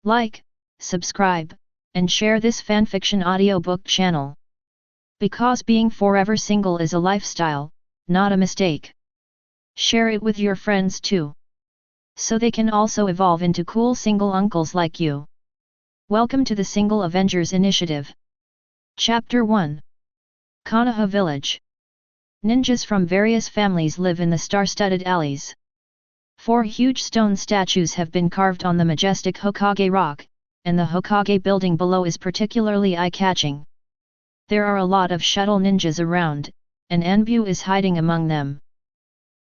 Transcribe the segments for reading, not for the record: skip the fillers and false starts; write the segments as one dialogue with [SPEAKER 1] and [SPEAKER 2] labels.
[SPEAKER 1] Like, subscribe, and share this fanfiction audiobook channel. Because being forever single is a lifestyle, not a mistake. Share it with your friends too, so they can also evolve into cool single uncles like you. Welcome to the Single Avengers Initiative. Chapter 1. Konoha Village. Ninjas from various families live in the star-studded alleys. 4 huge stone statues have been carved on the majestic Hokage rock, and the Hokage building below is particularly eye-catching. There are a lot of shuttle ninjas around, and Anbu is hiding among them.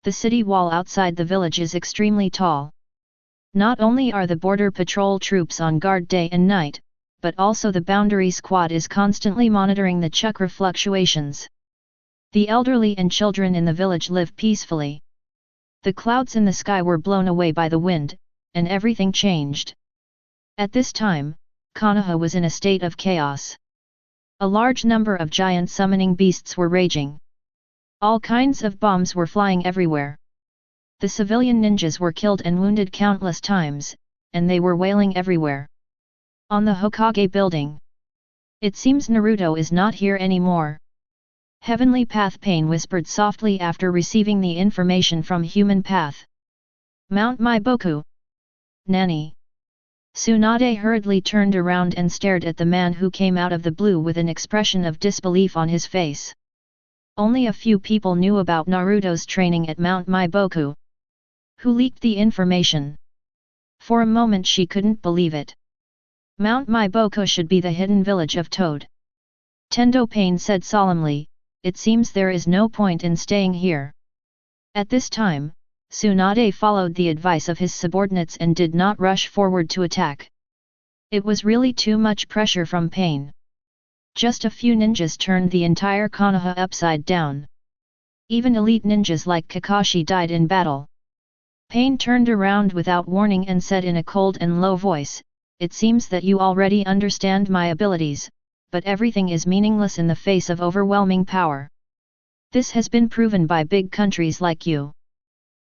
[SPEAKER 1] The city wall outside the village is extremely tall. Not only are the border patrol troops on guard day and night, but also the boundary squad is constantly monitoring the chakra fluctuations. The elderly and children in the village live peacefully. The clouds in the sky were blown away by the wind, and everything changed. At this time, Konoha was in a state of chaos. A large number of giant summoning beasts were raging. All kinds of bombs were flying everywhere. The civilian ninjas were killed and wounded countless times, and they were wailing everywhere. On the Hokage building. It seems Naruto is not here anymore. Heavenly Path Pain whispered softly after receiving the information from Human Path. Mount my Boku. Nani? Tsunade hurriedly turned around and stared at the man who came out of the blue with an expression of disbelief on his face. Only a few people knew about Naruto's training at Mount My Boku. Who leaked the information? For a moment she couldn't believe it. Mount My Boku should be the hidden village of Toad. Tendo Pain said solemnly, "It seems there is no point in staying here." At this time, Tsunade followed the advice of his subordinates and did not rush forward to attack. It was really too much pressure from Pain. Just a few ninjas turned the entire Konoha upside down. Even elite ninjas like Kakashi died in battle. Pain turned around without warning and said in a cold and low voice, "It seems that you already understand my abilities, but everything is meaningless in the face of overwhelming power. This has been proven by big countries like you.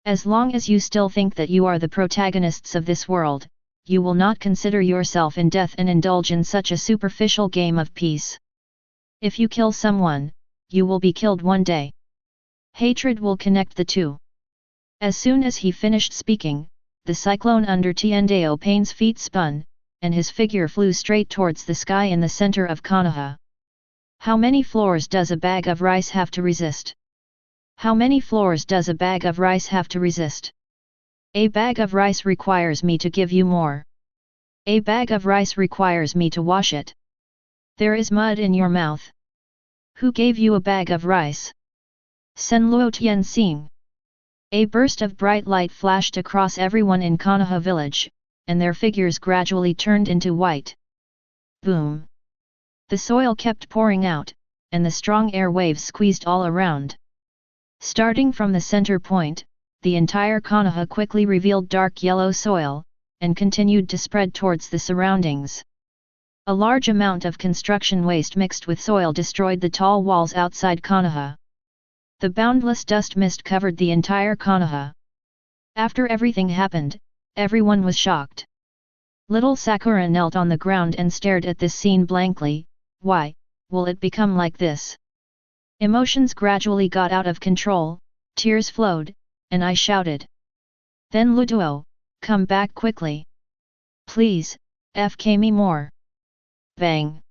[SPEAKER 1] As long as you still think that you are the protagonists of this world, you will not consider yourself in death and indulge in such a superficial game of peace. If you kill someone, you will be killed one day. Hatred will connect the two." As soon as he finished speaking, the cyclone under Tendao Pain's feet spun, and his figure flew straight towards the sky in the center of Konoha. How many floors does a bag of rice have to resist? How many floors does a bag of rice have to resist? A bag of rice requires me to give you more. A bag of rice requires me to wash it. There is mud in your mouth. Who gave you a bag of rice? Senluo Tianxing. A burst of bright light flashed across everyone in Konoha village, and their figures gradually turned into white. Boom! The soil kept pouring out, and the strong air waves squeezed all around. Starting from the center point, the entire Konoha quickly revealed dark yellow soil, and continued to spread towards the surroundings. A large amount of construction waste mixed with soil destroyed the tall walls outside Konoha. The boundless dust mist covered the entire Konoha. After everything happened, everyone was shocked. Little Sakura knelt on the ground and stared at this scene blankly. Why will it become like this? Emotions gradually got out of control, tears flowed, and I shouted. Then Luduo, come back quickly. Please, FK me more. Bang!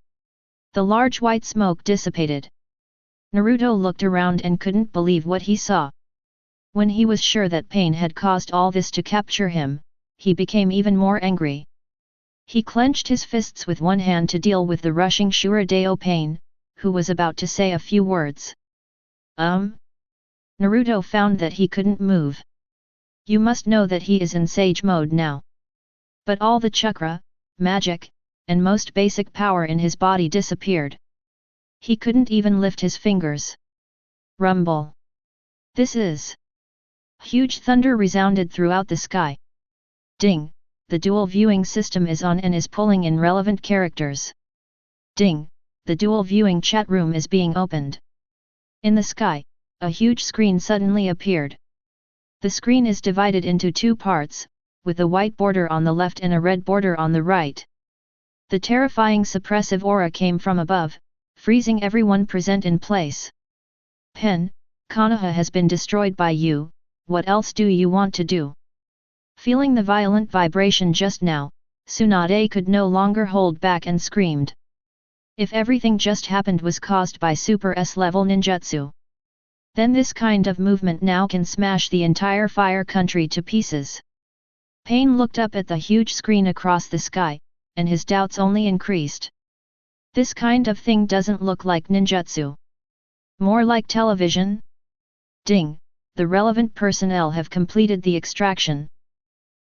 [SPEAKER 1] The large white smoke dissipated. Naruto looked around and couldn't believe what he saw. When he was sure that Pain had caused all this to capture him, he became even more angry. He clenched his fists with one hand to deal with the rushing Shuradeo Pain, who was about to say a few words. Naruto found that he couldn't move. You must know that he is in Sage mode now. But all the chakra, magic, and most basic power in his body disappeared. He couldn't even lift his fingers. Rumble! This is... Huge thunder resounded throughout the sky. Ding! The dual viewing system is on and is pulling in relevant characters. Ding! The dual viewing chat room is being opened. In the sky, a huge screen suddenly appeared. The screen is divided into 2 parts, with a white border on the left and a red border on the right. The terrifying suppressive aura came from above, freezing everyone present in place. Pen, Konoha has been destroyed by you, what else do you want to do? Feeling the violent vibration just now, Tsunade could no longer hold back and screamed. If everything just happened was caused by Super S-level ninjutsu, then this kind of movement now can smash the entire fire country to pieces. Pain looked up at the huge screen across the sky, and his doubts only increased. This kind of thing doesn't look like ninjutsu. More like television? Ding, the relevant personnel have completed the extraction.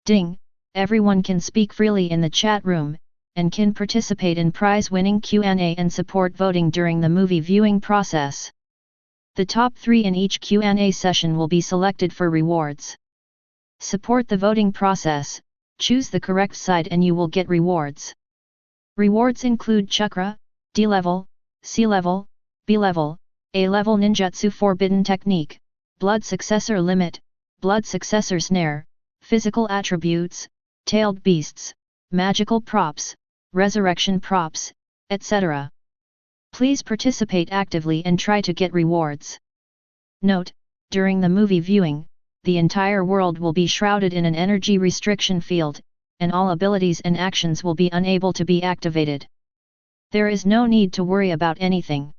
[SPEAKER 1] Ding, everyone can speak freely in the chat room, and can participate in prize-winning Q&A and support voting during the movie viewing process. The top 3 in each Q&A session will be selected for rewards. Support the voting process, choose the correct side and you will get rewards. Rewards include chakra, D level, C level, B level, A level ninjutsu forbidden technique, blood successor limit, blood successor snare, physical attributes, tailed beasts, magical props, resurrection props, etc. Please participate actively and try to get rewards. Note, during the movie viewing, the entire world will be shrouded in an energy restriction field, and all abilities and actions will be unable to be activated. There is no need to worry about anything.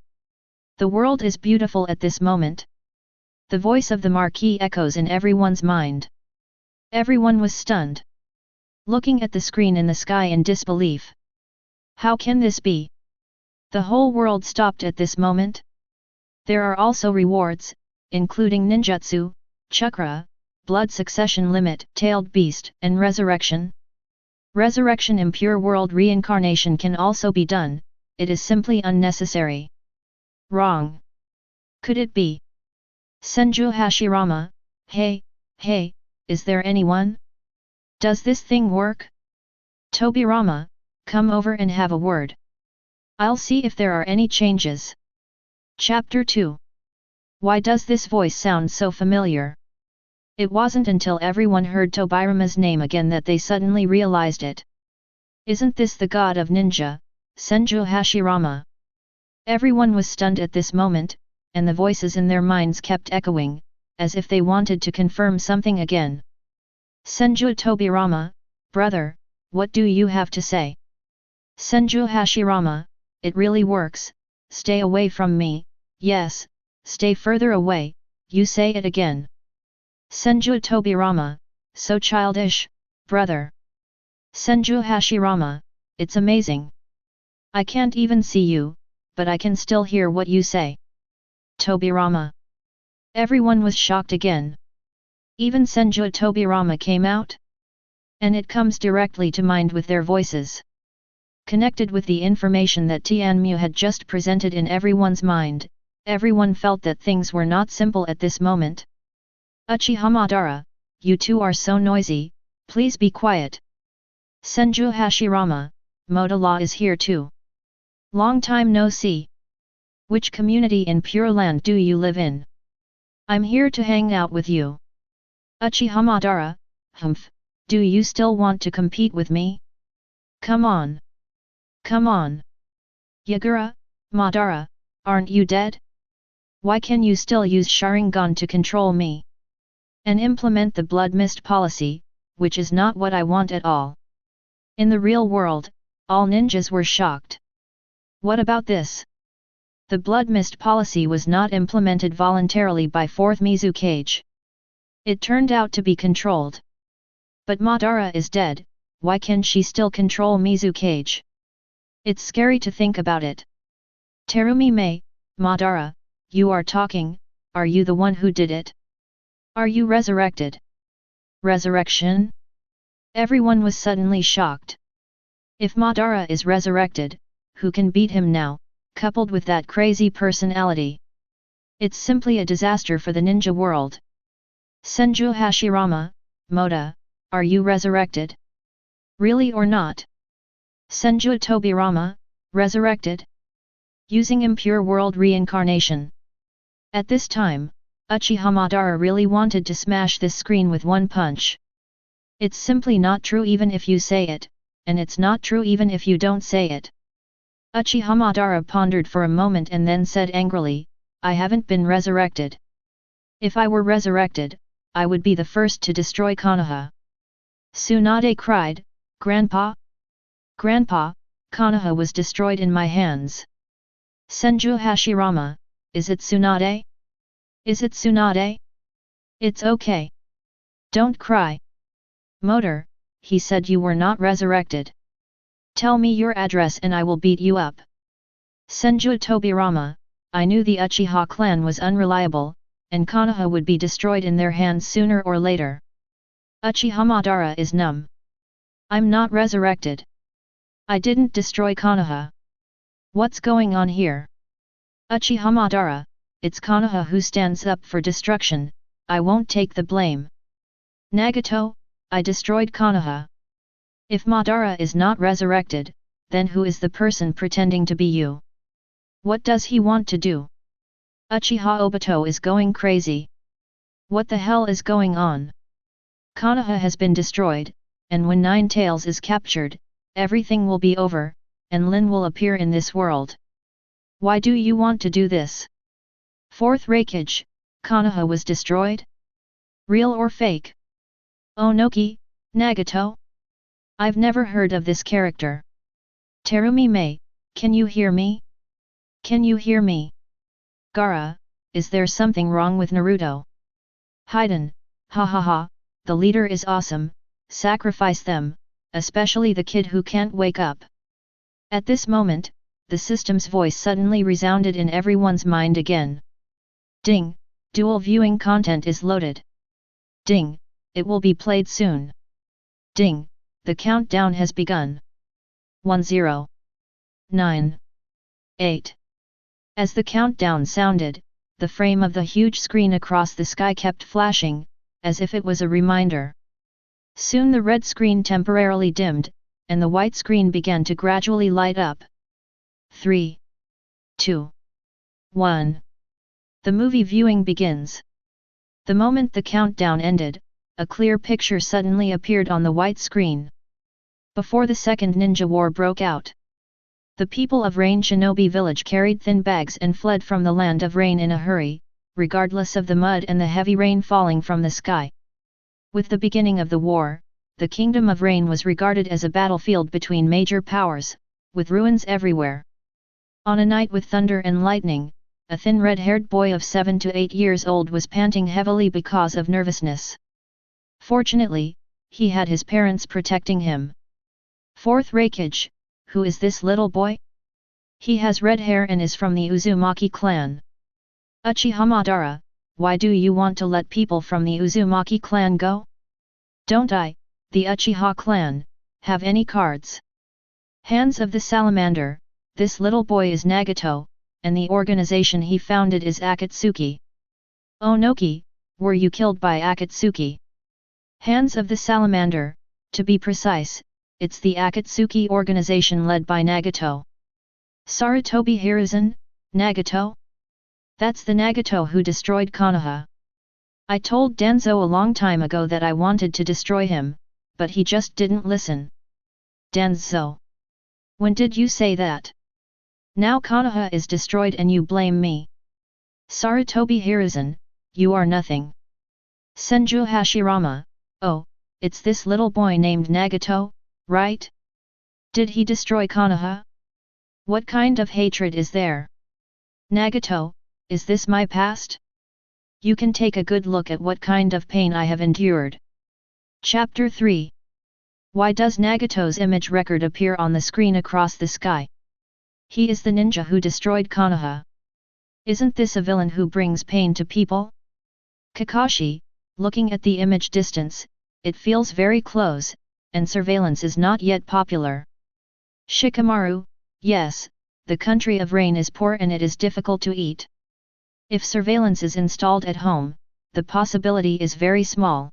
[SPEAKER 1] The world is beautiful at this moment. The voice of the Marquis echoes in everyone's mind. Everyone was stunned, looking at the screen in the sky in disbelief. How can this be? The whole world stopped at this moment? There are also rewards, including ninjutsu, chakra, blood succession limit, tailed beast, and resurrection. Resurrection impure world reincarnation can also be done, it is simply unnecessary. Wrong. Could it be? Senju Hashirama, hey, is there anyone? Does this thing work? Tobirama, come over and have a word. I'll see if there are any changes. Chapter 2. Why does this voice sound so familiar? It wasn't until everyone heard Tobirama's name again that they suddenly realized it. Isn't this the god of ninja, Senju Hashirama? Everyone was stunned at this moment, and the voices in their minds kept echoing, as if they wanted to confirm something again. Senju Tobirama, brother, what do you have to say? Senju Hashirama, it really works, stay away from me, yes, stay further away, you say it again. Senju Tobirama, so childish, brother. Senju Hashirama, it's amazing. I can't even see you, but I can still hear what you say. Tobirama. Everyone was shocked again. Even Senju Tobirama came out? And it comes directly to mind with their voices. Connected with the information that Tianmu had just presented in everyone's mind, everyone felt that things were not simple at this moment. Uchiha Madara, you two are so noisy, please be quiet. Senju Hashirama, Moda-la is here too. Long time no see. Which community in Pure Land do you live in? I'm here to hang out with you. Uchiha Madara, do you still want to compete with me? Come on. Come on. Yagura, Madara, aren't you dead? Why can you still use Sharingan to control me? And implement the blood mist policy, which is not what I want at all. In the real world, all ninjas were shocked. What about this? The blood mist policy was not implemented voluntarily by 4th Mizukage. It turned out to be controlled. But Madara is dead, why can she still control Mizukage? It's scary to think about it. Terumi Mei, Madara, you are talking, are you the one who did it? Are you resurrected? Resurrection? Everyone was suddenly shocked. If Madara is resurrected, who can beat him now, coupled with that crazy personality? It's simply a disaster for the ninja world. Senju Hashirama, Moda, are you resurrected? Really or not? Senju Tobirama, resurrected? Using impure world reincarnation. At this time, Uchiha Madara really wanted to smash this screen with one punch. It's simply not true even if you say it, and it's not true even if you don't say it. Uchiha Madara pondered for a moment and then said angrily, I haven't been resurrected. If I were resurrected, I would be the first to destroy Konoha. Tsunade cried, Grandpa? Grandpa, Konoha was destroyed in my hands. Senju Hashirama, is it Tsunade? Is it Tsunade? It's okay. Don't cry. Motor, he said you were not resurrected. Tell me your address and I will beat you up. Senju Tobirama, I knew the Uchiha clan was unreliable, and Konoha would be destroyed in their hands sooner or later. Uchiha Madara is numb. I'm not resurrected. I didn't destroy Konoha. What's going on here? Uchiha Madara, it's Konoha who stands up for destruction, I won't take the blame. Nagato, I destroyed Konoha. If Madara is not resurrected, then who is the person pretending to be you? What does he want to do? Uchiha Obito is going crazy. What the hell is going on? Konoha has been destroyed, and when Nine Tails is captured, everything will be over, and Lin will appear in this world. Why do you want to do this? Fourth Raikage, Konoha was destroyed? Real or fake? Onoki, Nagato? I've never heard of this character. Terumi Mei, can you hear me? Can you hear me? Gaara, is there something wrong with Naruto? Haiden, ha ha ha, the leader is awesome, sacrifice them, especially the kid who can't wake up. At this moment, the system's voice suddenly resounded in everyone's mind again. Ding, dual viewing content is loaded. Ding, it will be played soon. Ding, the countdown has begun. 10. 9. 8. As the countdown sounded, the frame of the huge screen across the sky kept flashing, as if it was a reminder. Soon the red screen temporarily dimmed, and the white screen began to gradually light up. 3. 2. 1. The movie viewing begins. The moment the countdown ended, a clear picture suddenly appeared on the white screen. Before the second ninja war broke out, the people of Rain Shinobi Village carried thin bags and fled from the land of rain in a hurry, regardless of the mud and the heavy rain falling from the sky. With the beginning of the war, the Kingdom of Rain was regarded as a battlefield between major powers, with ruins everywhere. On a night with thunder and lightning, a thin red-haired boy of 7 to 8 years old was panting heavily because of nervousness. Fortunately, he had his parents protecting him. Fourth Raikage, who is this little boy? He has red hair and is from the Uzumaki clan. Uchiha Madara, why do you want to let people from the Uzumaki clan go? Don't I, the Uchiha clan, have any cards? Hands of the Salamander, this little boy is Nagato, and the organization he founded is Akatsuki. Onoki, were you killed by Akatsuki? Hands of the Salamander, to be precise, it's the Akatsuki organization led by Nagato. Sarutobi Hiruzen, Nagato? That's the Nagato who destroyed Konoha. I told Danzo a long time ago that I wanted to destroy him, but he just didn't listen. Danzo. When did you say that? Now Konoha is destroyed and you blame me. Sarutobi Hiruzen, you are nothing. Senju Hashirama, oh, it's this little boy named Nagato, right? Did he destroy Konoha? What kind of hatred is there? Nagato, is this my past? You can take a good look at what kind of pain I have endured. Chapter 3. Why does Nagato's image record appear on the screen across the sky? He is the ninja who destroyed Konoha. Isn't this a villain who brings pain to people? Kakashi, looking at the image distance, it feels very close, and surveillance is not yet popular. Shikamaru, yes, the country of rain is poor and it is difficult to eat. If surveillance is installed at home, the possibility is very small.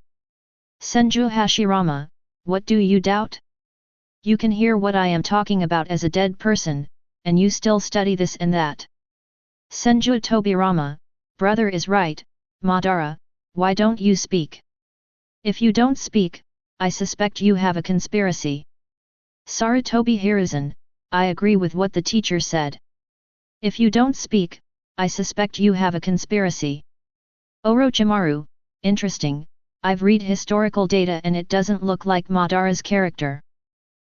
[SPEAKER 1] Senju Hashirama, what do you doubt? You can hear what I am talking about as a dead person, and you still study this and that. Senju Tobirama, brother is right, Madara, why don't you speak? If you don't speak, I suspect you have a conspiracy. Sarutobi Hiruzen, I agree with what the teacher said. If you don't speak, I suspect you have a conspiracy. Orochimaru, interesting, I've read historical data and it doesn't look like Madara's character.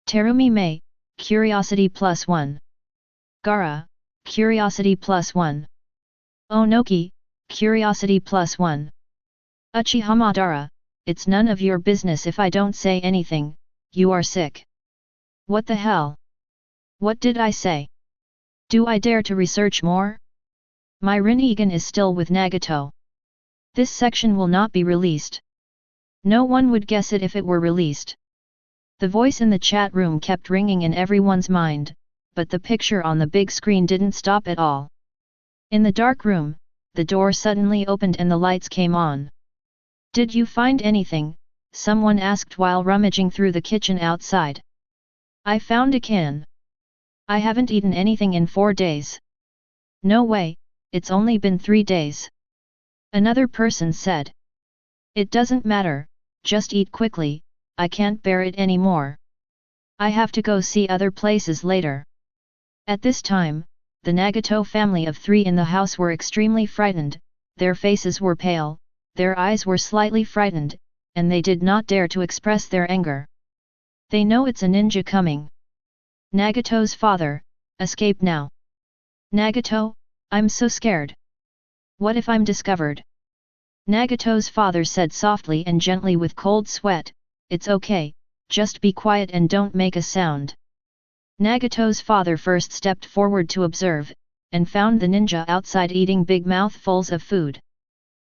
[SPEAKER 1] Terumi Mei, curiosity +1. Gara, curiosity +1. Onoki, curiosity +1. Uchiha Madara, it's none of your business if I don't say anything, you are sick. What the hell? What did I say? Do I dare to research more? My Rinnegan is still with Nagato. This section will not be released. No one would guess it if it were released. The voice in the chat room kept ringing in everyone's mind, but the picture on the big screen didn't stop at all. In the dark room, the door suddenly opened and the lights came on. Did you find anything? Someone asked while rummaging through the kitchen outside. I found a can. I haven't eaten anything in 4 days. No way, it's only been 3 days. Another person said. It doesn't matter, just eat quickly, I can't bear it anymore. I have to go see other places later. At this time, the Nagato family of 3 in the house were extremely frightened, their faces were pale, their eyes were slightly frightened, and they did not dare to express their anger. They know it's a ninja coming. Nagato's father, escape now. Nagato, I'm so scared. What if I'm discovered? Nagato's father said softly and gently with cold sweat, it's okay, just be quiet and don't make a sound. Nagato's father first stepped forward to observe, and found the ninja outside eating big mouthfuls of food.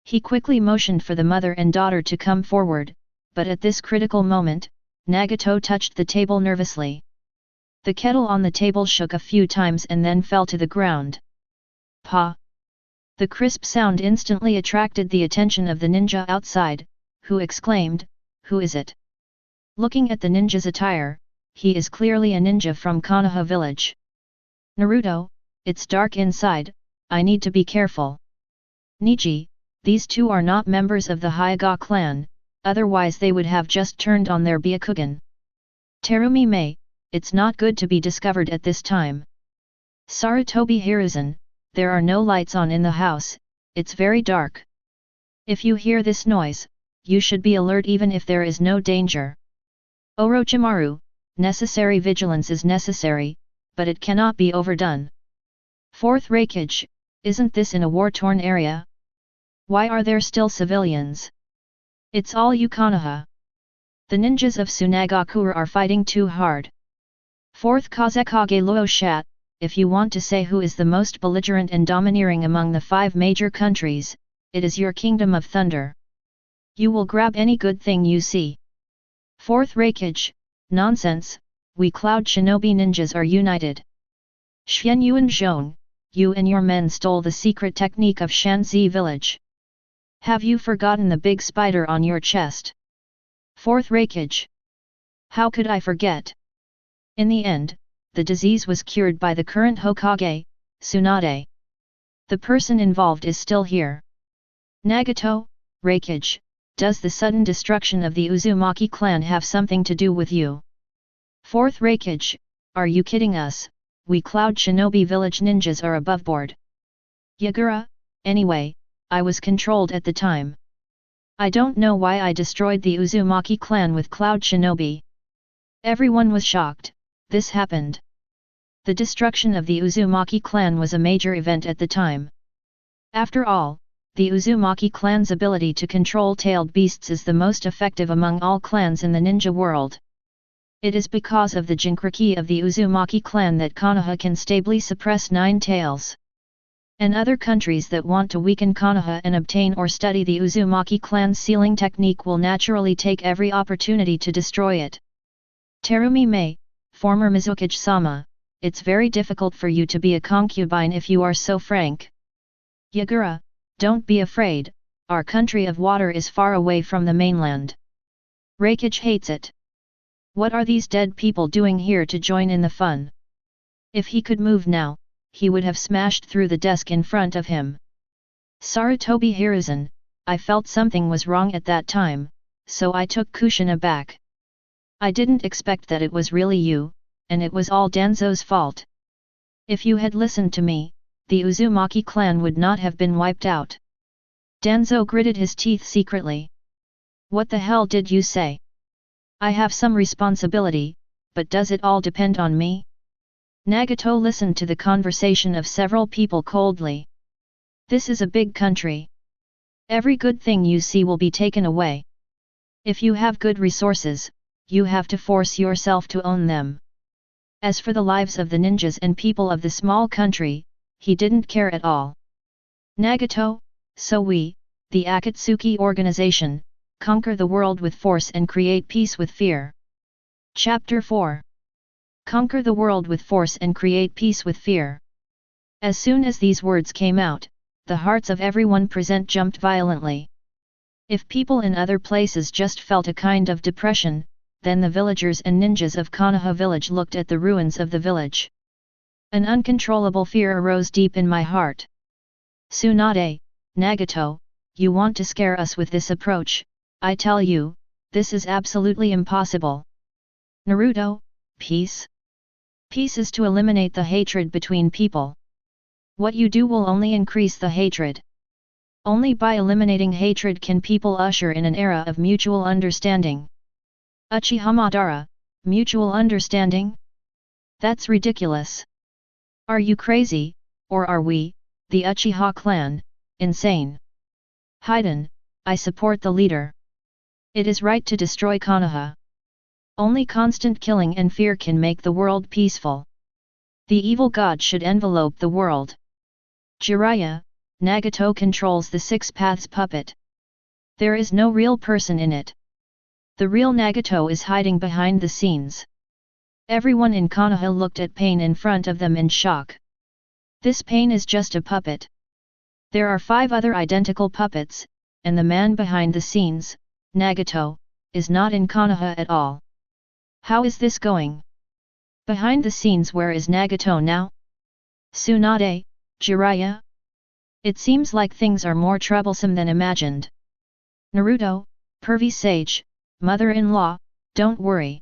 [SPEAKER 1] He quickly motioned for the mother and daughter to come forward, but at this critical moment, Nagato touched the table nervously. The kettle on the table shook a few times and then fell to the ground. Pa! The crisp sound instantly attracted the attention of the ninja outside, who exclaimed, who is it? Looking at the ninja's attire, he is clearly a ninja from Konoha village. Naruto, it's dark inside, I need to be careful. Niji, these two are not members of the Hyuga clan, otherwise they would have just turned on their Byakugan. Terumi Mei, it's not good to be discovered at this time. Sarutobi Hiruzen, there are no lights on in the house, it's very dark. If you hear this noise, you should be alert even if there is no danger. Orochimaru, necessary vigilance is necessary, but it cannot be overdone. Fourth Raikage, isn't this in a war-torn area? Why are there still civilians? It's all you Konoha. The ninjas of Tsunagakura are fighting too hard. Fourth Kazekage Luoshat, if you want to say who is the most belligerent and domineering among the 5 major countries, it is your Kingdom of Thunder. You will grab any good thing you see. Fourth Raikage, nonsense, we Cloud Shinobi ninjas are united. Xian Yuan Zhong, you and your men stole the secret technique of Shanxi village. Have you forgotten the big spider on your chest? Fourth Raikage. How could I forget? In the end, the disease was cured by the current Hokage, Tsunade. The person involved is still here. Nagato, Raikage, does the sudden destruction of the Uzumaki clan have something to do with you? Fourth Raikage, are you kidding us? We Cloud Shinobi village ninjas are above board. Yagura, anyway, I was controlled at the time. I don't know why I destroyed the Uzumaki clan with Cloud Shinobi. Everyone was shocked. This happened. The destruction of the Uzumaki clan was a major event at the time. After all, the Uzumaki clan's ability to control tailed beasts is the most effective among all clans in the ninja world. It is because of the Jinchuriki of the Uzumaki clan that Konoha can stably suppress 9 tails. And other countries that want to weaken Konoha and obtain or study the Uzumaki clan's sealing technique will naturally take every opportunity to destroy it. Terumi Mei, former Mizukage-sama, it's very difficult for you to be a concubine if you are so frank. Yagura, don't be afraid, our country of water is far away from the mainland. Raikage hates it. What are these dead people doing here to join in the fun? If he could move now, he would have smashed through the desk in front of him. Sarutobi Hiruzen, I felt something was wrong at that time, so I took Kushina back. I didn't expect that it was really you, and it was all Danzo's fault. If you had listened to me, the Uzumaki clan would not have been wiped out. Danzo gritted his teeth secretly. What the hell did you say? I have some responsibility, but does it all depend on me? Nagato listened to the conversation of several people coldly. This is a big country. Every good thing you see will be taken away. If you have good resources, you have to force yourself to own them. As for the lives of the ninjas and people of the small country, he didn't care at all. Nagato, so we, the Akatsuki organization, conquer the world with force and create peace with fear. Chapter 4. Conquer the world with force and create peace with fear. As soon as these words came out, the hearts of everyone present jumped violently. If people in other places just felt a kind of depression, then the villagers and ninjas of Konoha village looked at the ruins of the village. An uncontrollable fear arose deep in my heart. Tsunade, Nagato, you want to scare us with this approach, I tell you, this is absolutely impossible. Naruto, peace? Peace is to eliminate the hatred between people. What you do will only increase the hatred. Only by eliminating hatred can people usher in an era of mutual understanding. Uchiha Madara, mutual understanding? That's ridiculous. Are you crazy, or are we, the Uchiha clan, insane? Hiden, I support the leader. It is right to destroy Konoha. Only constant killing and fear can make the world peaceful. The evil god should envelope the world. Jiraiya, Nagato controls the Six Paths puppet. There is no real person in it. The real Nagato is hiding behind the scenes. Everyone in Konoha looked at Pain in front of them in shock. This Pain is just a puppet. There are 5 other identical puppets, and the man behind the scenes, Nagato, is not in Konoha at all. How is this going? Behind the scenes, where is Nagato now? Tsunade, Jiraiya? It seems like things are more troublesome than imagined. Naruto, Pervy Sage, mother-in-law, don't worry.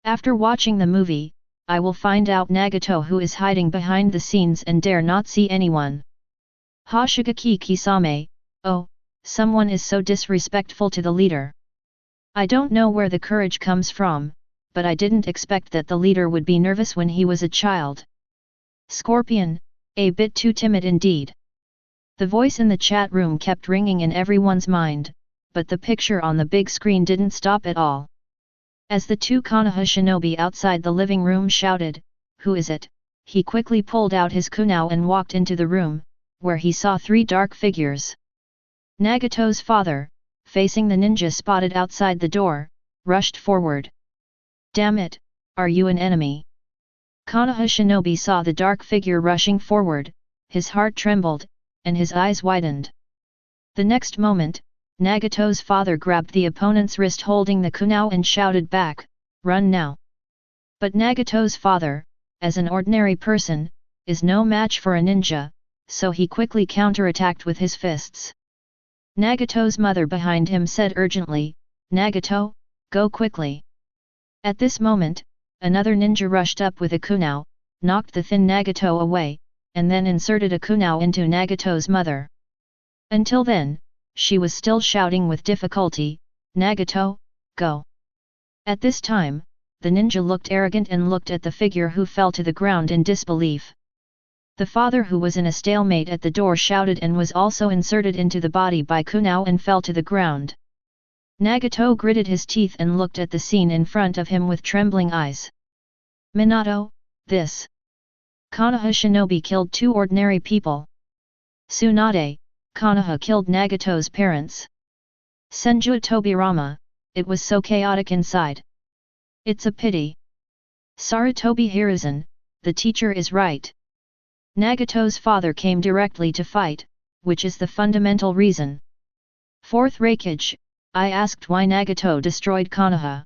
[SPEAKER 1] After watching the movie, I will find out Nagato who is hiding behind the scenes and dare not see anyone. Hoshigaki Kisame, oh, someone is so disrespectful to the leader. I don't know where the courage comes from, but I didn't expect that the leader would be nervous when he was a child. Scorpion, a bit too timid indeed. The voice in the chat room kept ringing in everyone's mind, but the picture on the big screen didn't stop at all. As the 2 Konoha shinobi outside the living room shouted, "Who is it?" he quickly pulled out his kunao and walked into the room, where he saw 3 dark figures. Nagato's father, facing the ninja spotted outside the door, rushed forward. "Damn it, are you an enemy?" Konoha shinobi saw the dark figure rushing forward, his heart trembled, and his eyes widened. The next moment, Nagato's father grabbed the opponent's wrist holding the kunao and shouted back, "Run now!" But Nagato's father, as an ordinary person, is no match for a ninja, so he quickly counterattacked with his fists. Nagato's mother behind him said urgently, "Nagato, go quickly." At this moment, another ninja rushed up with a kunao, knocked the thin Nagato away, and then inserted a kunao into Nagato's mother. Until then, she was still shouting with difficulty, "Nagato, go!" At this time, the ninja looked arrogant and looked at the figure who fell to the ground in disbelief. The father, who was in a stalemate at the door, shouted and was also inserted into the body by kunao and fell to the ground. Nagato gritted his teeth and looked at the scene in front of him with trembling eyes. Minato, this Konoha shinobi killed 2 ordinary people. Tsunade, Konoha killed Nagato's parents. Senju Tobirama, it was so chaotic inside. It's a pity. Sarutobi Hiruzen, the teacher is right. Nagato's father came directly to fight, which is the fundamental reason. 4th Raikage, I asked why Nagato destroyed Konoha.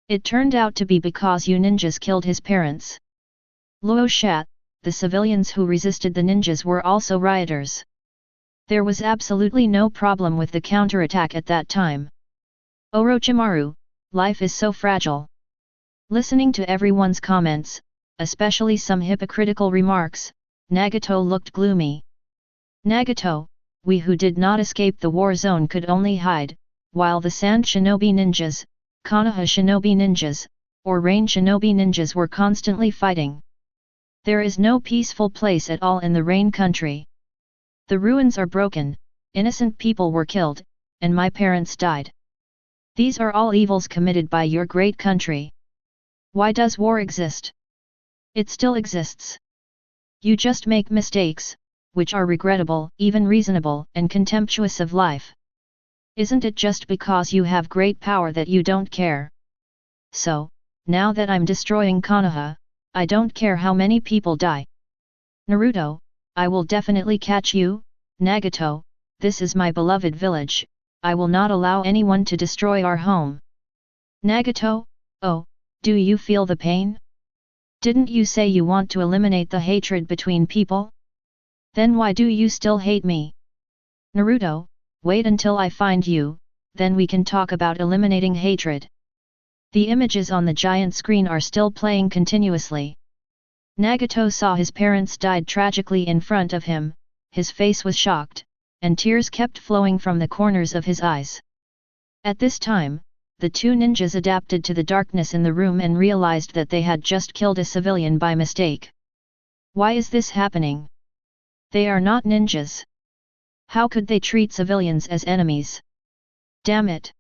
[SPEAKER 1] It turned out to be because you ninjas killed his parents. Luo Shat, the civilians who resisted the ninjas were also rioters. There was absolutely no problem with the counterattack at that time. Orochimaru, life is so fragile. Listening to everyone's comments, especially some hypocritical remarks, Nagato looked gloomy. Nagato, we who did not escape the war zone could only hide, while the Sand Shinobi ninjas, Konoha Shinobi ninjas, or Rain Shinobi ninjas were constantly fighting. There is no peaceful place at all in the Rain country. The ruins are broken, innocent people were killed, and my parents died. These are all evils committed by your great country. Why does war exist? It still exists. You just make mistakes, which are regrettable, even reasonable, and contemptuous of life. Isn't it just because you have great power that you don't care? So, now that I'm destroying Konoha, I don't care how many people die. Naruto, I will definitely catch you. Nagato, this is my beloved village, I will not allow anyone to destroy our home. Nagato, oh, do you feel the pain? Didn't you say you want to eliminate the hatred between people? Then why do you still hate me? Naruto, wait until I find you, then we can talk about eliminating hatred. The images on the giant screen are still playing continuously. Nagato saw his parents died tragically in front of him, his face was shocked, and tears kept flowing from the corners of his eyes. At this time, the two ninjas adapted to the darkness in the room and realized that they had just killed a civilian by mistake. Why is this happening? They are not ninjas. How could they treat civilians as enemies? Damn it!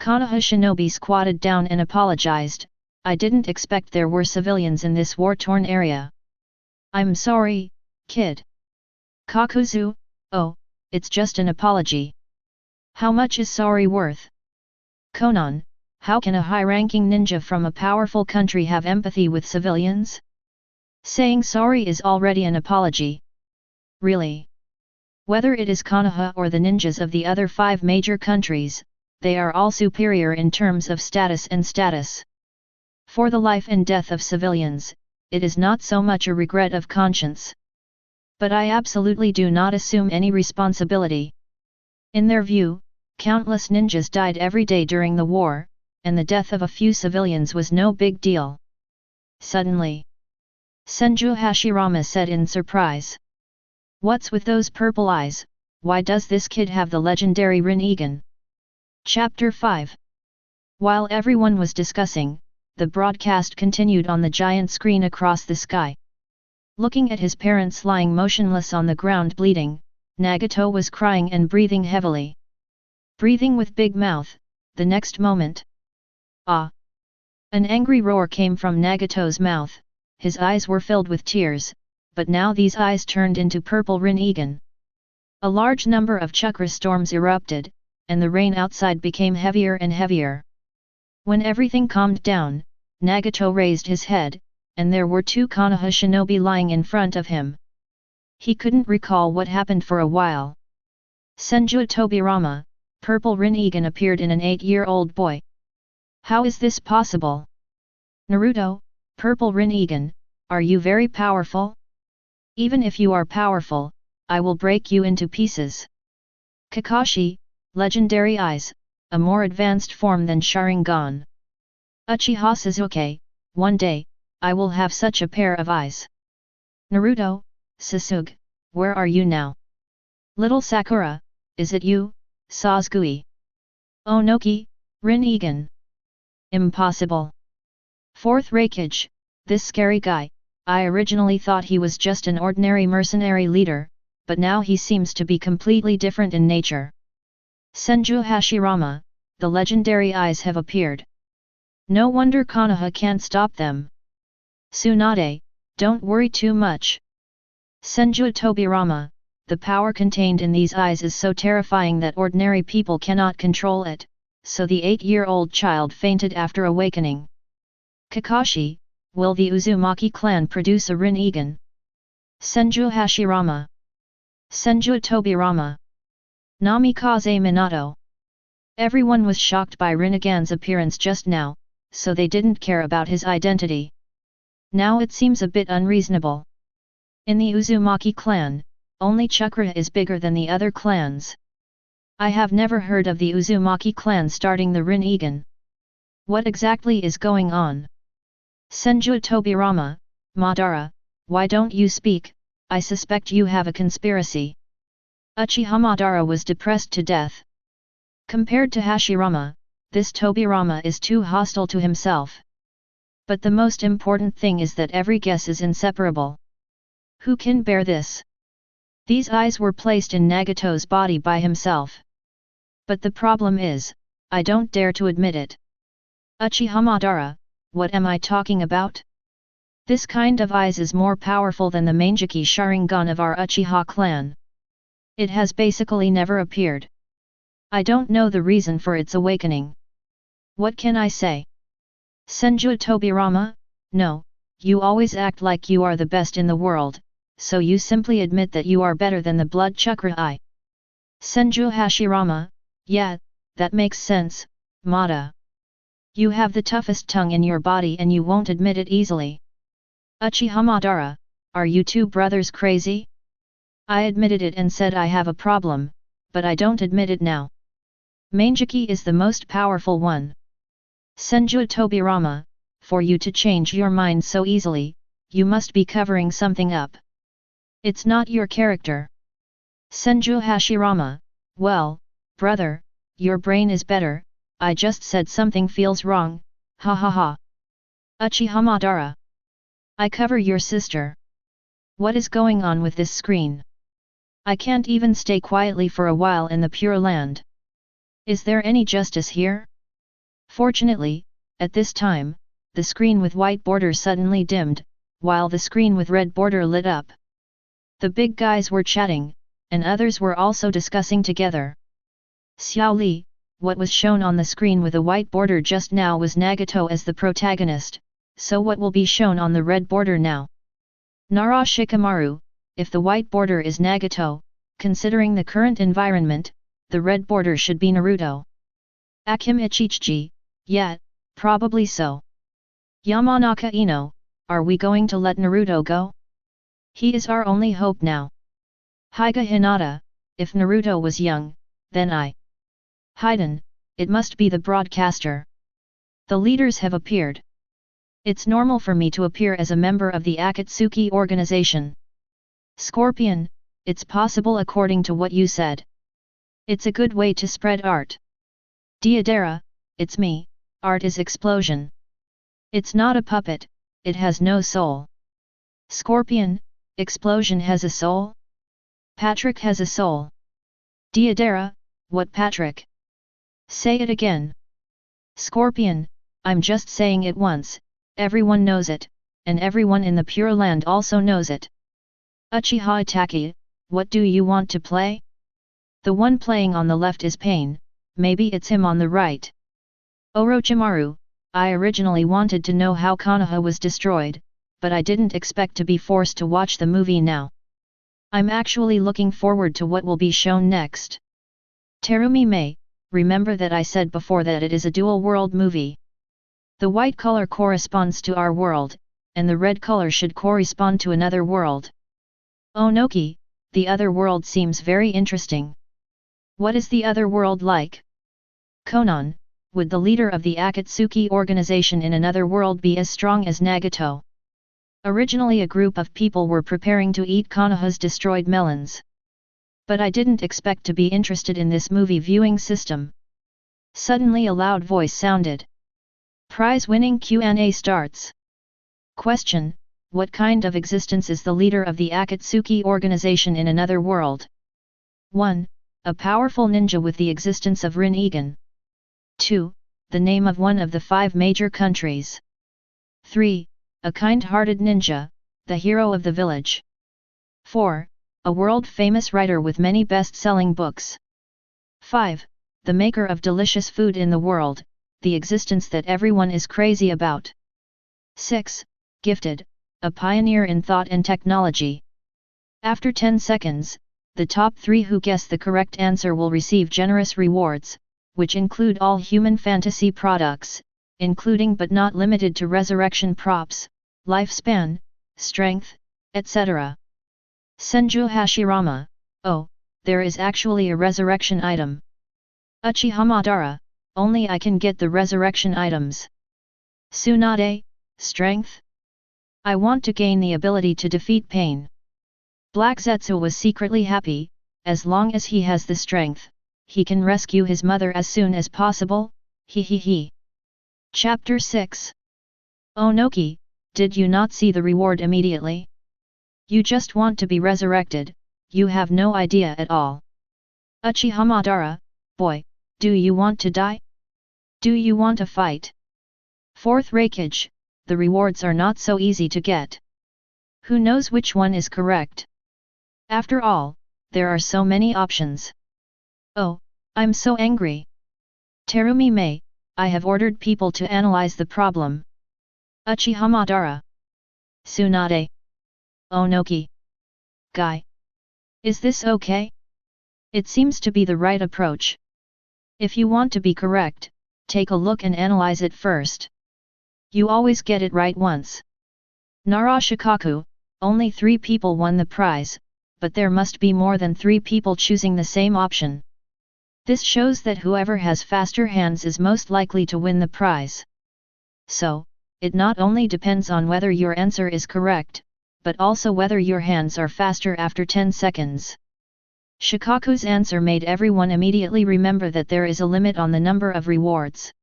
[SPEAKER 1] Konoha Shinobi squatted down and apologized, I didn't expect there were civilians in this war-torn area. I'm sorry, kid. Kakuzu, oh, it's just an apology. How much is sorry worth? Konan, how can a high-ranking ninja from a powerful country have empathy with civilians? Saying sorry is already an apology. Really? Whether it is Konoha or the ninjas of the other 5 major countries, they are all superior in terms of status and status. For the life and death of civilians, it is not so much a regret of conscience. But I absolutely do not assume any responsibility. In their view, countless ninjas died every day during the war, and the death of a few civilians was no big deal. Suddenly, Senju Hashirama said in surprise. What's with those purple eyes, why does this kid have the legendary Rinnegan? Chapter 5. While everyone was discussing, the broadcast continued on the giant screen across the sky. Looking at his parents lying motionless on the ground bleeding, Nagato was crying and breathing heavily. Breathing with big mouth, the next moment. Ah! An angry roar came from Nagato's mouth, his eyes were filled with tears, but now these eyes turned into purple Rinnegan. A large number of chakra storms erupted, and the rain outside became heavier and heavier. When everything calmed down, Nagato raised his head, and there were 2 Konoha shinobi lying in front of him. He couldn't recall what happened for a while. Senju Tobirama, purple Rinnegan appeared in an 8-year-old boy. How is this possible? Naruto, purple Rinnegan, are you very powerful? Even if you are powerful, I will break you into pieces. Kakashi, legendary eyes, a more advanced form than Sharingan. Uchiha Sasuke, one day, I will have such a pair of eyes. Naruto, Sasuke, where are you now? Little Sakura, is it you, Sasuke? Onoki, Rinnegan. Impossible. 4th Raikage, this scary guy, I originally thought he was just an ordinary mercenary leader, but now he seems to be completely different in nature. Senju Hashirama, the legendary eyes have appeared. No wonder Konoha can't stop them. Tsunade, don't worry too much. Senju Tobirama, the power contained in these eyes is so terrifying that ordinary people cannot control it, so the 8-year-old child fainted after awakening. Kakashi, will the Uzumaki clan produce a Rinnegan? Senju Hashirama. Senju Tobirama. Namikaze Minato. Everyone was shocked by Rinnegan's appearance just now, so they didn't care about his identity. Now it seems a bit unreasonable. In the Uzumaki clan, only Chakra is bigger than the other clans. I have never heard of the Uzumaki clan starting the Rinnegan. What exactly is going on? Senju Tobirama, Madara, why don't you speak? I suspect you have a conspiracy. Uchiha Madara was depressed to death. Compared to Hashirama, this Tobirama is too hostile to himself. But the most important thing is that every guess is inseparable. Who can bear this? These eyes were placed in Nagato's body by himself. But the problem is, I don't dare to admit it. Uchiha Madara, what am I talking about? This kind of eyes is more powerful than the Mangeki Sharingan of our Uchiha clan. It has basically never appeared. I don't know the reason for its awakening. What can I say? Senju Tobirama, no, you always act like you are the best in the world, so you simply admit that you are better than the blood chakra eye. Senju Hashirama, yeah, that makes sense, Mada. You have the toughest tongue in your body and you won't admit it easily. Uchiha Madara, are you two brothers crazy? I admitted it and said I have a problem, but I don't admit it now. Mangeki is the most powerful one. Senju Tobirama, for you to change your mind so easily, you must be covering something up. It's not your character. Senju Hashirama, well, brother, your brain is better, I just said something feels wrong, ha ha ha. Uchiha Madara. I cover your sister. What is going on with this screen? I can't even stay quietly for a while in the Pure Land. Is there any justice here? Fortunately, at this time, the screen with white border suddenly dimmed, while the screen with red border lit up. The big guys were chatting, and others were also discussing together. Xiao Li, what was shown on the screen with a white border just now was Nagato as the protagonist, so what will be shown on the red border now? Nara Shikamaru, if the white border is Nagato, considering the current environment, the red border should be Naruto. Akim Ichichi, yeah, probably so. Yamanaka Ino, are we going to let Naruto go? He is our only hope now. Hyuga Hinata, if Naruto was young, then Haiden, it must be the broadcaster. The leaders have appeared. It's normal for me to appear as a member of the Akatsuki organization. Scorpion, it's possible according to what you said. It's a good way to spread art. Deidara, it's me, art is explosion. It's not a puppet, it has no soul. Scorpion, explosion has a soul? Patrick has a soul. Deidara, what Patrick? Say it again. Scorpion, I'm just saying it once, everyone knows it, and everyone in the Pure Land also knows it. Uchiha Itachi, what do you want to play? The one playing on the left is Pain, maybe it's him on the right. Orochimaru, I originally wanted to know how Konoha was destroyed, but I didn't expect to be forced to watch the movie now. I'm actually looking forward to what will be shown next. Terumi May, remember that I said before that it is a dual-world movie. The white color corresponds to our world, and the red color should correspond to another world. Onoki, the other world seems very interesting. What is the other world like? Konan, would the leader of the Akatsuki organization in another world be as strong as Nagato? Originally a group of people were preparing to eat Konoha's destroyed melons. But I didn't expect to be interested in this movie viewing system. Suddenly a loud voice sounded. Prize-winning Q&A starts. Question, what kind of existence is the leader of the Akatsuki organization in another world? 1. A powerful ninja with the existence of Rinnegan. 2. The name of one of the 5 major countries. 3. A kind-hearted ninja, the hero of the village. 4. A world-famous writer with many best-selling books. 5. The maker of delicious food in the world, the existence that everyone is crazy about. 6. Gifted, a pioneer in thought and technology. After 10 seconds, the top 3 who guess the correct answer will receive generous rewards, which include all human fantasy products, including but not limited to resurrection props, lifespan, strength, etc. Senju Hashirama, oh, there is actually a resurrection item. Uchiha Madara, only I can get the resurrection items. Tsunade, strength? I want to gain the ability to defeat pain. Black Zetsu was secretly happy, as long as he has the strength, he can rescue his mother as soon as possible, he. Chapter 6. Onoki, did you not see the reward immediately? You just want to be resurrected, you have no idea at all. Uchiha Madara, boy, do you want to die? Do you want a fight? Fourth Raikage, the rewards are not so easy to get. Who knows which one is correct? After all, there are so many options. Oh, I'm so angry. Terumi Mei, I have ordered people to analyze the problem. Uchiha Madara. Tsunade. Onoki. Guy. Is this okay? It seems to be the right approach. If you want to be correct, take a look and analyze it first. You always get it right once. Nara Shikaku, only 3 people won the prize, but there must be more than 3 people choosing the same option. This shows that whoever has faster hands is most likely to win the prize. So, it not only depends on whether your answer is correct, but also whether your hands are faster after 10 seconds. Shikaku's answer made everyone immediately remember that there is a limit on the number of rewards.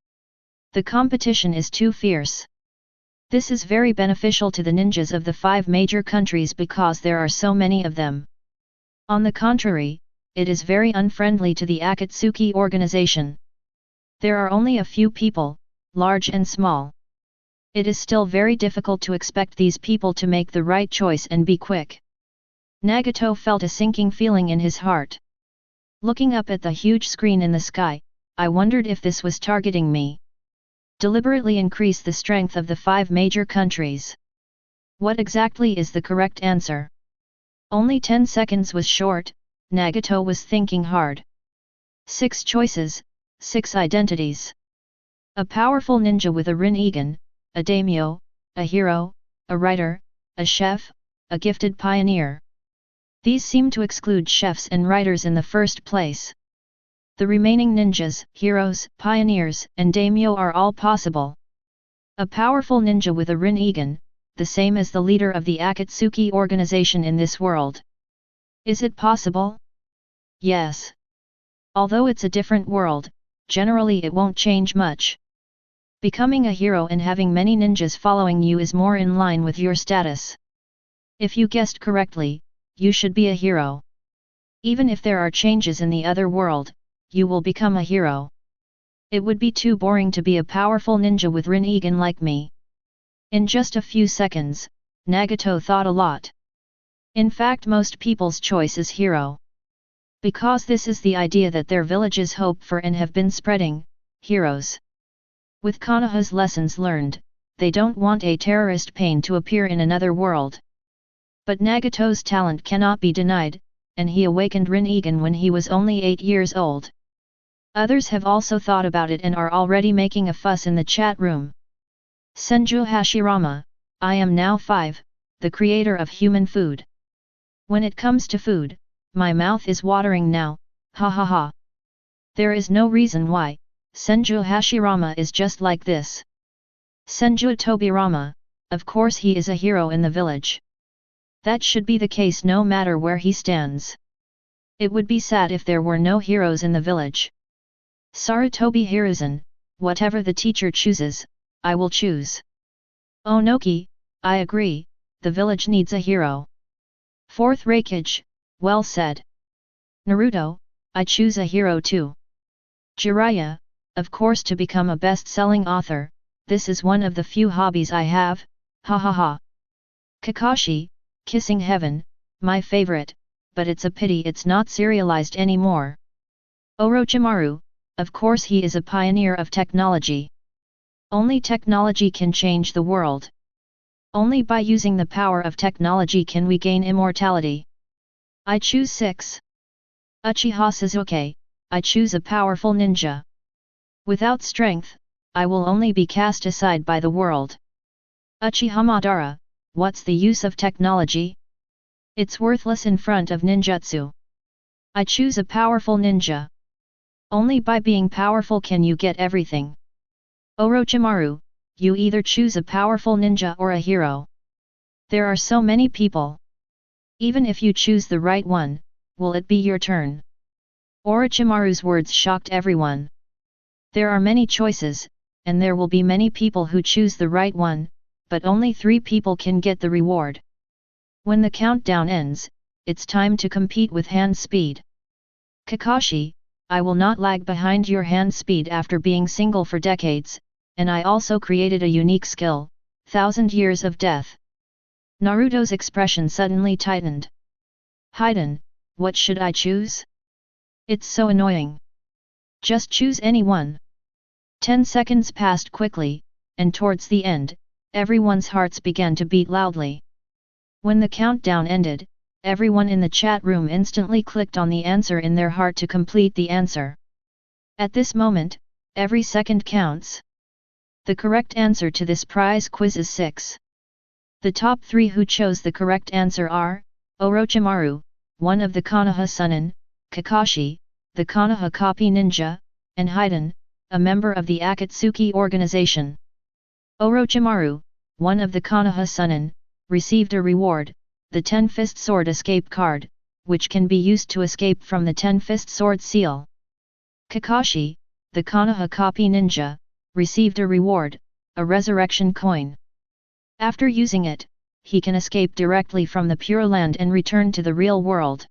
[SPEAKER 1] The competition is too fierce. This is very beneficial to the ninjas of the 5 major countries because there are so many of them. On the contrary, it is very unfriendly to the Akatsuki organization. There are only a few people, large and small. It is still very difficult to expect these people to make the right choice and be quick. Nagato felt a sinking feeling in his heart. Looking up at the huge screen in the sky, I wondered if this was targeting me. Deliberately increase the strength of the 5 major countries. What exactly is the correct answer? Only 10 seconds was short, Nagato was thinking hard. 6 choices, 6 identities. A powerful ninja with a Rinnegan, a daimyo, a hero, a writer, a chef, a gifted pioneer. These seem to exclude chefs and writers in the first place. The remaining ninjas, heroes, pioneers, and daimyo are all possible. A powerful ninja with a Rinnegan, the same as the leader of the Akatsuki organization in this world. Is it possible? Yes. Although it's a different world, generally it won't change much. Becoming a hero and having many ninjas following you is more in line with your status. If you guessed correctly, you should be a hero. Even if there are changes in the other world, you will become a hero. It would be too boring to be a powerful ninja with Rinnegan like me. In just a few seconds, Nagato thought a lot. In fact, most people's choice is hero. Because this is the idea that their villages hope for and have been spreading, heroes. With Konoha's lessons learned, they don't want a terrorist pain to appear in another world. But Nagato's talent cannot be denied, and he awakened Rinnegan when he was only 8 years old. Others have also thought about it and are already making a fuss in the chat room. Senju Hashirama, I am now 5, the creator of human food. When it comes to food, my mouth is watering now, ha ha ha. There is no reason why, Senju Hashirama is just like this. Senju Tobirama, of course he is a hero in the village. That should be the case no matter where he stands. It would be sad if there were no heroes in the village. Sarutobi Hiruzen, whatever the teacher chooses, I will choose. Onoki, I agree, the village needs a hero. Fourth Raikage, well said. Naruto, I choose a hero too. Jiraiya, of course, to become a best-selling author, this is one of the few hobbies I have, ha ha ha. Kakashi, Kissing Heaven, my favorite, but it's a pity it's not serialized anymore. Orochimaru, of course he is a pioneer of technology. Only technology can change the world. Only by using the power of technology can we gain immortality. I choose 6. Uchiha Sasuke, I choose a powerful ninja. Without strength, I will only be cast aside by the world. Uchiha Madara, what's the use of technology? It's worthless in front of ninjutsu. I choose a powerful ninja. Only by being powerful can you get everything. Orochimaru, you either choose a powerful ninja or a hero. There are so many people. Even if you choose the right one, will it be your turn? Orochimaru's words shocked everyone. There are many choices, and there will be many people who choose the right one, but only 3 people can get the reward. When the countdown ends, it's time to compete with hand speed. Kakashi, I will not lag behind your hand speed after being single for decades, and I also created a unique skill, 1000 Years of Death. Naruto's expression suddenly tightened. Hiden, what should I choose? It's so annoying. Just choose any one. 10 seconds passed quickly, and towards the end, everyone's hearts began to beat loudly. When the countdown ended, everyone in the chat room instantly clicked on the answer in their heart to complete the answer. At this moment, every second counts. The correct answer to this prize quiz is 6. The top 3 who chose the correct answer are, Orochimaru, one of the Konoha Sunin, Kakashi, the Konoha Copy Ninja, and Hiden, a member of the Akatsuki organization. Orochimaru, one of the Konoha Sunin, received a reward, the Ten-Fist Sword Escape card, which can be used to escape from the Ten-Fist Sword seal. Kakashi, the Konoha Copy Ninja, received a reward, a resurrection coin. After using it, he can escape directly from the Pure Land and return to the real world.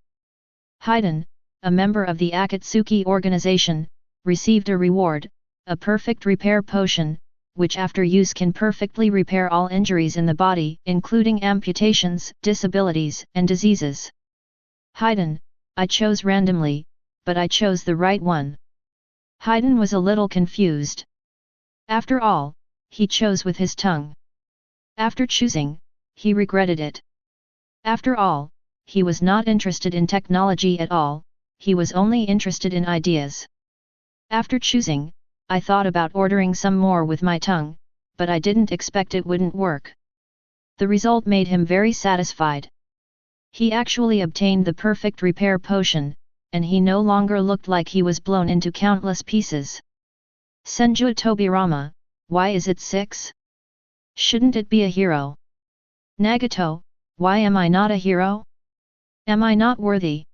[SPEAKER 1] Hiden, a member of the Akatsuki organization, received a reward, a perfect repair potion, which after use can perfectly repair all injuries in the body, including amputations, disabilities, and diseases. Hiden, I chose randomly, but I chose the right one. Hiden was a little confused. After all, he chose with his tongue. After choosing, he regretted it. After all, he was not interested in technology at all, he was only interested in ideas. After choosing, I thought about ordering some more with my tongue, but I didn't expect it wouldn't work. The result made him very satisfied. He actually obtained the perfect repair potion, and he no longer looked like he was blown into countless pieces. Senju Tobirama, why is it 6? Shouldn't it be a hero? Nagato, why am I not a hero? Am I not worthy?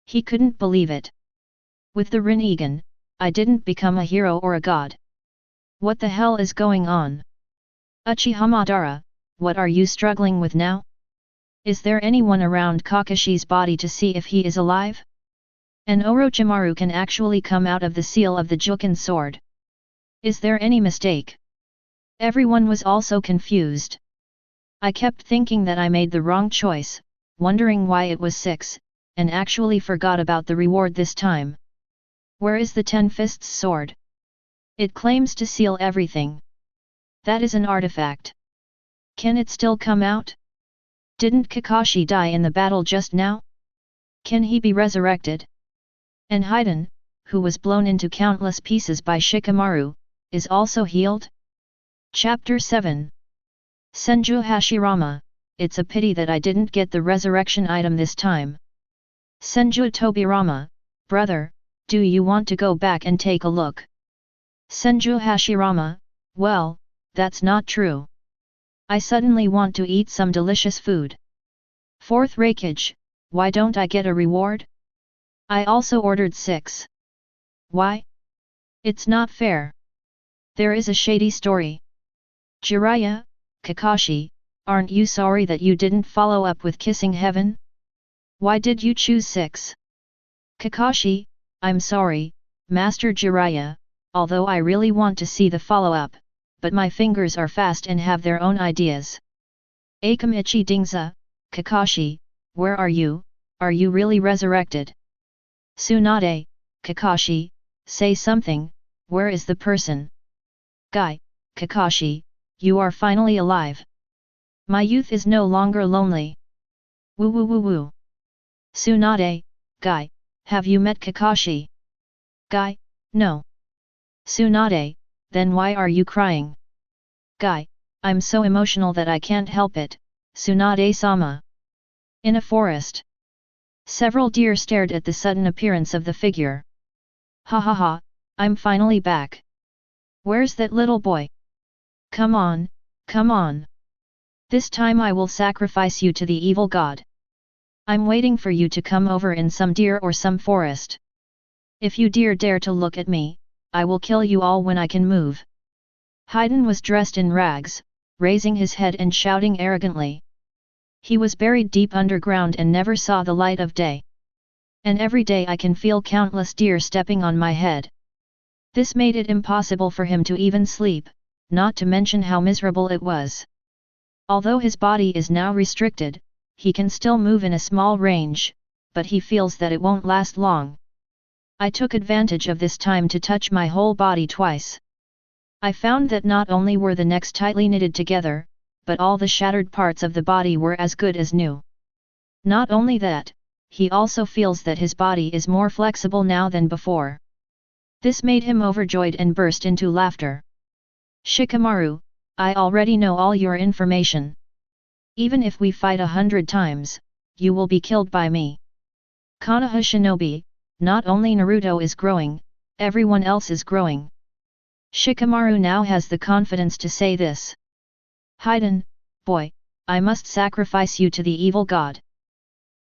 [SPEAKER 1] He couldn't believe it. With the Rinnegan, I didn't become a hero or a god. What the hell is going on? Uchiha Madara, what are you struggling with now? Is there anyone around Kakashi's body to see if he is alive? And Orochimaru can actually come out of the seal of the Juken sword. Is there any mistake? Everyone was also confused. I kept thinking that I made the wrong choice, wondering why it was 6, and actually forgot about the reward this time. Where is the Ten-Fists sword? It claims to seal everything. That is an artifact. Can it still come out? Didn't Kakashi die in the battle just now? Can he be resurrected? And Hiden, who was blown into countless pieces by Shikamaru, is also healed? Chapter 7. Senju Hashirama, it's a pity that I didn't get the resurrection item this time. Senju Tobirama, brother, do you want to go back and take a look? Senju Hashirama, well, that's not true. I suddenly want to eat some delicious food. Fourth Raikage, why don't I get a reward? I also ordered 6. Why? It's not fair. There is a shady story. Jiraiya, Kakashi, aren't you sorry that you didn't follow up with kissing heaven? Why did you choose 6? Kakashi, I'm sorry, Master Jiraiya, although I really want to see the follow-up, but my fingers are fast and have their own ideas. Akamichi Dingza, Kakashi, where are you really resurrected? Tsunade, Kakashi, say something, where is the person? Guy, Kakashi, you are finally alive. My youth is no longer lonely. Woo woo woo woo. Tsunade, Guy, have you met Kakashi? Guy, no. Tsunade, then why are you crying? Guy, I'm so emotional that I can't help it, Tsunade-sama. In a forest. Several deer stared at the sudden appearance of the figure. Ha ha ha, I'm finally back. Where's that little boy? Come on, come on. This time I will sacrifice you to the evil god. I'm waiting for you to come over in some deer or some forest. If you dare to look at me, I will kill you all when I can move. Haydn was dressed in rags, raising his head and shouting arrogantly. He was buried deep underground and never saw the light of day. And every day I can feel countless deer stepping on my head. This made it impossible for him to even sleep, not to mention how miserable it was. Although his body is now restricted, he can still move in a small range, but he feels that it won't last long. I took advantage of this time to touch my whole body twice. I found that not only were the necks tightly knitted together, but all the shattered parts of the body were as good as new. Not only that, he also feels that his body is more flexible now than before. This made him overjoyed and burst into laughter. Shikamaru, I already know all your information. Even if we fight 100 times, you will be killed by me. Konoha Shinobi, not only Naruto is growing, everyone else is growing. Shikamaru now has the confidence to say this. Haydn, boy, I must sacrifice you to the evil god.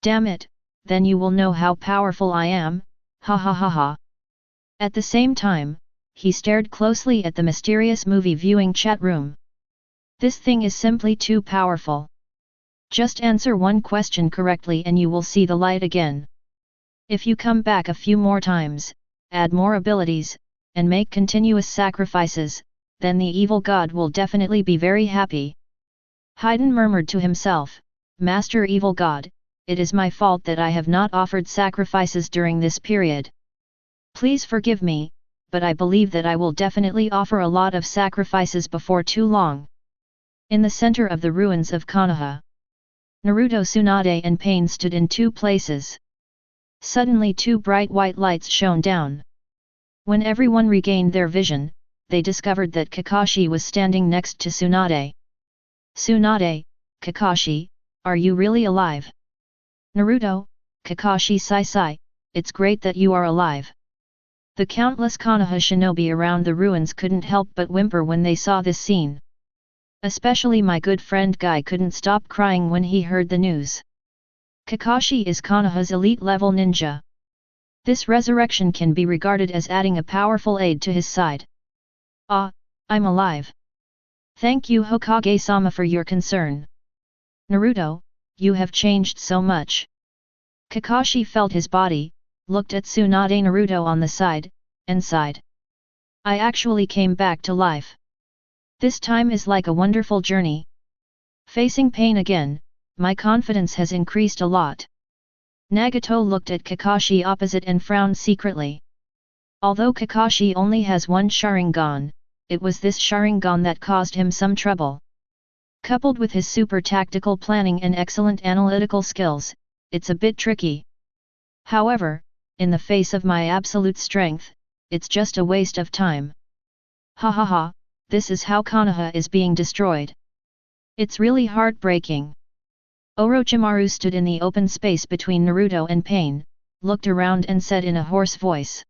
[SPEAKER 1] Damn it, then you will know how powerful I am, ha ha ha ha. At the same time, he stared closely at the mysterious movie viewing chat room. This thing is simply too powerful. Just answer one question correctly and you will see the light again. If you come back a few more times, add more abilities, and make continuous sacrifices, then the evil god will definitely be very happy. Haydn murmured to himself, Master Evil God, it is my fault that I have not offered sacrifices during this period. Please forgive me, but I believe that I will definitely offer a lot of sacrifices before too long. In the center of the ruins of Konoha, Naruto, Tsunade and Pain stood in two places. Suddenly two bright white lights shone down. When everyone regained their vision, they discovered that Kakashi was standing next to Tsunade. Tsunade, Kakashi, are you really alive? Naruto, Kakashi Sai, it's great that you are alive. The countless Konoha shinobi around the ruins couldn't help but whimper when they saw this scene. Especially my good friend Guy couldn't stop crying when he heard the news. Kakashi is Konoha's elite-level ninja. This resurrection can be regarded as adding a powerful aid to his side. Ah, I'm alive. Thank you Hokage-sama for your concern. Naruto, you have changed so much. Kakashi felt his body, looked at Tsunade Naruto on the side, and sighed. I actually came back to life. This time is like a wonderful journey. Facing pain again, my confidence has increased a lot. Nagato looked at Kakashi opposite and frowned secretly. Although Kakashi only has one Sharingan, it was this Sharingan that caused him some trouble. Coupled with his super tactical planning and excellent analytical skills, it's a bit tricky. However, in the face of my absolute strength, it's just a waste of time. Ha ha ha, this is how Konoha is being destroyed. It's really heartbreaking. Orochimaru stood in the open space between Naruto and Pain, looked around and said in a hoarse voice.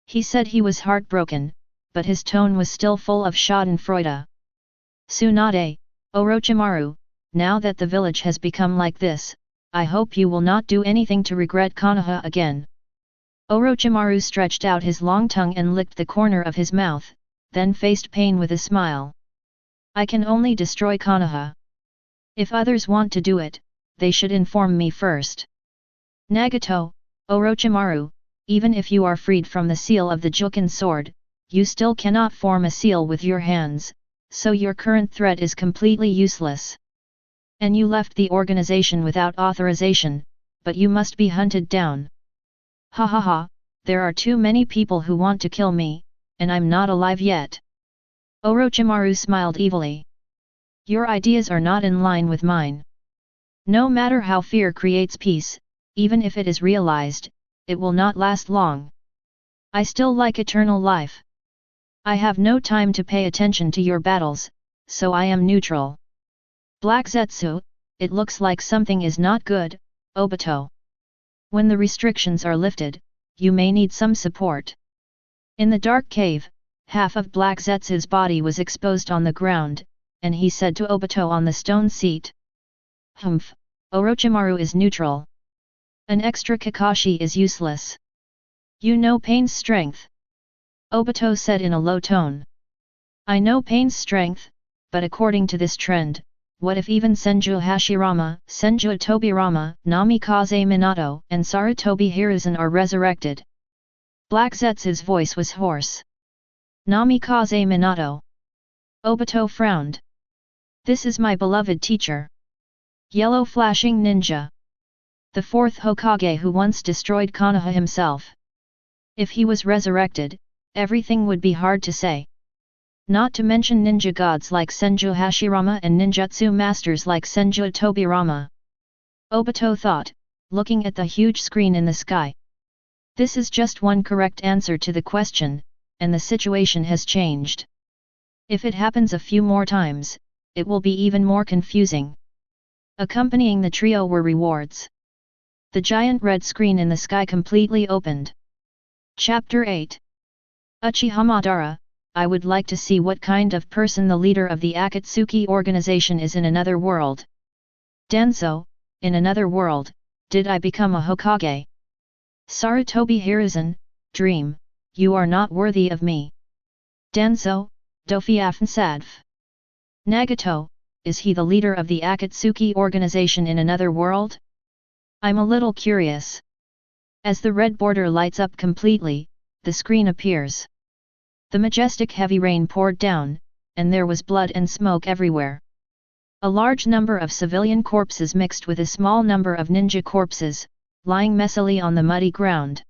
[SPEAKER 1] He said he was heartbroken, but his tone was still full of schadenfreude. Tsunade, Orochimaru, now that the village has become like this, I hope you will not do anything to regret Konoha again. Orochimaru stretched out his long tongue and licked the corner of his mouth, then faced Pain with a smile. I can only destroy Konoha. If others want to do it, they should inform me first. Nagato, Orochimaru, even if you are freed from the seal of the Juken sword, you still cannot form a seal with your hands, so your current threat is completely useless. And you left the organization without authorization, but you must be hunted down. Ha ha ha, there are too many people who want to kill me, and I'm not alive yet. Orochimaru smiled evilly. Your ideas are not in line with mine. No matter how fear creates peace, even if it is realized, it will not last long. I still like eternal life. I have no time to pay attention to your battles, so I am neutral. Black Zetsu, it looks like something is not good, Obito. When the restrictions are lifted, you may need some support. In the dark cave, half of Black Zetsu's body was exposed on the ground, and he said to Obito on the stone seat. Humph, Orochimaru is neutral. An extra Kakashi is useless. You know Pain's strength? Obito said in a low tone. I know Pain's strength, but according to this trend, what if even Senju Hashirama, Senju Tobirama, Namikaze Minato, and Sarutobi Hiruzen are resurrected? Black Zetsu's voice was hoarse. Namikaze Minato. Obito frowned. This is my beloved teacher. Yellow flashing ninja. The fourth Hokage who once destroyed Konoha himself. If he was resurrected, everything would be hard to say. Not to mention ninja gods like Senju Hashirama and ninjutsu masters like Senju Tobirama. Obito thought, looking at the huge screen in the sky. This is just one correct answer to the question, and the situation has changed. If it happens a few more times, it will be even more confusing. Accompanying the trio were rewards. The giant red screen in the sky completely opened. Chapter 8. Uchiha Madara, I would like to see what kind of person the leader of the Akatsuki organization is in another world. Danzo, in another world, did I become a Hokage? Sarutobi Hiruzen, dream, you are not worthy of me. Danzo, Dofiafn Sadf. Nagato, is he the leader of the Akatsuki organization in another world? I'm a little curious. As the red border lights up completely, the screen appears. The majestic heavy rain poured down, and there was blood and smoke everywhere. A large number of civilian corpses mixed with a small number of ninja corpses, lying messily on the muddy ground.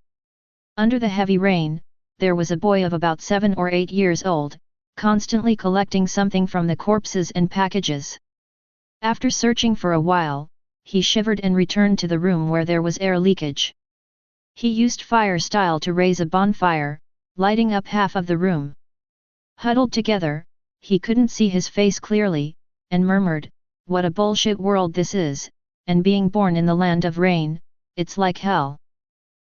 [SPEAKER 1] Under the heavy rain, there was a boy of about 7 or 8 years old, constantly collecting something from the corpses and packages. After searching for a while, he shivered and returned to the room where there was air leakage. He used fire style to raise a bonfire, lighting up half of the room. Huddled together, he couldn't see his face clearly, and murmured, "What a bullshit world this is, and being born in the land of rain, it's like hell."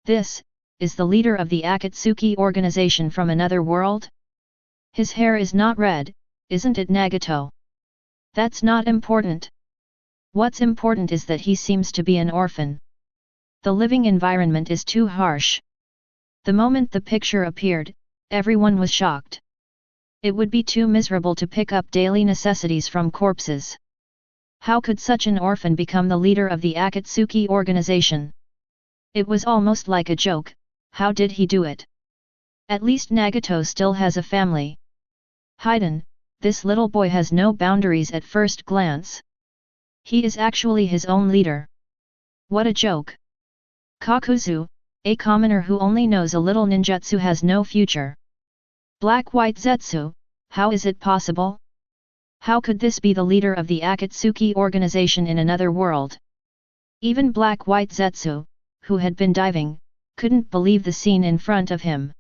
[SPEAKER 1] This is the leader of the Akatsuki organization from another world? His hair is not red, isn't it, Nagato? That's not important. What's important is that he seems to be an orphan. The living environment is too harsh. The moment the picture appeared, everyone was shocked. It would be too miserable to pick up daily necessities from corpses. How could such an orphan become the leader of the Akatsuki organization? It was almost like a joke. How did he do it? At least Nagato still has a family. Hiden, this little boy has no boundaries at first glance. He is actually his own leader. What a joke. Kakuzu, a commoner who only knows a little ninjutsu, has no future. Black-White Zetsu, how is it possible? How could this be the leader of the Akatsuki organization in another world? Even Black-White Zetsu, who had been diving, couldn't believe the scene in front of him.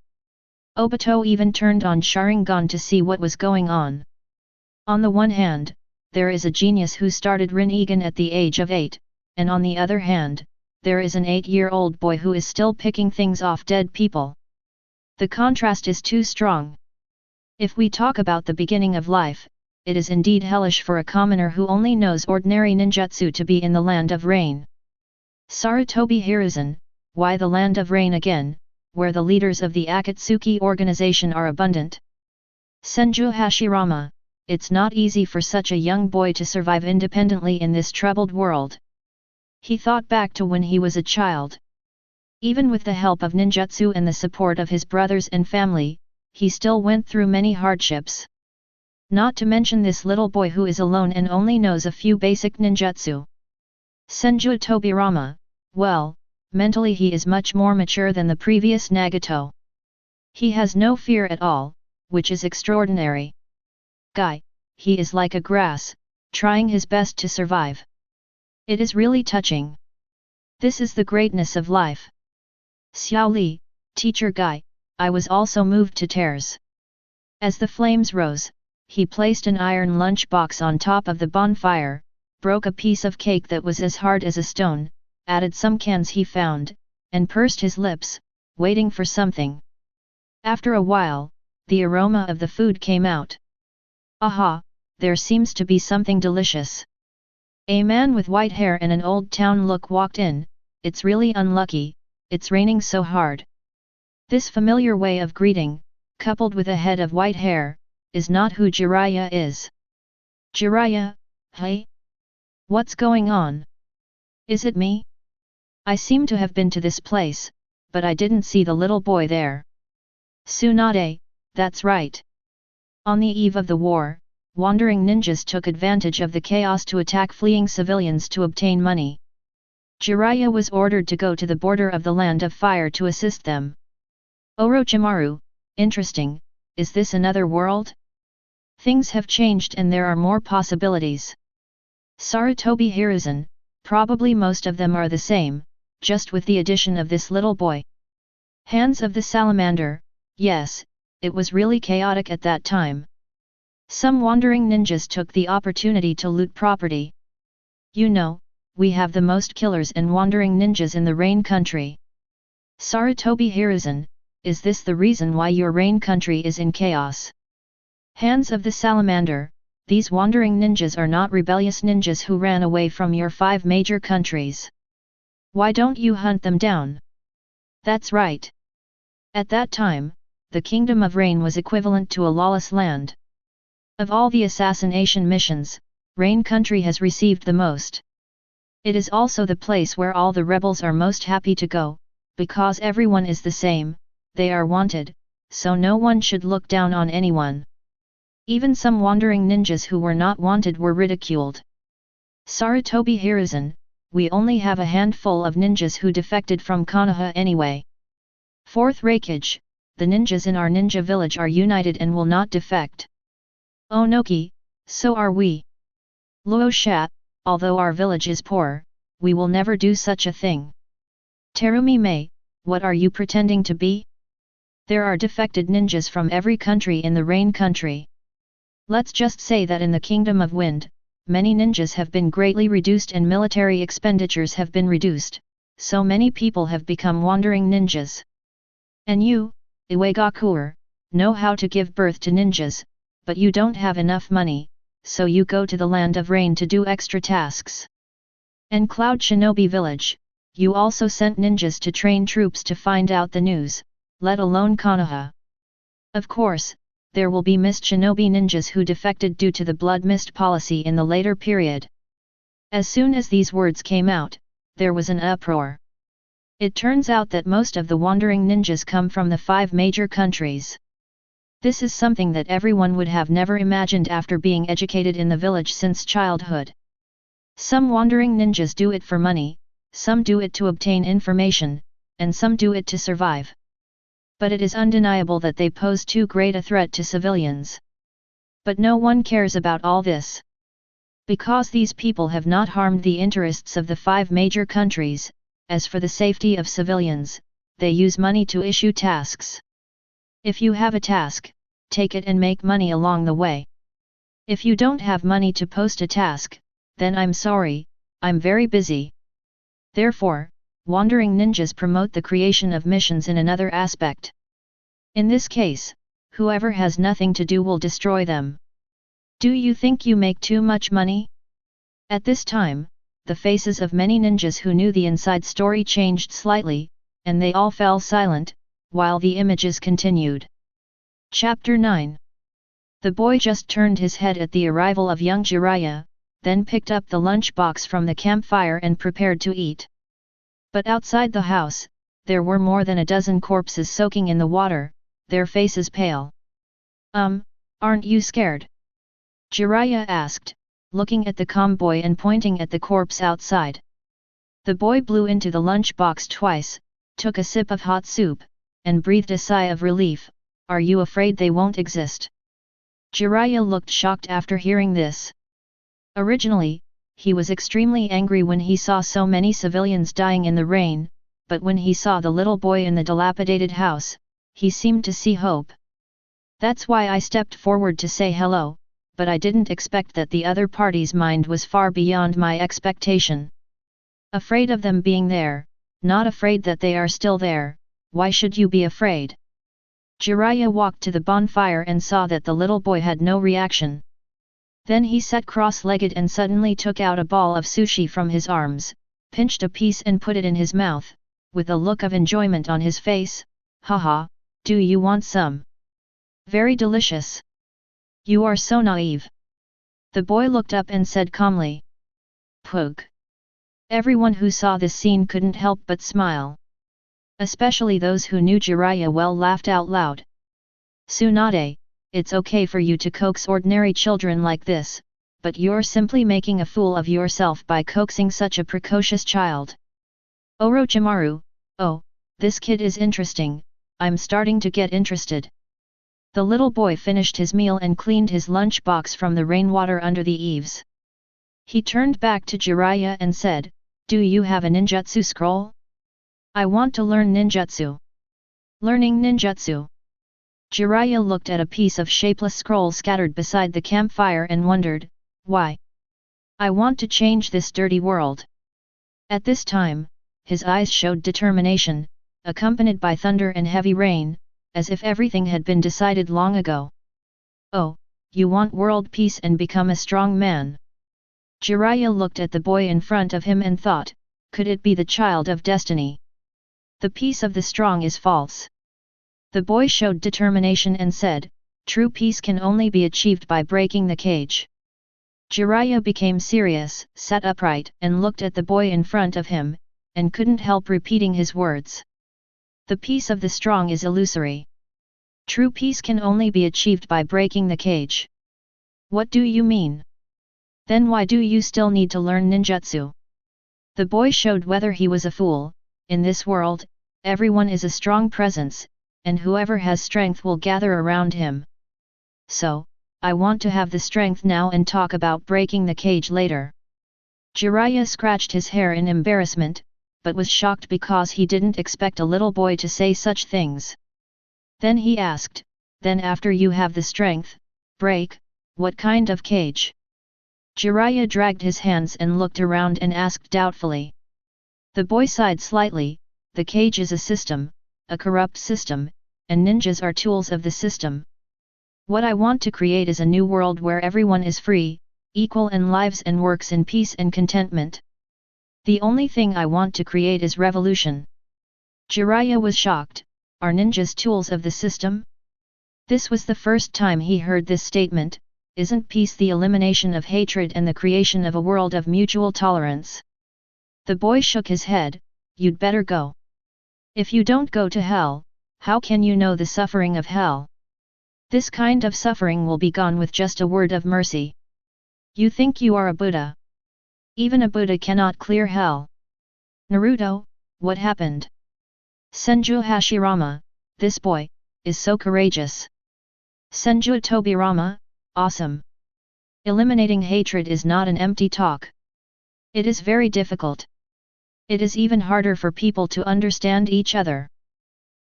[SPEAKER 1] Obito even turned on Sharingan to see what was going on. On the one hand, there is a genius who started Rinnegan at the age of 8, and on the other hand, there is an 8-year-old boy who is still picking things off dead people. The contrast is too strong. If we talk about the beginning of life, it is indeed hellish for a commoner who only knows ordinary ninjutsu to be in the land of rain. Sarutobi Hiruzen, why the land of rain again, where the leaders of the Akatsuki organization are abundant? Senju Hashirama, it's not easy for such a young boy to survive independently in this troubled world. He thought back to when he was a child. Even with the help of ninjutsu and the support of his brothers and family, he still went through many hardships. Not to mention this little boy who is alone and only knows a few basic ninjutsu. Senju Tobirama, well, mentally he is much more mature than the previous Nagato. He has no fear at all, which is extraordinary. Guy, he is like a grass, trying his best to survive. It is really touching. This is the greatness of life. Xiao Li, teacher Guy, I was also moved to tears. As the flames rose, he placed an iron lunch box on top of the bonfire, broke a piece of cake that was as hard as a stone, added some cans he found, and pursed his lips, waiting for something. After a while, the aroma of the food came out. Aha, there seems to be something delicious. A man with white hair and an old town look walked in. It's really unlucky, it's raining so hard. This familiar way of greeting, coupled with a head of white hair, is not who Jiraiya is. Jiraiya, hey? What's going on? Is it me? I seem to have been to this place, but I didn't see the little boy there. Tsunade, that's right. On the eve of the war, wandering ninjas took advantage of the chaos to attack fleeing civilians to obtain money. Jiraiya was ordered to go to the border of the Land of Fire to assist them. Orochimaru, interesting, is this another world? Things have changed and there are more possibilities. Sarutobi Hiruzen, probably most of them are the same, just with the addition of this little boy. Hands of the Salamander, yes, it was really chaotic at that time. Some wandering ninjas took the opportunity to loot property. You know, we have the most killers and wandering ninjas in the Rain Country. Sarutobi Hiruzen, is this the reason why your Rain Country is in chaos? Hands of the Salamander, these wandering ninjas are not rebellious ninjas who ran away from your 5 major countries. Why don't you hunt them down? That's right. At that time, the Kingdom of Rain was equivalent to a lawless land. Of all the assassination missions, Rain Country has received the most. It is also the place where all the rebels are most happy to go, because everyone is the same, they are wanted, so no one should look down on anyone. Even some wandering ninjas who were not wanted were ridiculed. Sarutobi Hiruzen, we only have a handful of ninjas who defected from Konoha anyway. 4th Raikage, the ninjas in our ninja village are united and will not defect. Onoki, so are we. Luosha, although our village is poor, we will never do such a thing. Terumi Mei, what are you pretending to be? There are defected ninjas from every country in the Rain Country. Let's just say that in the Kingdom of Wind, many ninjas have been greatly reduced and military expenditures have been reduced, so many people have become wandering ninjas. And you, Iwagakuer, know how to give birth to ninjas, but you don't have enough money, so you go to the Land of Rain to do extra tasks. And Cloud Shinobi Village, you also sent ninjas to train troops to find out the news, let alone Konoha. Of course, there will be mist shinobi ninjas who defected due to the blood mist policy in the later period. As soon as these words came out, there was an uproar. It turns out that most of the wandering ninjas come from the 5 major countries. This is something that everyone would have never imagined after being educated in the village since childhood. Some wandering ninjas do it for money, some do it to obtain information, and some do it to survive. But it is undeniable that they pose too great a threat to civilians. But no one cares about all this. Because these people have not harmed the interests of the 5 major countries, as for the safety of civilians, they use money to issue tasks. If you have a task, take it and make money along the way. If you don't have money to post a task, then I'm sorry, I'm very busy. Therefore, wandering ninjas promote the creation of missions in another aspect. In this case, whoever has nothing to do will destroy them. Do you think you make too much money? At this time, the faces of many ninjas who knew the inside story changed slightly, and they all fell silent, while the images continued. Chapter 9. The boy just turned his head at the arrival of young Jiraiya, then picked up the lunchbox from the campfire and prepared to eat. But outside the house, there were more than a dozen corpses soaking in the water, their faces pale. Aren't you scared? Jiraiya asked, looking at the calm boy and pointing at the corpse outside. The boy blew into the lunchbox twice, took a sip of hot soup, and breathed a sigh of relief. Are you afraid they won't exist? Jiraiya looked shocked after hearing this. Originally, he was extremely angry when he saw so many civilians dying in the rain, but when he saw the little boy in the dilapidated house, he seemed to see hope. That's why I stepped forward to say hello, but I didn't expect that the other party's mind was far beyond my expectation. Afraid of them being there, not afraid that they are still there, why should you be afraid? Jiraiya walked to the bonfire and saw that the little boy had no reaction. Then he sat cross-legged and suddenly took out a ball of sushi from his arms, pinched a piece and put it in his mouth, with a look of enjoyment on his face. Haha, do you want some? Very delicious. You are so naive. The boy looked up and said calmly. Pug. Everyone who saw this scene couldn't help but smile. Especially those who knew Jiraiya well laughed out loud. Tsunade, it's okay for you to coax ordinary children like this, but you're simply making a fool of yourself by coaxing such a precocious child. Orochimaru, oh, this kid is interesting, I'm starting to get interested. The little boy finished his meal and cleaned his lunchbox from the rainwater under the eaves. He turned back to Jiraiya and said, do you have a ninjutsu scroll? I want to learn ninjutsu. Learning ninjutsu. Jiraiya looked at a piece of shapeless scroll scattered beside the campfire and wondered, why? I want to change this dirty world. At this time, his eyes showed determination, accompanied by thunder and heavy rain, as if everything had been decided long ago. Oh, you want world peace and become a strong man. Jiraiya looked at the boy in front of him and thought, could it be the child of destiny? The peace of the strong is false. The boy showed determination and said, true peace can only be achieved by breaking the cage. Jiraiya became serious, sat upright and looked at the boy in front of him, and couldn't help repeating his words. The peace of the strong is illusory. True peace can only be achieved by breaking the cage. What do you mean? Then why do you still need to learn ninjutsu? The boy showed whether he was a fool. In this world, everyone is a strong presence, and whoever has strength will gather around him. So, I want to have the strength now and talk about breaking the cage later. Jiraiya scratched his hair in embarrassment, but was shocked because he didn't expect a little boy to say such things. Then he asked, then after you have the strength, break, what kind of cage? Jiraiya dragged his hands and looked around and asked doubtfully. The boy sighed slightly, the cage is a system, a corrupt system, and ninjas are tools of the system. What I want to create is a new world where everyone is free, equal and lives and works in peace and contentment. The only thing I want to create is revolution. Jiraiya was shocked, are ninjas tools of the system? This was the first time he heard this statement, isn't peace the elimination of hatred and the creation of a world of mutual tolerance? The boy shook his head, you'd better go. If you don't go to hell, how can you know the suffering of hell? This kind of suffering will be gone with just a word of mercy. You think you are a Buddha? Even a Buddha cannot clear hell. Naruto, what happened? Senju Hashirama, this boy, is so courageous. Senju Tobirama, awesome. Eliminating hatred is not an empty talk. It is very difficult. It is even harder for people to understand each other.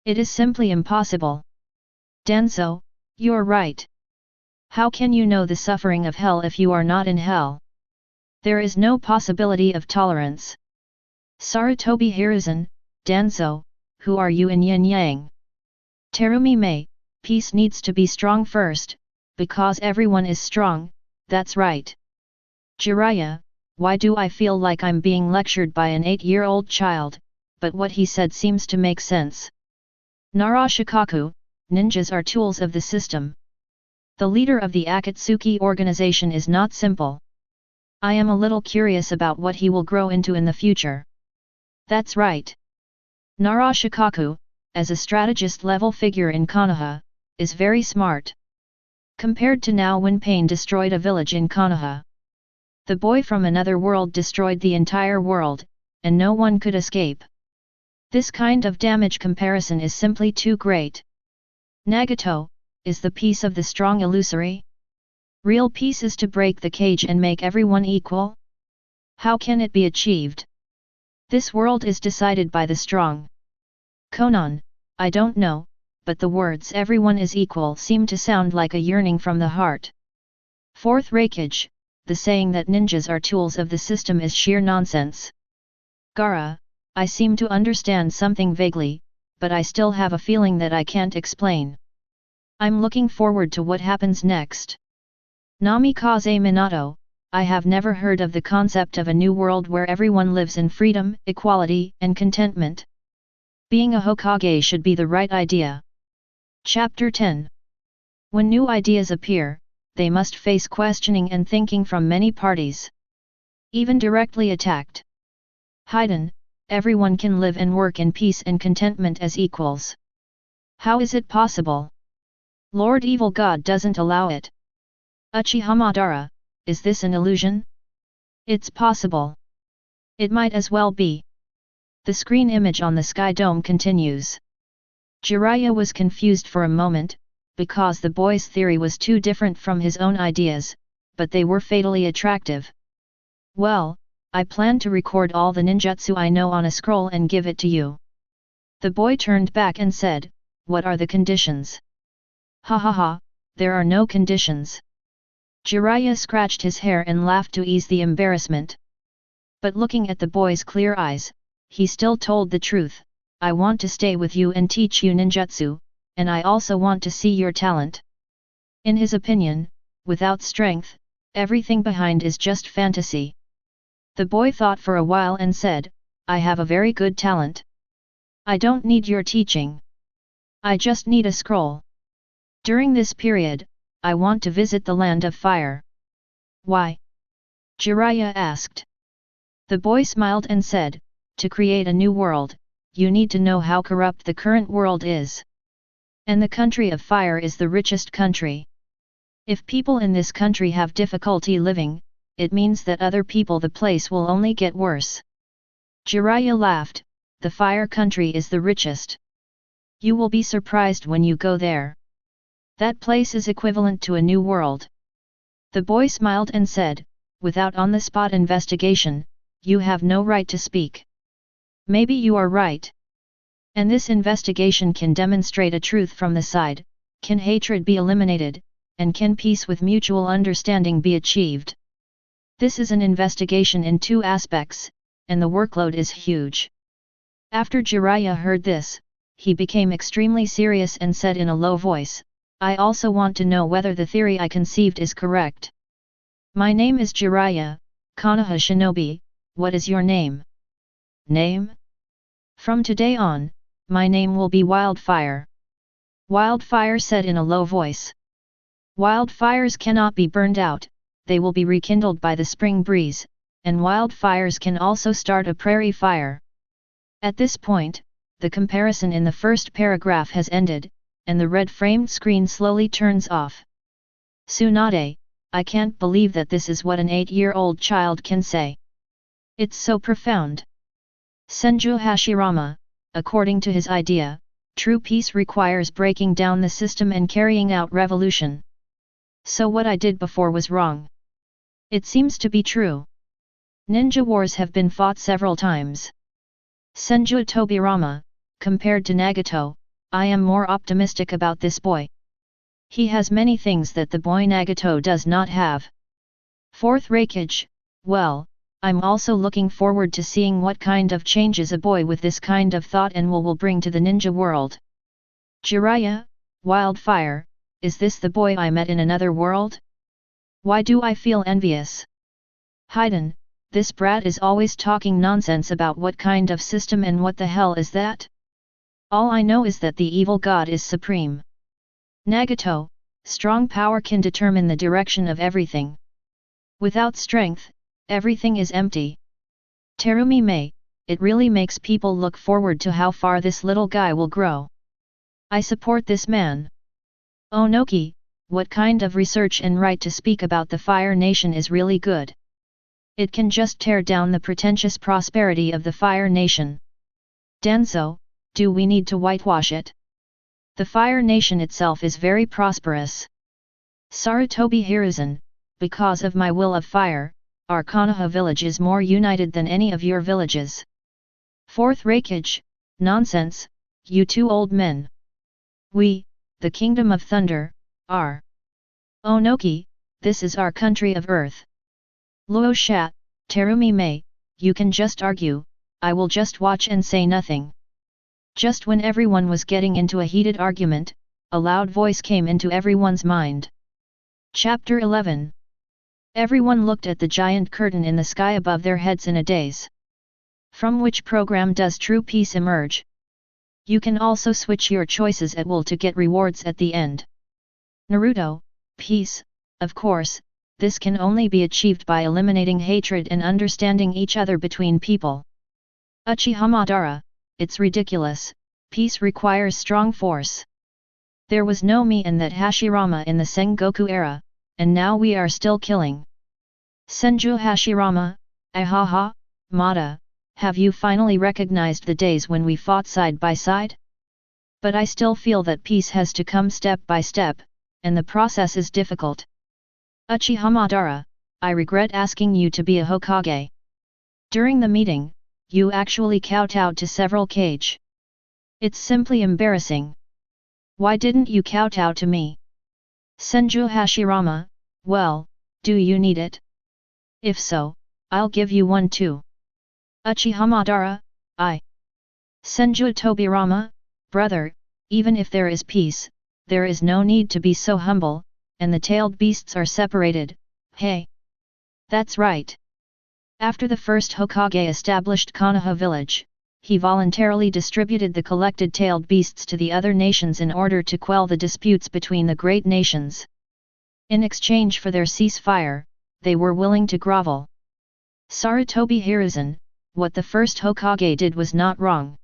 [SPEAKER 1] It is simply impossible. Danzo, you're right. How can you know the suffering of hell if you are not in hell? There is no possibility of tolerance. Sarutobi Hiruzen, Danzo, who are you in yin yang? Terumi Mei, peace needs to be strong first, because everyone is strong, that's right. Jiraiya, why do I feel like I'm being lectured by an 8-year-old child, but what he said seems to make sense. Narashikaku, ninjas are tools of the system. The leader of the Akatsuki organization is not simple. I am a little curious about what he will grow into in the future. That's right. Narashikaku, as a strategist-level figure in Konoha, is very smart. Compared to now when Pain destroyed a village in Konoha. The boy from another world destroyed the entire world, and no one could escape. This kind of damage comparison is simply too great. Nagato, is the peace of the strong illusory? Real peace is to break the cage and make everyone equal? How can it be achieved? This world is decided by the strong. Konan, I don't know, but the words everyone is equal seem to sound like a yearning from the heart. Fourth Raikage, the saying that ninjas are tools of the system is sheer nonsense. Gaara, I seem to understand something vaguely, but I still have a feeling that I can't explain. I'm looking forward to what happens next. Namikaze Minato, I have never heard of the concept of a new world where everyone lives in freedom, equality, and contentment. Being a Hokage should be the right idea. Chapter 10. When new ideas appear, they must face questioning and thinking from many parties. Even directly attacked. Hiden, everyone can live and work in peace and contentment as equals. How is it possible? Lord Evil God doesn't allow it. Uchiha Madara, is this an illusion? It's possible. It might as well be. The screen image on the sky dome continues. Jiraiya was confused for a moment, because the boy's theory was too different from his own ideas, but they were fatally attractive. Well, I plan to record all the ninjutsu I know on a scroll and give it to you. The boy turned back and said, what are the conditions? Ha ha ha, there are no conditions. Jiraiya scratched his hair and laughed to ease the embarrassment. But looking at the boy's clear eyes, he still told the truth. I want to stay with you and teach you ninjutsu, and I also want to see your talent. In his opinion, without strength, everything behind is just fantasy. The boy thought for a while and said, I have a very good talent. I don't need your teaching. I just need a scroll. During this period, I want to visit the land of fire. Why? Jiraiya asked. The boy smiled and said, to create a new world, you need to know how corrupt the current world is. And the country of fire is the richest country. If people in this country have difficulty living, it means that other people the place will only get worse. Jiraiya laughed, the fire country is the richest. You will be surprised when you go there. That place is equivalent to a new world. The boy smiled and said, without on-the-spot investigation, you have no right to speak. Maybe you are right. And this investigation can demonstrate a truth from the side, can hatred be eliminated, and can peace with mutual understanding be achieved. This is an investigation in two aspects, and the workload is huge. After Jiraiya heard this, he became extremely serious and said in a low voice, I also want to know whether the theory I conceived is correct. My name is Jiraiya, Konoha Shinobi, what is your name? Name? From today on, my name will be Wildfire. Wildfire said in a low voice. Wildfires cannot be burned out, they will be rekindled by the spring breeze, and wildfires can also start a prairie fire. At this point, the comparison in the first paragraph has ended, and the red-framed screen slowly turns off. Tsunade, I can't believe that this is what an 8-year-old child can say. It's so profound. Senju Hashirama, according to his idea, true peace requires breaking down the system and carrying out revolution. So what I did before was wrong. It seems to be true. Ninja wars have been fought several times. Senju Tobirama, compared to Nagato, I am more optimistic about this boy. He has many things that the boy Nagato does not have. Fourth Hokage, well, I'm also looking forward to seeing what kind of changes a boy with this kind of thought and will bring to the ninja world. Jiraiya, Wildfire, is this the boy I met in another world? Why do I feel envious? Hiden, this brat is always talking nonsense about what kind of system and what the hell is that? All I know is that the evil god is supreme. Nagato, strong power can determine the direction of everything. Without strength, everything is empty. Terumi Mei, it really makes people look forward to how far this little guy will grow. I support this man. Onoki, what kind of research and right to speak about the Fire Nation is really good. It can just tear down the pretentious prosperity of the Fire Nation. Danzo, do we need to whitewash it? The Fire Nation itself is very prosperous. Sarutobi Hiruzen, because of my will of fire, our Konoha village is more united than any of your villages. Fourth Hokage, nonsense, you two old men. We, the Kingdom of Thunder, are. Onoki, this is our country of earth. Luo Sha, Terumi Mei, you can just argue, I will just watch and say nothing. Just when everyone was getting into a heated argument, a loud voice came into everyone's mind. Chapter 11. Everyone looked at the giant curtain in the sky above their heads in a daze. From which program does true peace emerge? You can also switch your choices at will to get rewards at the end. Naruto, peace, of course, this can only be achieved by eliminating hatred and understanding each other between people. Uchiha Madara, it's ridiculous, peace requires strong force. There was no me and that Hashirama in the Sengoku era, and now we are still killing. Senju Hashirama, ahaha, Mada, have you finally recognized the days when we fought side by side? But I still feel that peace has to come step by step, and the process is difficult. Uchiha Madara, I regret asking you to be a Hokage. During the meeting, you actually kowtowed to several Kage. It's simply embarrassing. Why didn't you kowtow to me? Senju Hashirama, well, do you need it? If so, I'll give you one too. Uchiha Madara, Senju Tobirama, brother, even if there is peace, there is no need to be so humble, and the tailed beasts are separated, hey. That's right. After the first Hokage established Konoha village, he voluntarily distributed the collected tailed beasts to the other nations in order to quell the disputes between the great nations. In exchange for their ceasefire, they were willing to grovel. Sarutobi Hiruzen, what the first Hokage did was not wrong.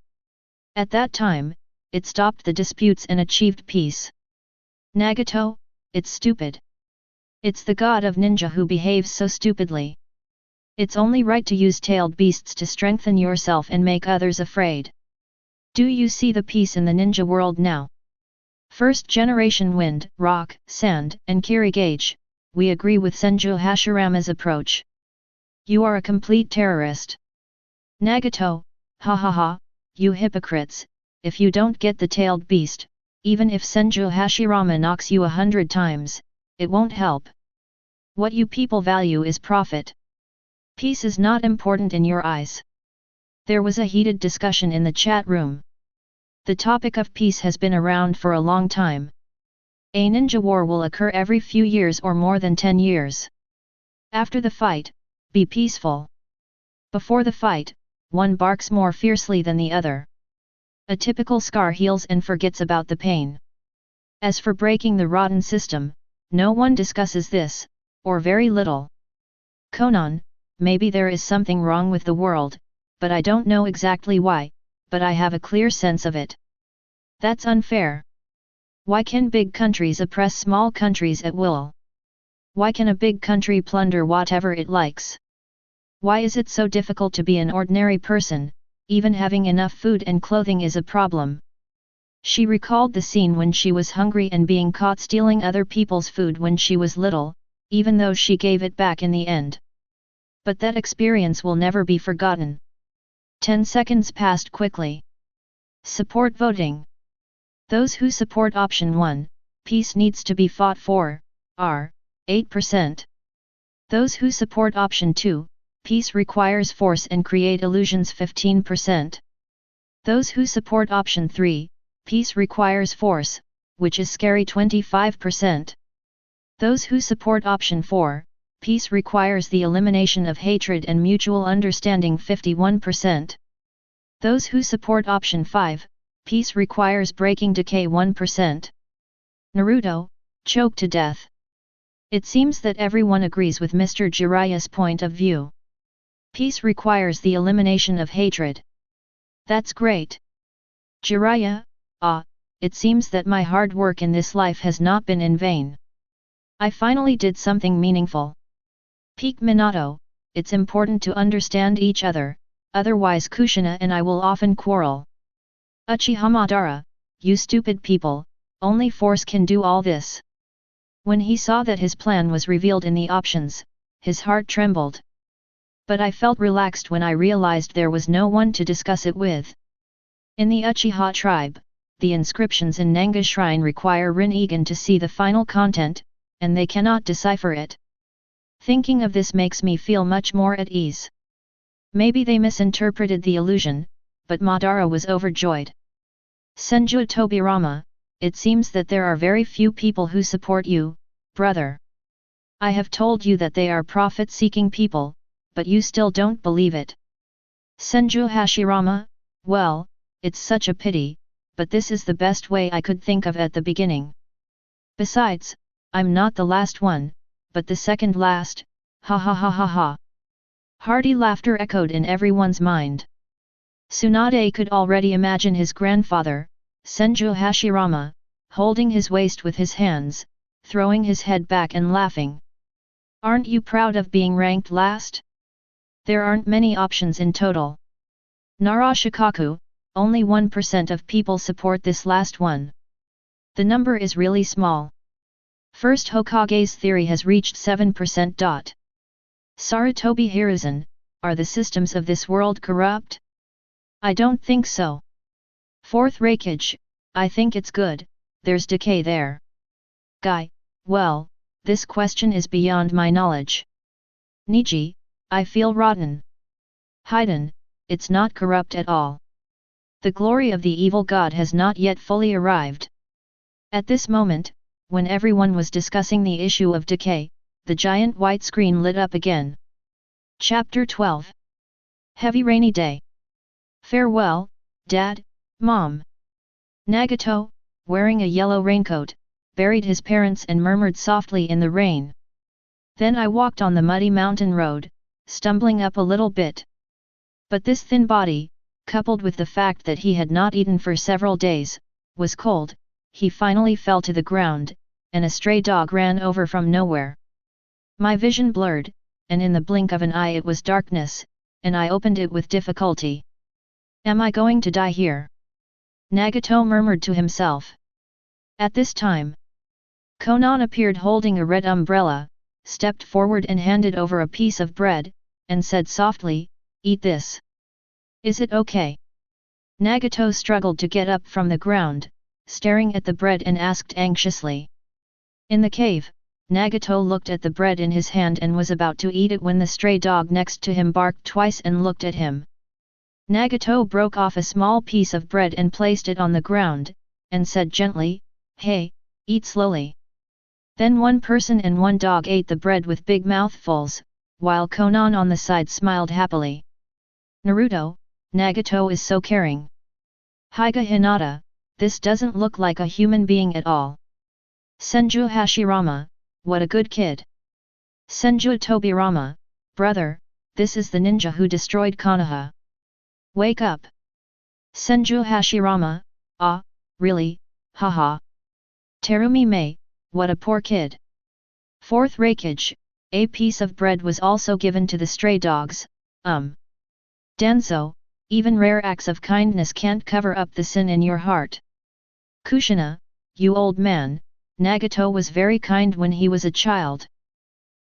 [SPEAKER 1] At that time, it stopped the disputes and achieved peace. Nagato, it's stupid. It's the god of ninja who behaves so stupidly. It's only right to use tailed beasts to strengthen yourself and make others afraid. Do you see the peace in the ninja world now? First generation wind, rock, sand, and Kirigage, we agree with Senju Hashirama's approach. You are a complete terrorist. Nagato, ha ha ha, you hypocrites, if you don't get the tailed beast, even if Senju Hashirama knocks you 100 times, it won't help. What you people value is profit. Peace is not important in your eyes. There was a heated discussion in the chat room. The topic of peace has been around for a long time. A ninja war will occur every few years or more than 10 years. After the fight, be peaceful. Before the fight, one barks more fiercely than the other. A typical scar heals and forgets about the pain. As for breaking the rotten system, no one discusses this, or very little. Konan, maybe there is something wrong with the world, but I don't know exactly why, but I have a clear sense of it. That's unfair. Why can big countries oppress small countries at will? Why can a big country plunder whatever it likes? Why is it so difficult to be an ordinary person? Even having enough food and clothing is a problem. She recalled the scene when she was hungry and being caught stealing other people's food when she was little, even though she gave it back in the end. But that experience will never be forgotten. 10 seconds passed quickly. Support voting. Those who support option 1, peace needs to be fought for, are 8%. Those who support option 2, peace requires force and create illusions 15%. Those who support option 3, peace requires force, which is scary 25%. Those who support option 4, peace requires the elimination of hatred and mutual understanding 51%. Those who support option 5, peace requires breaking decay 1%. Naruto, choked to death. It seems that everyone agrees with Mr. Jiraiya's point of view. Peace requires the elimination of hatred. That's great. Jiraiya, it seems that my hard work in this life has not been in vain. I finally did something meaningful. Peak Minato, it's important to understand each other, otherwise Kushina and I will often quarrel. Uchiha Madara, you stupid people, only force can do all this. When he saw that his plan was revealed in the options, his heart trembled. But I felt relaxed when I realized there was no one to discuss it with. In the Uchiha tribe, the inscriptions in Nanga Shrine require Rinnegan to see the final content, and they cannot decipher it. Thinking of this makes me feel much more at ease. Maybe they misinterpreted the illusion, but Madara was overjoyed. Senju Tobirama, it seems that there are very few people who support you, brother. I have told you that they are profit-seeking people, but you still don't believe it. Senju Hashirama, well, it's such a pity, but this is the best way I could think of at the beginning. Besides, I'm not the last one, but the second last, ha ha ha ha ha. Hearty laughter echoed in everyone's mind. Tsunade could already imagine his grandfather, Senju Hashirama, holding his waist with his hands, throwing his head back and laughing. Aren't you proud of being ranked last? There aren't many options in total. Narashikaku, only 1% of people support this last one. The number is really small. First Hokage's theory has reached 7%. Sarutobi Hiruzen, are the systems of this world corrupt? I don't think so. Fourth Raikage, I think it's good, there's decay there. Guy, well, this question is beyond my knowledge. Niji, I feel rotten. Haiden, it's not corrupt at all. The glory of the evil god has not yet fully arrived. At this moment, when everyone was discussing the issue of decay, the giant white screen lit up again. Chapter 12. Heavy rainy day. Farewell, Dad, Mom. Nagato, wearing a yellow raincoat, buried his parents and murmured softly in the rain. Then I walked on the muddy mountain road, stumbling up a little bit. But this thin body, coupled with the fact that he had not eaten for several days, was cold. He finally fell to the ground, and a stray dog ran over from nowhere. My vision blurred, and in the blink of an eye it was darkness, and I opened it with difficulty. Am I going to die here? Nagato murmured to himself. At this time, Konan appeared holding a red umbrella, stepped forward and handed over a piece of bread, and said softly, "Eat this. Is it okay?" Nagato struggled to get up from the ground, staring at the bread and asked anxiously. In the cave, Nagato looked at the bread in his hand and was about to eat it when the stray dog next to him barked twice and looked at him. Nagato broke off a small piece of bread and placed it on the ground, and said gently, "Hey, eat slowly." Then one person and one dog ate the bread with big mouthfuls, while Konan on the side smiled happily. Naruto, Nagato is so caring. Higa Hinata, this doesn't look like a human being at all. Senju Hashirama, what a good kid. Senju Tobirama, brother, this is the ninja who destroyed Konoha. Wake up. Senju Hashirama, ah, really, haha. Terumi Mei, what a poor kid. Fourth Raikage, a piece of bread was also given to the stray dogs. Danzo, even rare acts of kindness can't cover up the sin in your heart. Kushina, you old man, Nagato was very kind when he was a child.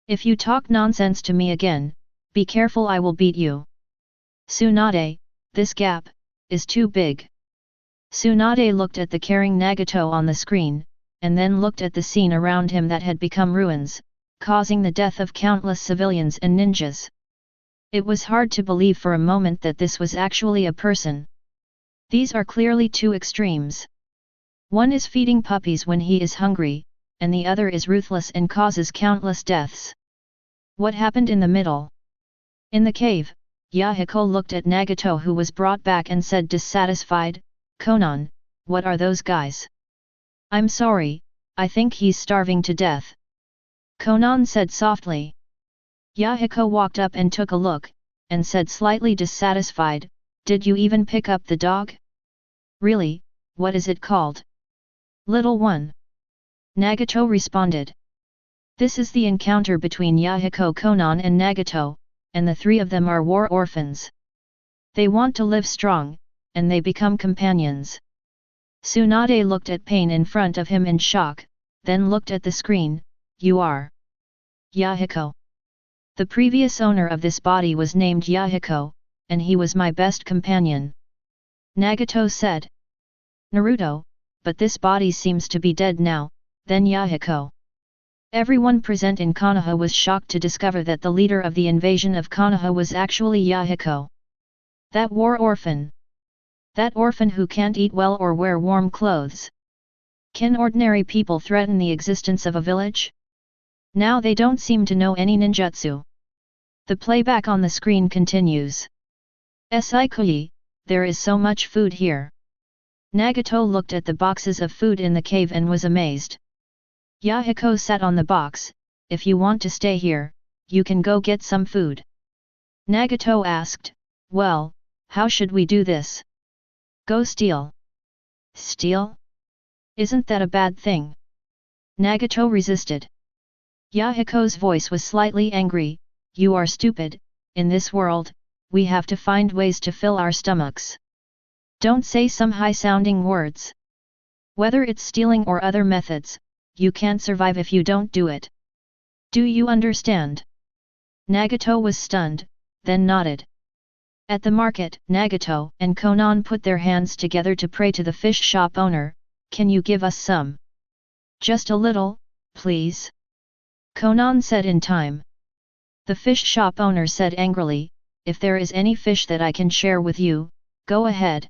[SPEAKER 1] If you talk nonsense to me again, be careful, I will beat you. Tsunade, this gap is too big. Tsunade looked at the caring Nagato on the screen, and then looked at the scene around him that had become ruins, causing the death of countless civilians and ninjas. It was hard to believe for a moment that this was actually a person. These are clearly two extremes. One is feeding puppies when he is hungry, and the other is ruthless and causes countless deaths. What happened in the middle? In the cave, Yahiko looked at Nagato, who was brought back, and said dissatisfied, "Konan, what are those guys?" "I'm sorry, I think he's starving to death." Konan said softly. Yahiko walked up and took a look, and said slightly dissatisfied, "Did you even pick up the dog?" "Really, what is it called?" "Little one." Nagato responded. This is the encounter between Yahiko, Konan and Nagato, and the three of them are war orphans. They want to live strong, and they become companions. Tsunade looked at Pain in front of him in shock, then looked at the screen. "You are Yahiko. The previous owner of this body was named Yahiko, and he was my best companion." Nagato said. "Naruto, but this body seems to be dead now, then Yahiko." Everyone present in Konoha was shocked to discover that the leader of the invasion of Konoha was actually Yahiko. That war orphan. That orphan who can't eat well or wear warm clothes. Can ordinary people threaten the existence of a village? Now they don't seem to know any ninjutsu. The playback on the screen continues. Seikui, there is so much food here. Nagato looked at the boxes of food in the cave and was amazed. Yahiko sat on the box. If you want to stay here, you can go get some food. Nagato asked, well, how should we do this? Go steal. Steal? Isn't that a bad thing? Nagato resisted. Yahiko's voice was slightly angry, you are stupid, in this world, we have to find ways to fill our stomachs. Don't say some high-sounding words. Whether it's stealing or other methods, you can't survive if you don't do it. Do you understand? Nagato was stunned, then nodded. At the market, Nagato and Konan put their hands together to pray to the fish shop owner, can you give us some? Just a little, please. Konan said in time. The fish shop owner said angrily, if there is any fish that I can share with you, go ahead.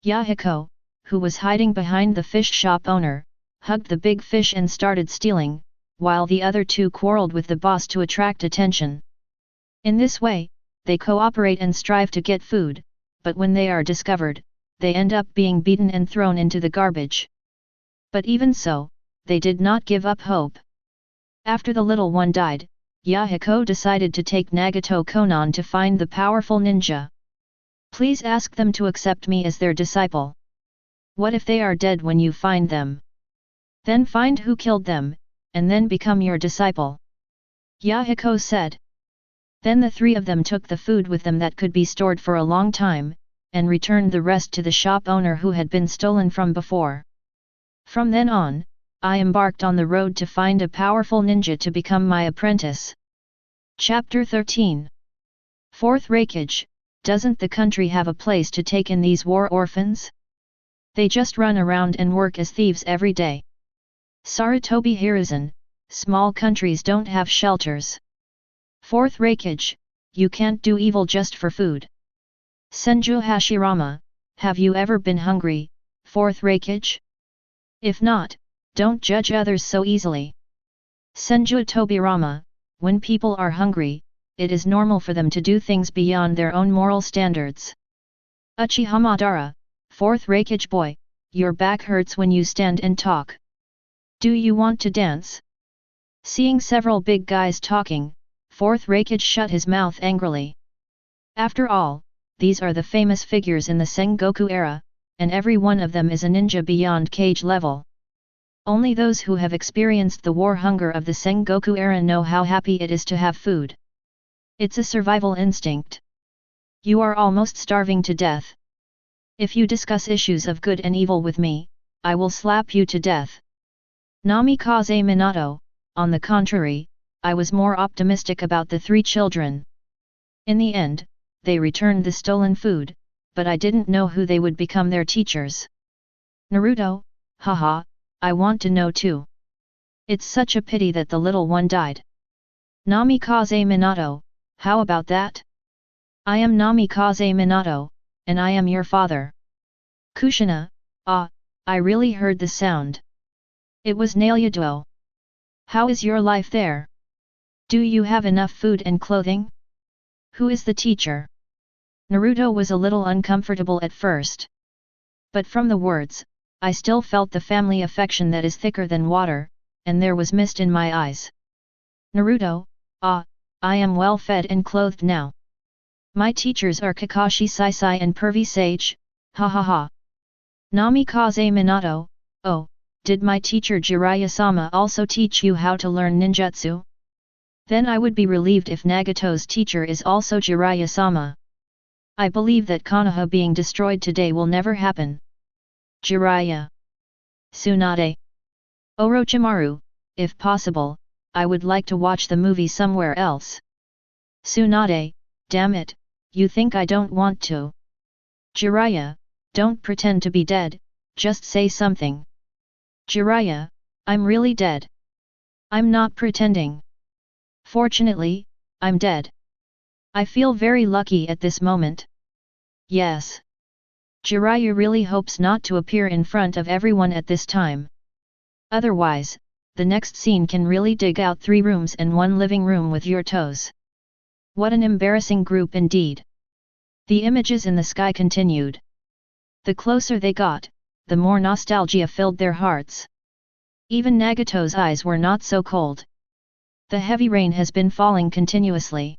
[SPEAKER 1] Yahiko, who was hiding behind the fish shop owner, hugged the big fish and started stealing, while the other two quarreled with the boss to attract attention. In this way, they cooperate and strive to get food, but when they are discovered, they end up being beaten and thrown into the garbage. But even so, they did not give up hope. After the little one died, Yahiko decided to take Nagato Konan to find the powerful ninja. Please ask them to accept me as their disciple. What if they are dead when you find them? Then find who killed them, and then become your disciple. Yahiko said. Then the three of them took the food with them that could be stored for a long time, and returned the rest to the shop owner who had been stolen from before. From then on, I embarked on the road to find a powerful ninja to become my apprentice. Chapter 13. Fourth Raikage, doesn't the country have a place to take in these war orphans? They just run around and work as thieves every day. Sarutobi Hiruzen, small countries don't have shelters. Fourth Raikage, you can't do evil just for food. Senju Hashirama, have you ever been hungry, Fourth Raikage? If not, don't judge others so easily. Senju Tobirama, when people are hungry, it is normal for them to do things beyond their own moral standards. Uchihamadara, Fourth Raikage boy, your back hurts when you stand and talk. Do you want to dance? Seeing several big guys talking, Fourth Raikage shut his mouth angrily. After all, these are the famous figures in the Sengoku era, and every one of them is a ninja beyond Kage level. Only those who have experienced the war hunger of the Sengoku era know how happy it is to have food. It's a survival instinct. You are almost starving to death. If you discuss issues of good and evil with me, I will slap you to death. Namikaze Minato, on the contrary, I was more optimistic about the three children. In the end, they returned the stolen food, but I didn't know who they would become their teachers. Naruto, haha, I want to know too. It's such a pity that the little one died. Namikaze Minato, how about that? I am Namikaze Minato, and I am your father. Kushina, ah, I really heard the sound. It was Naruto. How is your life there? Do you have enough food and clothing? Who is the teacher? Naruto was a little uncomfortable at first. But from the words, I still felt the family affection that is thicker than water, and there was mist in my eyes. Naruto, ah, I am well fed and clothed now. My teachers are Kakashi Sensei and Pervy Sage, ha ha ha. Namikaze Minato, oh, did my teacher Jiraiya-sama also teach you how to learn ninjutsu? Then I would be relieved if Nagato's teacher is also Jiraiya-sama. I believe that Konoha being destroyed today will never happen. Jiraiya. Tsunade. Orochimaru, if possible, I would like to watch the movie somewhere else. Tsunade, damn it, you think I don't want to? Jiraiya, don't pretend to be dead, just say something. Jiraiya, I'm really dead. I'm not pretending. Fortunately, I'm dead. I feel very lucky at this moment. Yes. Jiraiya really hopes not to appear in front of everyone at this time. Otherwise, the next scene can really dig out 3 rooms and 1 living room with your toes. What an embarrassing group indeed. The images in the sky continued. The closer they got, the more nostalgia filled their hearts. Even Nagato's eyes were not so cold. The heavy rain has been falling continuously.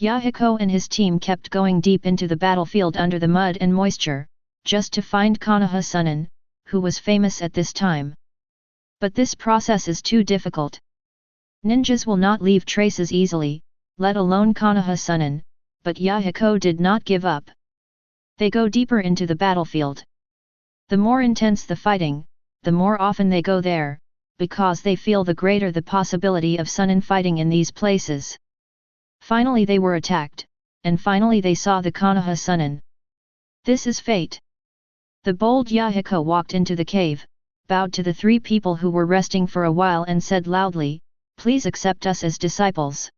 [SPEAKER 1] Yahiko and his team kept going deep into the battlefield under the mud and moisture, just to find Konoha Sunin, who was famous at this time. But this process is too difficult. Ninjas will not leave traces easily, let alone Konoha Sunin, but Yahiko did not give up. They go deeper into the battlefield. The more intense the fighting, the more often they go there, because they feel the greater the possibility of Sunin fighting in these places. Finally they were attacked, and finally they saw the Konoha Sunin. This is fate. The bold Yahiko walked into the cave, bowed to the 3 people who were resting for a while and said loudly, "Please accept us as disciples."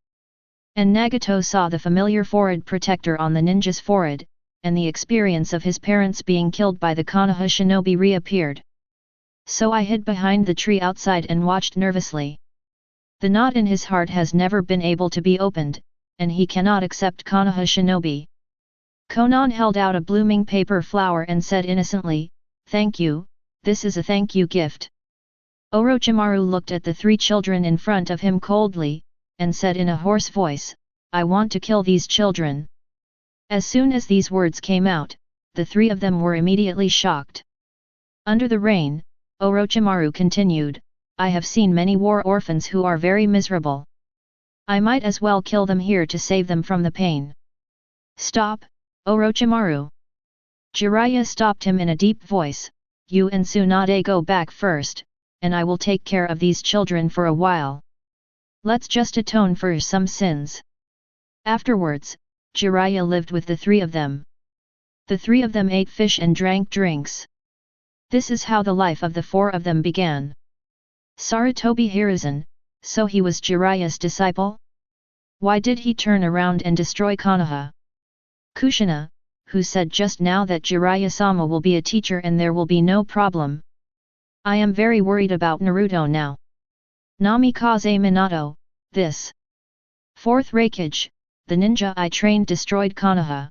[SPEAKER 1] And Nagato saw the familiar forehead protector on the ninja's forehead, and the experience of his parents being killed by the Konoha shinobi reappeared. So I hid behind the tree outside and watched nervously. The knot in his heart has never been able to be opened, and he cannot accept Konoha shinobi. Konan held out a blooming paper flower and said innocently, "Thank you, this is a thank you gift." Orochimaru looked at the 3 children in front of him coldly, and said in a hoarse voice, "I want to kill these children." As soon as these words came out, the 3 of them were immediately shocked. Under the rain, Orochimaru continued, "I have seen many war orphans who are very miserable. I might as well kill them here to save them from the pain." "Stop, Orochimaru!" Jiraiya stopped him in a deep voice, "You and Tsunade go back first, and I will take care of these children for a while. Let's just atone for some sins." Afterwards, Jiraiya lived with the 3 of them. The 3 of them ate fish and drank drinks. This is how the life of the 4 of them began. Sarutobi Hiruzen, so he was Jiraiya's disciple? Why did he turn around and destroy Konoha? Kushina, who said just now that Jiraiya-sama will be a teacher and there will be no problem. I am very worried about Naruto now. Namikaze Minato, this 4th Raikage, the ninja I trained destroyed Konoha.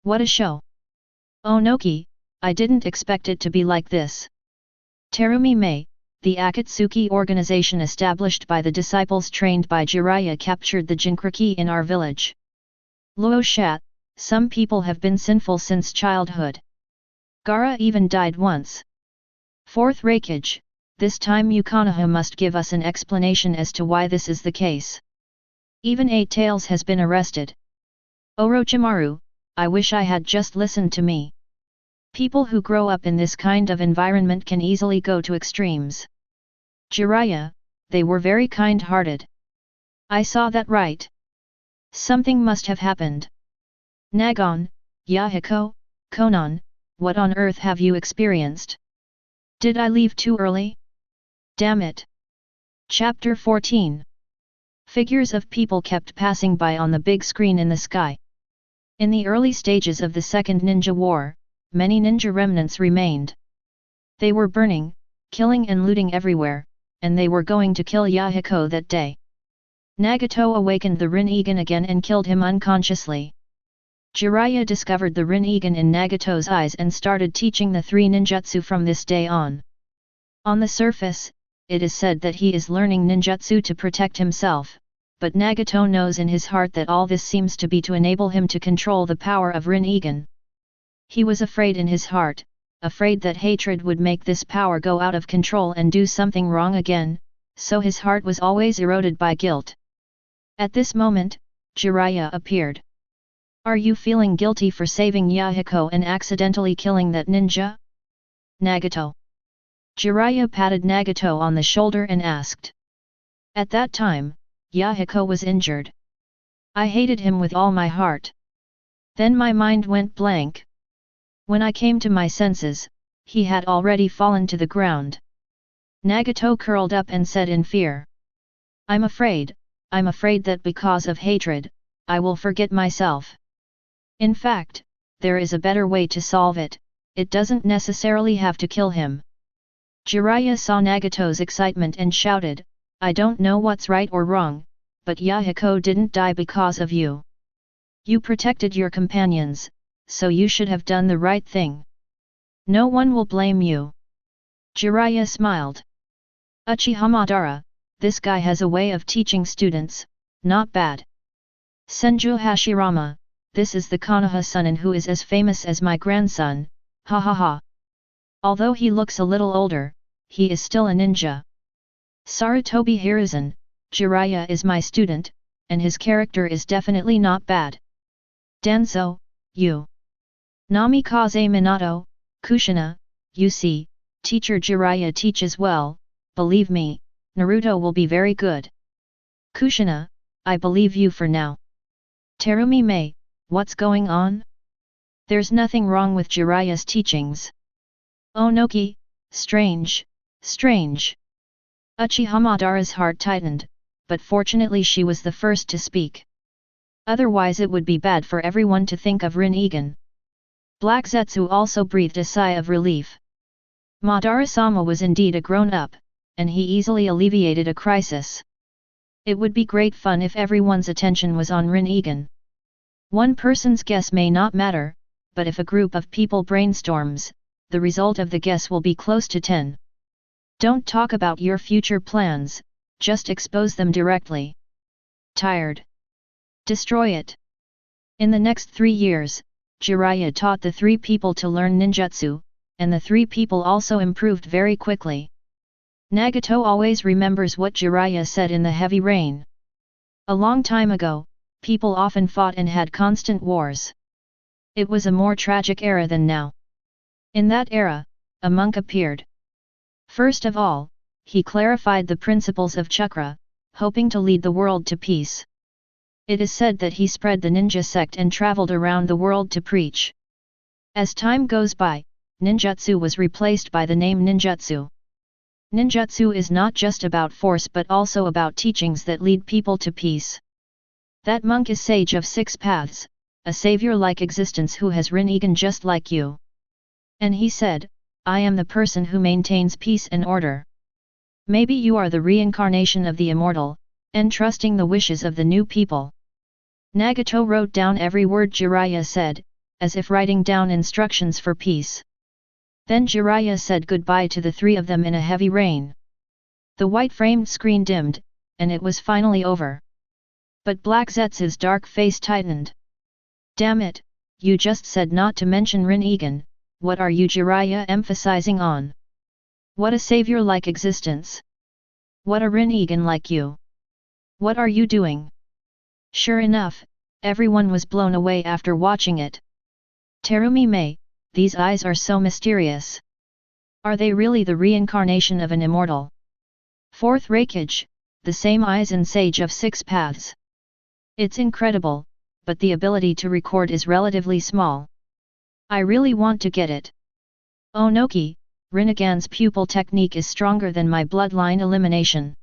[SPEAKER 1] What a show! Onoki, I didn't expect it to be like this. Terumi Mei, the Akatsuki organization established by the disciples trained by Jiraiya captured the Jinchuriki in our village. Luo Shat, some people have been sinful since childhood. Gaara even died once. 4th Raikage, this time Konoha must give us an explanation as to why this is the case. Even 8 Tails has been arrested. Orochimaru, I wish I had just listened to me. People who grow up in this kind of environment can easily go to extremes. Jiraiya, they were very kind-hearted. I saw that right. Something must have happened. Nagon, Yahiko, Konan, what on earth have you experienced? Did I leave too early? Damn it. Chapter 14. Figures of people kept passing by on the big screen in the sky. In the early stages of the Second Ninja War, many ninja remnants remained. They were burning, killing and looting everywhere, and they were going to kill Yahiko that day. Nagato awakened the Rinnegan again and killed him unconsciously. Jiraiya discovered the Rinnegan in Nagato's eyes and started teaching the 3 ninjutsu from this day on. On the surface, it is said that he is learning ninjutsu to protect himself, but Nagato knows in his heart that all this seems to be to enable him to control the power of Rinnegan. He was afraid in his heart, afraid that hatred would make this power go out of control and do something wrong again, so his heart was always eroded by guilt. At this moment, Jiraiya appeared. Are you feeling guilty for saving Yahiko and accidentally killing that ninja? Nagato. Jiraiya patted Nagato on the shoulder and asked. At that time, Yahiko was injured. I hated him with all my heart. Then my mind went blank. When I came to my senses, he had already fallen to the ground. Nagato curled up and said in fear. I'm afraid that because of hatred, I will forget myself. In fact, there is a better way to solve it, it doesn't necessarily have to kill him. Jiraiya saw Nagato's excitement and shouted, I don't know what's right or wrong, but Yahiko didn't die because of you. You protected your companions, so you should have done the right thing. No one will blame you. Jiraiya smiled. Uchiha Madara, this guy has a way of teaching students, not bad. Senju Hashirama, this is the Konoha son who is as famous as my grandson, ha ha ha. Although he looks a little older, he is still a ninja. Sarutobi Hiruzen, Jiraiya is my student, and his character is definitely not bad. Danzo, you. Namikaze Minato, Kushina, you see, teacher Jiraiya teaches well, believe me, Naruto will be very good. Kushina, I believe you for now. Terumi Mei, what's going on? There's nothing wrong with Jiraiya's teachings. Onoki, strange, strange. Uchiha Madara's heart tightened, but fortunately she was the first to speak. Otherwise it would be bad for everyone to think of Rinnegan. Black Zetsu also breathed a sigh of relief. Madara-sama was indeed a grown-up, and he easily alleviated a crisis. It would be great fun if everyone's attention was on Rinnegan. One person's guess may not matter, but if a group of people brainstorms, the result of the guess will be close to 10. Don't talk about your future plans, just expose them directly. Tired? Destroy it. In the next 3 years, Jiraiya taught the 3 people to learn ninjutsu, and the 3 people also improved very quickly. Nagato always remembers what Jiraiya said in the heavy rain. A long time ago, people often fought and had constant wars. It was a more tragic era than now. In that era, a monk appeared. First of all, he clarified the principles of chakra, hoping to lead the world to peace. It is said that he spread the ninja sect and traveled around the world to preach. As time goes by, ninjutsu was replaced by the name ninjutsu. Ninjutsu is not just about force but also about teachings that lead people to peace. That monk is sage of 6 paths, a savior-like existence who has Rinnegan just like you. And he said, I am the person who maintains peace and order. Maybe you are the reincarnation of the immortal, entrusting the wishes of the new people. Nagato wrote down every word Jiraiya said, as if writing down instructions for peace. Then Jiraiya said goodbye to the 3 of them in a heavy rain. The white-framed screen dimmed, and it was finally over. But Black Zetsu's dark face tightened. Damn it, you just said not to mention Rinnegan, what are you Jiraiya emphasizing on? What a savior-like existence. What a Rinnegan like you. What are you doing? Sure enough, everyone was blown away after watching it. Terumi Mei, these eyes are so mysterious. Are they really the reincarnation of an immortal? 4th Raikage, the same eyes and sage of 6 paths. It's incredible, but the ability to record is relatively small. I really want to get it. Onoki, Rinnegan's pupil technique is stronger than my bloodline elimination.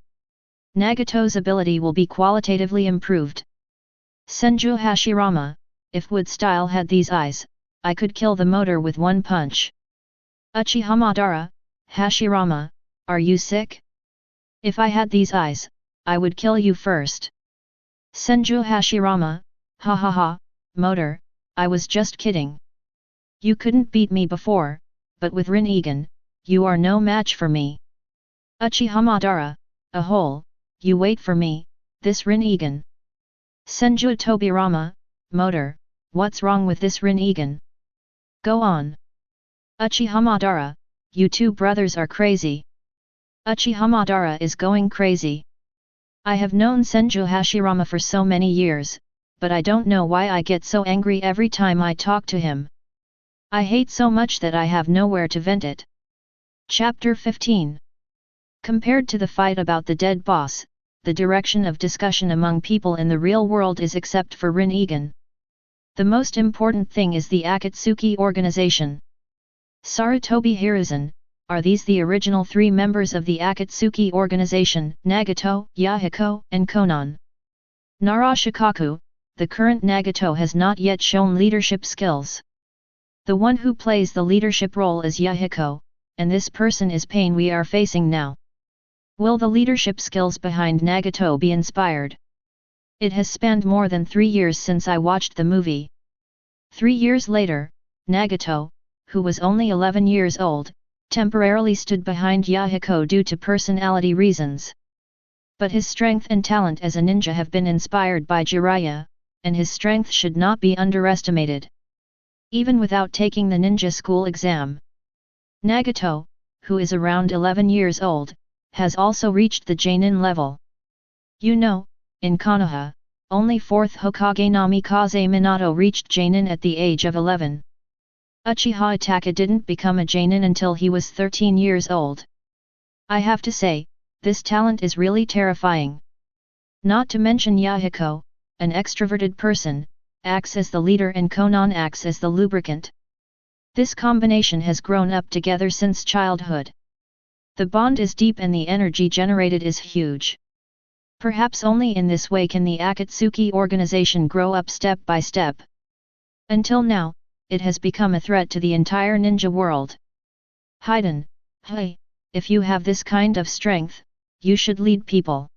[SPEAKER 1] Nagato's ability will be qualitatively improved. Senju Hashirama, if Wood Style had these eyes, I could kill the motor with 1 punch. Uchiha Madara, Hashirama, are you sick? If I had these eyes, I would kill you first. Senju Hashirama, ha ha ha, motor, I was just kidding. You couldn't beat me before, but with Rinnegan, you are no match for me. Uchiha Madara, a hole, you wait for me, this Rinnegan. Senju Tobirama, motor, what's wrong with this Rinnegan? Go on. Uchiha Madara, you 2 brothers are crazy. Uchiha Madara is going crazy. I have known Senju Hashirama for so many years, but I don't know why I get so angry every time I talk to him. I hate so much that I have nowhere to vent it. Chapter 15. Compared to the fight about the dead boss, the direction of discussion among people in the real world is except for Rinnegan. The most important thing is the Akatsuki organization. Sarutobi Hiruzen, are these the original 3 members of the Akatsuki organization, Nagato, Yahiko, and Konan? Narashikaku, the current Nagato has not yet shown leadership skills. The one who plays the leadership role is Yahiko, and this person is pain we are facing now. Will the leadership skills behind Nagato be inspired? It has spanned more than 3 years since I watched the movie. 3 years later, Nagato, who was only 11 years old, temporarily stood behind Yahiko due to personality reasons. But his strength and talent as a ninja have been inspired by Jiraiya, and his strength should not be underestimated. Even without taking the ninja school exam, Nagato, who is around 11 years old, has also reached the Genin level. You know, in Konoha, only 4th Hokage Namikaze Minato reached Genin at the age of 11. Uchiha Itachi didn't become a Genin until he was 13 years old. I have to say, this talent is really terrifying. Not to mention Yahiko, an extroverted person, acts as the leader and Konan acts as the lubricant. This combination has grown up together since childhood. The bond is deep and the energy generated is huge. Perhaps only in this way can the Akatsuki organization grow up step by step. Until now, it has become a threat to the entire ninja world. Haiden, hey, if you have this kind of strength, you should lead people.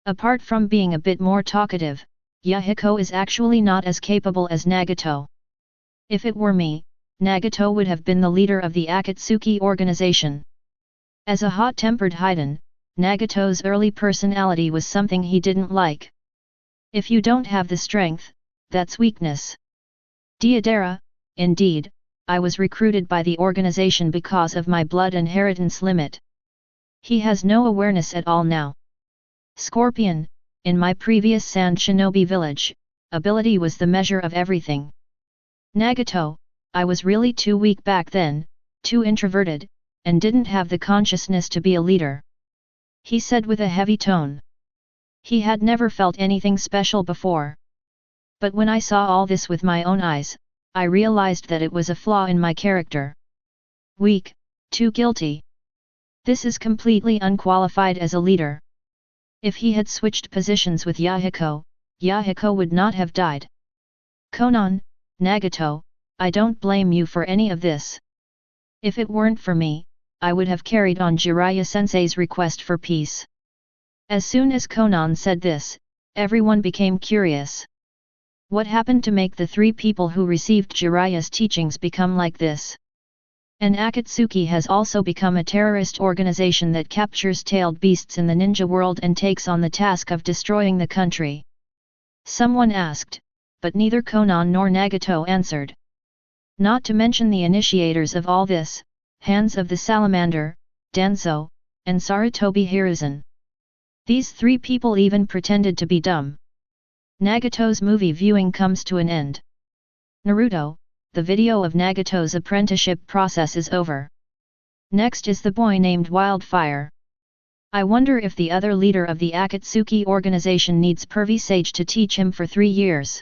[SPEAKER 1] Apart from being a bit more talkative, Yahiko is actually not as capable as Nagato. If it were me, Nagato would have been the leader of the Akatsuki organization. As a hot-tempered Haiden, Nagato's early personality was something he didn't like. If you don't have the strength, that's weakness. Deidara, indeed, I was recruited by the organization because of my blood inheritance limit. He has no awareness at all now. Scorpion, in my previous Sand Shinobi village, ability was the measure of everything. Nagato, I was really too weak back then, too introverted, and didn't have the consciousness to be a leader. He said with a heavy tone. He had never felt anything special before. But when I saw all this with my own eyes, I realized that it was a flaw in my character. Weak, too guilty. This is completely unqualified as a leader. If he had switched positions with Yahiko, Yahiko would not have died. Konan, Nagato, I don't blame you for any of this. If it weren't for me, I would have carried on Jiraiya-sensei's request for peace. As soon as Konan said this, everyone became curious. What happened to make the 3 people who received Jiraiya's teachings become like this? And Akatsuki has also become a terrorist organization that captures tailed beasts in the ninja world and takes on the task of destroying the country. Someone asked, but neither Konan nor Nagato answered. Not to mention the initiators of all this, Hands of the Salamander, Danzo, and Sarutobi Hiruzen. These 3 people even pretended to be dumb. Nagato's movie viewing comes to an end. Naruto, the video of Nagato's apprenticeship process is over. Next is the boy named Wildfire. I wonder if the other leader of the Akatsuki organization needs Pervy Sage to teach him for 3 years.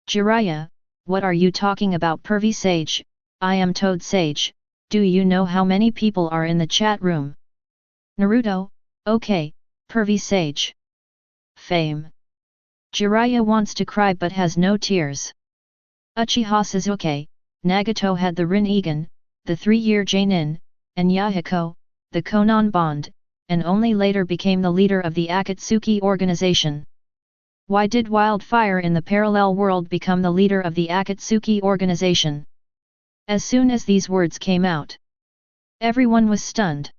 [SPEAKER 1] Jiraiya, what are you talking about Pervy Sage? I am Toad Sage, do you know how many people are in the chat room? Naruto, okay, Pervy Sage. Fame. Jiraiya wants to cry but has no tears. Uchiha Sasuke, Nagato had the Rinnegan, the 3-year Genin, and Yahiko, the Konan bond, and only later became the leader of the Akatsuki organization. Why did Wildfire in the parallel world become the leader of the Akatsuki organization? As soon as these words came out, everyone was stunned.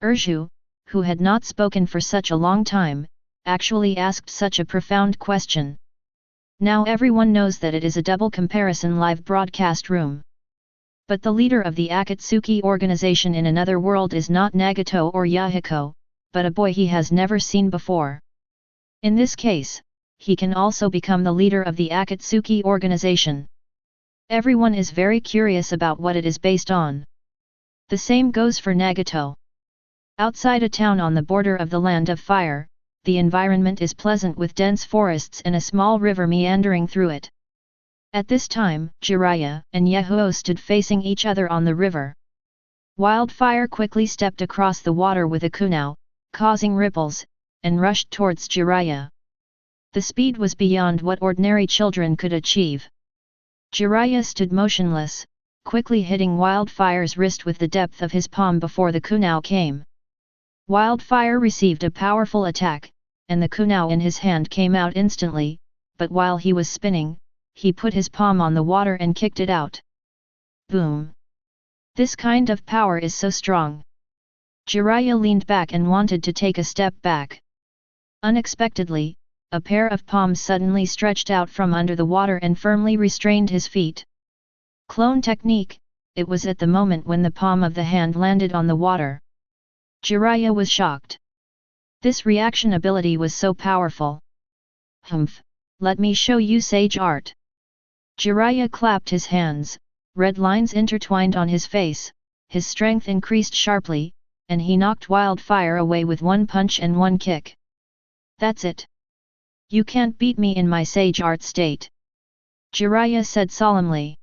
[SPEAKER 1] Urju, who had not spoken for such a long time, actually asked such a profound question. Now everyone knows that it is a double comparison live broadcast room. But the leader of the Akatsuki organization in another world is not Nagato or Yahiko, but a boy he has never seen before. In this case, he can also become the leader of the Akatsuki organization. Everyone is very curious about what it is based on. The same goes for Nagato. Outside a town on the border of the Land of Fire, the environment is pleasant with dense forests and a small river meandering through it. At this time, Jiraiya and Yahoo stood facing each other on the river. Wildfire quickly stepped across the water with a kunao, causing ripples, and rushed towards Jiraiya. The speed was beyond what ordinary children could achieve. Jiraiya stood motionless, quickly hitting Wildfire's wrist with the depth of his palm before the kunao came. Wildfire received a powerful attack, and the kunao in his hand came out instantly, but while he was spinning, he put his palm on the water and kicked it out. Boom! This kind of power is so strong. Jiraiya leaned back and wanted to take a step back. Unexpectedly, a pair of palms suddenly stretched out from under the water and firmly restrained his feet. Clone technique, it was at the moment when the palm of the hand landed on the water. Jiraiya was shocked. This reaction ability was so powerful. Humph, let me show you sage art. Jiraiya clapped his hands, red lines intertwined on his face, his strength increased sharply, and he knocked Wildfire away with one punch and one kick. That's it. You can't beat me in my sage art state. Jiraiya said solemnly.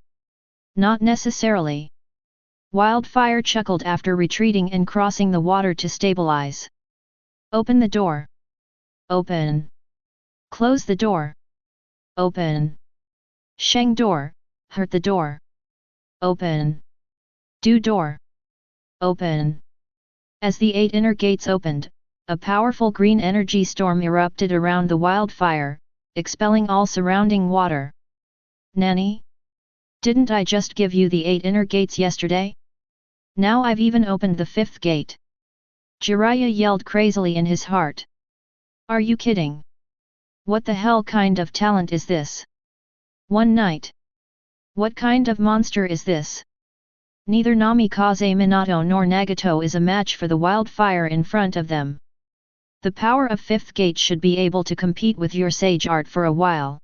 [SPEAKER 1] Not necessarily. Wildfire chuckled after retreating and crossing the water to stabilize. Open the door. Open. Close the door. Open. Sheng door, hurt the door. Open. Do door. Open. As the 8 inner gates opened, a powerful green energy storm erupted around the Wildfire, expelling all surrounding water. Nanny? Didn't I just give you the 8 inner gates yesterday? Now I've even opened the 5th gate. Jiraiya yelled crazily in his heart. Are you kidding? What the hell kind of talent is this? One night. What kind of monster is this? Neither Namikaze Minato nor Nagato is a match for the Wildfire in front of them. The power of 5th gate should be able to compete with your sage art for a while.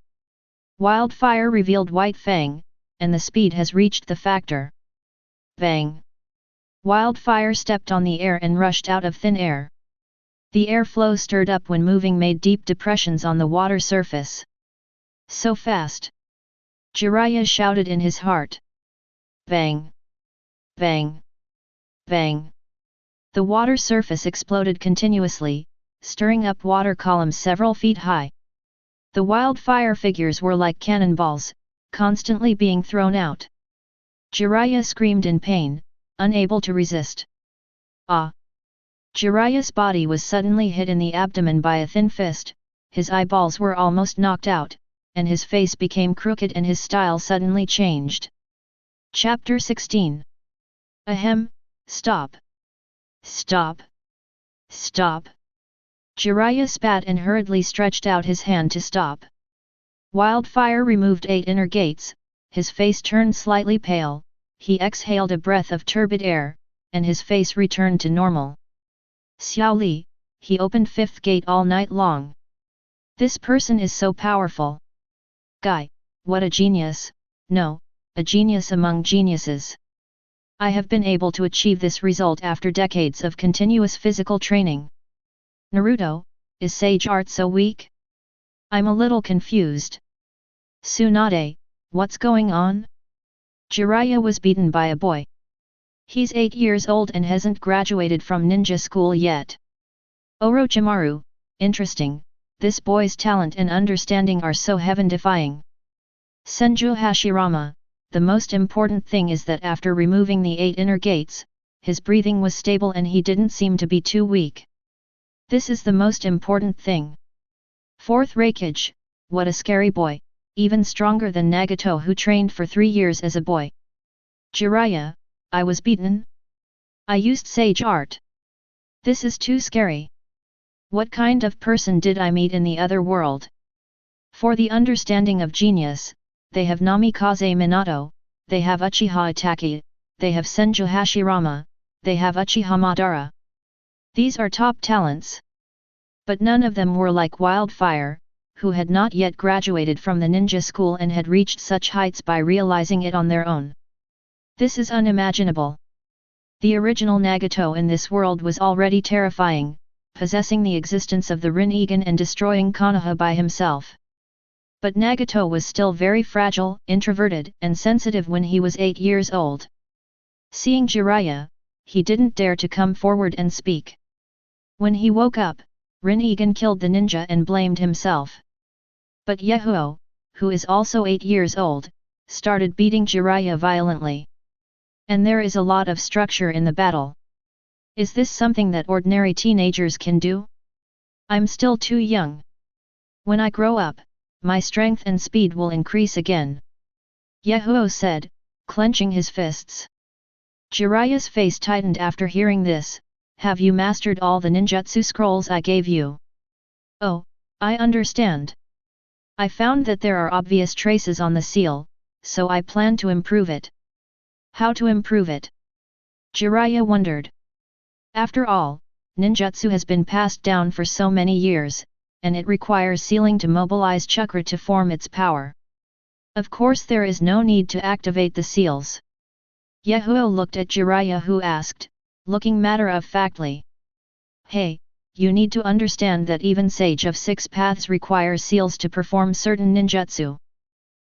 [SPEAKER 1] Wildfire revealed White Fang, and the speed has reached the factor. Bang! Wildfire stepped on the air and rushed out of thin air. The airflow stirred up when moving made deep depressions on the water surface. So fast! Jiraiya shouted in his heart. Bang! Bang! Bang! The water surface exploded continuously, stirring up water columns several feet high. The Wildfire figures were like cannonballs, constantly being thrown out. Jiraiya screamed in pain, unable to resist. Ah! Jiraiya's body was suddenly hit in the abdomen by a thin fist, his eyeballs were almost knocked out, and his face became crooked and his style suddenly changed. Chapter 16. Ahem, stop! Stop! Stop! Jiraiya spat and hurriedly stretched out his hand to stop. Wildfire removed 8 inner gates, his face turned slightly pale, he exhaled a breath of turbid air, and his face returned to normal. Xiao Li, he opened 5th gate all night long. This person is so powerful. Guy, what a genius, no, a genius among geniuses. I have been able to achieve this result after decades of continuous physical training. Naruto, is sage art so weak? I'm a little confused. Tsunade, what's going on? Jiraiya was beaten by a boy. He's 8 years old and hasn't graduated from ninja school yet. Orochimaru, interesting, this boy's talent and understanding are so heaven-defying. Senju Hashirama, the most important thing is that after removing the 8 inner gates, his breathing was stable and he didn't seem to be too weak. This is the most important thing. 4th Raikage, what a scary boy, even stronger than Nagato who trained for 3 years as a boy. Jiraiya, I was beaten? I used sage art. This is too scary. What kind of person did I meet in the other world? For the understanding of genius, they have Namikaze Minato, they have Uchiha Itachi, they have Senju Hashirama, they have Uchiha Madara. These are top talents. But none of them were like Wildfire, who had not yet graduated from the ninja school and had reached such heights by realizing it on their own. This is unimaginable. The original Nagato in this world was already terrifying, possessing the existence of the Rinnegan and destroying Konoha by himself. But Nagato was still very fragile, introverted, and sensitive when he was 8 years old. Seeing Jiraiya, he didn't dare to come forward and speak. When he woke up, Rinnegan killed the ninja and blamed himself. But Yahiko, who is also 8 years old, started beating Jiraiya violently. And there is a lot of structure in the battle. Is this something that ordinary teenagers can do? I'm still too young. When I grow up, my strength and speed will increase again. Yahiko said, clenching his fists. Jiraiya's face tightened after hearing this. Have you mastered all the ninjutsu scrolls I gave you? Oh, I understand. I found that there are obvious traces on the seal, so I plan to improve it. How to improve it? Jiraiya wondered. After all, ninjutsu has been passed down for so many years, and it requires sealing to mobilize chakra to form its power. Of course there is no need to activate the seals. Yahiko looked at Jiraiya who asked, looking matter-of-factly. Hey, you need to understand that even Sage of Six Paths requires seals to perform certain ninjutsu.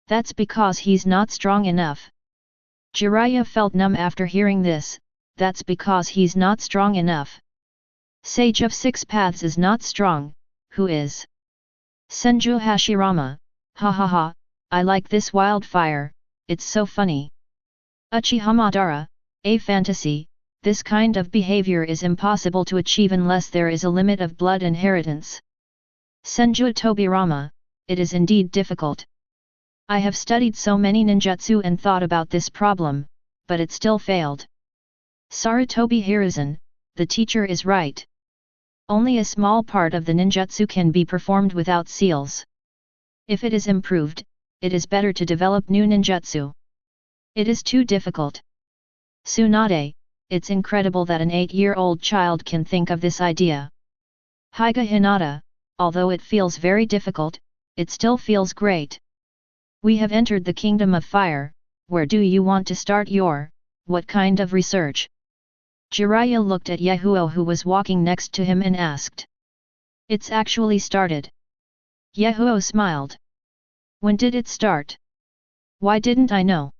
[SPEAKER 1] That's because he's not strong enough. Jiraiya felt numb after hearing this. That's because he's not strong enough. Sage of Six Paths is not strong, who is? Senju Hashirama, ha ha ha, I like this Wildfire, it's so funny. Uchiha Madara, a fantasy, this kind of behavior is impossible to achieve unless there is a limit of blood inheritance. Senju Tobirama, it is indeed difficult. I have studied so many ninjutsu and thought about this problem, but it still failed. Sarutobi Hiruzen, the teacher is right. Only a small part of the ninjutsu can be performed without seals. If it is improved, it is better to develop new ninjutsu. It is too difficult. Tsunade, it's incredible that an 8-year-old child can think of this idea. Hyuga Hinata, although it feels very difficult, it still feels great. We have entered the kingdom of fire. Where do you want to start what kind of research? Jiraiya looked at Yahiko who was walking next to him and asked. It's actually started. Yahiko smiled. When did it start? Why didn't I know?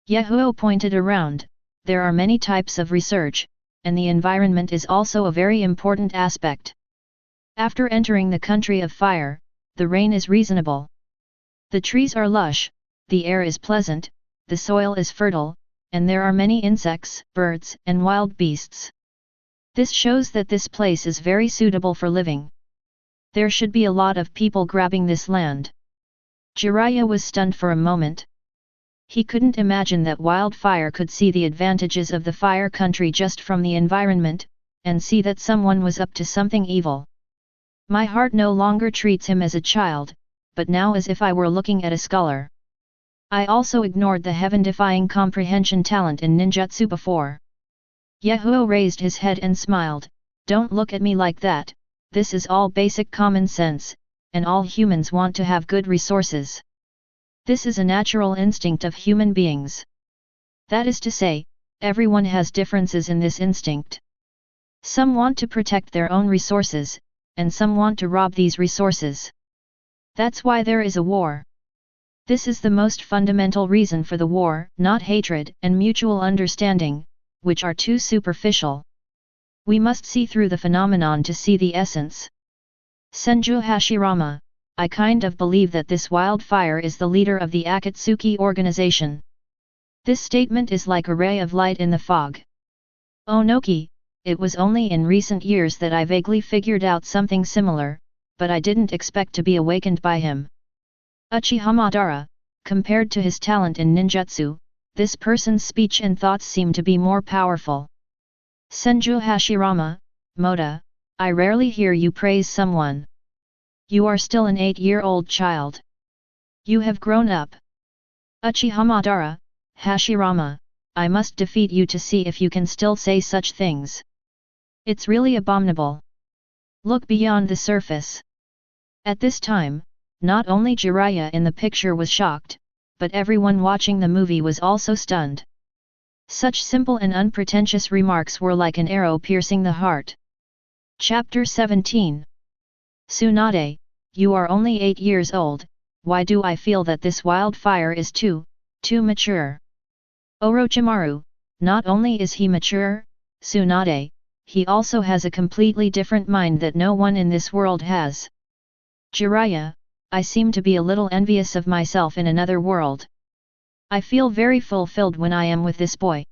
[SPEAKER 1] Yahiko pointed around. There are many types of research, and the environment is also a very important aspect. After entering the country of fire, the rain is reasonable. The trees are lush, the air is pleasant, the soil is fertile, and there are many insects, birds, and wild beasts. This shows that this place is very suitable for living. There should be a lot of people grabbing this land. Jiraiya was stunned for a moment. He couldn't imagine that Wildfire could see the advantages of the fire country just from the environment, and see that someone was up to something evil. My heart no longer treats him as a child, but now as if I were looking at a scholar. I also ignored the heaven-defying comprehension talent in ninjutsu before. Yahiko raised his head and smiled. Don't look at me like that, this is all basic common sense, and all humans want to have good resources. This is a natural instinct of human beings. That is to say, everyone has differences in this instinct. Some want to protect their own resources, and some want to rob these resources. That's why there is a war. This is the most fundamental reason for the war, not hatred and mutual understanding, which are too superficial. We must see through the phenomenon to see the essence. Senju Hashirama, I kind of believe that this Wildfire is the leader of the Akatsuki organization. This statement is like a ray of light in the fog. Onoki, it was only in recent years that I vaguely figured out something similar, but I didn't expect to be awakened by him. Uchiha Madara, compared to his talent in ninjutsu, this person's speech and thoughts seem to be more powerful. Senju Hashirama, Moda, I rarely hear you praise someone. You are still an 8-year-old child. You have grown up. Uchiha Madara, Hashirama, I must defeat you to see if you can still say such things. It's really abominable. Look beyond the surface. At this time, not only Jiraiya in the picture was shocked, but everyone watching the movie was also stunned. Such simple and unpretentious remarks were like an arrow piercing the heart. Chapter 17. Tsunade, you are only 8 years old, why do I feel that this Wildfire is too mature? Orochimaru, not only is he mature, Tsunade, he also has a completely different mind that no one in this world has. Jiraiya, I seem to be a little envious of myself in another world. I feel very fulfilled when I am with this boy.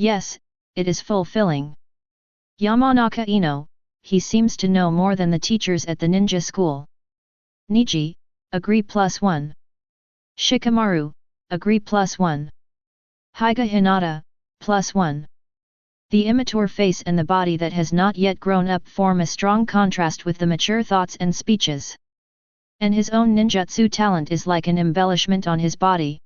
[SPEAKER 1] Yes, it is fulfilling. Yamanaka Ino, he seems to know more than the teachers at the ninja school. Niji, agree +1. Shikamaru, agree +1. Hyga Hinata, +1. The immature face and the body that has not yet grown up form a strong contrast with the mature thoughts and speeches. And his own ninjutsu talent is like an embellishment on his body.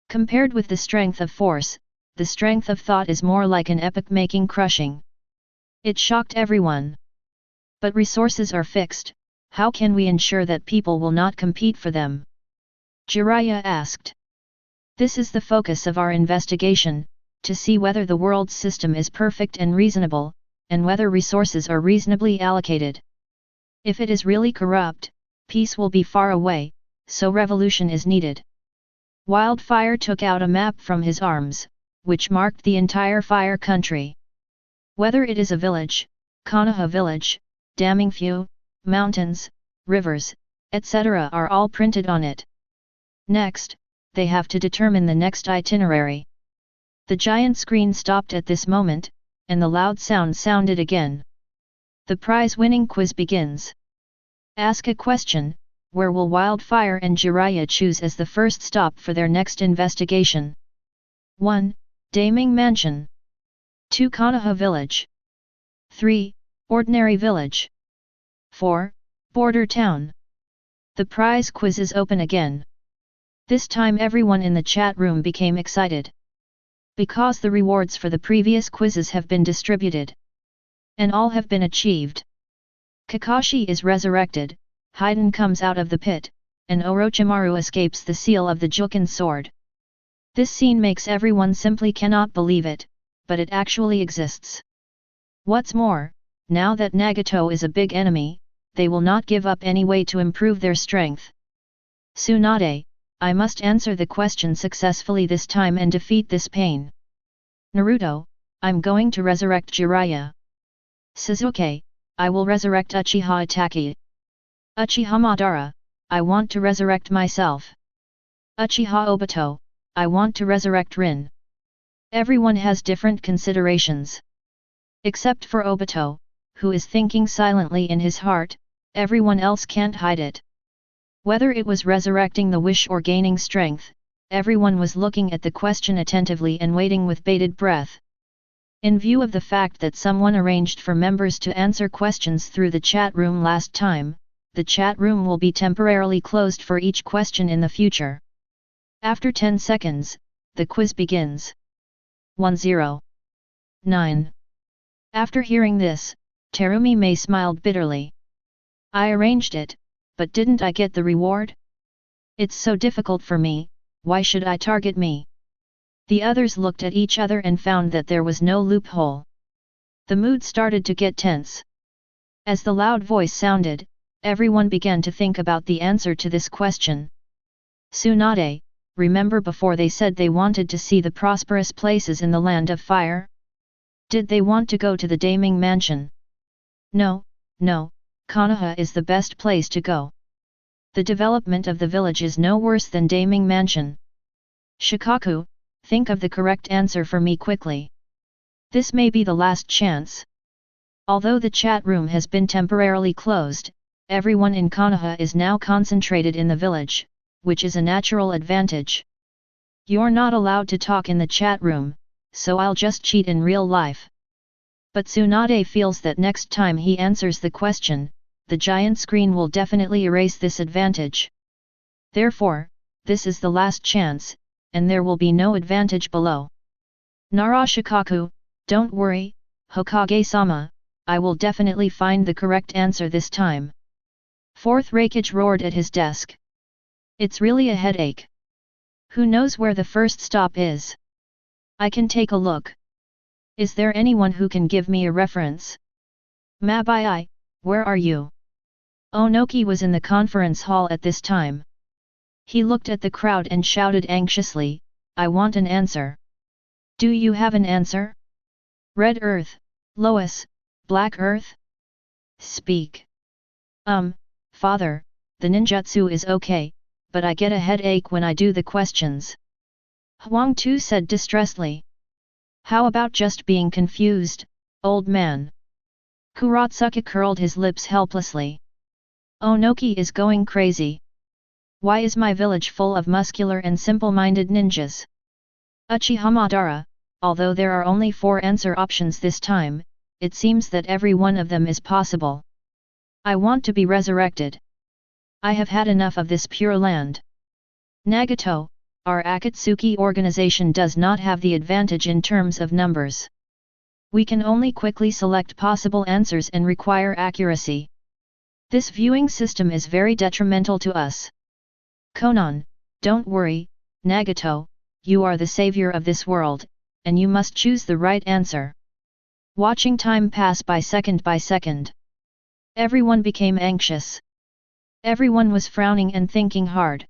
[SPEAKER 1] Compared with the strength of force, the strength of thought is more like an epoch-making crushing. It shocked everyone. But resources are fixed, how can we ensure that people will not compete for them? Jiraiya asked. This is the focus of our investigation, to see whether the world's system is perfect and reasonable, and whether resources are reasonably allocated. If it is really corrupt, peace will be far away, so revolution is needed. Wildfire took out a map from his arms, which marked the entire fire country. Whether it is a village, Konoha village, Damingfu, mountains, rivers, etc. are all printed on it. Next, they have to determine the next itinerary. The giant screen stopped at this moment, and the loud sound sounded again. The prize-winning quiz begins. Ask a question, where will Wildfire and Jiraiya choose as the first stop for their next investigation? 1. Daming Mansion. 2. Konoha Village. 3. Ordinary Village. 4. Border Town. The prize quiz is open again. This time everyone in the chat room became excited. Because the rewards for the previous quizzes have been distributed. And all have been achieved. Kakashi is resurrected, Haiden comes out of the pit, and Orochimaru escapes the seal of the Juken sword. This scene makes everyone simply cannot believe it, but it actually exists. What's more, now that Nagato is a big enemy, they will not give up any way to improve their strength. Tsunade, I must answer the question successfully this time and defeat this pain. Naruto, I'm going to resurrect Jiraiya. Sasuke, I will resurrect Uchiha Itachi. Uchiha Madara, I want to resurrect myself. Uchiha Obito, I want to resurrect Rin. Everyone has different considerations. Except for Obito, who is thinking silently in his heart, everyone else can't hide it. Whether it was resurrecting the wish or gaining strength, everyone was looking at the question attentively and waiting with bated breath. In view of the fact that someone arranged for members to answer questions through the chat room last time, the chat room will be temporarily closed for each question in the future. After 10 seconds, the quiz begins. 109. After hearing this, Terumi May smiled bitterly. I arranged it, but didn't I get the reward? It's so difficult for me, why should I target me? The others looked at each other and found that there was no loophole. The mood started to get tense. As the loud voice sounded, everyone began to think about the answer to this question. Tsunade, remember before they said they wanted to see the prosperous places in the land of fire? Did they want to go to the Daming Mansion? No, Konoha is the best place to go. The development of the village is no worse than Daming Mansion. Shikaku, think of the correct answer for me quickly. This may be the last chance. Although the chat room has been temporarily closed, everyone in Konoha is now concentrated in the village, which is a natural advantage. You're not allowed to talk in the chat room, so I'll just cheat in real life. But Tsunade feels that next time he answers the question, the giant screen will definitely erase this advantage. Therefore, this is the last chance, and there will be no advantage below. Nara Shikaku, don't worry, Hokage-sama, I will definitely find the correct answer this time. Fourth Raikage roared at his desk. It's really a headache. Who knows where the first stop is? I can take a look. Is there anyone who can give me a reference? Mabai, where are you? Onoki was in the conference hall at this time. He looked at the crowd and shouted anxiously, I want an answer. Do you have an answer? Red Earth, Lois, Black Earth? Speak. Father, the ninjutsu is okay, but I get a headache when I do the questions. Huang Tu said distressedly. How about just being confused, old man? Kuratsuka curled his lips helplessly. Onoki is going crazy. Why is my village full of muscular and simple-minded ninjas? Uchiha Madara, although there are only 4 answer options this time, it seems that every one of them is possible. I want to be resurrected. I have had enough of this pure land. Nagato, our Akatsuki organization does not have the advantage in terms of numbers. We can only quickly select possible answers and require accuracy. This viewing system is very detrimental to us. Konan, don't worry, Nagato, you are the savior of this world, and you must choose the right answer. Watching time pass by second, everyone became anxious. Everyone was frowning and thinking hard.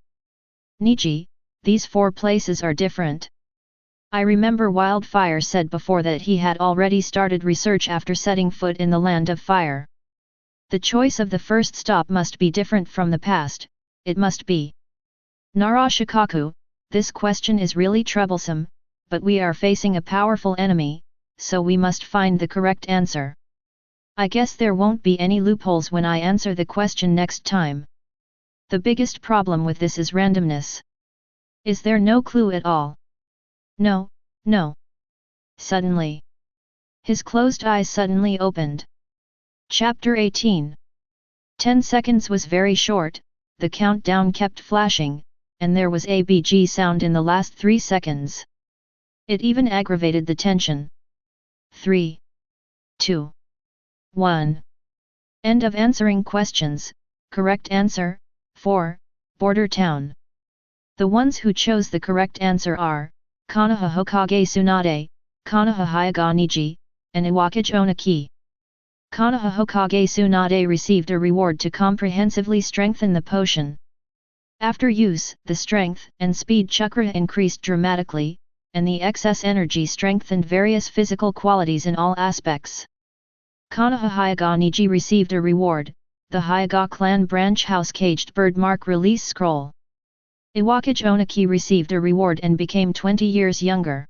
[SPEAKER 1] Niji, these 4 places are different. I remember Wildfire said before that he had already started research after setting foot in the land of fire. The choice of the first stop must be different from the past, it must be. Nara Shikaku, this question is really troublesome, but we are facing a powerful enemy, so we must find the correct answer. I guess there won't be any loopholes when I answer the question next time. The biggest problem with this is randomness. Is there no clue at all? No, no. Suddenly. His closed eyes suddenly opened. Chapter 18. 10 seconds was very short, the countdown kept flashing, and there was a BG sound in the last 3 seconds. It even aggravated the tension. 3. 2. 1. End of answering questions. Correct answer, 4, Border Town. The ones who chose the correct answer are, Konoha Hokage Tsunade, Konoha Hyuga Niji, and Iwakage Onaki. Konoha Hokage Tsunade received a reward to comprehensively strengthen the potion. After use, the strength and speed chakra increased dramatically, and the excess energy strengthened various physical qualities in all aspects. Konoha Hyuga Niji received a reward, the Hyuga clan branch house caged bird mark release scroll. Iwakage Onaki received a reward and became 20 years younger.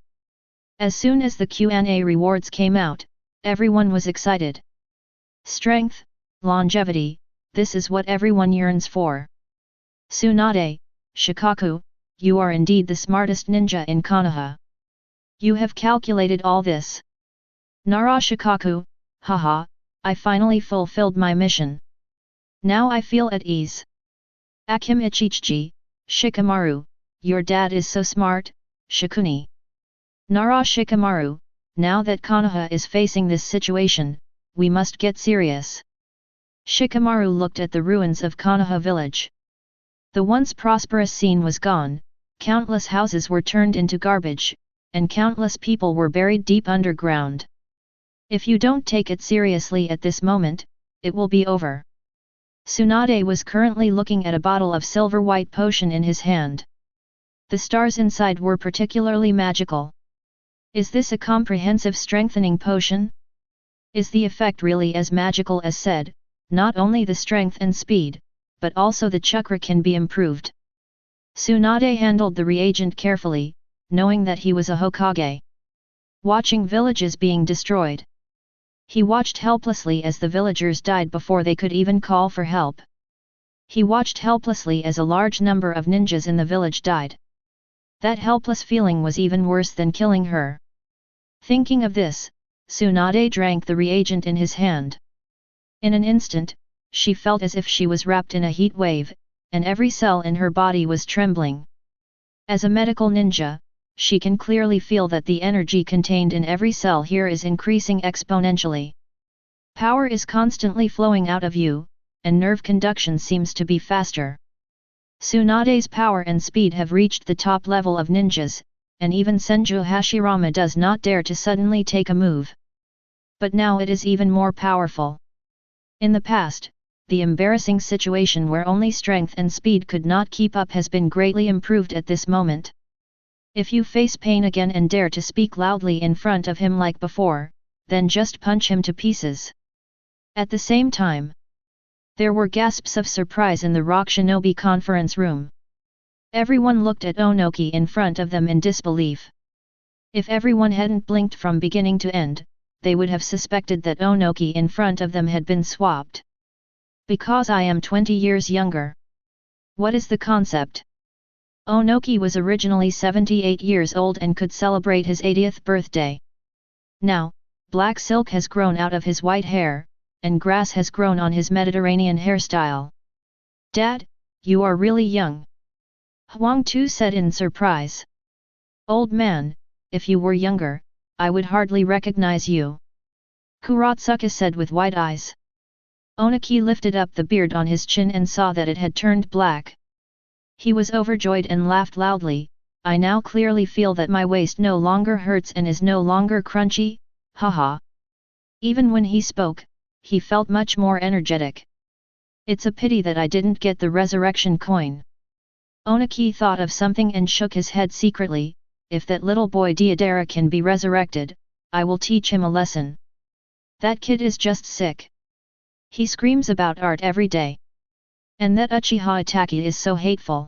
[SPEAKER 1] As soon as the Q&A rewards came out, everyone was excited. Strength, longevity, this is what everyone yearns for. Tsunade, Shikaku, you are indeed the smartest ninja in Konoha. You have calculated all this. Nara Shikaku, haha, I finally fulfilled my mission. Now I feel at ease. Akim Ichichi, Shikamaru, your dad is so smart, Shikuni. Nara Shikamaru, now that Konoha is facing this situation, we must get serious. Shikamaru looked at the ruins of Konoha village. The once prosperous scene was gone, countless houses were turned into garbage, and countless people were buried deep underground. If you don't take it seriously at this moment, it will be over. Tsunade was currently looking at a bottle of silver white potion in his hand. The stars inside were particularly magical. Is this a comprehensive strengthening potion? Is the effect really as magical as said? Not only the strength and speed, but also the chakra can be improved. Tsunade handled the reagent carefully, knowing that he was a Hokage. Watching villages being destroyed. He watched helplessly as the villagers died before they could even call for help. He watched helplessly as a large number of ninjas in the village died. That helpless feeling was even worse than killing her. Thinking of this, Tsunade drank the reagent in his hand. In an instant, she felt as if she was wrapped in a heat wave, and every cell in her body was trembling. As a medical ninja, she can clearly feel that the energy contained in every cell here is increasing exponentially. Power is constantly flowing out of you, and nerve conduction seems to be faster. Tsunade's power and speed have reached the top level of ninjas, and even Senju Hashirama does not dare to suddenly take a move. But now it is even more powerful. In the past, the embarrassing situation where only strength and speed could not keep up has been greatly improved at this moment. If you face pain again and dare to speak loudly in front of him like before, then just punch him to pieces. At the same time, there were gasps of surprise in the Rock Shinobi conference room. Everyone looked at Onoki in front of them in disbelief. If everyone hadn't blinked from beginning to end, they would have suspected that Onoki in front of them had been swapped. Because I am 20 years younger. What is the concept? Onoki was originally 78 years old and could celebrate his 80th birthday. Now, black silk has grown out of his white hair, and grass has grown on his Mediterranean hairstyle. Dad, you are really young. Huang Tu said in surprise. Old man, if you were younger, I would hardly recognize you. Kuratsuka said with wide eyes. Onoki lifted up the beard on his chin and saw that it had turned black. He was overjoyed and laughed loudly. I now clearly feel that my waist no longer hurts and is no longer crunchy, haha. Even when he spoke, he felt much more energetic. It's a pity that I didn't get the resurrection coin. Onoki thought of something and shook his head secretly. If that little boy Deidara can be resurrected, I will teach him a lesson. That kid is just sick. He screams about art every day. And that Uchiha Itachi is so hateful.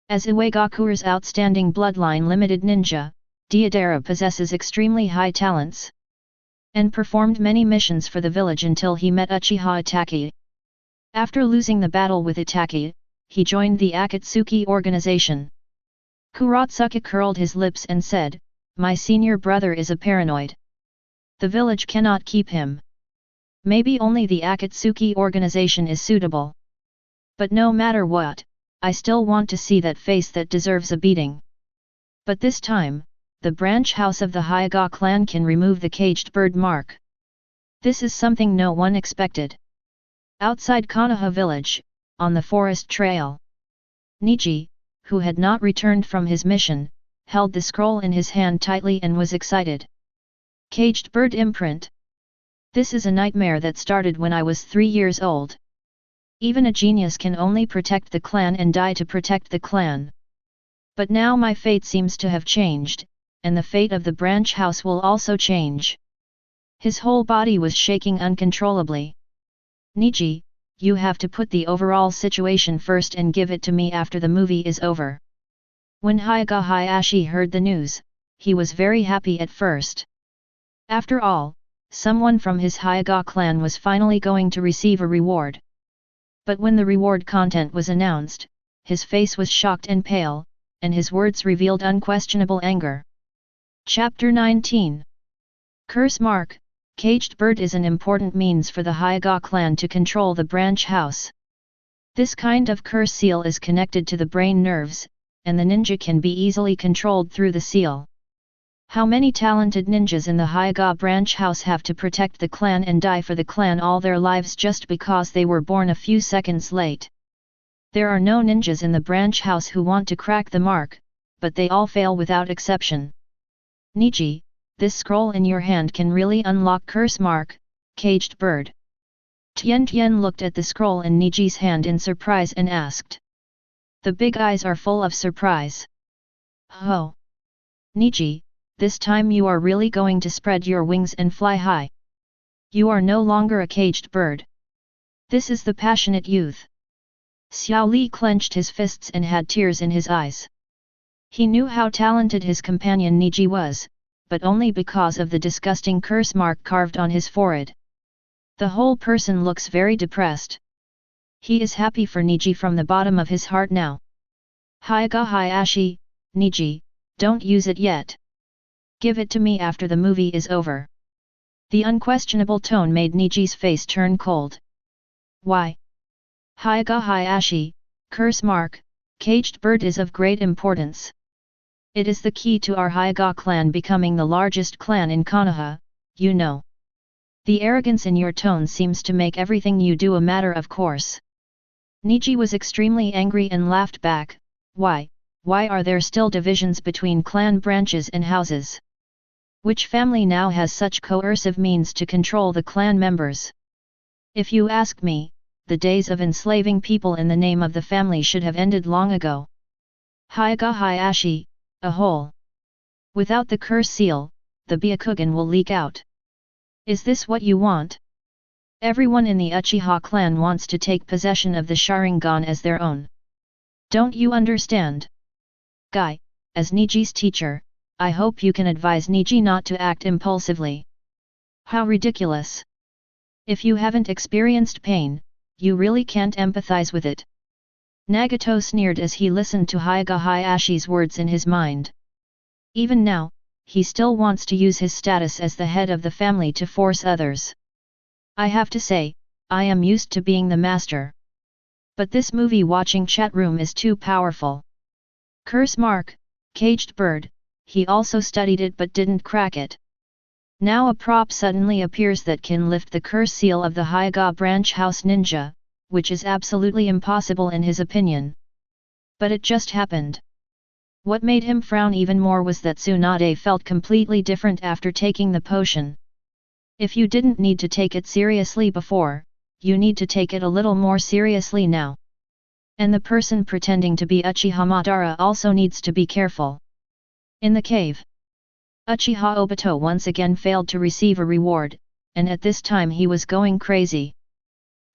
[SPEAKER 1] As Iwagakure's outstanding bloodline limited ninja, Deidara possesses extremely high talents. And performed many missions for the village until he met Uchiha Itachi. After losing the battle with Itachi, he joined the Akatsuki organization. Kuratsuka curled his lips and said, my senior brother is a paranoid. The village cannot keep him. Maybe only the Akatsuki organization is suitable. But no matter what, I still want to see that face that deserves a beating. But this time, the branch house of the Hyuga clan can remove the caged bird mark. This is something no one expected. Outside Konoha village, on the forest trail. Niji, who had not returned from his mission, held the scroll in his hand tightly and was excited. Caged bird imprint. This is a nightmare that started when I was 3 years old. Even a genius can only protect the clan and die to protect the clan. But now my fate seems to have changed, and the fate of the branch house will also change. His whole body was shaking uncontrollably. Niji, you have to put the overall situation first and give it to me after the movie is over. When Hyuga Hayashi heard the news, he was very happy at first. After all, someone from his Hyuga clan was finally going to receive a reward. But when the reward content was announced, his face was shocked and pale, and his words revealed unquestionable anger. Chapter 19. Curse Mark. Caged bird is an important means for the Hyuga clan to control the branch house. This kind of curse seal is connected to the brain nerves, and the ninja can be easily controlled through the seal. How many talented ninjas in the Hyuga branch house have to protect the clan and die for the clan all their lives just because they were born a few seconds late? There are no ninjas in the branch house who want to crack the mark, but they all fail without exception. Niji, this scroll in your hand can really unlock curse mark, caged bird. Tian Tian looked at the scroll in Niji's hand in surprise and asked. The big eyes are full of surprise. Oh! Niji, this time you are really going to spread your wings and fly high. You are no longer a caged bird. This is the passionate youth. Xiao Li clenched his fists and had tears in his eyes. He knew how talented his companion Niji was, but only because of the disgusting curse mark carved on his forehead. The whole person looks very depressed. He is happy for Niji from the bottom of his heart now. Hyuga Hayashi, Niji, don't use it yet. Give it to me after the movie is over. The unquestionable tone made Niji's face turn cold. Why? Hyuga Hayashi, curse mark, caged bird is of great importance. It is the key to our Hyuga clan becoming the largest clan in Konoha, you know. The arrogance in your tone seems to make everything you do a matter of course. Niji was extremely angry and laughed back. Why are there still divisions between clan branches and houses? Which family now has such coercive means to control the clan members? If you ask me, the days of enslaving people in the name of the family should have ended long ago. Hyuga Hayashi, a hole. Without the curse seal, the Byakugan will leak out. Is this what you want? Everyone in the Uchiha clan wants to take possession of the Sharingan as their own. Don't you understand? Guy, as Niji's teacher, I hope you can advise Niji not to act impulsively. How ridiculous. If you haven't experienced pain, you really can't empathize with it. Nagato sneered as he listened to Hyuga Hayashi's words in his mind. Even now, he still wants to use his status as the head of the family to force others. I have to say, I am used to being the master. But this movie watching chat room is too powerful. Curse mark, caged bird, he also studied it but didn't crack it. Now a prop suddenly appears that can lift the curse seal of the Hyuga branch house ninja, which is absolutely impossible in his opinion. But it just happened. What made him frown even more was that Tsunade felt completely different after taking the potion. If you didn't need to take it seriously before, you need to take it a little more seriously now. And the person pretending to be Uchiha Madara also needs to be careful. In the cave, Uchiha Obito once again failed to receive a reward, and at this time he was going crazy.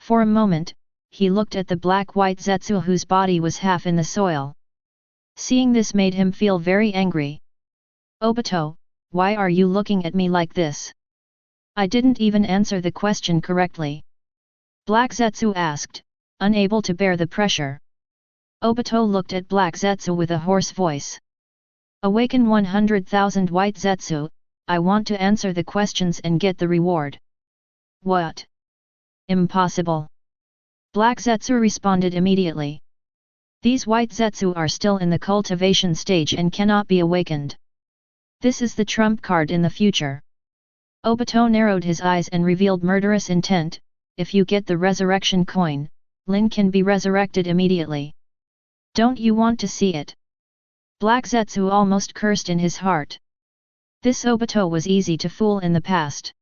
[SPEAKER 1] For a moment, he looked at the black-white Zetsu whose body was half in the soil. Seeing this made him feel very angry. Obito, why are you looking at me like this? I didn't even answer the question correctly. Black Zetsu asked, unable to bear the pressure. Obito looked at Black Zetsu with a hoarse voice. Awaken 100,000 white Zetsu, I want to answer the questions and get the reward. What? Impossible. Black Zetsu responded immediately. These white Zetsu are still in the cultivation stage and cannot be awakened. This is the trump card in the future. Obito narrowed his eyes and revealed murderous intent. If you get the resurrection coin, Lin can be resurrected immediately. Don't you want to see it? Black Zetsu almost cursed in his heart. This Obito was easy to fool in the past.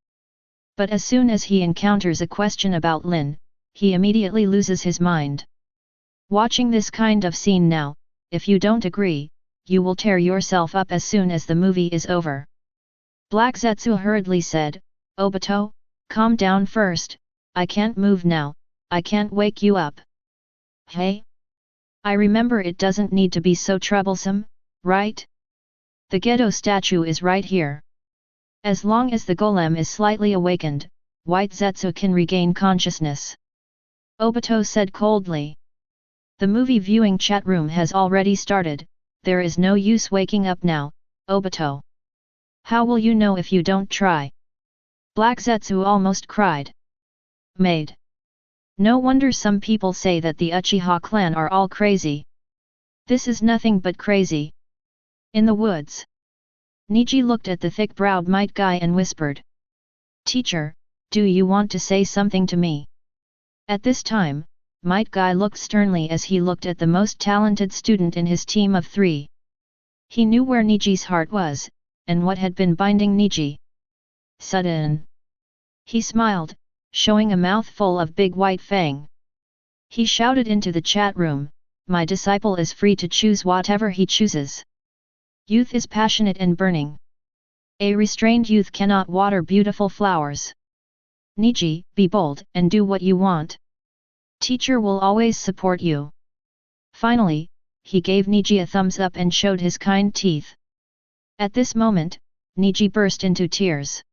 [SPEAKER 1] But as soon as he encounters a question about Lin, he immediately loses his mind. Watching this kind of scene now, if you don't agree, you will tear yourself up as soon as the movie is over. Black Zetsu hurriedly said, Obito, calm down first, I can't move now, I can't wake you up. Hey? I remember it doesn't need to be so troublesome, right? The Gedo statue is right here. As long as the golem is slightly awakened, White Zetsu can regain consciousness. Obito said coldly. The movie viewing chat room has already started, there is no use waking up now, Obito. How will you know if you don't try? Black Zetsu almost cried. Made. No wonder some people say that the Uchiha clan are all crazy. This is nothing but crazy. In the woods. Niji looked at the thick-browed Might Guy and whispered. Teacher, do you want to say something to me? At this time, Might Guy looked sternly as he looked at the most talented student in his team of 3. He knew where Niji's heart was, and what had been binding Niji. Sudden. He smiled, showing a mouthful of big white fang. He shouted into the chat room, my disciple is free to choose whatever he chooses. Youth is passionate and burning. A restrained youth cannot water beautiful flowers. Niji, be bold and do what you want. Teacher will always support you. Finally, he gave Niji a thumbs up and showed his kind teeth. At this moment, Niji burst into tears.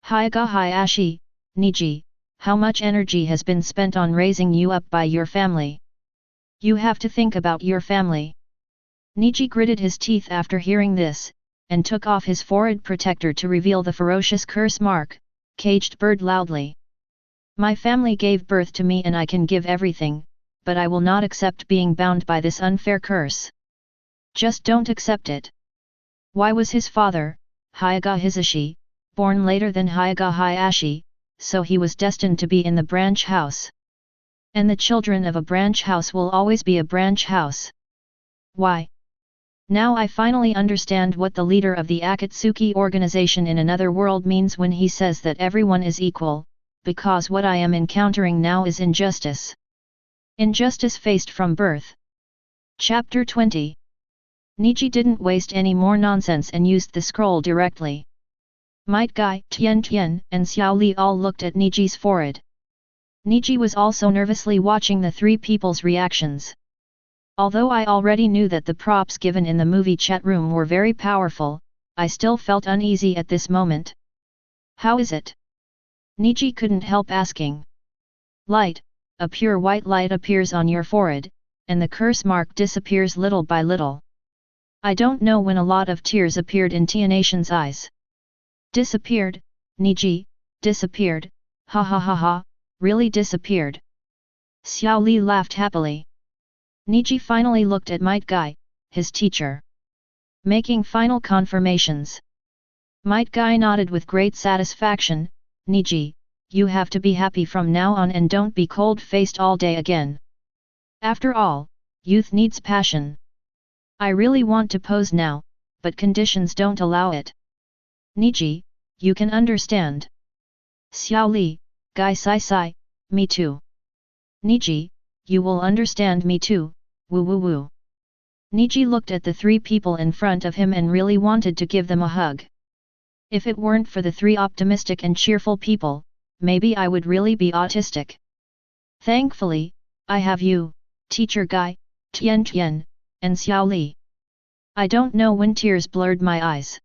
[SPEAKER 1] Hyuga Hayashi, Niji, how much energy has been spent on raising you up by your family? You have to think about your family. Niji gritted his teeth after hearing this, and took off his forehead protector to reveal the ferocious curse mark, caged bird loudly. My family gave birth to me and I can give everything, but I will not accept being bound by this unfair curse. Just don't accept it. Why was his father, Hyuga Hisashi, born later than Hyuga Hayashi, so he was destined to be in the branch house? And the children of a branch house will always be a branch house. Why? Now I finally understand what the leader of the Akatsuki organization in another world means when he says that everyone is equal, because what I am encountering now is injustice. Injustice faced from birth. Chapter 20. Niji didn't waste any more nonsense and used the scroll directly. Might Guy, Tian, and Xiao Li all looked at Niji's forehead. Niji was also nervously watching the 3 people's reactions. Although I already knew that the props given in the movie chat room were very powerful, I still felt uneasy at this moment. How is it? Niji couldn't help asking. Light, a pure white light appears on your forehead, and the curse mark disappears little by little. I don't know when a lot of tears appeared in Tianation's eyes. Disappeared, Niji, disappeared, ha ha ha ha, really disappeared. Xiao Li laughed happily. Niji finally looked at Might Guy, his teacher. Making final confirmations. Might Guy nodded with great satisfaction. Niji, you have to be happy from now on and don't be cold-faced all day again. After all, youth needs passion. I really want to pose now, but conditions don't allow it. Niji, you can understand. Xiao Li, Guy Sai Sai, me too. Niji, you will understand me too, woo woo woo. Niji looked at the three people in front of him and really wanted to give them a hug. If it weren't for the three optimistic and cheerful people, maybe I would really be autistic. Thankfully, I have you, Teacher Guy, Tian Tian, and Xiao Li. I don't know when tears blurred my eyes.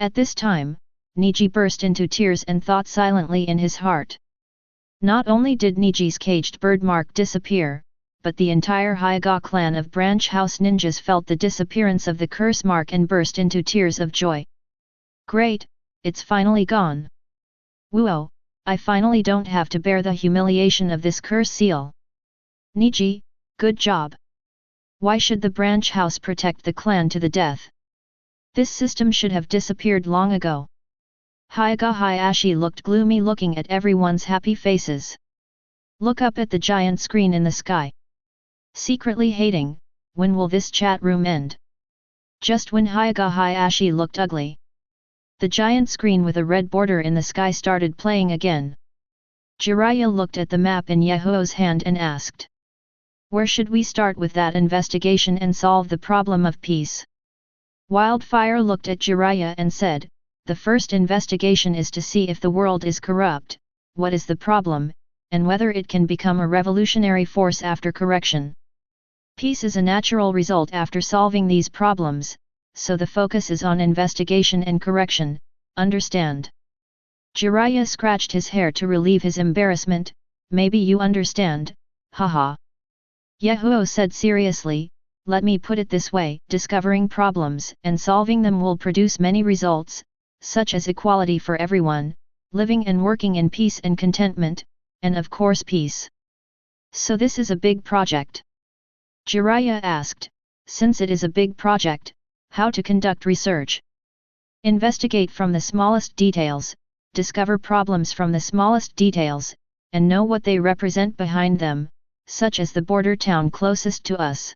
[SPEAKER 1] At this time, Niji burst into tears and thought silently in his heart. Not only did Niji's caged bird mark disappear, but the entire Hyuga clan of branch house ninjas felt the disappearance of the curse mark and burst into tears of joy. Great, it's finally gone. Whoa, I finally don't have to bear the humiliation of this curse seal. Niji, good job. Why should the branch house protect the clan to the death? This system should have disappeared long ago. Hyuga Hayashi looked gloomy looking at everyone's happy faces. Look up at the giant screen in the sky. Secretly hating, when will this chat room end? Just when Hyuga Hayashi looked ugly. The giant screen with a red border in the sky started playing again. Jiraiya looked at the map in Yahoo's hand and asked. Where should we start with that investigation and solve the problem of peace? Wildfire looked at Jiraiya and said, the first investigation is to see if the world is corrupt, what is the problem, and whether it can become a revolutionary force after correction. Peace is a natural result after solving these problems, so the focus is on investigation and correction, understand? Jiraiya scratched his hair to relieve his embarrassment, maybe you understand, haha. Yahoo said seriously, let me put it this way, discovering problems and solving them will produce many results, such as equality for everyone, living and working in peace and contentment, and of course peace. So this is a big project. Jiraiya asked, since it is a big project, how to conduct research? Investigate from the smallest details, discover problems from the smallest details, and know what they represent behind them, such as the border town closest to us.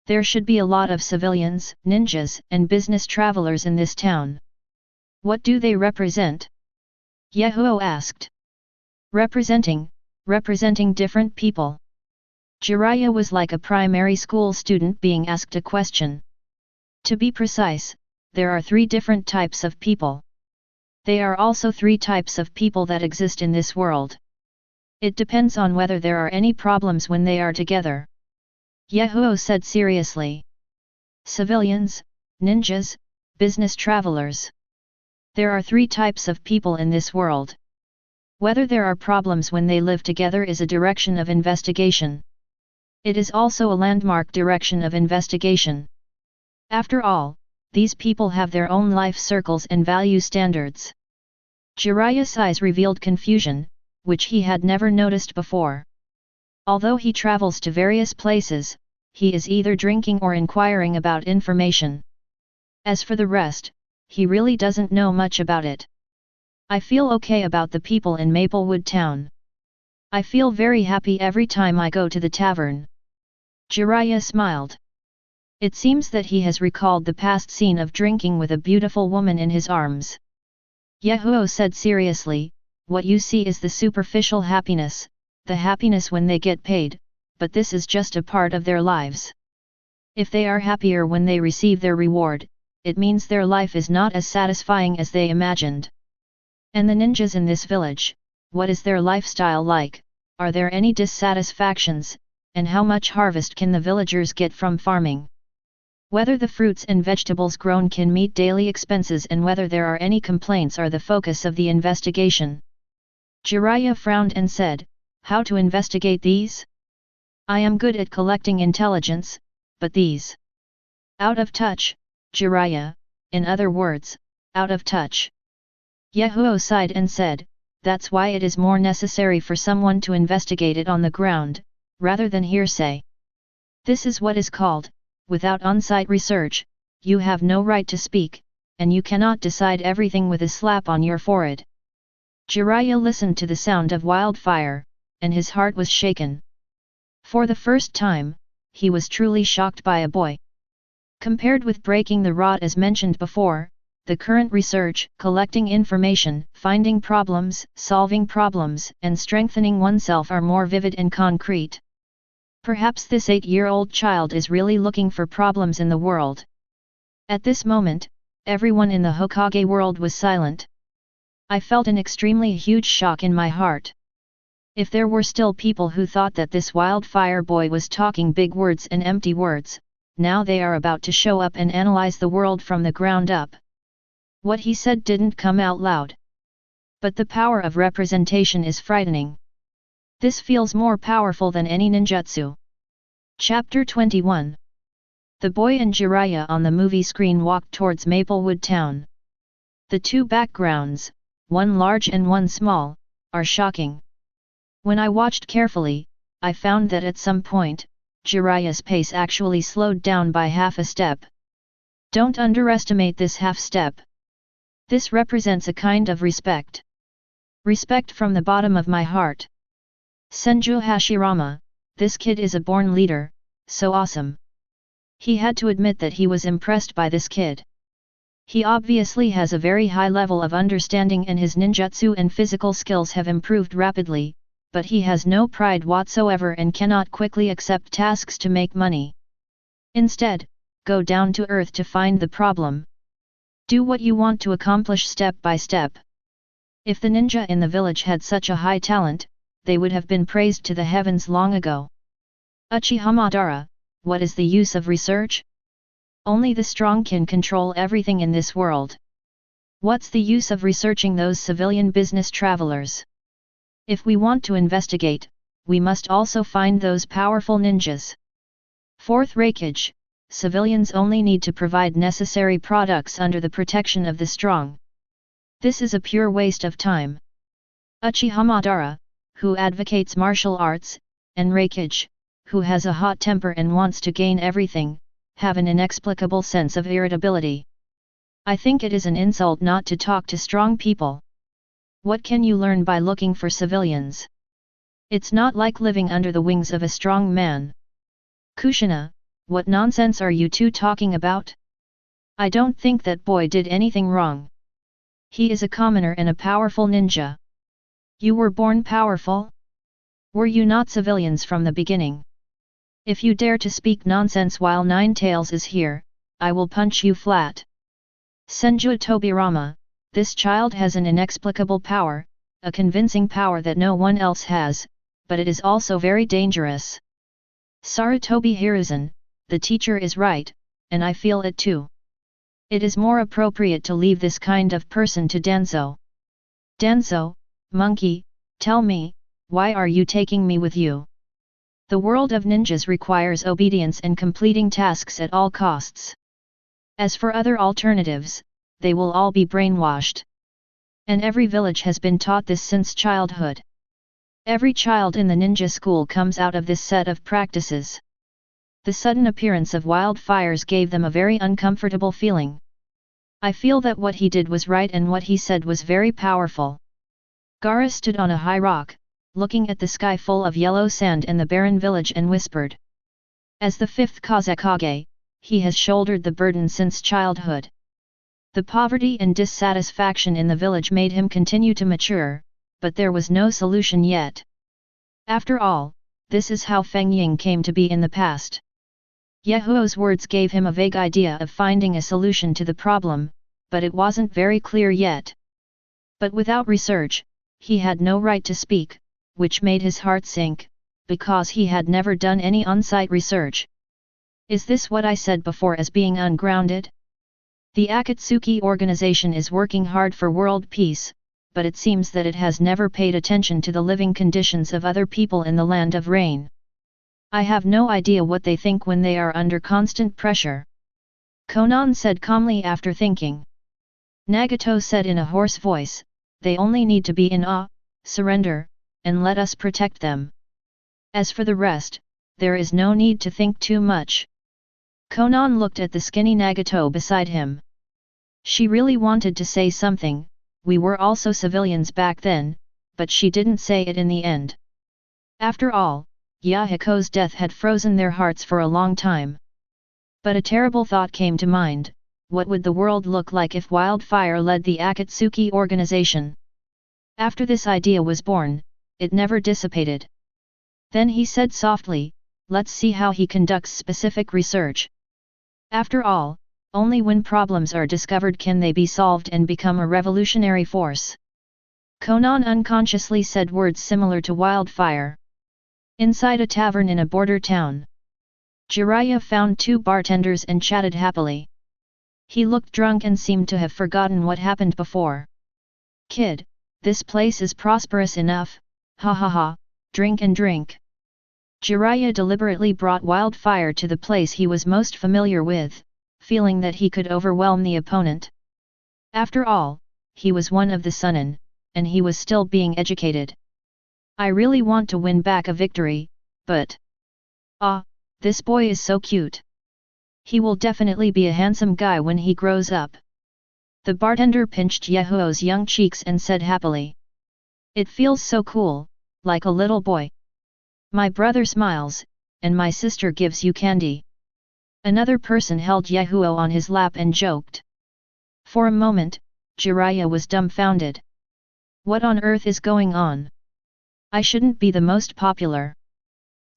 [SPEAKER 1] There should be a lot of civilians, ninjas, and business travelers in this town. What do they represent? Yahoo asked. Representing different people. Jiraiya was like a primary school student being asked a question. To be precise, there are 3 different types of people. They are also 3 types of people that exist in this world. It depends on whether there are any problems when they are together. Yahoo said seriously. Civilians, ninjas, business travelers. There are 3 types of people in this world. Whether there are problems when they live together is a direction of investigation. It is also a landmark direction of investigation. After all, these people have their own life circles and value standards. Jiraiya's eyes revealed confusion, which he had never noticed before. Although he travels to various places, he is either drinking or inquiring about information. As for the rest, he really doesn't know much about it. I feel okay about the people in Maplewood Town. I feel very happy every time I go to the tavern. Jiraiya smiled. It seems that he has recalled the past scene of drinking with a beautiful woman in his arms. Yahoo said seriously, what you see is the superficial happiness, the happiness when they get paid, but this is just a part of their lives. If they are happier when they receive their reward, it means their life is not as satisfying as they imagined. And the ninjas in this village, what is their lifestyle like? Are there any dissatisfactions, and how much harvest can the villagers get from farming? Whether the fruits and vegetables grown can meet daily expenses and whether there are any complaints are the focus of the investigation. Jiraiya frowned and said, "How to investigate these? I am good at collecting intelligence, but these? Out of touch, Jiraiya, in other words, out of touch." Yahiko sighed and said, "That's why it is more necessary for someone to investigate it on the ground, rather than hearsay. This is what is called, without on-site research, you have no right to speak, and you cannot decide everything with a slap on your forehead." Jiraiya listened to the sound of Wildfire, and his heart was shaken. For the first time, he was truly shocked by a boy. Compared with breaking the rod as mentioned before, the current research, collecting information, finding problems, solving problems, and strengthening oneself are more vivid and concrete. Perhaps this 8-year-old child is really looking for problems in the world. At this moment, everyone in the Hokage world was silent. I felt an extremely huge shock in my heart. If there were still people who thought that this Wildfire boy was talking big words and empty words, now they are about to show up and analyze the world from the ground up. What he said didn't come out loud. But the power of representation is frightening. This feels more powerful than any ninjutsu. Chapter 21. The boy and Jiraiya on the movie screen walked towards Maplewood Town. The two backgrounds, one large and one small, are shocking. When I watched carefully, I found that at some point, Jiraiya's pace actually slowed down by half a step. Don't underestimate this half step. This represents a kind of respect. Respect from the bottom of my heart. Senju Hashirama, this kid is a born leader, so awesome. He had to admit that he was impressed by this kid. He obviously has a very high level of understanding and his ninjutsu and physical skills have improved rapidly, but he has no pride whatsoever and cannot quickly accept tasks to make money. Instead, go down to earth to find the problem. Do what you want to accomplish step by step. If the ninja in the village had such a high talent, they would have been praised to the heavens long ago. Uchiha Madara, what is the use of research? Only the strong can control everything in this world. What's the use of researching those civilian business travelers? If we want to investigate, we must also find those powerful ninjas. Fourth Raikage, civilians only need to provide necessary products under the protection of the strong. This is a pure waste of time. Uchiha Madara, who advocates martial arts, and Raikage, who has a hot temper and wants to gain everything, have an inexplicable sense of irritability. I think it is an insult not to talk to strong people. What can you learn by looking for civilians? It's not like living under the wings of a strong man. Kushina, what nonsense are you two talking about? I don't think that boy did anything wrong. He is a commoner and a powerful ninja. You were born powerful? Were you not civilians from the beginning? If you dare to speak nonsense while Nine Tails is here, I will punch you flat. Senju Tobirama, this child has an inexplicable power, a convincing power that no one else has, but it is also very dangerous. Sarutobi Hiruzen, the teacher is right, and I feel it too. It is more appropriate to leave this kind of person to Danzo. Danzo, monkey, tell me, why are you taking me with you? The world of ninjas requires obedience and completing tasks at all costs. As for other alternatives, they will all be brainwashed. And every village has been taught this since childhood. Every child in the ninja school comes out of this set of practices. The sudden appearance of Wildfires gave them a very uncomfortable feeling. I feel that what he did was right and what he said was very powerful. Gaara stood on a high rock, looking at the sky full of yellow sand and the barren village and whispered. As the fifth Kazekage, he has shouldered the burden since childhood. The poverty and dissatisfaction in the village made him continue to mature, but there was no solution yet. After all, this is how Feng Ying came to be in the past. Yahoo's words gave him a vague idea of finding a solution to the problem, but it wasn't very clear yet. But without research, he had no right to speak, which made his heart sink, because he had never done any on-site research. Is this what I said before as being ungrounded? The Akatsuki organization is working hard for world peace, but it seems that it has never paid attention to the living conditions of other people in the land of rain. I have no idea what they think when they are under constant pressure. Konan said calmly after thinking. Nagato said in a hoarse voice, they only need to be in awe, surrender, and let us protect them. As for the rest, there is no need to think too much. Konan looked at the skinny Nagato beside him. She really wanted to say something, we were also civilians back then, but she didn't say it in the end. After all, Yahiko's death had frozen their hearts for a long time. But a terrible thought came to mind, what would the world look like if Wildfire led the Akatsuki organization? After this idea was born, it never dissipated. Then he said softly, let's see how he conducts specific research. After all, only when problems are discovered can they be solved and become a revolutionary force. Konan unconsciously said words similar to Wildfire. Inside a tavern in a border town, Jiraiya found two bartenders and chatted happily. He looked drunk and seemed to have forgotten what happened before. Kid, this place is prosperous enough, ha ha ha, drink and drink. Jiraiya deliberately brought Wildfire to the place he was most familiar with, feeling that he could overwhelm the opponent. After all, he was one of the Sunin, and he was still being educated. I really want to win back a victory, but... ah, this boy is so cute. He will definitely be a handsome guy when he grows up. The bartender pinched Yahoo's young cheeks and said happily. It feels so cool, like a little boy. My brother smiles, and my sister gives you candy. Another person held Yahoo on his lap and joked. For a moment, Jiraiya was dumbfounded. What on earth is going on? I shouldn't be the most popular.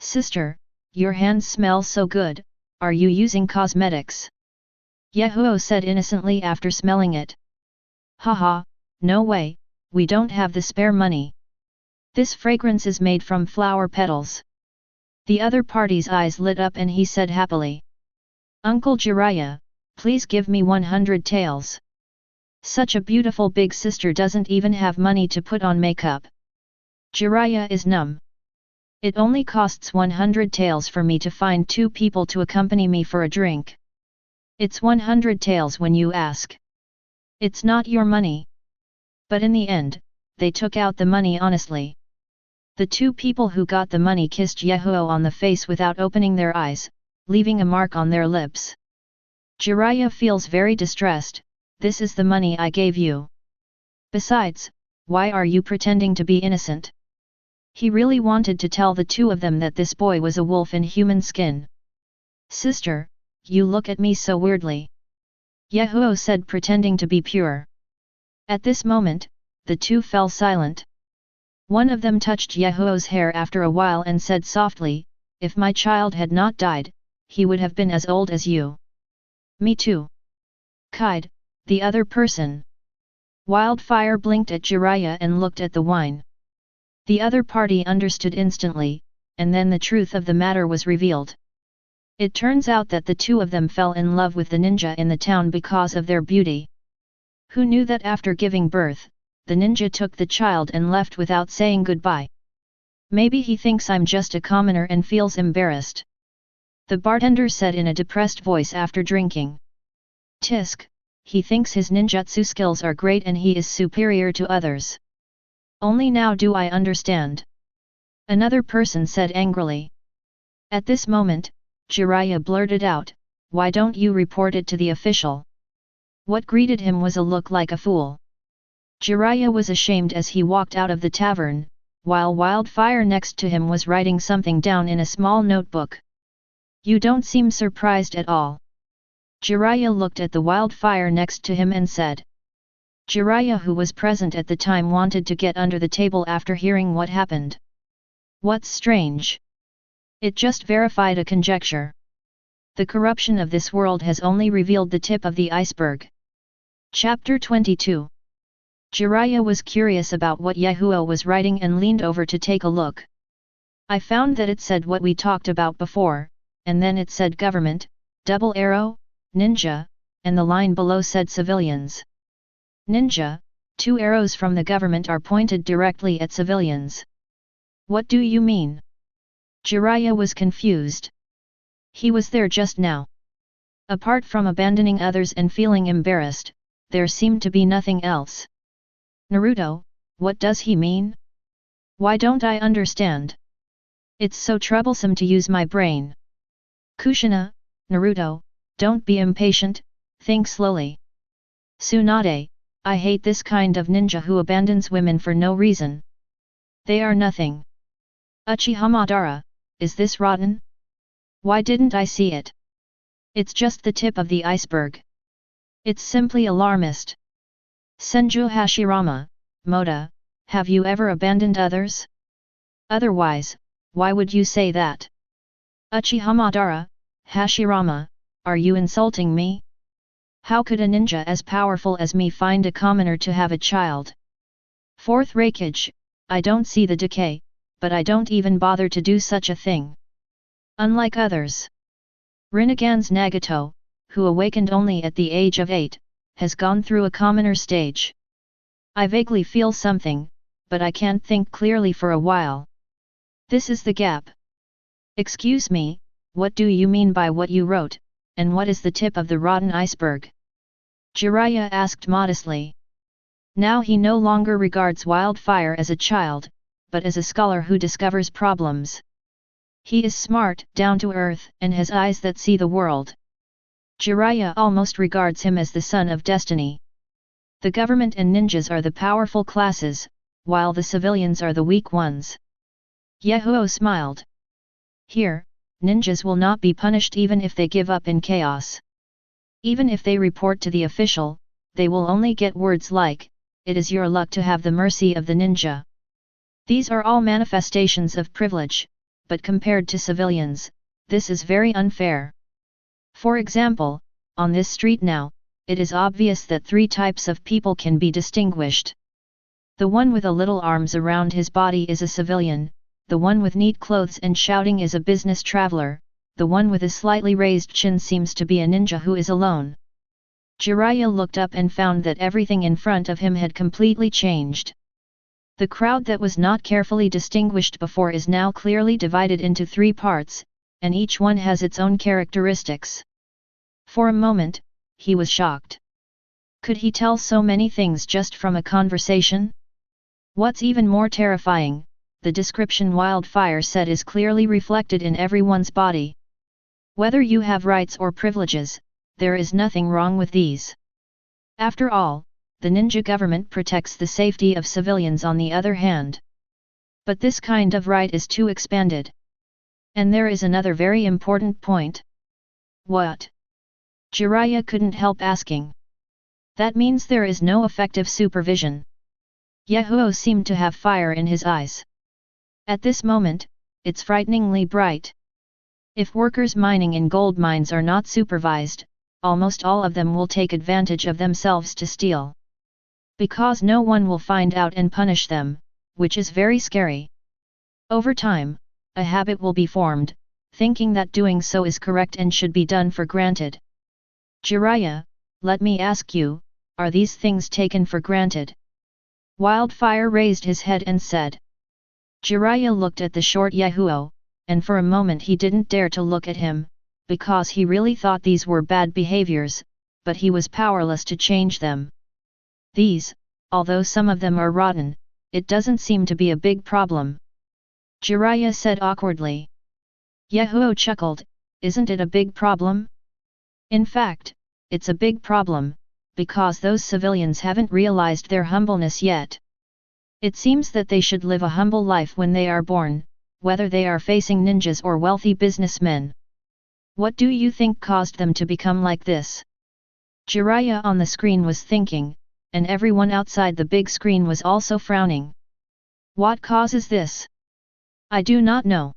[SPEAKER 1] Sister, your hands smell so good, are you using cosmetics? Yahoo said innocently after smelling it. Haha, no way, we don't have the spare money. This fragrance is made from flower petals. The other party's eyes lit up and he said happily. Uncle Jiraiya, please give me 100 taels. Such a beautiful big sister doesn't even have money to put on makeup. Jiraiya is numb. It only costs 100 taels for me to find 2 people to accompany me for a drink. It's 100 taels when you ask. It's not your money. But in the end, they took out the money honestly. The 2 people who got the money kissed Yahoo on the face without opening their eyes, leaving a mark on their lips. Jiraiya feels very distressed, this is the money I gave you. Besides, why are you pretending to be innocent? He really wanted to tell the 2 of them that this boy was a wolf in human skin. Sister, you look at me so weirdly. Yahoo said pretending to be pure. At this moment, the 2 fell silent. One of them touched Yahoo's hair after a while and said softly, if my child had not died, he would have been as old as you. Me too. Kide, the other person. Wildfire blinked at Jiraiya and looked at the wine. The other party understood instantly, and then the truth of the matter was revealed. It turns out that the 2 of them fell in love with the ninja in the town because of their beauty. Who knew that after giving birth, the ninja took the child and left without saying goodbye? Maybe he thinks I'm just a commoner and feels embarrassed. The bartender said in a depressed voice after drinking. Tisk, he thinks his ninjutsu skills are great and he is superior to others. Only now do I understand. Another person said angrily. At this moment, Jiraiya blurted out, why don't you report it to the official? What greeted him was a look like a fool. Jiraiya was ashamed as he walked out of the tavern, while Wildfire next to him was writing something down in a small notebook. You don't seem surprised at all. Jiraiya looked at the Wildfire next to him and said. Jiraiya, who was present at the time, wanted to get under the table after hearing what happened. What's strange? It just verified a conjecture. The corruption of this world has only revealed the tip of the iceberg. Chapter 22. Jiraiya was curious about what Yahoo was writing and leaned over to take a look. I found that it said what we talked about before, and then it said government, double arrow, ninja, and the line below said civilians. Ninja, 2 arrows from the government are pointed directly at civilians. What do you mean? Jiraiya was confused. He was there just now. Apart from abandoning others and feeling embarrassed, there seemed to be nothing else. Naruto, what does he mean? Why don't I understand? It's so troublesome to use my brain. Kushina, Naruto, don't be impatient, think slowly. Tsunade, I hate this kind of ninja who abandons women for no reason. They are nothing. Uchiha Madara, is this rotten? Why didn't I see it? It's just the tip of the iceberg. It's simply alarmist. Senju Hashirama, Moda, have you ever abandoned others? Otherwise, why would you say that? Uchiha Madara, Hashirama, are you insulting me? How could a ninja as powerful as me find a commoner to have a child? Fourth Raikage, I don't see the decay, but I don't even bother to do such a thing. Unlike others. Rinnegan's Nagato, who awakened only at the age of 8, has gone through a commoner stage. I vaguely feel something, but I can't think clearly for a while. This is the gap. Excuse me, what do you mean by what you wrote, and what is the tip of the rotten iceberg? Jiraiya asked modestly. Now he no longer regards Wildfire as a child, but as a scholar who discovers problems. He is smart, down to earth, and has eyes that see the world. Jiraiya almost regards him as the son of destiny. The government and ninjas are the powerful classes, while the civilians are the weak ones. Yahiko smiled. Here, ninjas will not be punished even if they give up in chaos. Even if they report to the official, they will only get words like, "It is your luck to have the mercy of the ninja." These are all manifestations of privilege, but compared to civilians, this is very unfair. For example, on this street now, it is obvious that 3 types of people can be distinguished. The one with a little arms around his body is a civilian, the one with neat clothes and shouting is a business traveler, the one with a slightly raised chin seems to be a ninja who is alone. Jiraiya looked up and found that everything in front of him had completely changed. The crowd that was not carefully distinguished before is now clearly divided into 3 parts, and each one has its own characteristics. For a moment, he was shocked. Could he tell so many things just from a conversation? What's even more terrifying, the description Wildfire said is clearly reflected in everyone's body. Whether you have rights or privileges, there is nothing wrong with these. After all, the ninja government protects the safety of civilians on the other hand. But this kind of right is too expanded. And there is another very important point. What? Jiraiya couldn't help asking. That means there is no effective supervision. Yahiko seemed to have fire in his eyes. At this moment, it's frighteningly bright. If workers mining in gold mines are not supervised, almost all of them will take advantage of themselves to steal. Because no one will find out and punish them, which is very scary. Over time, a habit will be formed, thinking that doing so is correct and should be done for granted. Jiraiya, let me ask you, are these things taken for granted? Wildfire raised his head and said. Jiraiya looked at the short Yahiko, and for a moment he didn't dare to look at him, because he really thought these were bad behaviors, but he was powerless to change them. These, although some of them are rotten, it doesn't seem to be a big problem. Jiraiya said awkwardly. Yahiko chuckled, isn't it a big problem? In fact, it's a big problem, because those civilians haven't realized their humbleness yet. It seems that they should live a humble life when they are born, whether they are facing ninjas or wealthy businessmen. What do you think caused them to become like this? Jiraiya on the screen was thinking, and everyone outside the big screen was also frowning. What causes this? I do not know.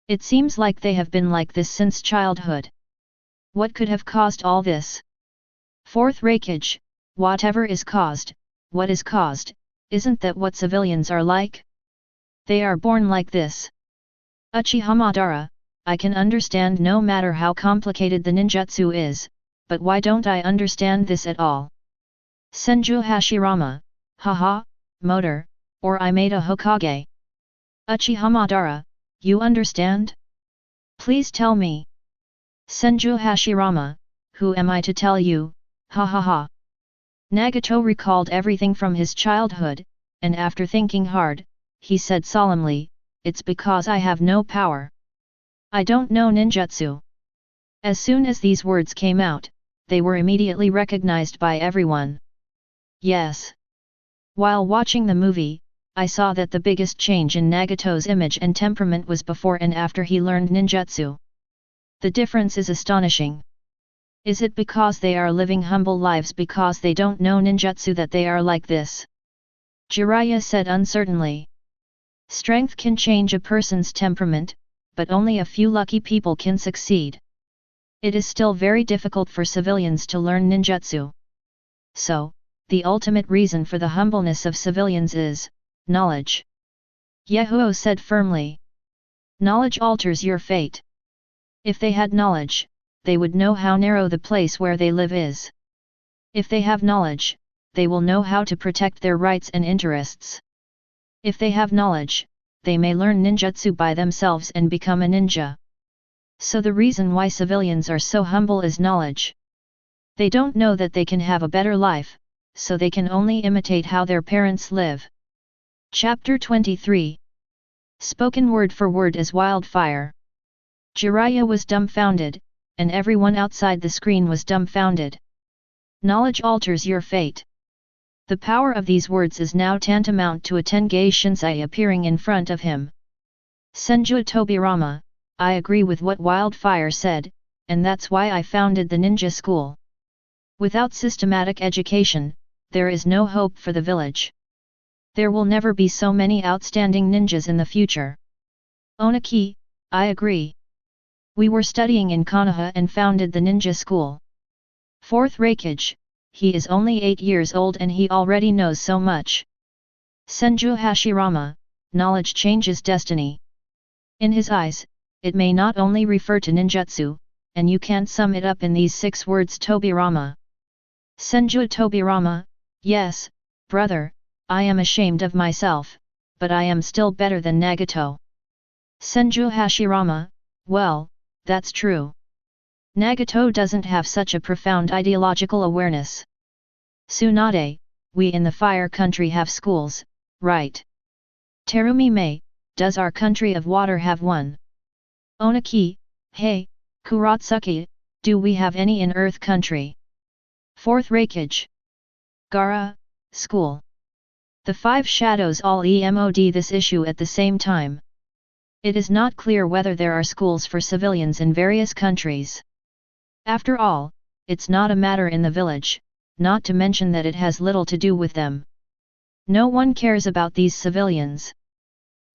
[SPEAKER 1] It seems like they have been like this since childhood. What could have caused all this? Fourth Raikage, whatever is caused, what is caused, isn't that what civilians are like? They are born like this. Uchiha Madara, I can understand no matter how complicated the ninjutsu is, but why don't I understand this at all? Senju Hashirama, haha, motor, or I made a Hokage. Uchiha Madara, you understand? Please tell me. Senju Hashirama, who am I to tell you, ha ha ha. Nagato recalled everything from his childhood, and after thinking hard, he said solemnly, it's because I have no power. I don't know ninjutsu. As soon as these words came out, they were immediately recognized by everyone. Yes. While watching the movie, I saw that the biggest change in Nagato's image and temperament was before and after he learned ninjutsu. The difference is astonishing. Is it because they are living humble lives because they don't know ninjutsu that they are like this? Jiraiya said uncertainly. Strength can change a person's temperament, but only a few lucky people can succeed. It is still very difficult for civilians to learn ninjutsu. So, the ultimate reason for the humbleness of civilians is knowledge. Yahiko said firmly. Knowledge alters your fate. If they had knowledge, they would know how narrow the place where they live is. If they have knowledge, they will know how to protect their rights and interests. If they have knowledge, they may learn ninjutsu by themselves and become a ninja. So the reason why civilians are so humble is knowledge. They don't know that they can have a better life, so they can only imitate how their parents live. Chapter 23. Spoken word for word as Wildfire. Jiraiya was dumbfounded, and everyone outside the screen was dumbfounded. Knowledge alters your fate. The power of these words is now tantamount to a Tengai Shinsei appearing in front of him. Senju Tobirama, I agree with what Wildfire said, and that's why I founded the ninja school. Without systematic education, there is no hope for the village. There will never be so many outstanding ninjas in the future. Onaki, I agree. We were studying in Konoha and founded the ninja school. Fourth Raikage, he is only 8 years old and he already knows so much. Senju Hashirama, knowledge changes destiny. In his eyes, it may not only refer to ninjutsu, and you can't sum it up in these 6 words Tobirama. Senju Tobirama, yes, brother, I am ashamed of myself, but I am still better than Nagato. Senju Hashirama, well, that's true. Nagato doesn't have such a profound ideological awareness. Tsunade, we in the Fire Country have schools, right? Terumi Mei, does our country of water have one? Onaki, hey, Kuratsuki, do we have any in Earth Country? Fourth Raikage. Gara, school. The 5 shadows all emod this issue at the same time. It is not clear whether there are schools for civilians in various countries. After all, it's not a matter in the village, not to mention that it has little to do with them. No one cares about these civilians.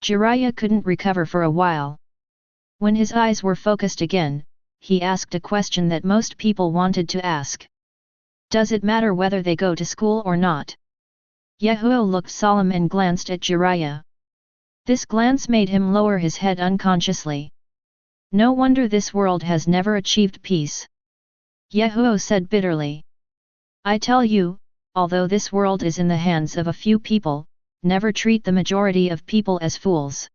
[SPEAKER 1] Jiraiya couldn't recover for a while. When his eyes were focused again, he asked a question that most people wanted to ask. Does it matter whether they go to school or not? Yahiko looked solemn and glanced at Jiraiya. This glance made him lower his head unconsciously. No wonder this world has never achieved peace. Yahiko said bitterly. I tell you, although this world is in the hands of a few people, never treat the majority of people as fools.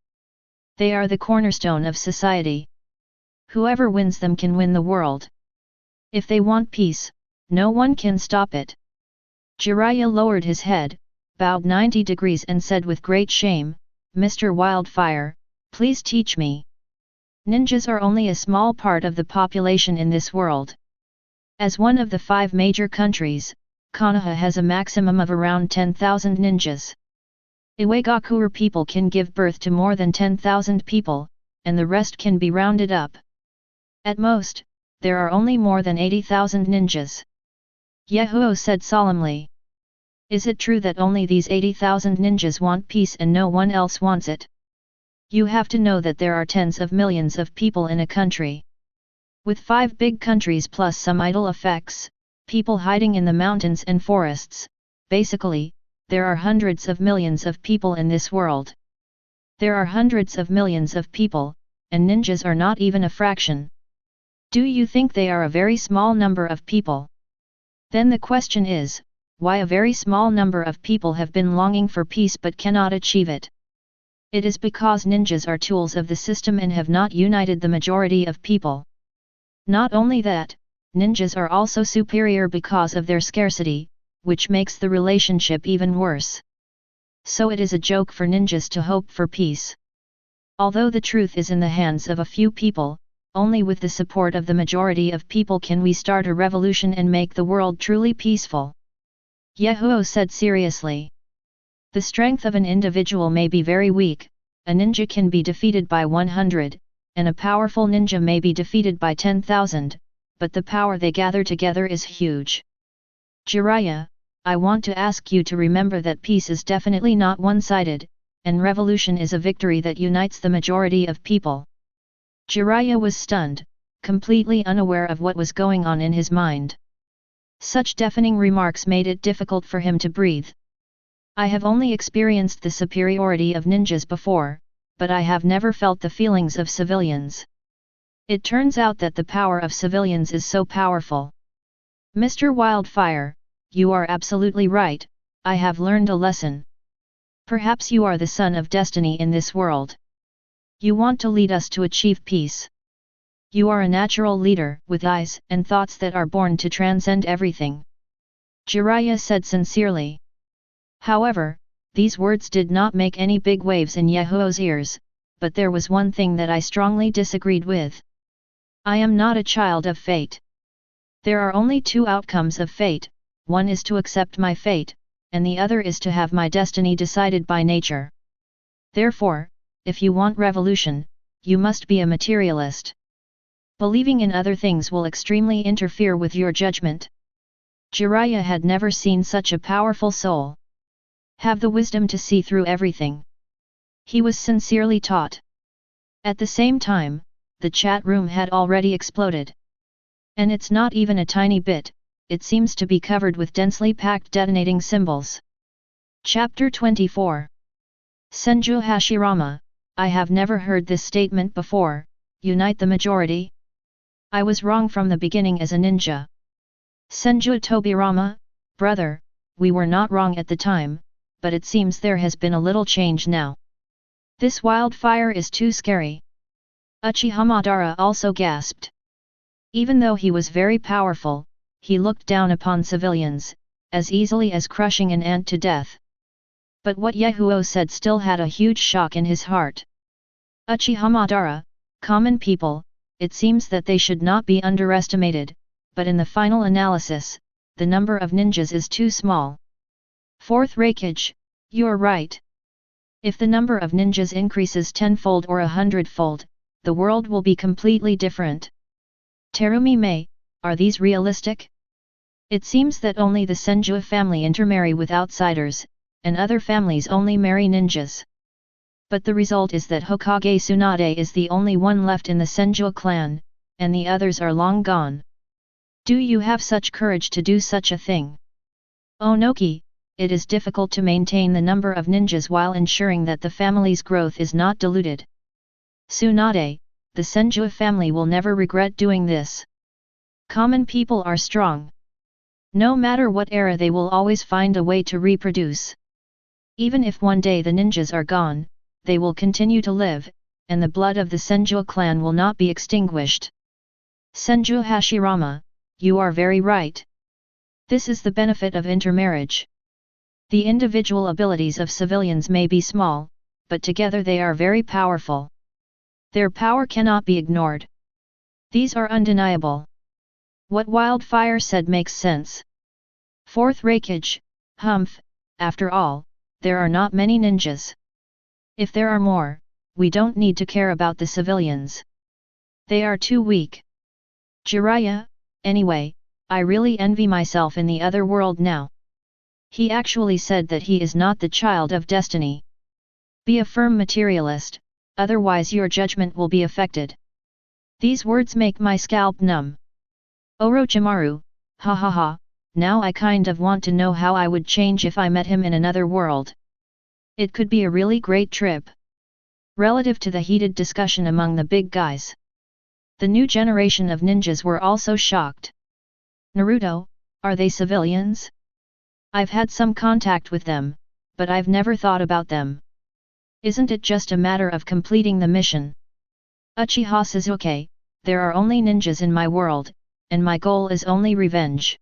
[SPEAKER 1] They are the cornerstone of society. Whoever wins them can win the world. If they want peace, no one can stop it. Jiraiya lowered his head, bowed 90 degrees and said with great shame, Mr. Wildfire, please teach me. Ninjas are only a small part of the population in this world. As one of the 5 major countries, Konoha has a maximum of around 10,000 ninjas. Iwagakure people can give birth to more than 10,000 people, and the rest can be rounded up. At most, there are only more than 80,000 ninjas. Yahiko said solemnly. Is it true that only these 80,000 ninjas want peace and no one else wants it? You have to know that there are tens of millions of people in a country. With 5 big countries plus some idle effects, people hiding in the mountains and forests, basically, there are hundreds of millions of people in this world. There are hundreds of millions of people, and ninjas are not even a fraction. Do you think they are a very small number of people? Then the question is, why a very small number of people have been longing for peace but cannot achieve it? It is because ninjas are tools of the system and have not united the majority of people. Not only that, ninjas are also superior because of their scarcity, which makes the relationship even worse. So it is a joke for ninjas to hope for peace. Although the truth is in the hands of a few people, only with the support of the majority of people can we start a revolution and make the world truly peaceful. Yahiko said seriously. The strength of an individual may be very weak, a ninja can be defeated by 100, and a powerful ninja may be defeated by 10,000, but the power they gather together is huge. Jiraiya, I want to ask you to remember that peace is definitely not one-sided, and revolution is a victory that unites the majority of people. Jiraiya was stunned, completely unaware of what was going on in his mind. Such deafening remarks made it difficult for him to breathe. I have only experienced the superiority of ninjas before, but I have never felt the feelings of civilians. It turns out that the power of civilians is so powerful. Mr. Wildfire, you are absolutely right, I have learned a lesson. Perhaps you are the son of destiny in this world. You want to lead us to achieve peace. You are a natural leader, with eyes and thoughts that are born to transcend everything. Jiraiya said sincerely. However, these words did not make any big waves in Yahiko's ears, but there was one thing that I strongly disagreed with. I am not a child of fate. There are only two outcomes of fate, one is to accept my fate, and the other is to have my destiny decided by nature. Therefore, if you want revolution, you must be a materialist. Believing in other things will extremely interfere with your judgment. Jiraiya had never seen such a powerful soul. Have the wisdom to see through everything. He was sincerely taught. At the same time, the chat room had already exploded. And it's not even a tiny bit, it seems to be covered with densely packed detonating symbols. Chapter 24. Senju Hashirama, I have never heard this statement before, unite the majority? I was wrong from the beginning as a ninja. Senju Tobirama, brother, we were not wrong at the time, but it seems there has been a little change now. This wildfire is too scary. Uchiha Madara also gasped. Even though he was very powerful, he looked down upon civilians, as easily as crushing an ant to death. But what Yahiko said still had a huge shock in his heart. Uchiha Madara, common people, it seems that they should not be underestimated, but in the final analysis, the number of ninjas is too small. Fourth Raikage, you're right. If the number of ninjas increases tenfold or 100-fold, the world will be completely different. Terumi Mei, are these realistic? It seems that only the Senju family intermarry with outsiders, and other families only marry ninjas. But the result is that Hokage Tsunade is the only one left in the Senju clan, and the others are long gone. Do you have such courage to do such a thing? Onoki, it is difficult to maintain the number of ninjas while ensuring that the family's growth is not diluted. Tsunade, the Senju family will never regret doing this. Common people are strong. No matter what era they will always find a way to reproduce. Even if one day the ninjas are gone, they will continue to live, and the blood of the Senju clan will not be extinguished. Senju Hashirama, you are very right. This is the benefit of intermarriage. The individual abilities of civilians may be small, but together they are very powerful. Their power cannot be ignored. These are undeniable. What Wildfire said makes sense. Fourth Raikage, humph, after all, there are not many ninjas. If there are more, we don't need to care about the civilians. They are too weak. Jiraiya, anyway, I really envy myself in the other world now. He actually said that he is not the child of destiny. Be a firm materialist, otherwise your judgment will be affected. These words make my scalp numb. Orochimaru, ha ha ha, now I kind of want to know how I would change if I met him in another world. It could be a really great trip. Relative to the heated discussion among the big guys, the new generation of ninjas were also shocked. Naruto, are they civilians? I've had some contact with them, but I've never thought about them. Isn't it just a matter of completing the mission? Uchiha Sasuke, there are only ninjas in my world, and my goal is only revenge.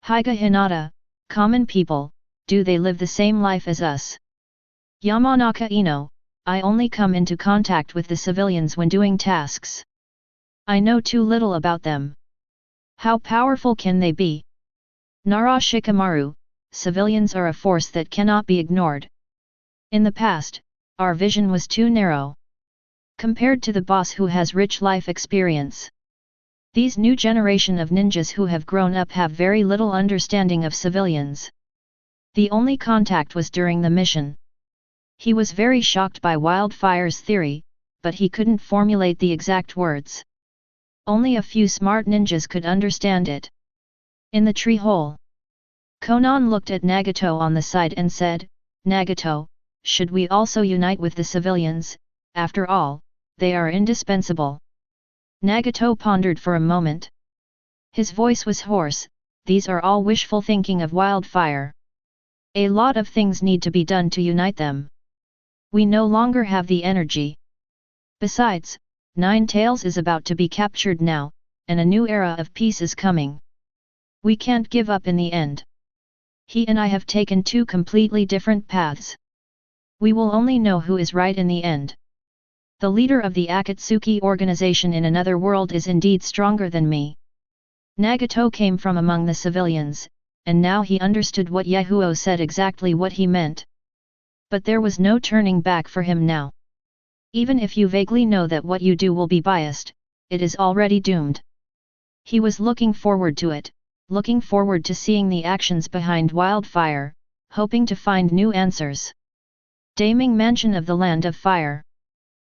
[SPEAKER 1] Hyuga Hinata, common people, do they live the same life as us? Yamanaka Ino, I only come into contact with the civilians when doing tasks. I know too little about them. How powerful can they be? Nara Shikamaru, civilians are a force that cannot be ignored. In the past, our vision was too narrow. Compared to the boss who has rich life experience. These new generation of ninjas who have grown up have very little understanding of civilians. The only contact was during the mission. He was very shocked by Wildfire's theory, but he couldn't formulate the exact words. Only a few smart ninjas could understand it. In the tree hole, Konan looked at Nagato on the side and said, Nagato, should we also unite with the civilians? After all, they are indispensable. Nagato pondered for a moment. His voice was hoarse, these are all wishful thinking of Wildfire. A lot of things need to be done to unite them. We no longer have the energy. Besides, Nine Tails is about to be captured now, and a new era of peace is coming. We can't give up in the end. He and I have taken two completely different paths. We will only know who is right in the end. The leader of the Akatsuki organization in another world is indeed stronger than me. Nagato came from among the civilians, and now he understood what Yahiko said exactly what he meant. But there was no turning back for him now. Even if you vaguely know that what you do will be biased, it is already doomed. He was looking forward to it, looking forward to seeing the actions behind Wildfire, hoping to find new answers. Daming Mansion of the Land of Fire.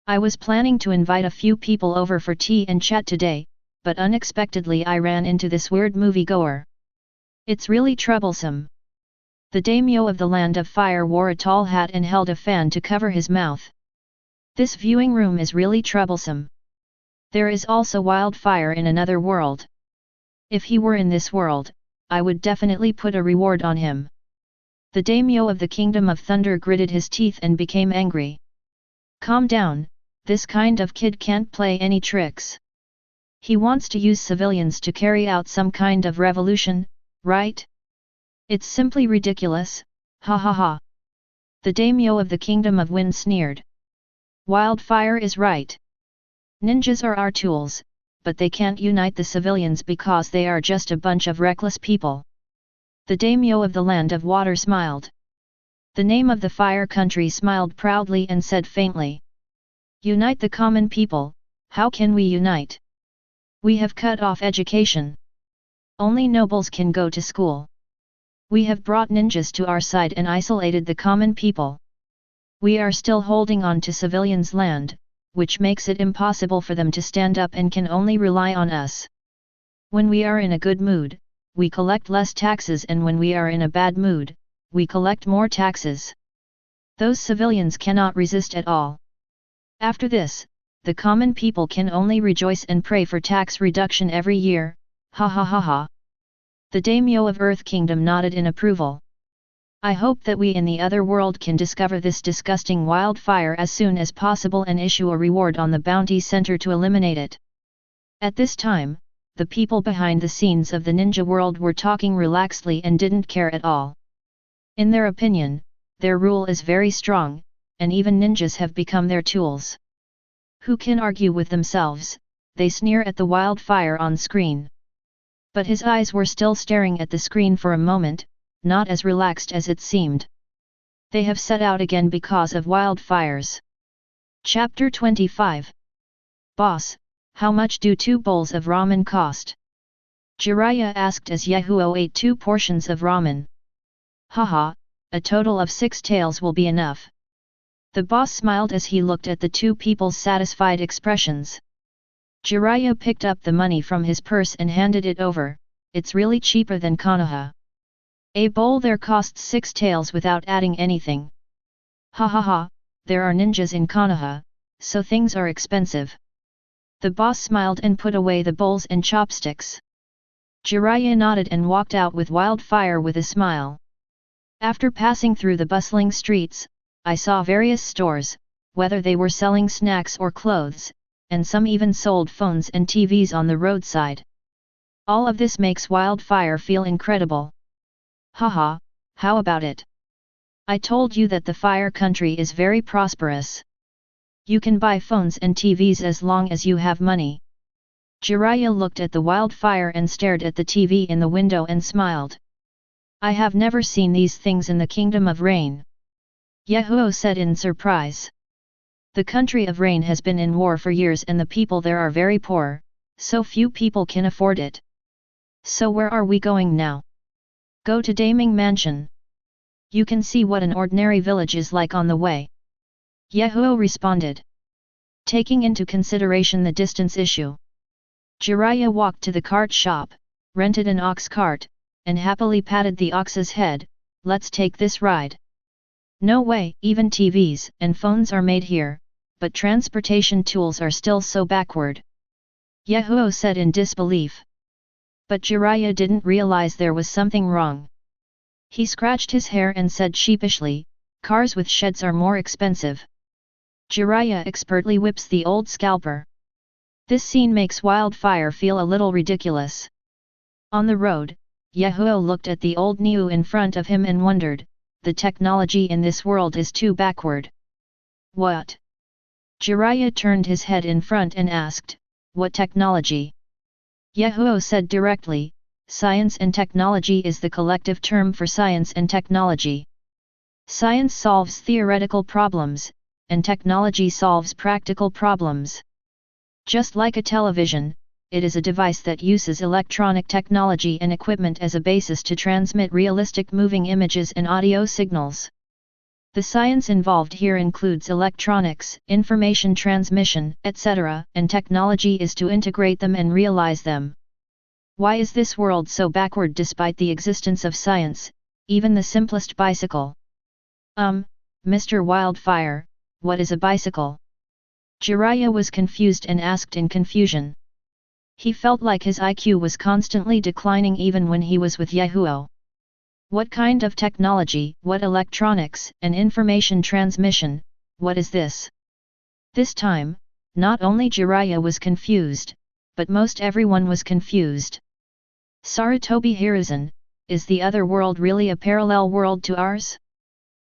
[SPEAKER 1] I was planning to invite a few people over for tea and chat today, but unexpectedly I ran into this weird moviegoer. It's really troublesome. The daimyo of the Land of Fire wore a tall hat and held a fan to cover his mouth. This viewing room is really troublesome. There is also Wildfire in another world. If he were in this world, I would definitely put a reward on him. The daimyo of the Kingdom of Thunder gritted his teeth and became angry. Calm down, this kind of kid can't play any tricks. He wants to use civilians to carry out some kind of revolution, right? It's simply ridiculous, ha ha ha. The daimyo of the Kingdom of Wind sneered. Wildfire is right. Ninjas are our tools, but they can't unite the civilians because they are just a bunch of reckless people. The daimyo of the Land of Water smiled. The name of the Fire Country smiled proudly and said faintly. Unite the common people, how can we unite? We have cut off education. Only nobles can go to school. We have brought ninjas to our side and isolated the common people. We are still holding on to civilians' land, which makes it impossible for them to stand up and can only rely on us. When we are in a good mood, we collect less taxes, and when we are in a bad mood, we collect more taxes. Those civilians cannot resist at all. After this, the common people can only rejoice and pray for tax reduction every year, ha ha ha ha. The daimyo of Earth Kingdom nodded in approval. I hope that we in the other world can discover this disgusting Wildfire as soon as possible and issue a reward on the bounty center to eliminate it. At this time, the people behind the scenes of the ninja world were talking relaxedly and didn't care at all. In their opinion, their rule is very strong, and even ninjas have become their tools. Who can argue with themselves? They sneer at the Wildfire on screen. But his eyes were still staring at the screen for a moment, not as relaxed as it seemed. They have set out again because of Wildfires. Chapter 25. Boss, how much do 2 bowls of ramen cost? Jiraiya asked as Yahiko ate 2 portions of ramen. Haha, a total of 6 taels will be enough. The boss smiled as he looked at the 2 people's satisfied expressions. Jiraiya picked up the money from his purse and handed it over. It's really cheaper than Konoha. A bowl there costs 6 taels without adding anything. Ha ha ha, there are ninjas in Konoha, so things are expensive. The boss smiled and put away the bowls and chopsticks. Jiraiya nodded and walked out with Wildfire with a smile. After passing through the bustling streets, I saw various stores, whether they were selling snacks or clothes, and some even sold phones and TVs on the roadside. All of this makes Wildfire feel incredible. Haha, how about it? I told you that the Fire Country is very prosperous. You can buy phones and TVs as long as you have money. Jiraiya looked at the Wildfire and stared at the TV in the window and smiled. I have never seen these things in the Kingdom of Rain. Yahiko said in surprise. The country of Rain has been in war for years and the people there are very poor, so few people can afford it. So where are we going now? Go to Daming Mansion. You can see what an ordinary village is like on the way. Yahiko responded. Taking into consideration the distance issue, Jiraiya walked to the cart shop, rented an ox cart, and happily patted the ox's head. Let's take this ride. No way, even TVs and phones are made here, but transportation tools are still so backward. Yahiko said in disbelief. But Jiraiya didn't realize there was something wrong. He scratched his hair and said sheepishly, cars with sheds are more expensive. Jiraiya expertly whips the old scalper. This scene makes Wildfire feel a little ridiculous. On the road, Yahiko looked at the old Niu in front of him and wondered, the technology in this world is too backward. What? Jiraiya turned his head in front and asked, what technology? Yahiko said directly, science and technology is the collective term for science and technology. Science solves theoretical problems, and technology solves practical problems. Just like a television, it is a device that uses electronic technology and equipment as a basis to transmit realistic moving images and audio signals. The science involved here includes electronics, information transmission, etc., and technology is to integrate them and realize them. Why is this world so backward despite the existence of science, even the simplest bicycle? Mr. Wildfire, what is a bicycle? Jiraiya was confused and asked in confusion. He felt like his IQ was constantly declining even when he was with Yahiko. What kind of technology, what electronics, and information transmission, what is this? This time, not only Jiraiya was confused, but most everyone was confused. Sarutobi Hiruzen, is the other world really a parallel world to ours?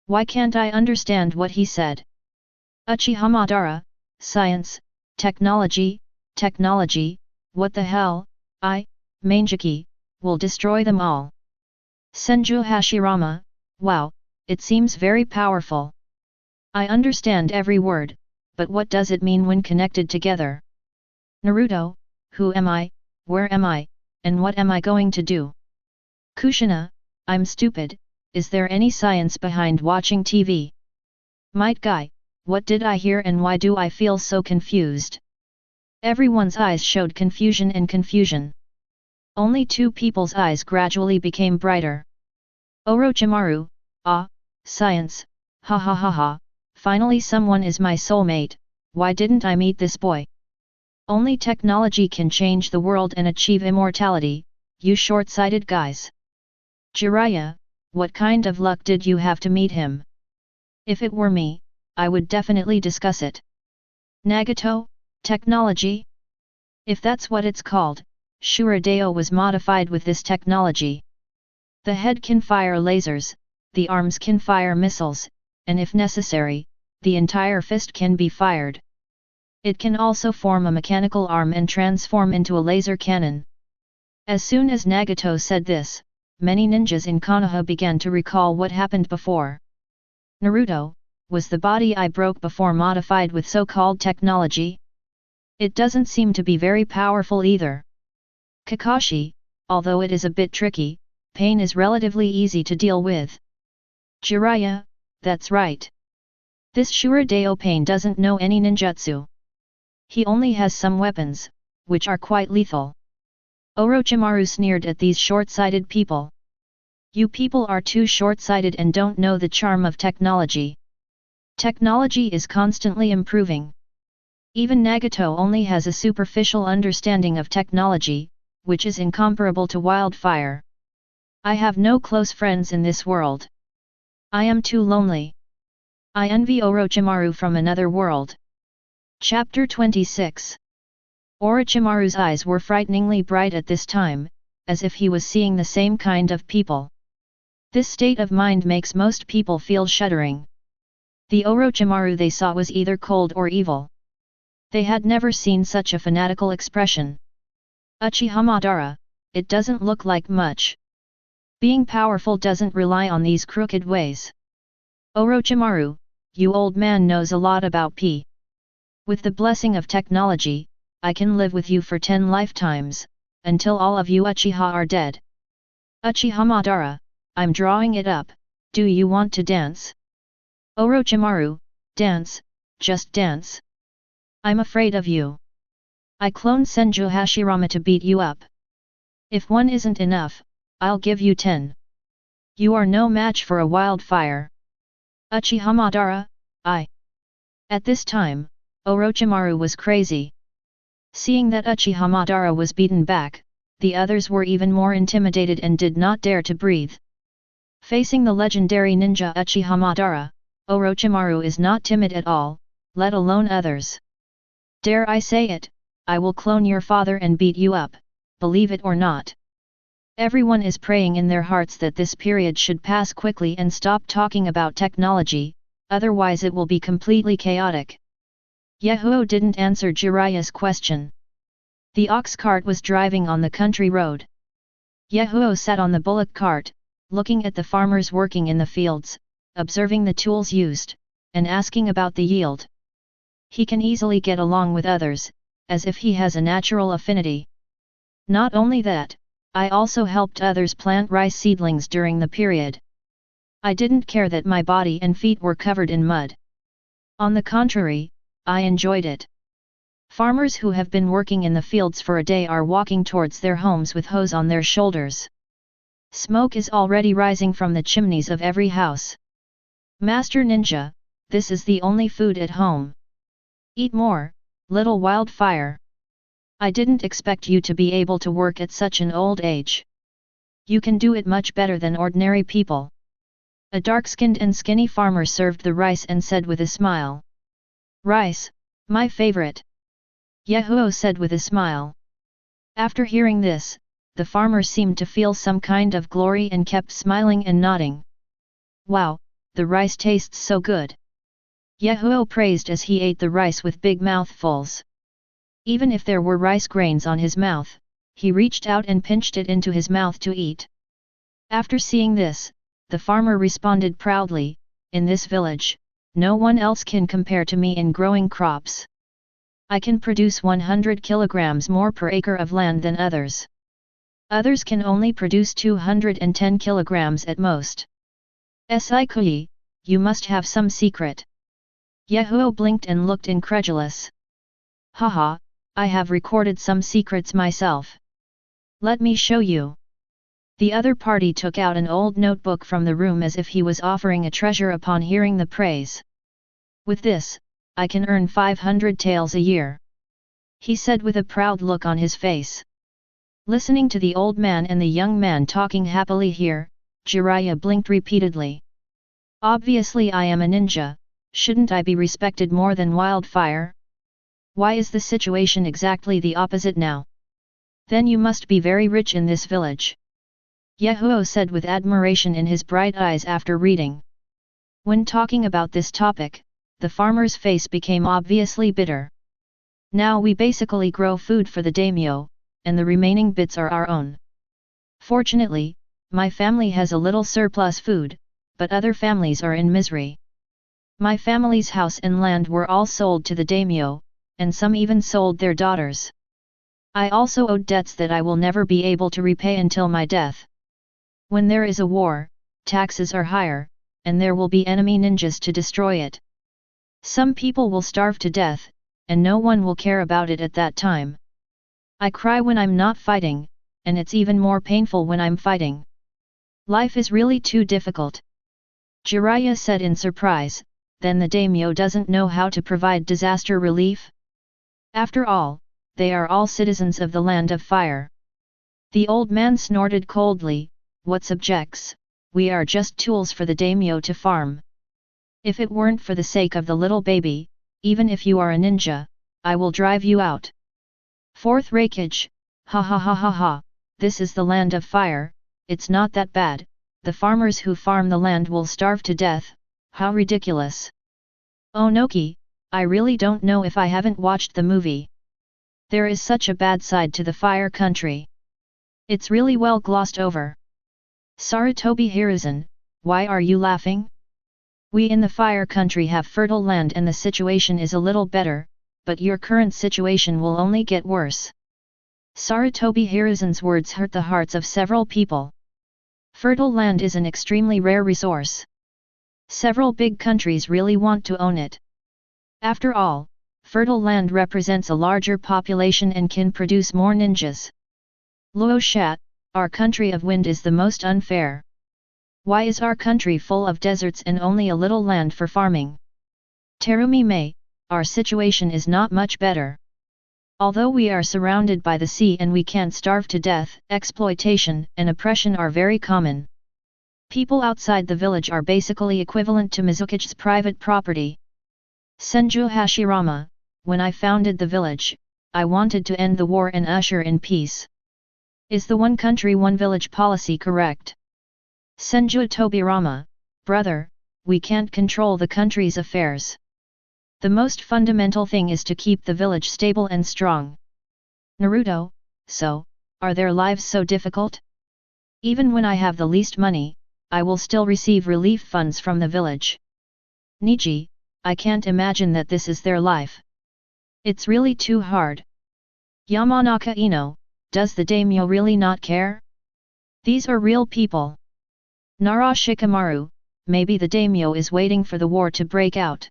[SPEAKER 1] Why can't I understand what he said? Uchiha Madara, science, technology, what the hell, Mangeki, will destroy them all. Senju Hashirama, wow, it seems very powerful. I understand every word, but what does it mean when connected together? Naruto, who am I, where am I, and what am I going to do? Kushina, I'm stupid, is there any science behind watching TV? Might Guy, what did I hear and why do I feel so confused? Everyone's eyes showed confusion and confusion. Only two people's eyes gradually became brighter. Orochimaru, science, ha ha ha ha, finally someone is my soulmate, why didn't I meet this boy? Only technology can change the world and achieve immortality, you short-sighted guys. Jiraiya, what kind of luck did you have to meet him? If it were me, I would definitely discuss it. Nagato, technology? If that's what it's called, Shuradeo was modified with this technology. The head can fire lasers, the arms can fire missiles, and if necessary, the entire fist can be fired. It can also form a mechanical arm and transform into a laser cannon. As soon as Nagato said this, many ninjas in Konoha began to recall what happened before. Naruto, was the body I broke before modified with so-called technology? It doesn't seem to be very powerful either. Kakashi, although it is a bit tricky, pain is relatively easy to deal with. Jiraiya, that's right. This Shuradeo pain doesn't know any ninjutsu. He only has some weapons, which are quite lethal. Orochimaru sneered at these short-sighted people. You people are too short-sighted and don't know the charm of technology. Technology is constantly improving. Even Nagato only has a superficial understanding of technology, which is incomparable to Wildfire. I have no close friends in this world. I am too lonely. I envy Orochimaru from another world. Chapter 26. Orochimaru's eyes were frighteningly bright at this time, as if he was seeing the same kind of people. This state of mind makes most people feel shuddering. The Orochimaru they saw was either cold or evil. They had never seen such a fanatical expression. Uchiha Madara, it doesn't look like much. Being powerful doesn't rely on these crooked ways. Orochimaru, you old man knows a lot about P. With the blessing of technology, I can live with you for 10 lifetimes, until all of you Uchiha are dead. Uchiha Madara, I'm drawing it up, do you want to dance? Orochimaru, dance, just dance. I'm afraid of you. I cloned Senju Hashirama to beat you up. If one isn't enough, I'll give you 10. You are no match for a Wildfire. Uchiha Madara, I. At this time, Orochimaru was crazy. Seeing that Uchiha Madara was beaten back, the others were even more intimidated and did not dare to breathe. Facing the legendary ninja Uchiha Madara, Orochimaru is not timid at all, let alone others. Dare I say it, I will clone your father and beat you up, believe it or not. Everyone is praying in their hearts that this period should pass quickly and stop talking about technology, otherwise it will be completely chaotic. Yahiko didn't answer Jiraiya's question. The ox cart was driving on the country road. Yahiko sat on the bullock cart, looking at the farmers working in the fields, observing the tools used, and asking about the yield. He can easily get along with others, as if he has a natural affinity. Not only that, I also helped others plant rice seedlings during the period. I didn't care that my body and feet were covered in mud. On the contrary, I enjoyed it. Farmers who have been working in the fields for a day are walking towards their homes with hose on their shoulders. Smoke is already rising from the chimneys of every house. Master Ninja, this is the only food at home. Eat more, little Wildfire. I didn't expect you to be able to work at such an old age. You can do it much better than ordinary people. A dark-skinned and skinny farmer served the rice and said with a smile. Rice, my favorite. Yahiko said with a smile. After hearing this, the farmer seemed to feel some kind of glory and kept smiling and nodding. Wow, the rice tastes so good. Yahiko praised as he ate the rice with big mouthfuls. Even if there were rice grains on his mouth, he reached out and pinched it into his mouth to eat. After seeing this, the farmer responded proudly, in this village, no one else can compare to me in growing crops. I can produce 100 kilograms more per acre of land than others. Others can only produce 210 kilograms at most. Saikui, you must have some secret. Yahiko blinked and looked incredulous. Haha, I have recorded some secrets myself. Let me show you. The other party took out an old notebook from the room as if he was offering a treasure upon hearing the praise. With this, I can earn 500 taels a year. He said with a proud look on his face. Listening to the old man and the young man talking happily here, Jiraiya blinked repeatedly. Obviously I am a ninja, shouldn't I be respected more than Wildfire? Why is the situation exactly the opposite now? Then you must be very rich in this village. Yahiko said with admiration in his bright eyes after reading. When talking about this topic, the farmer's face became obviously bitter. Now we basically grow food for the daimyo, and the remaining bits are our own. Fortunately, my family has a little surplus food, but other families are in misery. My family's house and land were all sold to the daimyo, and some even sold their daughters. I also owed debts that I will never be able to repay until my death. When there is a war, taxes are higher, and there will be enemy ninjas to destroy it. Some people will starve to death, and no one will care about it at that time. I cry when I'm not fighting, and it's even more painful when I'm fighting. Life is really too difficult. Jiraiya said in surprise, then the daimyo doesn't know how to provide disaster relief? After all, they are all citizens of the land of fire. The old man snorted coldly, what subjects, we are just tools for the daimyo to farm. If it weren't for the sake of the little baby, even if you are a ninja, I will drive you out. Fourth Rakage, ha ha ha ha ha, this is the land of fire, it's not that bad, the farmers who farm the land will starve to death, how ridiculous. Onoki, I really don't know if I haven't watched the movie. There is such a bad side to the fire country. It's really well glossed over. Sarutobi Hiruzen, why are you laughing? We in the fire country have fertile land and the situation is a little better, but your current situation will only get worse. Sarutobi Hiruzen's words hurt the hearts of several people. Fertile land is an extremely rare resource. Several big countries really want to own it. After all, fertile land represents a larger population and can produce more ninjas. Luoshat, our country of wind is the most unfair. Why is our country full of deserts and only a little land for farming? Terumi Mei, our situation is not much better. Although we are surrounded by the sea and we can't starve to death, exploitation and oppression are very common. People outside the village are basically equivalent to Mizuki's private property. Senju Hashirama, when I founded the village, I wanted to end the war and usher in peace. Is the one country one village policy correct? Senju Tobirama, brother, we can't control the country's affairs. The most fundamental thing is to keep the village stable and strong. Naruto, so, are their lives so difficult? Even when I have the least money, I will still receive relief funds from the village. Niji, I can't imagine that this is their life. It's really too hard. Yamanaka Ino, does the daimyo really not care? These are real people. Nara Shikamaru, maybe the daimyo is waiting for the war to break out.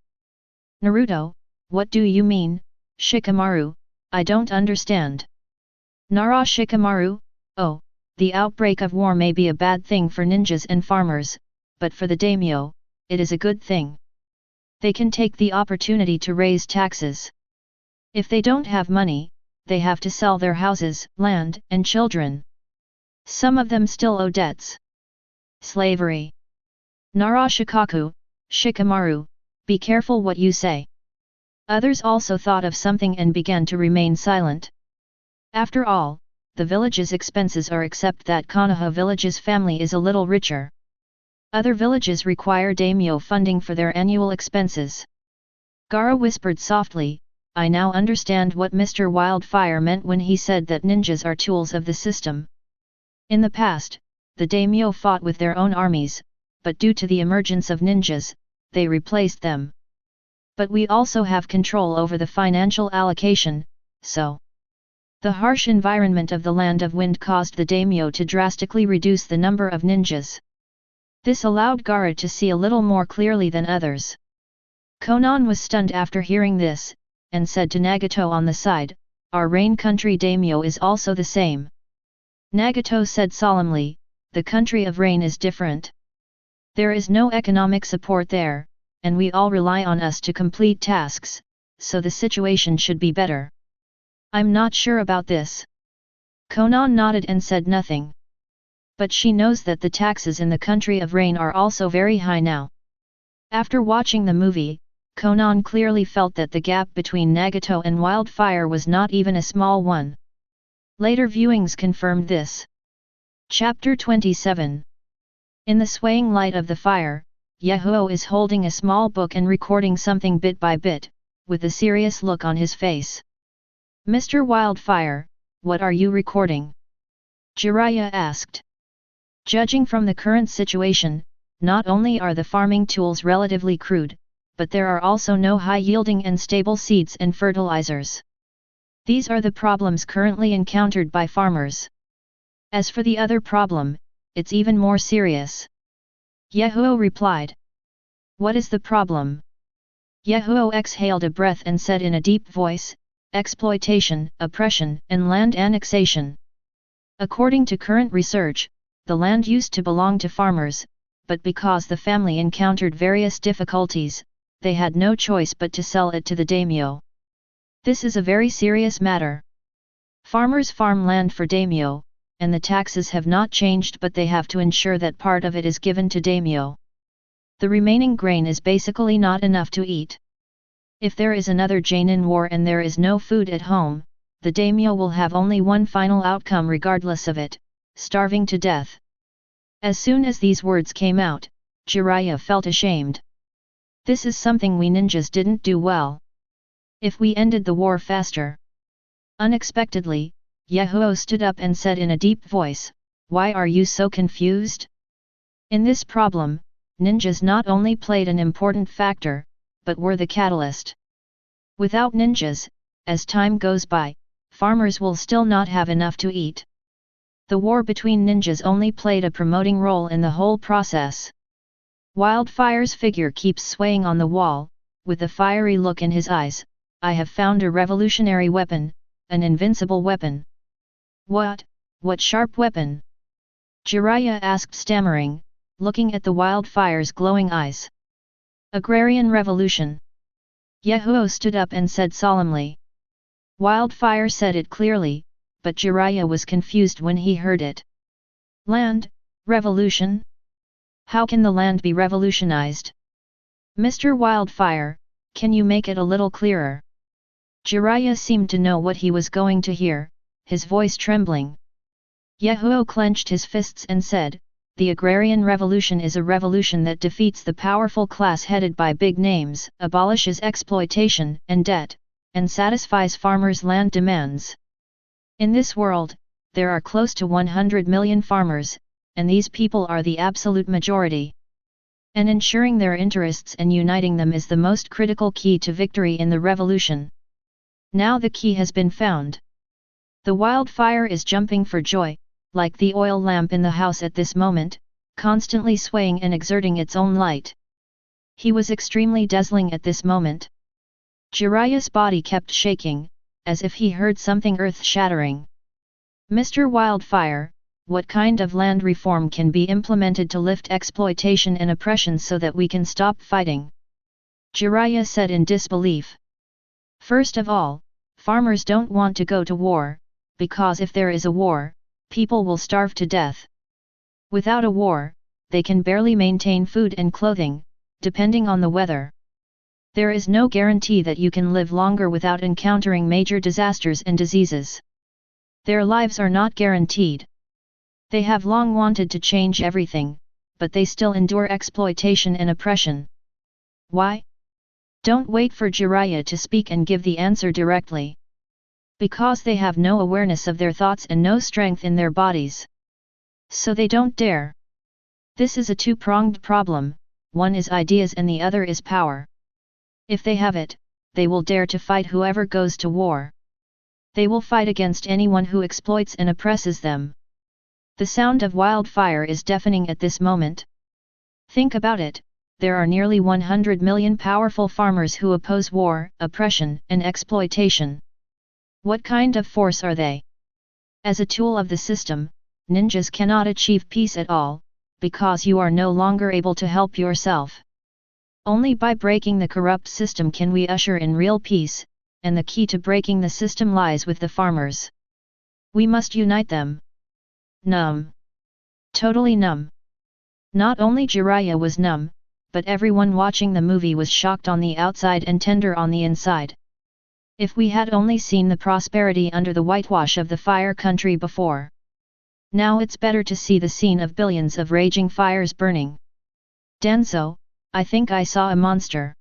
[SPEAKER 1] Naruto, what do you mean, Shikamaru, I don't understand. Nara Shikamaru, oh, the outbreak of war may be a bad thing for ninjas and farmers, but for the daimyo, it is a good thing. They can take the opportunity to raise taxes. If they don't have money, they have to sell their houses, land, and children. Some of them still owe debts. Slavery. Nara Shikaku, Shikamaru, be careful what you say. Others also thought of something and began to remain silent. After all, the village's expenses are except that Konoha village's family is a little richer. Other villages require daimyo funding for their annual expenses. Gaara whispered softly, I now understand what Mr. Wildfire meant when he said that ninjas are tools of the system. In the past, the daimyo fought with their own armies, but due to the emergence of ninjas, they replaced them. But we also have control over the financial allocation, so. The harsh environment of the Land of Wind caused the daimyo to drastically reduce the number of ninjas. This allowed Gaara to see a little more clearly than others. Konan was stunned after hearing this, and said to Nagato on the side, our rain country daimyo is also the same. Nagato said solemnly, the country of rain is different. There is no economic support there, and we all rely on us to complete tasks, so the situation should be better. I'm not sure about this. Konan nodded and said nothing. But she knows that the taxes in the country of rain are also very high now. After watching the movie, Konan clearly felt that the gap between Nagato and Wildfire was not even a small one. Later viewings confirmed this. Chapter 27. In the swaying light of the fire, Yahiko is holding a small book and recording something bit by bit, with a serious look on his face. Mr. Wildfire, what are you recording? Jiraiya asked. Judging from the current situation, not only are the farming tools relatively crude, but there are also no high-yielding and stable seeds and fertilizers. These are the problems currently encountered by farmers. As for the other problem, it's even more serious. Yahiko replied. What is the problem? Yahiko exhaled a breath and said in a deep voice, exploitation, oppression, and land annexation. According to current research, the land used to belong to farmers, but because the family encountered various difficulties, they had no choice but to sell it to the daimyo. This is a very serious matter. Farmers farm land for daimyo, and the taxes have not changed, but they have to ensure that part of it is given to daimyo. The remaining grain is basically not enough to eat. If there is another Jainin war and there is no food at home, the daimyo will have only one final outcome regardless of it, starving to death. As soon as these words came out, Jiraiya felt ashamed. This is something we ninjas didn't do well. If we ended the war faster. Unexpectedly, Yahiko stood up and said in a deep voice, "Why are you so confused?" In this problem, ninjas not only played an important factor, but were the catalyst. Without ninjas, as time goes by, farmers will still not have enough to eat. The war between ninjas only played a promoting role in the whole process. Wildfire's figure keeps swaying on the wall, with a fiery look in his eyes. "I have found a revolutionary weapon, an invincible weapon." What sharp weapon?" Jiraiya asked, stammering, looking at the Wildfire's glowing eyes. "Agrarian revolution." Yahiko stood up and said solemnly. Wildfire said it clearly, but Jiraiya was confused when he heard it. "Land, revolution? How can the land be revolutionized? Mr. Wildfire, can you make it a little clearer?" Jiraiya seemed to know what he was going to hear, his voice trembling. Yahiko clenched his fists and said, "The agrarian revolution is a revolution that defeats the powerful class headed by big names, abolishes exploitation and debt, and satisfies farmers' land demands. In this world, there are close to 100 million farmers, and these people are the absolute majority. And ensuring their interests and uniting them is the most critical key to victory in the revolution. Now the key has been found." The Wildfire is jumping for joy, like the oil lamp in the house at this moment, constantly swaying and exerting its own light. He was extremely dazzling at this moment. Jiraiya's body kept shaking, as if he heard something earth-shattering. "Mr. Wildfire, what kind of land reform can be implemented to lift exploitation and oppression so that we can stop fighting?" Jiraiya said in disbelief. "First of all, farmers don't want to go to war, because if there is a war, people will starve to death. Without a war, they can barely maintain food and clothing, depending on the weather. There is no guarantee that you can live longer without encountering major disasters and diseases. Their lives are not guaranteed. They have long wanted to change everything, but they still endure exploitation and oppression. Why? Don't wait for Jiraiya to speak and give the answer directly. Because they have no awareness of their thoughts and no strength in their bodies. So they don't dare. This is a two-pronged problem, one is ideas and the other is power. If they have it, they will dare to fight whoever goes to war. They will fight against anyone who exploits and oppresses them. The sound of Wildfire is deafening at this moment. Think about it, there are nearly 100 million powerful farmers who oppose war, oppression, and exploitation. What kind of force are they? As a tool of the system, ninjas cannot achieve peace at all, because you are no longer able to help yourself. Only by breaking the corrupt system can we usher in real peace, and the key to breaking the system lies with the farmers. We must unite them. Numb. Totally numb. Not only Jiraiya was numb, but everyone watching the movie was shocked on the outside and tender on the inside. If we had only seen the prosperity under the whitewash of the fire country before. Now it's better to see the scene of billions of raging fires burning. Danzo, I think I saw a monster.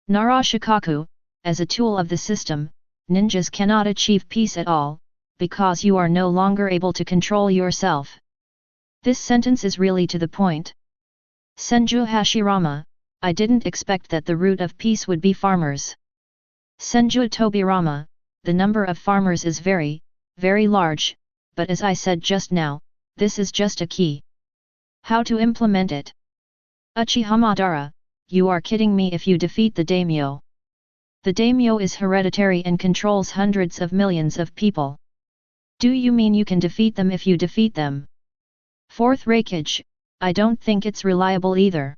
[SPEAKER 1] Narashikaku, as a tool of the system, ninjas cannot achieve peace at all, because you are no longer able to control yourself. This sentence is really to the point. Senju Hashirama, I didn't expect that the root of peace would be farmers. Senju Tobirama, the number of farmers is very, very large, but as I said just now, this is just a key. How to implement it? Uchihamadara, you are kidding me if you defeat the daimyo. The daimyo is hereditary and controls hundreds of millions of people. Do you mean you can defeat them if you defeat them? Fourth Raikage, I don't think it's reliable either.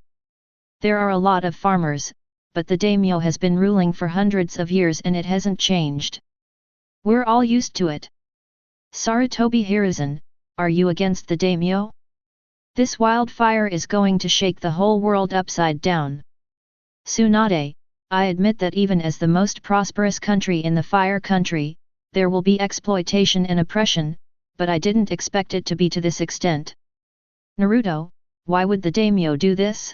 [SPEAKER 1] There are a lot of farmers, but the daimyo has been ruling for hundreds of years and it hasn't changed. We're all used to it. Sarutobi Hiruzen, are you against the daimyo? This wildfire is going to shake the whole world upside down. Tsunade, I admit that even as the most prosperous country in the fire country, there will be exploitation and oppression, but I didn't expect it to be to this extent. Naruto, why would the daimyo do this?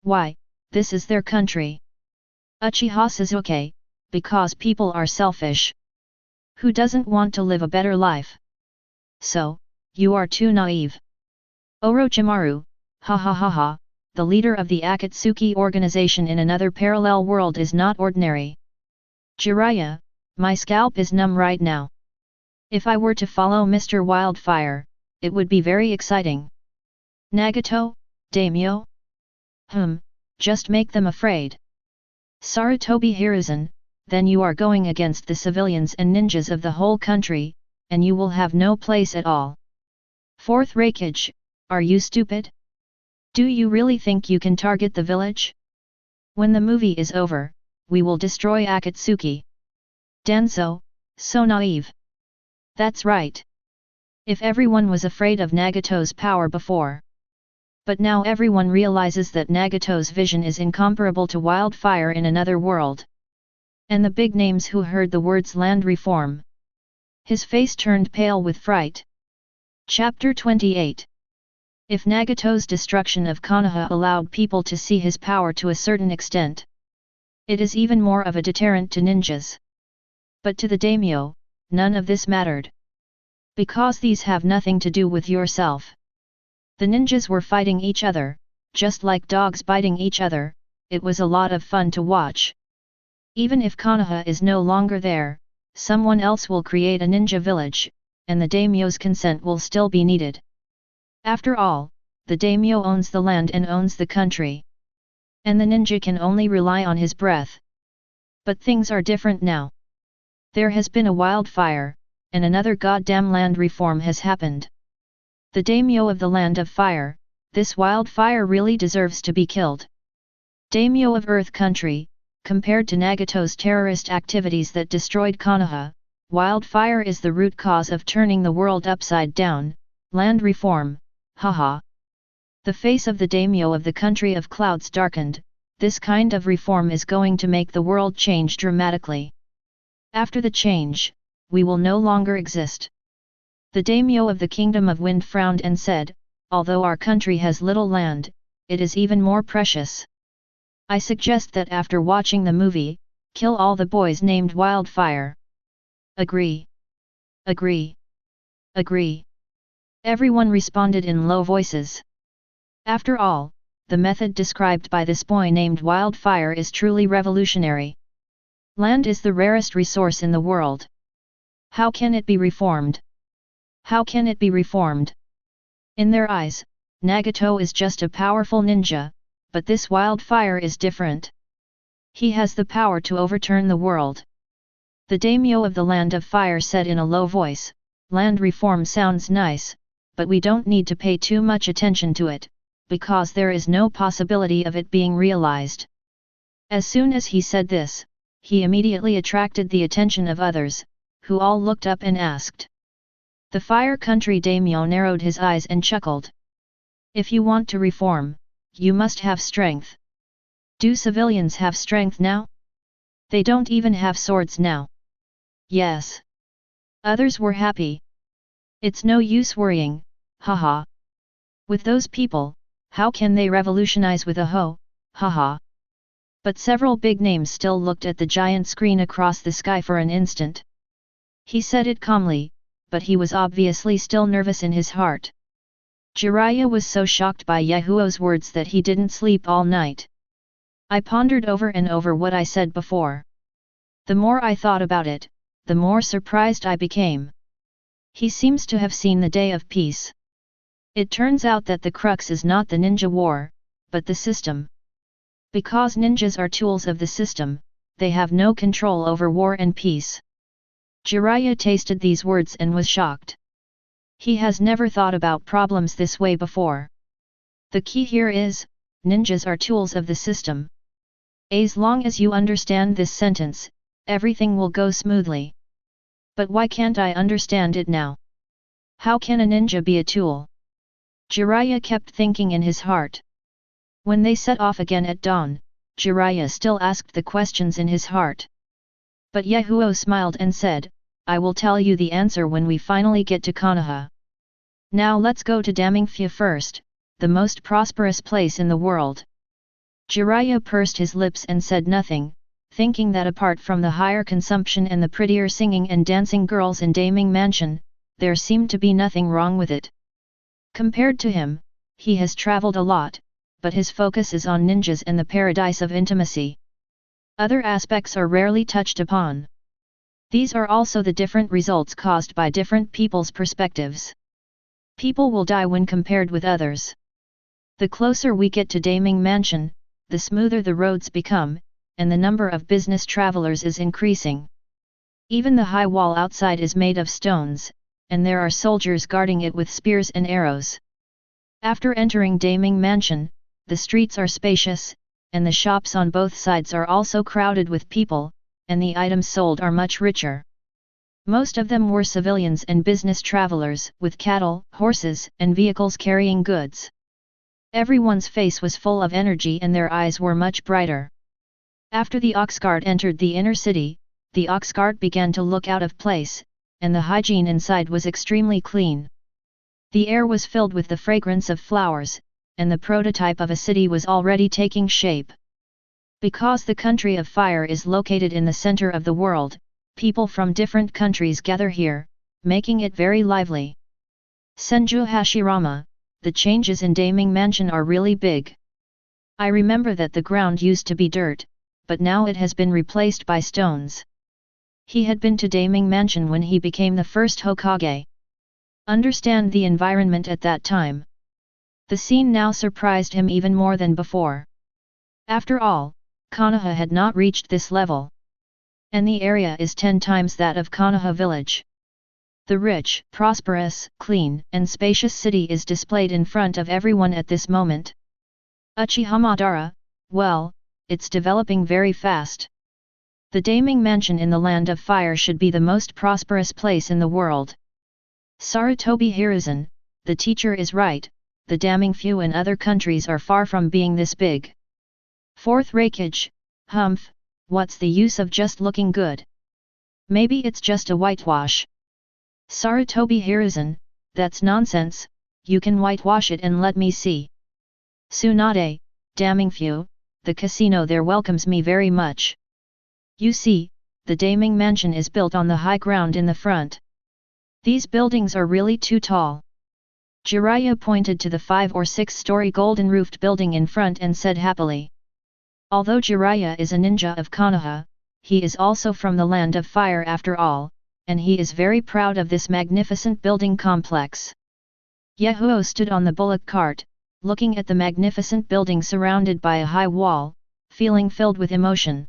[SPEAKER 1] Why, this is their country. Uchiha Sasuke, because people are selfish. Who doesn't want to live a better life? So, you are too naive. Orochimaru, ha ha ha ha, the leader of the Akatsuki organization in another parallel world is not ordinary. Jiraiya, my scalp is numb right now. If I were to follow Mr. Wildfire, it would be very exciting. Nagato, daimyo? Just make them afraid. Sarutobi Hiruzen, then you are going against the civilians and ninjas of the whole country, and you will have no place at all. Fourth Raikage, are you stupid? Do you really think you can target the village? When the movie is over, we will destroy Akatsuki. Danzo, so naive. That's right. If everyone was afraid of Nagato's power before. But now everyone realizes that Nagato's vision is incomparable to Wildfire in another world. And the big names who heard the words land reform. His face turned pale with fright. Chapter 28. If Nagato's destruction of Konoha allowed people to see his power to a certain extent, it is even more of a deterrent to ninjas. But to the daimyo, none of this mattered. Because these have nothing to do with yourself. The ninjas were fighting each other, just like dogs biting each other. It was a lot of fun to watch. Even if Konoha is no longer there, someone else will create a ninja village, and the daimyo's consent will still be needed. After all, the daimyo owns the land and owns the country. And the ninja can only rely on his breath. But things are different now. There has been a wildfire, and another goddamn land reform has happened. The daimyo of the land of fire, this wildfire really deserves to be killed. Daimyo of Earth Country, compared to Nagato's terrorist activities that destroyed Konoha, wildfire is the root cause of turning the world upside down. Land reform, haha. The face of the daimyo of the country of clouds darkened. This kind of reform is going to make the world change dramatically. After the change, we will no longer exist. The daimyo of the kingdom of wind frowned and said, although our country has little land, it is even more precious. I suggest that after watching the movie, kill all the boys named Wildfire. Agree. Agree. Agree. Everyone responded in low voices. After all, the method described by this boy named Wildfire is truly revolutionary. Land is the rarest resource in the world. How can it be reformed? How can it be reformed? In their eyes, Nagato is just a powerful ninja, but this Wildfire is different. He has the power to overturn the world. The daimyo of the land of fire said in a low voice, land reform sounds nice, but we don't need to pay too much attention to it, because there is no possibility of it being realized. As soon as he said this, he immediately attracted the attention of others, who all looked up and asked. The fire country daimyo narrowed his eyes and chuckled. If you want to reform, you must have strength. Do civilians have strength now? They don't even have swords now. Yes. Others were happy. It's no use worrying, haha. With those people, how can they revolutionize with a hoe, haha. But several big names still looked at the giant screen across the sky for an instant. He said it calmly, but he was obviously still nervous in his heart. Jiraiya was so shocked by Yahuo's words that he didn't sleep all night. I pondered over and over what I said before. The more I thought about it, the more surprised I became. He seems to have seen the day of peace. It turns out that the crux is not the ninja war, but the system. Because ninjas are tools of the system, they have no control over war and peace. Jiraiya tasted these words and was shocked. He has never thought about problems this way before. The key here is, ninjas are tools of the system. As long as you understand this sentence, everything will go smoothly. But why can't I understand it now? How can a ninja be a tool? Jiraiya kept thinking in his heart. When they set off again at dawn, Jiraiya still asked the questions in his heart. But Yahiko smiled and said, I will tell you the answer when we finally get to Konoha. Now let's go to Damingfu first, the most prosperous place in the world. Jiraiya pursed his lips and said nothing, thinking that apart from the higher consumption and the prettier singing and dancing girls in Daming Mansion, there seemed to be nothing wrong with it. Compared to him, he has traveled a lot, but his focus is on ninjas and the paradise of intimacy. Other aspects are rarely touched upon. These are also the different results caused by different people's perspectives. People will die when compared with others. The closer we get to Daming Mansion, the smoother the roads become, and the number of business travelers is increasing. Even the high wall outside is made of stones, and there are soldiers guarding it with spears and arrows. After entering Daming Mansion, the streets are spacious, and the shops on both sides are also crowded with people, and the items sold are much richer. Most of them were civilians and business travelers, with cattle, horses, and vehicles carrying goods. Everyone's face was full of energy and their eyes were much brighter. After the ox cart entered the inner city, the ox cart began to look out of place, and the hygiene inside was extremely clean. The air was filled with the fragrance of flowers, and the prototype of a city was already taking shape. Because the country of fire is located in the center of the world, people from different countries gather here, making it very lively. Senju Hashirama, the changes in Daming Mansion are really big. I remember that the ground used to be dirt, but now it has been replaced by stones. He had been to Daming Mansion when he became the first Hokage. Understand the environment at that time. The scene now surprised him even more than before. After all, Konoha had not reached this level. And the area is 10 times that of Konoha village. The rich, prosperous, clean, and spacious city is displayed in front of everyone at this moment. Uchiha Madara, well, it's developing very fast. The Daming Mansion in the Land of Fire should be the most prosperous place in the world. Sarutobi Hiruzen, the teacher is right, the Damingfu in other countries are far from being this big. Fourth Raikage, humph, what's the use of just looking good? Maybe it's just a whitewash. Sarutobi Hiruzen, that's nonsense, you can whitewash it and let me see. Tsunade, Damingfu, the casino there welcomes me very much. You see, the Daming Mansion is built on the high ground in the front. These buildings are really too tall. Jiraiya pointed to the 5 or 6-story golden-roofed building in front and said happily. Although Jiraiya is a ninja of Konoha, he is also from the Land of Fire after all, and he is very proud of this magnificent building complex. Yahiko stood on the bullock cart, looking at the magnificent building surrounded by a high wall, feeling filled with emotion.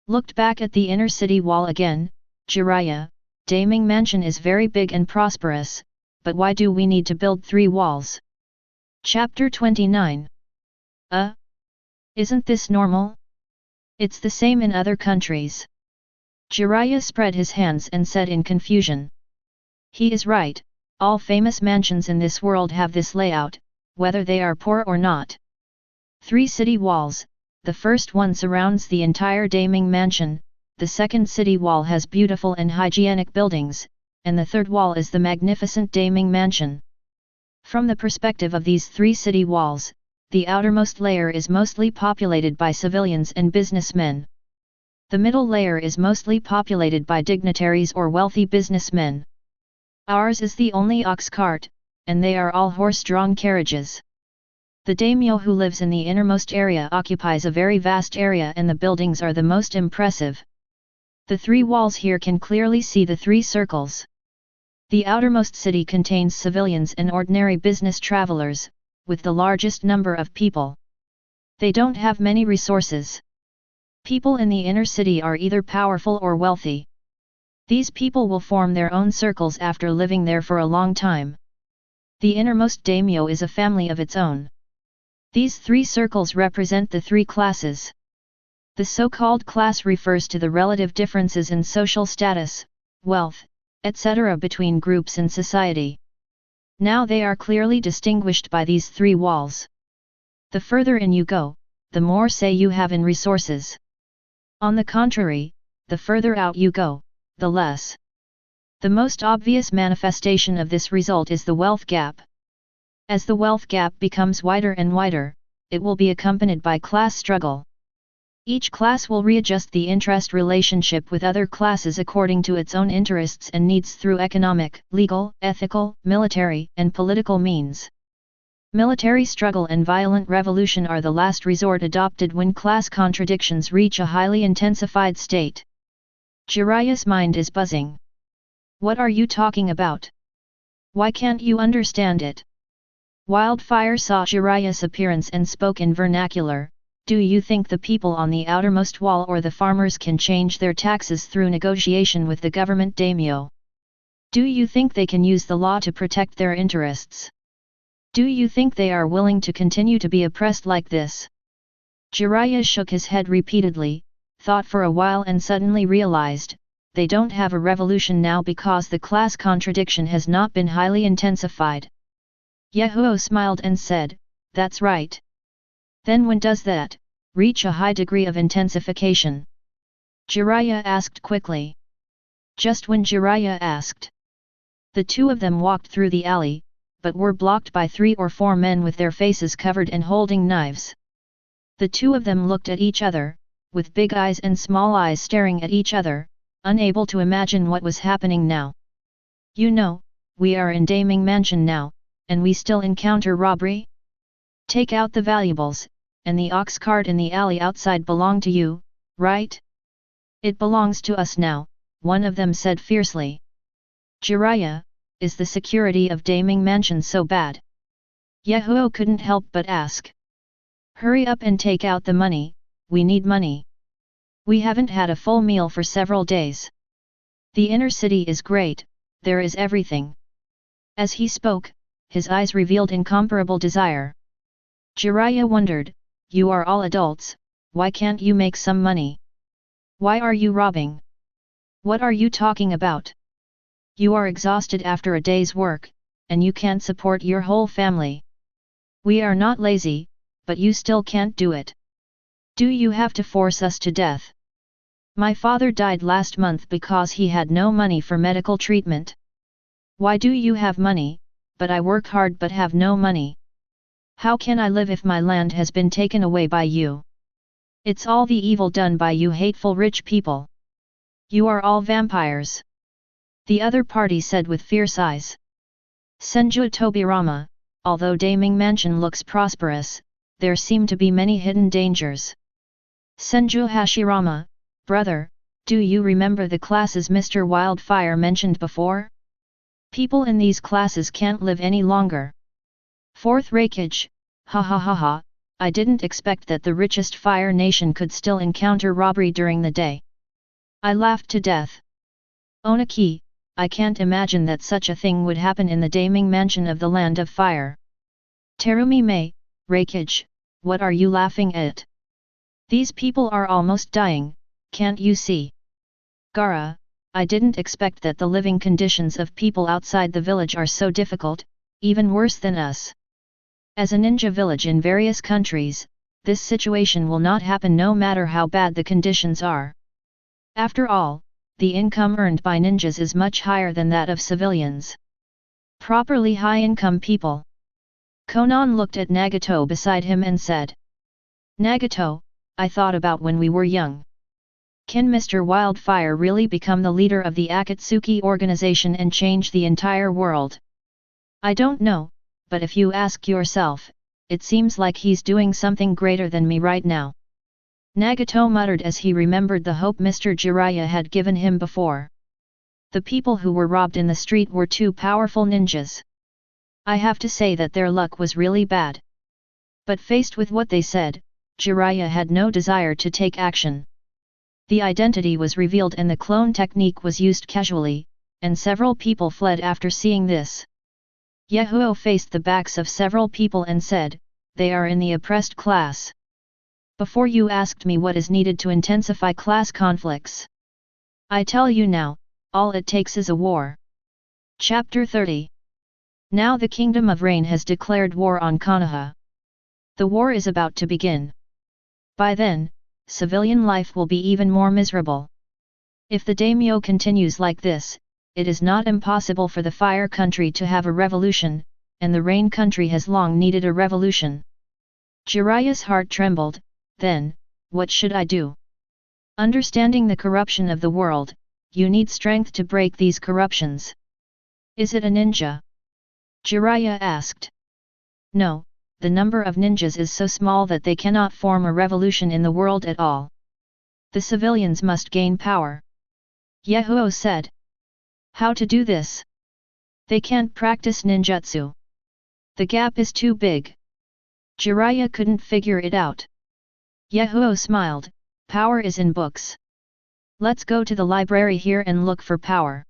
[SPEAKER 1] Looked back at the inner city wall again. Jiraiya, Daming Mansion is very big and prosperous, but why do we need to build 3 walls? Chapter 29. Isn't this normal? It's the same in other countries. Jiraiya spread his hands and said in confusion. He is right, all famous mansions in this world have this layout, whether they are poor or not. 3 city walls, the first one surrounds the entire Daming Mansion, the second city wall has beautiful and hygienic buildings, and the third wall is the magnificent Daming Mansion. From the perspective of these 3 city walls, the outermost layer is mostly populated by civilians and businessmen. The middle layer is mostly populated by dignitaries or wealthy businessmen. Ours is the only ox cart, and they are all horse-drawn carriages. The daimyo who lives in the innermost area occupies a very vast area and the buildings are the most impressive. The 3 walls here can clearly see the 3 circles. The outermost city contains civilians and ordinary business travelers, with the largest number of people. They don't have many resources. People in the inner city are either powerful or wealthy. These people will form their own circles after living there for a long time. The innermost daimyo is a family of its own. These 3 circles represent the 3 classes. The so-called class refers to the relative differences in social status, wealth, etc. between groups in society. Now they are clearly distinguished by these three walls. The further in you go, the more say you have in resources. On the contrary, the further out you go, the less. The most obvious manifestation of this result is the wealth gap. As the wealth gap becomes wider and wider, it will be accompanied by class struggle. Each class will readjust the interest relationship with other classes according to its own interests and needs through economic, legal, ethical, military, and political means. Military struggle and violent revolution are the last resort adopted when class contradictions reach a highly intensified state. Jiraiya's mind is buzzing. What are you talking about? Why can't you understand it? Wildfire saw Jiraiya's appearance and spoke in vernacular. Do you think the people on the outermost wall or the farmers can change their taxes through negotiation with the government daimyo? Do you think they can use the law to protect their interests? Do you think they are willing to continue to be oppressed like this? Jiraiya shook his head repeatedly, thought for a while and suddenly realized, they don't have a revolution now because the class contradiction has not been highly intensified. Yahiko smiled and said, that's right. Then when does that reach a high degree of intensification? Jiraiya asked quickly. Just when Jiraiya asked. The two of them walked through the alley, but were blocked by 3 or 4 men with their faces covered and holding knives. The two of them looked at each other, with big eyes and small eyes staring at each other, unable to imagine what was happening now. You know, we are in Daming Mansion now, and we still encounter robbery? Take out the valuables, and the ox cart in the alley outside belong to you, right? It belongs to us now, one of them said fiercely. Jiraiya, is the security of Daming Mansion so bad? Yahiko couldn't help but ask. Hurry up and take out the money, we need money. We haven't had a full meal for several days. The inner city is great, there is everything. As he spoke, his eyes revealed incomparable desire. Jiraiya wondered, you are all adults, why can't you make some money? Why are you robbing? What are you talking about? You are exhausted after a day's work, and you can't support your whole family. We are not lazy, but you still can't do it. Do you have to force us to death? My father died last month because he had no money for medical treatment. Why do you have money, but I work hard but have no money? How can I live if my land has been taken away by you? It's all the evil done by you hateful rich people. You are all vampires. The other party said with fierce eyes. Senju Tobirama, although Daming Mansion looks prosperous, there seem to be many hidden dangers. Senju Hashirama, brother, do you remember the classes Mr. Wildfire mentioned before? People in these classes can't live any longer. Fourth Raikage, ha ha ha ha, I didn't expect that the richest fire nation could still encounter robbery during the day. I laughed to death. Onaki, I can't imagine that such a thing would happen in the Daming Mansion of the Land of Fire. Terumi Mei, Raikage, what are you laughing at? These people are almost dying, can't you see? Gara, I didn't expect that the living conditions of people outside the village are so difficult, even worse than us. As a ninja village in various countries, this situation will not happen no matter how bad the conditions are. After all, the income earned by ninjas is much higher than that of civilians. Properly high-income people. Konan looked at Nagato beside him and said. Nagato, I thought about when we were young. Can Mr. Wildfire really become the leader of the Akatsuki organization and change the entire world? I don't know, but if you ask yourself, it seems like he's doing something greater than me right now. Nagato muttered as he remembered the hope Mr. Jiraiya had given him before. The people who were robbed in the street were 2 powerful ninjas. I have to say that their luck was really bad. But faced with what they said, Jiraiya had no desire to take action. The identity was revealed and the clone technique was used casually, and several people fled after seeing this. Yahiko faced the backs of several people and said, they are in the oppressed class. Before you asked me what is needed to intensify class conflicts. I tell you now, all it takes is a war. Chapter 30. Now the Kingdom of Rain has declared war on Konoha. The war is about to begin. By then, civilian life will be even more miserable. If the daimyo continues like this, it is not impossible for the Fire Country to have a revolution, and the Rain Country has long needed a revolution. Jiraiya's heart trembled. Then, what should I do? Understanding the corruption of the world, you need strength to break these corruptions. Is it a ninja? Jiraiya asked. No, the number of ninjas is so small that they cannot form a revolution in the world at all. The civilians must gain power. Yahiko said. How to do this? They can't practice ninjutsu. The gap is too big. Jiraiya couldn't figure it out. Yahiko smiled. Power is in books. Let's go to the library here and look for power.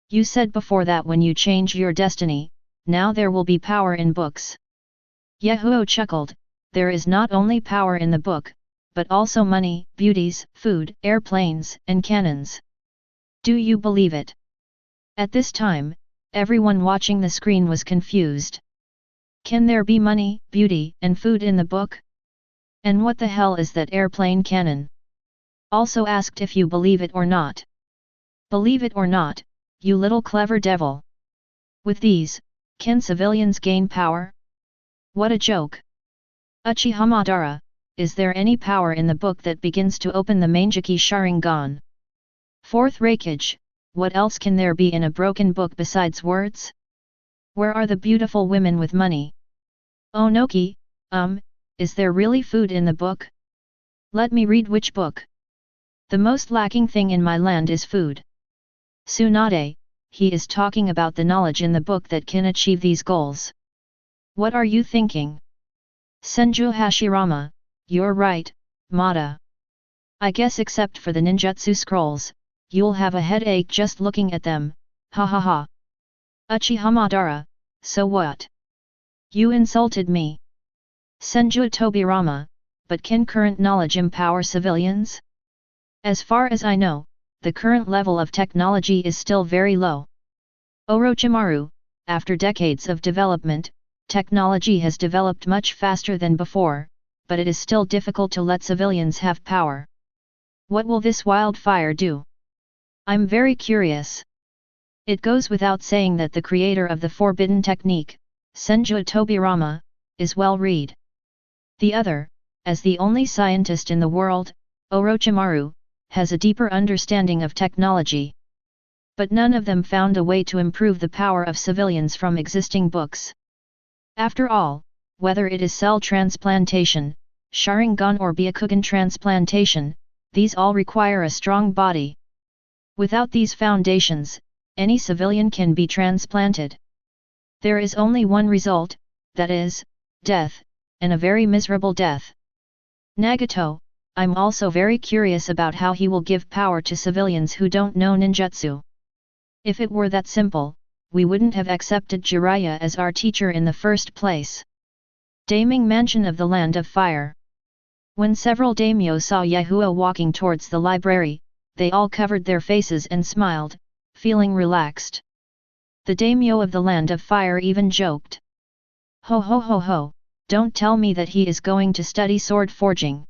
[SPEAKER 1] You said before that when you change your destiny, now there will be power in books. Yahiko chuckled. There is not only power in the book, but also money, beauties, food, airplanes, and cannons. Do you believe it? At this time, everyone watching the screen was confused. Can there be money, beauty, and food in the book? And what the hell is that airplane cannon? Also asked if you believe it or not. Believe it or not, you little clever devil. With these, can civilians gain power? What a joke. Uchiha Madara, is there any power in the book that begins to open the Manjiki Sharingan? Fourth Raikage, what else can there be in a broken book besides words? Where are the beautiful women with money? Onoki, is there really food in the book? Let me read which book. The most lacking thing in my land is food. Tsunade, he is talking about the knowledge in the book that can achieve these goals. What are you thinking? Senju Hashirama, you're right, Mata. I guess except for the ninjutsu scrolls, you'll have a headache just looking at them, ha ha ha. Uchiha Madara, so what? You insulted me. Senju Tobirama, but can current knowledge empower civilians? As far as I know, the current level of technology is still very low. Orochimaru, after decades of development, technology has developed much faster than before, but it is still difficult to let civilians have power. What will this wildfire do? I'm very curious. It goes without saying that the creator of the forbidden technique, Senju Tobirama, is well read. The other, as the only scientist in the world, Orochimaru, has a deeper understanding of technology. But none of them found a way to improve the power of civilians from existing books. After all, whether it is cell transplantation, Sharingan or Byakugan transplantation, these all require a strong body. Without these foundations, any civilian can be transplanted. There is only one result, that is, death, and a very miserable death. Nagato, I'm also very curious about how he will give power to civilians who don't know ninjutsu. If it were that simple, we wouldn't have accepted Jiraiya as our teacher in the first place. Daiming Mansion of the Land of Fire. When several daimyo saw Yahiko walking towards the library, they all covered their faces and smiled, feeling relaxed. The daimyo of the Land of Fire even joked. Ho ho ho ho, don't tell me that he is going to study sword forging.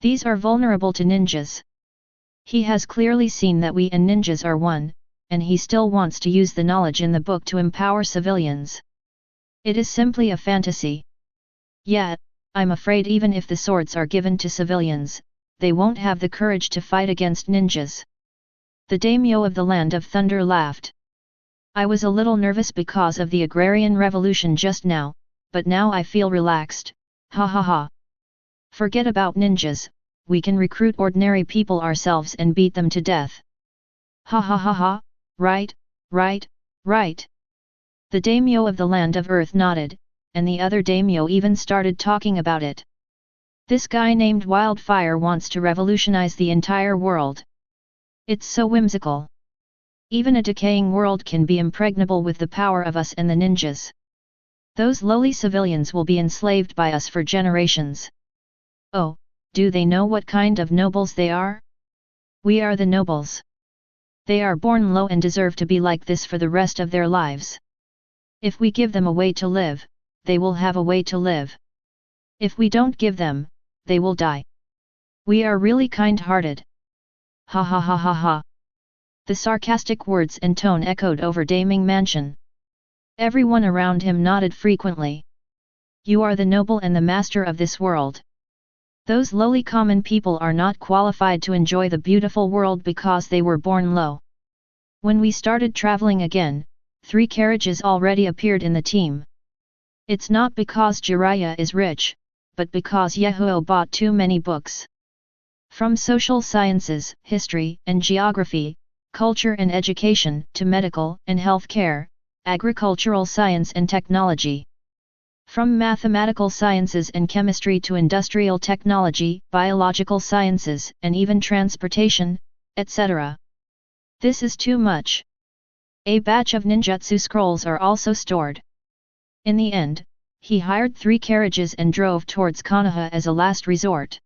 [SPEAKER 1] These are vulnerable to ninjas. He has clearly seen that we and ninjas are one, and he still wants to use the knowledge in the book to empower civilians. It is simply a fantasy. Yet, I'm afraid even if the swords are given to civilians, they won't have the courage to fight against ninjas. The daimyo of the Land of Thunder laughed. I was a little nervous because of the agrarian revolution just now, but now I feel relaxed, ha ha ha. Forget about ninjas, we can recruit ordinary people ourselves and beat them to death. Ha ha ha ha, right, right, right. The daimyo of the Land of Earth nodded, and the other daimyo even started talking about it. This guy named Wildfire wants to revolutionize the entire world. It's so whimsical. Even a decaying world can be impregnable with the power of us and the ninjas. Those lowly civilians will be enslaved by us for generations. Oh, do they know what kind of nobles they are? We are the nobles. They are born low and deserve to be like this for the rest of their lives. If we give them a way to live, they will have a way to live. If we don't give them, they will die. We are really kind-hearted. Ha ha ha ha ha. The sarcastic words and tone echoed over Daming Mansion. Everyone around him nodded frequently. You are the noble and the master of this world. Those lowly common people are not qualified to enjoy the beautiful world because they were born low. When we started traveling again, 3 carriages already appeared in the team. It's not because Jiraiya is rich, but because Yahiko bought too many books. From social sciences, history and geography, culture and education, to medical and health care, agricultural science and technology. From mathematical sciences and chemistry to industrial technology, biological sciences, and even transportation, etc. This is too much. A batch of ninjutsu scrolls are also stored. In the end, he hired 3 carriages and drove towards Konoha as a last resort.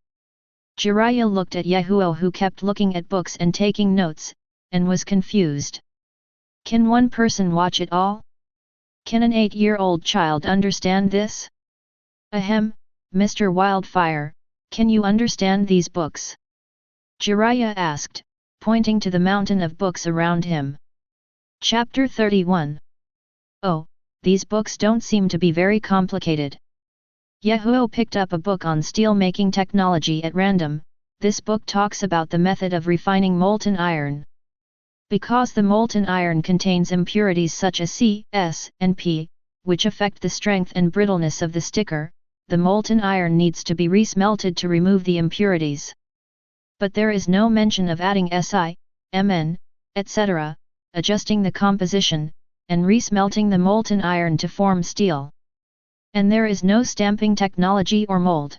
[SPEAKER 1] Jiraiya looked at Yahiko, who kept looking at books and taking notes, and was confused. Can one person watch it all? Can an 8-year-old child understand this? Ahem, Mr. Wildfire, can you understand these books? Jiraiya asked, pointing to the mountain of books around him. Chapter 31. Oh, these books don't seem to be very complicated. Yahiko picked up a book on steel-making technology at random. This book talks about the method of refining molten iron. Because the molten iron contains impurities such as C, S, and P, which affect the strength and brittleness of the sticker, the molten iron needs to be resmelted to remove the impurities. But there is no mention of adding Si, Mn, etc., adjusting the composition, and resmelting the molten iron to form steel. And there is no stamping technology or mold.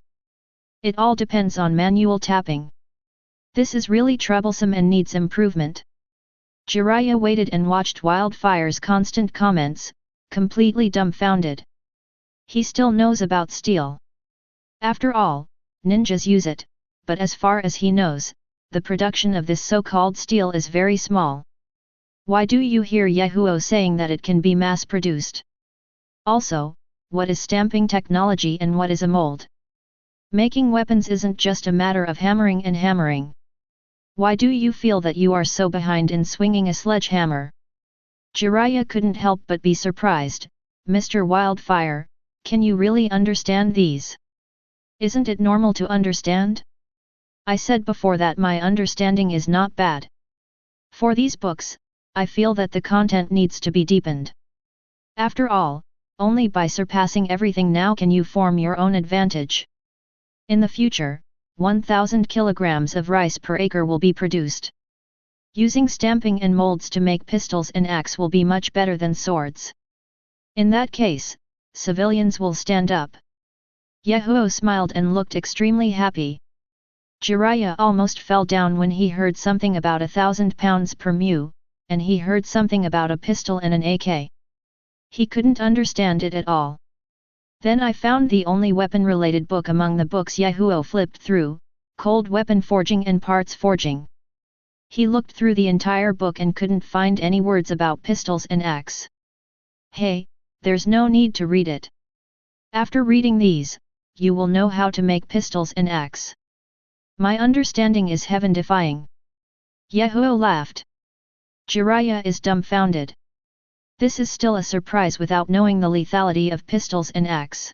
[SPEAKER 1] It all depends on manual tapping. This is really troublesome and needs improvement. Jiraiya waited and watched Wildfire's constant comments, completely dumbfounded. He still knows about steel. After all, ninjas use it, but as far as he knows, the production of this so-called steel is very small. Why do you hear Yahiko saying that it can be mass-produced? Also, what is stamping technology and what is a mold? Making weapons isn't just a matter of hammering and hammering. Why do you feel that you are so behind in swinging a sledgehammer? Jiraiya couldn't help but be surprised. Mr. Wildfire, can you really understand these? Isn't it normal to understand? I said before that my understanding is not bad. For these books, I feel that the content needs to be deepened. After all, only by surpassing everything now can you form your own advantage. In the future, 1,000 kilograms of rice per acre will be produced. Using stamping and molds to make pistols and axe will be much better than swords. In that case, civilians will stand up. Yahiko smiled and looked extremely happy. Jiraiya almost fell down when he heard something about 1,000 pounds per mu, and he heard something about a pistol and an AK. He couldn't understand it at all. Then I found the only weapon-related book among the books Yahiko flipped through, Cold Weapon Forging and Parts Forging. He looked through the entire book and couldn't find any words about pistols and axe. Hey, there's no need to read it. After reading these, you will know how to make pistols and axe. My understanding is heaven-defying. Yahiko laughed. Jiraiya is dumbfounded. This is still a surprise without knowing the lethality of pistols and axe.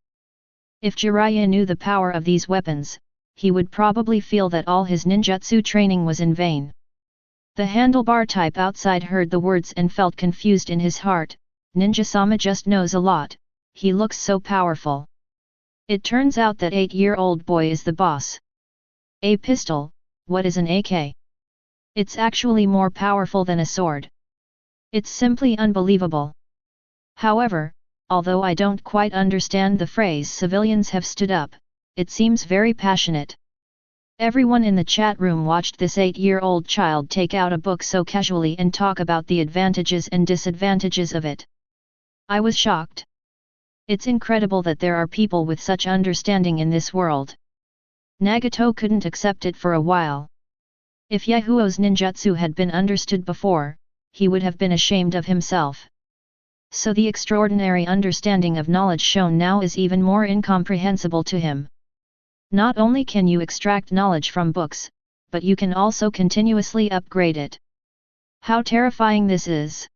[SPEAKER 1] If Jiraiya knew the power of these weapons, he would probably feel that all his ninjutsu training was in vain. The handlebar type outside heard the words and felt confused in his heart. Ninja-sama just knows a lot, he looks so powerful. It turns out that 8-year-old boy is the boss. A pistol, what is an AK? It's actually more powerful than a sword. It's simply unbelievable. However, although I don't quite understand the phrase civilians have stood up, it seems very passionate. Everyone in the chat room watched this 8-year-old child take out a book so casually and talk about the advantages and disadvantages of it. I was shocked. It's incredible that there are people with such understanding in this world. Nagato couldn't accept it for a while. If Yahoo's ninjutsu had been understood before, he would have been ashamed of himself. So the extraordinary understanding of knowledge shown now is even more incomprehensible to him. Not only can you extract knowledge from books, but you can also continuously upgrade it. How terrifying this is!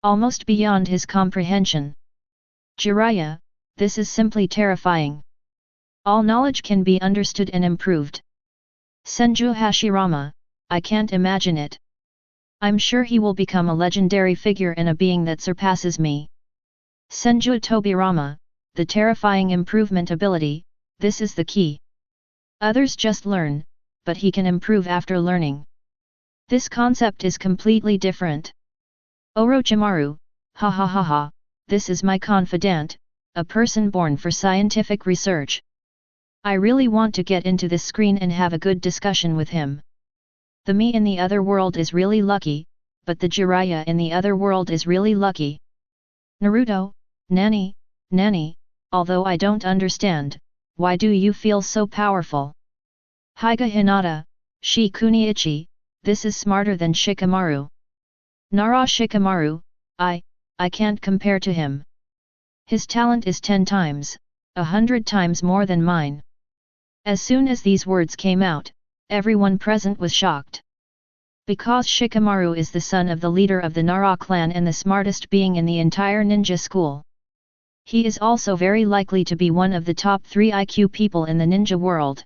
[SPEAKER 1] Almost beyond his comprehension. Jiraiya, this is simply terrifying. All knowledge can be understood and improved. Senju Hashirama, I can't imagine it. I'm sure he will become a legendary figure and a being that surpasses me. Senju Tobirama, the terrifying improvement ability, this is the key. Others just learn, but he can improve after learning. This concept is completely different. Orochimaru, ha ha ha ha, this is my confidant, a person born for scientific research. I really want to get into this screen and have a good discussion with him. The me in the other world is really lucky, but the Jiraiya in the other world is really lucky. Naruto, Nani, although I don't understand, why do you feel so powerful? Hyuga Hinata, Shi Kuniichi, this is smarter than Shikamaru. Nara Shikamaru, I can't compare to him. His talent is 10 times, 100 times more than mine. As soon as these words came out, everyone present was shocked. Because Shikamaru is the son of the leader of the Nara clan and the smartest being in the entire ninja school. He is also very likely to be one of the top 3 IQ people in the ninja world.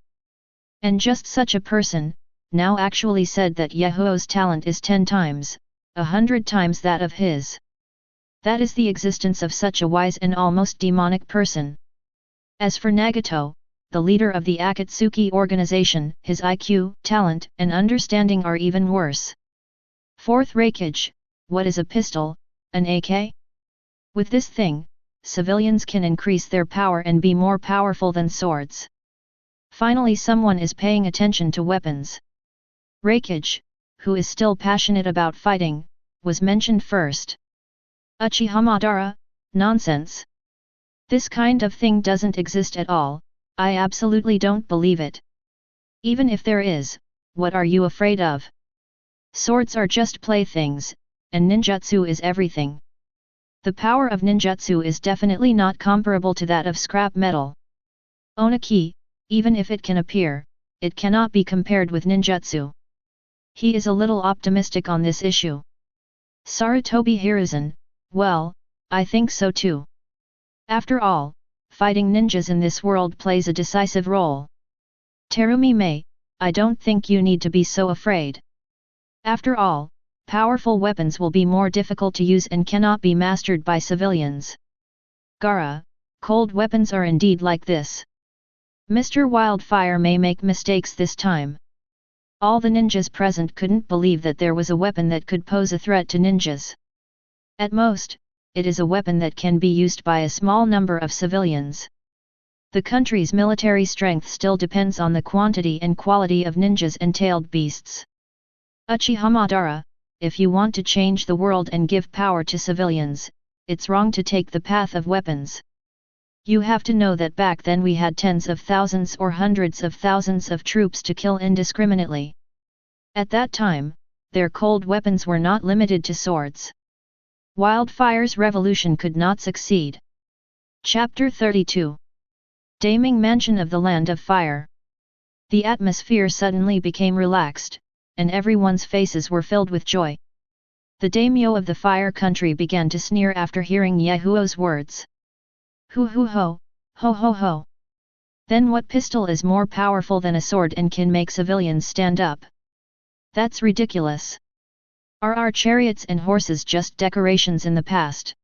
[SPEAKER 1] And just such a person, now actually said that Yahoo's talent is 10 times, 100 times that of his. That is the existence of such a wise and almost demonic person. As for Nagato, the leader of the Akatsuki organization, his IQ, talent, and understanding are even worse. Fourth Raikage, what is a pistol, an AK? With this thing, civilians can increase their power and be more powerful than swords. Finally, someone is paying attention to weapons. Raikage, who is still passionate about fighting, was mentioned first. Uchiha Madara, nonsense. This kind of thing doesn't exist at all, I absolutely don't believe it. Even if there is, what are you afraid of? Swords are just playthings, and ninjutsu is everything. The power of ninjutsu is definitely not comparable to that of scrap metal. Onaki, even if it can appear, it cannot be compared with ninjutsu. He is a little optimistic on this issue. Sarutobi Hiruzen, well, I think so too. After all, fighting ninjas in this world plays a decisive role. Terumi Mei, I don't think you need to be so afraid. After all, powerful weapons will be more difficult to use and cannot be mastered by civilians. Gaara, cold weapons are indeed like this. Mr. Wildfire may make mistakes this time. All the ninjas present couldn't believe that there was a weapon that could pose a threat to ninjas. At most, it is a weapon that can be used by a small number of civilians. The country's military strength still depends on the quantity and quality of ninjas and tailed beasts. Uchiha Madara, if you want to change the world and give power to civilians, it's wrong to take the path of weapons. You have to know that back then we had tens of thousands or hundreds of thousands of troops to kill indiscriminately. At that time, their cold weapons were not limited to swords. Wildfire's revolution could not succeed. Chapter 32. Daming Mansion of the Land of Fire. The atmosphere suddenly became relaxed, and everyone's faces were filled with joy. The daimyo of the Fire Country began to sneer after hearing Yahoo's words. Hoo hoo ho, ho ho ho. Then what pistol is more powerful than a sword and can make civilians stand up? That's ridiculous. Are our chariots and horses just decorations in the past?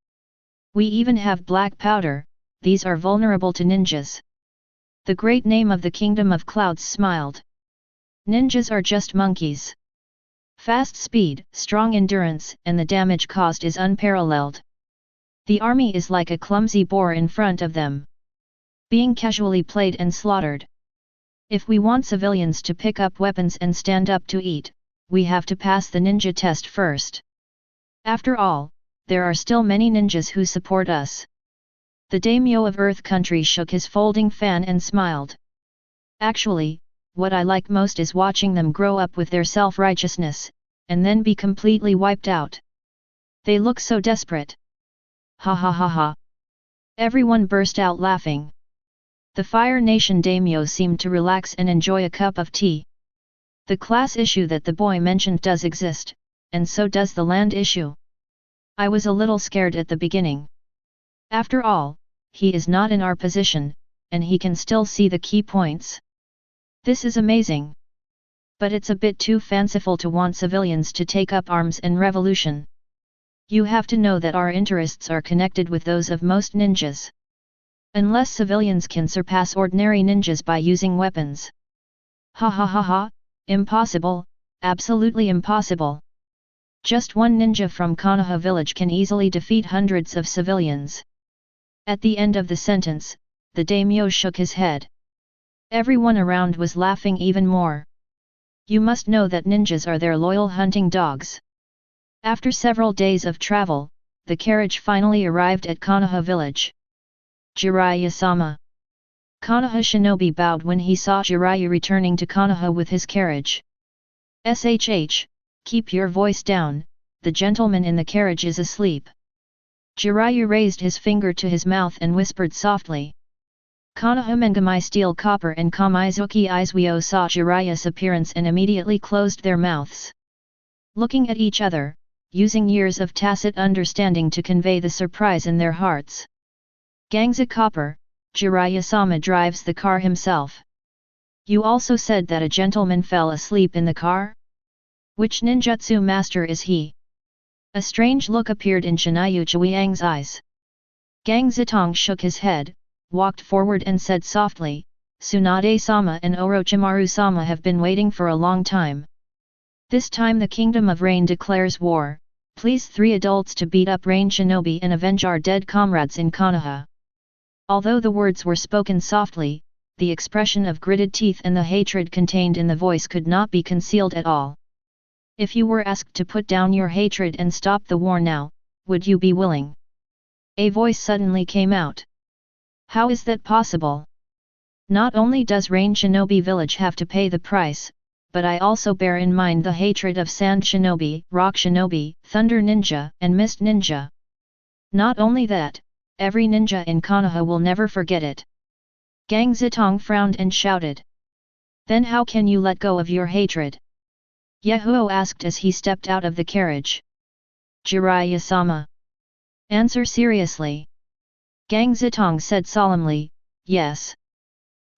[SPEAKER 1] We even have black powder, these are vulnerable to ninjas. The great name of the Kingdom of Clouds smiled. Ninjas are just monkeys. Fast speed, strong endurance, and the damage caused is unparalleled. The army is like a clumsy boar in front of them, being casually played and slaughtered. If we want civilians to pick up weapons and stand up to eat, we have to pass the ninja test first. After all, there are still many ninjas who support us. The daimyo of Earth Country shook his folding fan and smiled. Actually, what I like most is watching them grow up with their self-righteousness, and then be completely wiped out. They look so desperate. Ha ha ha ha. Everyone burst out laughing. The Fire Nation daimyo seemed to relax and enjoy a cup of tea. The class issue that the boy mentioned does exist, and so does the land issue. I was a little scared at the beginning. After all, he is not in our position, and he can still see the key points. This is amazing. But it's a bit too fanciful to want civilians to take up arms and revolution. You have to know that our interests are connected with those of most ninjas. Unless civilians can surpass ordinary ninjas by using weapons. Ha ha ha ha, impossible, absolutely impossible. Just one ninja from Konoha village can easily defeat hundreds of civilians. At the end of the sentence, the daimyo shook his head. Everyone around was laughing even more. You must know that ninjas are their loyal hunting dogs. After several days of travel, the carriage finally arrived at Konoha village. Jiraiya-sama. Konoha shinobi bowed when he saw Jiraiya returning to Konoha with his carriage. Shh, keep your voice down, the gentleman in the carriage is asleep. Jiraiya raised his finger to his mouth and whispered softly. Konoha Mengamai Steel Copper and Kamizuki Izuo saw Jiraiya's appearance and immediately closed their mouths. Looking at each other, using years of tacit understanding to convey the surprise in their hearts. Gangza Copper, Jiraiya-sama drives the car himself. You also said that a gentleman fell asleep in the car? Which ninjutsu master is he? A strange look appeared in Shinayu Chuiang's eyes. Gang Zitong shook his head, walked forward and said softly, Tsunade-sama and Orochimaru-sama have been waiting for a long time. This time the Kingdom of Rain declares war, please 3 adults to beat up Rain Shinobi and avenge our dead comrades in Konoha. Although the words were spoken softly, the expression of gritted teeth and the hatred contained in the voice could not be concealed at all. If you were asked to put down your hatred and stop the war now, would you be willing? A voice suddenly came out. How is that possible? Not only does Rain Shinobi village have to pay the price, but I also bear in mind the hatred of Sand Shinobi, Rock Shinobi, Thunder Ninja, and Mist Ninja. Not only that, every ninja in Konoha will never forget it. Gang Zitong frowned and shouted. Then how can you let go of your hatred? Yahiko asked as he stepped out of the carriage. Jiraiya-sama. Answer seriously. Gang Zitong said solemnly, yes.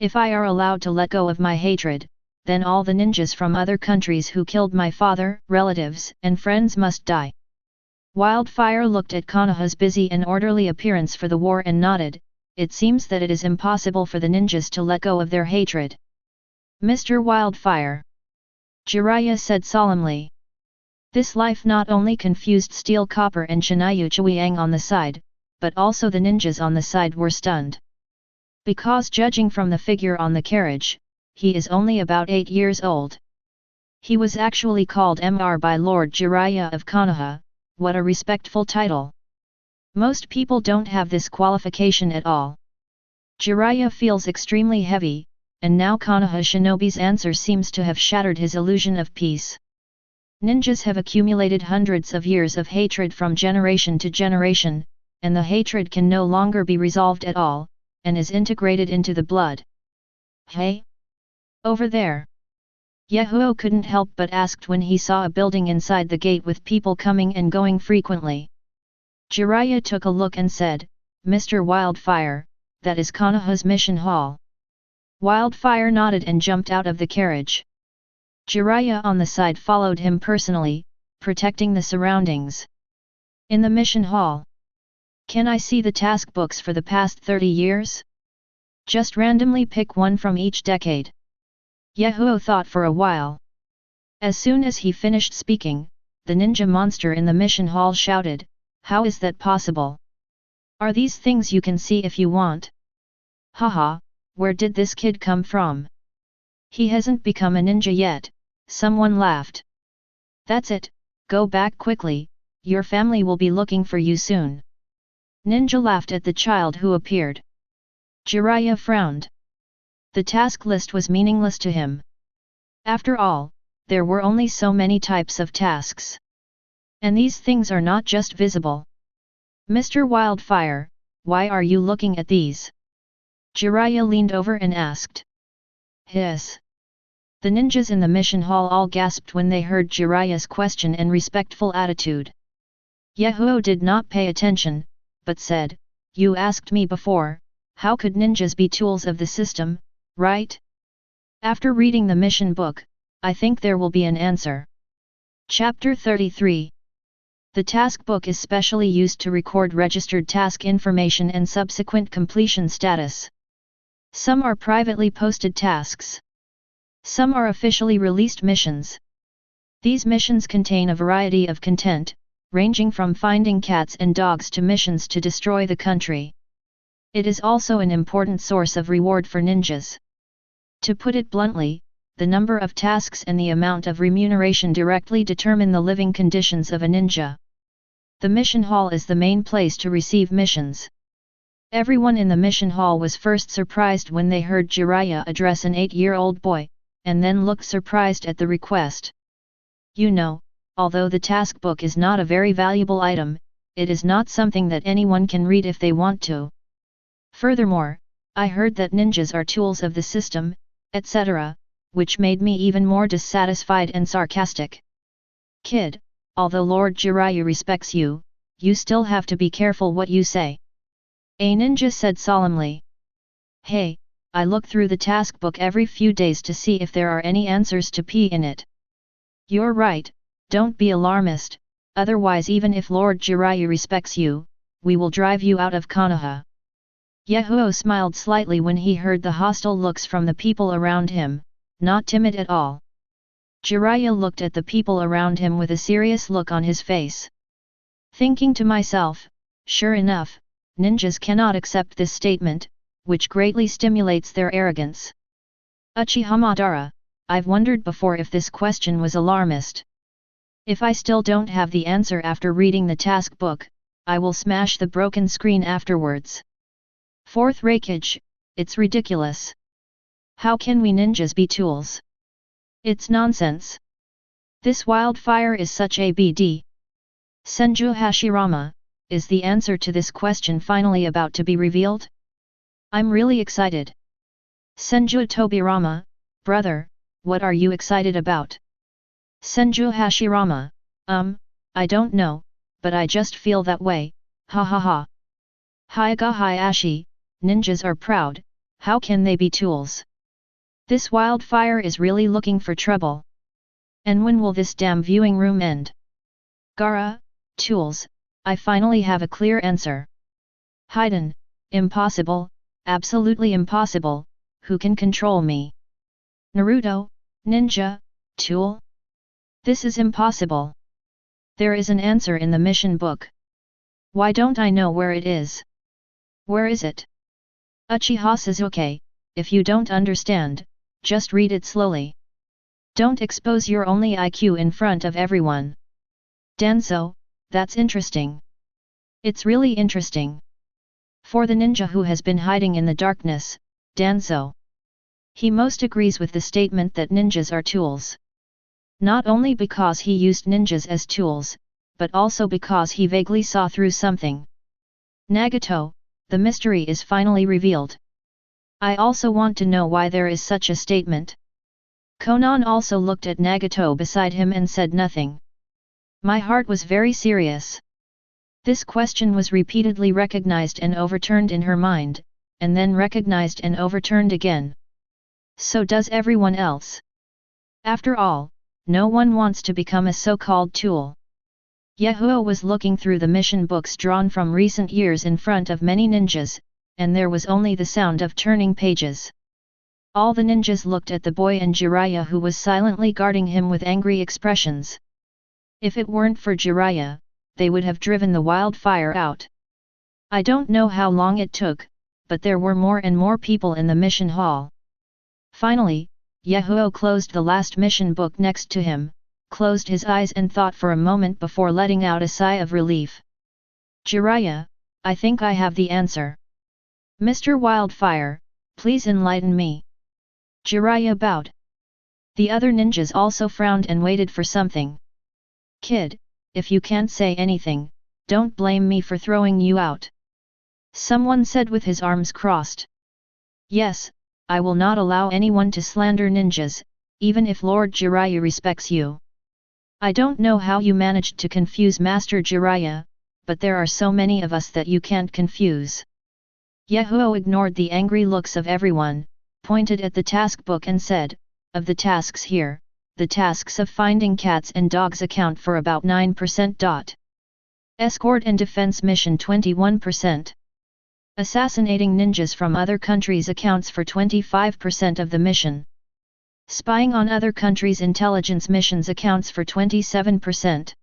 [SPEAKER 1] If I are allowed to let go of my hatred, then all the ninjas from other countries who killed my father, relatives, and friends must die. Wildfire looked at Konoha's busy and orderly appearance for the war and nodded, it seems that it is impossible for the ninjas to let go of their hatred. Mr. Wildfire. Jiraiya said solemnly. This life not only confused Steel Copper and Shinayu Chuiang on the side, but also the ninjas on the side were stunned. Because judging from the figure on the carriage, he is only about 8 years old. He was actually called Mr. by Lord Jiraiya of Konoha, what a respectful title. Most people don't have this qualification at all. Jiraiya feels extremely heavy, and now Konoha Shinobi's answer seems to have shattered his illusion of peace. Ninjas have accumulated hundreds of years of hatred from generation to generation, and the hatred can no longer be resolved at all, and is integrated into the blood. Hey? Over there! Yahiko couldn't help but asked when he saw a building inside the gate with people coming and going frequently. Jiraiya took a look and said, Mr. Wildfire, that is Konoha's mission hall. Wildfire nodded and jumped out of the carriage. Jiraiya on the side followed him personally, protecting the surroundings. In the mission hall. Can I see the task books for the past 30 years? Just randomly pick one from each decade. Yahiko thought for a while. As soon as he finished speaking, the ninja monster in the mission hall shouted, how is that possible? Are these things you can see if you want? Haha, where did this kid come from? He hasn't become a ninja yet, someone laughed. That's it, go back quickly, your family will be looking for you soon. Ninja laughed at the child who appeared. Jiraiya frowned. The task list was meaningless to him. After all, there were only so many types of tasks. And these things are not just visible. Mr. Wildfire, why are you looking at these? Jiraiya leaned over and asked. Hiss. The ninjas in the mission hall all gasped when they heard Jiraiya's question and respectful attitude. Yahiko did not pay attention, but said, You asked me before, how could ninjas be tools of the system, right? After reading the mission book, I think there will be an answer. Chapter 33. The task book is specially used to record registered task information and subsequent completion status. Some are privately posted tasks. Some are officially released missions. These missions contain a variety of content, ranging from finding cats and dogs to missions to destroy the country. It is also an important source of reward for ninjas. To put it bluntly, the number of tasks and the amount of remuneration directly determine the living conditions of a ninja. The mission hall is the main place to receive missions. Everyone in the mission hall was first surprised when they heard Jiraiya address an 8-year-old boy, and then looked surprised at the request. You know, although the task book is not a very valuable item, it is not something that anyone can read if they want to. Furthermore, I heard that ninjas are tools of the system, etc., which made me even more dissatisfied and sarcastic. Kid, although Lord Jiraiya respects you, you still have to be careful what you say. A ninja said solemnly. Hey, I look through the task book every few days to see if there are any answers to P in it. You're right, don't be alarmist, otherwise even if Lord Jiraiya respects you, we will drive you out of Konoha. Yahiko smiled slightly when he heard the hostile looks from the people around him, not timid at all. Jiraiya looked at the people around him with a serious look on his face. Thinking to myself, sure enough, ninjas cannot accept this statement, which greatly stimulates their arrogance. Uchiha Madara, I've wondered before if this question was alarmist. If I still don't have the answer after reading the task book, I will smash the broken screen afterwards. Fourth Raikage, it's ridiculous. How can we ninjas be tools? It's nonsense. This Wildfire is such a BD. Senju Hashirama, is the answer to this question finally about to be revealed? I'm really excited. Senju Tobirama, brother, what are you excited about? Senju Hashirama, I don't know, but I just feel that way, ha ha ha. Hyuga Hayashi, ninjas are proud, how can they be tools? This Wildfire is really looking for trouble. And when will this damn viewing room end? Gaara, tools, I finally have a clear answer. Haiden, impossible, absolutely impossible, who can control me? Naruto, ninja, tool? This is impossible. There is an answer in the mission book. Why don't I know where it is? Where is it? Uchiha Sasuke, if you don't understand, just read it slowly. Don't expose your only IQ in front of everyone. Danzo, that's interesting. It's really interesting. For the ninja who has been hiding in the darkness, Danzo. He most agrees with the statement that ninjas are tools. Not only because he used ninjas as tools, but also because he vaguely saw through something. Nagato, the mystery is finally revealed. I also want to know why there is such a statement. Konan also looked at Nagato beside him and said nothing. My heart was very serious. This question was repeatedly recognized and overturned in her mind, and then recognized and overturned again. So does everyone else. After all, no one wants to become a so-called tool. Yahiko was looking through the mission books drawn from recent years in front of many ninjas, and there was only the sound of turning pages. All the ninjas looked at the boy and Jiraiya who was silently guarding him with angry expressions. If it weren't for Jiraiya, they would have driven the Wildfire out. I don't know how long it took, but there were more and more people in the mission hall. Finally, Yahiko closed the last mission book next to him, closed his eyes and thought for a moment before letting out a sigh of relief. Jiraiya, I think I have the answer. Mr. Wildfire, please enlighten me. Jiraiya bowed. The other ninjas also frowned and waited for something. Kid, if you can't say anything, don't blame me for throwing you out. Someone said with his arms crossed. Yes, I will not allow anyone to slander ninjas, even if Lord Jiraiya respects you. I don't know how you managed to confuse Master Jiraiya, but there are so many of us that you can't confuse. Yahiko ignored the angry looks of everyone, pointed at the task book and said, of the tasks here, the tasks of finding cats and dogs account for about 9%. Escort and defense mission 21%. Assassinating ninjas from other countries accounts for 25% of the mission. Spying on other countries' intelligence missions accounts for 27%.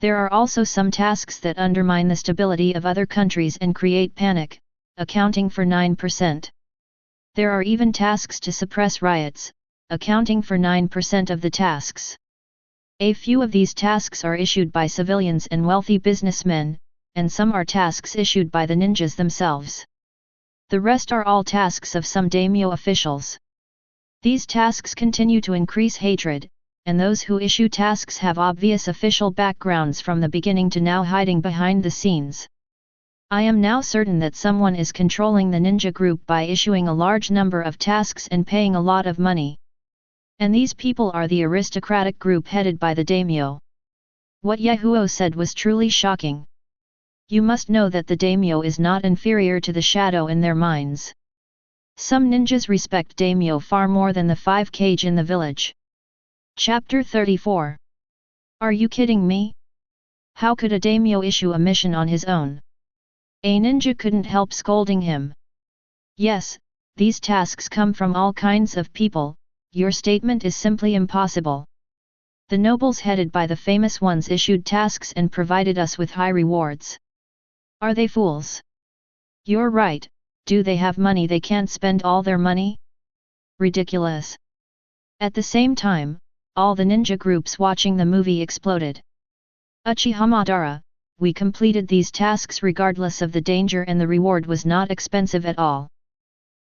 [SPEAKER 1] There are also some tasks that undermine the stability of other countries and create panic, accounting for 9%. There are even tasks to suppress riots, accounting for 9% of the tasks. A few of these tasks are issued by civilians and wealthy businessmen, and some are tasks issued by the ninjas themselves. The rest are all tasks of some daimyo officials. These tasks continue to increase hatred, and those who issue tasks have obvious official backgrounds from the beginning to now hiding behind the scenes. I am now certain that someone is controlling the ninja group by issuing a large number of tasks and paying a lot of money. And these people are the aristocratic group headed by the daimyo. What Yahiko said was truly shocking. You must know that the daimyo is not inferior to the shadow in their minds. Some ninjas respect daimyo far more than the 5 Hokage in the village. Chapter 34. Are you kidding me? How could a daimyo issue a mission on his own? A ninja couldn't help scolding him. Yes, these tasks come from all kinds of people, your statement is simply impossible. The nobles headed by the famous ones issued tasks and provided us with high rewards. Are they fools? You're right, do they have money they can't spend all their money? Ridiculous. At the same time, all the ninja groups watching the movie exploded. Uchiha Madara, we completed these tasks regardless of the danger and the reward was not expensive at all.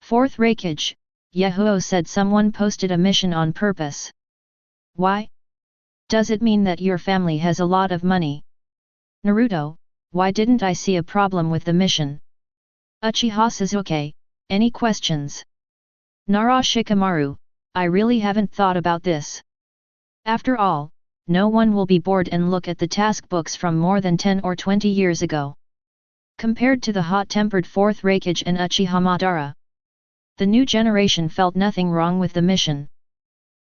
[SPEAKER 1] Fourth Raikage, Yahiko said someone posted a mission on purpose. Why? Does it mean that your family has a lot of money? Naruto, why didn't I see a problem with the mission? Uchiha Sasuke, any questions? Nara Shikamaru, I really haven't thought about this. After all, no one will be bored and look at the task books from more than 10 or 20 years ago. Compared to the hot-tempered Fourth Raikage and Uchiha Madara, the new generation felt nothing wrong with the mission.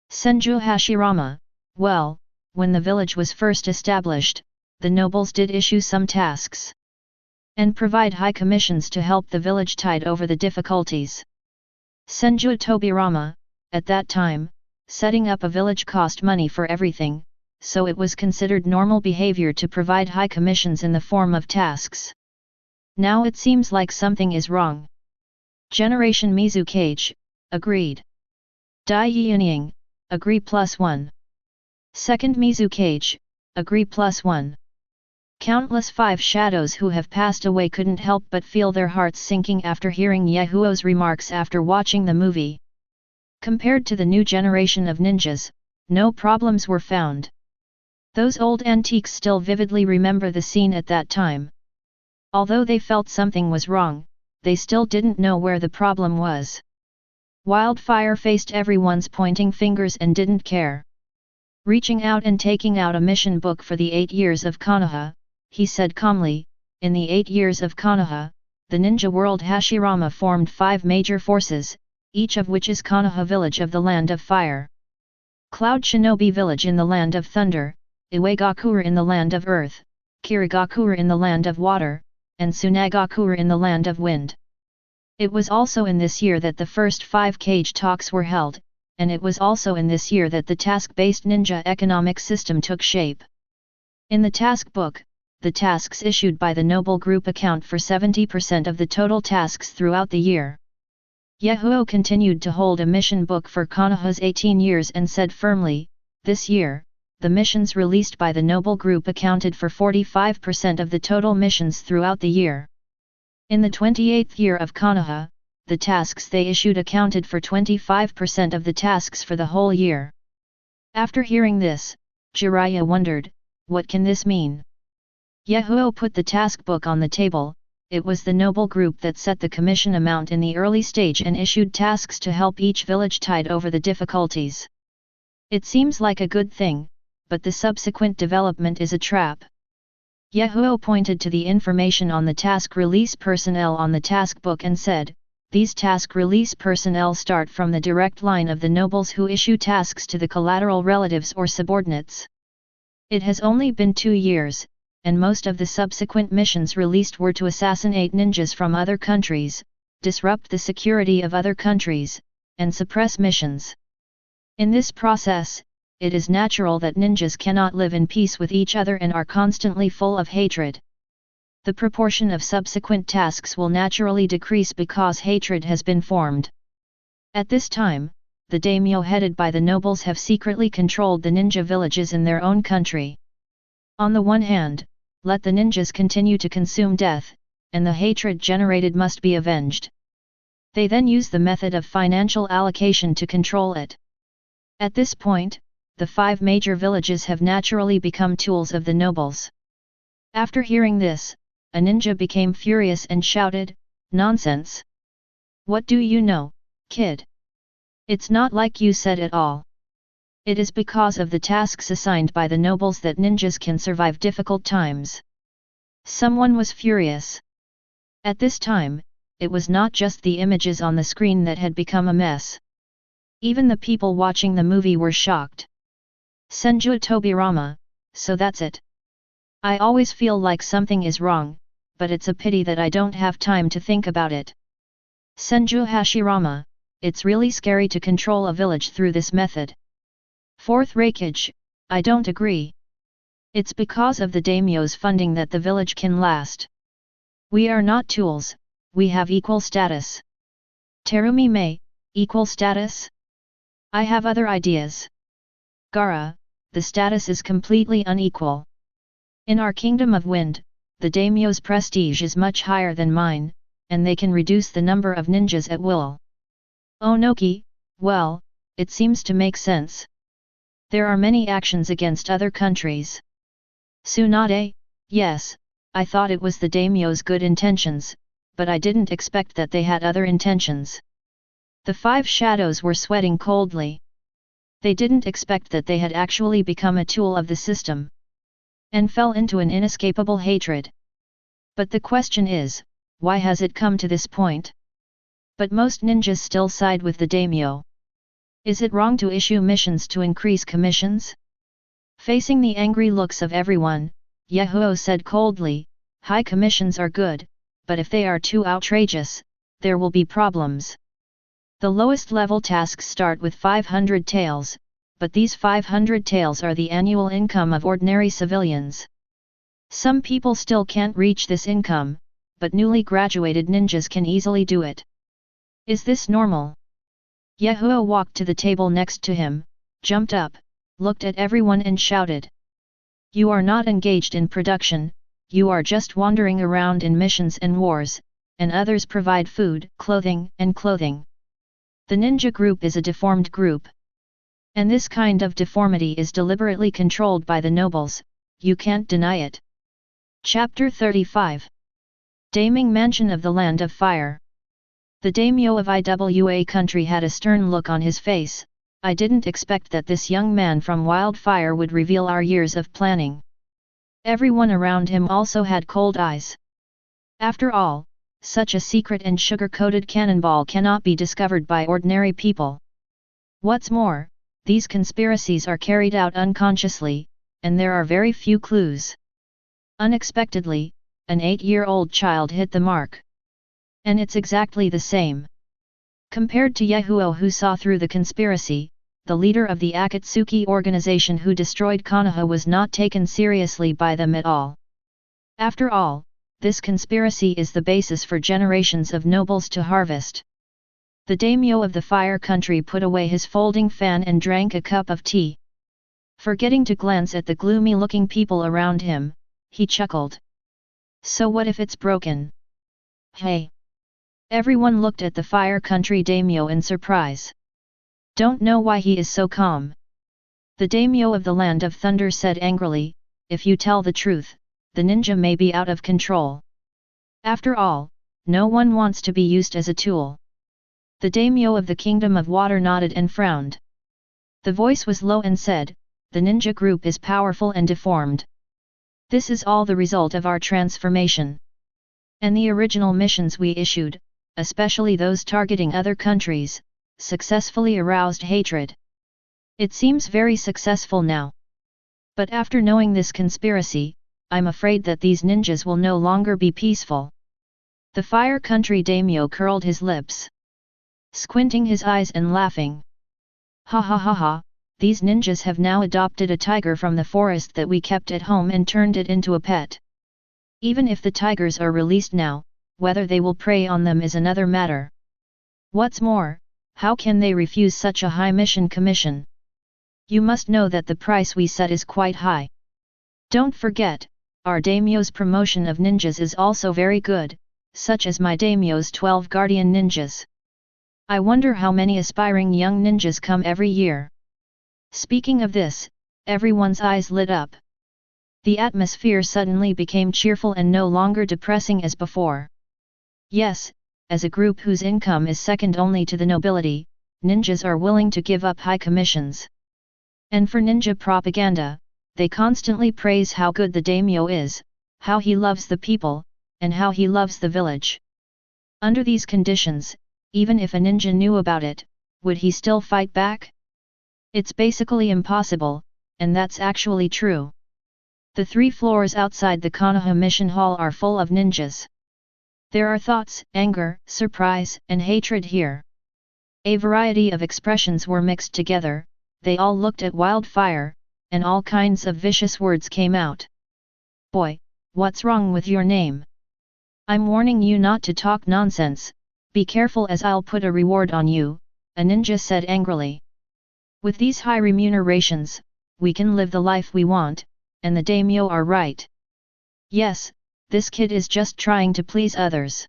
[SPEAKER 1] Senju Hashirama, well, when the village was first established, the nobles did issue some tasks and provide high commissions to help the village tide over the difficulties. Senju Tobirama, at that time, setting up a village cost money for everything, so it was considered normal behavior to provide high commissions in the form of tasks. Now it seems like something is wrong. Generation Mizukage, agreed. Dai Yinying, agree +1. Second Mizukage, agree +1. Countless 5 shadows who have passed away couldn't help but feel their hearts sinking after hearing Yahiko's remarks after watching the movie. Compared to the new generation of ninjas, no problems were found. Those old antiques still vividly remember the scene at that time. Although they felt something was wrong, they still didn't know where the problem was. Wildfire faced everyone's pointing fingers and didn't care. Reaching out and taking out a mission book for the 8 years of Konoha, he said calmly, in the 8 years of Konoha, the ninja world Hashirama formed 5 major forces, each of which is Konoha village of the land of fire, Cloud Shinobi village in the land of thunder, Iwagakure in the land of earth, Kirigakure in the land of water, and Tsunagakure in the land of wind. It was also in this year that the first 5 Hokage talks were held, and it was also in this year that the task-based ninja economic system took shape. In the task book, the tasks issued by the noble group account for 70% of the total tasks throughout the year. Yahiko continued to hold a mission book for Konoha's 18 years and said firmly, this year, the missions released by the noble group accounted for 45% of the total missions throughout the year. In the 28th year of Konoha, the tasks they issued accounted for 25% of the tasks for the whole year. After hearing this, Jiraiya wondered, what can this mean? Yahiko put the task book on the table. It was the noble group that set the commission amount in the early stage and issued tasks to help each village tide over the difficulties. It seems like a good thing, but the subsequent development is a trap. Yahiko pointed to the information on the task release personnel on the task book and said, these task release personnel start from the direct line of the nobles who issue tasks to the collateral relatives or subordinates. It has only been 2 years, and most of the subsequent missions released were to assassinate ninjas from other countries, disrupt the security of other countries, and suppress missions. In this process, it is natural that ninjas cannot live in peace with each other and are constantly full of hatred. The proportion of subsequent tasks will naturally decrease because hatred has been formed. At this time, the daimyo headed by the nobles have secretly controlled the ninja villages in their own country. On the one hand, let the ninjas continue to consume death, and the hatred generated must be avenged. They then use the method of financial allocation to control it. At this point, the 5 major villages have naturally become tools of the nobles. After hearing this, a ninja became furious and shouted, "Nonsense! What do you know, kid? It's not like you said at all. It is because of the tasks assigned by the nobles that ninjas can survive difficult times." Someone was furious. At this time, it was not just the images on the screen that had become a mess. Even the people watching the movie were shocked. Senju Tobirama, so that's it. I always feel like something is wrong, but it's a pity that I don't have time to think about it. Senju Hashirama, it's really scary to control a village through this method. Fourth Raikage, I don't agree. It's because of the daimyo's funding that the village can last. We are not tools, we have equal status. Terumi Mei, equal status? I have other ideas. Gaara, the status is completely unequal. In our Kingdom of Wind, the daimyo's prestige is much higher than mine, and they can reduce the number of ninjas at will. Onoki, well, it seems to make sense. There are many actions against other countries. Tsunade, yes, I thought it was the daimyo's good intentions, but I didn't expect that they had other intentions. The 5 shadows were sweating coldly. They didn't expect that they had actually become a tool of the system, and fell into an inescapable hatred. But the question is, why has it come to this point? But most ninjas still side with the daimyo. Is it wrong to issue missions to increase commissions? Facing the angry looks of everyone, Yahiko said coldly, high commissions are good, but if they are too outrageous, there will be problems. The lowest level tasks start with 500 taels, but these 500 taels are the annual income of ordinary civilians. Some people still can't reach this income, but newly graduated ninjas can easily do it. Is this normal? Yahiko walked to the table next to him, jumped up, looked at everyone and shouted. You are not engaged in production, you are just wandering around in missions and wars, and others provide food, clothing. The ninja group is a deformed group. And this kind of deformity is deliberately controlled by the nobles, you can't deny it. Chapter 35. Daiming Mansion of the Land of Fire. The daimyo of Iwa country had a stern look on his face. I didn't expect that this young man from Wildfire would reveal our years of planning. Everyone around him also had cold eyes. After all, such a secret and sugar-coated cannonball cannot be discovered by ordinary people. What's more, these conspiracies are carried out unconsciously, and there are very few clues. Unexpectedly, an 8-year-old child hit the mark. And it's exactly the same. Compared to Yahiko, who saw through the conspiracy, the leader of the Akatsuki organization who destroyed Konoha was not taken seriously by them at all. After all, this conspiracy is the basis for generations of nobles to harvest. The daimyo of the fire country put away his folding fan and drank a cup of tea. Forgetting to glance at the gloomy-looking people around him, he chuckled. So what if it's broken? Hey! Everyone looked at the Fire Country daimyo in surprise. Don't know why he is so calm. The daimyo of the Land of Thunder said angrily, if you tell the truth, the ninja may be out of control. After all, no one wants to be used as a tool. The daimyo of the Kingdom of Water nodded and frowned. The voice was low and said, the ninja group is powerful and deformed. This is all the result of our transformation. And the original missions we issued, especially those targeting other countries, successfully aroused hatred. It seems very successful now. But after knowing this conspiracy, I'm afraid that these ninjas will no longer be peaceful. The Fire Country daimyo curled his lips, squinting his eyes and laughing. Ha ha ha ha, these ninjas have now adopted a tiger from the forest that we kept at home and turned it into a pet. Even if the tigers are released now, whether they will prey on them is another matter. What's more, how can they refuse such a high mission commission? You must know that the price we set is quite high. Don't forget, our daimyo's promotion of ninjas is also very good, such as my daimyo's 12 guardian ninjas. I wonder how many aspiring young ninjas come every year. Speaking of this, everyone's eyes lit up. The atmosphere suddenly became cheerful and no longer depressing as before. Yes, as a group whose income is second only to the nobility, ninjas are willing to give up high commissions. And for ninja propaganda, they constantly praise how good the daimyo is, how he loves the people, and how he loves the village. Under these conditions, even if a ninja knew about it, would he still fight back? It's basically impossible, and that's actually true. The 3 floors outside the Konoha Mission Hall are full of ninjas. There are thoughts, anger, surprise, and hatred here. A variety of expressions were mixed together, they all looked at Wildfire, and all kinds of vicious words came out. Boy, what's wrong with your name? I'm warning you not to talk nonsense, be careful as I'll put a reward on you, a ninja said angrily. With these high remunerations, we can live the life we want, and the daimyo are right. Yes, this kid is just trying to please others.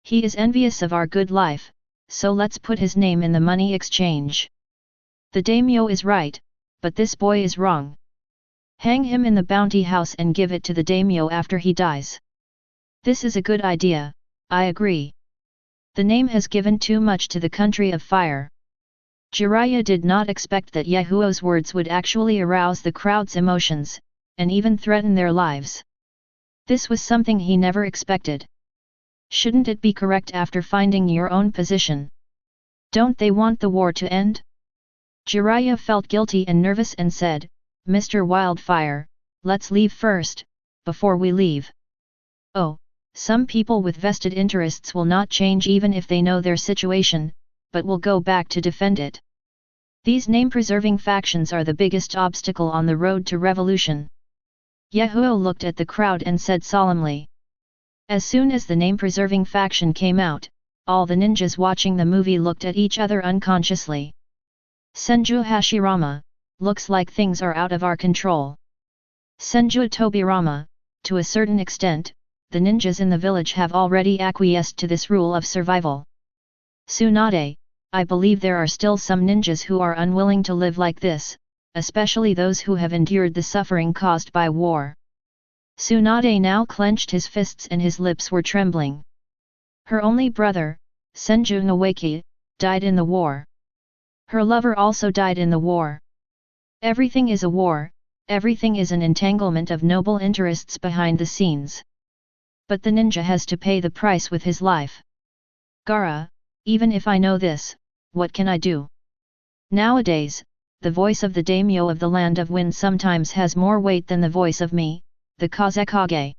[SPEAKER 1] He is envious of our good life, so let's put his name in the money exchange. The daimyo is right, but this boy is wrong. Hang him in the bounty house and give it to the daimyo after he dies. This is a good idea, I agree. The name has given too much to the country of fire. Jiraiya did not expect that Yahuo's words would actually arouse the crowd's emotions, and even threaten their lives. This was something he never expected. Shouldn't it be correct after finding your own position? Don't they want the war to end? Jiraiya felt guilty and nervous and said, Mr. Wildfire, let's leave first, before we leave. Oh, some people with vested interests will not change even if they know their situation, but will go back to defend it. These name-preserving factions are the biggest obstacle on the road to revolution. Yahuo looked at the crowd and said solemnly. As soon as the name-preserving faction came out, all the ninjas watching the movie looked at each other unconsciously. Senju Hashirama, looks like things are out of our control. Senju Tobirama, to a certain extent, the ninjas in the village have already acquiesced to this rule of survival. Tsunade, I believe there are still some ninjas who are unwilling to live like this, especially those who have endured the suffering caused by war. Tsunade now clenched his fists and his lips were trembling. Her only brother, Senju Nwaki, died in the war. Her lover also died in the war. Everything is a war, everything is an entanglement of noble interests behind the scenes. But the ninja has to pay the price with his life. Gaara, even if I know this, what can I do? Nowadays, the voice of the daimyo of the Land of Wind sometimes has more weight than the voice of me, the Hokage.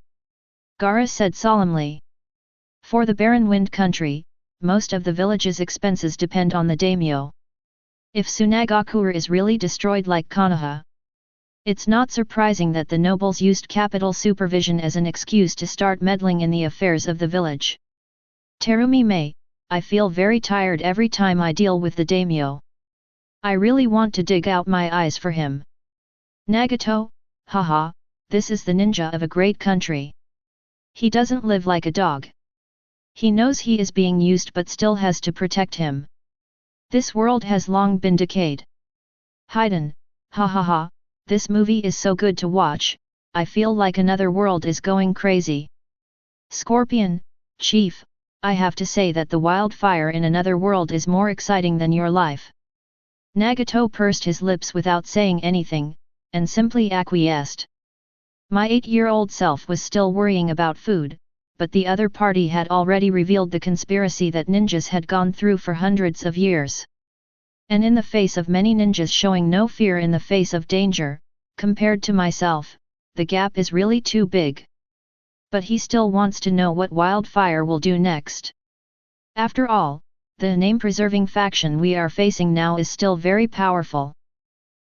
[SPEAKER 1] Gaara said solemnly. For the barren wind country, most of the village's expenses depend on the daimyo. If Tsunagakure is really destroyed like Konoha, it's not surprising that the nobles used capital supervision as an excuse to start meddling in the affairs of the village. Terumi Mei, I feel very tired every time I deal with the daimyo. I really want to dig out my eyes for him. Nagato, haha, this is the ninja of a great country. He doesn't live like a dog. He knows he is being used but still has to protect him. This world has long been decayed. Hiden, ha ha ha, this movie is so good to watch, I feel like another world is going crazy. Scorpion, Chief, I have to say that the wildfire in another world is more exciting than your life. Nagato pursed his lips without saying anything, and simply acquiesced. My 8-year-old self was still worrying about food, but the other party had already revealed the conspiracy that ninjas had gone through for hundreds of years. And in the face of many ninjas showing no fear in the face of danger, compared to myself, the gap is really too big. But he still wants to know what Wildfire will do next. After all, the name-preserving faction we are facing now is still very powerful.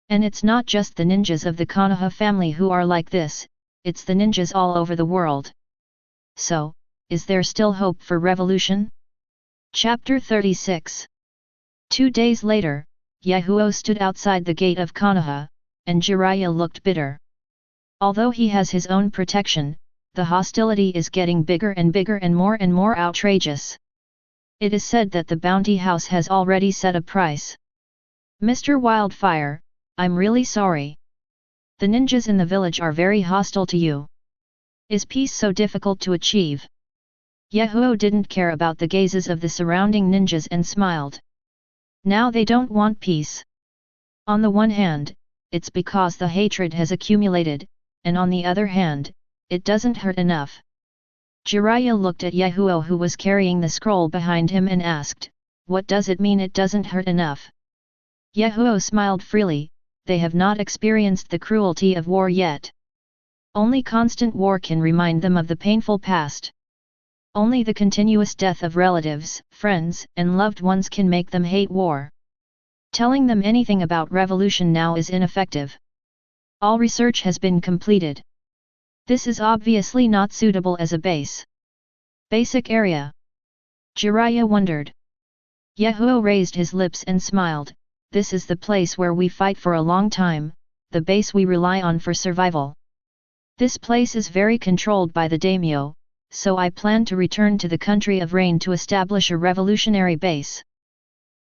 [SPEAKER 1] And it's not just the ninjas of the Konoha family who are like this, it's the ninjas all over the world. So, is there still hope for revolution? Chapter 36. 2 days later, Yahiko stood outside the gate of Konoha, and Jiraiya looked bitter. Although he has his own protection, the hostility is getting bigger and more outrageous. It is said that the bounty house has already set a price. Mr. Wildfire, I'm really sorry. The ninjas in the village are very hostile to you. Is peace so difficult to achieve? Yahiko didn't care about the gazes of the surrounding ninjas and smiled. Now they don't want peace. On the one hand, it's because the hatred has accumulated, and on the other hand, it doesn't hurt enough. Jiraiya looked at Yahiko who was carrying the scroll behind him and asked, what does it mean it doesn't hurt enough? Yahiko smiled freely, they have not experienced the cruelty of war yet. Only constant war can remind them of the painful past. Only the continuous death of relatives, friends, and loved ones can make them hate war. Telling them anything about revolution now is ineffective. All research has been completed. This is obviously not suitable as a basic area. Jiraiya wondered. Yahiko raised his lips and smiled, this is the place where we fight for a long time, the base we rely on for survival. This place is very controlled by the daimyo, so I plan to return to the country of rain to establish a revolutionary base.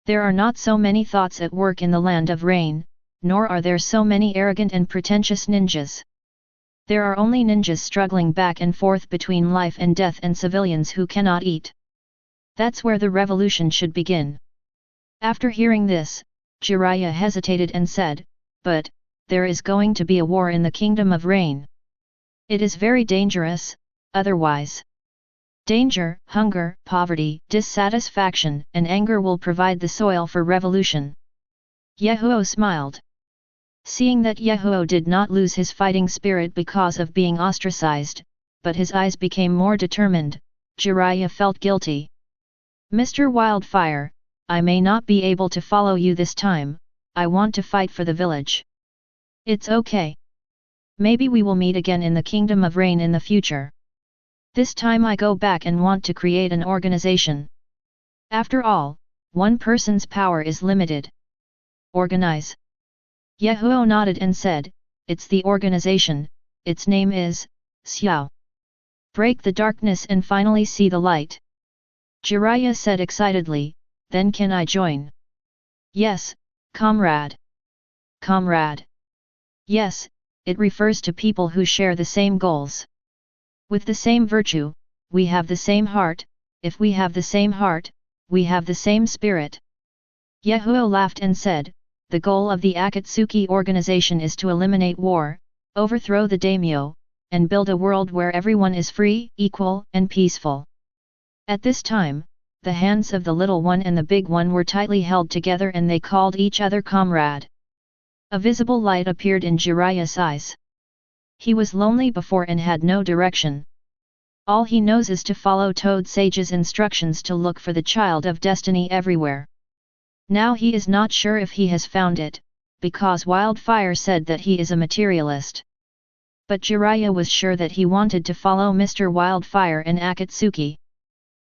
[SPEAKER 1] There are not so many thoughts at work in the land of rain, nor are there so many arrogant and pretentious ninjas. There are only ninjas struggling back and forth between life and death and civilians who cannot eat. That's where the revolution should begin. After hearing this, Jiraiya hesitated and said, but, there is going to be a war in the Kingdom of Rain. It is very dangerous, otherwise. Danger, hunger, poverty, dissatisfaction, and anger will provide the soil for revolution. Yahiko smiled. Seeing that Yahiko did not lose his fighting spirit because of being ostracized, but his eyes became more determined, Jiraiya felt guilty. Mr. Wildfire, I may not be able to follow you this time, I want to fight for the village. It's okay. Maybe we will meet again in the Kingdom of Rain in the future. This time I go back and want to create an organization. After all, one person's power is limited. Organize. Yahiko nodded and said, it's the organization, its name is, Xiao. Break the darkness and finally see the light. Jiraiya said excitedly, then can I join? Yes, comrade. Comrade. Yes, it refers to people who share the same goals. With the same virtue, we have the same heart, if we have the same heart, we have the same spirit. Yahiko laughed and said, the goal of the Akatsuki organization is to eliminate war, overthrow the daimyo, and build a world where everyone is free, equal, and peaceful. At this time, the hands of the little one and the big one were tightly held together and they called each other comrade. A visible light appeared in Jiraiya's eyes. He was lonely before and had no direction. All he knows is to follow Toad Sage's instructions to look for the child of destiny everywhere. Now he is not sure if he has found it, because Wildfire said that he is a materialist. But Jiraiya was sure that he wanted to follow Mr. Wildfire and Akatsuki.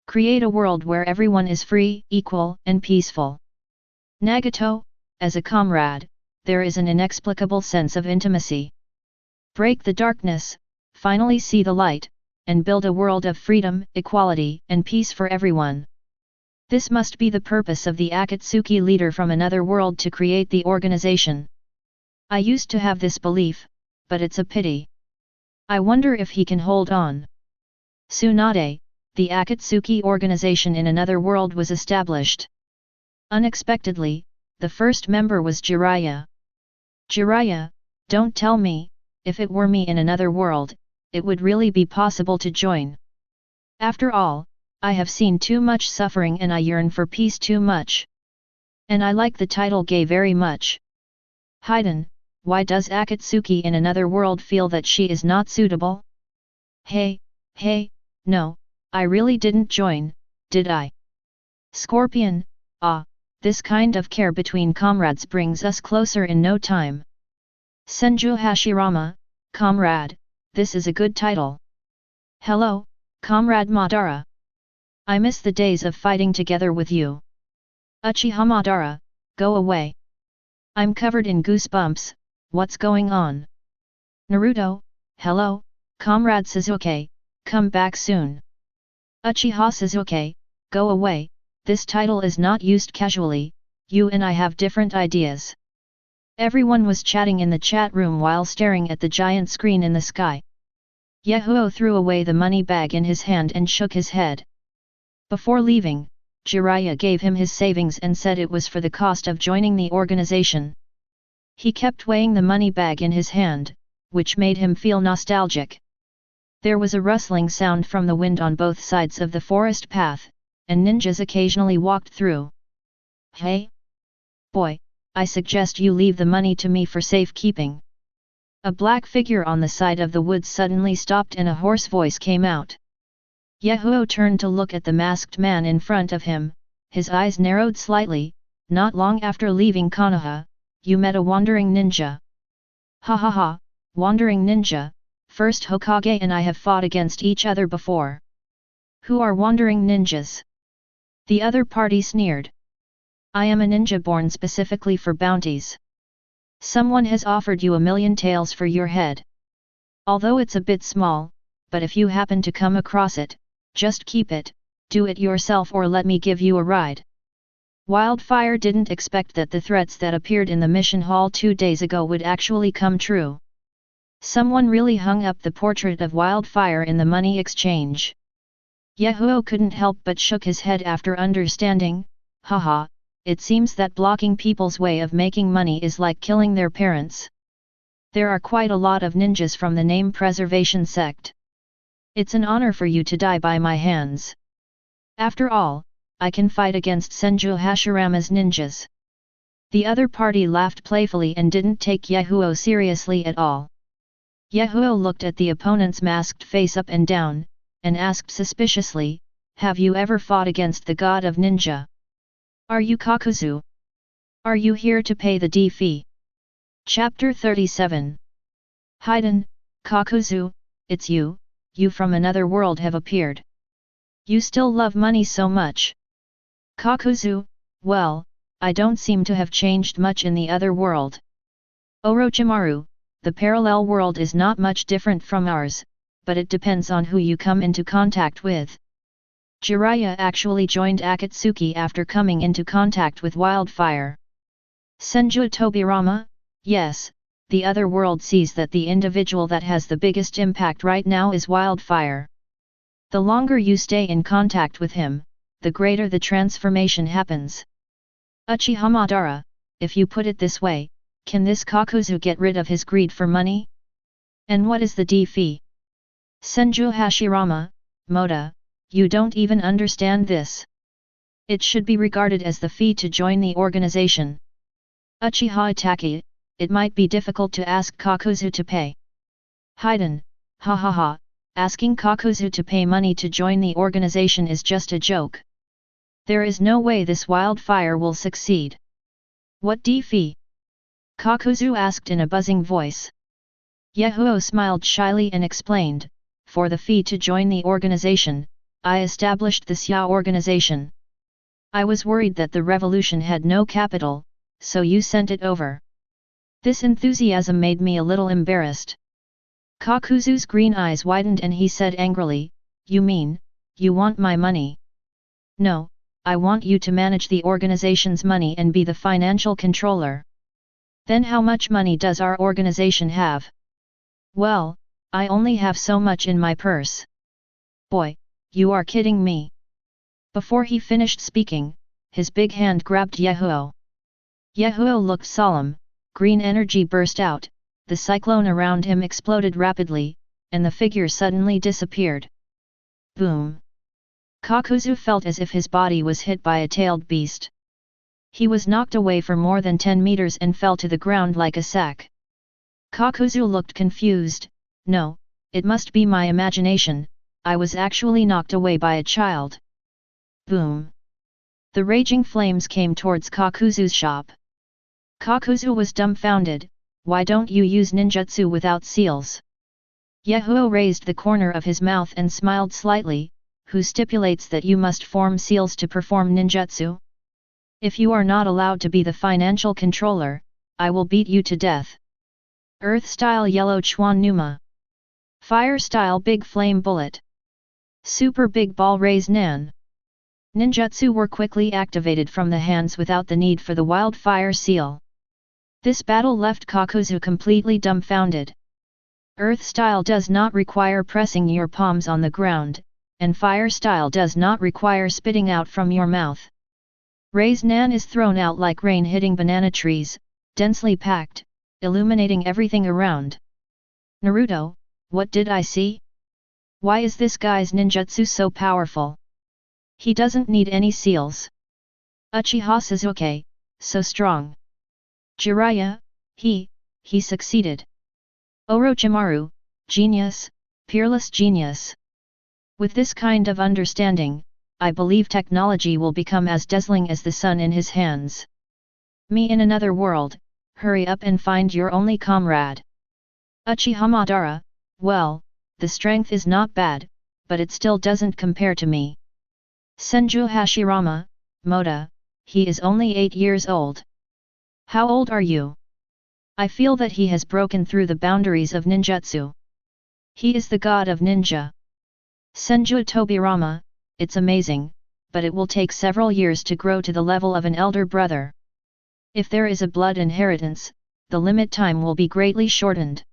[SPEAKER 1] Create a world where everyone is free, equal, and peaceful. Nagato, as a comrade, there is an inexplicable sense of intimacy. Break the darkness, finally see the light, and build a world of freedom, equality, and peace for everyone. This must be the purpose of the Akatsuki leader from another world to create the organization. I used to have this belief, but it's a pity. I wonder if he can hold on. Tsunade, the Akatsuki organization in another world was established. Unexpectedly, the first member was Jiraiya. Jiraiya, don't tell me, if it were me in another world, it would really be possible to join. After all, I have seen too much suffering and I yearn for peace too much. And I like the title Gay very much. Hiden, why does Akatsuki in another world feel that she is not suitable? Hey, no, I really didn't join, did I? Scorpion, this kind of care between comrades brings us closer in no time. Senju Hashirama, comrade, this is a good title. Hello, comrade Madara. I miss the days of fighting together with you. Uchiha Madara, go away. I'm covered in goosebumps, what's going on? Naruto, hello, comrade Sasuke, come back soon. Uchiha Sasuke, go away, this title is not used casually, you and I have different ideas. Everyone was chatting in the chat room while staring at the giant screen in the sky. Yahiko threw away the money bag in his hand and shook his head. Before leaving, Jiraiya gave him his savings and said it was for the cost of joining the organization. He kept weighing the money bag in his hand, which made him feel nostalgic. There was a rustling sound from the wind on both sides of the forest path, and ninjas occasionally walked through. Hey! Boy, I suggest you leave the money to me for safekeeping. A black figure on the side of the woods suddenly stopped and a hoarse voice came out. Yahiko turned to look at the masked man in front of him, his eyes narrowed slightly. Not long after leaving Konoha, you met a wandering ninja. Ha ha ha, wandering ninja, first Hokage and I have fought against each other before. Who are wandering ninjas? The other party sneered. I am a ninja born specifically for bounties. Someone has offered you 1,000,000 taels for your head. Although it's a bit small, but if you happen to come across it, just keep it, do it yourself or let me give you a ride. Wildfire didn't expect that the threats that appeared in the mission hall 2 days ago would actually come true. Someone really hung up the portrait of Wildfire in the money exchange. Yahiko couldn't help but shook his head after understanding. Haha, it seems that blocking people's way of making money is like killing their parents. There are quite a lot of ninjas from the name preservation sect. It's an honor for you to die by my hands. After all, I can fight against Senju Hashirama's ninjas. The other party laughed playfully and didn't take Yahiko seriously at all. Yahiko looked at the opponent's masked face up and down, and asked suspiciously, have you ever fought against the god of ninja? Are you Kakuzu? Are you here to pay the D fee? Chapter 37. Hiden, Kakuzu, it's you from another world have appeared. You still love money so much. Kakuzu, well, I don't seem to have changed much in the other world. Orochimaru, the parallel world is not much different from ours, but it depends on who you come into contact with. Jiraiya actually joined Akatsuki after coming into contact with Wildfire. Senju Tobirama, yes, the other world sees that the individual that has the biggest impact right now is Wildfire. The longer you stay in contact with him, the greater the transformation happens. Uchiha Madara, if you put it this way, can this Kakuzu get rid of his greed for money? And what is the D fee? Senju Hashirama, Moda, you don't even understand this. It should be regarded as the fee to join the organization. Uchiha Itachi, it might be difficult to ask Kakuzu to pay. Hiden, ha ha ha, asking Kakuzu to pay money to join the organization is just a joke. There is no way this Wildfire will succeed. What D fee? Kakuzu asked in a buzzing voice. Yahiko smiled shyly and explained, for the fee to join the organization, I established this organization. I was worried that the revolution had no capital, so you sent it over. This enthusiasm made me a little embarrassed. Kakuzu's green eyes widened and he said angrily, "You mean, you want my money?" "No, I want you to manage the organization's money and be the financial controller." "Then how much money does our organization have?" "Well, I only have so much in my purse." "Boy, you are kidding me." Before he finished speaking, his big hand grabbed Yahiko. Yahiko looked solemn, green energy burst out, the cyclone around him exploded rapidly, and the figure suddenly disappeared. Boom! Kakuzu felt as if his body was hit by a tailed beast. He was knocked away for more than 10 meters and fell to the ground like a sack. Kakuzu looked confused. "No, it must be my imagination, I was actually knocked away by a child." Boom! The raging flames came towards Kakuzu's shop. Kakuzu was dumbfounded. "Why don't you use ninjutsu without seals?" Yahiko raised the corner of his mouth and smiled slightly. "Who stipulates that you must form seals to perform ninjutsu? If you are not allowed to be the financial controller, I will beat you to death." Earth-style yellow Chuan Numa. Fire-style big flame bullet. Super big ball raise Nan. Ninjutsu were quickly activated from the hands without the need for the wildfire seal. This battle left Kakuzu completely dumbfounded. Earth style does not require pressing your palms on the ground, and fire style does not require spitting out from your mouth. Raise Nan is thrown out like rain hitting banana trees, densely packed, illuminating everything around. Naruto, what did I see? Why is this guy's ninjutsu so powerful? He doesn't need any seals. Uchiha Sasuke, so strong. Jiraiya, he succeeded. Orochimaru, genius, peerless genius. With this kind of understanding, I believe technology will become as dazzling as the sun in his hands. Me in another world, hurry up and find your only comrade. Uchiha Madara, well, the strength is not bad, but it still doesn't compare to me. Senju Hashirama, Moda, he is only 8 years old. How old are you? I feel that he has broken through the boundaries of ninjutsu. He is the god of ninja. Senju Tobirama, it's amazing, but it will take several years to grow to the level of an elder brother. If there is a blood inheritance, the limit time will be greatly shortened.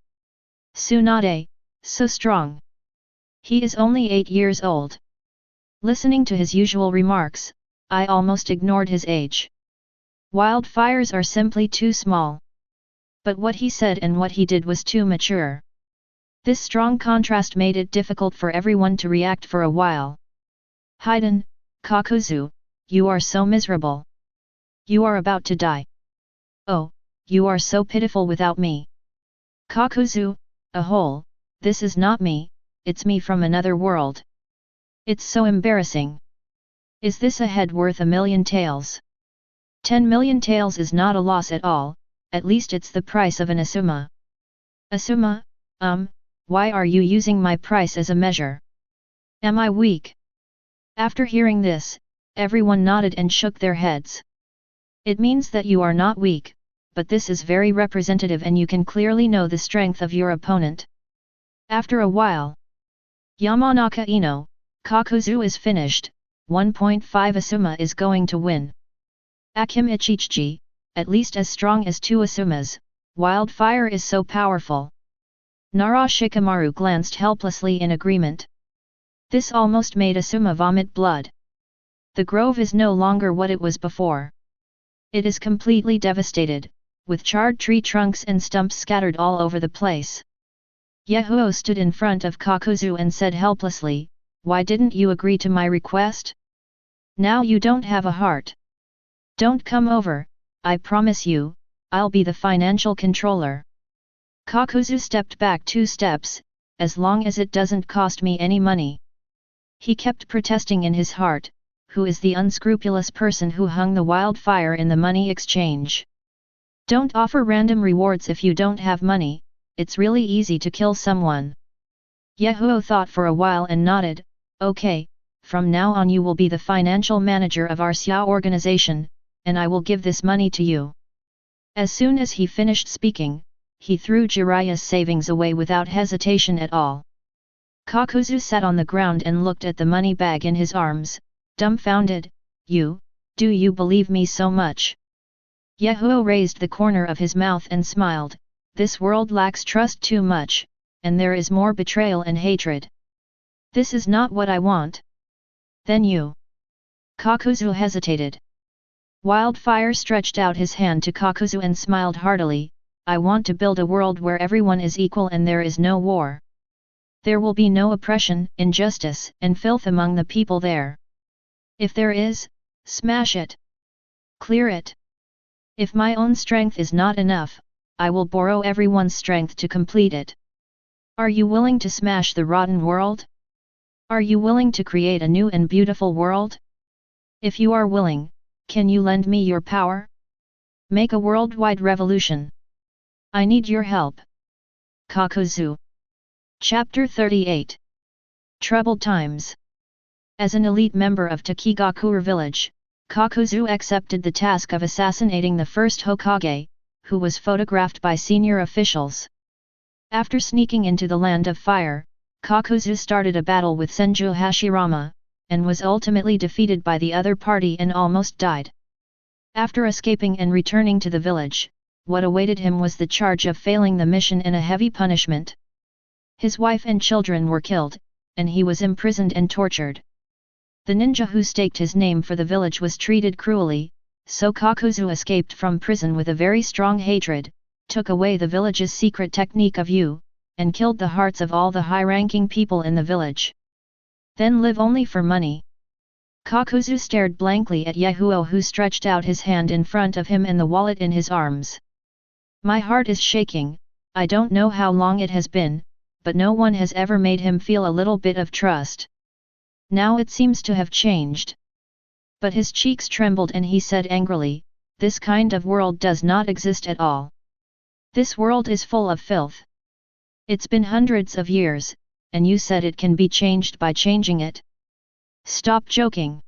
[SPEAKER 1] Tsunade, so strong. He is only 8 years old. Listening to his usual remarks, I almost ignored his age. Wildfires are simply too small. But what he said and what he did was too mature. This strong contrast made it difficult for everyone to react for a while. Hiden, Kakuzu, you are so miserable. You are about to die. Oh, you are so pitiful without me. Kakuzu, a hole, this is not me, it's me from another world. It's so embarrassing. Is this a head worth 1,000,000 taels? 10 million taels is not a loss at all, at least it's the price of an Asuma. Asuma, why are you using my price as a measure? Am I weak? After hearing this, everyone nodded and shook their heads. It means that you are not weak, but this is very representative and you can clearly know the strength of your opponent. After a while, Yamanaka Ino, Kakuzu is finished, 1.5 Asuma is going to win. Akim Ichichi, at least as strong as 2 Asumas, Wildfire is so powerful. Nara Shikamaru glanced helplessly in agreement. This almost made Asuma vomit blood. The grove is no longer what it was before. It is completely devastated, with charred tree trunks and stumps scattered all over the place. Yahiko stood in front of Kakuzu and said helplessly, "Why didn't you agree to my request? Now you don't have a heart. Don't come over, I promise you, I'll be the financial controller." Kakuzu stepped back 2 steps, "As long as it doesn't cost me any money." He kept protesting in his heart, who is the unscrupulous person who hung the wildfire in the money exchange? Don't offer random rewards if you don't have money, it's really easy to kill someone. Yahiko thought for a while and nodded, "Okay, from now on you will be the financial manager of our Xia organization, and I will give this money to you." As soon as he finished speaking, he threw Jiraiya's savings away without hesitation at all. Kakuzu sat on the ground and looked at the money bag in his arms, dumbfounded. Do you believe me so much? Yahiko raised the corner of his mouth and smiled. This world lacks trust too much, and there is more betrayal and hatred. This is not what I want. Then you. Kakuzu hesitated. Wildfire stretched out his hand to Kakuzu and smiled heartily. I want to build a world where everyone is equal and there is no war. There will be no oppression, injustice, and filth among the people there. If there is, smash it. Clear it. If my own strength is not enough, I will borrow everyone's strength to complete it. Are you willing to smash the rotten world? Are you willing to create a new and beautiful world? If you are willing, can you lend me your power? Make a worldwide revolution. I need your help. Kakuzu. Chapter 38. Troubled Times. As an elite member of Takigakure village, Kakuzu accepted the task of assassinating the first Hokage, who was photographed by senior officials. After sneaking into the land of fire, Kakuzu started a battle with Senju Hashirama, and was ultimately defeated by the other party and almost died. After escaping and returning to the village, what awaited him was the charge of failing the mission and a heavy punishment. His wife and children were killed, and he was imprisoned and tortured. The ninja who staked his name for the village was treated cruelly, so Kakuzu escaped from prison with a very strong hatred, took away the village's secret technique of yu, and killed the hearts of all the high-ranking people in the village. Then live only for money. Kakuzu stared blankly at Yahiko, who stretched out his hand in front of him and the wallet in his arms. My heart is shaking. I don't know how long it has been, but no one has ever made him feel a little bit of trust. Now it seems to have changed. But his cheeks trembled and he said angrily, this kind of world does not exist at all. This world is full of filth. It's been hundreds of years, and you said it can be changed by changing it. Stop joking.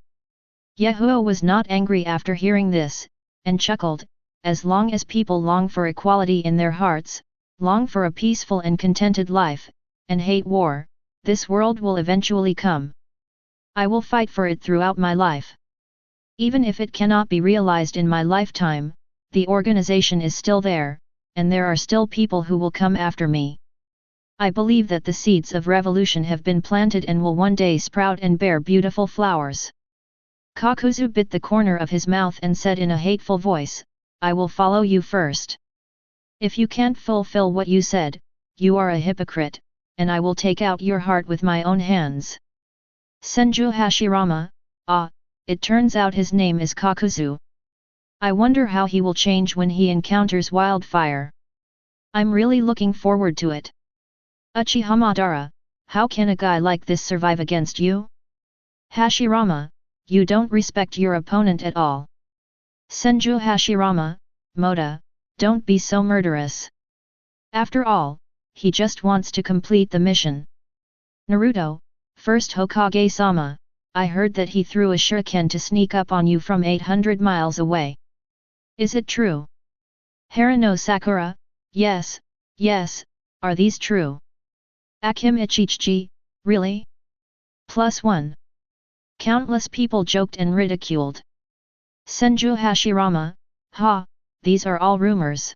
[SPEAKER 1] Yahiko was not angry after hearing this, and chuckled, as long as people long for equality in their hearts, long for a peaceful and contented life, and hate war, this world will eventually come. I will fight for it throughout my life. Even if it cannot be realized in my lifetime, the organization is still there, and there are still people who will come after me. I believe that the seeds of revolution have been planted and will one day sprout and bear beautiful flowers. Kakuzu bit the corner of his mouth and said in a hateful voice, I will follow you first. If you can't fulfill what you said, you are a hypocrite, and I will take out your heart with my own hands. Senju Hashirama, it turns out his name is Kakuzu. I wonder how he will change when he encounters Wildfire. I'm really looking forward to it. Uchiha Madara, how can a guy like this survive against you? Hashirama, you don't respect your opponent at all. Senju Hashirama, Moda, don't be so murderous. After all, he just wants to complete the mission. Naruto, first Hokage-sama, I heard that he threw a shuriken to sneak up on you from 800 miles away. Is it true? Harano Sakura, yes, are these true? Akim Ichichi, really? +1. Countless people joked and ridiculed. Senju Hashirama, these are all rumors.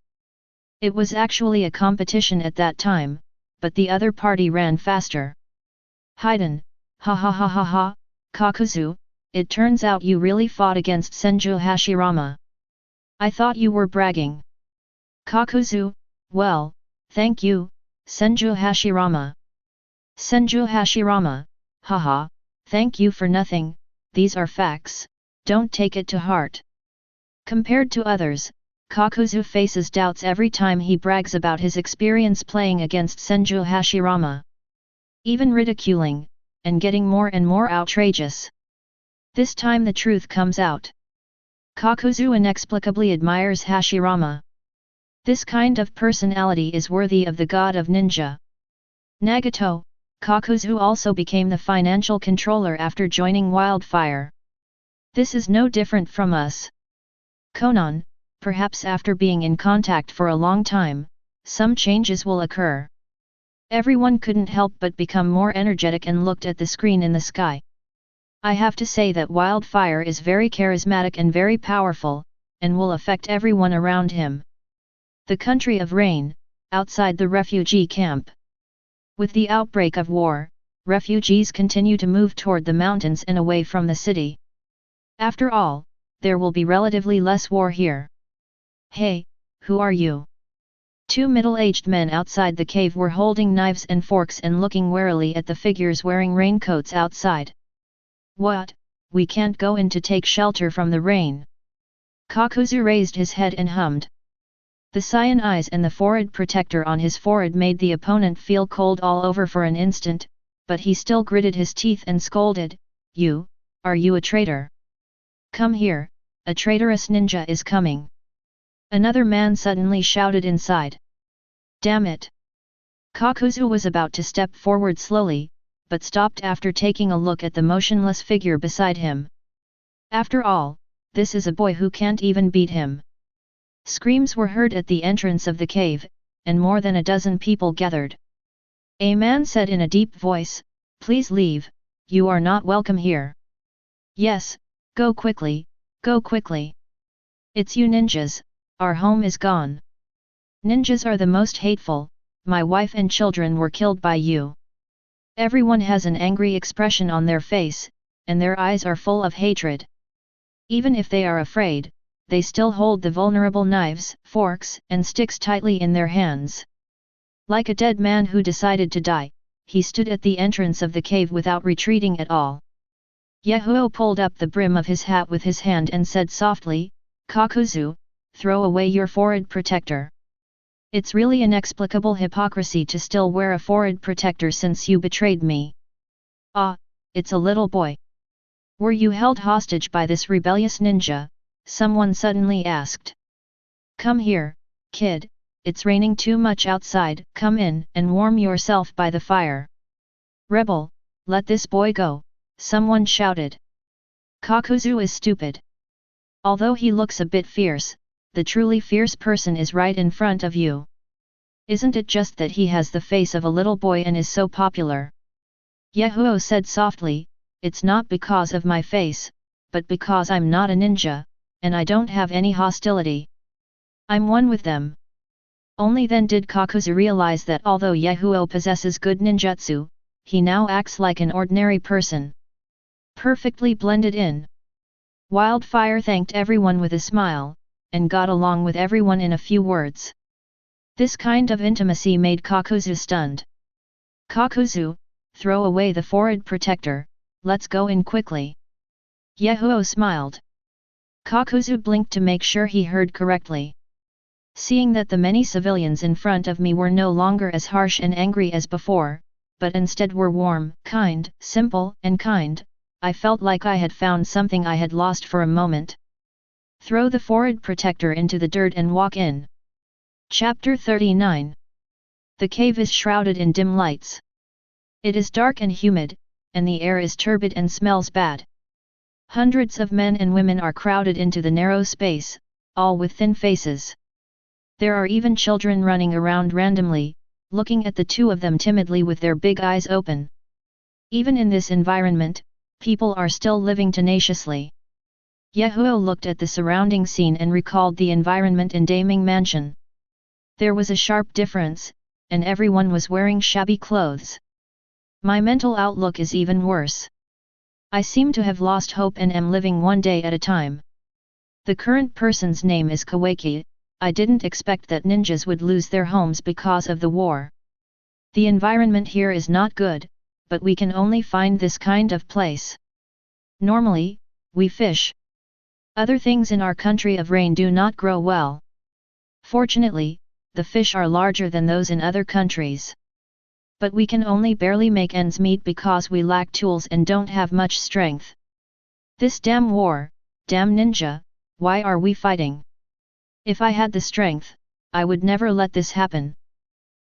[SPEAKER 1] It was actually a competition at that time, but the other party ran faster. Haiden, Kakuzu, it turns out you really fought against Senju Hashirama. I thought you were bragging. Kakuzu, well, thank you, Senju Hashirama. Senju Hashirama, thank you for nothing, these are facts, don't take it to heart. Compared to others, Kakuzu faces doubts every time he brags about his experience playing against Senju Hashirama. Even ridiculing, and getting more and more outrageous. This time the truth comes out. Kakuzu inexplicably admires Hashirama. This kind of personality is worthy of the god of ninja. Nagato, Kakuzu also became the financial controller after joining Wildfire. This is no different from us. Konan, perhaps after being in contact for a long time, some changes will occur. Everyone couldn't help but become more energetic and looked at the screen in the sky. I have to say that Wildfire is very charismatic and very powerful, and will affect everyone around him. The country of rain, outside the refugee camp. With the outbreak of war, refugees continue to move toward the mountains and away from the city. After all, there will be relatively less war here. Hey, who are you? Two middle-aged men outside the cave were holding knives and forks and looking warily at the figures wearing raincoats outside. What, we can't go in to take shelter from the rain? Kakuzu raised his head and hummed. The cyan eyes and the forehead protector on his forehead made the opponent feel cold all over for an instant, but he still gritted his teeth and scolded, are you a traitor? Come here, a traitorous ninja is coming. Another man suddenly shouted inside. Damn it! Kakuzu was about to step forward slowly, but stopped after taking a look at the motionless figure beside him. After all, this is a boy who can't even beat him. Screams were heard at the entrance of the cave, and more than a dozen people gathered. A man said in a deep voice, Please leave, you are not welcome here. Yes, go quickly, go quickly. It's you ninjas, our home is gone. Ninjas are the most hateful, my wife and children were killed by you. Everyone has an angry expression on their face, and their eyes are full of hatred. Even if they are afraid, they still hold the vulnerable knives, forks, and sticks tightly in their hands. Like a dead man who decided to die, he stood at the entrance of the cave without retreating at all. Yahiko pulled up the brim of his hat with his hand and said softly, Kakuzu, throw away your forehead protector. It's really inexplicable hypocrisy to still wear a forehead protector since you betrayed me. Ah, it's a little boy. Were you held hostage by this rebellious ninja? Someone suddenly asked. Come here, kid, it's raining too much outside, come in and warm yourself by the fire. Rebel, let this boy go, someone shouted. Kakuzu is stupid. Although he looks a bit fierce, the truly fierce person is right in front of you. Isn't it just that he has the face of a little boy and is so popular? Yahiko said softly, It's not because of my face, but because I'm not a ninja, and I don't have any hostility. I'm one with them. Only then did Kakuzu realize that although Yahiko possesses good ninjutsu, he now acts like an ordinary person. Perfectly blended in. Wildfire thanked everyone with a smile, and got along with everyone in a few words. This kind of intimacy made Kakuzu stunned. Kakuzu, throw away the forehead protector, let's go in quickly. Yahiko smiled. Kakuzu blinked to make sure he heard correctly. Seeing that the many civilians in front of me were no longer as harsh and angry as before, but instead were warm, kind, simple, and kind, I felt like I had found something I had lost for a moment. Throw the forehead protector into the dirt and walk in. Chapter 39. The cave is shrouded in dim lights. It is dark and humid, and the air is turbid and smells bad. Hundreds of men and women are crowded into the narrow space, all with thin faces. There are even children running around randomly, looking at the two of them timidly with their big eyes open. Even in this environment, people are still living tenaciously. Yahiko looked at the surrounding scene and recalled the environment in Daming Mansion. There was a sharp difference, and everyone was wearing shabby clothes. My mental outlook is even worse. I seem to have lost hope and am living one day at a time. The current person's name is Kawaki. I didn't expect that ninjas would lose their homes because of the war. The environment here is not good, but we can only find this kind of place. Normally, we fish. Other things in our country of rain do not grow well. Fortunately, the fish are larger than those in other countries. But we can only barely make ends meet because we lack tools and don't have much strength. This damn war, damn ninja, why are we fighting? If I had the strength, I would never let this happen.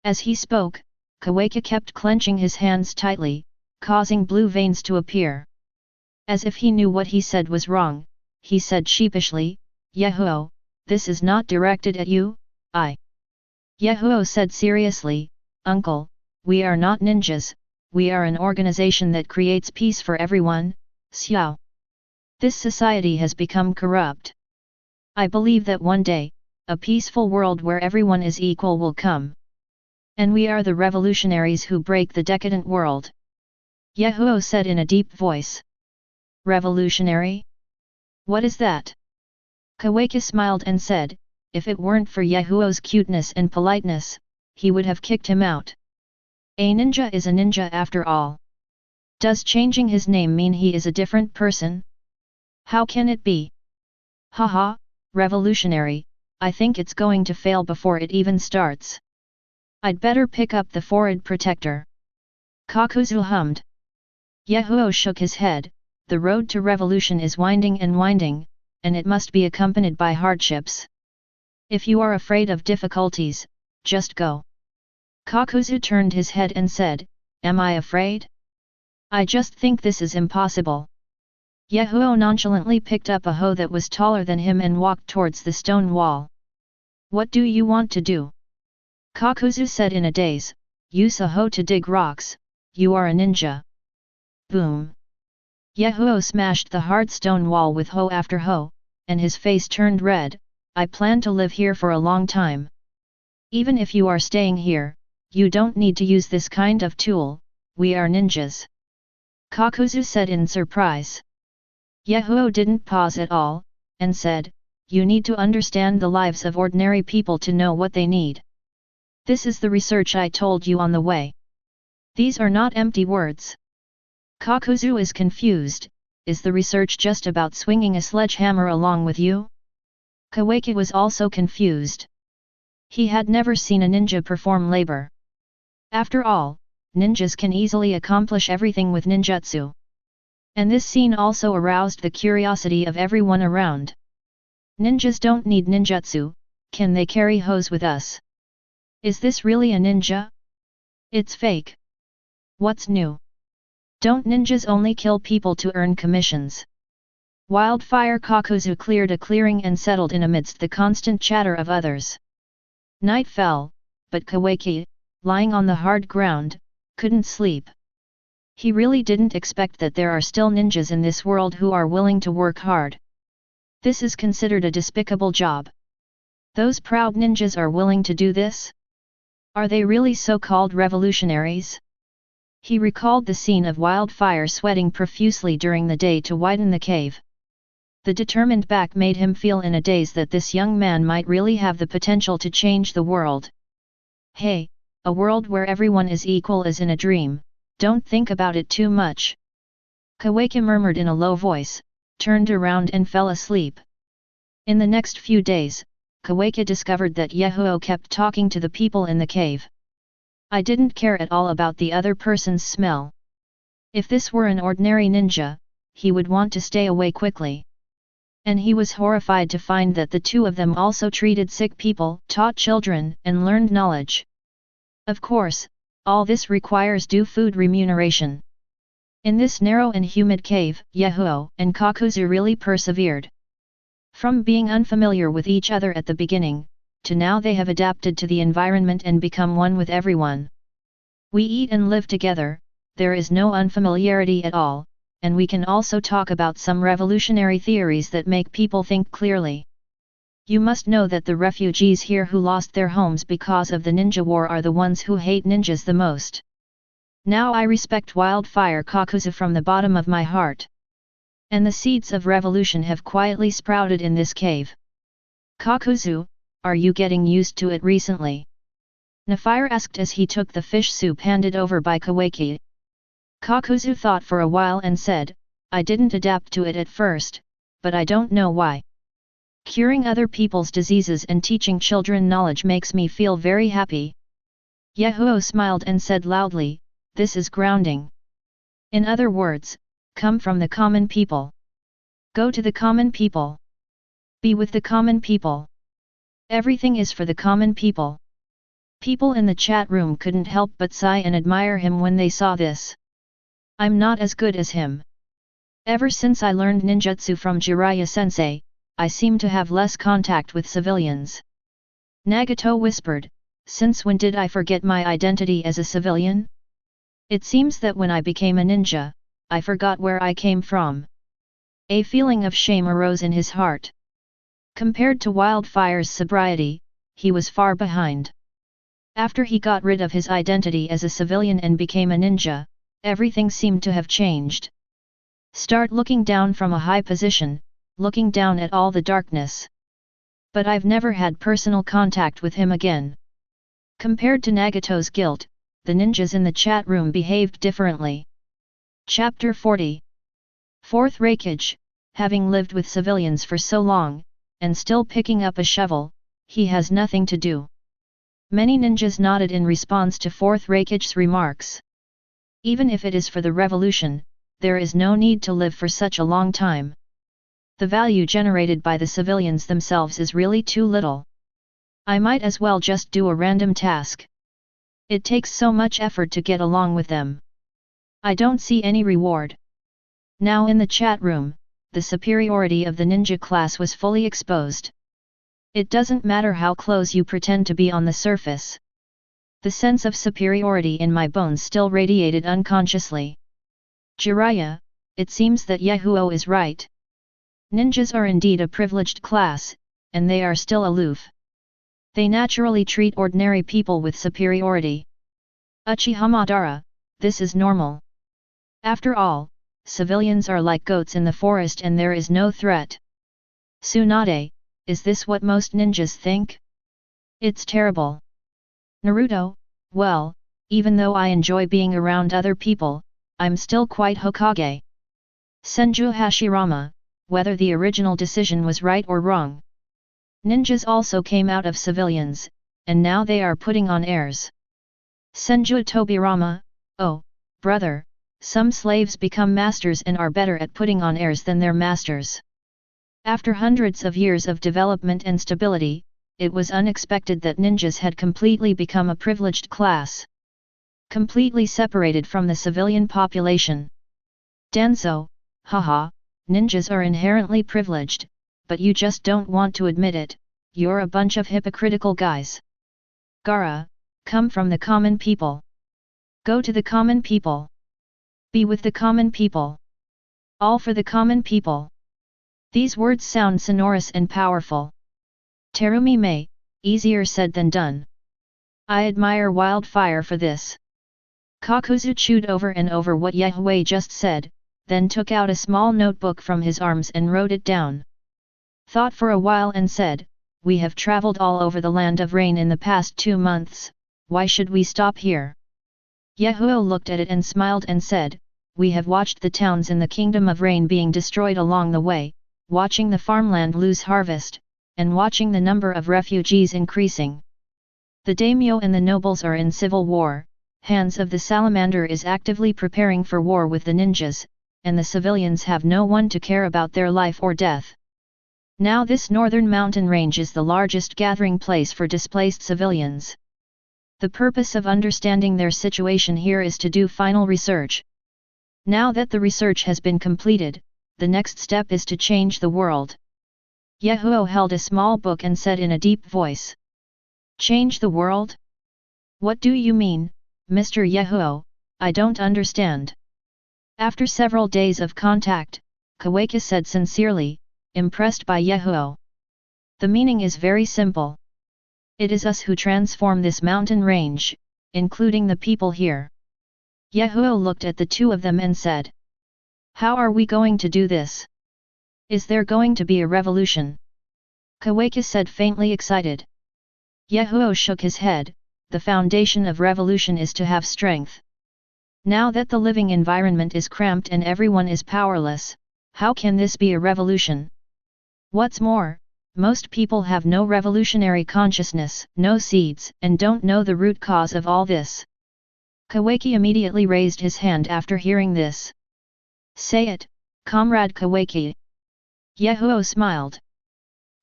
[SPEAKER 1] As he spoke, Kawaki kept clenching his hands tightly, causing blue veins to appear. As if he knew what he said was wrong, he said sheepishly, Yahiko, this is not directed at you, I Yahiko said seriously, Uncle, we are not ninjas, we are an organization that creates peace for everyone, Xiao. This society has become corrupt. I believe that one day, a peaceful world where everyone is equal will come. And we are the revolutionaries who break the decadent world. Yahiko said in a deep voice. Revolutionary? What is that? Kawaki smiled and said, if it weren't for Yahiko's cuteness and politeness, he would have kicked him out. A ninja is a ninja after all. Does changing his name mean he is a different person? How can it be? Haha, revolutionary, I think it's going to fail before it even starts. I'd better pick up the forehead protector. Kakuzu hummed. Yahiko shook his head, the road to revolution is winding, and it must be accompanied by hardships. If you are afraid of difficulties, just go. Kakuzu turned his head and said, Am I afraid? I just think this is impossible. Yahiko nonchalantly picked up a hoe that was taller than him and walked towards the stone wall. What do you want to do? Kakuzu said in a daze, use a hoe to dig rocks, you are a ninja. Boom. Yahiko smashed the hard stone wall with hoe after hoe, and his face turned red. I plan to live here for a long time. Even if you are staying here, you don't need to use this kind of tool, we are ninjas. Kakuzu said in surprise. Yahiko didn't pause at all, and said, you need to understand the lives of ordinary people to know what they need. This is the research I told you on the way. These are not empty words. Kakuzu is confused, is the research just about swinging a sledgehammer along with you? Kawaki was also confused. He had never seen a ninja perform labor. After all, ninjas can easily accomplish everything with ninjutsu. And this scene also aroused the curiosity of everyone around. Ninjas don't need ninjutsu, can they carry hoes with us? Is this really a ninja? It's fake. What's new? Don't ninjas only kill people to earn commissions? Wildfire Kakuzu cleared a clearing and settled in amidst the constant chatter of others. Night fell, but Kawaki, lying on the hard ground, couldn't sleep. He really didn't expect that there are still ninjas in this world who are willing to work hard. This is considered a despicable job. Those proud ninjas are willing to do this? Are they really so-called revolutionaries? He recalled the scene of Wildfire sweating profusely during the day to widen the cave. The determined back made him feel in a daze that this young man might really have the potential to change the world. Hey, a world where everyone is equal is in a dream, don't think about it too much. Kawaki murmured in a low voice, turned around and fell asleep. In the next few days, Kawaki discovered that Yahiko kept talking to the people in the cave. I didn't care at all about the other person's smell. If this were an ordinary ninja, he would want to stay away quickly. And he was horrified to find that the two of them also treated sick people, taught children, and learned knowledge. Of course, all this requires due food remuneration. In this narrow and humid cave, Yahiko and Kakuzu really persevered. From being unfamiliar with each other at the beginning, to now they have adapted to the environment and become one with everyone. We eat and live together, there is no unfamiliarity at all, and we can also talk about some revolutionary theories that make people think clearly. You must know that the refugees here who lost their homes because of the ninja war are the ones who hate ninjas the most. Now I respect Wildfire Kakuzu from the bottom of my heart. And the seeds of revolution have quietly sprouted in this cave. Kakuzu, are you getting used to it recently? Nafire asked as he took the fish soup handed over by Kawaki. Kakuzu thought for a while and said, I didn't adapt to it at first, but I don't know why. Curing other people's diseases and teaching children knowledge makes me feel very happy. Yahiko smiled and said loudly, this is grounding. In other words, come from the common people. Go to the common people. Be with the common people. Everything is for the common people. People in the chat room couldn't help but sigh and admire him when they saw this. I'm not as good as him. Ever since I learned ninjutsu from Jiraiya-sensei, I seem to have less contact with civilians. Nagato whispered, since when did I forget my identity as a civilian? It seems that when I became a ninja, I forgot where I came from. A feeling of shame arose in his heart. Compared to Wildfire's sobriety, he was far behind. After he got rid of his identity as a civilian and became a ninja, everything seemed to have changed. Start looking down from a high position, looking down at all the darkness. But I've never had personal contact with him again. Compared to Nagato's guilt, the ninjas in the chat room behaved differently. Chapter 40. Fourth Hokage, having lived with civilians for so long, and still picking up a shovel, he has nothing to do. Many ninjas nodded in response to Fourth Hokage's remarks. Even if it is for the revolution, there is no need to live for such a long time. The value generated by the civilians themselves is really too little. I might as well just do a random task. It takes so much effort to get along with them. I don't see any reward. Now in the chat room, the superiority of the ninja class was fully exposed. It doesn't matter how close you pretend to be on the surface. The sense of superiority in my bones still radiated unconsciously. Jiraiya, it seems that Yahiko is right. Ninjas are indeed a privileged class, and they are still aloof. They naturally treat ordinary people with superiority. Uchiha Madara, this is normal. After all, civilians are like goats in the forest and there is no threat. Tsunade, is this what most ninjas think? It's terrible. Naruto, well, even though I enjoy being around other people, I'm still quite Hokage. Senju Hashirama, whether the original decision was right or wrong. Ninjas also came out of civilians, and now they are putting on airs. Senju Tobirama, oh, brother, some slaves become masters and are better at putting on airs than their masters. After hundreds of years of development and stability, it was unexpected that ninjas had completely become a privileged class. Completely separated from the civilian population. Danzo, haha, ninjas are inherently privileged, but you just don't want to admit it, you're a bunch of hypocritical guys. Gaara, come from the common people. Go to the common people. Be with the common people. All for the common people. These words sound sonorous and powerful. Terumi Mei, easier said than done. I admire Wildfire for this. Kakuzu chewed over and over what Yahiko just said, then took out a small notebook from his arms and wrote it down. Thought for a while and said, we have traveled all over the land of rain in the past 2 months, why should we stop here? Yahiko looked at it and smiled and said, we have watched the towns in the Kingdom of Rain being destroyed along the way, watching the farmland lose harvest, and watching the number of refugees increasing. The daimyo and the nobles are in civil war, Hands of the Salamander is actively preparing for war with the ninjas, and the civilians have no one to care about their life or death. Now this northern mountain range is the largest gathering place for displaced civilians. The purpose of understanding their situation here is to do final research. Now that the research has been completed, the next step is to change the world. Yahiko held a small book and said in a deep voice. Change the world? What do you mean, Mr. Yahiko? I don't understand. After several days of contact, Kawaki said sincerely, impressed by Yahiko. The meaning is very simple. It is us who transform this mountain range, including the people here. Yahiko looked at the two of them and said. How are we going to do this? Is there going to be a revolution? Kawaki said faintly excited. Yahiko shook his head, the foundation of revolution is to have strength. Now that the living environment is cramped and everyone is powerless, how can this be a revolution? What's more, most people have no revolutionary consciousness, no seeds, and don't know the root cause of all this. Kawaki immediately raised his hand after hearing this. Say it, Comrade Kawaki. Yahiko smiled.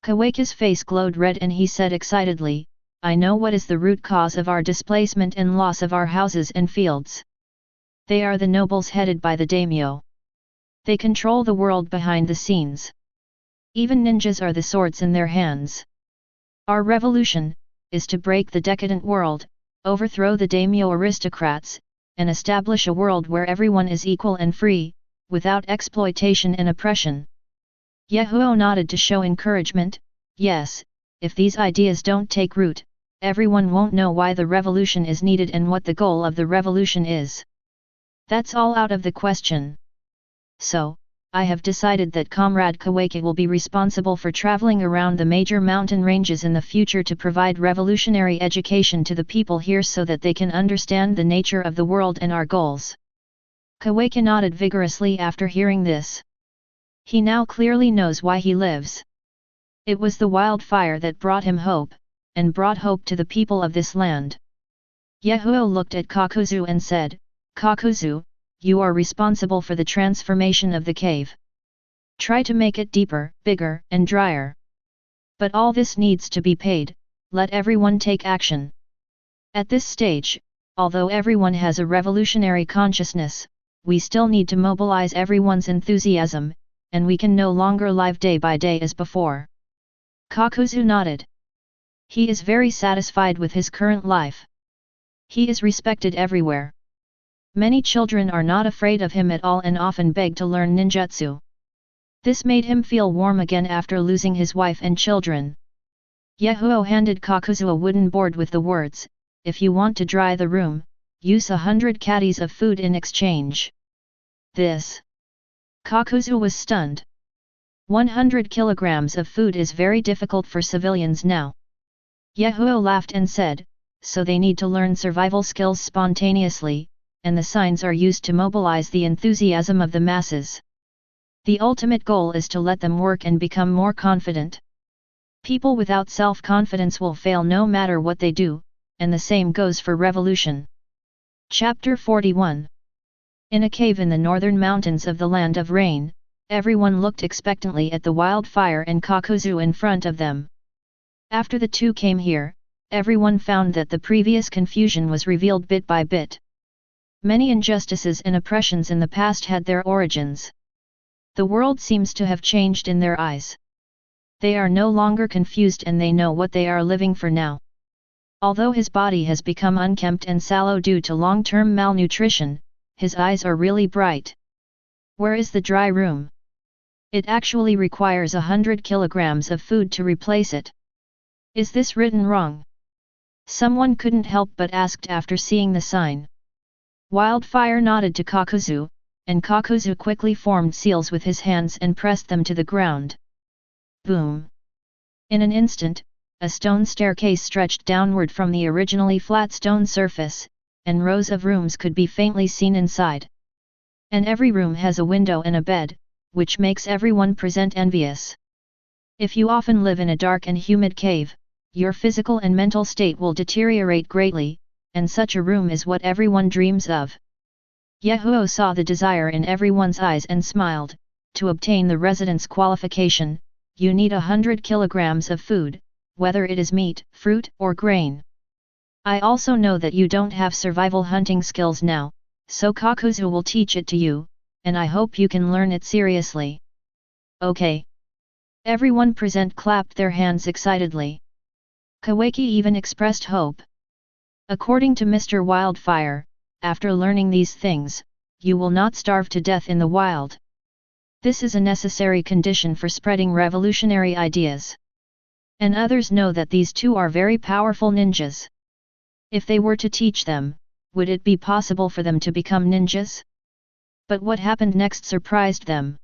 [SPEAKER 1] Kawaki's face glowed red and he said excitedly, I know what is the root cause of our displacement and loss of our houses and fields. They are the nobles headed by the daimyo. They control the world behind the scenes. Even ninjas are the swords in their hands. Our revolution is to break the decadent world, overthrow the daimyo aristocrats, and establish a world where everyone is equal and free, without exploitation and oppression. Yahiko nodded to show encouragement. Yes, if these ideas don't take root, everyone won't know why the revolution is needed and what the goal of the revolution is. That's all out of the question. So, I have decided that Comrade Kawaki will be responsible for traveling around the major mountain ranges in the future to provide revolutionary education to the people here so that they can understand the nature of the world and our goals. Kawaki nodded vigorously after hearing this. He now clearly knows why he lives. It was the wildfire that brought him hope, and brought hope to the people of this land. Yahiko looked at Kakuzu and said, Kakuzu, you are responsible for the transformation of the cave. Try to make it deeper, bigger, and drier. But all this needs to be paid, let everyone take action. At this stage, although everyone has a revolutionary consciousness, we still need to mobilize everyone's enthusiasm, and we can no longer live day by day as before. Kakuzu nodded. He is very satisfied with his current life. He is respected everywhere. Many children are not afraid of him at all and often beg to learn ninjutsu. This made him feel warm again after losing his wife and children. Yahiko handed Kakuzu a wooden board with the words, if you want to dry the room, use 100 caddies of food in exchange. This. Kakuzu was stunned. 100 kilograms of food is very difficult for civilians now. Yahiko laughed and said, so they need to learn survival skills spontaneously, and the signs are used to mobilize the enthusiasm of the masses. The ultimate goal is to let them work and become more confident. People without self-confidence will fail no matter what they do, and the same goes for revolution. Chapter 41. In a cave in the northern mountains of the Land of Rain, everyone looked expectantly at the wildfire and Kakuzu in front of them. After the two came here, everyone found that the previous confusion was revealed bit by bit. Many injustices and oppressions in the past had their origins. The world seems to have changed in their eyes. They are no longer confused and they know what they are living for now. Although his body has become unkempt and sallow due to long-term malnutrition, his eyes are really bright. Where is the dry room? It actually requires 100 kilograms of food to replace it. Is this written wrong? Someone couldn't help but asked after seeing the sign. Wildfire nodded to Kakuzu, and Kakuzu quickly formed seals with his hands and pressed them to the ground. Boom! In an instant, a stone staircase stretched downward from the originally flat stone surface, and rows of rooms could be faintly seen inside. And every room has a window and a bed, which makes everyone present envious. If you often live in a dark and humid cave, your physical and mental state will deteriorate greatly, and such a room is what everyone dreams of. Yahiko saw the desire in everyone's eyes and smiled. To obtain the residence qualification, you need 100 kilograms of food, whether it is meat, fruit, or grain. I also know that you don't have survival hunting skills now, so Kakuzu will teach it to you, and I hope you can learn it seriously. Okay. Everyone present clapped their hands excitedly. Kawaki even expressed hope. According to Mr. Wildfire, after learning these things, you will not starve to death in the wild. This is a necessary condition for spreading revolutionary ideas. And others know that these two are very powerful ninjas. If they were to teach them, would it be possible for them to become ninjas? But what happened next surprised them.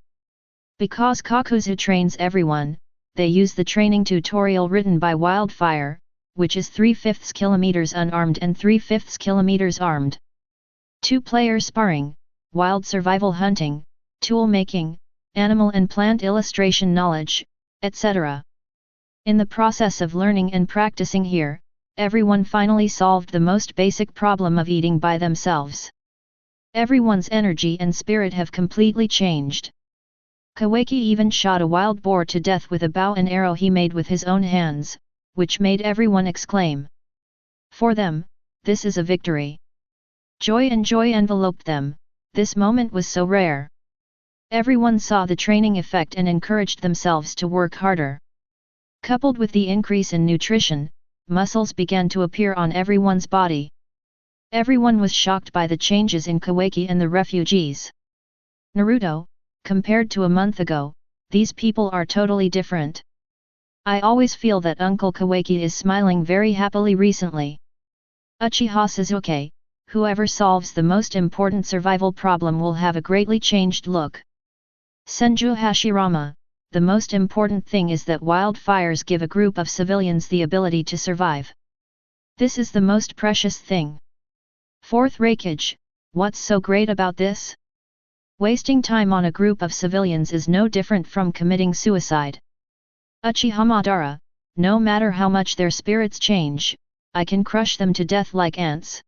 [SPEAKER 1] Because Kakuzu trains everyone, they use the training tutorial written by Wildfire, which is 3/5 kilometers unarmed and 3/5 kilometers armed. 2-player sparring, wild survival hunting, tool making, animal and plant illustration knowledge, etc. In the process of learning and practicing here, everyone finally solved the most basic problem of eating by themselves. Everyone's energy and spirit have completely changed. Kawaki even shot a wild boar to death with a bow and arrow he made with his own hands, which made everyone exclaim. For them, this is a victory. Joy and joy enveloped them, this moment was so rare. Everyone saw the training effect and encouraged themselves to work harder. Coupled with the increase in nutrition, muscles began to appear on everyone's body. Everyone was shocked by the changes in Kawaki and the refugees. Naruto, compared to a month ago, these people are totally different. I always feel that Uncle Kawaki is smiling very happily recently. Uchiha Sasuke, whoever solves the most important survival problem will have a greatly changed look. Senju Hashirama, the most important thing is that wildfires give a group of civilians the ability to survive. This is the most precious thing. Fourth Raikage, what's so great about this? Wasting time on a group of civilians is no different from committing suicide. Uchiha Madara, no matter how much their spirits change, I can crush them to death like ants.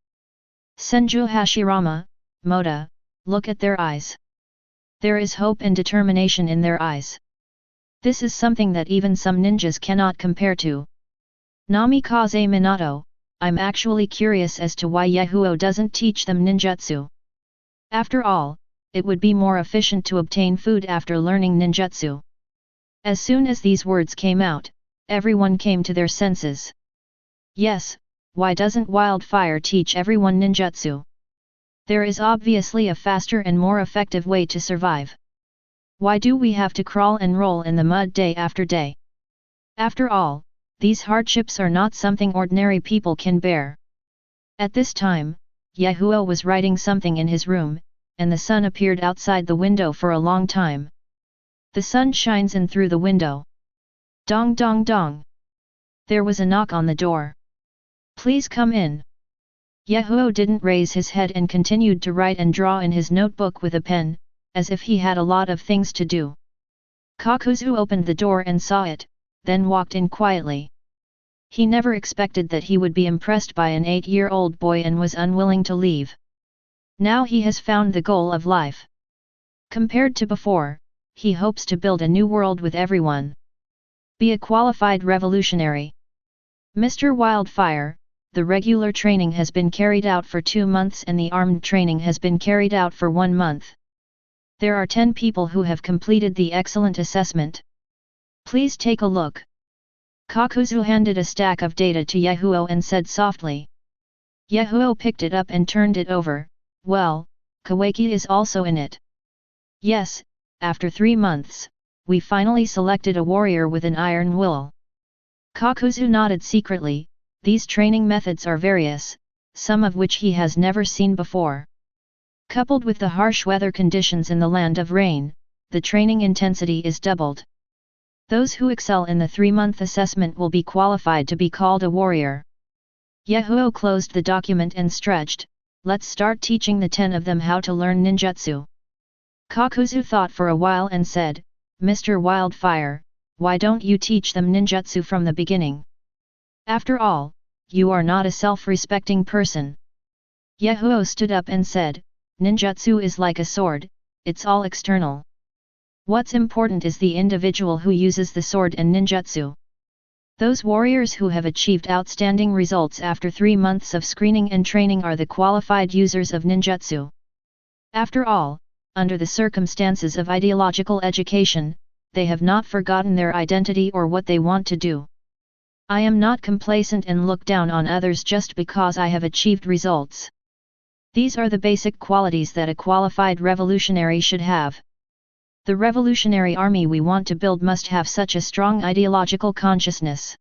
[SPEAKER 1] Senju Hashirama, Moda, look at their eyes. There is hope and determination in their eyes. This is something that even some ninjas cannot compare to. Namikaze Minato, I'm actually curious as to why Yahoo doesn't teach them ninjutsu. After all, it would be more efficient to obtain food after learning ninjutsu. As soon as these words came out, everyone came to their senses. Yes, why doesn't Wildfire teach everyone ninjutsu? There is obviously a faster and more effective way to survive. Why do we have to crawl and roll in the mud day after day? After all, these hardships are not something ordinary people can bear. At this time, Yahoo was writing something in his room, and the sun appeared outside the window for a long time. The sun shines in through the window. Dong dong dong. There was a knock on the door. Please come in. Yahoo didn't raise his head and continued to write and draw in his notebook with a pen, as if he had a lot of things to do. Kakuzu opened the door and saw it, then walked in quietly. He never expected that he would be impressed by an 8-year-old boy and was unwilling to leave. Now he has found the goal of life. Compared to before, he hopes to build a new world with everyone. Be a qualified revolutionary. Mr. Wildfire, the regular training has been carried out for 2 months and the armed training has been carried out for 1 month. There are 10 people who have completed the excellent assessment. Please take a look. Kakuzu handed a stack of data to Yahoo and said softly. Yahoo picked it up and turned it over. Well, Kawaki is also in it. Yes, after 3 months, we finally selected a warrior with an iron will. Kakuzu nodded secretly. These training methods are various, some of which he has never seen before. Coupled with the harsh weather conditions in the land of rain, the training intensity is doubled. Those who excel in the 3-month assessment will be qualified to be called a warrior. Yahoo closed the document and stretched. Let's start teaching the 10 of them how to learn ninjutsu. Kakuzu thought for a while and said, Mr. Wildfire, why don't you teach them ninjutsu from the beginning? After all, you are not a self-respecting person. Yahoo stood up and said, ninjutsu is like a sword, it's all external. What's important is the individual who uses the sword and ninjutsu. Those warriors who have achieved outstanding results after 3 months of screening and training are the qualified users of ninjutsu. After all, under the circumstances of ideological education, they have not forgotten their identity or what they want to do. I am not complacent and look down on others just because I have achieved results. These are the basic qualities that a qualified revolutionary should have. The revolutionary army we want to build must have such a strong ideological consciousness.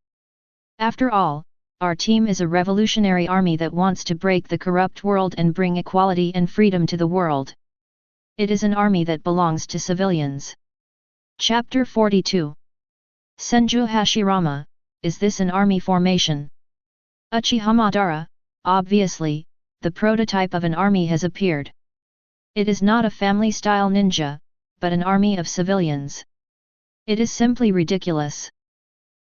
[SPEAKER 1] After all, our team is a revolutionary army that wants to break the corrupt world and bring equality and freedom to the world. It is an army that belongs to civilians. Chapter 42. Senju Hashirama, is this an army formation? Uchiha Madara, obviously, the prototype of an army has appeared. It is not a family-style ninja, but an army of civilians. It is simply ridiculous.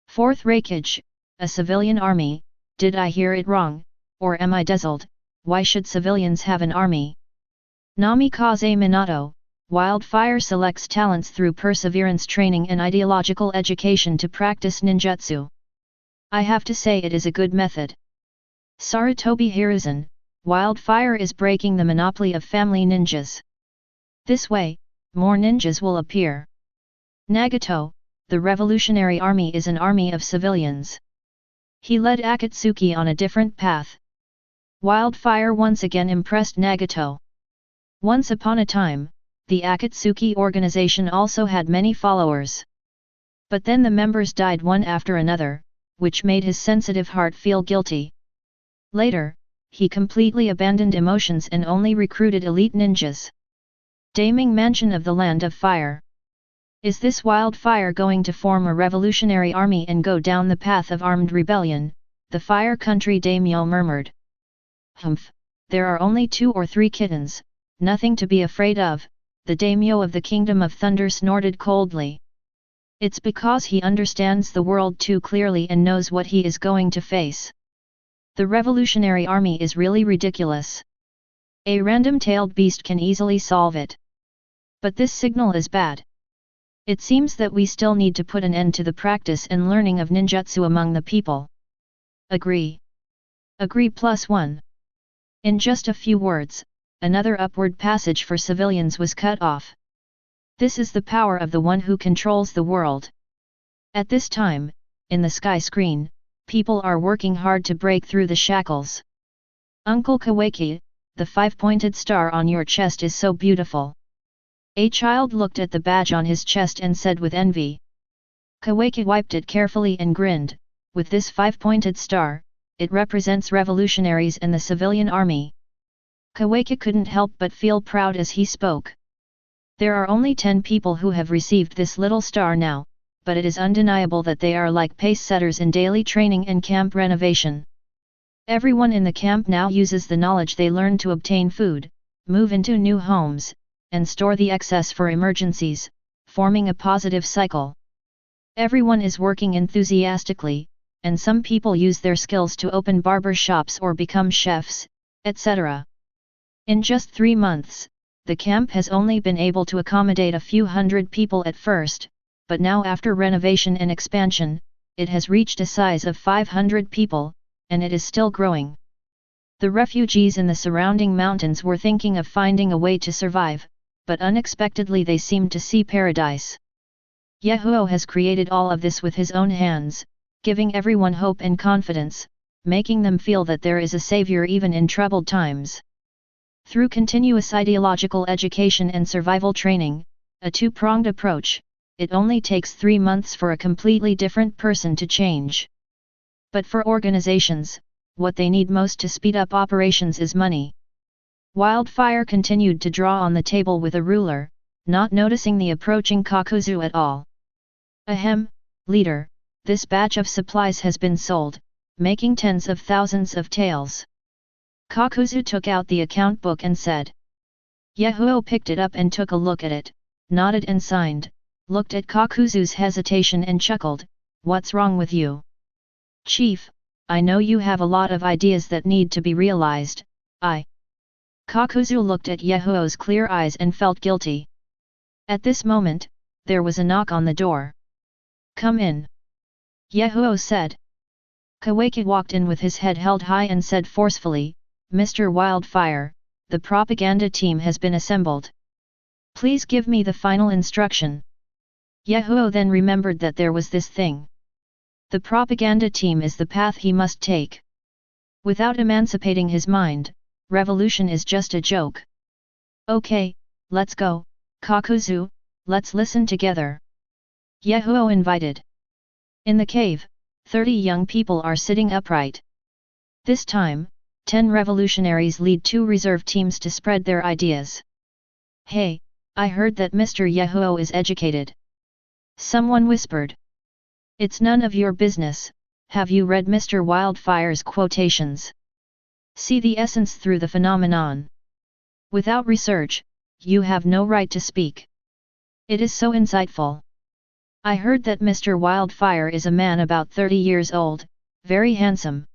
[SPEAKER 1] Fourth Raikage, a civilian army, did I hear it wrong, or am I dazzled? Why should civilians have an army? Namikaze Minato, Wildfire selects talents through perseverance training and ideological education to practice ninjutsu. I have to say it is a good method. Sarutobi Hiruzen, Wildfire is breaking the monopoly of family ninjas. This way, more ninjas will appear. Nagato, the revolutionary army is an army of civilians. He led Akatsuki on a different path. Wildfire once again impressed Nagato. Once upon a time, the Akatsuki organization also had many followers. But then the members died one after another, which made his sensitive heart feel guilty. Later, he completely abandoned emotions and only recruited elite ninjas. Daming Mansion of the Land of Fire. Is this Wildfire going to form a revolutionary army and go down the path of armed rebellion? The Fire Country daimyo murmured. Humph, there are only 2 or 3 kittens, nothing to be afraid of, the daimyo of the Kingdom of Thunder snorted coldly. It's because he understands the world too clearly and knows what he is going to face. The revolutionary army is really ridiculous. A random-tailed beast can easily solve it. But this signal is bad. It seems that we still need to put an end to the practice and learning of ninjutsu among the people. Agree. Agree +1. In just a few words, another upward passage for civilians was cut off. This is the power of the one who controls the world. At this time, in the sky screen, people are working hard to break through the shackles. Uncle Kawaki, the 5-pointed star on your chest is so beautiful. A child looked at the badge on his chest and said with envy. Kawaki wiped it carefully and grinned, with this 5-pointed star, it represents revolutionaries and the civilian army. Kawaki couldn't help but feel proud as he spoke. There are only 10 people who have received this little star now, but it is undeniable that they are like pace-setters in daily training and camp renovation. Everyone in the camp now uses the knowledge they learned to obtain food, move into new homes, and store the excess for emergencies, forming a positive cycle. Everyone is working enthusiastically, and some people use their skills to open barber shops or become chefs, etc. In just 3 months, the camp has only been able to accommodate a few hundred people at first, but now after renovation and expansion, it has reached a size of 500 people, and it is still growing. The refugees in the surrounding mountains were thinking of finding a way to survive, but unexpectedly they seemed to see paradise. Yahiko has created all of this with his own hands, giving everyone hope and confidence, making them feel that there is a savior even in troubled times. Through continuous ideological education and survival training, a 2-pronged approach, it only takes 3 months for a completely different person to change. But for organizations, what they need most to speed up operations is money. Wildfire continued to draw on the table with a ruler, not noticing the approaching Kakuzu at all. Ahem, leader, this batch of supplies has been sold, making tens of thousands of taels. Kakuzu took out the account book and said. Yahiko picked it up and took a look at it, nodded and signed, looked at Kakuzu's hesitation and chuckled, "What's wrong with you? Chief, I know you have a lot of ideas that need to be realized, Kakuzu looked at Yahiko's clear eyes and felt guilty. At this moment, there was a knock on the door. "Come in," Yahiko said. Kawaki walked in with his head held high and said forcefully, "Mr. Wildfire, the propaganda team has been assembled. Please give me the final instruction." Yahiko then remembered that there was this thing. The propaganda team is the path he must take. Without emancipating his mind, revolution is just a joke. "Okay, let's go, Kakuzu, let's listen together," Yahiko invited. In the cave, 30 young people are sitting upright. This time, 10 revolutionaries lead 2 reserve teams to spread their ideas. "Hey, I heard that Mr. Yahiko is educated," someone whispered. "It's none of your business. Have you read Mr. Wildfire's quotations? See the essence through the phenomenon. Without research, you have no right to speak. It is so insightful. I heard that Mr. Wildfire is a man about 30 years old, very handsome."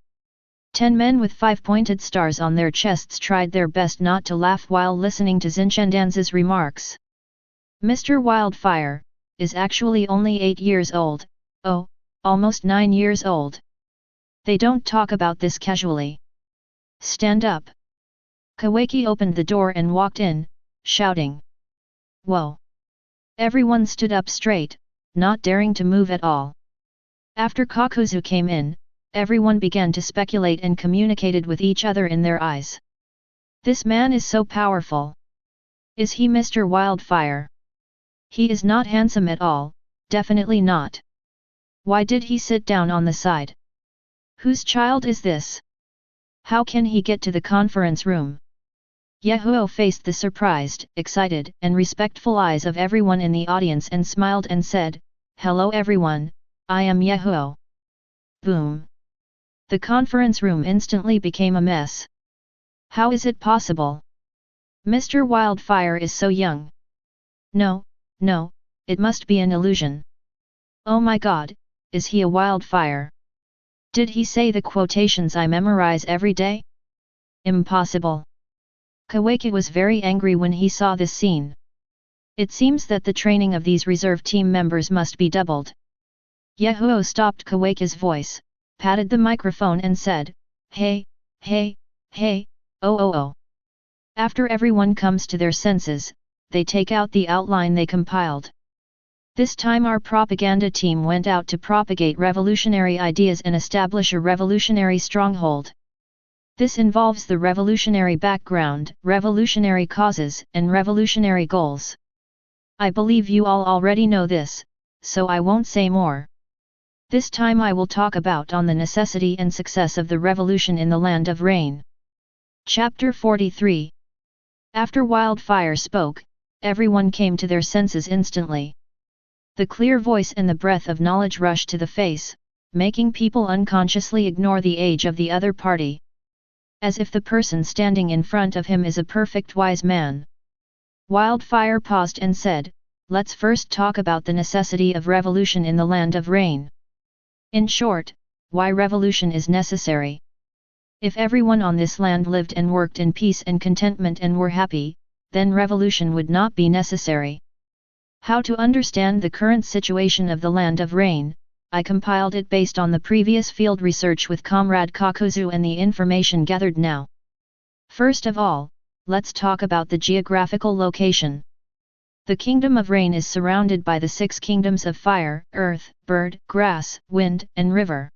[SPEAKER 1] 10 men with 5-pointed stars on their chests tried their best not to laugh while listening to Zinchendanz's remarks. Mr. Wildfire is actually only 8 years old, almost 9 years old. They don't talk about this casually. Stand up. Kawaki opened the door and walked in, shouting. Whoa! Everyone stood up straight, not daring to move at all. After Kakuzu came in, Everyone began to speculate and communicated with each other in their eyes. This man is so powerful. Is he Mr. Wildfire? He is not handsome at all, definitely not. Why did he sit down on the side? Whose child is this? How can he get to the conference room? Yahiko faced the surprised, excited, and respectful eyes of everyone in the audience and smiled and said, "Hello everyone, I am Yahiko." Boom! The conference room instantly became a mess. How is it possible? Mr. Wildfire is so young. No, it must be an illusion. Oh my god, is he a wildfire? Did he say the quotations I memorize every day? Impossible. Kawaki was very angry when he saw this scene. It seems that the training of these reserve team members must be doubled. Yahiko stopped Kawaki's voice, patted the microphone and said, hey, oh. After everyone comes to their senses, they take out the outline they compiled. This time our propaganda team went out to propagate revolutionary ideas and establish a revolutionary stronghold. This involves the revolutionary background, revolutionary causes, and revolutionary goals. I believe you all already know this, so I won't say more. This time I will talk about on the necessity and success of the revolution in the land of rain. Chapter 43. After Wildfire spoke, everyone came to their senses instantly. The clear voice and the breath of knowledge rushed to the face, making people unconsciously ignore the age of the other party. As if the person standing in front of him is a perfect wise man. Wildfire paused and said, "Let's first talk about the necessity of revolution in the land of rain. In short, why revolution is necessary. If everyone on this land lived and worked in peace and contentment and were happy, then revolution would not be necessary. How to understand the current situation of the land of rain, I compiled it based on the previous field research with Comrade Kakuzu and the information gathered now. First of all, let's talk about the geographical location. The Kingdom of Rain is surrounded by the 6 kingdoms of fire, earth, bird, grass, wind, and river.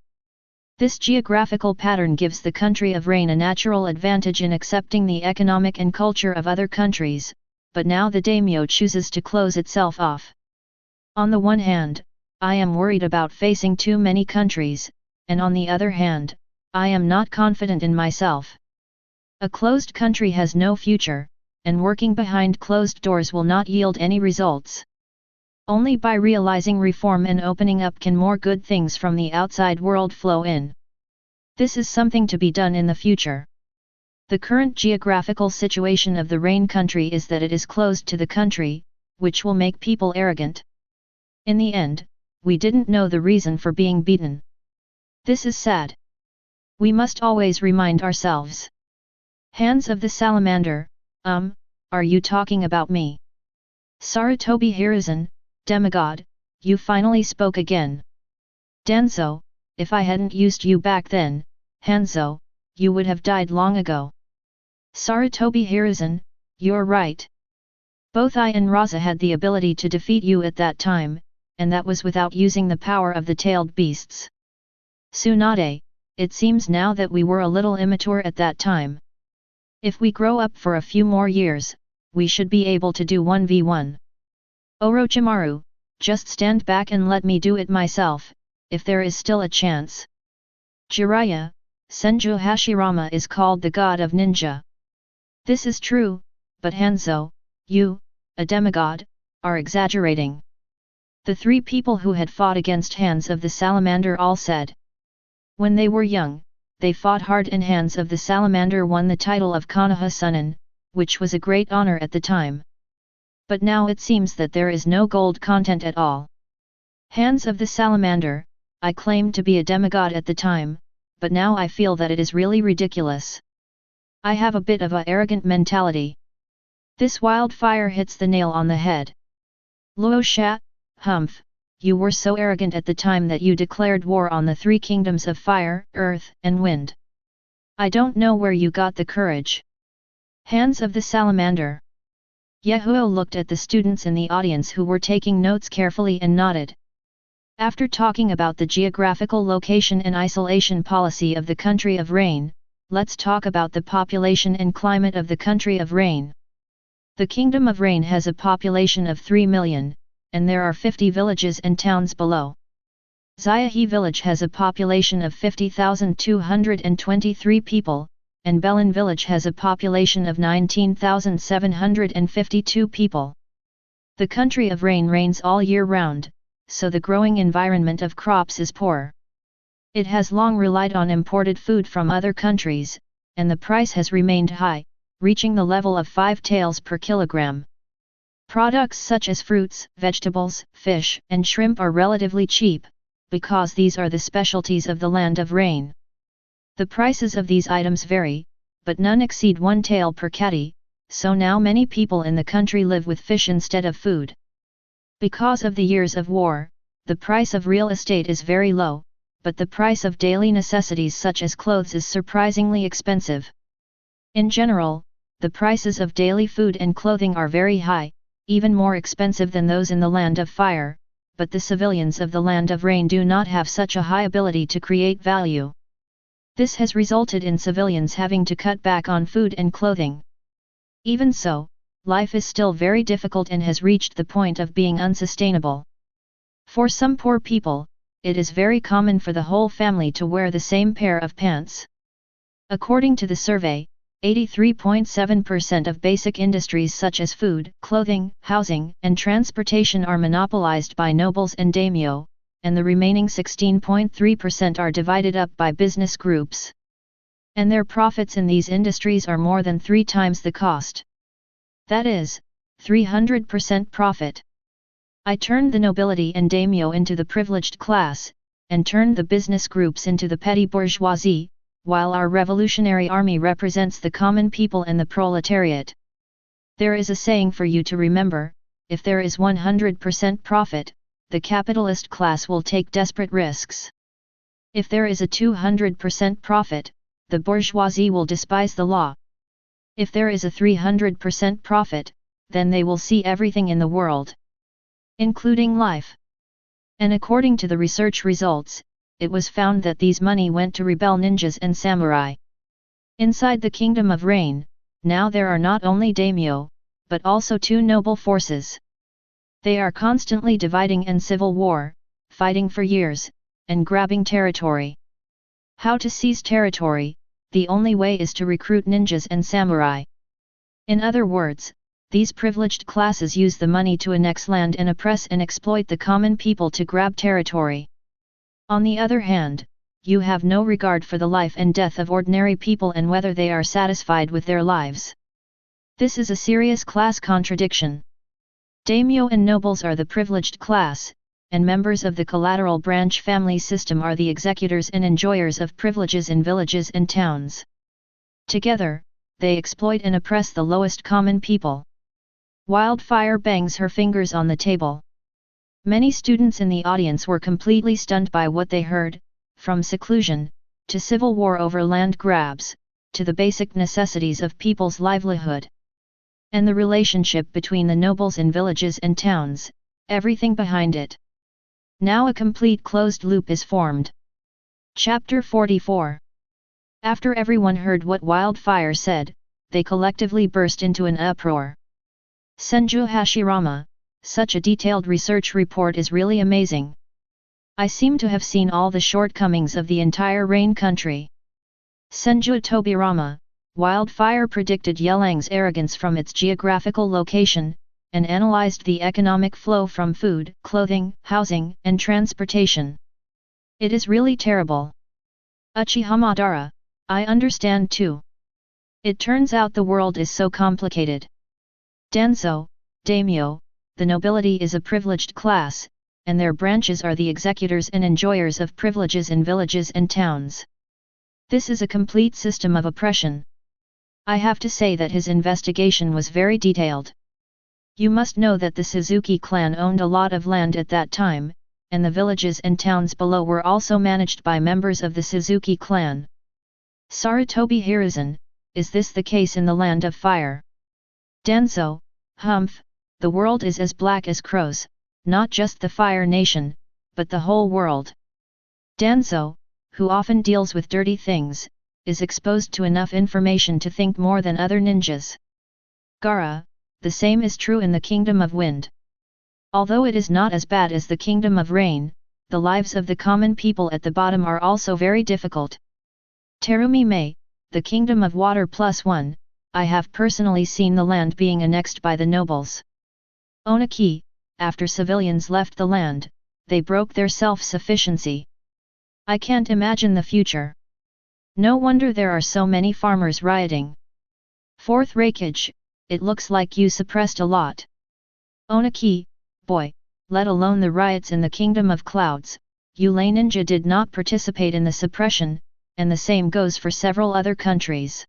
[SPEAKER 1] This geographical pattern gives the country of rain a natural advantage in accepting the economic and culture of other countries, but now the daimyo chooses to close itself off. On the one hand, I am worried about facing too many countries, and on the other hand, I am not confident in myself. A closed country has no future, and working behind closed doors will not yield any results. Only by realizing reform and opening up can more good things from the outside world flow in. This is something to be done in the future. The current geographical situation of the rain country is that it is closed to the country, which will make people arrogant. In the end, we didn't know the reason for being beaten. This is sad. We must always remind ourselves. Hands of the Salamander, are you talking about me? Sarutobi Hiruzen, demigod, you finally spoke again. Danzo, if I hadn't used you back then, Hanzo, you would have died long ago. Sarutobi Hiruzen, you're right. Both I and Raza had the ability to defeat you at that time, and that was without using the power of the tailed beasts. Tsunade, it seems now that we were a little immature at that time. If we grow up for a few more years, we should be able to do 1v1. Orochimaru, just stand back and let me do it myself, if there is still a chance. Jiraiya, Senju Hashirama is called the god of ninja. This is true, but Hanzo, you, a demigod, are exaggerating. The 3 people who had fought against Hands of the Salamander all said. When they were young, they fought hard and Hands of the Salamander won the title of Konoha Sunin, which was a great honor at the time. But now it seems that there is no gold content at all. Hands of the Salamander, I claimed to be a demigod at the time, but now I feel that it is really ridiculous. I have a bit of a arrogant mentality. This Wildfire hits the nail on the head. Luo Sha, Humph, you were so arrogant at the time that you declared war on the 3 kingdoms of fire, earth, and wind. I don't know where you got the courage. Hands of the Salamander. Yahiko looked at the students in the audience who were taking notes carefully and nodded. After talking about the geographical location and isolation policy of the country of rain, let's talk about the population and climate of the country of rain. The Kingdom of Rain has a population of 3 million, and there are 50 villages and towns below. Xiahe village has a population of 50,223 people, and Belin village has a population of 19,752 people. The country of rain rains all year round, so the growing environment of crops is poor. It has long relied on imported food from other countries, and the price has remained high, reaching the level of 5 taels per kilogram. Products such as fruits, vegetables, fish, and shrimp are relatively cheap, because these are the specialties of the land of rain. The prices of these items vary, but none exceed 1 tael per kati, so now many people in the country live with fish instead of food. Because of the years of war, the price of real estate is very low, but the price of daily necessities such as clothes is surprisingly expensive. In general, the prices of daily food and clothing are very high, even more expensive than those in the land of fire, but the civilians of the land of rain do not have such a high ability to create value. This has resulted in civilians having to cut back on food and clothing. Even so, life is still very difficult and has reached the point of being unsustainable. For some poor people, it is very common for the whole family to wear the same pair of pants. According to the survey, 83.7% of basic industries such as food, clothing, housing, and transportation are monopolized by nobles and daimyo, and the remaining 16.3% are divided up by business groups. And their profits in these industries are more than 3 times the cost. That is, 300% profit. I turned the nobility and daimyo into the privileged class, and turned the business groups into the petty bourgeoisie, while our revolutionary army represents the common people and the proletariat. There is a saying for you to remember: if there is 100% profit, the capitalist class will take desperate risks. If there is a 200% profit, the bourgeoisie will despise the law. If there is a 300% profit, then they will see everything in the world, including life. And according to the research results, it was found that these money went to rebel ninjas and samurai. Inside the Kingdom of Rain, now there are not only daimyo, but also 2 noble forces. They are constantly dividing and civil war, fighting for years, and grabbing territory. How to seize territory? The only way is to recruit ninjas and samurai. In other words, these privileged classes use the money to annex land and oppress and exploit the common people to grab territory. On the other hand, you have no regard for the life and death of ordinary people and whether they are satisfied with their lives. This is a serious class contradiction. Daimyo and nobles are the privileged class, and members of the collateral branch family system are the executors and enjoyers of privileges in villages and towns. Together, they exploit and oppress the lowest common people. Wildfire bangs her fingers on the table. Many students in the audience were completely stunned by what they heard, from seclusion, to civil war over land grabs, to the basic necessities of people's livelihood. And the relationship between the nobles in villages and towns, everything behind it. Now a complete closed loop is formed. Chapter 44. After everyone heard what Wildfire said, they collectively burst into an uproar. Senju Hashirama, such a detailed research report is really amazing. I seem to have seen all the shortcomings of the entire Rain country. Senju Tobirama, Wildfire predicted Yelang's arrogance from its geographical location, and analyzed the economic flow from food, clothing, housing, and transportation. It is really terrible. Uchihamadara, I understand too. It turns out the world is so complicated. Danzo, daimyo, the nobility is a privileged class, and their branches are the executors and enjoyers of privileges in villages and towns. This is a complete system of oppression. I have to say that his investigation was very detailed. You must know that the Suzuki clan owned a lot of land at that time, and the villages and towns below were also managed by members of the Suzuki clan. Sarutobi Hiruzen, is this the case in the land of fire? Danzo, humph, the world is as black as crows, not just the Fire Nation, but the whole world. Danzo, who often deals with dirty things, is exposed to enough information to think more than other ninjas. Gaara, the same is true in the Kingdom of Wind. Although it is not as bad as the Kingdom of Rain, the lives of the common people at the bottom are also very difficult. Terumi Mei, the Kingdom of Water +1, I have personally seen the land being annexed by the nobles. Onaki, after civilians left the land, they broke their self-sufficiency. I can't imagine the future. No wonder there are so many farmers rioting. Fourth Raikage, it looks like you suppressed a lot. Onaki, boy, let alone the riots in the Kingdom of Clouds, you lay ninja did not participate in the suppression, and the same goes for several other countries.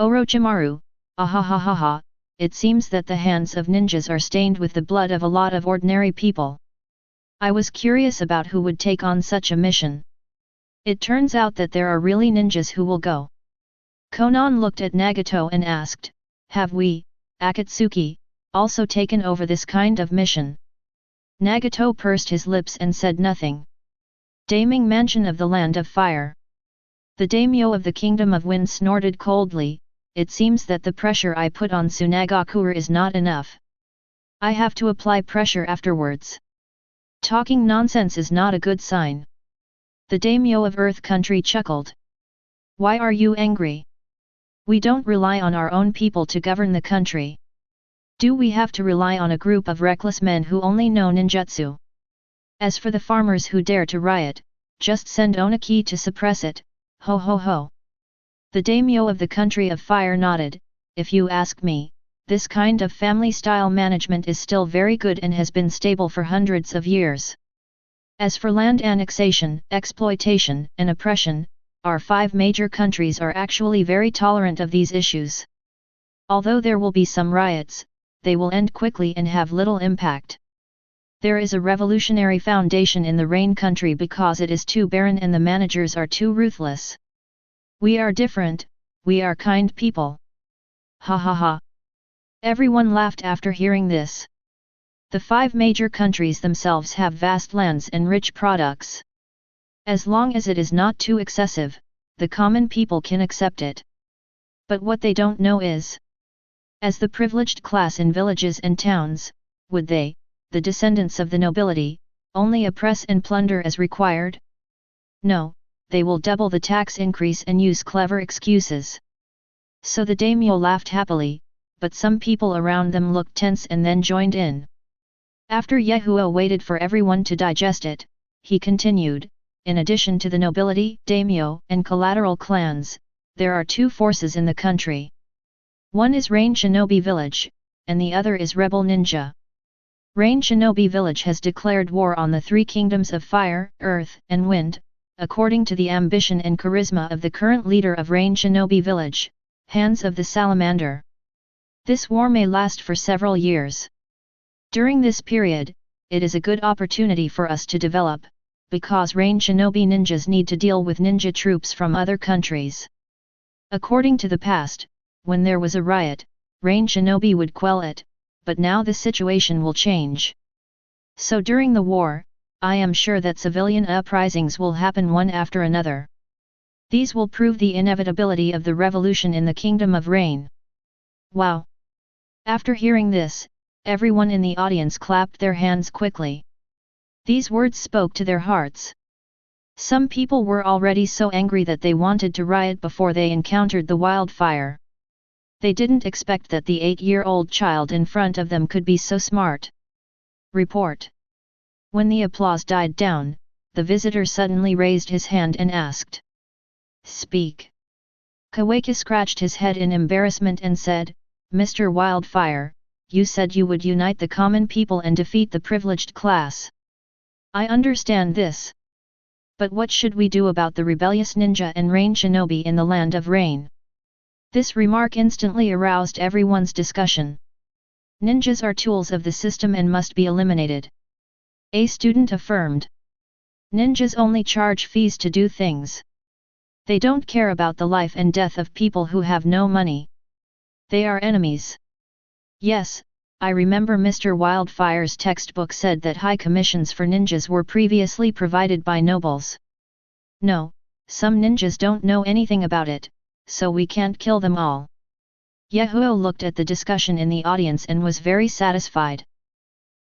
[SPEAKER 1] Orochimaru, ahahaha, it seems that the hands of ninjas are stained with the blood of a lot of ordinary people. I was curious about who would take on such a mission. It turns out that there are really ninjas who will go. Konan looked at Nagato and asked, have we, Akatsuki, also taken over this kind of mission? Nagato pursed his lips and said nothing. Daiming Mansion of the Land of Fire. The daimyo of the Kingdom of Wind snorted coldly, it seems that the pressure I put on Tsunagakure is not enough. I have to apply pressure afterwards. Talking nonsense is not a good sign. The daimyo of Earth Country chuckled. Why are you angry? We don't rely on our own people to govern the country. Do we have to rely on a group of reckless men who only know ninjutsu? As for the farmers who dare to riot, just send Onaki to suppress it, ho ho ho. The daimyo of the country of fire nodded, if you ask me, this kind of family-style management is still very good and has been stable for hundreds of years. As for land annexation, exploitation, and oppression, our 5 major countries are actually very tolerant of these issues. Although there will be some riots, they will end quickly and have little impact. There is a revolutionary foundation in the Rain country because it is too barren and the managers are too ruthless. We are different, we are kind people. Ha ha ha. Everyone laughed after hearing this. The 5 major countries themselves have vast lands and rich products. As long as it is not too excessive, the common people can accept it. But what they don't know is, as the privileged class in villages and towns, would they, the descendants of the nobility, only oppress and plunder as required? No, they will double the tax increase and use clever excuses. So the daimyo laughed happily, but some people around them looked tense and then joined in. After Yahoo waited for everyone to digest it, he continued, in addition to the nobility, daimyo, and collateral clans, there are 2 forces in the country. One is Rain Shinobi Village, and the other is Rebel Ninja. Rain Shinobi Village has declared war on the 3 kingdoms of fire, earth, and wind, according to the ambition and charisma of the current leader of Rain Shinobi Village, Hands of the Salamander. This war may last for several years. During this period, it is a good opportunity for us to develop, because Rain Shinobi ninjas need to deal with ninja troops from other countries. According to the past, when there was a riot, Rain Shinobi would quell it, but now the situation will change. So during the war, I am sure that civilian uprisings will happen one after another. These will prove the inevitability of the revolution in the Kingdom of Rain. Wow! After hearing this, everyone in the audience clapped their hands quickly. These words spoke to their hearts. Some people were already so angry that they wanted to riot before they encountered the wildfire. They didn't expect that the 8-year-old child in front of them could be so smart. Report. When the applause died down, the visitor suddenly raised his hand and asked. Speak. Kawaki scratched his head in embarrassment and said, Mr. Wildfire, you said you would unite the common people and defeat the privileged class. I understand this. But what should we do about the rebellious ninja and Rain Shinobi in the Land of Rain? This remark instantly aroused everyone's discussion. Ninjas are tools of the system and must be eliminated. A student affirmed. Ninjas only charge fees to do things. They don't care about the life and death of people who have no money. They are enemies. Yes, I remember Mr. Wildfire's textbook said that high commissions for ninjas were previously provided by nobles. No, some ninjas don't know anything about it, so we can't kill them all. Yahiko looked at the discussion in the audience and was very satisfied.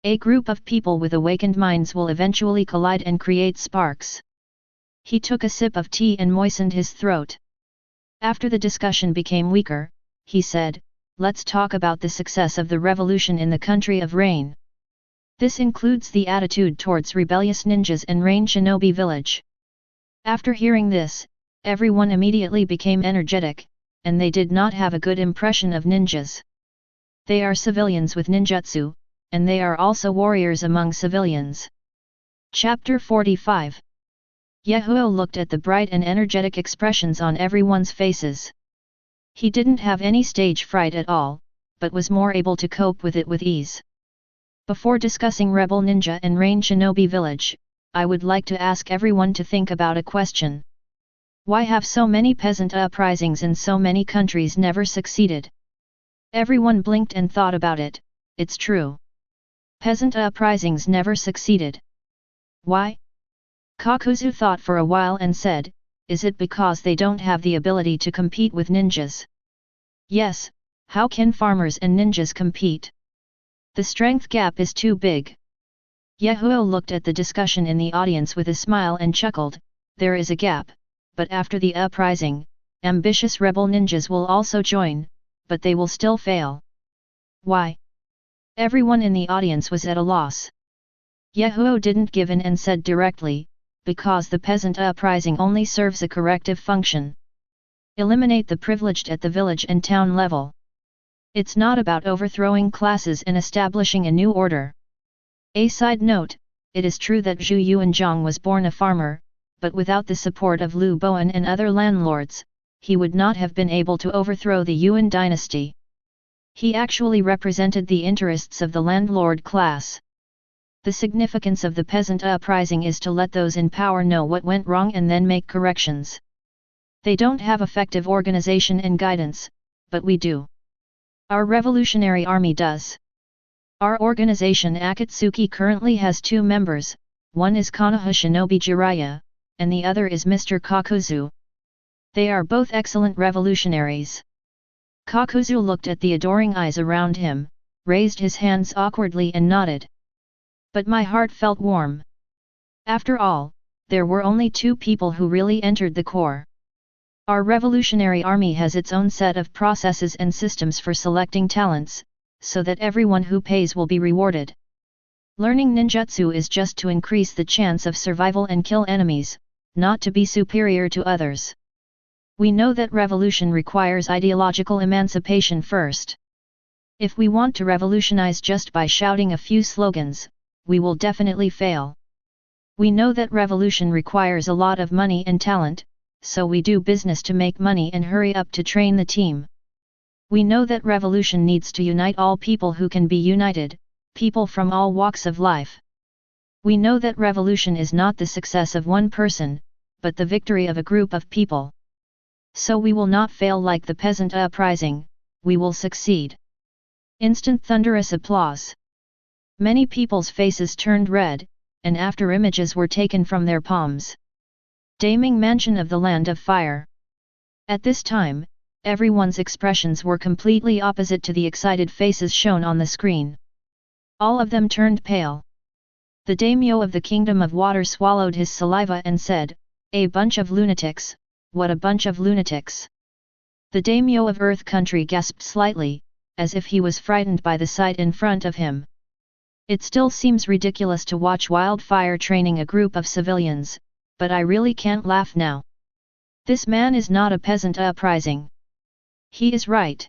[SPEAKER 1] A group of people with awakened minds will eventually collide and create sparks. He took a sip of tea and moistened his throat. After the discussion became weaker, he said, "Let's talk about the success of the revolution in the country of Rain. This includes the attitude towards rebellious ninjas and Rain Shinobi village." After hearing this, everyone immediately became energetic, and they did not have a good impression of ninjas. They are civilians with ninjutsu, and they are also warriors among civilians. Chapter 45. Yahiko looked at the bright and energetic expressions on everyone's faces. He didn't have any stage fright at all, but was more able to cope with it with ease. Before discussing Rebel Ninja and Rain Shinobi Village, I would like to ask everyone to think about a question. Why have so many peasant uprisings in so many countries never succeeded? Everyone blinked and thought about it. It's true. Peasant uprisings never succeeded. Why? Kakuzu thought for a while and said, "Is it because they don't have the ability to compete with ninjas?" Yes, how can farmers and ninjas compete? The strength gap is too big. Yahiko looked at the discussion in the audience with a smile and chuckled, "There is a gap, but after the uprising, ambitious rebel ninjas will also join, but they will still fail." Why? Everyone in the audience was at a loss. Yahiko didn't give in and said directly, "Because the peasant uprising only serves a corrective function. Eliminate the privileged at the village and town level. It's not about overthrowing classes and establishing a new order." A side note, it is true that Zhu Yuanzhang was born a farmer, but without the support of Lu Boan and other landlords, he would not have been able to overthrow the Yuan dynasty. He actually represented the interests of the landlord class. The significance of the peasant uprising is to let those in power know what went wrong and then make corrections. They don't have effective organization and guidance, but we do. Our revolutionary army does. Our organization Akatsuki currently has 2 members, one is Konoha Shinobi Jiraiya, and the other is Mr. Kakuzu. They are both excellent revolutionaries. Kakuzu looked at the adoring eyes around him, raised his hands awkwardly and nodded. But my heart felt warm. After all, there were only 2 people who really entered the core. Our revolutionary army has its own set of processes and systems for selecting talents, so that everyone who pays will be rewarded. Learning ninjutsu is just to increase the chance of survival and kill enemies, not to be superior to others. We know that revolution requires ideological emancipation first. If we want to revolutionize just by shouting a few slogans, we will definitely fail. We know that revolution requires a lot of money and talent, so we do business to make money and hurry up to train the team. We know that revolution needs to unite all people who can be united, people from all walks of life. We know that revolution is not the success of one person, but the victory of a group of people. So we will not fail like the peasant uprising, we will succeed. Instant thunderous applause. Many people's faces turned red, and after images were taken from their palms. Daming Mansion of the Land of Fire. At this time, everyone's expressions were completely opposite to the excited faces shown on the screen. All of them turned pale. The daimyo of the Kingdom of Water swallowed his saliva and said, "A bunch of lunatics, what a bunch of lunatics." The daimyo of Earth Country gasped slightly, as if he was frightened by the sight in front of him. It still seems ridiculous to watch Wildfire training a group of civilians, but I really can't laugh now. This man is not a peasant uprising. He is right.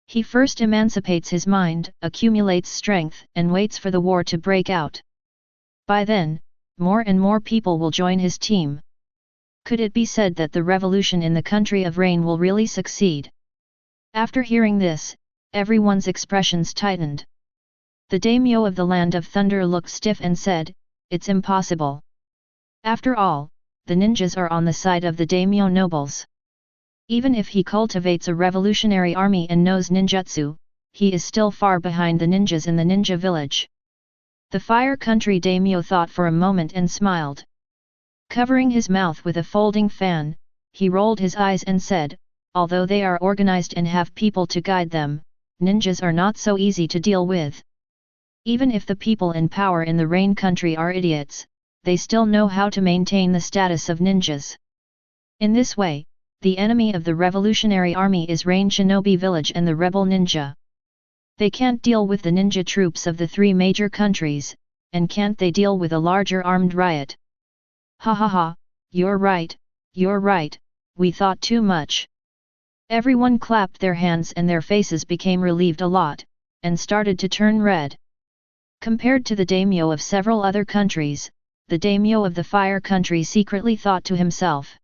[SPEAKER 1] He first emancipates his mind, accumulates strength, and waits for the war to break out. By then, more and more people will join his team. Could it be said that the revolution in the country of rain will really succeed? After hearing this, everyone's expressions tightened. The daimyo of the Land of Thunder looked stiff and said, "It's impossible. After all, the ninjas are on the side of the daimyo nobles. Even if he cultivates a revolutionary army and knows ninjutsu, he is still far behind the ninjas in the ninja village. The Fire Country daimyo thought for a moment and smiled. Covering his mouth with a folding fan, he rolled his eyes and said, although they are organized and have people to guide them, ninjas are not so easy to deal with. Even if the people in power in the Rain Country are idiots, they still know how to maintain the status of ninjas. In this way, the enemy of the Revolutionary Army is Rain Shinobi Village and the rebel ninja. They can't deal with the ninja troops of the 3 major countries, and can't they deal with a larger armed riot? Ha ha ha, you're right, we thought too much. Everyone clapped their hands and their faces became relieved a lot, and started to turn red. Compared to the daimyo of several other countries, the daimyo of the Fire Country secretly thought to himself.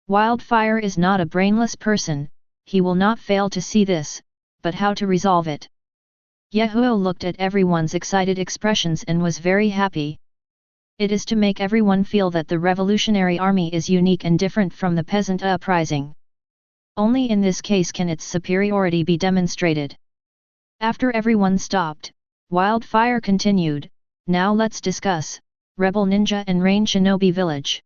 [SPEAKER 1] Wildfire is not a brainless person, he will not fail to see this, but how to resolve it? Yahiko looked at everyone's excited expressions and was very happy. It is to make everyone feel that the Revolutionary Army is unique and different from the peasant uprising. Only in this case can its superiority be demonstrated. After everyone stopped, Wildfire continued, now let's discuss, Rebel Ninja and Rain Shinobi Village.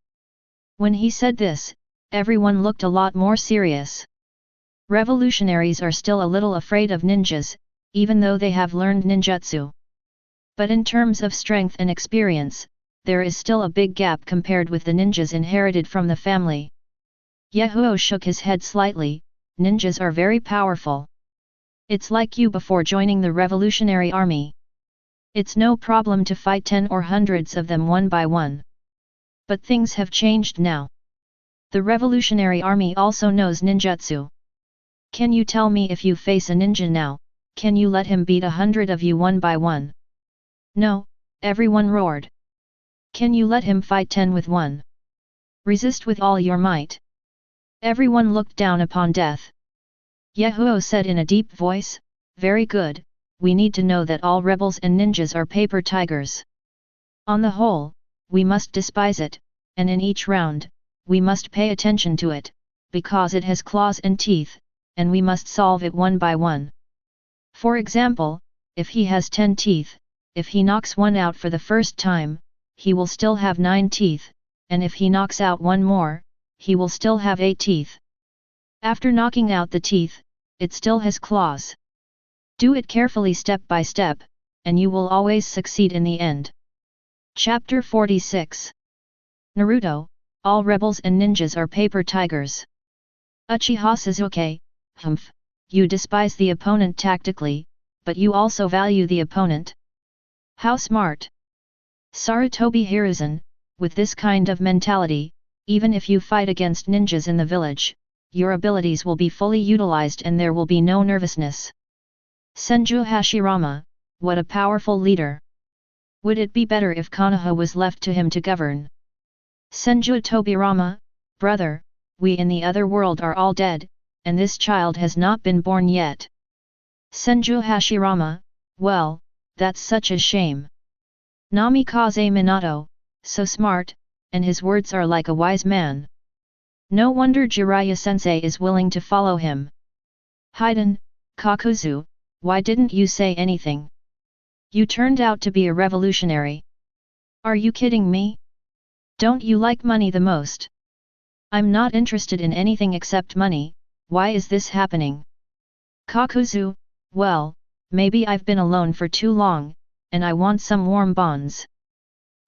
[SPEAKER 1] When he said this, everyone looked a lot more serious. Revolutionaries are still a little afraid of ninjas, even though they have learned ninjutsu. But in terms of strength and experience, there is still a big gap compared with the ninjas inherited from the family. Yahiko shook his head slightly, ninjas are very powerful. It's like you before joining the Revolutionary Army. It's no problem to fight 10 or hundreds of them one by one. But things have changed now. The Revolutionary Army also knows ninjutsu. Can you tell me if you face a ninja now, can you let him beat 100 of you one by one? No, everyone roared. Can you let him fight 10 with 1? Resist with all your might. Everyone looked down upon death. Yahiko said in a deep voice, very good, we need to know that all rebels and ninjas are paper tigers. On the whole, we must despise it, and in each round, we must pay attention to it, because it has claws and teeth, and we must solve it one by one. For example, if he has 10 teeth, if he knocks one out for the first time, he will still have 9 teeth, and if he knocks out one more, he will still have 8 teeth. After knocking out the teeth, it still has claws. Do it carefully step by step, and you will always succeed in the end. Chapter 46 Naruto, all rebels and ninjas are paper tigers. Uchiha Sasuke, humph, you despise the opponent tactically, but you also value the opponent. How smart! Sarutobi Hiruzen, with this kind of mentality, even if you fight against ninjas in the village, your abilities will be fully utilized and there will be no nervousness. Senju Hashirama, what a powerful leader! Would it be better if Konoha was left to him to govern? Senju Tobirama, brother, we in the other world are all dead, and this child has not been born yet. Senju Hashirama, well, that's such a shame. Namikaze Minato, so smart, and his words are like a wise man. No wonder Jiraiya sensei is willing to follow him. Hiden, Kakuzu, why didn't you say anything? You turned out to be a revolutionary. Are you kidding me? Don't you like money the most? I'm not interested in anything except money, why is this happening? Kakuzu, well, maybe I've been alone for too long, and I want some warm bonds.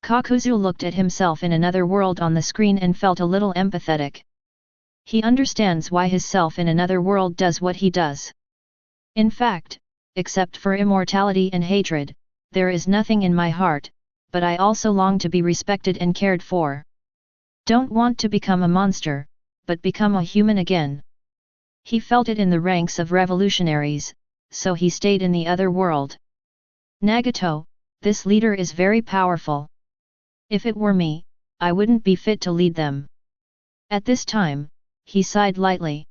[SPEAKER 1] Kakuzu looked at himself in another world on the screen and felt a little empathetic. He understands why his self in another world does what he does. In fact, except for immortality and hatred, there is nothing in my heart, but I also long to be respected and cared for. Don't want to become a monster, but become a human again. He felt it in the ranks of revolutionaries, so he stayed in the other world. Nagato, this leader is very powerful. If it were me, I wouldn't be fit to lead them. At this time, he sighed lightly.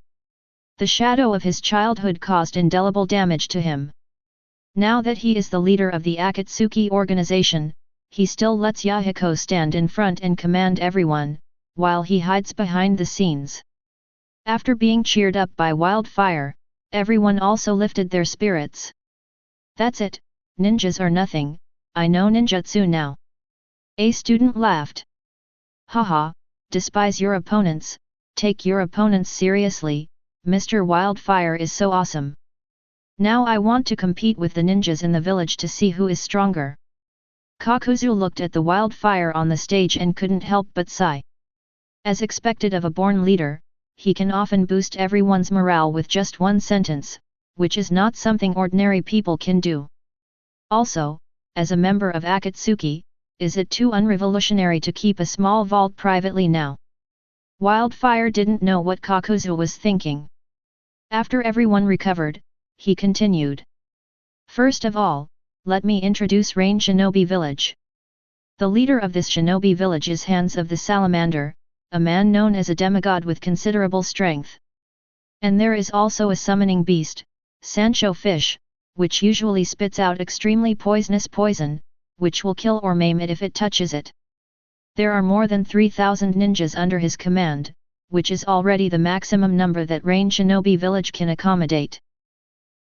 [SPEAKER 1] The shadow of his childhood caused indelible damage to him. Now that he is the leader of the Akatsuki organization, he still lets Yahiko stand in front and command everyone, while he hides behind the scenes. After being cheered up by Wildfire, Everyone also lifted their spirits. That's it, ninjas are nothing, I know ninjutsu now. A student laughed. Haha, despise your opponents, take your opponents seriously, Mr. Wildfire is so awesome. Now I want to compete with the ninjas in the village to see who is stronger. Kakuzu looked at the Wildfire on the stage and couldn't help but sigh. As expected of a born leader, he can often boost everyone's morale with just one sentence, which is not something ordinary people can do. Also, as a member of Akatsuki, is it too unrevolutionary to keep a small vault privately now? Wildfire didn't know what Kakuzu was thinking. After everyone recovered, he continued. First of all, let me introduce Rain Shinobi Village. The leader of this shinobi village is Hands of the Salamander, a man known as a demigod with considerable strength. And there is also a summoning beast, Sancho Fish, which usually spits out extremely poisonous poison, which will kill or maim it if it touches it. There are more than 3,000 ninjas under his command, which is already the maximum number that Rain Shinobi Village can accommodate.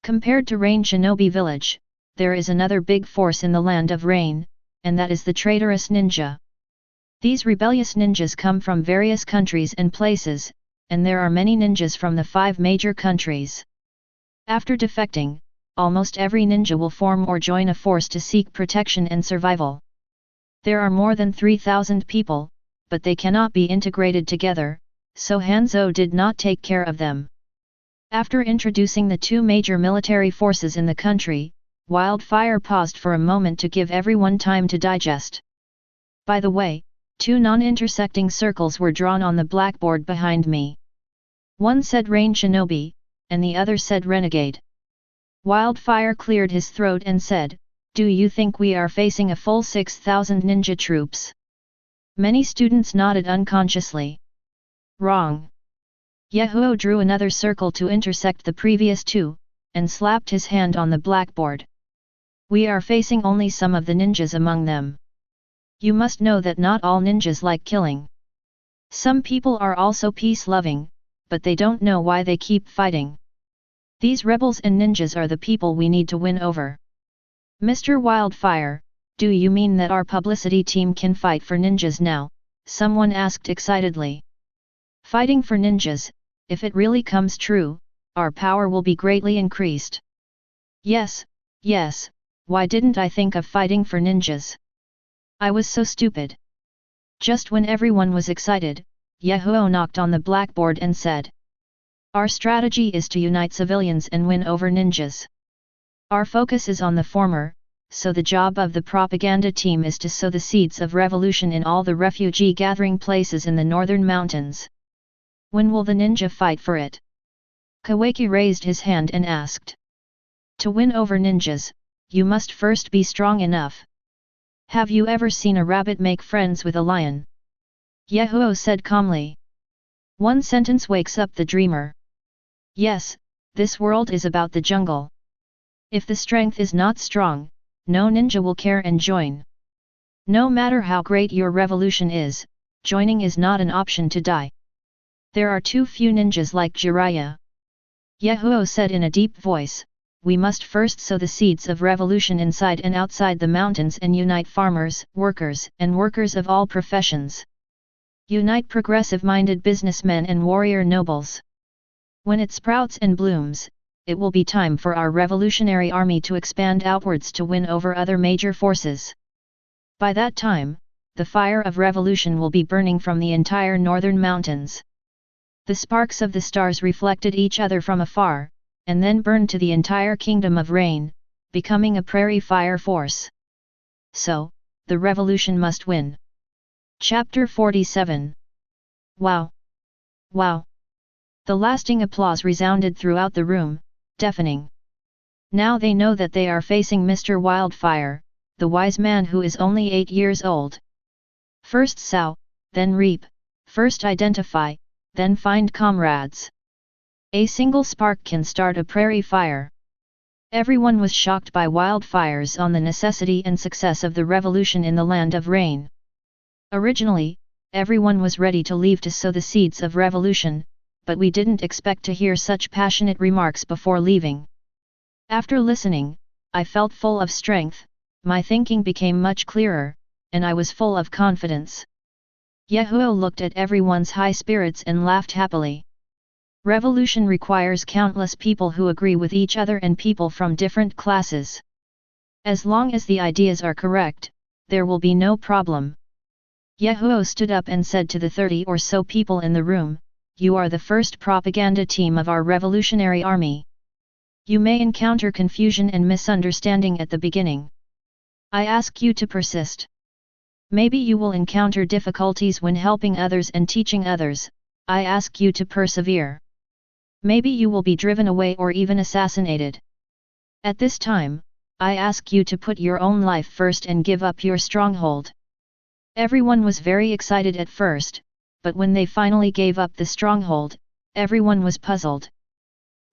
[SPEAKER 1] Compared to Rain Shinobi Village, there is another big force in the land of Rain, and that is the traitorous ninja. These rebellious ninjas come from various countries and places, and there are many ninjas from the 5 major countries. After defecting, almost every ninja will form or join a force to seek protection and survival. There are more than 3,000 people, but they cannot be integrated together, so Hanzo did not take care of them. After introducing the 2 major military forces in the country, Wildfire paused for a moment to give everyone time to digest. By the way, 2 non-intersecting circles were drawn on the blackboard behind me. One said Rain Shinobi, and the other said Renegade. Wildfire cleared his throat and said, "Do you think we are facing a full 6,000 ninja troops?" Many students nodded unconsciously. Wrong. Yahiko drew another circle to intersect the previous 2, and slapped his hand on the blackboard. We are facing only some of the ninjas among them. You must know that not all ninjas like killing. Some people are also peace-loving, but they don't know why they keep fighting. These rebels and ninjas are the people we need to win over. Mr. Wildfire, do you mean that our publicity team can fight for ninjas now? Someone asked excitedly. Fighting for ninjas, if it really comes true, our power will be greatly increased. Yes, yes, why didn't I think of fighting for ninjas? I was so stupid. Just when everyone was excited, Yahiko knocked on the blackboard and said, "Our strategy is to unite civilians and win over ninjas. Our focus is on the former, so the job of the propaganda team is to sow the seeds of revolution in all the refugee gathering places in the northern mountains. When will the ninja fight for it?" Kawaki raised his hand and asked. To win over ninjas, you must first be strong enough. Have you ever seen a rabbit make friends with a lion? Yahiko said calmly. One sentence wakes up the dreamer. Yes, this world is about the jungle. If the strength is not strong, no ninja will care and join. No matter how great your revolution is, joining is not an option to die. There are too few ninjas like Jiraiya. Yahiko said in a deep voice, we must first sow the seeds of revolution inside and outside the mountains and unite farmers, workers, and workers of all professions. Unite progressive-minded businessmen and warrior nobles. When it sprouts and blooms, it will be time for our revolutionary army to expand outwards to win over other major forces. By that time, the fire of revolution will be burning from the entire northern mountains. The sparks of the stars reflected each other from afar, and then burned to the entire kingdom of rain, becoming a prairie fire force. So, the revolution must win. Chapter 47. Wow! Wow! The lasting applause resounded throughout the room, deafening. Now they know that they are facing Mr. Wildfire, the wise man who is only 8 years old. First sow, then reap, first identify, then find comrades. A single spark can start a prairie fire. Everyone was shocked by wildfires on the necessity and success of the revolution in the land of rain. Originally, everyone was ready to leave to sow the seeds of revolution, but we didn't expect to hear such passionate remarks before leaving. After listening, I felt full of strength, my thinking became much clearer, and I was full of confidence. Yahiko looked at everyone's high spirits and laughed happily. Revolution requires countless people who agree with each other and people from different classes. As long as the ideas are correct, there will be no problem. Yahiko stood up and said to the 30 or so people in the room, "You are the first propaganda team of our revolutionary army. You may encounter confusion and misunderstanding at the beginning. I ask you to persist. Maybe you will encounter difficulties when helping others and teaching others, I ask you to persevere. Maybe you will be driven away or even assassinated. At this time, I ask you to put your own life first and give up your stronghold." Everyone was very excited at first, but when they finally gave up the stronghold, everyone was puzzled.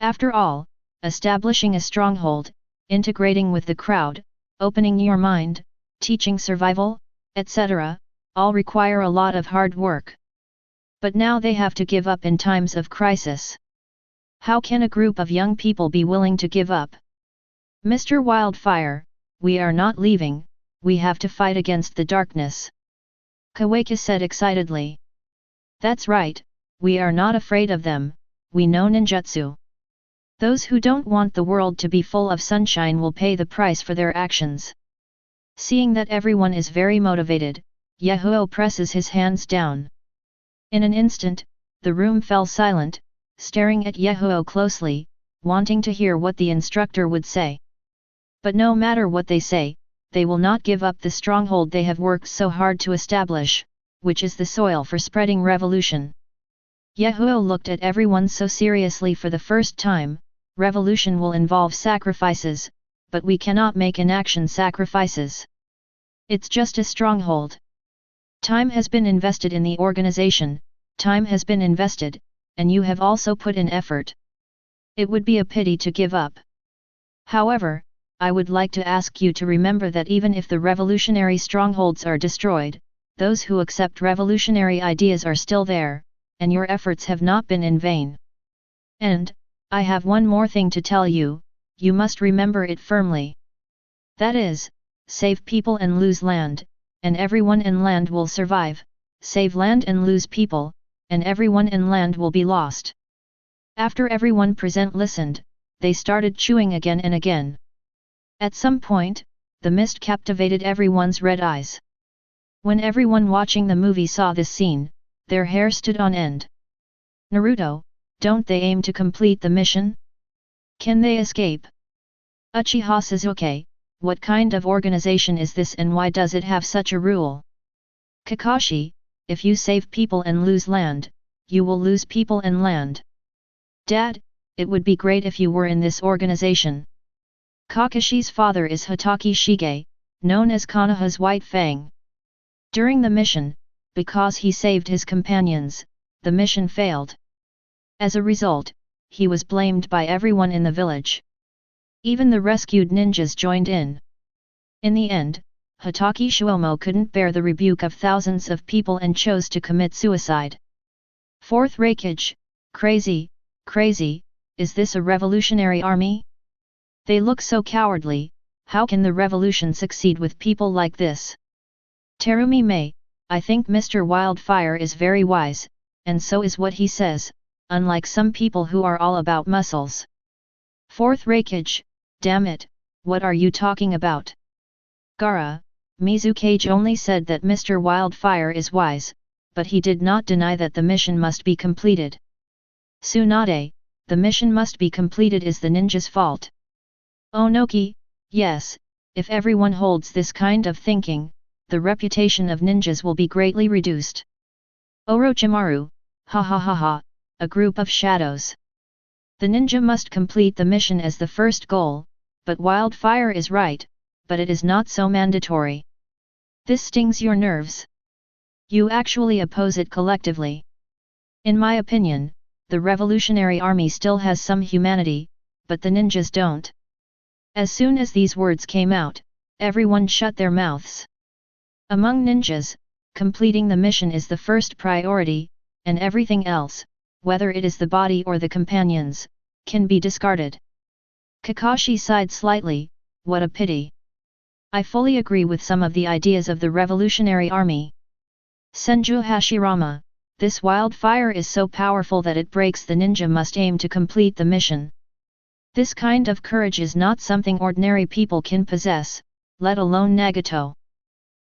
[SPEAKER 1] After all, establishing a stronghold, integrating with the crowd, opening your mind, teaching survival, etc., all require a lot of hard work. But now they have to give up in times of crisis. How can a group of young people be willing to give up? "Mr. Wildfire, we are not leaving, we have to fight against the darkness," Kawaki said excitedly. "That's right, we are not afraid of them, we know ninjutsu. Those who don't want the world to be full of sunshine will pay the price for their actions." Seeing that everyone is very motivated, Yahiko presses his hands down. In an instant, the room fell silent, staring at Yahiko closely, wanting to hear what the instructor would say. But no matter what they say, they will not give up the stronghold they have worked so hard to establish, which is the soil for spreading revolution. Yahiko looked at everyone so seriously for the first time. Revolution will involve sacrifices, but we cannot make inaction sacrifices. It's just a stronghold. Time has been invested in the organization, time has been invested, and you have also put in effort. It would be a pity to give up. However, I would like to ask you to remember that even if the revolutionary strongholds are destroyed, those who accept revolutionary ideas are still there, and your efforts have not been in vain. And, I have one more thing to tell you, you must remember it firmly. That is, save people and lose land, and everyone in land will survive, save land and lose people, and everyone in land will be lost. After everyone present listened, they started chewing again and again. At some point, the mist captivated everyone's red eyes. When everyone watching the movie saw this scene, their hair stood on end. Naruto, don't they aim to complete the mission? Can they escape? Uchiha Sasuke, what kind of organization is this and why does it have such a rule? Kakashi, if you save people and lose land, you will lose people and land. Dad, it would be great if you were in this organization. Kakashi's father is Hotake Shige, known as Konoha's White Fang. During the mission, because he saved his companions, the mission failed. As a result, he was blamed by everyone in the village. Even the rescued ninjas joined in. In the end, Hotake Shuomo couldn't bear the rebuke of thousands of people and chose to commit suicide. Fourth Raikage, crazy, crazy, is this a revolutionary army? They look so cowardly, how can the revolution succeed with people like this? Terumi May, I think Mr. Wildfire is very wise, and so is what he says, unlike some people who are all about muscles. Fourth Raikage, damn it, what are you talking about? Gaara, Mizukage only said that Mr. Wildfire is wise, but he did not deny that the mission must be completed. Tsunade, the mission must be completed is the ninja's fault. Onoki, yes, if everyone holds this kind of thinking, the reputation of ninjas will be greatly reduced. Orochimaru, ha ha ha ha, a group of shadows. The ninja must complete the mission as the first goal, but Wildfire is right, but it is not so mandatory. This stings your nerves. You actually oppose it collectively. In my opinion, the revolutionary army still has some humanity, but the ninjas don't. As soon as these words came out, everyone shut their mouths. Among ninjas, completing the mission is the first priority, and everything else, whether it is the body or the companions, can be discarded. Kakashi sighed slightly, what a pity. I fully agree with some of the ideas of the Revolutionary Army. Senju Hashirama, this wildfire is so powerful that it breaks the ninja must aim to complete the mission. This kind of courage is not something ordinary people can possess, let alone Nagato.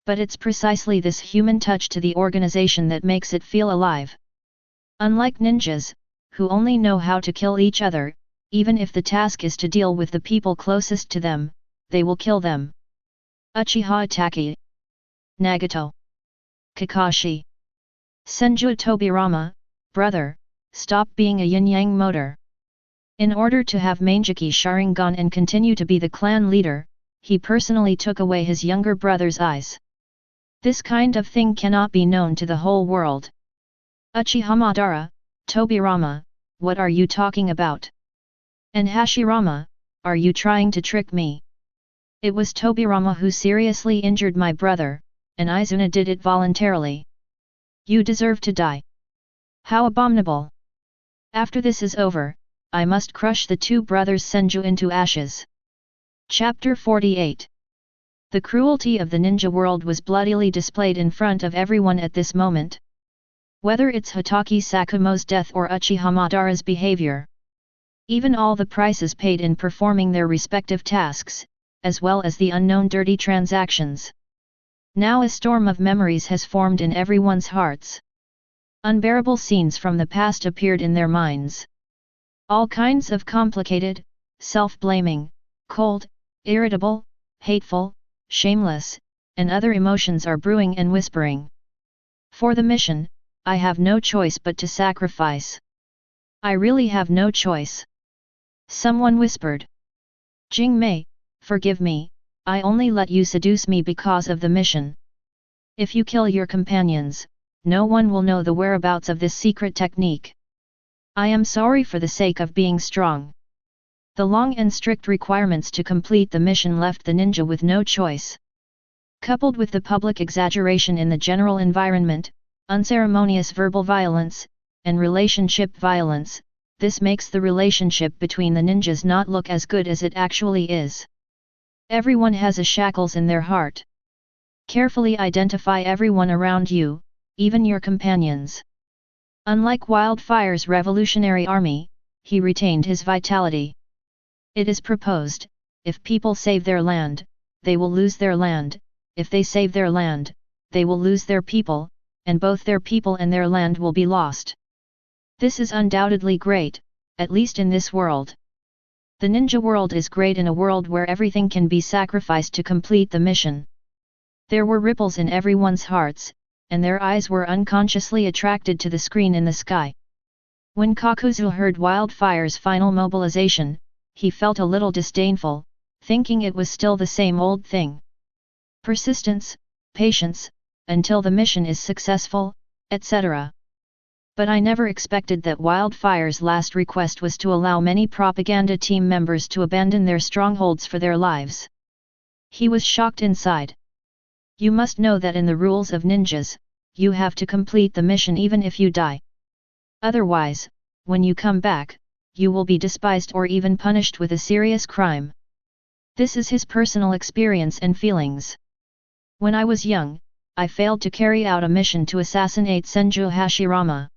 [SPEAKER 1] But it's precisely this human touch to the organization that makes it feel alive. Unlike ninjas, who only know how to kill each other, even if the task is to deal with the people closest to them, they will kill them. Uchiha Itachi. Nagato. Kakashi. Senju Tobirama, brother, stop being a yin-yang motor. In order to have Manjiki Sharingan and continue to be the clan leader, he personally took away his younger brother's eyes. This kind of thing cannot be known to the whole world. Uchiha Madara, Tobirama, what are you talking about? And Hashirama, are you trying to trick me? It was Tobirama who seriously injured my brother, and Izuna did it voluntarily. You deserve to die. How abominable! After this is over, I must crush the two brothers Senju into ashes. Chapter 48. The cruelty of the ninja world was bloodily displayed in front of everyone at this moment. Whether it's Hatake Sakumo's death or Uchiha Madara's behavior. Even all the prices paid in performing their respective tasks, as well as the unknown dirty transactions. Now a storm of memories has formed in everyone's hearts. Unbearable scenes from the past appeared in their minds. All kinds of complicated, self-blaming, cold, irritable, hateful, shameless, and other emotions are brewing and whispering. For the mission, I have no choice but to sacrifice. I really have no choice. Someone whispered. Jingmei, forgive me, I only let you seduce me because of the mission. If you kill your companions, no one will know the whereabouts of this secret technique. I am sorry for the sake of being strong. The long and strict requirements to complete the mission left the ninja with no choice. Coupled with the public exaggeration in the general environment, unceremonious verbal violence, and relationship violence, this makes the relationship between the ninjas not look as good as it actually is. Everyone has a shackles in their heart. Carefully identify everyone around you, even your companions. Unlike Wildfire's revolutionary army, he retained his vitality. It is proposed, if people save their land, they will lose their land, if they save their land, they will lose their people, and both their people and their land will be lost. This is undoubtedly great, at least in this world. The ninja world is great in a world where everything can be sacrificed to complete the mission. There were ripples in everyone's hearts, and their eyes were unconsciously attracted to the screen in the sky. When Kakuzu heard Wildfire's final mobilization, he felt a little disdainful, thinking it was still the same old thing. Persistence, patience, until the mission is successful, etc. But I never expected that Wildfire's last request was to allow many propaganda team members to abandon their strongholds for their lives. He was shocked inside. You must know that in the rules of ninjas, you have to complete the mission even if you die. Otherwise, when you come back, you will be despised or even punished with a serious crime. This is his personal experience and feelings. When I was young, I failed to carry out a mission to assassinate Senju Hashirama.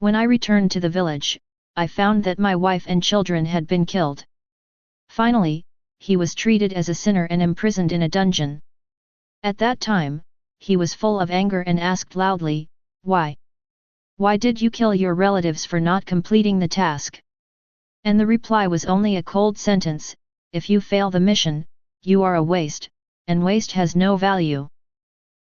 [SPEAKER 1] When I returned to the village, I found that my wife and children had been killed. Finally, he was treated as a sinner and imprisoned in a dungeon. At that time, he was full of anger and asked loudly, "Why? Why did you kill your relatives for not completing the task?" And the reply was only a cold sentence, "If you fail the mission, you are a waste, and waste has no value."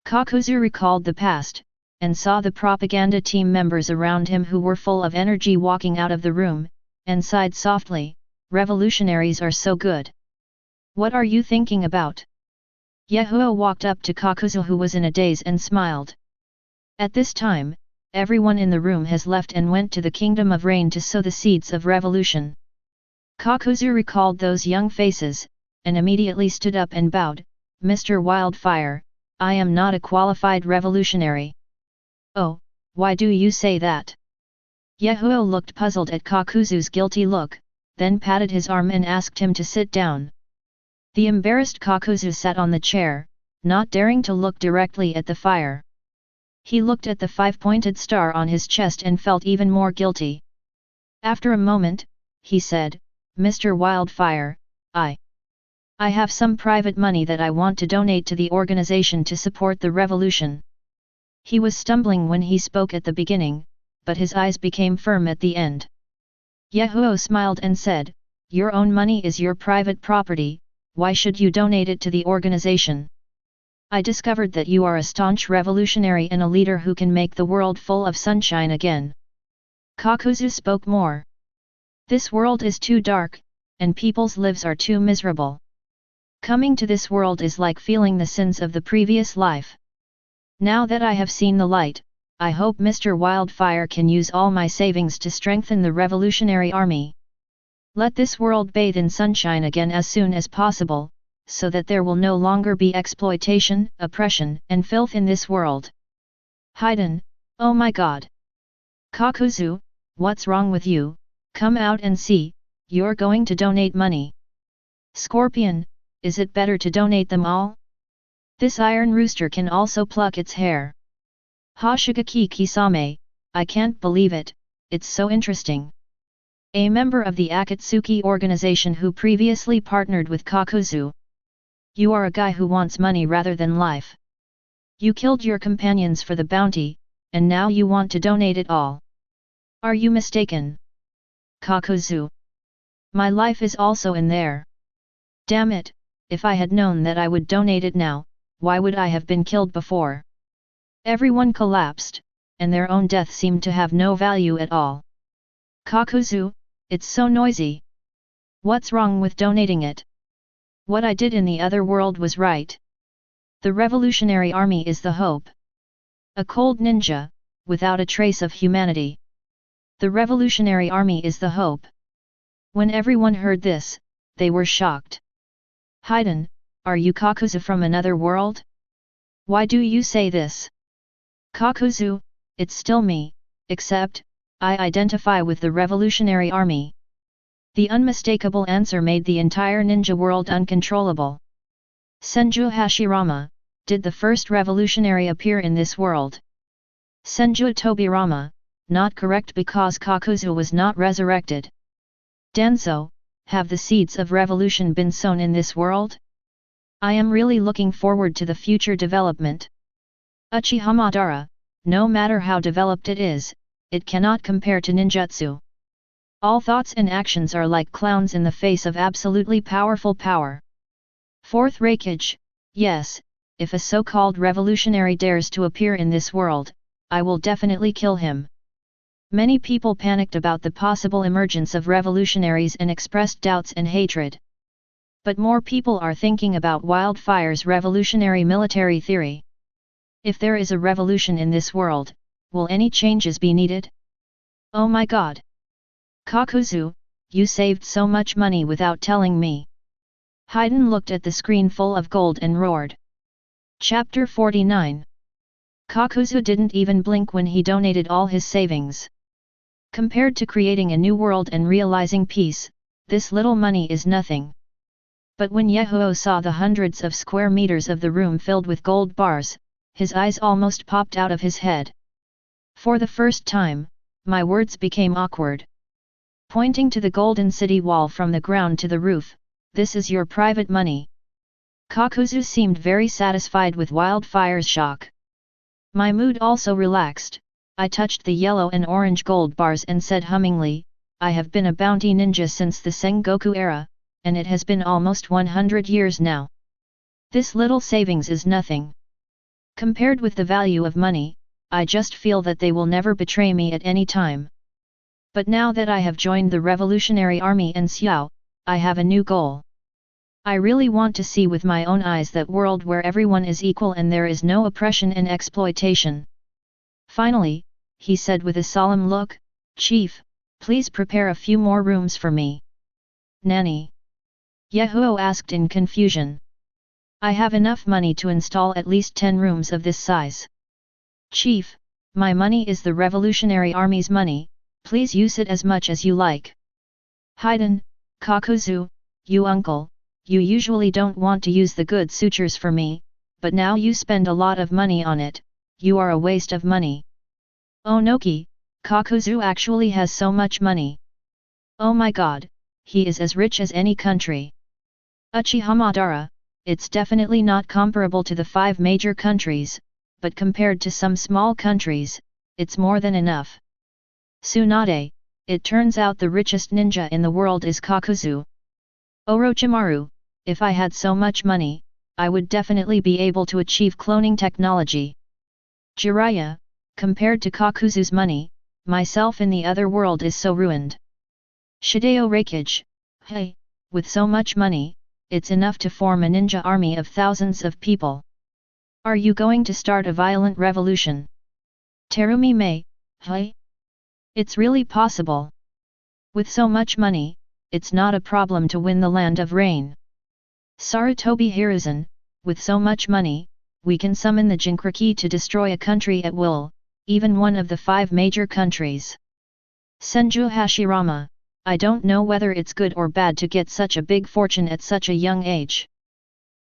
[SPEAKER 1] Kakuzu recalled the past, and saw the propaganda team members around him who were full of energy walking out of the room, and sighed softly, "Revolutionaries are so good. What are you thinking about?" Yahiko walked up to Kakuzu who was in a daze and smiled. At this time, everyone in the room has left and went to the Kingdom of Rain to sow the seeds of revolution. Kakuzu recalled those young faces, and immediately stood up and bowed, "Mr. Wildfire, I am not a qualified revolutionary." "Oh, why do you say that?" Yahiko looked puzzled at Kakuzu's guilty look, then patted his arm and asked him to sit down. The embarrassed Kakuzu sat on the chair, not daring to look directly at the fire. He looked at the five-pointed star on his chest and felt even more guilty. After a moment, he said, "Mr. Wildfire, I have some private money that I want to donate to the organization to support the revolution." He was stumbling when he spoke at the beginning, but his eyes became firm at the end. Yahiko smiled and said, "Your own money is your private property, why should you donate it to the organization? I discovered that you are a staunch revolutionary and a leader who can make the world full of sunshine again." Kakuzu spoke more. "This world is too dark, and people's lives are too miserable. Coming to this world is like feeling the sins of the previous life. Now that I have seen the light, I hope Mr. Wildfire can use all my savings to strengthen the revolutionary army. Let this world bathe in sunshine again as soon as possible, so that there will no longer be exploitation, oppression, and filth in this world." Haiden, "Oh my god! Kakuzu, what's wrong with you? Come out and see, you're going to donate money." Scorpion, "Is it better to donate them all? This iron rooster can also pluck its hair." Hoshigaki Kisame, "I can't believe it, it's so interesting." A member of the Akatsuki organization who previously partnered with Kakuzu. "You are a guy who wants money rather than life. You killed your companions for the bounty, and now you want to donate it all. Are you mistaken?" Kakuzu, "My life is also in there. Damn it, if I had known that I would donate it now, why would I have been killed before?" Everyone collapsed, and their own death seemed to have no value at all. Kakuzu, "It's so noisy. What's wrong with donating it? What I did in the other world was right. The revolutionary army is the hope. A cold ninja, without a trace of humanity. The revolutionary army is the hope." When everyone heard this, they were shocked. "Haiden, are you Kakuzu from another world? Why do you say this?" Kakuzu, "It's still me, except, I identify with the revolutionary army." The unmistakable answer made the entire ninja world uncontrollable. Senju Hashirama, "Did the first revolutionary appear in this world?" Senju Tobirama, "Not correct because Kakuzu was not resurrected." Danzo, "Have the seeds of revolution been sown in this world? I am really looking forward to the future development." Uchiha Madara, "No matter how developed it is, it cannot compare to ninjutsu. All thoughts and actions are like clowns in the face of absolutely powerful power." Fourth Raikage, "Yes, if a so-called revolutionary dares to appear in this world, I will definitely kill him." Many people panicked about the possible emergence of revolutionaries and expressed doubts and hatred. But more people are thinking about Wildfire's revolutionary military theory. If there is a revolution in this world, will any changes be needed? Oh my god! Kakuzu, you saved so much money without telling me. Haiden looked at the screen full of gold and roared. Chapter 49. Kakuzu didn't even blink when he donated all his savings. Compared to creating a new world and realizing peace, this little money is nothing. But when Yahiko saw the hundreds of square meters of the room filled with gold bars, his eyes almost popped out of his head. For the first time, my words became awkward. Pointing to the golden city wall from the ground to the roof, "This is your private money." Kakuzu seemed very satisfied with Wildfire's shock. My mood also relaxed. I touched the yellow and orange gold bars and said hummingly, "I have been a bounty ninja since the Sengoku era, and it has been almost 100 years now. This little savings is nothing. Compared with the value of money, I just feel that they will never betray me at any time. But now that I have joined the Revolutionary Army and Xiao, I have a new goal. I really want to see with my own eyes that world where everyone is equal and there is no oppression and exploitation." Finally, he said with a solemn look, "Chief, please prepare a few more rooms for me." "Nani?" Yahiko asked in confusion. "I have enough money to install at least 10 rooms of this size." "Chief, my money is the Revolutionary Army's money, Please use it as much as you like. Hiden, Kakuzu, you uncle, you usually don't want to use the good sutures for me, but now you spend a lot of money on it, you are a waste of money. Onoki, Kakuzu actually has so much money. Oh my god, he is as rich as any country. Uchihamadara, it's definitely not comparable to the 5 major countries, but compared to some small countries, it's more than enough. Tsunade, it turns out the richest ninja in the world is Kakuzu. Orochimaru, if I had so much money, I would definitely be able to achieve cloning technology. Jiraiya, compared to Kakuzu's money, myself in the other world is so ruined. Shideo Reikage, hey, with so much money, it's enough to form a ninja army of thousands of people. Are you going to start a violent revolution? Terumi Mei, hey? It's really possible. With so much money, it's not a problem to win the land of rain. Sarutobi Hiruzen, with so much money, we can summon the Jinchuriki to destroy a country at will, even one of the 5 major countries. Senju Hashirama, I don't know whether it's good or bad to get such a big fortune at such a young age.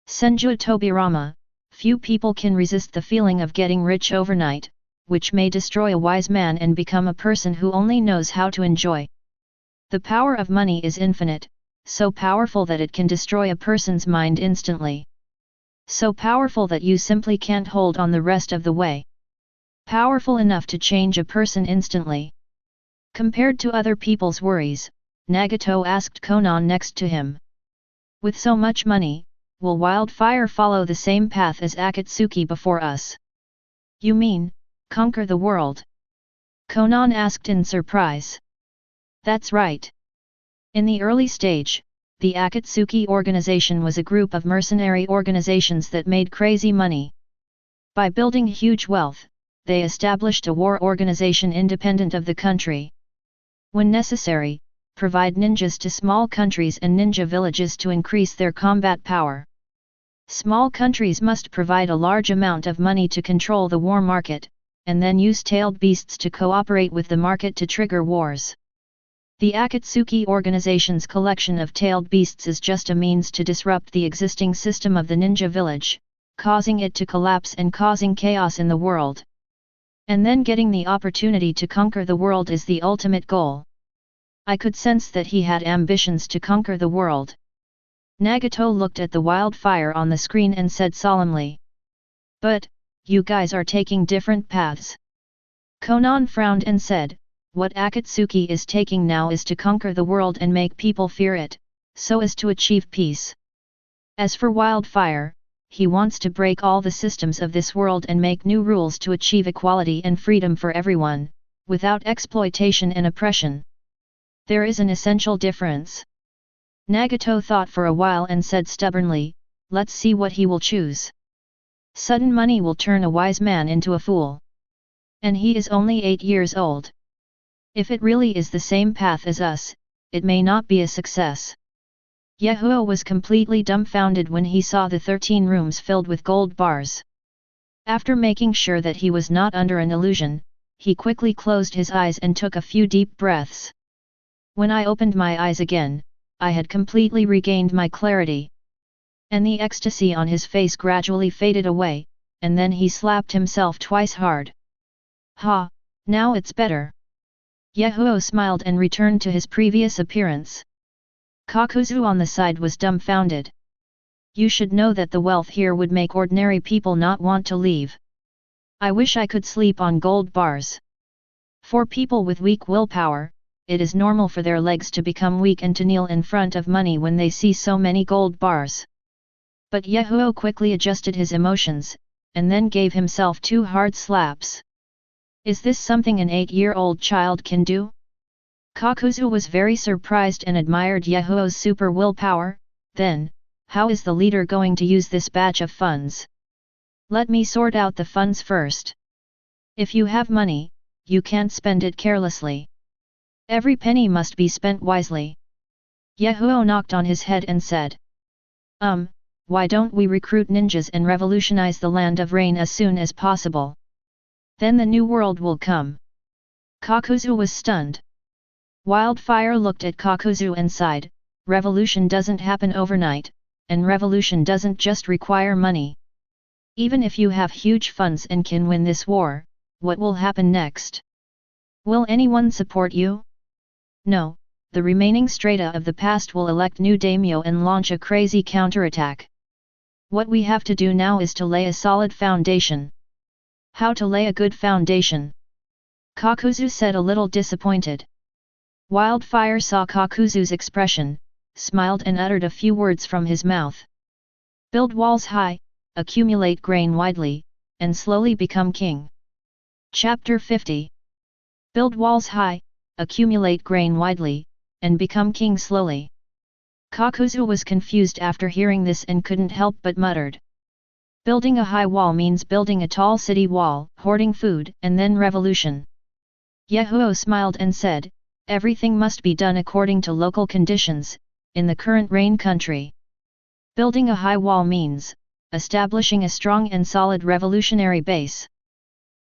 [SPEAKER 1] Senju Tobirama, few people can resist the feeling of getting rich overnight, which may destroy a wise man and become a person who only knows how to enjoy. The power of money is infinite, so powerful that it can destroy a person's mind instantly. So powerful that you simply can't hold on the rest of the way. Powerful enough to change a person instantly. Compared to other people's worries, Nagato asked Konan next to him. With so much money, will Wildfire follow the same path as Akatsuki before us? You mean, conquer the world? Konan asked in surprise. That's right. In the early stage, the Akatsuki organization was a group of mercenary organizations that made crazy money. By building huge wealth, they established a war organization independent of the country. When necessary, provide ninjas to small countries and ninja villages to increase their combat power. Small countries must provide a large amount of money to control the war market, and then use tailed beasts to cooperate with the market to trigger wars. The Akatsuki organization's collection of tailed beasts is just a means to disrupt the existing system of the ninja village, causing it to collapse and causing chaos in the world. And then getting the opportunity to conquer the world is the ultimate goal. I could sense that he had ambitions to conquer the world. Nagato looked at the wildfire on the screen and said solemnly. But, you guys are taking different paths. Konan frowned and said, what Akatsuki is taking now is to conquer the world and make people fear it, so as to achieve peace. As for Wildfire, he wants to break all the systems of this world and make new rules to achieve equality and freedom for everyone, without exploitation and oppression. There is an essential difference. Nagato thought for a while and said stubbornly, let's see what he will choose. Sudden money will turn a wise man into a fool. And he is only 8 years old. If it really is the same path as us, it may not be a success. Yahiko was completely dumbfounded when he saw the 13 rooms filled with gold bars. After making sure that he was not under an illusion, he quickly closed his eyes and took a few deep breaths. When I opened my eyes again, I had completely regained my clarity. And the ecstasy on his face gradually faded away, and then he slapped himself twice hard. Ha, now it's better. Yahiko smiled and returned to his previous appearance. Kakuzu on the side was dumbfounded. You should know that the wealth here would make ordinary people not want to leave. I wish I could sleep on gold bars. For people with weak willpower, it is normal for their legs to become weak and to kneel in front of money when they see so many gold bars. But Yahiko quickly adjusted his emotions, and then gave himself 2 hard slaps. Is this something an 8-year-old child can do? Kakuzu was very surprised and admired Yahiko's super willpower. Then, how is the leader going to use this batch of funds? Let me sort out the funds first. If you have money, you can't spend it carelessly. Every penny must be spent wisely. Yahiko knocked on his head and said. Why don't we recruit ninjas and revolutionize the land of rain as soon as possible? Then the new world will come. Kakuzu was stunned. Wildfire looked at Kakuzu and sighed, revolution doesn't happen overnight, and revolution doesn't just require money. Even if you have huge funds and can win this war, what will happen next? Will anyone support you? No, the remaining strata of the past will elect new daimyo and launch a crazy counterattack. What we have to do now is to lay a solid foundation. How to lay a good foundation? Kakuzu said a little disappointed. Wildfire saw Kakuzu's expression, smiled and uttered a few words from his mouth. Build walls high, accumulate grain widely, and slowly become king. Chapter 50. Build walls high, accumulate grain widely, and become king slowly. Kakuzu was confused after hearing this and couldn't help but muttered. Building a high wall means building a tall city wall, hoarding food, and then revolution. Yahiko smiled and said, everything must be done according to local conditions, in the current rain country. Building a high wall means establishing a strong and solid revolutionary base.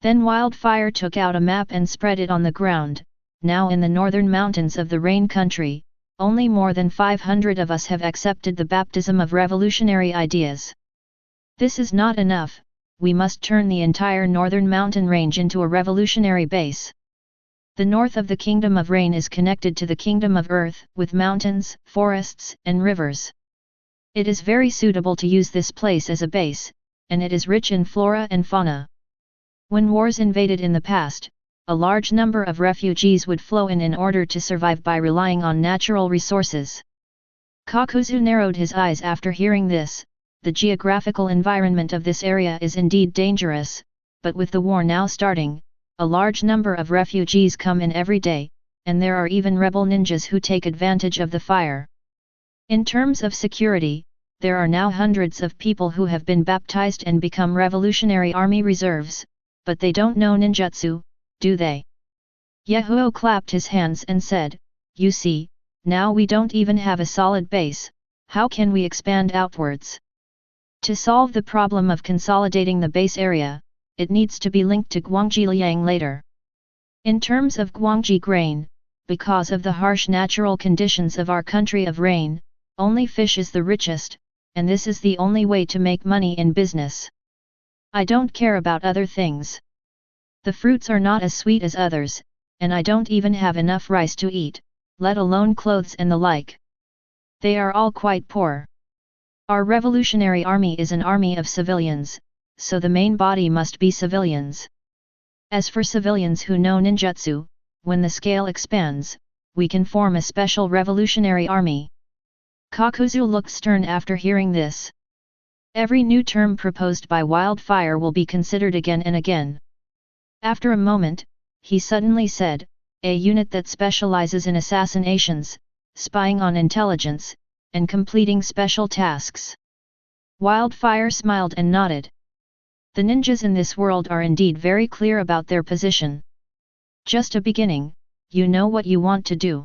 [SPEAKER 1] Then Wildfire took out a map and spread it on the ground. Now in the northern mountains of the rain country, only more than 500 of us have accepted the baptism of revolutionary ideas. This is not enough, we must turn the entire northern mountain range into a revolutionary base. The north of the Kingdom of Rain is connected to the Kingdom of Earth, with mountains, forests, and rivers. It is very suitable to use this place as a base, and it is rich in flora and fauna. When wars invaded in the past, a large number of refugees would flow in order to survive by relying on natural resources. Kakuzu narrowed his eyes after hearing this. The geographical environment of this area is indeed dangerous, but with the war now starting, a large number of refugees come in every day, and there are even rebel ninjas who take advantage of the fire. In terms of security, there are now hundreds of people who have been baptized and become Revolutionary Army reserves, but they don't know ninjutsu, do they? Yahiko clapped his hands and said, you see, now we don't even have a solid base, how can we expand outwards? To solve the problem of consolidating the base area, it needs to be linked to Guangji Liang later. In terms of Guangji grain, because of the harsh natural conditions of our country of rain, only fish is the richest, and this is the only way to make money in business. I don't care about other things. The fruits are not as sweet as others, and I don't even have enough rice to eat, let alone clothes and the like. They are all quite poor. Our revolutionary army is an army of civilians, so the main body must be civilians. As for civilians who know ninjutsu, when the scale expands, we can form a special revolutionary army. Kakuzu looked stern after hearing this. Every new term proposed by Wildfire will be considered again and again. After a moment, he suddenly said, a unit that specializes in assassinations, spying on intelligence, and completing special tasks. Wildfire smiled and nodded. The ninjas in this world are indeed very clear about their position. Just a beginning, you know what you want to do.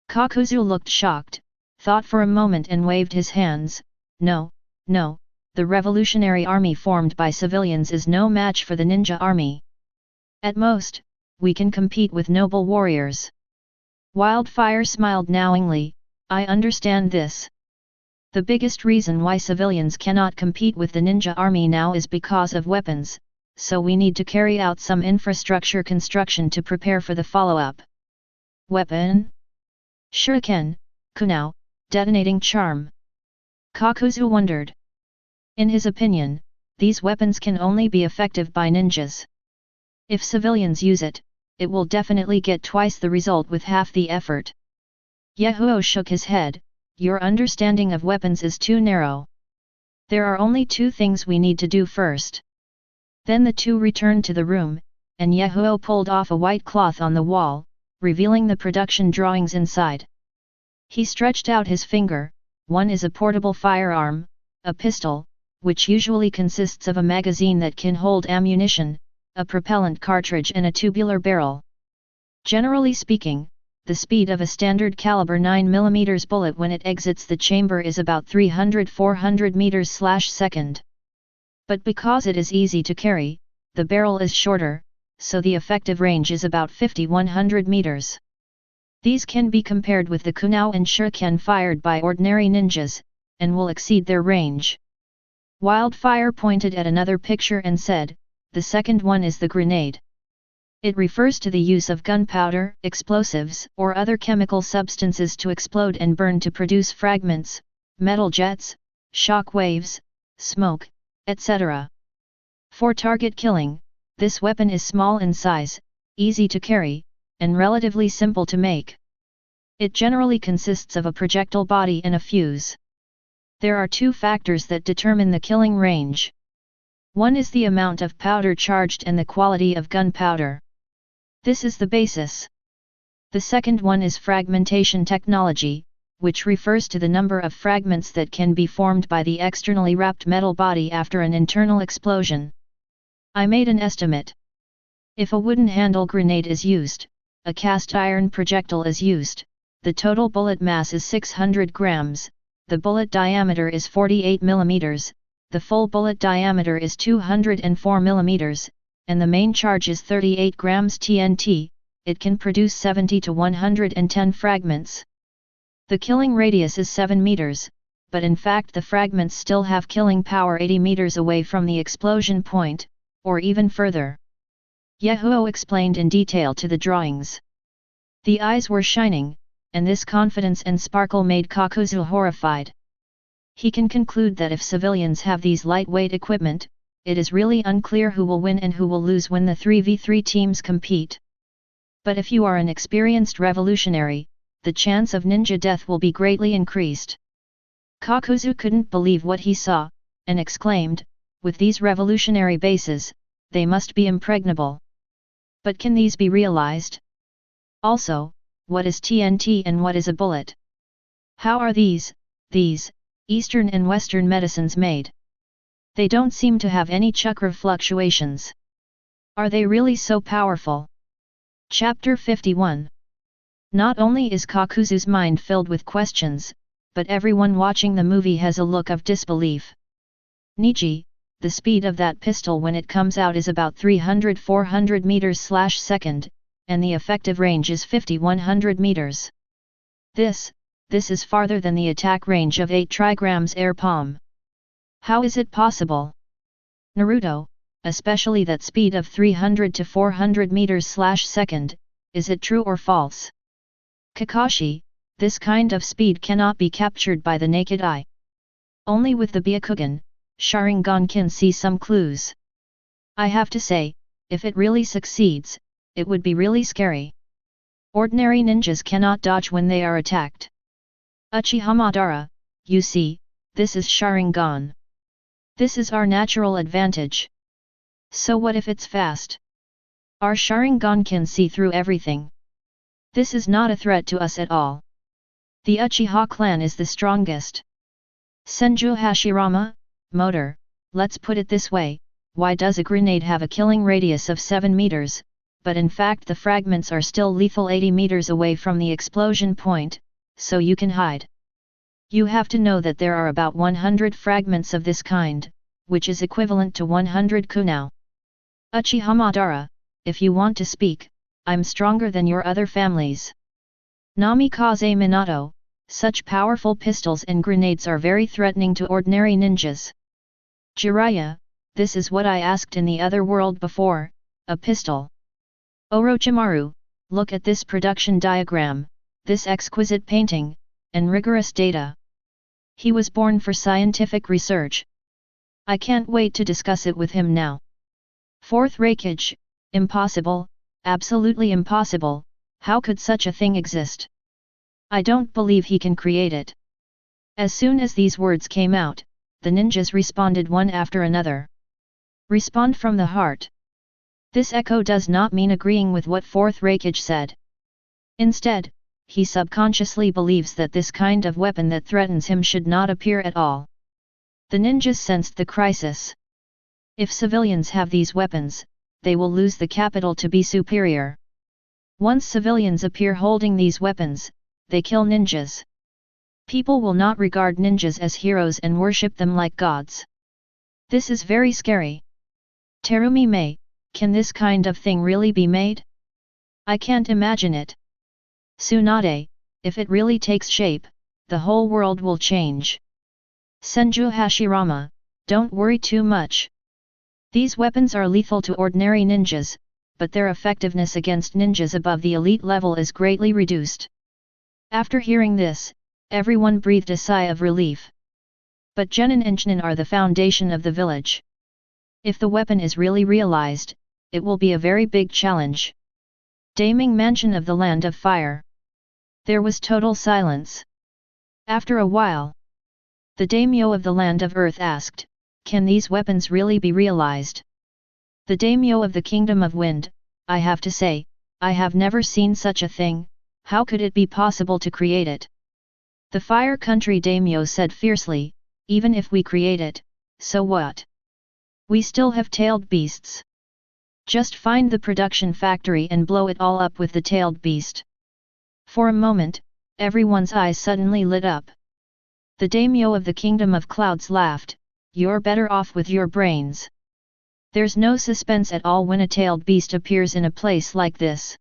[SPEAKER 1] Kakuzu looked shocked, thought for a moment and waved his hands. No, the revolutionary army formed by civilians is no match for the ninja army. At most, we can compete with noble warriors. Wildfire smiled knowingly, I understand this. The biggest reason why civilians cannot compete with the ninja army now is because of weapons, so we need to carry out some infrastructure construction to prepare for the follow-up. Weapon? Shuriken, kunao, detonating charm. Kakuzu wondered. In his opinion, these weapons can only be effective by ninjas. If civilians use it, it will definitely get twice the result with half the effort. Yahiko shook his head, your understanding of weapons is too narrow. There are only two things we need to do first. Then the two returned to the room, and Yahiko pulled off a white cloth on the wall, revealing the production drawings inside. He stretched out his finger. One is a portable firearm, a pistol, which usually consists of a magazine that can hold ammunition, a propellant cartridge and a tubular barrel. Generally speaking, the speed of a standard caliber 9mm bullet when it exits the chamber is about 300-400 meters/second. But because it is easy to carry, the barrel is shorter, so the effective range is about 50-100 meters. These can be compared with the kunao and shuriken fired by ordinary ninjas, and will exceed their range. Wildfire pointed at another picture and said, the second one is the grenade. It refers to the use of gunpowder, explosives, or other chemical substances to explode and burn to produce fragments, metal jets, shock waves, smoke, etc. For target killing, this weapon is small in size, easy to carry, and relatively simple to make. It generally consists of a projectile body and a fuse. There are two factors that determine the killing range. One is the amount of powder charged and the quality of gunpowder. This is the basis. The second one is fragmentation technology, which refers to the number of fragments that can be formed by the externally wrapped metal body after an internal explosion. I made an estimate. If a wooden handle grenade is used, a cast iron projectile is used, the total bullet mass is 600 grams, the bullet diameter is 48 mm, the full bullet diameter is 204 mm, and the main charge is 38 grams TNT, it can produce 70 to 110 fragments. The killing radius is 7 meters, but in fact the fragments still have killing power 80 meters away from the explosion point, or even further. Yahiko explained in detail to the drawings. The eyes were shining, and this confidence and sparkle made Kakuzu horrified. He can conclude that if civilians have these lightweight equipment, it is really unclear who will win and who will lose when the 3v3 teams compete. But if you are an experienced revolutionary, the chance of ninja death will be greatly increased. Kakuzu couldn't believe what he saw, and exclaimed, with these revolutionary bases, they must be impregnable. But can these be realized? Also, what is TNT and what is a bullet? How are these Eastern and Western medicines made? They don't seem to have any chakra fluctuations. Are they really so powerful? Chapter 51. Not only is Kakuzu's mind filled with questions, but everyone watching the movie has a look of disbelief. Niji, the speed of that pistol when it comes out is about 300-400 meters/second, and the effective range is 50-100 meters. This is farther than the attack range of 8 trigrams air palm. How is it possible? Naruto, especially that speed of 300 to 400 meters/second, is it true or false? Kakashi, this kind of speed cannot be captured by the naked eye. Only with the Byakugan, Sharingan can see some clues. I have to say, if it really succeeds, it would be really scary. Ordinary ninjas cannot dodge when they are attacked. Uchiha Madara, you see, this is Sharingan. This is our natural advantage. So what if it's fast? Our Sharingan can see through everything. This is not a threat to us at all. The Uchiha clan is the strongest. Senju Hashirama, motor, let's put it this way, why does a grenade have a killing radius of 7 meters, but in fact the fragments are still lethal 80 meters away from the explosion point, so you can hide? You have to know that there are about 100 fragments of this kind, which is equivalent to 100 kunao. Uchiha Madara, if you want to speak, I'm stronger than your other families. Namikaze Minato, such powerful pistols and grenades are very threatening to ordinary ninjas. Jiraiya, this is what I asked in the other world before, a pistol. Orochimaru, look at this production diagram, this exquisite painting, and rigorous data. He was born for scientific research. I can't wait to discuss it with him now. Fourth Raikage, impossible, absolutely impossible, how could such a thing exist? I don't believe he can create it. As soon as these words came out, the ninjas responded one after another. Respond from the heart. This echo does not mean agreeing with what Fourth Raikage said. Instead, he subconsciously believes that this kind of weapon that threatens him should not appear at all. The ninjas sensed the crisis. If civilians have these weapons, they will lose the capital to be superior. Once civilians appear holding these weapons, they kill ninjas. People will not regard ninjas as heroes and worship them like gods. This is very scary. Terumi Mei, can this kind of thing really be made? I can't imagine it. Tsunade, if it really takes shape, the whole world will change. Senju Hashirama, don't worry too much. These weapons are lethal to ordinary ninjas, but their effectiveness against ninjas above the elite level is greatly reduced. After hearing this, everyone breathed a sigh of relief. But Genin and Jnin are the foundation of the village. If the weapon is really realized, it will be a very big challenge. Daming Mansion of the Land of Fire. There was total silence. After a while, the daimyo of the Land of Earth asked, "Can these weapons really be realized?" The daimyo of the Kingdom of Wind, "I have to say, I have never seen such a thing. How could it be possible to create it?" The Fire Country daimyo said fiercely, "Even if we create it, so what? We still have tailed beasts. Just find the production factory and blow it all up with the tailed beast." For a moment, everyone's eyes suddenly lit up. The daimyo of the Kingdom of Clouds laughed, "You're better off with your brains. There's no suspense at all when a tailed beast appears in a place like this.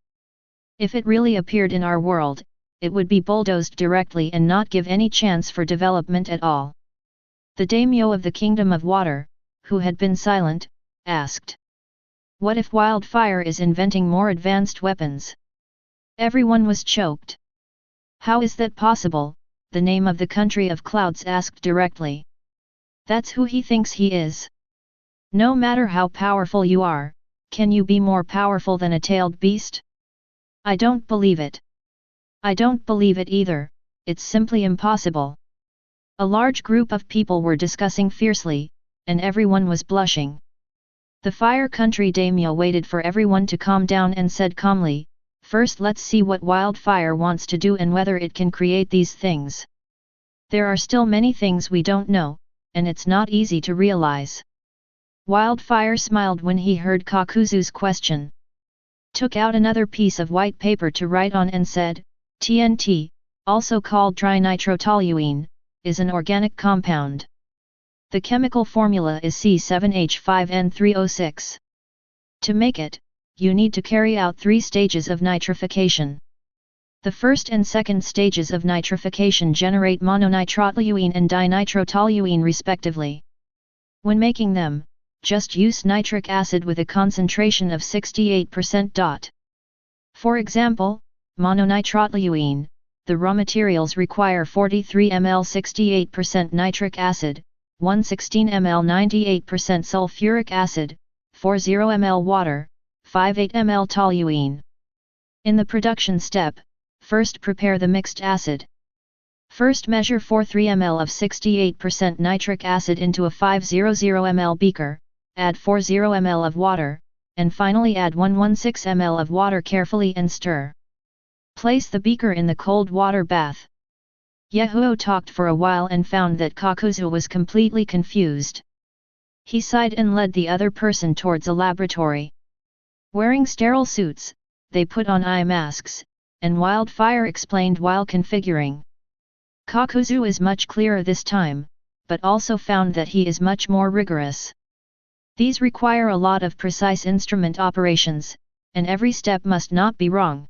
[SPEAKER 1] If it really appeared in our world, it would be bulldozed directly and not give any chance for development at all." The daimyo of the Kingdom of Water, who had been silent, asked, "What if Wildfire is inventing more advanced weapons?" Everyone was choked. "How is that possible?" the name of the Country of Clouds asked directly. "That's who he thinks he is. No matter how powerful you are, can you be more powerful than a tailed beast? I don't believe it." "I don't believe it either, it's simply impossible." A large group of people were discussing fiercely, and everyone was blushing. The Fire Country daimyo waited for everyone to calm down and said calmly, "First let's see what Wildfire wants to do and whether it can create these things. There are still many things we don't know, and it's not easy to realize." Wildfire smiled when he heard Kakuzu's question. Took out another piece of white paper to write on and said, "TNT, also called trinitrotoluene, is an organic compound. The chemical formula is C7H5N3O6. To make it, you need to carry out 3 stages of nitrification. The first and second stages of nitrification generate mononitrotoluene and dinitrotoluene respectively. When making them, just use nitric acid with a concentration of 68%. For example, mononitrotoluene, the raw materials require 43 ml 68% nitric acid, 116 ml 98% sulfuric acid, 40 ml water, 58 ml toluene. In the production step, first prepare the mixed acid. First measure 43 ml of 68% nitric acid into a 500 ml beaker, add 40 ml of water, and finally add 116 ml of water carefully and stir. Place the beaker in the cold water bath. Yahiko talked for a while and found that Kakuzu was completely confused. He sighed and led the other person towards a laboratory. Wearing sterile suits, they put on eye masks, and Wildfire explained while configuring. Kakuzu is much clearer this time, but also found that he is much more rigorous. These require a lot of precise instrument operations, and every step must not be wrong.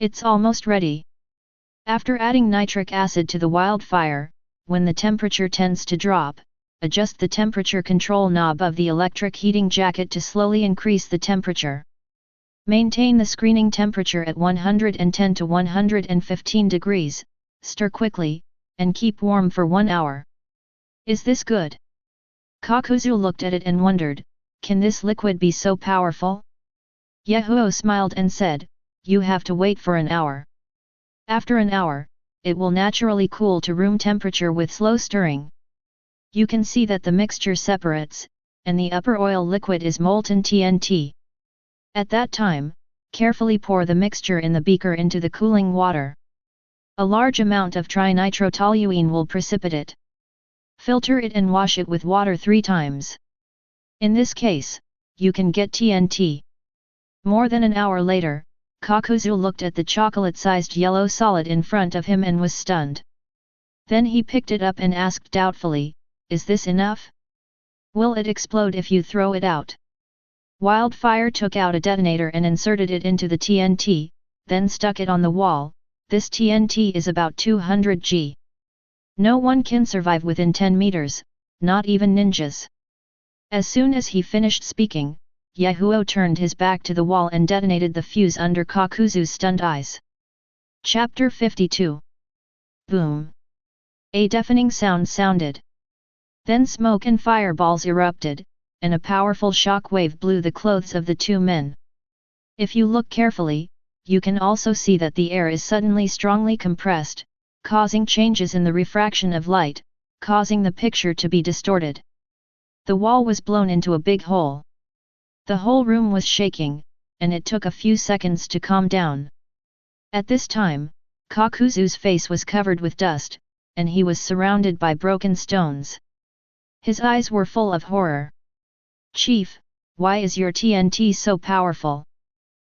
[SPEAKER 1] It's almost ready. After adding nitric acid to the Wildfire, when the temperature tends to drop, adjust the temperature control knob of the electric heating jacket to slowly increase the temperature. Maintain the screening temperature at 110 to 115 degrees, stir quickly, and keep warm for 1 hour. Is this good? Kakuzu looked at it and wondered, can this liquid be so powerful? Yahiko smiled and said, you have to wait for an hour. After an hour, it will naturally cool to room temperature with slow stirring. You can see that the mixture separates, and the upper oil liquid is molten TNT. At that time, carefully pour the mixture in the beaker into the cooling water. A large amount of trinitrotoluene will precipitate. Filter it and wash it with water 3 times. In this case, you can get TNT. More than an hour later, Kakuzu looked at the chocolate-sized yellow solid in front of him and was stunned. Then he picked it up and asked doubtfully, is this enough? Will it explode if you throw it out? Wildfire took out a detonator and inserted it into the TNT, then stuck it on the wall, this TNT is about 200 G. No one can survive within 10 meters, not even ninjas. As soon as he finished speaking, Yahiko turned his back to the wall and detonated the fuse under Kakuzu's stunned eyes. Chapter 52. Boom. A deafening sound sounded. Then smoke and fireballs erupted, and a powerful shock wave blew the clothes of the two men. If you look carefully, you can also see that the air is suddenly strongly compressed, causing changes in the refraction of light, causing the picture to be distorted. The wall was blown into a big hole. The whole room was shaking, and it took a few seconds to calm down. At this time, Kakuzu's face was covered with dust, and he was surrounded by broken stones. His eyes were full of horror. "Chief, why is your TNT so powerful?"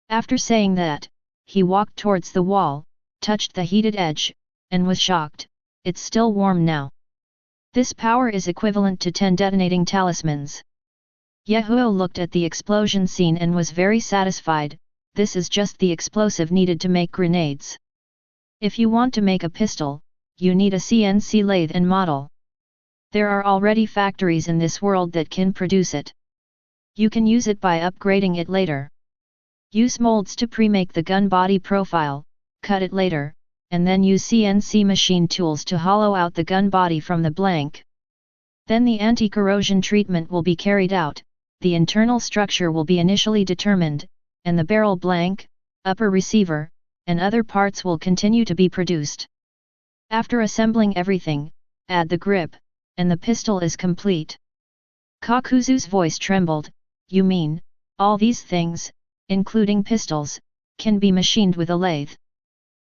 [SPEAKER 1] After saying that, he walked towards the wall, touched the heated edge, and was shocked. "It's still warm now. This power is equivalent to 10 detonating talismans." Yahiko looked at the explosion scene and was very satisfied. This is just the explosive needed to make grenades. If you want to make a pistol, you need a CNC lathe and model. There are already factories in this world that can produce it. You can use it by upgrading it later. Use molds to pre-make the gun body profile, cut it later, and then use CNC machine tools to hollow out the gun body from the blank. Then the anti-corrosion treatment will be carried out, the internal structure will be initially determined, and the barrel blank, upper receiver, and other parts will continue to be produced. After assembling everything, add the grip, and the pistol is complete. Kakuzu's voice trembled. "You mean, all these things, including pistols, can be machined with a lathe?"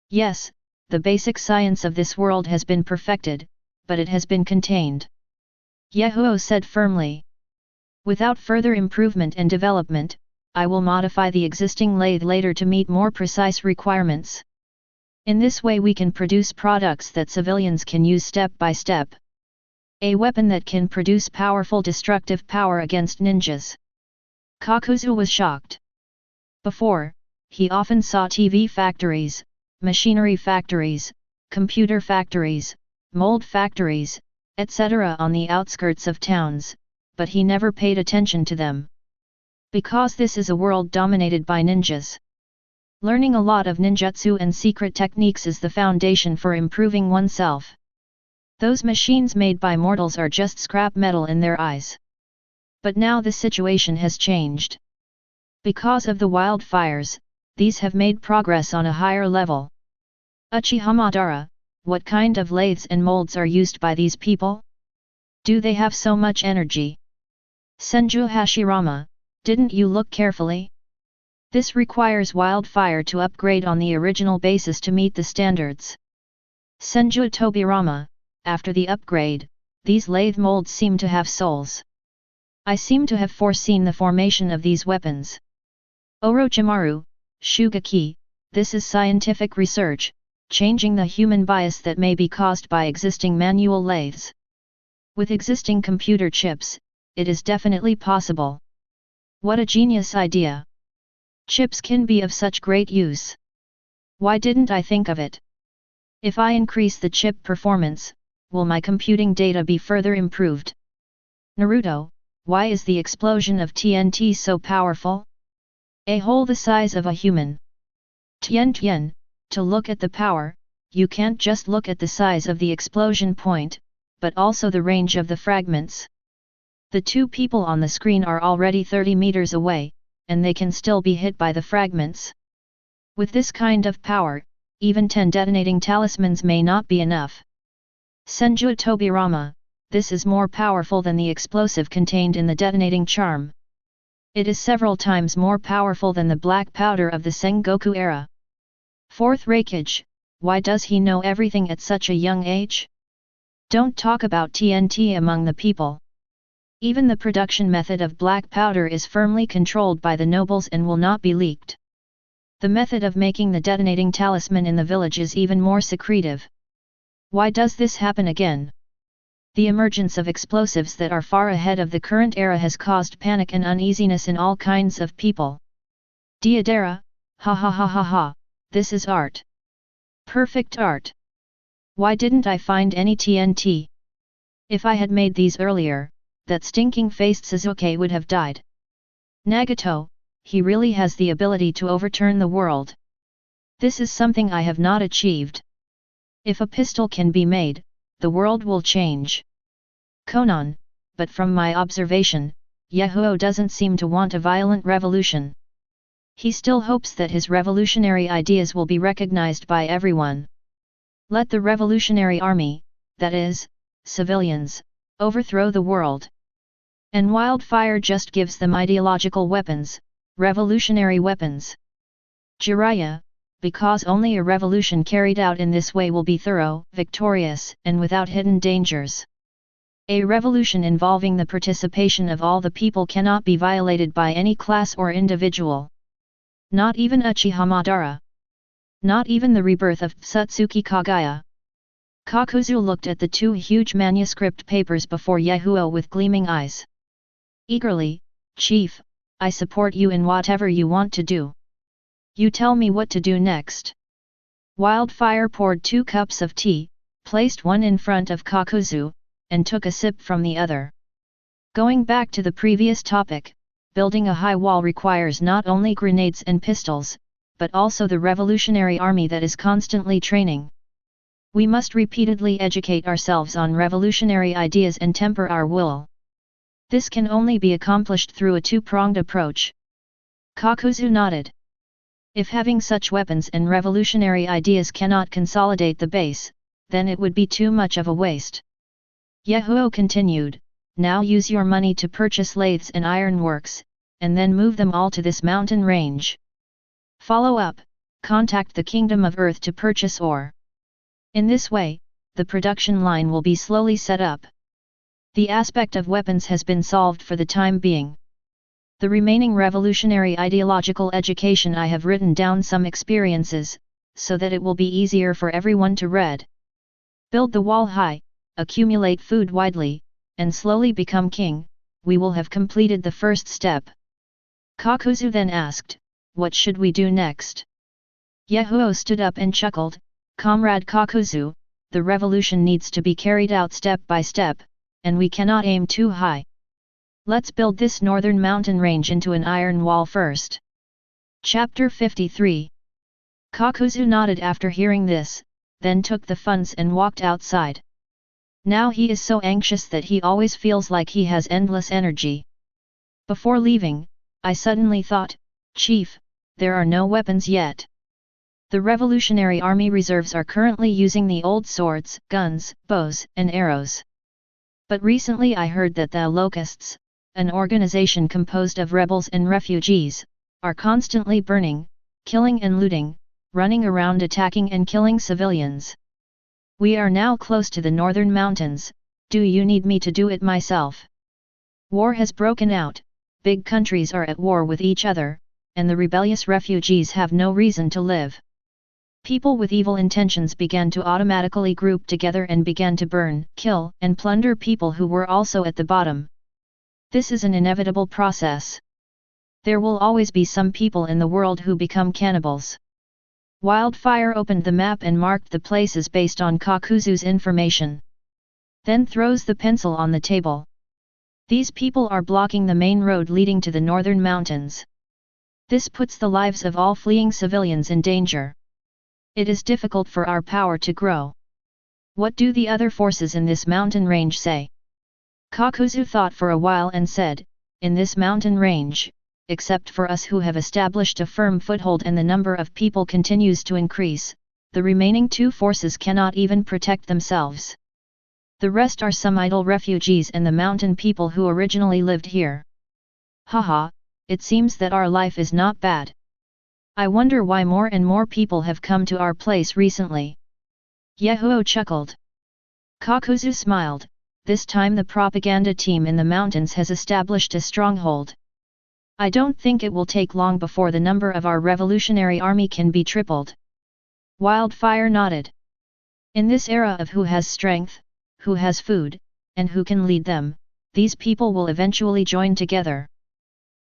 [SPEAKER 1] "Yes, the basic science of this world has been perfected, but it has been contained," Yahiko said firmly. "Without further improvement and development, I will modify the existing lathe later to meet more precise requirements. In this way we can produce products that civilians can use step by step. A weapon that can produce powerful destructive power against ninjas." Kakuzu was shocked. Before, he often saw TV factories, machinery factories, computer factories, mold factories, etc. on the outskirts of towns, but he never paid attention to them. Because this is a world dominated by ninjas. Learning a lot of ninjutsu and secret techniques is the foundation for improving oneself. Those machines made by mortals are just scrap metal in their eyes. But now the situation has changed. Because of the wildfires, these have made progress on a higher level. Uchiha Madara, what kind of lathes and molds are used by these people? Do they have so much energy? Senju Hashirama, didn't you look carefully? This requires Wildfire to upgrade on the original basis to meet the standards. Senju Tobirama, after the upgrade, these lathe molds seem to have souls. I seem to have foreseen the formation of these weapons. Orochimaru, Shugeki, this is scientific research, changing the human bias that may be caused by existing manual lathes. With existing computer chips, it is definitely possible. What a genius idea! Chips can be of such great use. Why didn't I think of it? If I increase the chip performance, will my computing data be further improved? Naruto, why is the explosion of TNT so powerful? A hole the size of a human. Tien, to look at the power, you can't just look at the size of the explosion point, but also the range of the fragments. The two people on the screen are already 30 meters away, and they can still be hit by the fragments. With this kind of power, even 10 detonating talismans may not be enough. Senju Tobirama, this is more powerful than the explosive contained in the detonating charm. It is several times more powerful than the black powder of the Sengoku era. Fourth Raikage, why does he know everything at such a young age? Don't talk about TNT among the people. Even the production method of black powder is firmly controlled by the nobles and will not be leaked. The method of making the detonating talisman in the village is even more secretive. Why does this happen again? The emergence of explosives that are far ahead of the current era has caused panic and uneasiness in all kinds of people. Deodara, ha ha ha ha ha, this is art. Perfect art. Why didn't I find any TNT? If I had made these earlier, that stinking-faced Sasuke would have died. Nagato, he really has the ability to overturn the world. This is something I have not achieved. If a pistol can be made, the world will change. Konan, but from my observation, Yahiko doesn't seem to want a violent revolution. He still hopes that his revolutionary ideas will be recognized by everyone. Let the revolutionary army, that is, civilians, overthrow the world. And Wildfire just gives them ideological weapons, revolutionary weapons. Jiraiya, because only a revolution carried out in this way will be thorough, victorious, and without hidden dangers. A revolution involving the participation of all the people cannot be violated by any class or individual. Not even Uchiha Madara. Not even the rebirth of Satsuki Kagaya. Kakuzu looked at the two huge manuscript papers before Yahiko with gleaming eyes. Eagerly, Chief, I support you in whatever you want to do. You tell me what to do next. Wildfire poured 2 cups of tea, placed one in front of Kakuzu, and took a sip from the other. Going back to the previous topic, building a high wall requires not only grenades and pistols, but also the revolutionary army that is constantly training. We must repeatedly educate ourselves on revolutionary ideas and temper our will. This can only be accomplished through a two-pronged approach. Kakuzu nodded. If having such weapons and revolutionary ideas cannot consolidate the base, then it would be too much of a waste. Yahiko continued, now use your money to purchase lathes and ironworks, and then move them all to this mountain range. Follow up, contact the Kingdom of Earth to purchase ore. In this way, the production line will be slowly set up. The aspect of weapons has been solved for the time being. The remaining revolutionary ideological education I have written down some experiences, so that it will be easier for everyone to read. Build the wall high, accumulate food widely, and slowly become king, we will have completed the first step. Kakuzu then asked, what should we do next? Yahiko stood up and chuckled, Comrade Kakuzu, the revolution needs to be carried out step by step, and we cannot aim too high. Let's build this northern mountain range into an iron wall first. Chapter 53. Kakuzu nodded after hearing this, then took the funds and walked outside. Now he is so anxious that he always feels like he has endless energy. Before leaving, I suddenly thought, Chief, there are no weapons yet. The Revolutionary Army reserves are currently using the old swords, guns, bows, and arrows. But recently I heard that the Locusts, an organization composed of rebels and refugees, are constantly burning, killing and looting, running around attacking and killing civilians. We are now close to the northern mountains, do you need me to do it myself? War has broken out, big countries are at war with each other, and the rebellious refugees have no reason to live. People with evil intentions began to automatically group together and began to burn, kill, and plunder people who were also at the bottom. This is an inevitable process. There will always be some people in the world who become cannibals. Wildfire opened the map and marked the places based on Kakuzu's information. Then throws the pencil on the table. These people are blocking the main road leading to the northern mountains. This puts the lives of all fleeing civilians in danger. It is difficult for our power to grow. What do the other forces in this mountain range say? Kakuzu thought for a while and said, in this mountain range, except for us who have established a firm foothold and the number of people continues to increase, the remaining 2 forces cannot even protect themselves. The rest are some idle refugees and the mountain people who originally lived here. Haha, it seems that our life is not bad. I wonder why more and more people have come to our place recently. Yahiko chuckled. Kakuzu smiled. This time the propaganda team in the mountains has established a stronghold. I don't think it will take long before the number of our revolutionary army can be tripled. Wildfire nodded. In this era of who has strength, who has food, and who can lead them, these people will eventually join together.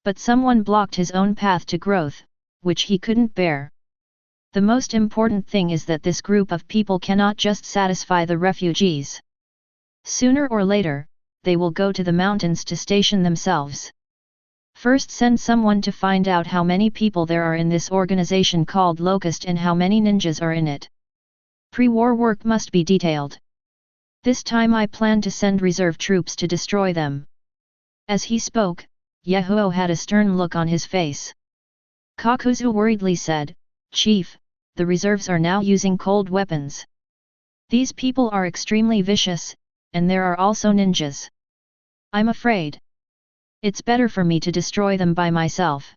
[SPEAKER 1] But someone blocked his own path to growth, which he couldn't bear. The most important thing is that this group of people cannot just satisfy the refugees. Sooner or later, they will go to the mountains to station themselves. First send someone to find out how many people there are in this organization called Locust and how many ninjas are in it. Pre-war work must be detailed. This time I plan to send reserve troops to destroy them. As he spoke, Yahiko had a stern look on his face. Kakuzu worriedly said, "Chief, the reserves are now using cold weapons. These people are extremely vicious, and there are also ninjas. I'm afraid. It's better for me to destroy them by myself."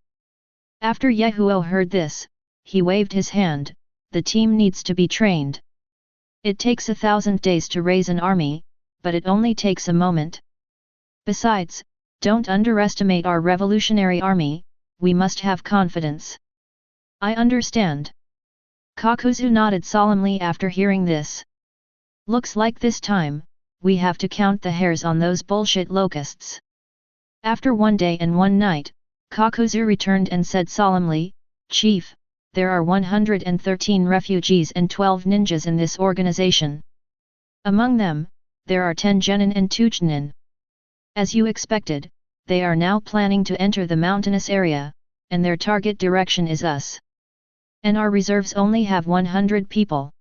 [SPEAKER 1] After Yahiko heard this, he waved his hand. The team needs to be trained. It takes 1,000 days to raise an army, but it only takes a moment. Besides, don't underestimate our revolutionary army, we must have confidence. I understand. Kakuzu nodded solemnly after hearing this. Looks like this time, we have to count the hairs on those bullshit locusts. After 1 day and 1 night, Kakuzu returned and said solemnly, "Chief, there are 113 refugees and 12 ninjas in this organization. Among them, there are 10 genin and 2 chunin. As you expected, they are now planning to enter the mountainous area, and their target direction is us. And our reserves only have 100 people."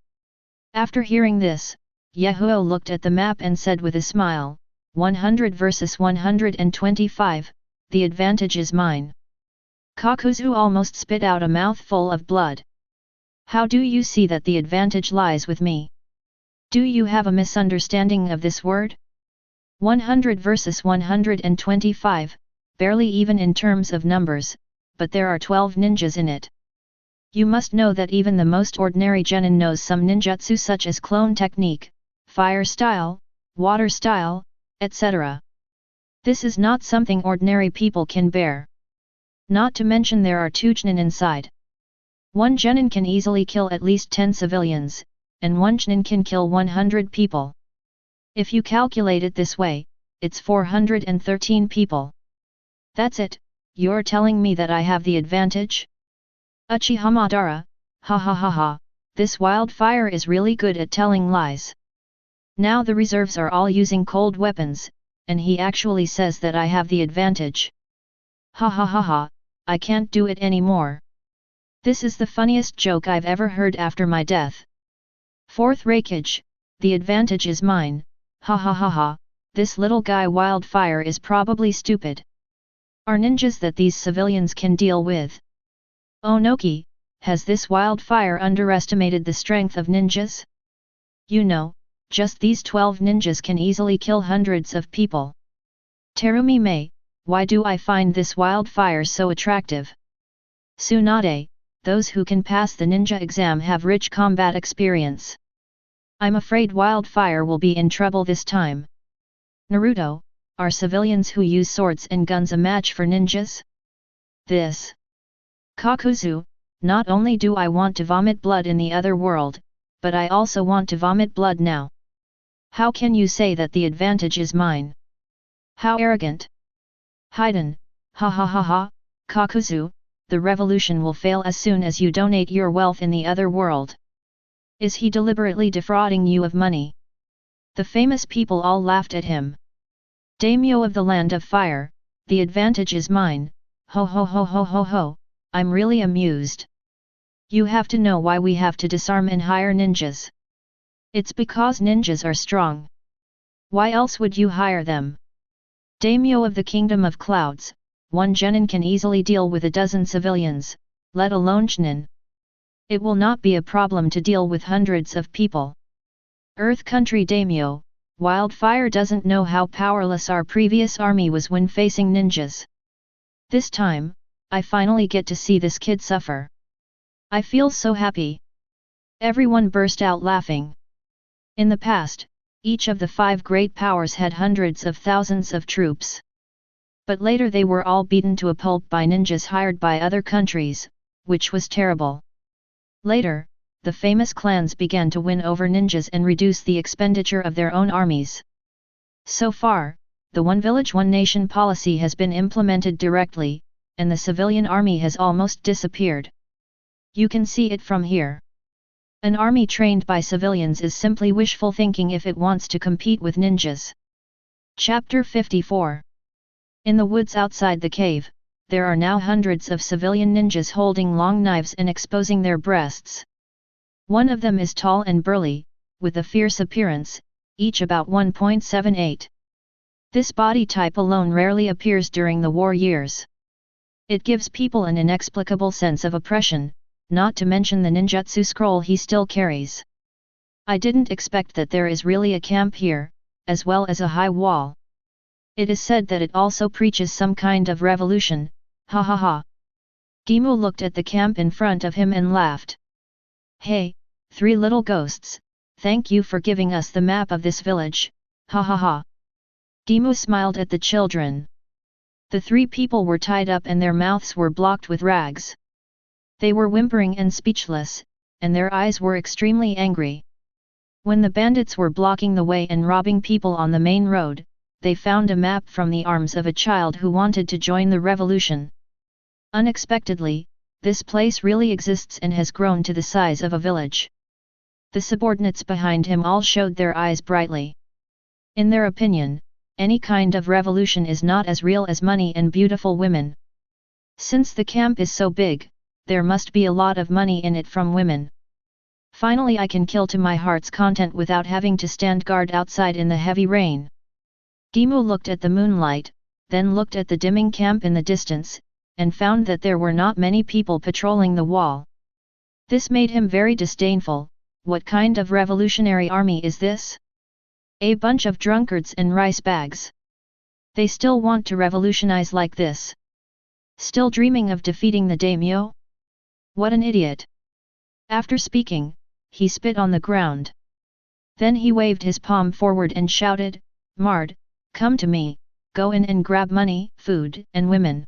[SPEAKER 1] After hearing this, Yahiko looked at the map and said with a smile, 100 versus 125, the advantage is mine. Kakuzu almost spit out a mouthful of blood. How do you see that the advantage lies with me? Do you have a misunderstanding of this word? 100 versus 125, barely even in terms of numbers, but there are 12 ninjas in it. You must know that even the most ordinary genin knows some ninjutsu such as clone technique, fire style, water style, etc. This is not something ordinary people can bear. Not to mention there are 2 chunin inside. 1 genin can easily kill at least 10 civilians, and 1 chunin can kill 100 people. If you calculate it this way, it's 413 people. That's it, you're telling me that I have the advantage? Uchiha Madara, ha ha ha ha, this Wildfire is really good at telling lies. Now the reserves are all using cold weapons, and he actually says that I have the advantage. Ha ha ha ha, I can't do it anymore. This is the funniest joke I've ever heard after my death. Fourth Raikage, the advantage is mine, ha ha ha ha, this little guy Wildfire is probably stupid. Are ninjas that these civilians can deal with? Onoki, has this Wildfire underestimated the strength of ninjas? You know, just these 12 ninjas can easily kill hundreds of people. Terumi Mei, why do I find this Wildfire so attractive? Tsunade, those who can pass the ninja exam have rich combat experience. I'm afraid Wildfire will be in trouble this time. Naruto, are civilians who use swords and guns a match for ninjas? This. Kakuzu, not only do I want to vomit blood in the other world, but I also want to vomit blood now. How can you say that the advantage is mine? How arrogant! Haiden, ha ha ha ha, Kakuzu, the revolution will fail as soon as you donate your wealth in the other world. Is he deliberately defrauding you of money? The famous people all laughed at him. Daimyo of the Land of Fire, the advantage is mine, ho ho ho ho ho ho, I'm really amused. You have to know why we have to disarm and hire ninjas. It's because ninjas are strong. Why else would you hire them? Daimyo of the Kingdom of Clouds, 1 genin can easily deal with a dozen civilians, let alone chunin. It will not be a problem to deal with hundreds of people. Earth Country Daimyo, Wildfire doesn't know how powerless our previous army was when facing ninjas. This time, I finally get to see this kid suffer. I feel so happy. Everyone burst out laughing. In the past, each of the 5 great powers had hundreds of thousands of troops. But later they were all beaten to a pulp by ninjas hired by other countries, which was terrible. Later, the famous clans began to win over ninjas and reduce the expenditure of their own armies. So far, the one village one nation policy has been implemented directly, and the civilian army has almost disappeared. You can see it from here. An army trained by civilians is simply wishful thinking if it wants to compete with ninjas. Chapter 54. In the woods outside the cave, there are now hundreds of civilian ninjas holding long knives and exposing their breasts. One of them is tall and burly, with a fierce appearance, each about 1.78. This body type alone rarely appears during the war years. It gives people an inexplicable sense of oppression, not to mention the ninjutsu scroll he still carries. I didn't expect that there is really a camp here, as well as a high wall. It is said that it also preaches some kind of revolution, ha ha ha. Gimu looked at the camp in front of him and laughed. Hey, three little ghosts, thank you for giving us the map of this village, ha ha ha. Gimu smiled at the children. The three people were tied up and their mouths were blocked with rags. They were whimpering and speechless, and their eyes were extremely angry. When the bandits were blocking the way and robbing people on the main road, they found a map from the arms of a child who wanted to join the revolution. Unexpectedly, this place really exists and has grown to the size of a village. The subordinates behind him all showed their eyes brightly. In their opinion, any kind of revolution is not as real as money and beautiful women. Since the camp is so big, there must be a lot of money in it from women. Finally I can kill to my heart's content without having to stand guard outside in the heavy rain. Gimu looked at the moonlight, then looked at the dimming camp in the distance, and found that there were not many people patrolling the wall. This made him very disdainful. What kind of revolutionary army is this? A bunch of drunkards and rice bags. They still want to revolutionize like this. Still dreaming of defeating the daimyo? What an idiot! After speaking, he spit on the ground. Then he waved his palm forward and shouted, Mard, come to me, go in and grab money, food, and women.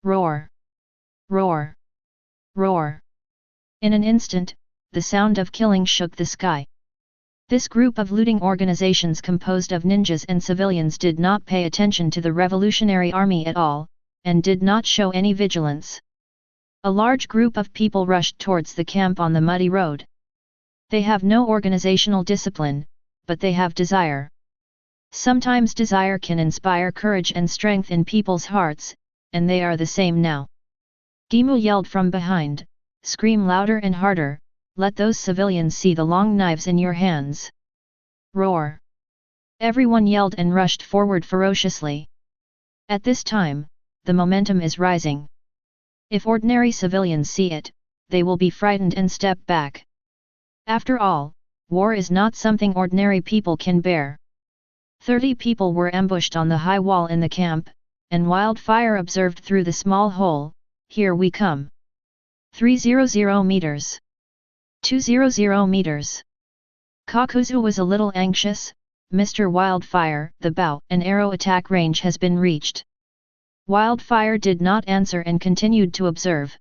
[SPEAKER 1] Roar! Roar! Roar! In an instant, the sound of killing shook the sky. This group of looting organizations composed of ninjas and civilians did not pay attention to the revolutionary army at all, and did not show any vigilance. A large group of people rushed towards the camp on the muddy road. They have no organizational discipline, but they have desire. Sometimes desire can inspire courage and strength in people's hearts, and they are the same now. Gimu yelled from behind, scream louder and harder, let those civilians see the long knives in your hands. Roar! Everyone yelled and rushed forward ferociously. At this time, the momentum is rising. If ordinary civilians see it, they will be frightened and step back. After all, war is not something ordinary people can bear. 30 people were ambushed on the high wall in the camp, and Wildfire observed through the small hole, here we come. 300 meters. 200 meters. Kakuzu was a little anxious. Mr. Wildfire, the bow and arrow attack range has been reached. Wildfire did not answer and continued to observe.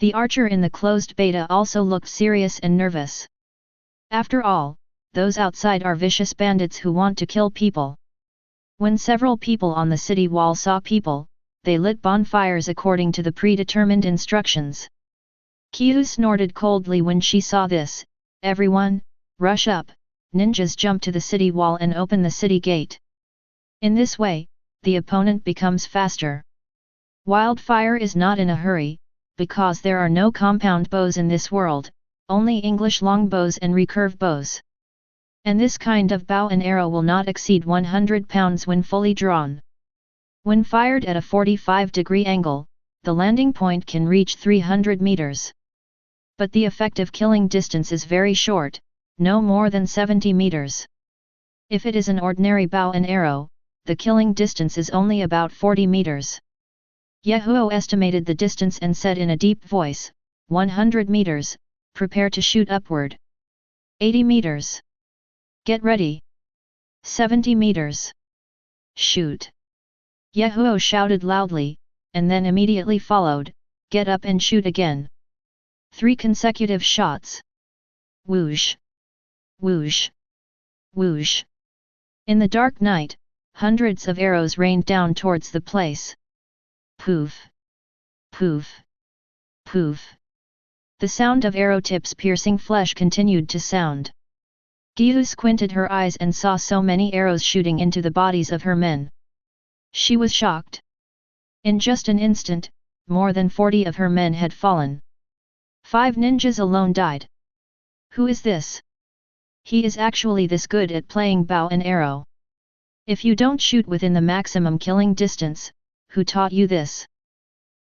[SPEAKER 1] The archer in the closed beta also looked serious and nervous. After all, those outside are vicious bandits who want to kill people. When several people on the city wall saw people, they lit bonfires according to the predetermined instructions. Kyu snorted coldly when she saw this. Everyone, rush up, ninjas jump to the city wall and open the city gate. In this way, the opponent becomes faster. Wildfire is not in a hurry, because there are no compound bows in this world, only English longbows and recurve bows. And this kind of bow and arrow will not exceed 100 pounds when fully drawn. When fired at a 45-degree angle, the landing point can reach 300 meters. But the effective killing distance is very short, no more than 70 meters. If it is an ordinary bow and arrow, the killing distance is only about 40 meters. Yahiko estimated the distance and said in a deep voice, 100 meters, prepare to shoot upward. 80 meters. Get ready. 70 meters. Shoot. Yahiko shouted loudly, and then immediately followed, get up and shoot again. 3 consecutive shots. Whoosh. Whoosh. Whoosh. In the dark night, hundreds of arrows rained down towards the place. Poof. Poof. Poof. The sound of arrow tips piercing flesh continued to sound. Giyu squinted her eyes and saw so many arrows shooting into the bodies of her men. She was shocked. In just an instant, more than 40 of her men had fallen. 5 ninjas alone died. Who is this? He is actually this good at playing bow and arrow. If you don't shoot within the maximum killing distance, who taught you this?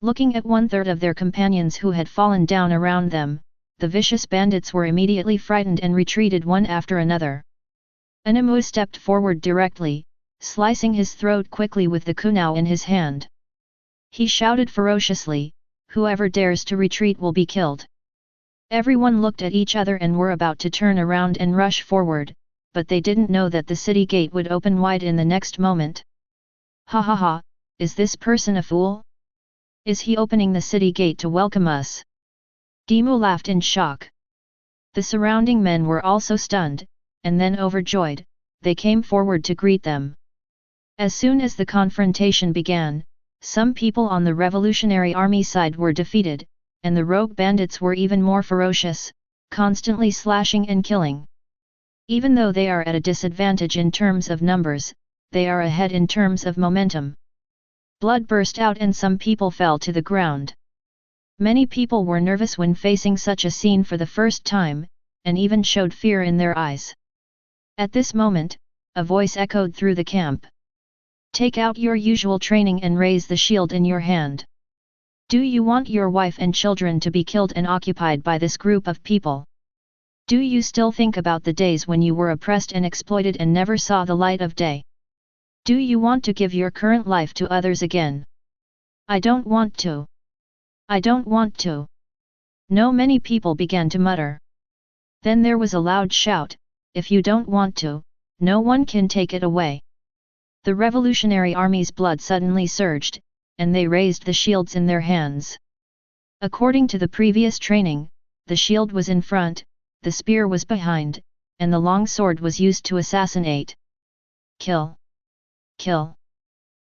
[SPEAKER 1] Looking at 1/3 of their companions who had fallen down around them, the vicious bandits were immediately frightened and retreated one after another. Animu stepped forward directly, slicing his throat quickly with the kunao in his hand. He shouted ferociously, "Whoever dares to retreat will be killed." Everyone looked at each other and were about to turn around and rush forward, but they didn't know that the city gate would open wide in the next moment. "Ha ha ha, is this person a fool? Is he opening the city gate to welcome us?" Gimu laughed in shock. The surrounding men were also stunned, and then overjoyed, they came forward to greet them. As soon as the confrontation began, some people on the Revolutionary Army side were defeated, and the rogue bandits were even more ferocious, constantly slashing and killing. Even though they are at a disadvantage in terms of numbers, they are ahead in terms of momentum. Blood burst out and some people fell to the ground. Many people were nervous when facing such a scene for the first time, and even showed fear in their eyes. At this moment, a voice echoed through the camp. "Take out your usual training and raise the shield in your hand. Do you want your wife and children to be killed and occupied by this group of people? Do you still think about the days when you were oppressed and exploited and never saw the light of day? Do you want to give your current life to others again?" "I don't want to. I don't want to." No, many people began to mutter. Then there was a loud shout, "If you don't want to, no one can take it away." The Revolutionary Army's blood suddenly surged, and they raised the shields in their hands. According to the previous training, the shield was in front, the spear was behind, and the long sword was used to assassinate. Kill! Kill!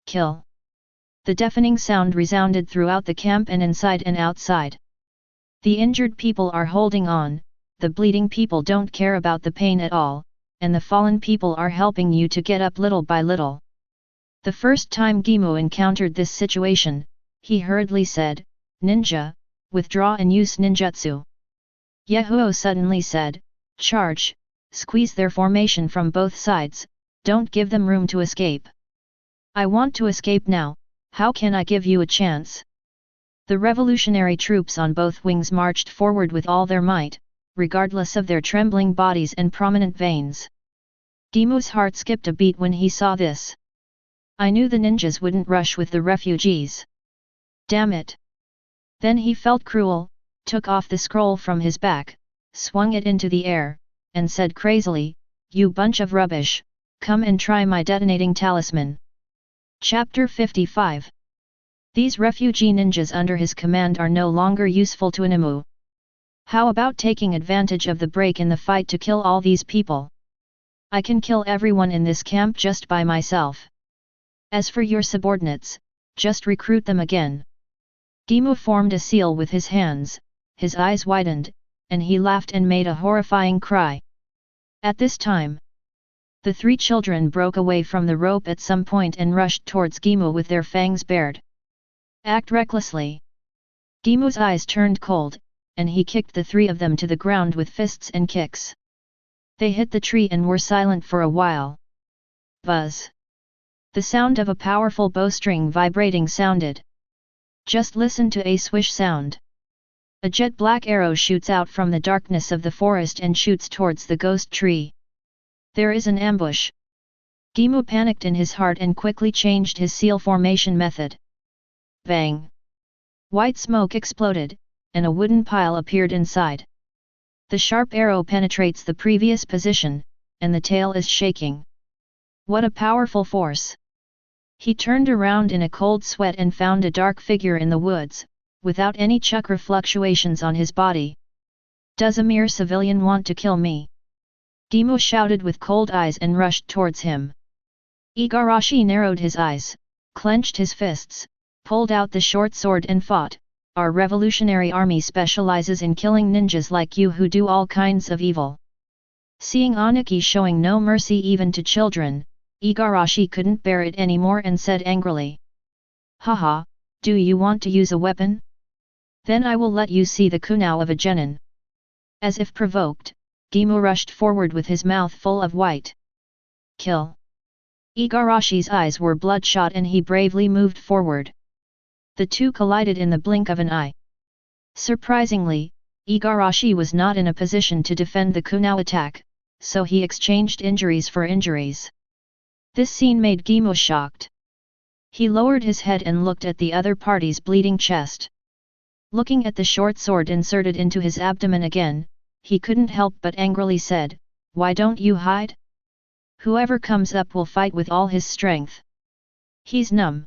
[SPEAKER 1] Kill! The deafening sound resounded throughout the camp and inside and outside. The injured people are holding on, the bleeding people don't care about the pain at all, and the fallen people are helping you to get up little by little. The first time Gimu encountered this situation, he hurriedly said, "Ninja, withdraw and use ninjutsu." Yahiko suddenly said, "Charge, squeeze their formation from both sides, don't give them room to escape." "I want to escape now, how can I give you a chance?" The revolutionary troops on both wings marched forward with all their might, regardless of their trembling bodies and prominent veins. Gimu's heart skipped a beat when he saw this. "I knew the ninjas wouldn't rush with the refugees. Damn it!" Then he felt cruel, took off the scroll from his back, swung it into the air, and said crazily, "You bunch of rubbish, come and try my detonating talisman." Chapter 55. These refugee ninjas under his command are no longer useful to Animu. How about taking advantage of the break in the fight to kill all these people? I can kill everyone in this camp just by myself. As for your subordinates, just recruit them again. Gimu formed a seal with his hands, his eyes widened, and he laughed and made a horrifying cry. At this time, the 3 children broke away from the rope at some point and rushed towards Gimu with their fangs bared. "Act recklessly." Gimu's eyes turned cold, and he kicked the 3 of them to the ground with fists and kicks. They hit the tree and were silent for a while. Buzz! The sound of a powerful bowstring vibrating sounded. Just listen to a swish sound. A jet black arrow shoots out from the darkness of the forest and shoots towards the ghost tree. There is an ambush. Gimu panicked in his heart and quickly changed his seal formation method. Bang! White smoke exploded, and a wooden pile appeared inside. The sharp arrow penetrates the previous position, and the tail is shaking. What a powerful force! He turned around in a cold sweat and found a dark figure in the woods, without any chakra fluctuations on his body. "Does a mere civilian want to kill me?" Gimu shouted with cold eyes and rushed towards him. Igarashi narrowed his eyes, clenched his fists, pulled out the short sword and fought, our revolutionary army specializes in killing ninjas like you who do all kinds of evil." Seeing Aniki showing no mercy even to children, Igarashi couldn't bear it anymore and said angrily, "Haha, do you want to use a weapon? Then I will let you see the kunao of a genin." As if provoked, Gimu rushed forward with his mouth full of white. "Kill!" Igarashi's eyes were bloodshot and he bravely moved forward. The two collided in the blink of an eye. Surprisingly, Igarashi was not in a position to defend the kunao attack, so he exchanged injuries for injuries. This scene made Gimu shocked. He lowered his head and looked at the other party's bleeding chest. Looking at the short sword inserted into his abdomen again, he couldn't help but angrily said, "Why don't you hide? Whoever comes up will fight with all his strength. He's numb.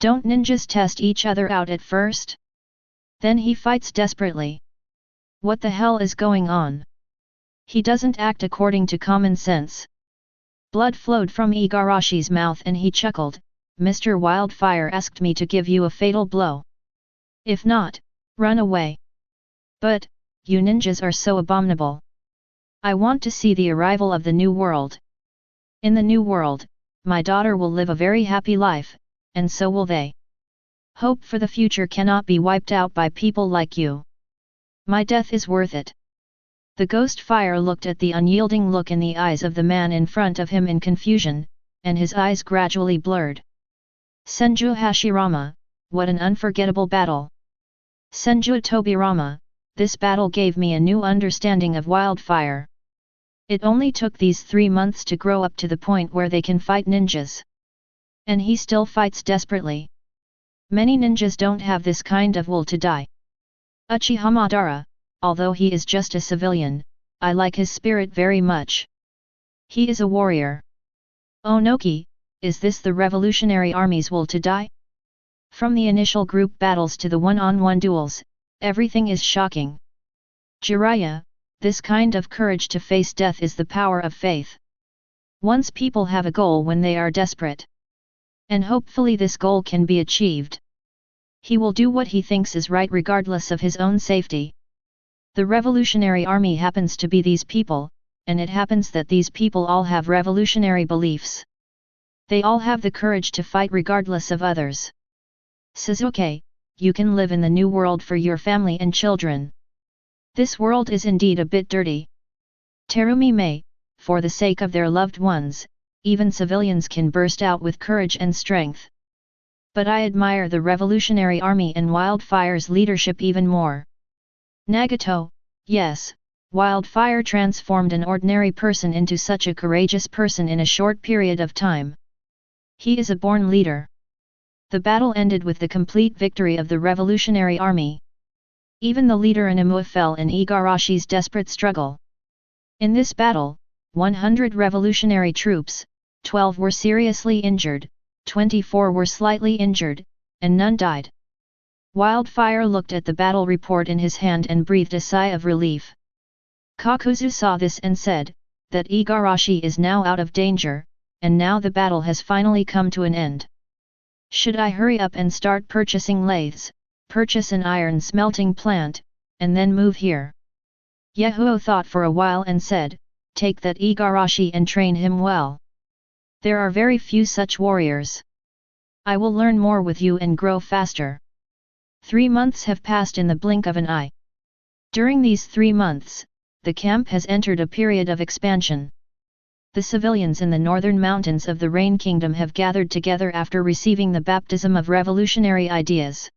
[SPEAKER 1] Don't ninjas test each other out at first? Then he fights desperately. What the hell is going on? He doesn't act according to common sense." Blood flowed from Igarashi's mouth and he chuckled, "Mr. Wildfire asked me to give you a fatal blow. If not, run away. But, you ninjas are so abominable. I want to see the arrival of the new world. In the new world, my daughter will live a very happy life, and so will they. Hope for the future cannot be wiped out by people like you. My death is worth it." The ghost fire looked at the unyielding look in the eyes of the man in front of him in confusion, and his eyes gradually blurred. "Senju Hashirama, what an unforgettable battle! Senju Tobirama, this battle gave me a new understanding of Wildfire. It only took these 3 months to grow up to the point where they can fight ninjas. And he still fights desperately. Many ninjas don't have this kind of will to die. Uchiha Madara, although he is just a civilian, I like his spirit very much. He is a warrior. Onoki, is this the revolutionary army's will to die? From the initial group battles to the one-on-one duels, everything is shocking. Jiraiya, this kind of courage to face death is the power of faith. Once people have a goal when they are desperate. And hopefully this goal can be achieved. He will do what he thinks is right regardless of his own safety. The revolutionary army happens to be these people, and it happens that these people all have revolutionary beliefs. They all have the courage to fight regardless of others. Sasuke, you can live in the new world for your family and children. This world is indeed a bit dirty. Terumi may, for the sake of their loved ones, even civilians can burst out with courage and strength. But I admire the revolutionary army and Wildfire's leadership even more. Nagato, yes, Wildfire transformed an ordinary person into such a courageous person in a short period of time. He is a born leader. The battle ended with the complete victory of the revolutionary army. Even the leader Inamua fell in Igarashi's desperate struggle. In this battle, 100 revolutionary troops, 12 were seriously injured, 24 were slightly injured, and none died. Wildfire looked at the battle report in his hand and breathed a sigh of relief. Kakuzu saw this and said, that Igarashi is now out of danger, and now the battle has finally come to an end. Should I hurry up and start purchasing lathes, purchase an iron smelting plant, and then move here? Yahoo thought for a while and said, take that Igarashi and train him well. There are very few such warriors. I will learn more with you and grow faster. 3 months have passed in the blink of an eye. During these 3 months, the camp has entered a period of expansion. The civilians in the northern mountains of the Rain Kingdom have gathered together after receiving the baptism of revolutionary ideas.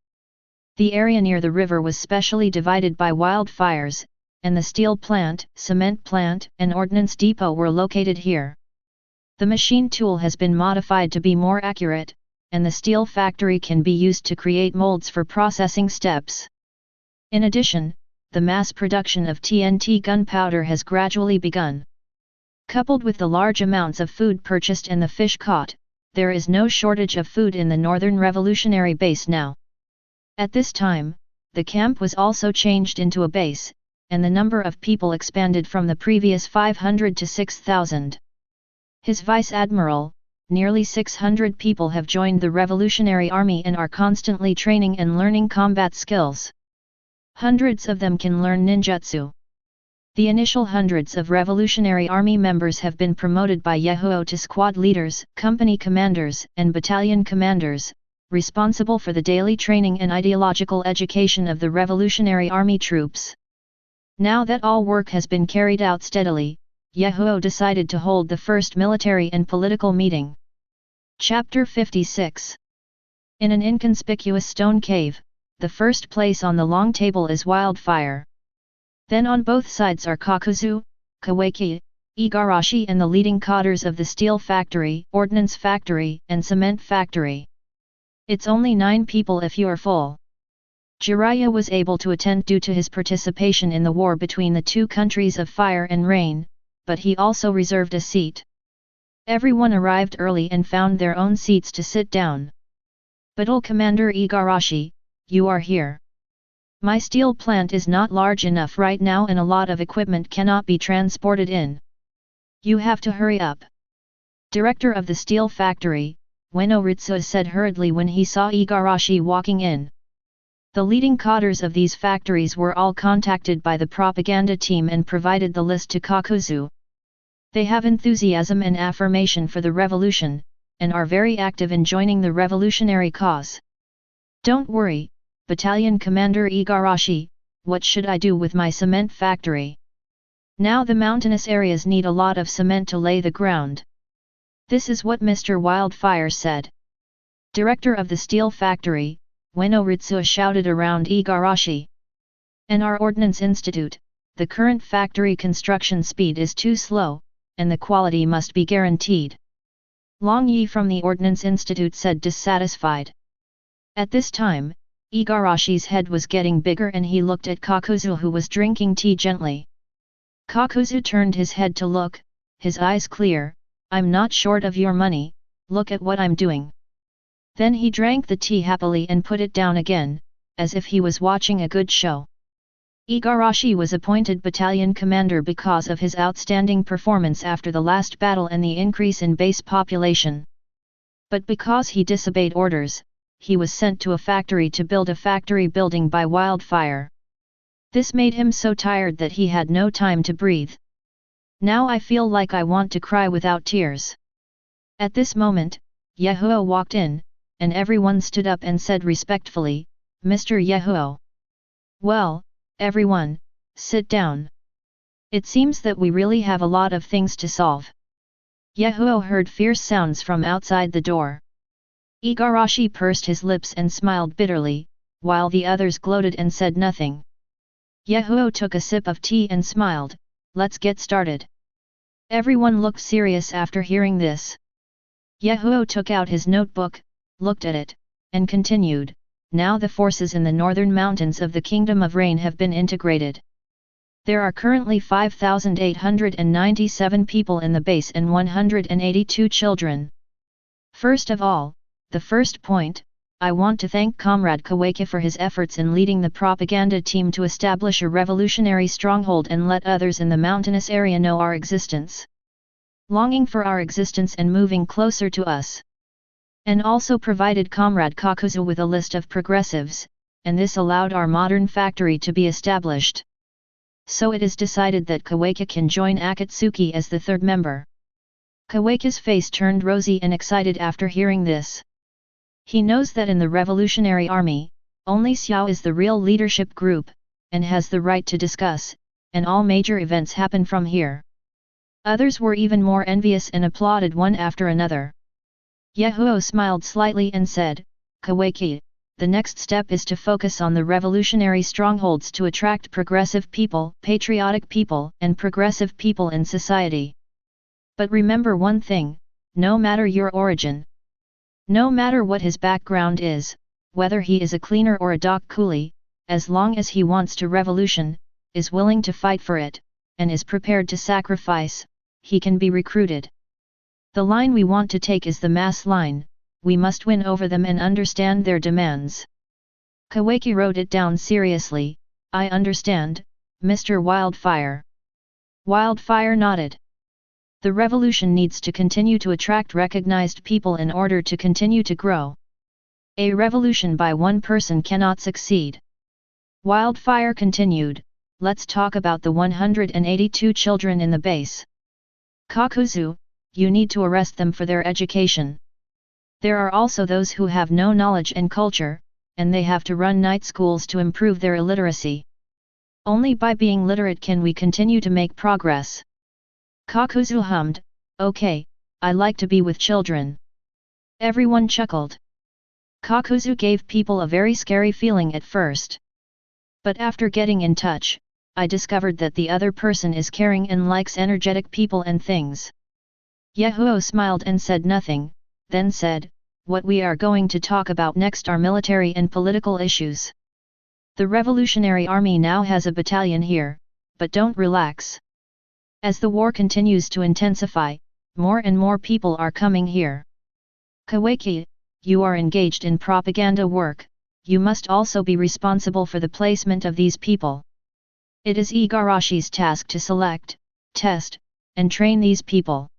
[SPEAKER 1] The area near the river was specially divided by wildfires, and the steel plant, cement plant, and ordnance depot were located here. The machine tool has been modified to be more accurate, and the steel factory can be used to create molds for processing steps. In addition, the mass production of TNT gunpowder has gradually begun. Coupled with the large amounts of food purchased and the fish caught, there is no shortage of food in the Northern Revolutionary Base now. At this time, the camp was also changed into a base, and the number of people expanded from the previous 500 to 6,000. His Vice Admiral, nearly 600 people have joined the Revolutionary Army and are constantly training and learning combat skills. Hundreds of them can learn ninjutsu. The initial hundreds of Revolutionary Army members have been promoted by Yahiko to squad leaders, company commanders, and battalion commanders, responsible for the daily training and ideological education of the Revolutionary Army troops. Now that all work has been carried out steadily, Yahiko decided to hold the first military and political meeting. Chapter 56. In an inconspicuous stone cave, the first place on the long table is Wildfire. Then on both sides are Kakuzu, Kawaki, Igarashi and the leading cadres of the steel factory, ordnance factory, and cement factory. It's only 9 people if you're full. Jiraiya was able to attend due to his participation in the war between the two countries of fire and rain, but he also reserved a seat. Everyone arrived early and found their own seats to sit down. Battle Commander Igarashi, you are here. My steel plant is not large enough right now and a lot of equipment cannot be transported in. You have to hurry up. Director of the steel factory, Ueno Ritsuya said hurriedly when he saw Igarashi walking in. The leading cadres of these factories were all contacted by the propaganda team and provided the list to Kakuzu. They have enthusiasm and affirmation for the revolution, and are very active in joining the revolutionary cause. Don't worry, Battalion Commander Igarashi, what should I do with my cement factory? Now the mountainous areas need a lot of cement to lay the ground. This is what Mr. Wildfire said. Director of the steel factory, Ueno Ritsuya shouted around Igarashi. And our Ordnance Institute, the current factory construction speed is too slow, and the quality must be guaranteed. Long Yi from the Ordnance Institute said dissatisfied. At this time, Igarashi's head was getting bigger and he looked at Kakuzu who was drinking tea gently. Kakuzu turned his head to look, his eyes clear, I'm not short of your money, look at what I'm doing. Then he drank the tea happily and put it down again, as if he was watching a good show. Igarashi was appointed battalion commander because of his outstanding performance after the last battle and the increase in base population. But because he disobeyed orders, he was sent to a factory to build a factory building by Wildfire. This made him so tired that he had no time to breathe. Now I feel like I want to cry without tears. At this moment, Yahiko walked in, and everyone stood up and said respectfully, Mr. Yahiko. Well, everyone, sit down. It seems that we really have a lot of things to solve. Yahiko heard fierce sounds from outside the door. Igarashi pursed his lips and smiled bitterly, while the others gloated and said nothing. Yahiko took a sip of tea and smiled, let's get started. Everyone looked serious after hearing this. Yahiko took out his notebook, looked at it, and continued, now the forces in the northern mountains of the Kingdom of Rain have been integrated. There are currently 5,897 people in the base and 182 children. First of all, the first point, I want to thank Comrade Kawaki for his efforts in leading the propaganda team to establish a revolutionary stronghold and let others in the mountainous area know our existence. Longing for our existence and moving closer to us. And also provided Comrade Kakuzu with a list of progressives, and this allowed our modern factory to be established. So it is decided that Kawaki can join Akatsuki as the third member. Kawaki's face turned rosy and excited after hearing this. He knows that in the Revolutionary Army, only Xiao is the real leadership group, and has the right to discuss, and all major events happen from here. Others were even more envious and applauded one after another. Yahiko smiled slightly and said, Kawaki, the next step is to focus on the revolutionary strongholds to attract progressive people, patriotic people, and progressive people in society. But remember one thing, no matter your origin. No matter what his background is, whether he is a cleaner or a dock coolie, as long as he wants to revolution, is willing to fight for it, and is prepared to sacrifice, he can be recruited. The line we want to take is the mass line, we must win over them and understand their demands. Kawaki wrote it down seriously, I understand, Mr. Wildfire. Wildfire nodded. The revolution needs to continue to attract recognized people in order to continue to grow. A revolution by one person cannot succeed. Wildfire continued, let's talk about the 182 children in the base. Kakuzu, you need to arrest them for their education. There are also those who have no knowledge and culture, and they have to run night schools to improve their illiteracy. Only by being literate can we continue to make progress. Kakuzu hummed, okay, I like to be with children. Everyone chuckled. Kakuzu gave people a very scary feeling at first. But after getting in touch, I discovered that the other person is caring and likes energetic people and things. Yahiko smiled and said nothing, then said, what we are going to talk about next are military and political issues. The Revolutionary Army now has a battalion here, but don't relax. As the war continues to intensify, more and more people are coming here. Kawaki, you are engaged in propaganda work, you must also be responsible for the placement of these people. It is Igarashi's task to select, test, and train these people.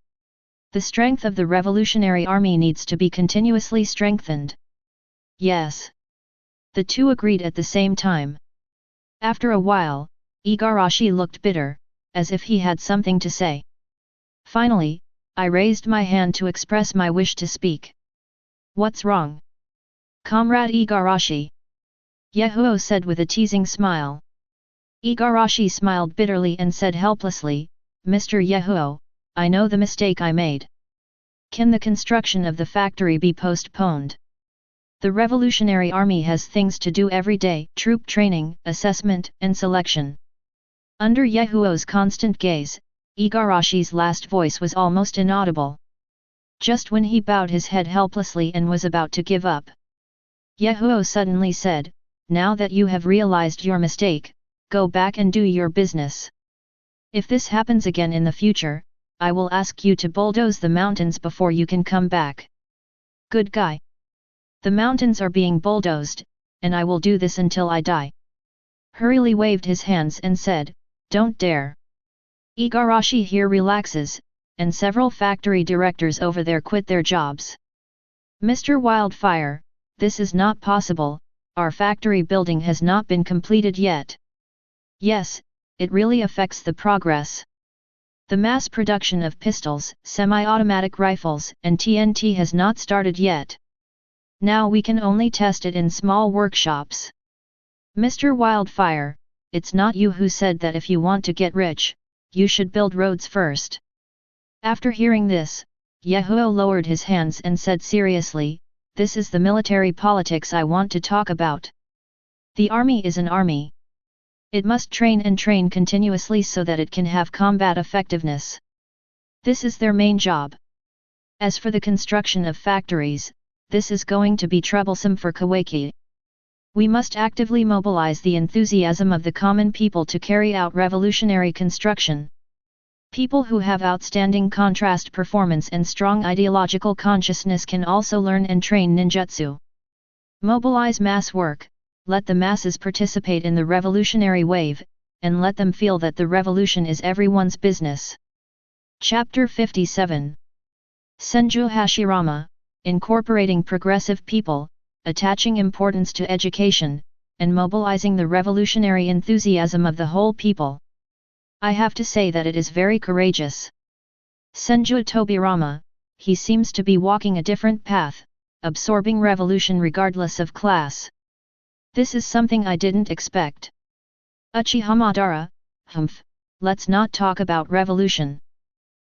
[SPEAKER 1] The strength of the Revolutionary Army needs to be continuously strengthened. Yes. The two agreed at the same time. After a while, Igarashi looked bitter, as if he had something to say. Finally, I raised my hand to express my wish to speak. What's wrong? Comrade Igarashi? Yahiko said with a teasing smile. Igarashi smiled bitterly and said helplessly, Mr. Yahiko, I know the mistake I made. Can the construction of the factory be postponed? The Revolutionary Army has things to do every day, troop training, assessment, and selection. Under Yahiko's constant gaze, Igarashi's last voice was almost inaudible. Just when he bowed his head helplessly and was about to give up, Yahiko suddenly said, now that you have realized your mistake, go back and do your business. If this happens again in the future, I will ask you to bulldoze the mountains before you can come back. Good guy. The mountains are being bulldozed, and I will do this until I die. Hurriedly waved his hands and said, don't dare. Igarashi here relaxes, and several factory directors over there quit their jobs. Mr. Wildfire, this is not possible, our factory building has not been completed yet. Yes, it really affects the progress. The mass production of pistols, semi-automatic rifles, and TNT has not started yet. Now we can only test it in small workshops. Mr. Wildfire, it's not you who said that if you want to get rich, you should build roads first. After hearing this, Yahiko lowered his hands and said seriously, this is the military politics I want to talk about. The army is an army. It must train and train continuously so that it can have combat effectiveness. This is their main job. As for the construction of factories, this is going to be troublesome for Kawaki. We must actively mobilize the enthusiasm of the common people to carry out revolutionary construction. People who have outstanding contrast performance and strong ideological consciousness can also learn and train ninjutsu. Mobilize mass work, let the masses participate in the revolutionary wave, and let them feel that the revolution is everyone's business. Chapter 57. Senju Hashirama, incorporating progressive people, attaching importance to education, and mobilizing the revolutionary enthusiasm of the whole people. I have to say that it is very courageous. Senju Tobirama, he seems to be walking a different path, absorbing revolution regardless of class. This is something I didn't expect. Uchiha Madara, humph, let's not talk about revolution.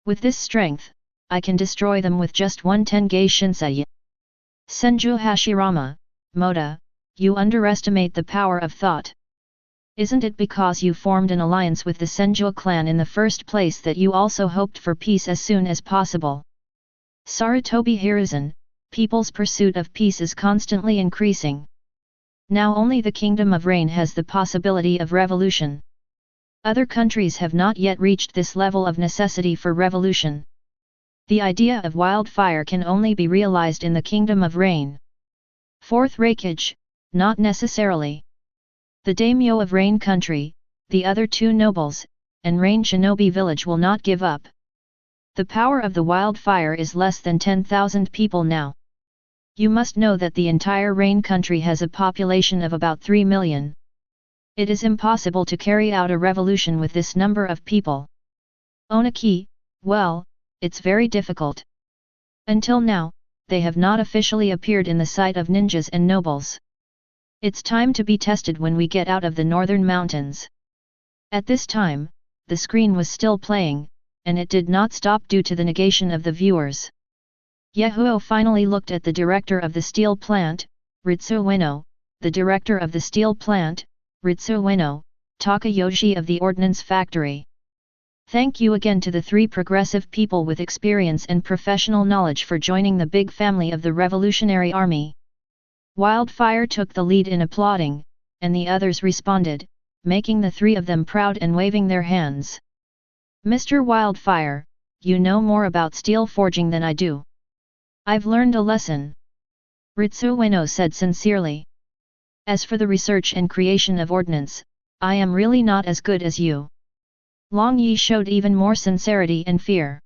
[SPEAKER 1] With this strength, I can destroy them with just one Tengai Shinsei. Senju Hashirama, Moda, you underestimate the power of thought. Isn't it because you formed an alliance with the Senju clan in the first place that you also hoped for peace as soon as possible? Sarutobi Hiruzen, people's pursuit of peace is constantly increasing. Now only the Kingdom of Rain has the possibility of revolution. Other countries have not yet reached this level of necessity for revolution. The idea of wildfire can only be realized in the Kingdom of Rain. Fourth Raikage, not necessarily. The daimyo of Rain Country, the other two nobles, and Rain Shinobi village will not give up. The power of the wildfire is less than 10,000 people now. You must know that the entire Rain country has a population of about 3 million. It is impossible to carry out a revolution with this number of people. Onaki, well, it's very difficult. Until now, they have not officially appeared in the sight of ninjas and nobles. It's time to be tested when we get out of the northern mountains. At this time, the screen was still playing, and it did not stop due to the negation of the viewers. Yahiko finally looked at the director of the steel plant, Ritsu Ueno, the director of the steel plant, Ritsu Ueno, Takayoshi of the ordnance factory. Thank you again to the 3 progressive people with experience and professional knowledge for joining the big family of the Revolutionary Army. Wildfire took the lead in applauding, and the others responded, making the 3 of them proud and waving their hands. Mr. Wildfire, you know more about steel forging than I do. I've learned a lesson. Ritsu Ueno said sincerely. As for the research and creation of ordnance, I am really not as good as you. Long Yi showed even more sincerity and fear.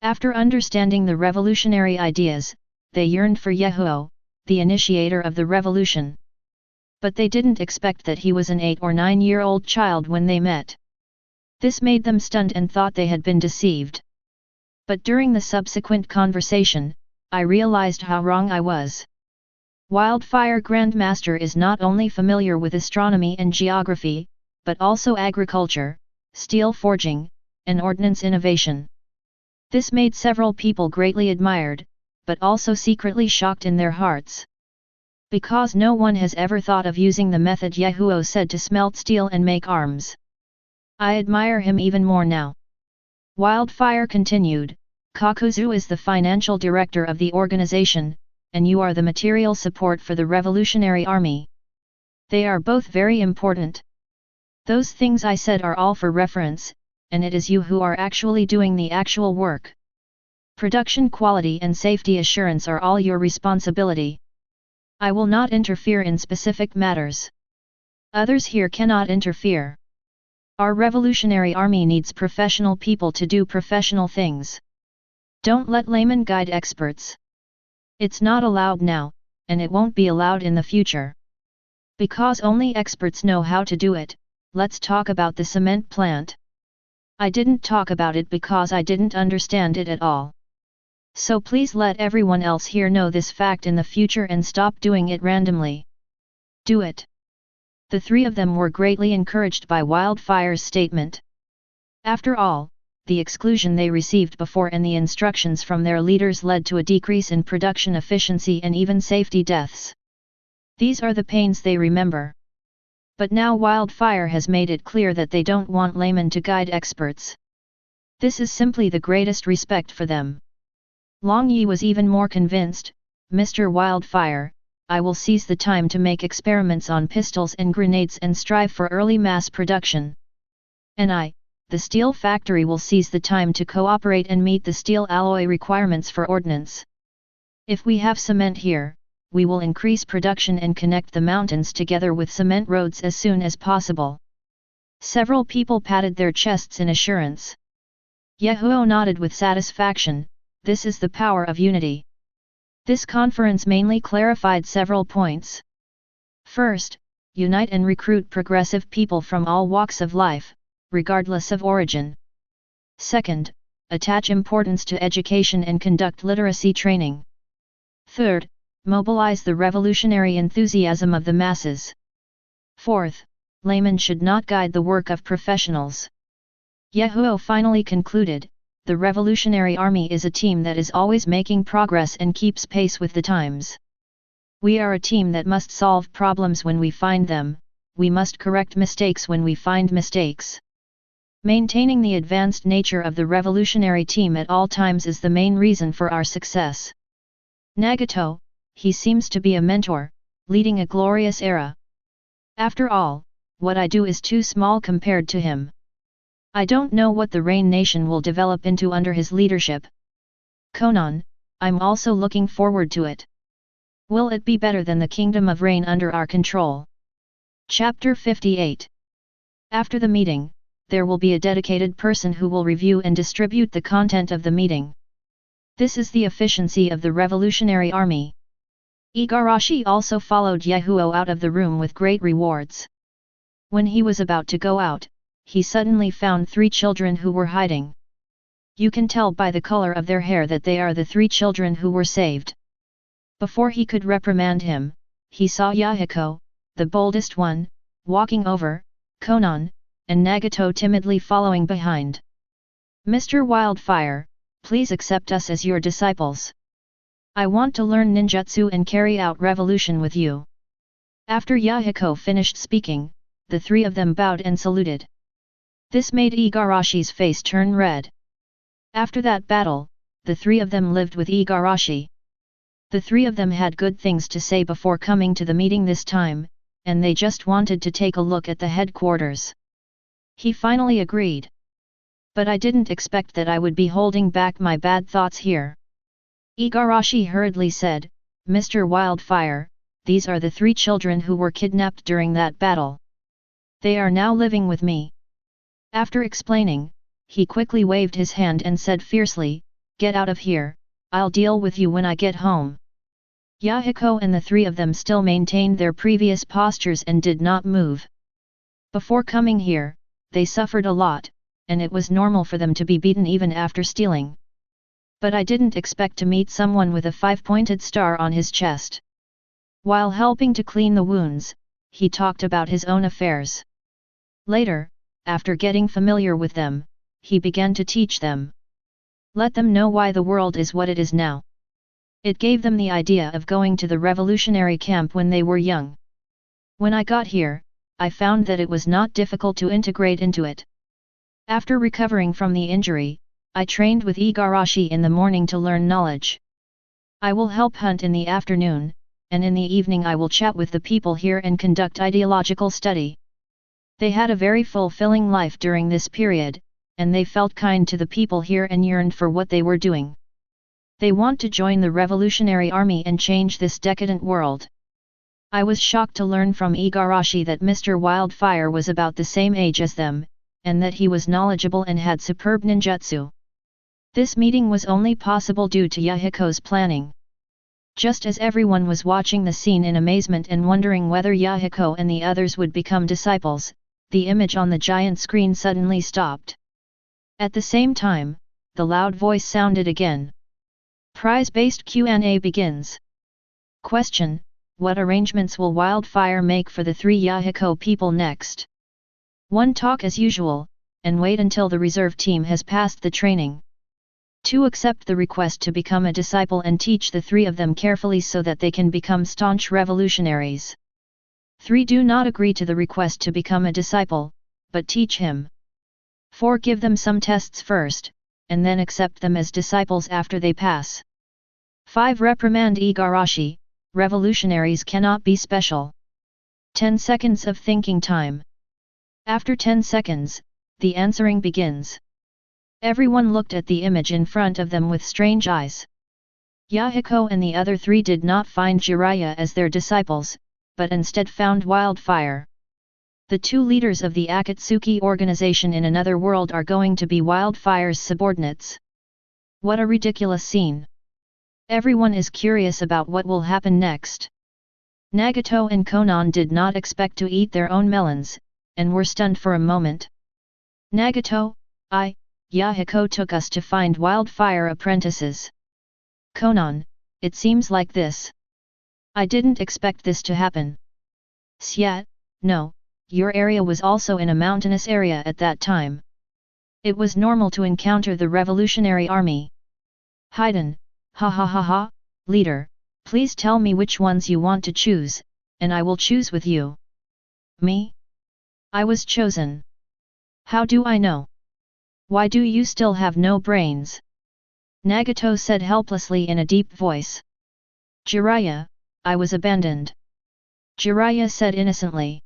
[SPEAKER 1] After understanding the revolutionary ideas, they yearned for Yahiko, the initiator of the revolution. But they didn't expect that he was an 8 or 9-year-old child when they met. This made them stunned and thought they had been deceived. But during the subsequent conversation, I realized how wrong I was. Wildfire Grandmaster is not only familiar with astronomy and geography, but also agriculture, steel forging, and ordnance innovation. This made several people greatly admired, but also secretly shocked in their hearts. Because no one has ever thought of using the method Yahiko said to smelt steel and make arms. I admire him even more now. Wildfire continued, Kakuzu is the financial director of the organization, and you are the material support for the Revolutionary Army. They are both very important. Those things I said are all for reference, and it is you who are actually doing the actual work. Production quality and safety assurance are all your responsibility. I will not interfere in specific matters. Others here cannot interfere. Our Revolutionary Army needs professional people to do professional things. Don't let laymen guide experts. It's not allowed now, and it won't be allowed in the future. Because only experts know how to do it, let's talk about the cement plant. I didn't talk about it because I didn't understand it at all. So please let everyone else here know this fact in the future and stop doing it randomly. Do it. The 3 of them were greatly encouraged by Wildfire's statement. After all, the exclusion they received before and the instructions from their leaders led to a decrease in production efficiency and even safety deaths. These are the pains they remember. But now Wildfire has made it clear that they don't want laymen to guide experts. This is simply the greatest respect for them. Long Yi was even more convinced, Mr. Wildfire, I will seize the time to make experiments on pistols and grenades and strive for early mass production. And I, the steel factory will seize the time to cooperate and meet the steel alloy requirements for ordnance. If we have cement here, we will increase production and connect the mountains together with cement roads as soon as possible. Several people patted their chests in assurance. Yahiko nodded with satisfaction, this is the power of unity. This conference mainly clarified several points. First, unite and recruit progressive people from all walks of life, regardless of origin. Second, attach importance to education and conduct literacy training. Third, mobilize the revolutionary enthusiasm of the masses. Fourth, laymen should not guide the work of professionals. Yahiko finally concluded, the Revolutionary Army is a team that is always making progress and keeps pace with the times. We are a team that must solve problems when we find them, we must correct mistakes when we find mistakes. Maintaining the advanced nature of the revolutionary team at all times is the main reason for our success. Nagato, he seems to be a mentor, leading a glorious era. After all, what I do is too small compared to him. I don't know what the Rain Nation will develop into under his leadership. Conan, I'm also looking forward to it. Will it be better than the Kingdom of Rain under our control? Chapter 58. After the meeting, there will be a dedicated person who will review and distribute the content of the meeting. This is the efficiency of the Revolutionary Army. Igarashi also followed Yahiko out of the room with great rewards. When he was about to go out, he suddenly found 3 children who were hiding. You can tell by the color of their hair that they are the 3 children who were saved. Before he could reprimand him, he saw Yahiko, the boldest one, walking over, Konan, and Nagato timidly following behind. Mr. Wildfire, please accept us as your disciples. I want to learn ninjutsu and carry out revolution with you. After Yahiko finished speaking, the 3 of them bowed and saluted. This made Igarashi's face turn red. After that battle, the 3 of them lived with Igarashi. The 3 of them had good things to say before coming to the meeting this time, and they just wanted to take a look at the headquarters. He finally agreed. But I didn't expect that I would be holding back my bad thoughts here. Igarashi hurriedly said, Mr. Wildfire, these are the 3 children who were kidnapped during that battle. They are now living with me. After explaining, he quickly waved his hand and said fiercely, get out of here, I'll deal with you when I get home. Yahiko and the 3 of them still maintained their previous postures and did not move. Before coming here, they suffered a lot, and it was normal for them to be beaten even after stealing. But I didn't expect to meet someone with a 5-pointed star on his chest. While helping to clean the wounds, he talked about his own affairs. Later, after getting familiar with them, he began to teach them. Let them know why the world is what it is now. It gave them the idea of going to the revolutionary camp when they were young. When I got here, I found that it was not difficult to integrate into it. After recovering from the injury, I trained with Igarashi in the morning to learn knowledge. I will help hunt in the afternoon, and in the evening I will chat with the people here and conduct ideological study. They had a very fulfilling life during this period, and they felt kind to the people here and yearned for what they were doing. They want to join the Revolutionary Army and change this decadent world. I was shocked to learn from Igarashi that Mr. Wildfire was about the same age as them, and that he was knowledgeable and had superb ninjutsu. This meeting was only possible due to Yahiko's planning. Just as everyone was watching the scene in amazement and wondering whether Yahiko and the others would become disciples, the image on the giant screen suddenly stopped. At the same time, the loud voice sounded again. Prize-based Q&A begins. Question: what arrangements will Wildfire make for the 3 Yahiko people next? 1. Talk as usual, and wait until the reserve team has passed the training. 2. Accept the request to become a disciple and teach the 3 of them carefully so that they can become staunch revolutionaries. 3. Do not agree to the request to become a disciple, but teach him. 4. Give them some tests first, and then accept them as disciples after they pass. 5. Reprimand Igarashi, revolutionaries cannot be special. 10 seconds of thinking time. After 10 seconds, the answering begins. Everyone looked at the image in front of them with strange eyes. Yahiko and the other 3 did not find Jiraiya as their disciples, but instead found Wildfire. The 2 leaders of the Akatsuki organization in another world are going to be Wildfire's subordinates. What a ridiculous scene! Everyone is curious about what will happen next. Nagato and Konan did not expect to eat their own melons, and were stunned for a moment. Nagato, Yahiko took us to find Wildfire apprentices. Konan, it seems like this. I didn't expect this to happen. Syat, no, your area was also in a mountainous area at that time. It was normal to encounter the Revolutionary Army. Haiden, ha ha ha ha, leader, please tell me which ones you want to choose, and I will choose with you. Me? I was chosen. How do I know? Why do you still have no brains? Nagato said helplessly in a deep voice. Jiraiya, I was abandoned. Jiraiya said innocently.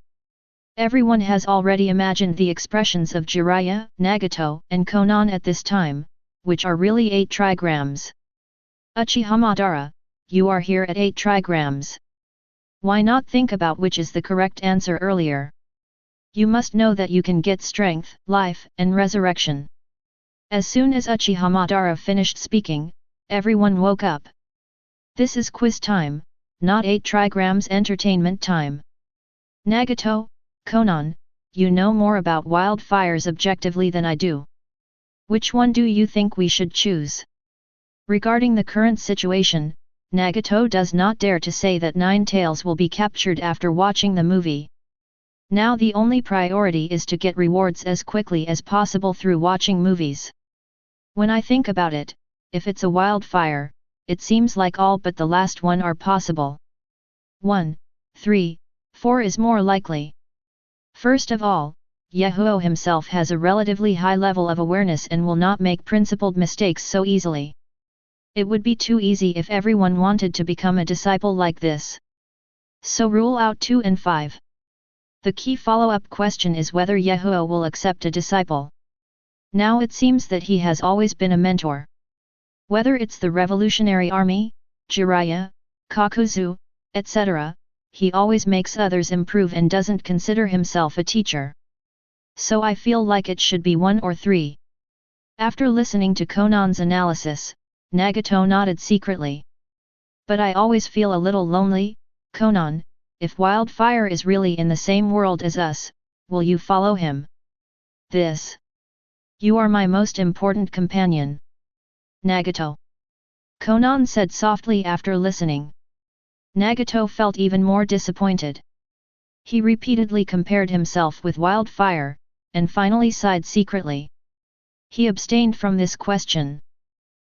[SPEAKER 1] Everyone has already imagined the expressions of Jiraiya, Nagato, and Konan at this time, which are really 8 trigrams. Uchiha Madara, you are here at 8 trigrams. Why not think about which is the correct answer earlier? You must know that you can get strength, life, and resurrection. As soon as Uchiha Madara finished speaking, everyone woke up. This is quiz time, not 8 trigrams entertainment time. Nagato, Konan, you know more about wildfires objectively than I do. Which one do you think we should choose? Regarding the current situation, Nagato does not dare to say that Nine Tails will be captured after watching the movie. Now the only priority is to get rewards as quickly as possible through watching movies. When I think about it, if it's a wildfire, it seems like all but the last one are possible. 1, 3, 4 is more likely. First of all, Yahiko himself has a relatively high level of awareness and will not make principled mistakes so easily. It would be too easy if everyone wanted to become a disciple like this. So rule out 2 and 5. The key follow-up question is whether Yahiko will accept a disciple. Now it seems that he has always been a mentor. Whether it's the Revolutionary Army, Jiraiya, Kakuzu, etc., he always makes others improve and doesn't consider himself a teacher. So I feel like it should be 1 or 3. After listening to Konan's analysis, Nagato nodded secretly. But I always feel a little lonely, Konan, if Wildfire is really in the same world as us, will you follow him? This. You are my most important companion. Nagato. Konan said softly after listening. Nagato felt even more disappointed. He repeatedly compared himself with Wildfire, and finally sighed secretly. He abstained from this question.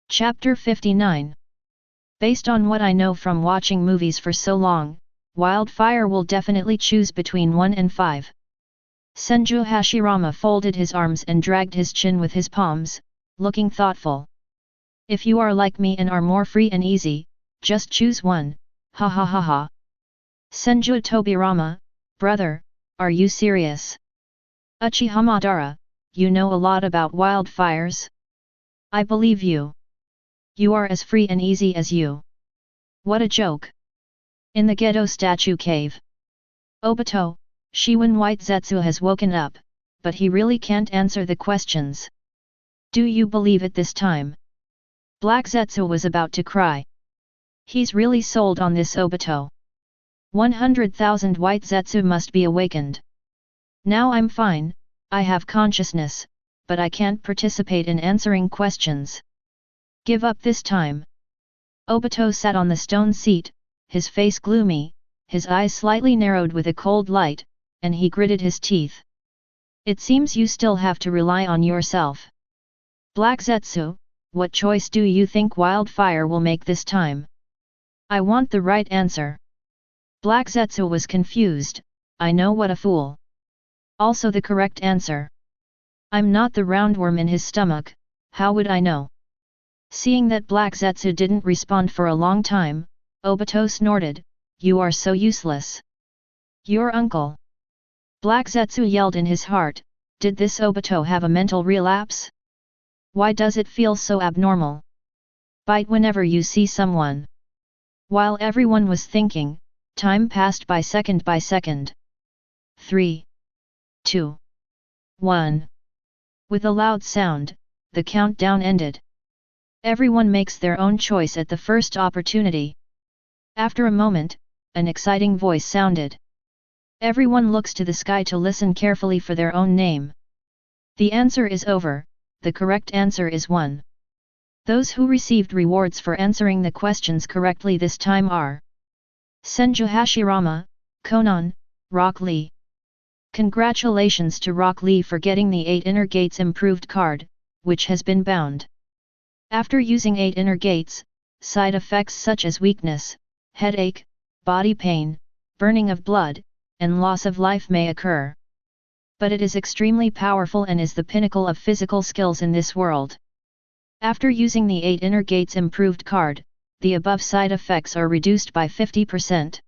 [SPEAKER 1] Chapter 59. Based on what I know from watching movies for so long, Wildfire will definitely choose between 1 and 5. Senju Hashirama folded his arms and dragged his chin with his palms, looking thoughtful. If you are like me and are more free and easy, just choose 1, ha ha ha ha. Senju Tobirama, brother, are you serious? Uchiha Madara, you know a lot about wildfires? I believe you. You are as free and easy as you. What a joke. In the Ghetto Statue Cave. Obito, Shiwen White Zetsu has woken up, but he really can't answer the questions. Do you believe it this time? Black Zetsu was about to cry. He's really sold on this Obito. 100,000 White Zetsu must be awakened. Now I'm fine, I have consciousness, but I can't participate in answering questions. Give up this time. Obito sat on the stone seat, his face gloomy, his eyes slightly narrowed with a cold light, and he gritted his teeth. It seems you still have to rely on yourself. Black Zetsu, what choice do you think Wildfire will make this time? I want the right answer. Black Zetsu was confused. I know what a fool. Also the correct answer. I'm not the roundworm in his stomach, how would I know? Seeing that Black Zetsu didn't respond for a long time, Obito snorted, you are so useless. Your uncle. Black Zetsu yelled in his heart, did this Obito have a mental relapse? Why does it feel so abnormal? Bite whenever you see someone. While everyone was thinking, time passed by second by second. 3, 2, 1. With a loud sound, the countdown ended. Everyone makes their own choice at the first opportunity. After a moment, an exciting voice sounded. Everyone looks to the sky to listen carefully for their own name. The answer is over, the correct answer is 1. Those who received rewards for answering the questions correctly this time are Senju Hashirama, Konan, Rock Lee. Congratulations to Rock Lee for getting the 8 Inner Gates improved card, which has been bound. After using 8 Inner Gates, side effects such as weakness, headache, body pain, burning of blood, and loss of life may occur. But it is extremely powerful and is the pinnacle of physical skills in this world. After using the 8 Inner Gates improved card, the above side effects are reduced by 50%.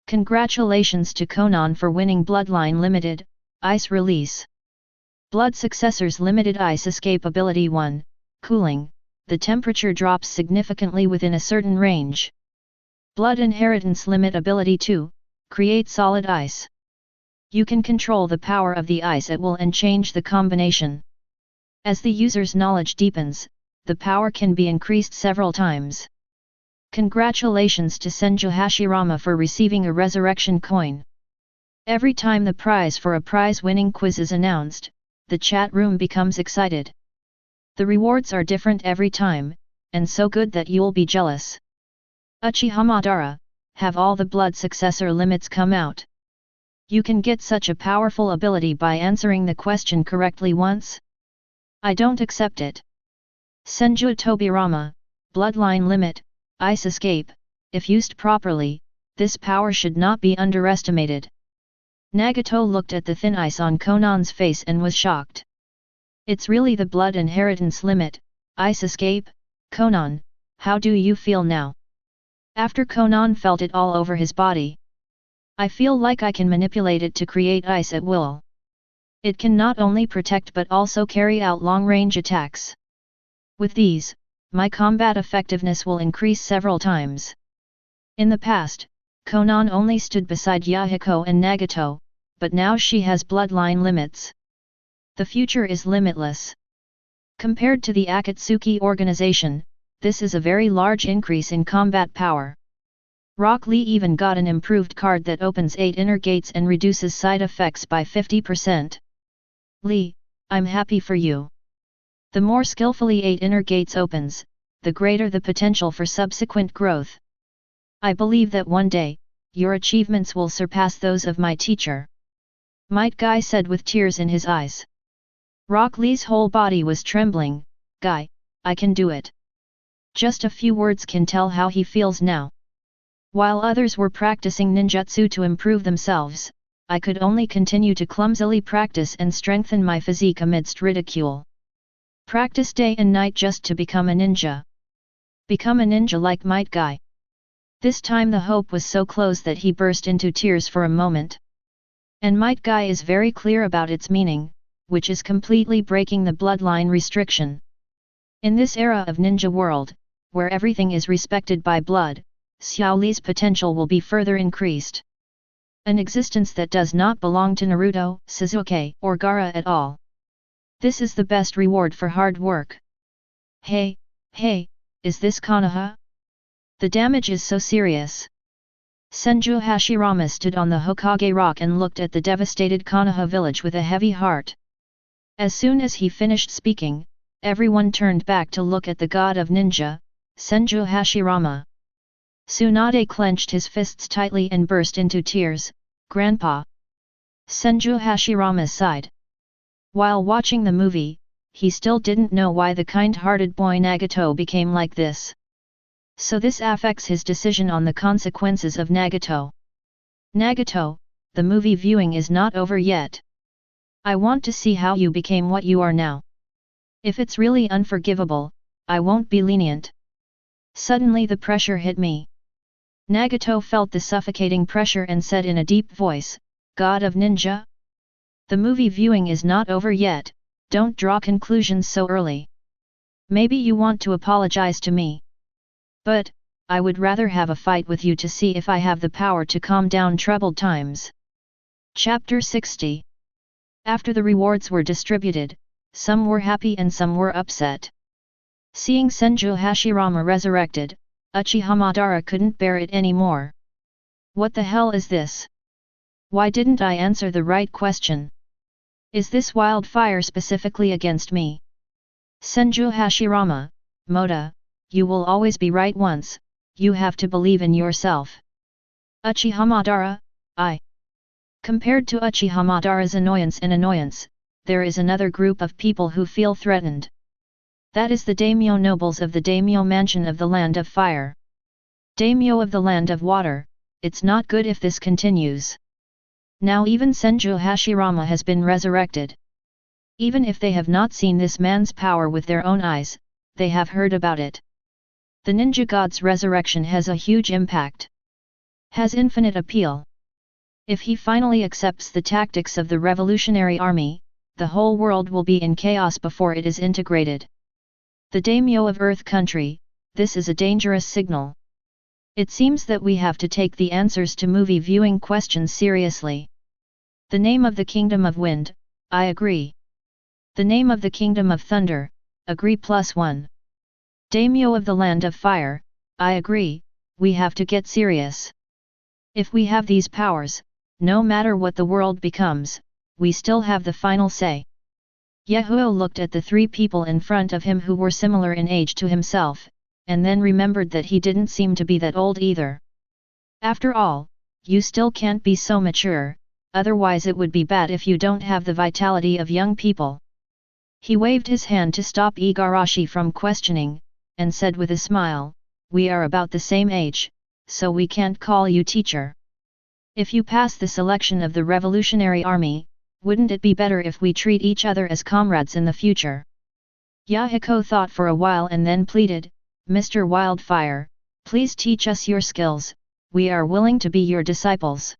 [SPEAKER 1] Congratulations to Konan for winning Bloodline Limited, Ice Release. Blood Successors Limited Ice Escape Ability 1, Cooling, the temperature drops significantly within a certain range. Blood Inheritance Limit Ability 2, Create Solid Ice. You can control the power of the ice at will and change the combination. As the user's knowledge deepens, the power can be increased several times. Congratulations to Senju Hashirama for receiving a resurrection coin. Every time the prize for a prize-winning quiz is announced, the chat room becomes excited. The rewards are different every time, and so good that you'll be jealous. Uchiha Madara, have all the blood successor limits come out? You can get such a powerful ability by answering the question correctly once? I don't accept it. Senju Tobirama, bloodline limit, ice escape. If used properly, this power should not be underestimated. Nagato looked at the thin ice on Conan's face and was shocked. It's really the blood inheritance limit, ice escape? Conan, how do you feel now? After Conan felt it all over his body. I feel like I can manipulate it to create ice at will. It can not only protect but also carry out long-range attacks. With these, my combat effectiveness will increase several times. In the past, Conan only stood beside Yahiko and Nagato, but now she has bloodline limits. The future is limitless. Compared to the Akatsuki organization, this is a very large increase in combat power. Rock Lee even got an improved card that opens 8 inner gates and reduces side effects by 50%. Lee, I'm happy for you. The more skillfully 8 inner gates opens, the greater the potential for subsequent growth. I believe that one day, your achievements will surpass those of my teacher. Might Guy said with tears in his eyes. Rock Lee's whole body was trembling. Guy, I can do it. Just a few words can tell how he feels now. While others were practicing ninjutsu to improve themselves, I could only continue to clumsily practice and strengthen my physique amidst ridicule. Practice day and night just to become a ninja. Become a ninja like Might Guy. This time the hope was so close that he burst into tears for a moment. And Might Guy is very clear about its meaning, which is completely breaking the bloodline restriction. In this era of ninja world, where everything is respected by blood, Xiao Li's potential will be further increased. An existence that does not belong to Naruto, Sasuke, or Gaara at all. This is the best reward for hard work. Hey, is this Konoha? The damage is so serious. Senju Hashirama stood on the Hokage rock and looked at the devastated Konoha village with a heavy heart. As soon as he finished speaking, everyone turned back to look at the god of ninja, Senju Hashirama. Tsunade clenched his fists tightly and burst into tears. Grandpa. Senju Hashirama sighed. While watching the movie, he still didn't know why the kind-hearted boy Nagato became like this. So this affects his decision on the consequences of Nagato. Nagato, the movie viewing is not over yet. I want to see how you became what you are now. If it's really unforgivable, I won't be lenient. Suddenly the pressure hit me. Nagato felt the suffocating pressure and said in a deep voice, God of Ninja? The movie viewing is not over yet, don't draw conclusions so early. Maybe you want to apologize to me. But, I would rather have a fight with you to see if I have the power to calm down troubled times. Chapter 60. After the rewards were distributed, some were happy and some were upset. Seeing Senju Hashirama resurrected, Uchiha Madara couldn't bear it anymore. What the hell is this? Why didn't I answer the right question? Is this wildfire specifically against me? Senju Hashirama, Moda, you will always be right once, you have to believe in yourself. Uchiha Madara, I. Compared to Uchiha Madara's annoyance, there is another group of people who feel threatened. That is the daimyo nobles of the daimyo mansion of the Land of Fire. Daimyo of the Land of Water, it's not good if this continues. Now even Senju Hashirama has been resurrected. Even if they have not seen this man's power with their own eyes, they have heard about it. The ninja god's resurrection has a huge impact. Has infinite appeal. If he finally accepts the tactics of the revolutionary army, the whole world will be in chaos before it is integrated. The daimyo of Earth Country, this is a dangerous signal. It seems that we have to take the answers to movie viewing questions seriously. The name of the kingdom of wind, I agree. The name of the kingdom of thunder, agree +1. Daimyo of the land of fire, I agree, we have to get serious. If we have these powers, no matter what the world becomes, we still have the final say. Yahiko looked at the three people in front of him who were similar in age to himself, and then remembered that he didn't seem to be that old either. After all, you still can't be so mature, otherwise it would be bad if you don't have the vitality of young people. He waved his hand to stop Igarashi from questioning, and said with a smile, we are about the same age, so we can't call you teacher. If you pass the selection of the Revolutionary Army, wouldn't it be better if we treat each other as comrades in the future? Yahiko thought for a while and then pleaded, Mr. Wildfire, please teach us your skills, we are willing to be your disciples.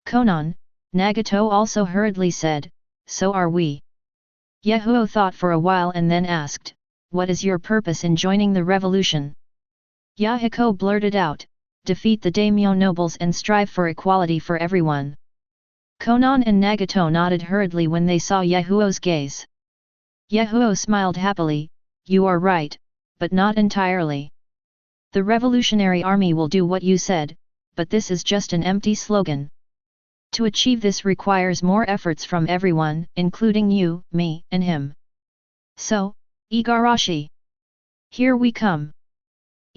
[SPEAKER 1] Konan, Nagato also hurriedly said, so are we. Yahiko thought for a while and then asked, what is your purpose in joining the revolution? Yahiko blurted out, defeat the daimyo nobles and strive for equality for everyone. Konan and Nagato nodded hurriedly when they saw Yahiko's gaze. Yahiko smiled happily, you are right, but not entirely. The Revolutionary Army will do what you said, but this is just an empty slogan. To achieve this requires more efforts from everyone, including you, me, and him. So, Igarashi. Here we come.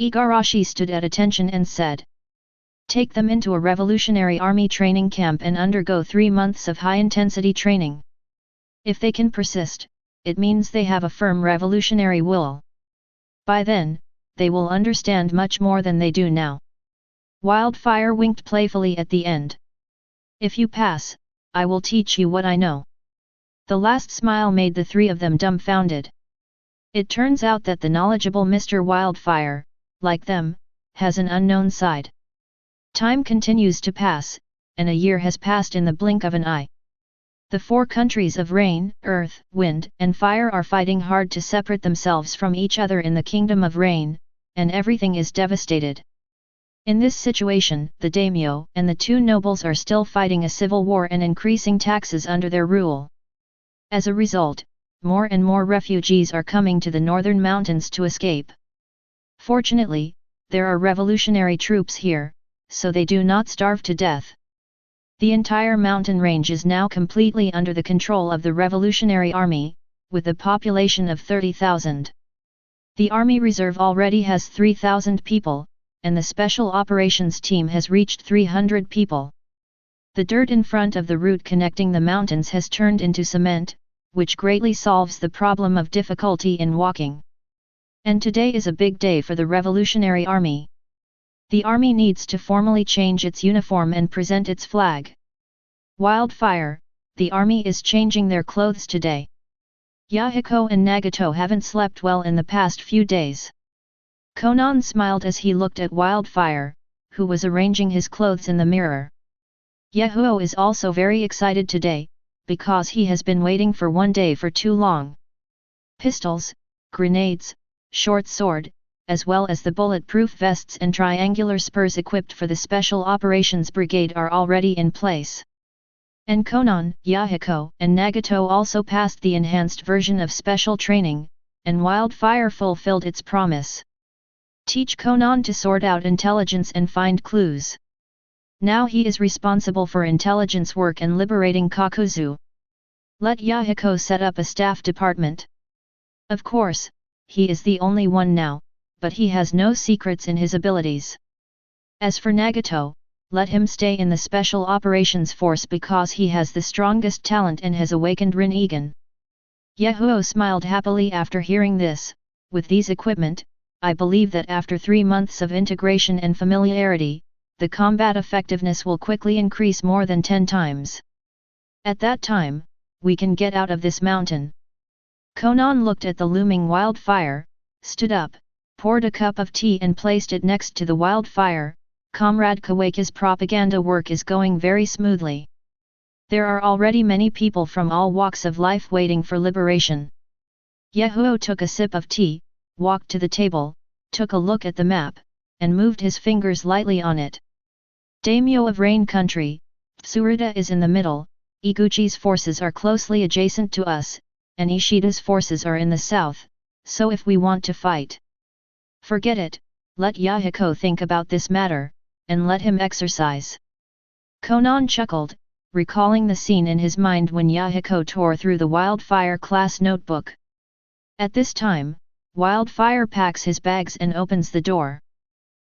[SPEAKER 1] Igarashi stood at attention and said. Take them into a Revolutionary Army training camp and undergo 3 months of high-intensity training. If they can persist, it means they have a firm revolutionary will. By then, they will understand much more than they do now. Wildfire winked playfully at the end. If you pass, I will teach you what I know. The last smile made the three of them dumbfounded. It turns out that the knowledgeable Mr. Wildfire, like them, has an unknown side. Time continues to pass, and a year has passed in the blink of an eye. The 4 countries of rain, earth, wind, and fire are fighting hard to separate themselves from each other in the kingdom of rain, and everything is devastated. In this situation, the daimyo and the 2 nobles are still fighting a civil war and increasing taxes under their rule. As a result, more and more refugees are coming to the northern mountains to escape. Fortunately, there are revolutionary troops here, so they do not starve to death. The entire mountain range is now completely under the control of the Revolutionary Army, with a population of 30,000. The Army Reserve already has 3,000 people, and the Special Operations Team has reached 300 people. The dirt in front of the route connecting the mountains has turned into cement, which greatly solves the problem of difficulty in walking. And today is a big day for the Revolutionary Army. The army needs to formally change its uniform and present its flag. Wildfire, the army is changing their clothes today. Yahiko and Nagato haven't slept well in the past few days. Konan smiled as he looked at Wildfire, who was arranging his clothes in the mirror. Yahiko is also very excited today, because he has been waiting for one day for too long. Pistols, grenades, short sword, as well as the bulletproof vests and triangular spurs equipped for the Special Operations Brigade are already in place. And Konan, Yahiko, and Nagato also passed the enhanced version of special training, and Wildfire fulfilled its promise. Teach Konan to sort out intelligence and find clues. Now he is responsible for intelligence work and liberating Kakuzu. Let Yahiko set up a staff department. Of course, he is the only one now, but he has no secrets in his abilities. As for Nagato, let him stay in the Special Operations Force because he has the strongest talent and has awakened Rinnegan. Yahiko smiled happily after hearing this. With these equipment, I believe that after 3 months of integration and familiarity, the combat effectiveness will quickly increase more than 10 times. At that time, we can get out of this mountain. Konan looked at the looming Wildfire, stood up, poured a cup of tea and placed it next to the Wildfire. Comrade Kawaki's propaganda work is going very smoothly. There are already many people from all walks of life waiting for liberation. Yahiko took a sip of tea, walked to the table, took a look at the map, and moved his fingers lightly on it. Daimyo of Rain Country, Tsuruta is in the middle, Iguchi's forces are closely adjacent to us, and Ishida's forces are in the south, so if we want to fight. Forget it, let Yahiko think about this matter, and let him exercise. Konan chuckled, recalling the scene in his mind when Yahiko tore through the Wildfire class notebook. At this time, Wildfire packs his bags and opens the door.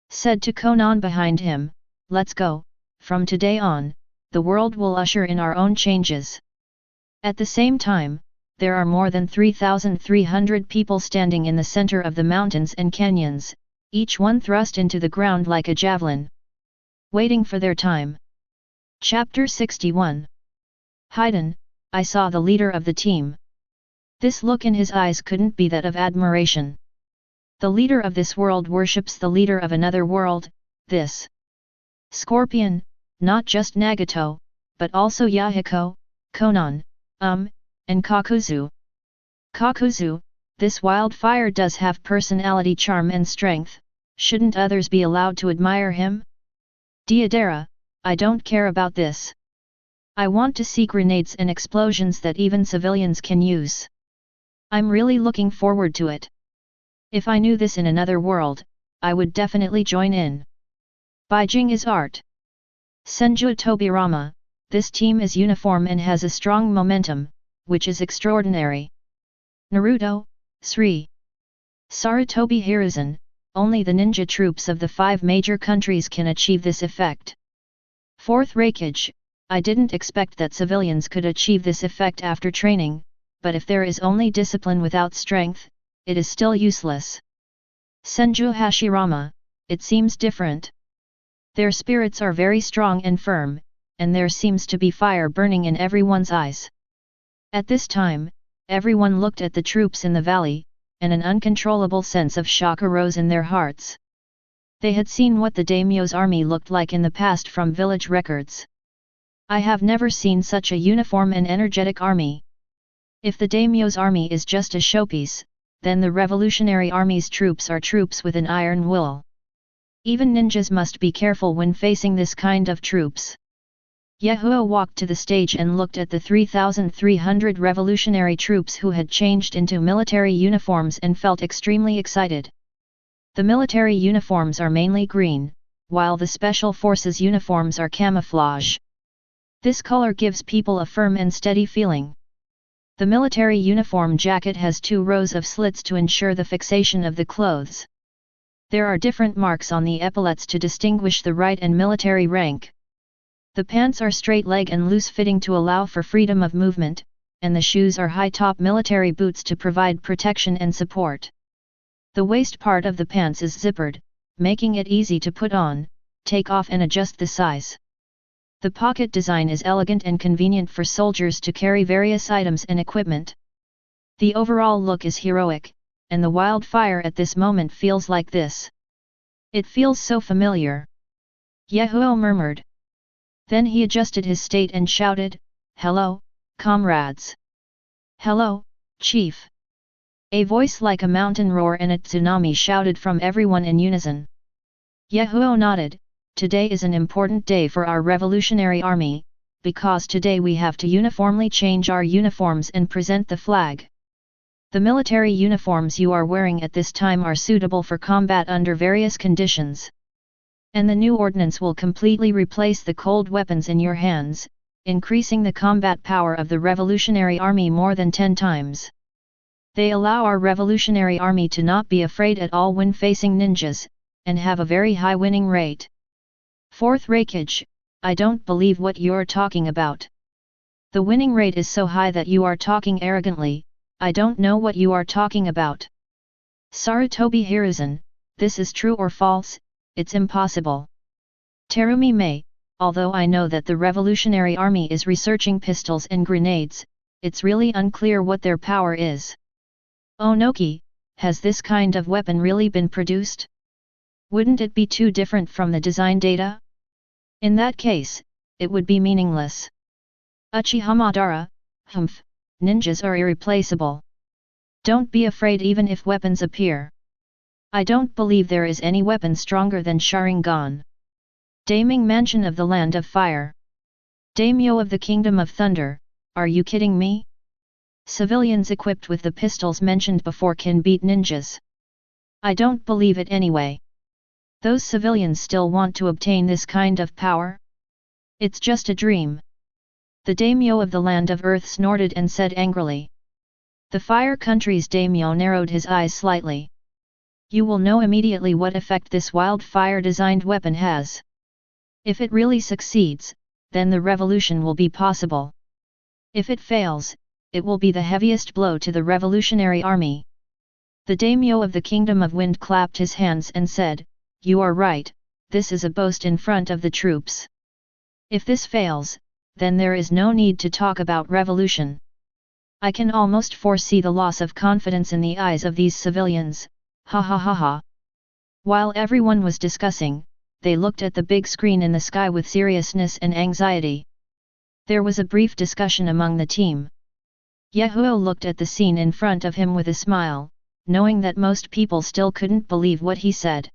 [SPEAKER 1] Said to Konan behind him, "Let's go, from today on, the world will usher in our own changes." At the same time, there are more than 3,300 people standing in the center of the mountains and canyons, each one thrust into the ground like a javelin, waiting for their time. Chapter 61. Haiden, I saw the leader of the team. This look in his eyes couldn't be that of admiration. The leader of this world worships the leader of another world, this Scorpion, not just Nagato, but also Yahiko, Konan, and Kakuzu. Kakuzu, this Wildfire does have personality, charm and strength, shouldn't others be allowed to admire him? Deidara, I don't care about this. I want to see grenades and explosions that even civilians can use. I'm really looking forward to it. If I knew this in another world, I would definitely join in. Beijing is art. Senju Tobirama, this team is uniform and has a strong momentum, which is extraordinary. Naruto, Sri. Sarutobi Hiruzen, only the ninja troops of the 5 major countries can achieve this effect. Fourth Raikage, I didn't expect that civilians could achieve this effect after training, but if there is only discipline without strength, it is still useless. Senju Hashirama, it seems different. Their spirits are very strong and firm, and there seems to be fire burning in everyone's eyes. At this time, everyone looked at the troops in the valley, and an uncontrollable sense of shock arose in their hearts. They had seen what the daimyo's army looked like in the past from village records. I have never seen such a uniform and energetic army. If the daimyo's army is just a showpiece, then the Revolutionary Army's troops are troops with an iron will. Even ninjas must be careful when facing this kind of troops. Yahoo walked to the stage and looked at the 3,300 revolutionary troops who had changed into military uniforms and felt extremely excited. The military uniforms are mainly green, while the special forces uniforms are camouflage. This color gives people a firm and steady feeling. The military uniform jacket has 2 rows of slits to ensure the fixation of the clothes. There are different marks on the epaulets to distinguish the right and military rank. The pants are straight leg and loose fitting to allow for freedom of movement, and the shoes are high top military boots to provide protection and support. The waist part of the pants is zippered, making it easy to put on, take off and adjust the size. The pocket design is elegant and convenient for soldiers to carry various items and equipment. The overall look is heroic, and the Wildfire at this moment feels like this. It feels so familiar. Yahoo murmured. Then he adjusted his state and shouted, "Hello, comrades! Hello, Chief!" A voice like a mountain roar and a tsunami shouted from everyone in unison. Yahoo nodded. Today is an important day for our Revolutionary Army, because today we have to uniformly change our uniforms and present the flag. The military uniforms you are wearing at this time are suitable for combat under various conditions. And the new ordnance will completely replace the cold weapons in your hands, increasing the combat power of the Revolutionary Army more than 10 times. They allow our Revolutionary Army to not be afraid at all when facing ninjas, and have a very high winning rate. Fourth Raikage, I don't believe what you're talking about. The winning rate is so high that you are talking arrogantly, I don't know what you are talking about. Sarutobi Hiruzen, this is true or false, it's impossible. Terumi Mei, although I know that the Revolutionary Army is researching pistols and grenades, it's really unclear what their power is. Onoki, has this kind of weapon really been produced? Wouldn't it be too different from the design data? In that case, it would be meaningless. Uchiha Madara, humph, ninjas are irreplaceable. Don't be afraid even if weapons appear. I don't believe there is any weapon stronger than Sharingan. Daming Mansion of the Land of Fire. Daimyo of the Kingdom of Thunder, are you kidding me? Civilians equipped with the pistols mentioned before can beat ninjas. I don't believe it anyway. Those civilians still want to obtain this kind of power? It's just a dream. The daimyo of the land of earth snorted and said angrily. The Fire Country's daimyo narrowed his eyes slightly. You will know immediately what effect this wildfire-designed weapon has. If it really succeeds, then the revolution will be possible. If it fails, it will be the heaviest blow to the revolutionary army. The daimyo of the Kingdom of Wind clapped his hands and said, You are right, this is a boast in front of the troops. If this fails, then there is no need to talk about revolution. I can almost foresee the loss of confidence in the eyes of these civilians, ha ha ha ha. While everyone was discussing, they looked at the big screen in the sky with seriousness and anxiety. There was a brief discussion among the team. Yahiko looked at the scene in front of him with a smile, knowing that most people still couldn't believe what he said.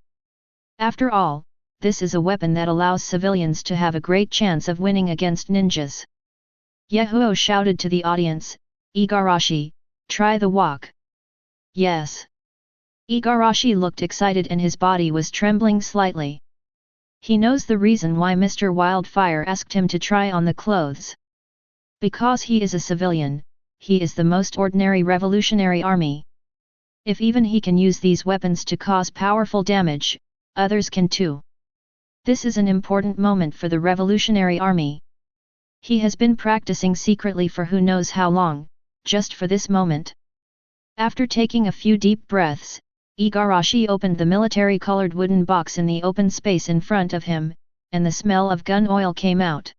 [SPEAKER 1] After all, this is a weapon that allows civilians to have a great chance of winning against ninjas. Yahiko shouted to the audience, Igarashi, try the walk. Yes. Igarashi looked excited and his body was trembling slightly. He knows the reason why Mr. Wildfire asked him to try on the clothes. Because he is a civilian, he is the most ordinary revolutionary army. If even he can use these weapons to cause powerful damage, others can too. This is an important moment for the revolutionary army. He has been practicing secretly for who knows how long, just for this moment. After taking a few deep breaths, Igarashi opened the military-colored wooden box in the open space in front of him, and the smell of gun oil came out.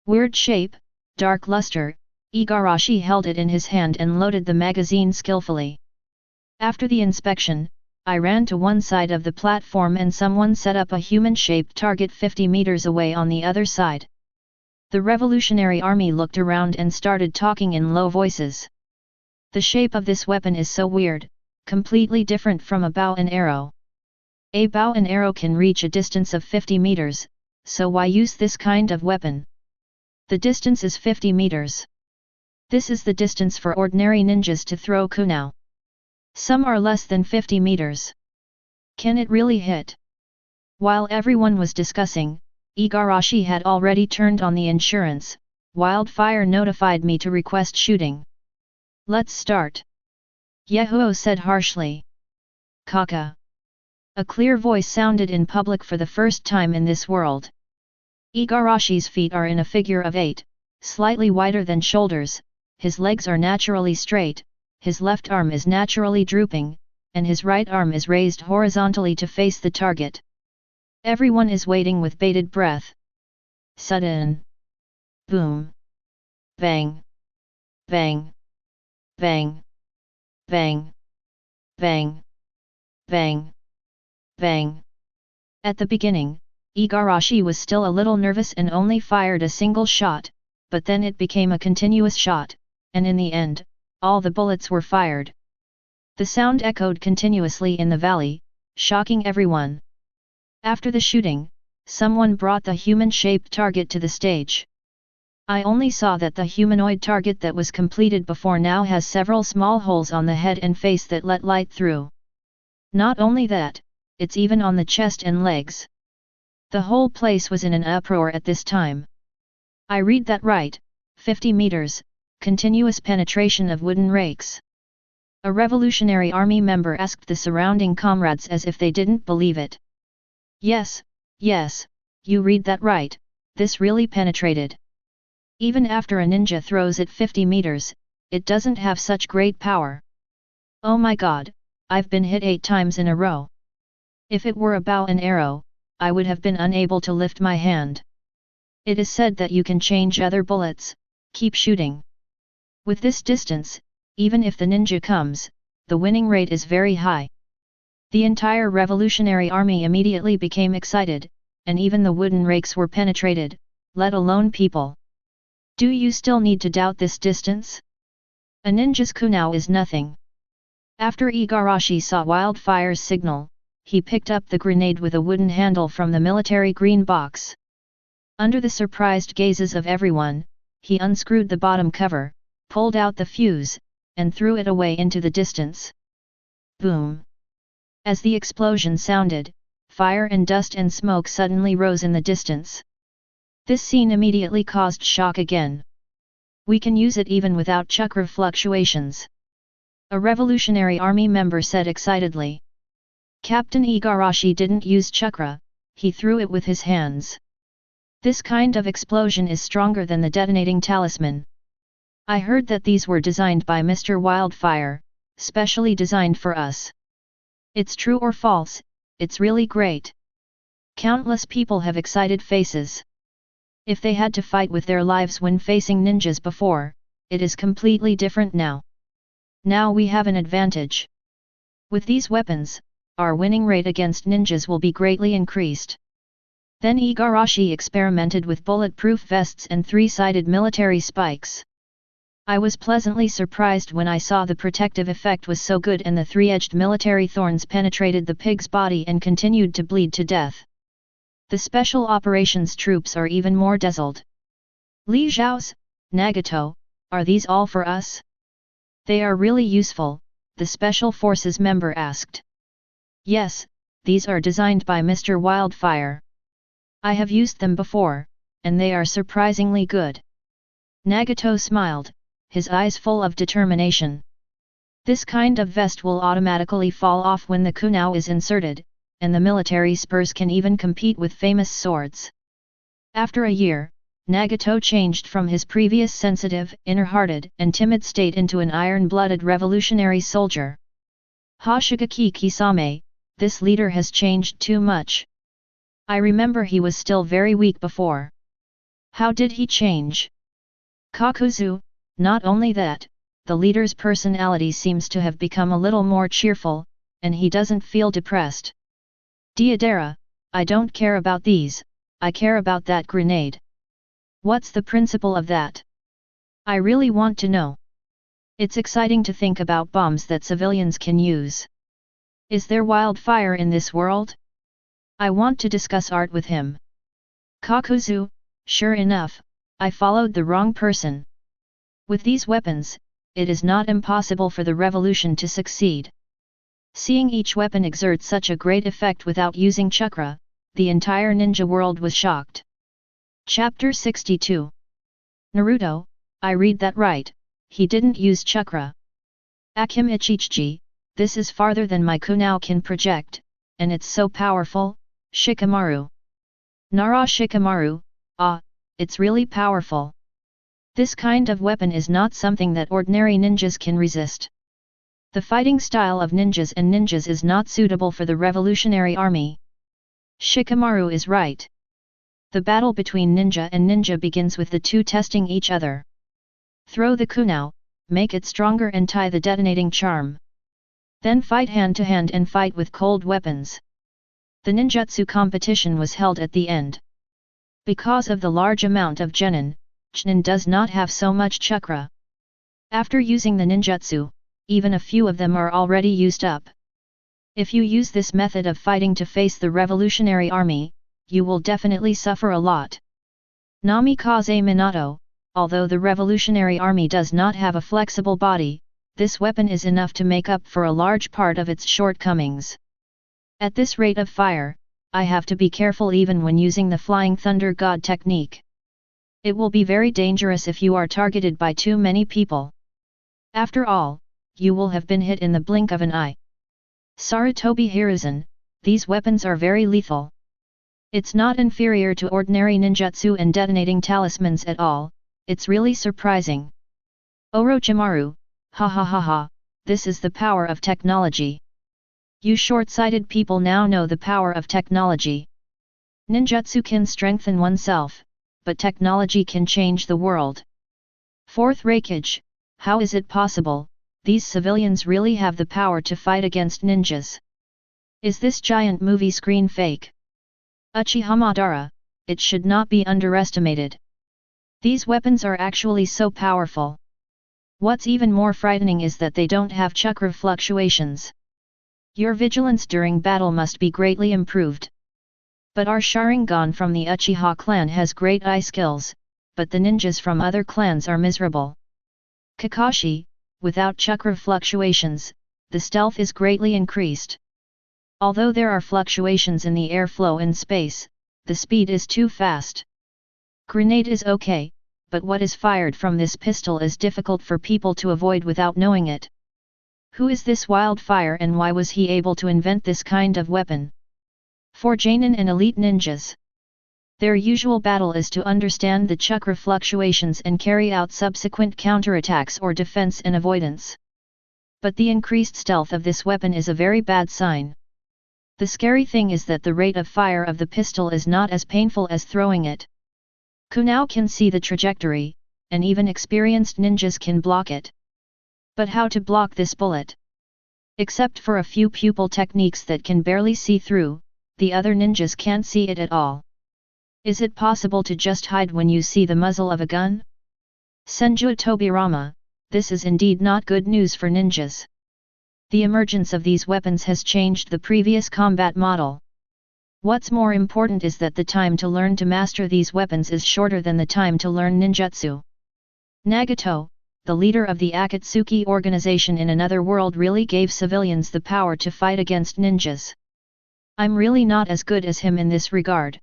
[SPEAKER 1] Weird shape, dark luster, Igarashi held it in his hand and loaded the magazine skillfully. After the inspection, I ran to one side of the platform and someone set up a human-shaped target 50 meters away on the other side. The Revolutionary Army looked around and started talking in low voices. The shape of this weapon is so weird, completely different from a bow and arrow. A bow and arrow can reach a distance of 50 meters, so why use this kind of weapon? The distance is 50 meters. This is the distance for ordinary ninjas to throw kunao. Some are less than 50 meters. Can it really hit? While everyone was discussing, Igarashi had already turned on the insurance. Wildfire notified me to request shooting. Let's start. Yahiko said harshly. Kaka. A clear voice sounded in public for the first time in this world. Igarashi's feet are in a figure of 8, slightly wider than shoulders, his legs are naturally straight, his left arm is naturally drooping, and his right arm is raised horizontally to face the target. Everyone is waiting with bated breath. Sudden. Boom. Bang. Bang. Bang. Bang. Bang. Bang. Bang. At the beginning, Igarashi was still a little nervous and only fired a single shot, but then it became a continuous shot, and in the end, all the bullets were fired. The sound echoed continuously in the valley, shocking everyone. After the shooting, someone brought the human-shaped target to the stage. I only saw that the humanoid target that was completed before now has several small holes on the head and face that let light through. Not only that, it's even on the chest and legs. The whole place was in an uproar at this time. I read that right, 50 meters, continuous penetration of wooden rakes. A Revolutionary Army member asked the surrounding comrades as if they didn't believe it. Yes, yes, you read that right, this really penetrated. Even after a ninja throws it 50 meters, it doesn't have such great power. Oh my god, I've been hit 8 times in a row. If it were a bow and arrow, I would have been unable to lift my hand. It is said that you can change other bullets, keep shooting. With this distance, even if the ninja comes, the winning rate is very high. The entire Revolutionary Army immediately became excited, and even the wooden rakes were penetrated, let alone people. Do you still need to doubt this distance? A ninja's kunao is nothing. After Igarashi saw Wildfire's signal, he picked up the grenade with a wooden handle from the military green box. Under the surprised gazes of everyone, he unscrewed the bottom cover, pulled out the fuse, and threw it away into the distance. Boom! As the explosion sounded, fire and dust and smoke suddenly rose in the distance. This scene immediately caused shock again. We can use it even without chakra fluctuations. A Revolutionary Army member said excitedly. Captain Igarashi didn't use chakra, he threw it with his hands. This kind of explosion is stronger than the detonating talisman. I heard that these were designed by Mr. Wildfire, specially designed for us. It's true or false, it's really great. Countless people have excited faces. If they had to fight with their lives when facing ninjas before, it is completely different now. Now we have an advantage. With these weapons, our winning rate against ninjas will be greatly increased. Then Igarashi experimented with bulletproof vests and three-sided military spikes. I was pleasantly surprised when I saw the protective effect was so good and the three-edged military thorns penetrated the pig's body and continued to bleed to death. The special operations troops are even more dazzled. Li Zhao's, Nagato, are these all for us? They are really useful, the special forces member asked. Yes, these are designed by Mr. Wildfire. I have used them before, and they are surprisingly good. Nagato smiled, his eyes full of determination. This kind of vest will automatically fall off when the kunai is inserted, and the military spurs can even compete with famous swords. After a year, Nagato changed from his previous sensitive, inner-hearted and timid state into an iron-blooded revolutionary soldier. Hoshigaki Kisame, this leader has changed too much. I remember he was still very weak before. How did he change? Kakuzu, not only that, the leader's personality seems to have become a little more cheerful, and he doesn't feel depressed. Deidara, I don't care about these, I care about that grenade. What's the principle of that? I really want to know. It's exciting to think about bombs that civilians can use. Is there wildfire in this world? I want to discuss art with him. Kakuzu, sure enough, I followed the wrong person. With these weapons, it is not impossible for the revolution to succeed. Seeing each weapon exert such a great effect without using chakra, the entire ninja world was shocked. Chapter 62. Naruto, I read that right, he didn't use chakra. Akim Ichichi, this is farther than my kunai can project, and it's so powerful, Shikamaru. Nara Shikamaru, it's really powerful. This kind of weapon is not something that ordinary ninjas can resist. The fighting style of ninjas and ninjas is not suitable for the Revolutionary Army. Shikamaru is right. The battle between ninja and ninja begins with the two testing each other. Throw the kunai, make it stronger and tie the detonating charm. Then fight hand to hand and fight with cold weapons. The ninjutsu competition was held at the end. Because of the large amount of genin, Chunin does not have so much chakra. After using the ninjutsu, even a few of them are already used up. If you use this method of fighting to face the Revolutionary Army, you will definitely suffer a lot. Namikaze Minato, although the Revolutionary Army does not have a flexible body, this weapon is enough to make up for a large part of its shortcomings. At this rate of fire, I have to be careful even when using the Flying Thunder God technique. It will be very dangerous if you are targeted by too many people. After all, you will have been hit in the blink of an eye. Sarutobi Hiruzen, these weapons are very lethal. It's not inferior to ordinary ninjutsu and detonating talismans at all, it's really surprising. Orochimaru, ha ha ha ha, this is the power of technology. You short-sighted people now know the power of technology. Ninjutsu can strengthen oneself, but technology can change the world. Fourth Raikage, how is it possible, these civilians really have the power to fight against ninjas? Is this giant movie screen fake? Uchiha Madara, it should not be underestimated. These weapons are actually so powerful. What's even more frightening is that they don't have chakra fluctuations. Your vigilance during battle must be greatly improved. But our Sharingan from the Uchiha clan has great eye skills, but the ninjas from other clans are miserable. Kakashi, without chakra fluctuations, the stealth is greatly increased. Although there are fluctuations in the airflow and space, the speed is too fast. Grenade is okay, but what is fired from this pistol is difficult for people to avoid without knowing it. Who is this Wildfire and why was he able to invent this kind of weapon? For Jonin and elite ninjas, their usual battle is to understand the chakra fluctuations and carry out subsequent counterattacks or defense and avoidance. But the increased stealth of this weapon is a very bad sign. The scary thing is that the rate of fire of the pistol is not as painful as throwing it. Kunao can see the trajectory, and even experienced ninjas can block it. But how to block this bullet? Except for a few pupil techniques that can barely see through, the other ninjas can't see it at all. Is it possible to just hide when you see the muzzle of a gun? Senju Tobirama, this is indeed not good news for ninjas. The emergence of these weapons has changed the previous combat model. What's more important is that the time to learn to master these weapons is shorter than the time to learn ninjutsu. Nagato, the leader of the Akatsuki organization in another world, really gave civilians the power to fight against ninjas. I'm really not as good as him in this regard.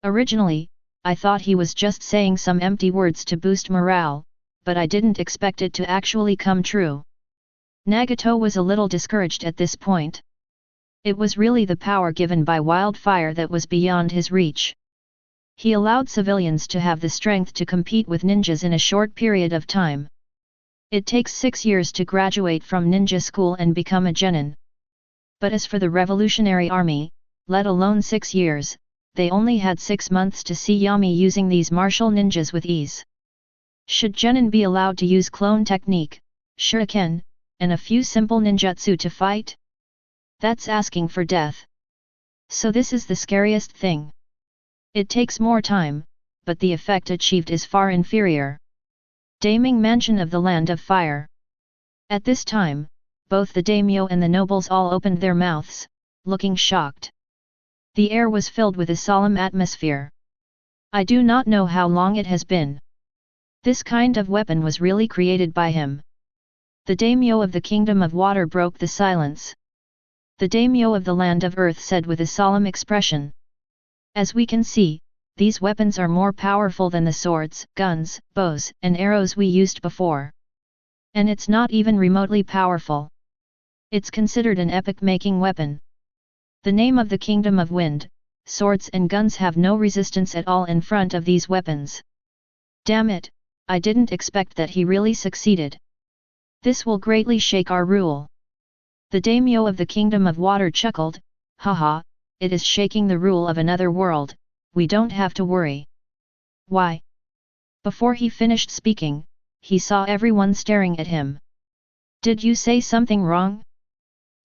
[SPEAKER 1] Originally, I thought he was just saying some empty words to boost morale, but I didn't expect it to actually come true. Nagato was a little discouraged at this point. It was really the power given by Wildfire that was beyond his reach. He allowed civilians to have the strength to compete with ninjas in a short period of time. It takes 6 years to graduate from ninja school and become a genin. But as for the Revolutionary Army, let alone 6 years, they only had 6 months to see Yami using these martial ninjas with ease. Should genin be allowed to use clone technique, shuriken, and a few simple ninjutsu to fight? That's asking for death. So this is the scariest thing. It takes more time, but the effect achieved is far inferior. Daiming Mansion of the Land of Fire. At this time, both the daimyo and the nobles all opened their mouths, looking shocked. The air was filled with a solemn atmosphere. I do not know how long it has been. This kind of weapon was really created by him. The daimyo of the Kingdom of Water broke the silence. The daimyo of the Land of Earth said with a solemn expression. As we can see, these weapons are more powerful than the swords, guns, bows, and arrows we used before. And it's not even remotely powerful. It's considered an epoch-making weapon. The name of the Kingdom of Wind, swords and guns have no resistance at all in front of these weapons. Damn it, I didn't expect that he really succeeded. This will greatly shake our rule. The daimyo of the Kingdom of Water chuckled, haha, it is shaking the rule of another world, we don't have to worry. Why? Before he finished speaking, he saw everyone staring at him. Did you say something wrong?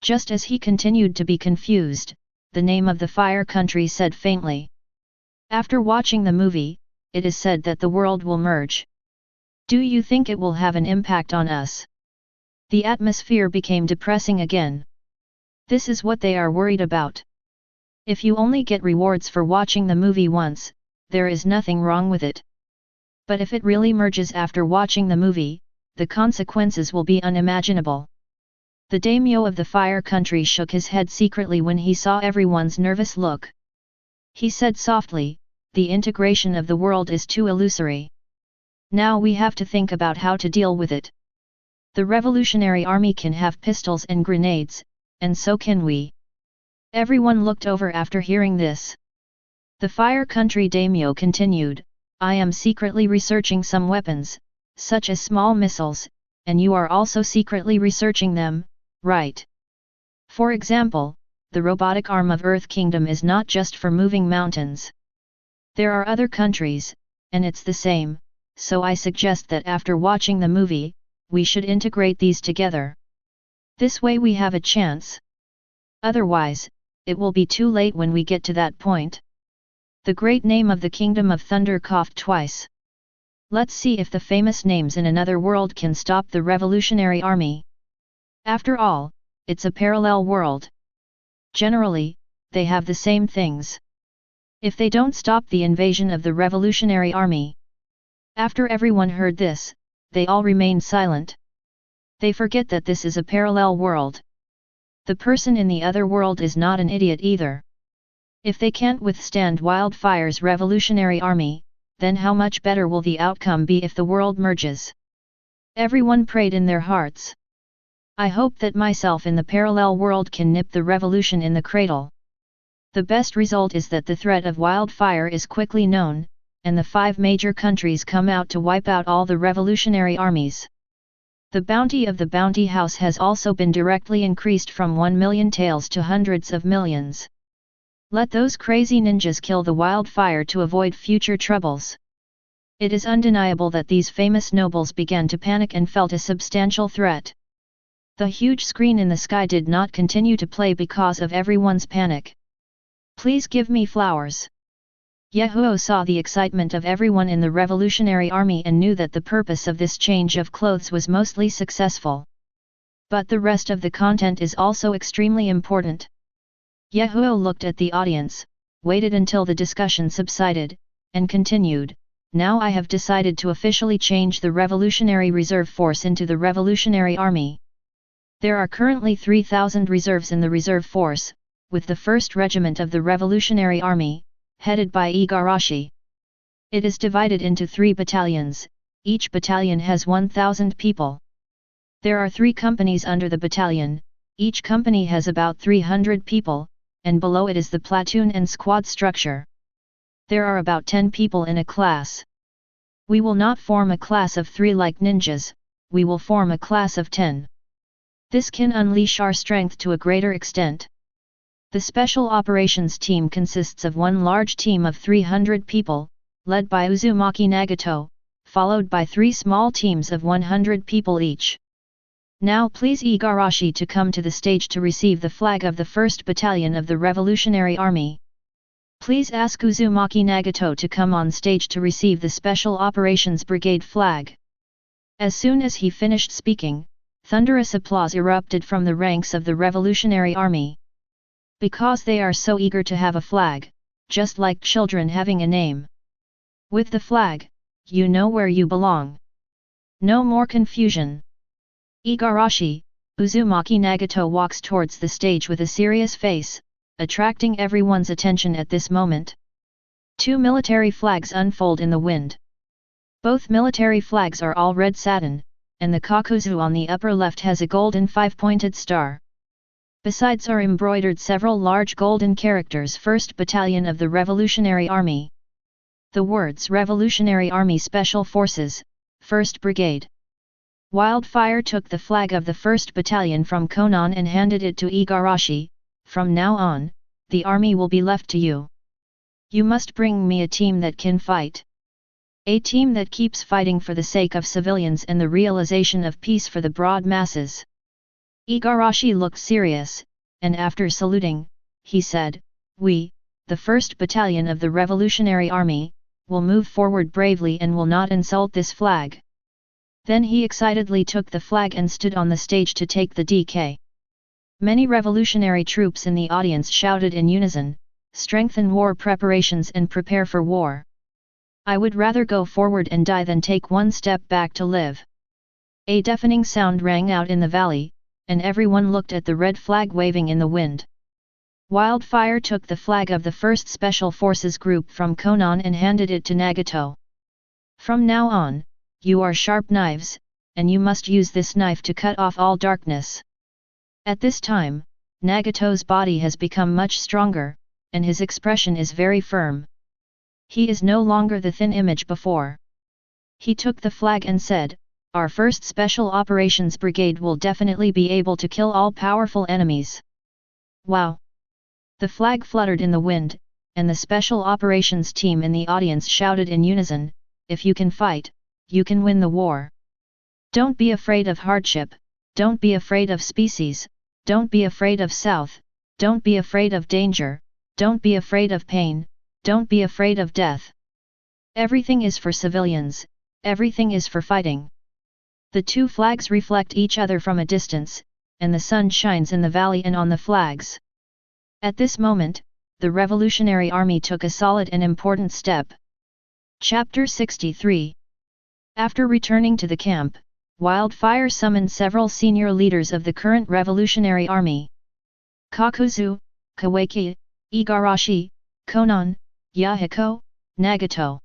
[SPEAKER 1] Just as he continued to be confused, the name of the Fire Country said faintly. After watching the movie, it is said that the world will merge. Do you think it will have an impact on us? The atmosphere became depressing again. This is what they are worried about. If you only get rewards for watching the movie once, there is nothing wrong with it. But if it really merges after watching the movie, the consequences will be unimaginable. The daimyo of the Fire Country shook his head secretly when he saw everyone's nervous look. He said softly, the integration of the world is too illusory. Now we have to think about how to deal with it. The Revolutionary Army can have pistols and grenades, and so can we. Everyone looked over after hearing this. The Fire Country daimyo continued, I am secretly researching some weapons, such as small missiles, and you are also secretly researching them, right? For example, the robotic arm of Earth Kingdom is not just for moving mountains. There are other countries, and it's the same, so I suggest that after watching the movie, we should integrate these together. This way we have a chance. Otherwise, it will be too late when we get to that point. The great name of the Kingdom of Thunder coughed twice. Let's see if the famous names in another world can stop the Revolutionary Army. After all, it's a parallel world. Generally, they have the same things. if they don't stop the invasion of the revolutionary army. After everyone heard this, they all remained silent. They forget that this is a parallel world. The person in the other world is not an idiot either. If they can't withstand Wildfire's revolutionary army, then how much better will the outcome be if the world merges? Everyone prayed in their hearts. I hope that myself in the parallel world can nip the revolution in the cradle. The best result is that the threat of Wildfire is quickly known, and the 5 major countries come out to wipe out all the revolutionary armies. The bounty of the bounty house has also been directly increased from 1 million taels to hundreds of millions. Let those crazy ninjas kill the Wildfire to avoid future troubles. It is undeniable that these famous nobles began to panic and felt a substantial threat. The huge screen in the sky did not continue to play because of everyone's panic. Please give me flowers. Yahiko saw the excitement of everyone in the revolutionary army and knew that the purpose of this change of clothes was mostly successful. But the rest of the content is also extremely important. Yahiko looked at the audience, waited until the discussion subsided, and continued, "Now I have decided to officially change the Revolutionary Reserve Force into the Revolutionary Army. There are currently 3,000 reserves in the Reserve Force, with the 1st Regiment of the Revolutionary Army, headed by Igarashi. It is divided into 3 battalions, each battalion has 1,000 people. There are 3 companies under the battalion, each company has about 300 people, and below it is the platoon and squad structure. There are about 10 people in a class. We will not form a class of 3 like ninjas, we will form a class of 10. This can unleash our strength to a greater extent. The Special Operations Team consists of one large team of 300 people, led by Uzumaki Nagato, followed by 3 small teams of 100 people each. Now please Igarashi to come to the stage to receive the flag of the 1st Battalion of the Revolutionary Army. Please ask Uzumaki Nagato to come on stage to receive the Special Operations Brigade flag." As soon as he finished speaking, thunderous applause erupted from the ranks of the Revolutionary Army. Because they are so eager to have a flag, just like children having a name. With the flag, you know where you belong. No more confusion. Igarashi, Uzumaki Nagato walks towards the stage with a serious face, attracting everyone's attention at this moment. 2 military flags unfold in the wind. Both military flags are all red satin, and the kakuzu on the upper left has a golden 5-pointed star. Besides are embroidered several large golden characters, 1st Battalion of the Revolutionary Army. The words Revolutionary Army Special Forces, 1st Brigade. Wildfire took the flag of the 1st Battalion from Konan and handed it to Igarashi. "From now on, the army will be left to you. You must bring me a team that can fight. A team that keeps fighting for the sake of civilians and the realization of peace for the broad masses." Igarashi looked serious, and after saluting, he said, "We, the 1st Battalion of the Revolutionary Army, will move forward bravely and will not insult this flag." Then he excitedly took the flag and stood on the stage to take the DK. Many revolutionary troops in the audience shouted in unison, "Strengthen war preparations and prepare for war. I would rather go forward and die than take one step back to live." A deafening sound rang out in the valley, and everyone looked at the red flag waving in the wind. Wildfire took the flag of the 1st Special Forces Group from Konan and handed it to Nagato. "From now on, you are sharp knives, and you must use this knife to cut off all darkness." At this time, Nagato's body has become much stronger, and his expression is very firm. He is no longer the thin image before. He took the flag and said, "Our 1st Special Operations Brigade will definitely be able to kill all powerful enemies." Wow! The flag fluttered in the wind, and the Special Operations team in the audience shouted in unison, "If you can fight, you can win the war. Don't be afraid of hardship, don't be afraid of species, don't be afraid of South, don't be afraid of danger, don't be afraid of pain, don't be afraid of death. Everything is for civilians, everything is for fighting." The 2 flags reflect each other from a distance, and the sun shines in the valley and on the flags. At this moment, the Revolutionary Army took a solid and important step. Chapter 63. After returning to the camp, Wildfire summoned several senior leaders of the current Revolutionary Army. Kakuzu, Kawaki, Igarashi, Konan, Yahiko, Nagato.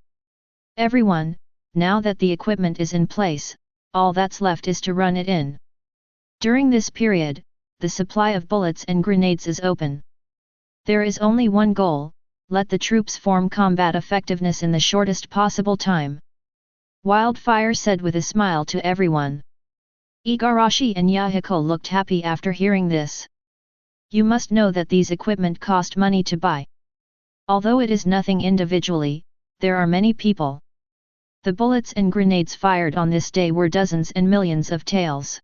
[SPEAKER 1] Everyone, now that the equipment is in place, all that's left is to run it in. During this period, the supply of bullets and grenades is open. There is only one goal: let the troops form combat effectiveness in the shortest possible time. Wildfire said with a smile to everyone. Igarashi and Yahiko looked happy after hearing this. You must know that these equipment cost money to buy. Although it is nothing individually, there are many people. The bullets and grenades fired on this day were dozens and millions of taels.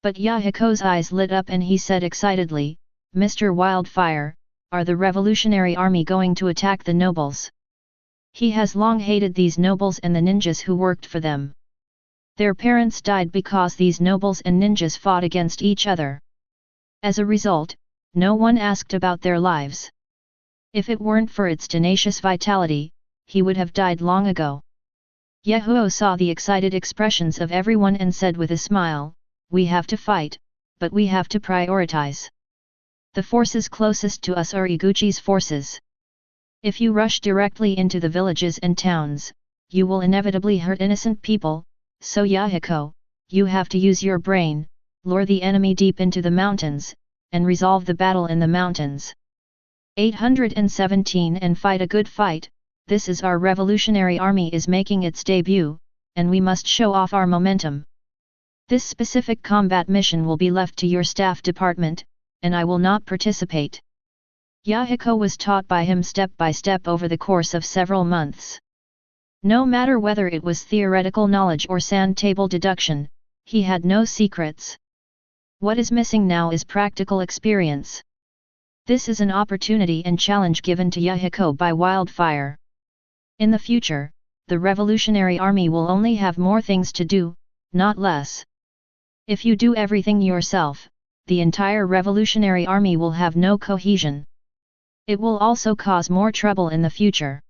[SPEAKER 1] But Yahiko's eyes lit up and he said excitedly, Mr. Wildfire, are the Revolutionary Army going to attack the nobles? He has long hated these nobles and the ninjas who worked for them. Their parents died because these nobles and ninjas fought against each other. As a result, no one asked about their lives. If it weren't for its tenacious vitality, he would have died long ago. Yahoo saw the excited expressions of everyone and said with a smile, we have to fight, but we have to prioritize. The forces closest to us are Iguchi's forces. If you rush directly into the villages and towns, you will inevitably hurt innocent people, so Yahiko, you have to use your brain, lure the enemy deep into the mountains, and resolve the battle in the mountains. 817 And fight a good fight. This is our Revolutionary Army is making its debut, and we must show off our momentum. This specific combat mission will be left to your staff department, and I will not participate. Yahiko was taught by him step by step over the course of several months. No matter whether it was theoretical knowledge or sand table deduction, he had no secrets. What is missing now is practical experience. This is an opportunity and challenge given to Yahiko by Wildfire. In the future, the Revolutionary Army will only have more things to do, not less. If you do everything yourself, the entire Revolutionary Army will have no cohesion. It will also cause more trouble in the future.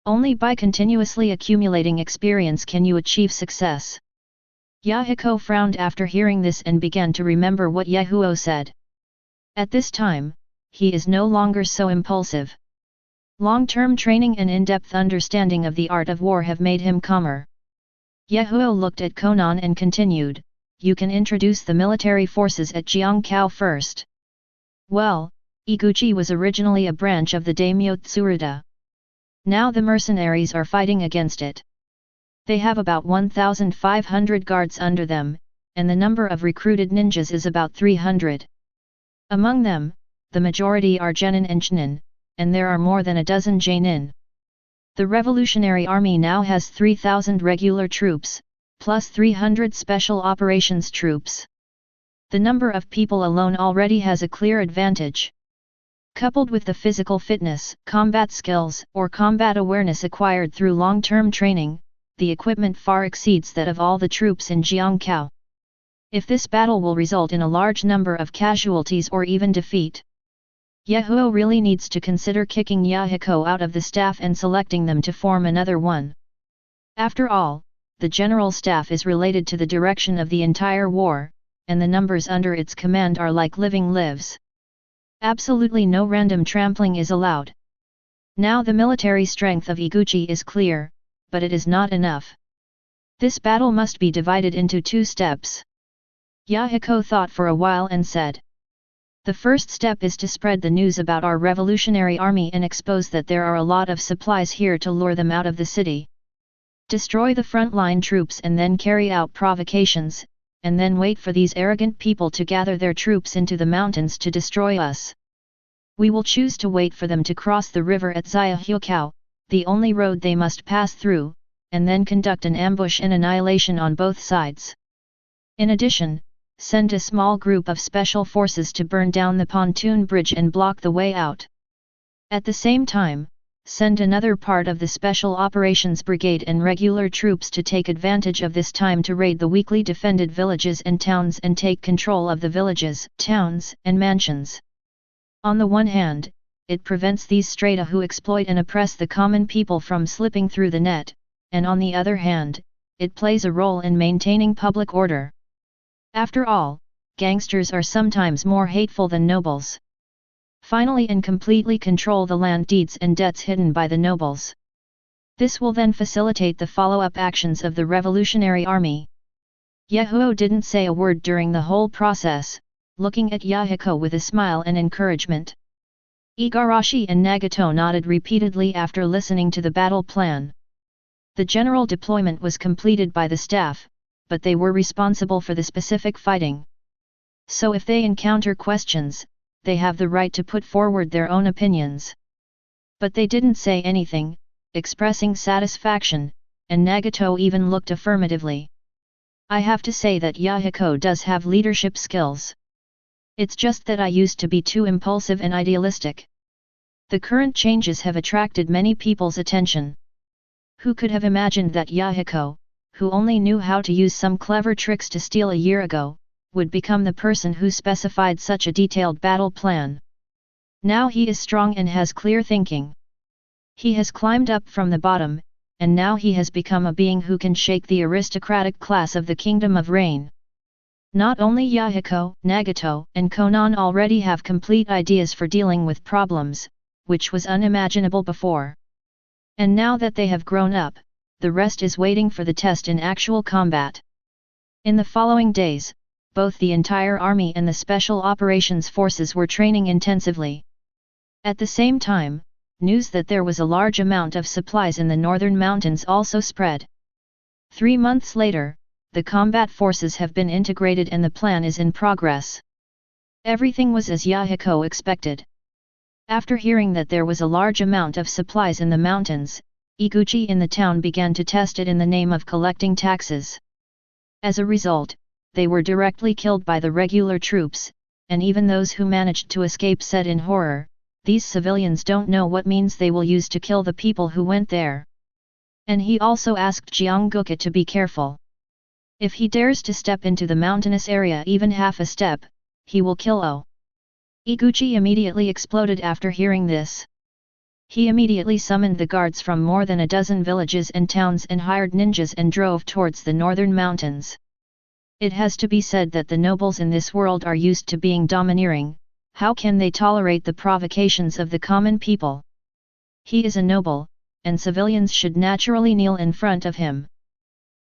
[SPEAKER 1] Only by continuously accumulating experience can you achieve success. Yahiko frowned after hearing this and began to remember what Yahoo said. At this time, he is no longer so impulsive. Long-term training and in-depth understanding of the art of war have made him calmer. Yahoo looked at Konan and continued, you can introduce the military forces at Jiangkou first. Well, Iguchi was originally a branch of the daimyo Tsuruda. Now the mercenaries are fighting against it. They have about 1,500 guards under them, and the number of recruited ninjas is about 300. Among them, the majority are genin and chinin, and there are more than a dozen genin. The Revolutionary Army now has 3,000 regular troops, plus 300 special operations troops. The number of people alone already has a clear advantage. Coupled with the physical fitness, combat skills, or combat awareness acquired through long-term training, the equipment far exceeds that of all the troops in Jiangkou. If this battle will result in a large number of casualties or even defeat, Yahoo really needs to consider kicking Yahiko out of the staff and selecting them to form another one. After all, the general staff is related to the direction of the entire war, and the numbers under its command are like living lives. Absolutely no random trampling is allowed. Now the military strength of Iguchi is clear, but it is not enough. This battle must be divided into two steps. Yahiko thought for a while and said, the first step is to spread the news about our Revolutionary Army and expose that there are a lot of supplies here to lure them out of the city. Destroy the frontline troops and then carry out provocations, and then wait for these arrogant people to gather their troops into the mountains to destroy us. We will choose to wait for them to cross the river at Xiaohyokao, the only road they must pass through, and then conduct an ambush and annihilation on both sides. In addition, send a small group of special forces to burn down the pontoon bridge and block the way out. At the same time, send another part of the Special Operations Brigade and regular troops to take advantage of this time to raid the weakly defended villages and towns and take control of the villages, towns, and mansions. On the one hand, it prevents these strata who exploit and oppress the common people from slipping through the net, and on the other hand, it plays a role in maintaining public order. After all, gangsters are sometimes more hateful than nobles. Finally, and completely control the land deeds and debts hidden by the nobles. This will then facilitate the follow-up actions of the Revolutionary Army. Yahoo didn't say a word during the whole process, looking at Yahiko with a smile and encouragement. Igarashi and Nagato nodded repeatedly after listening to the battle plan. The general deployment was completed by the staff, but they were responsible for the specific fighting. So if they encounter questions, they have the right to put forward their own opinions. But they didn't say anything, expressing satisfaction, and Nagato even looked affirmatively. I have to say that Yahiko does have leadership skills. It's just that I used to be too impulsive and idealistic. The current changes have attracted many people's attention. Who could have imagined that Yahiko, who only knew how to use some clever tricks to steal a year ago, would become the person who specified such a detailed battle plan? Now he is strong and has clear thinking. He has climbed up from the bottom, and now he has become a being who can shake the aristocratic class of the Kingdom of Rain. Not only Yahiko, Nagato, and Konan already have complete ideas for dealing with problems, which was unimaginable before. And now that they have grown up, the rest is waiting for the test in actual combat. In the following days, both the entire army and the Special Operations Forces were training intensively. At the same time, news that there was a large amount of supplies in the northern mountains also spread. 3 months later, the combat forces have been integrated and the plan is in progress. Everything was as Yahiko expected. After hearing that there was a large amount of supplies in the mountains, Iguchi in the town began to test it in the name of collecting taxes. As a result, they were directly killed by the regular troops, and even those who managed to escape said in horror, "These civilians don't know what means they will use to kill the people who went there." And he also asked Jiangguka to be careful. If he dares to step into the mountainous area even half a step, he will kill O. Iguchi immediately exploded after hearing this. He immediately summoned the guards from more than a dozen villages and towns and hired ninjas and drove towards the northern mountains. It has to be said that the nobles in this world are used to being domineering. How can they tolerate the provocations of the common people? He is a noble, and civilians should naturally kneel in front of him.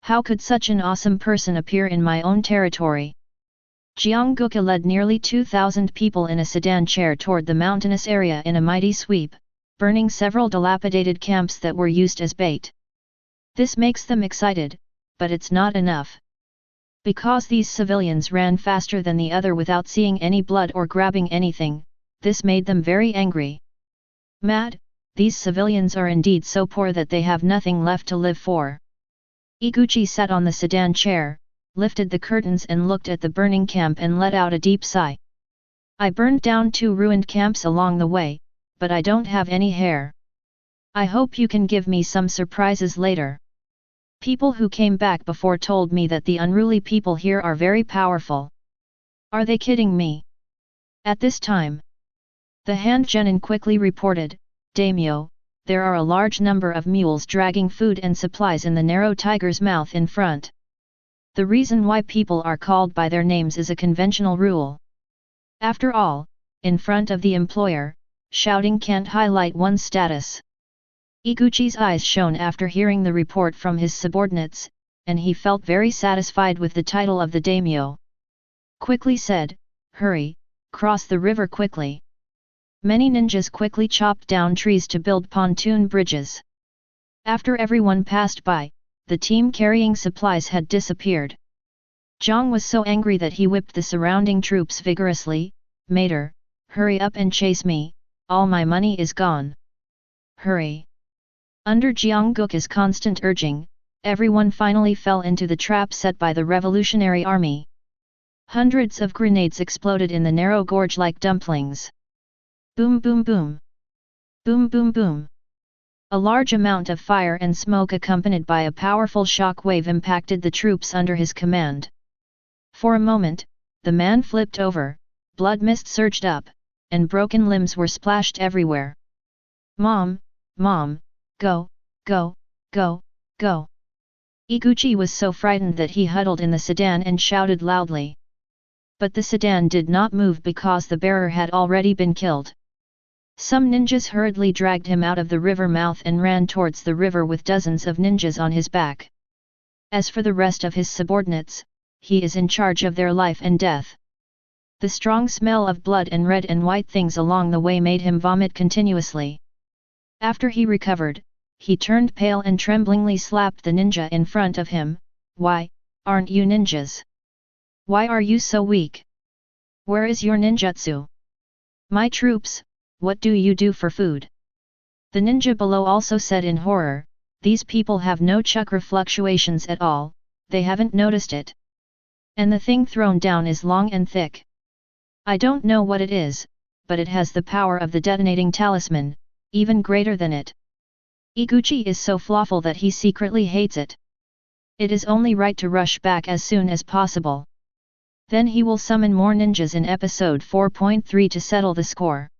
[SPEAKER 1] How could such an awesome person appear in my own territory? Jiangguka led nearly 2,000 people in a sedan chair toward the mountainous area in a mighty sweep, burning several dilapidated camps that were used as bait. This makes them excited, but it's not enough. Because these civilians ran faster than the other without seeing any blood or grabbing anything, this made them very angry. Mad, these civilians are indeed so poor that they have nothing left to live for. Iguchi sat on the sedan chair, lifted the curtains and looked at the burning camp and let out a deep sigh. I burned down 2 ruined camps along the way, but I don't have any hair. I hope you can give me some surprises later. People who came back before told me that the unruly people here are very powerful. Are they kidding me? At this time, the hand genin quickly reported, "Daimyo, there are a large number of mules dragging food and supplies in the narrow tiger's mouth in front. The reason why people are called by their names is a conventional rule. After all, in front of the employer, shouting can't highlight one's status." Iguchi's eyes shone after hearing the report from his subordinates, and he felt very satisfied with the title of the daimyo. Quickly said, "Hurry, cross the river quickly." Many ninjas quickly chopped down trees to build pontoon bridges. After everyone passed by, the team carrying supplies had disappeared. Zhang was so angry that he whipped the surrounding troops vigorously. "Mater, hurry up and chase me, all my money is gone. Hurry." Under Jiangguka's constant urging, everyone finally fell into the trap set by the Revolutionary Army. Hundreds of grenades exploded in the narrow gorge like dumplings. Boom boom boom. Boom boom boom. A large amount of fire and smoke accompanied by a powerful shock wave impacted the troops under his command. For a moment, the man flipped over, blood mist surged up, and broken limbs were splashed everywhere. "Mom, Mom, go, go, go, go." Iguchi was so frightened that he huddled in the sedan and shouted loudly. But the sedan did not move because the bearer had already been killed. Some ninjas hurriedly dragged him out of the river mouth and ran towards the river with dozens of ninjas on his back. As for the rest of his subordinates, he is in charge of their life and death. The strong smell of blood and red and white things along the way made him vomit continuously. After he recovered, he turned pale and tremblingly slapped the ninja in front of him. "Why, aren't you ninjas? Why are you so weak? Where is your ninjutsu? My troops, what do you do for food?" The ninja below also said in horror, "These people have no chakra fluctuations at all, they haven't noticed it. And the thing thrown down is long and thick. I don't know what it is, but it has the power of the detonating talisman, even greater than it. Iguchi is so flawful that he secretly hates it. It is only right to rush back as soon as possible. Then he will summon more ninjas in episode 4.3 to settle the score."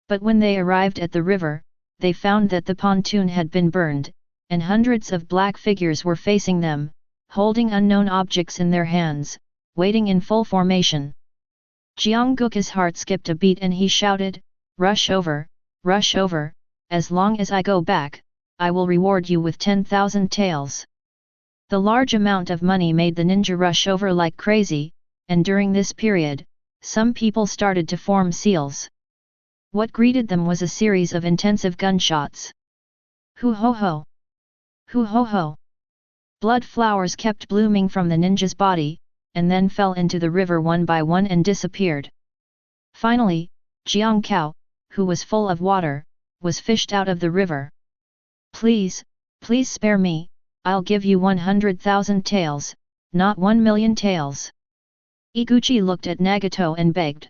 [SPEAKER 1] But when they arrived at the river, they found that the pontoon had been burned, and hundreds of black figures were facing them, holding unknown objects in their hands, waiting in full formation. Jiangguka's heart skipped a beat and he shouted, rush over, as long as I go back, I will reward you with 10,000 taels." The large amount of money made the ninja rush over like crazy, and during this period, some people started to form seals. What greeted them was a series of intensive gunshots. "Hoo ho ho! Hoo ho ho!" Blood flowers kept blooming from the ninja's body, and then fell into the river one by one and disappeared. Finally, Jiang Kao, who was full of water, was fished out of the river. Please spare me, I'll give you 100,000 taels, not 1,000,000 taels." Iguchi looked at Nagato and begged.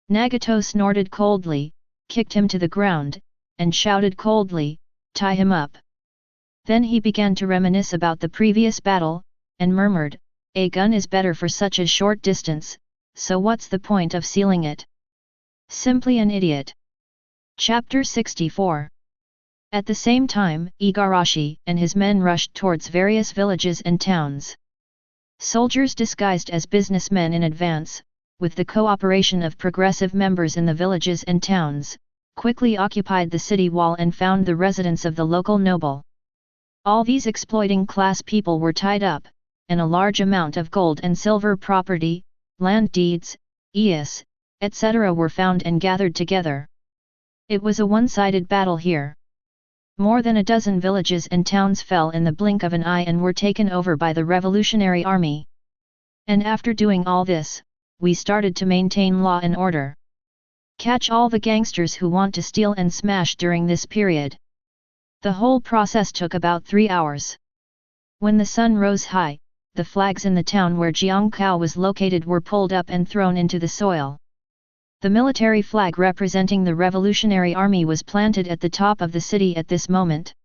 [SPEAKER 1] Nagato snorted coldly, kicked him to the ground, and shouted coldly, "Tie him up." Then he began to reminisce about the previous battle, and murmured, "A gun is better for such a short distance, so what's the point of sealing it? Simply an idiot." Chapter 64. At the same time, Igarashi and his men rushed towards various villages and towns. Soldiers disguised as businessmen in advance, with the cooperation of progressive members in the villages and towns, quickly occupied the city wall and found the residence of the local noble. All these exploiting class people were tied up, and a large amount of gold and silver property, land deeds, eas, etc. were found and gathered together. It was a one-sided battle here. More than a dozen villages and towns fell in the blink of an eye and were taken over by the revolutionary army. And after doing all this, we started to maintain law and order. Catch all the gangsters who want to steal and smash during this period. The whole process took about 3 hours. When the sun rose high, the flags in the town where Jiangkao was located were pulled up and thrown into the soil. The military flag representing the Revolutionary Army was planted at the top of the city at this moment.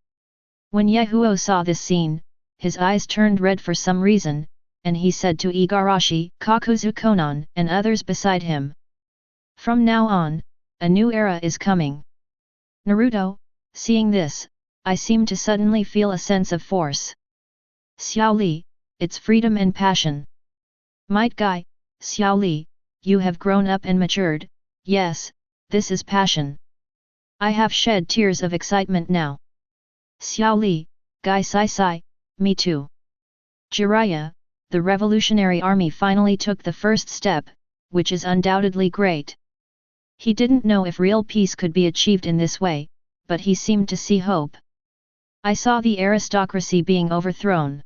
[SPEAKER 1] When Yahiko saw this scene, his eyes turned red for some reason, and he said to Igarashi, Kakuzu Konan, and others beside him, "From now on, a new era is coming." Naruto, seeing this, I seemed to suddenly feel a sense of force. Xiao Li, it's freedom and passion. Might Guy, Xiao Li, you have grown up and matured, yes, this is passion. I have shed tears of excitement now. Xiao Li, Guy Sai Sai, me too. Jiraiya, the Revolutionary Army finally took the first step, which is undoubtedly great. He didn't know if real peace could be achieved in this way, but he seemed to see hope. I saw the aristocracy being overthrown.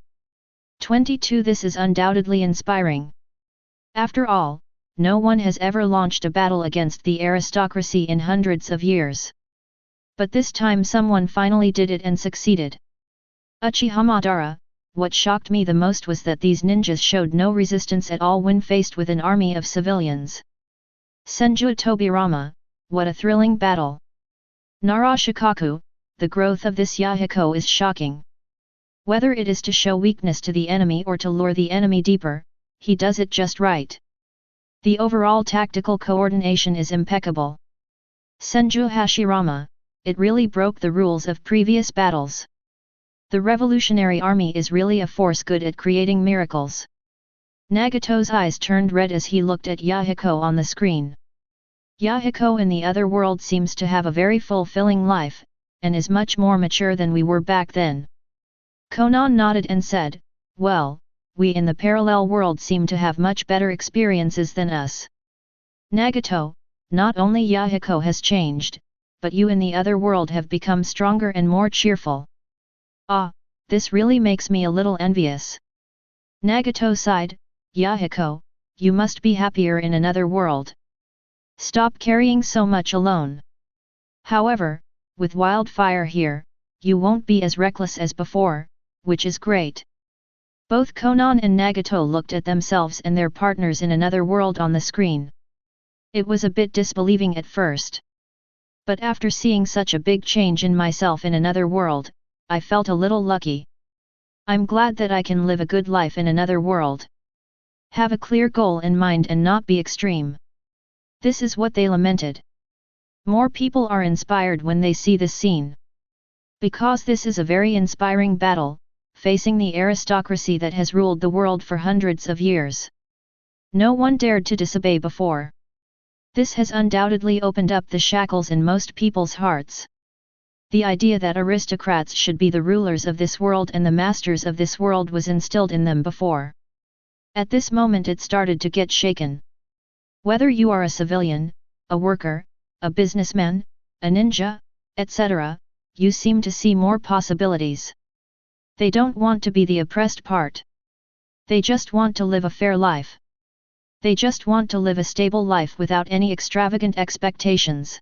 [SPEAKER 1] 22 This is undoubtedly inspiring. After all, no one has ever launched a battle against the aristocracy in hundreds of years. But this time someone finally did it and succeeded. Uchiha Madara, what shocked me the most was that these ninjas showed no resistance at all when faced with an army of civilians. Senju Tobirama, what a thrilling battle. Nara Shikaku, the growth of this Yahiko is shocking. Whether it is to show weakness to the enemy or to lure the enemy deeper, he does it just right. The overall tactical coordination is impeccable. Senju Hashirama, it really broke the rules of previous battles. The Revolutionary Army is really a force good at creating miracles. Nagato's eyes turned red as he looked at Yahiko on the screen. Yahiko in the other world seems to have a very fulfilling life, and is much more mature than we were back then. Konan nodded and said, well, we in the parallel world seem to have much better experiences than us. Nagato, not only Yahiko has changed, but you in the other world have become stronger and more cheerful. Ah, this really makes me a little envious. Nagato sighed, Yahiko, you must be happier in another world. Stop carrying so much alone. However, with Wildfire here, you won't be as reckless as before, which is great. Both Konan and Nagato looked at themselves and their partners in another world on the screen. It was a bit disbelieving at first. But after seeing such a big change in myself in another world, I felt a little lucky. I'm glad that I can live a good life in another world. Have a clear goal in mind and not be extreme. This is what they lamented. More people are inspired when they see this scene. Because this is a very inspiring battle, facing the aristocracy that has ruled the world for hundreds of years. No one dared to disobey before. This has undoubtedly opened up the shackles in most people's hearts. The idea that aristocrats should be the rulers of this world and the masters of this world was instilled in them before. At this moment it started to get shaken. Whether you are a civilian, a worker, a businessman, a ninja, etc., you seem to see more possibilities. They don't want to be the oppressed part. They just want to live a fair life. They just want to live a stable life without any extravagant expectations.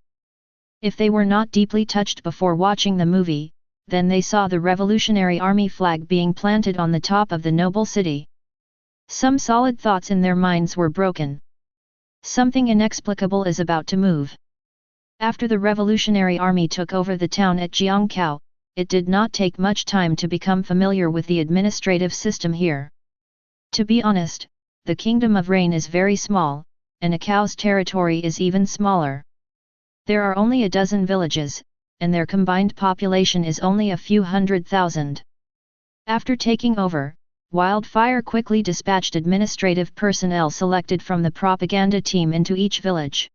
[SPEAKER 1] If they were not deeply touched before watching the movie, then they saw the Revolutionary Army flag being planted on the top of the noble city. Some solid thoughts in their minds were broken. Something inexplicable is about to move. After the Revolutionary Army took over the town at Jiangkou, it did not take much time to become familiar with the administrative system here. To be honest, the Kingdom of Rain is very small, and Akau's territory is even smaller. There are only a dozen villages, and their combined population is only a few 100,000. After taking over, Wildfire quickly dispatched administrative personnel selected from the propaganda team into each village.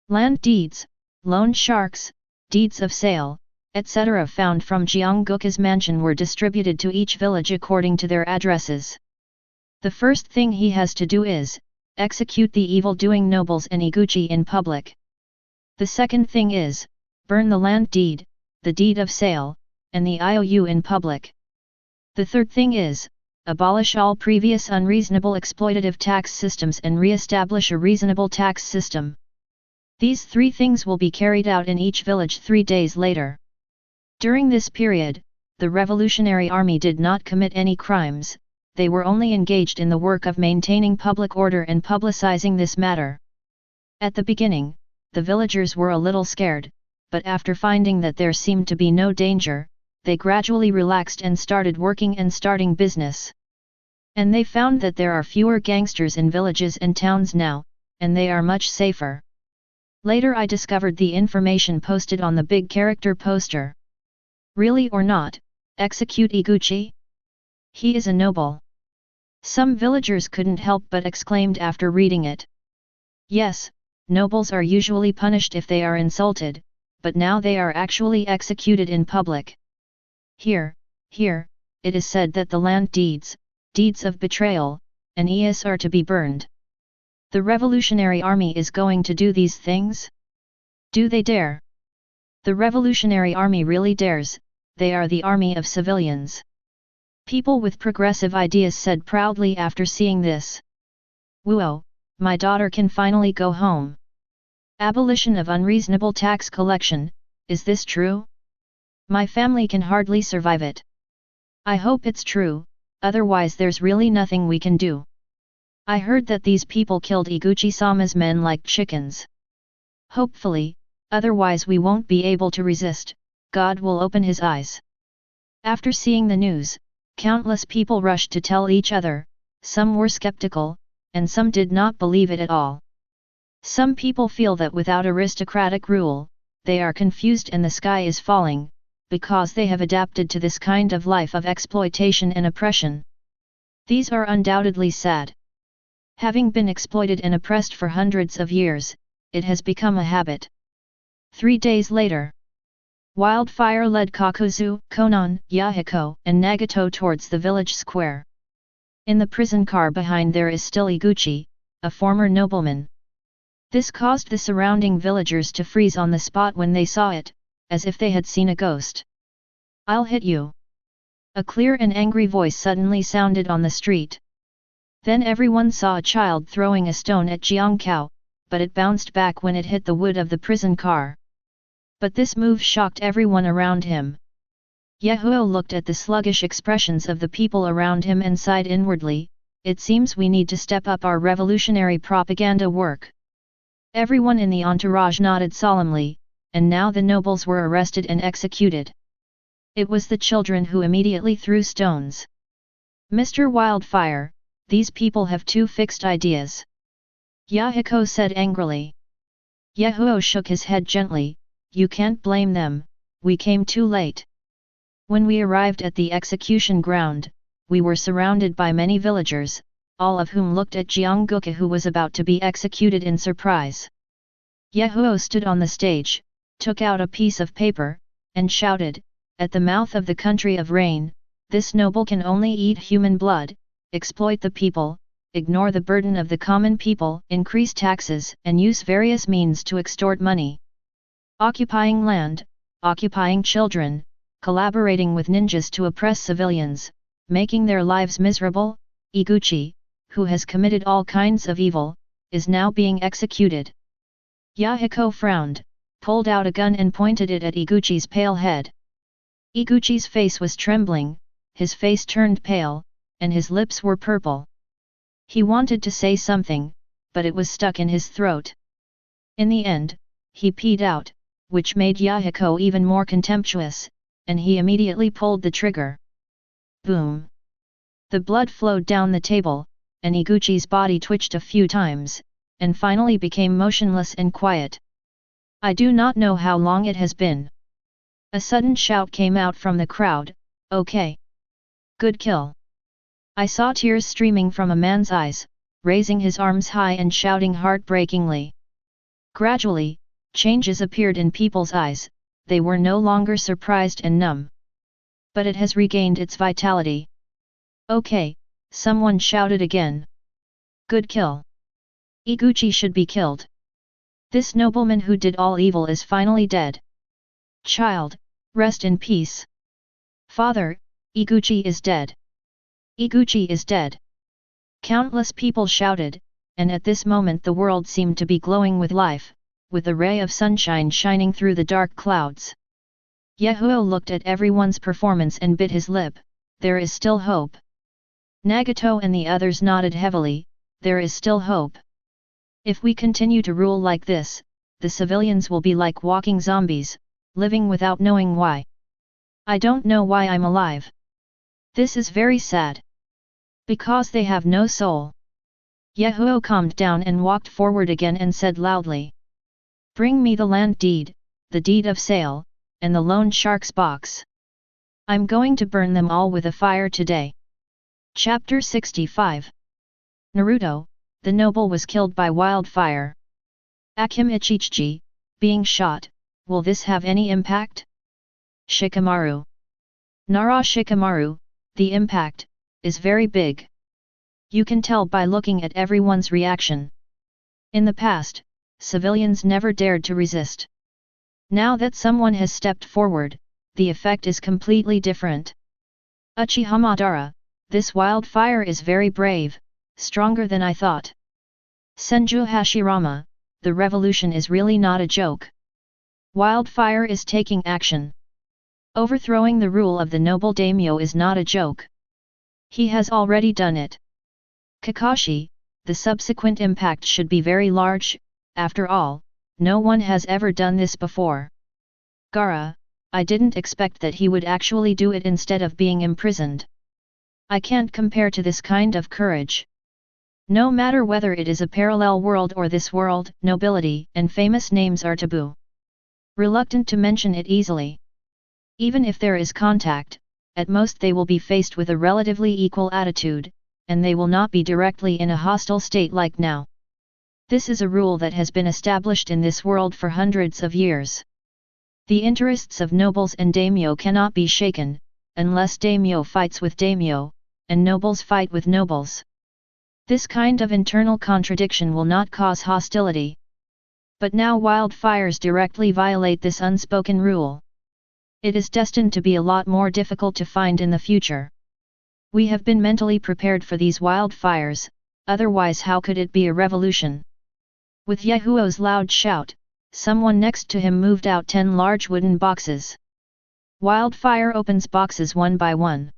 [SPEAKER 1] Land deeds, loan sharks, deeds of sale, etc. found from Jiangguka's mansion were distributed to each village according to their addresses. The first thing he has to do is execute the evil-doing nobles and Iguchi in public. The second thing is burn the land deed, the deed of sale, and the IOU in public. The third thing is abolish all previous unreasonable exploitative tax systems and re-establish a reasonable tax system. These three things will be carried out in each village 3 days later. During this period, the Revolutionary Army did not commit any crimes, they were only engaged in the work of maintaining public order and publicizing this matter. At the beginning, the villagers were a little scared, but after finding that there seemed to be no danger, they gradually relaxed and started working and starting business. And they found that there are fewer gangsters in villages and towns now, and they are much safer. Later I discovered the information posted on the big character poster. Really or not, execute Iguchi? He is a noble. Some villagers couldn't help but exclaimed after reading it. Yes, nobles are usually punished if they are insulted, but now they are actually executed in public. Here, it is said that the land deeds, deeds of betrayal, and ES are to be burned. The Revolutionary Army is going to do these things? Do they dare? The Revolutionary Army really dares, they are the army of civilians. People with progressive ideas said proudly after seeing this. Whoa, my daughter can finally go home. Abolition of unreasonable tax collection, is this true? My family can hardly survive it. I hope it's true, otherwise there's really nothing we can do. I heard that these people killed Iguchi-sama's men like chickens. Hopefully, otherwise we won't be able to resist, God will open his eyes. After seeing the news, countless people rushed to tell each other, some were skeptical, and some did not believe it at all. Some people feel that without aristocratic rule, they are confused and the sky is falling, because they have adapted to this kind of life of exploitation and oppression. These are undoubtedly sad. Having been exploited and oppressed for hundreds of years, it has become a habit. 3 days later, Wildfire led Kakuzu, Konan, Yahiko, and Nagato towards the village square. In the prison car behind there is still Iguchi, a former nobleman. This caused the surrounding villagers to freeze on the spot when they saw it, as if they had seen a ghost. "I'll hit you!" A clear and angry voice suddenly sounded on the street. Then everyone saw a child throwing a stone at Jiangkao, but it bounced back when it hit the wood of the prison car. But this move shocked everyone around him. Yahiko looked at the sluggish expressions of the people around him and sighed inwardly, "It seems we need to step up our revolutionary propaganda work." Everyone in the entourage nodded solemnly, and now the nobles were arrested and executed. It was the children who immediately threw stones. "Mr. Wildfire, these people have two fixed ideas," Yahiko said angrily. Yahiko shook his head gently, "You can't blame them, we came too late. When we arrived at the execution ground, we were surrounded by many villagers, all of whom looked at Jiangguka who was about to be executed in surprise." Yahiko stood on the stage, took out a piece of paper, and shouted, "At the mouth of the country of rain, this noble can only eat human blood, exploit the people, ignore the burden of the common people, increase taxes, and use various means to extort money. Occupying land, occupying children, collaborating with ninjas to oppress civilians, making their lives miserable. Iguchi, who has committed all kinds of evil, is now being executed." Yahiko frowned, pulled out a gun and pointed it at Iguchi's pale head. Iguchi's face was trembling, his face turned pale, and his lips were purple. He wanted to say something, but it was stuck in his throat. In the end, he peed out, which made Yahiko even more contemptuous, and he immediately pulled the trigger. Boom! The blood flowed down the table, and Iguchi's body twitched a few times, and finally became motionless and quiet. "I do not know how long it has been." A sudden shout came out from the crowd, "Okay! Good kill!" I saw tears streaming from a man's eyes, raising his arms high and shouting heartbreakingly. Gradually, changes appeared in people's eyes, they were no longer surprised and numb. But it has regained its vitality. "Okay," someone shouted again. "Good kill! Iguchi should be killed. This nobleman who did all evil is finally dead. Child, rest in peace. Father, Iguchi is dead. Iguchi is dead." Countless people shouted, and at this moment the world seemed to be glowing with life, with a ray of sunshine shining through the dark clouds. Yahiko looked at everyone's performance and bit his lip. "There is still hope." Nagato and the others nodded heavily, "There is still hope. If we continue to rule like this, the civilians will be like walking zombies, living without knowing why. I don't know why I'm alive. This is very sad. Because they have no soul." Yahiko calmed down and walked forward again and said loudly, "Bring me the land deed, the deed of sale, and the loan shark's box. I'm going to burn them all with a fire today." Chapter 65. Naruto, the noble was killed by Wildfire. Akim Ichichi, being shot, will this have any impact? Shikamaru. Nara Shikamaru, the impact, is very big. You can tell by looking at everyone's reaction. In the past, civilians never dared to resist. Now that someone has stepped forward, the effect is completely different. Uchiha Madara, this Wildfire is very brave, stronger than I thought. Senju Hashirama, the revolution is really not a joke. Wildfire is taking action. Overthrowing the rule of the noble daimyo is not a joke. He has already done it. Kakashi, the subsequent impact should be very large, after all, no one has ever done this before. Gaara, I didn't expect that he would actually do it instead of being imprisoned. I can't compare to this kind of courage. No matter whether it is a parallel world or this world, nobility and famous names are taboo. Reluctant to mention it easily. Even if there is contact, at most they will be faced with a relatively equal attitude, and they will not be directly in a hostile state like now. This is a rule that has been established in this world for hundreds of years. The interests of nobles and daimyo cannot be shaken, unless daimyo fights with daimyo, and nobles fight with nobles. This kind of internal contradiction will not cause hostility. But now wildfires directly violate this unspoken rule. It is destined to be a lot more difficult to find in the future. We have been mentally prepared for these wildfires, otherwise how could it be a revolution? With Yahuo's loud shout, someone next to him moved out 10 large wooden boxes. Wildfire opens boxes one by one.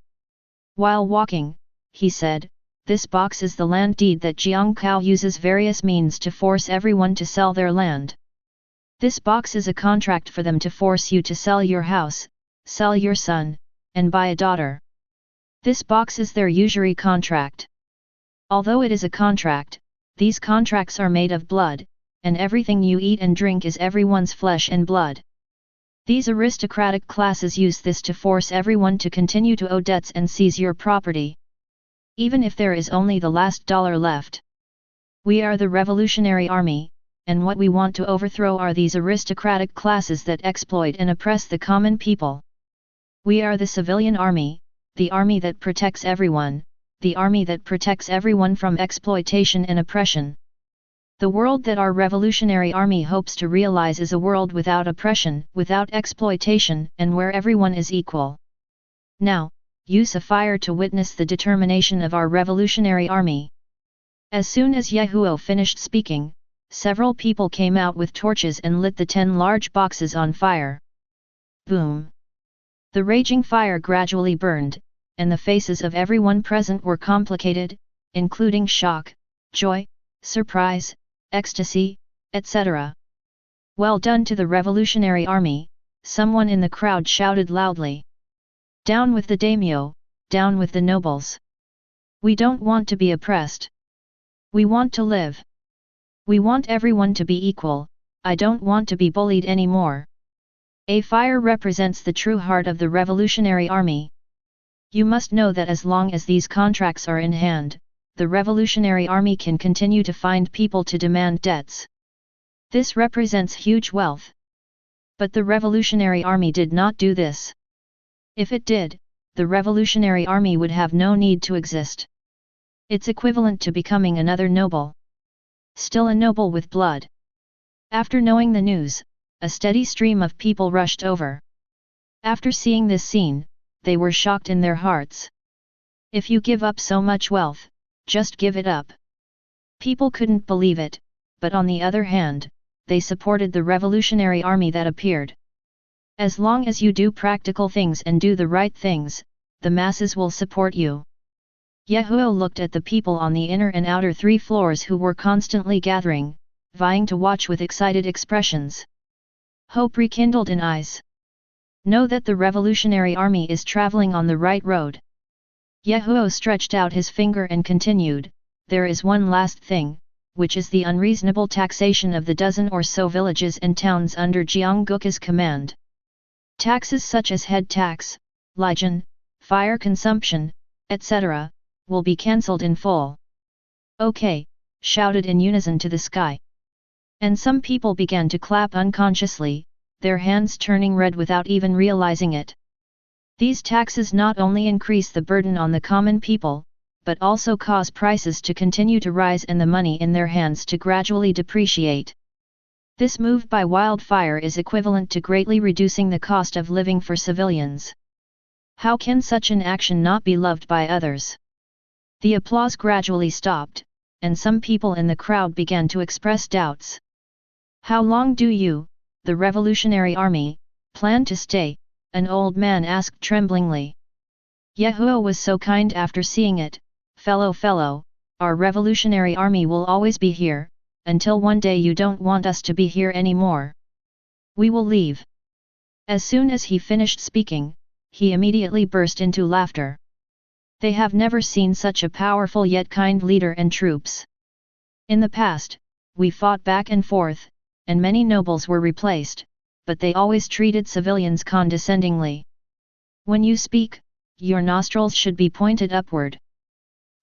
[SPEAKER 1] While walking, he said, "This box is the land deed that Jiang Kao uses various means to force everyone to sell their land. This box is a contract for them to force you to sell your house, sell your son, and buy a daughter. This box is their usury contract. Although it is a contract, these contracts are made of blood, and everything you eat and drink is everyone's flesh and blood. These aristocratic classes use this to force everyone to continue to owe debts and seize your property. Even if there is only the last dollar left. We are the Revolutionary Army, and what we want to overthrow are these aristocratic classes that exploit and oppress the common people. We are the civilian army, the army that protects everyone, the army that protects everyone from exploitation and oppression. The world that our Revolutionary Army hopes to realize is a world without oppression, without exploitation, and where everyone is equal. Now, use a fire to witness the determination of our Revolutionary Army." As soon as Yahuo finished speaking, several people came out with torches and lit the 10 large boxes on fire. Boom! The raging fire gradually burned, and the faces of everyone present were complicated, including shock, joy, surprise, ecstasy, etc. "Well done to the Revolutionary Army," someone in the crowd shouted loudly. "Down with the daimyo, down with the nobles. We don't want to be oppressed. We want to live. We want everyone to be equal, I don't want to be bullied anymore." A fire represents the true heart of the Revolutionary Army. You must know that as long as these contracts are in hand, the Revolutionary Army can continue to find people to demand debts. This represents huge wealth. But the Revolutionary Army did not do this. If it did, the Revolutionary Army would have no need to exist. It's equivalent to becoming another noble. Still a noble with blood. After knowing the news, a steady stream of people rushed over. After seeing this scene, they were shocked in their hearts. If you give up so much wealth, just give it up. People couldn't believe it, but on the other hand, they supported the Revolutionary Army that appeared. As long as you do practical things and do the right things, the masses will support you. Yahuo looked at the people on the inner and outer 3 floors who were constantly gathering, vying to watch with excited expressions. Hope rekindled in eyes. Know that the Revolutionary Army is traveling on the right road. Yahuo stretched out his finger and continued, "There is one last thing, which is the unreasonable taxation of the dozen or so villages and towns under Jiangguka's command. Taxes such as head tax, ligen, fire consumption, etc., will be cancelled in full." "Okay," shouted in unison to the sky. And some people began to clap unconsciously, their hands turning red without even realizing it. These taxes not only increase the burden on the common people, but also cause prices to continue to rise and the money in their hands to gradually depreciate. This move by Wildfire is equivalent to greatly reducing the cost of living for civilians. How can such an action not be loved by others? The applause gradually stopped, and some people in the crowd began to express doubts. "How long do you, the Revolutionary Army, plan to stay?" an old man asked tremblingly. Yahuo was so kind after seeing it, fellow, our Revolutionary Army will always be here, until one day you don't want us to be here anymore. We will leave." As soon as he finished speaking, he immediately burst into laughter. They have never seen such a powerful yet kind leader and troops. In the past, we fought back and forth, and many nobles were replaced, but they always treated civilians condescendingly. When you speak, your nostrils should be pointed upward.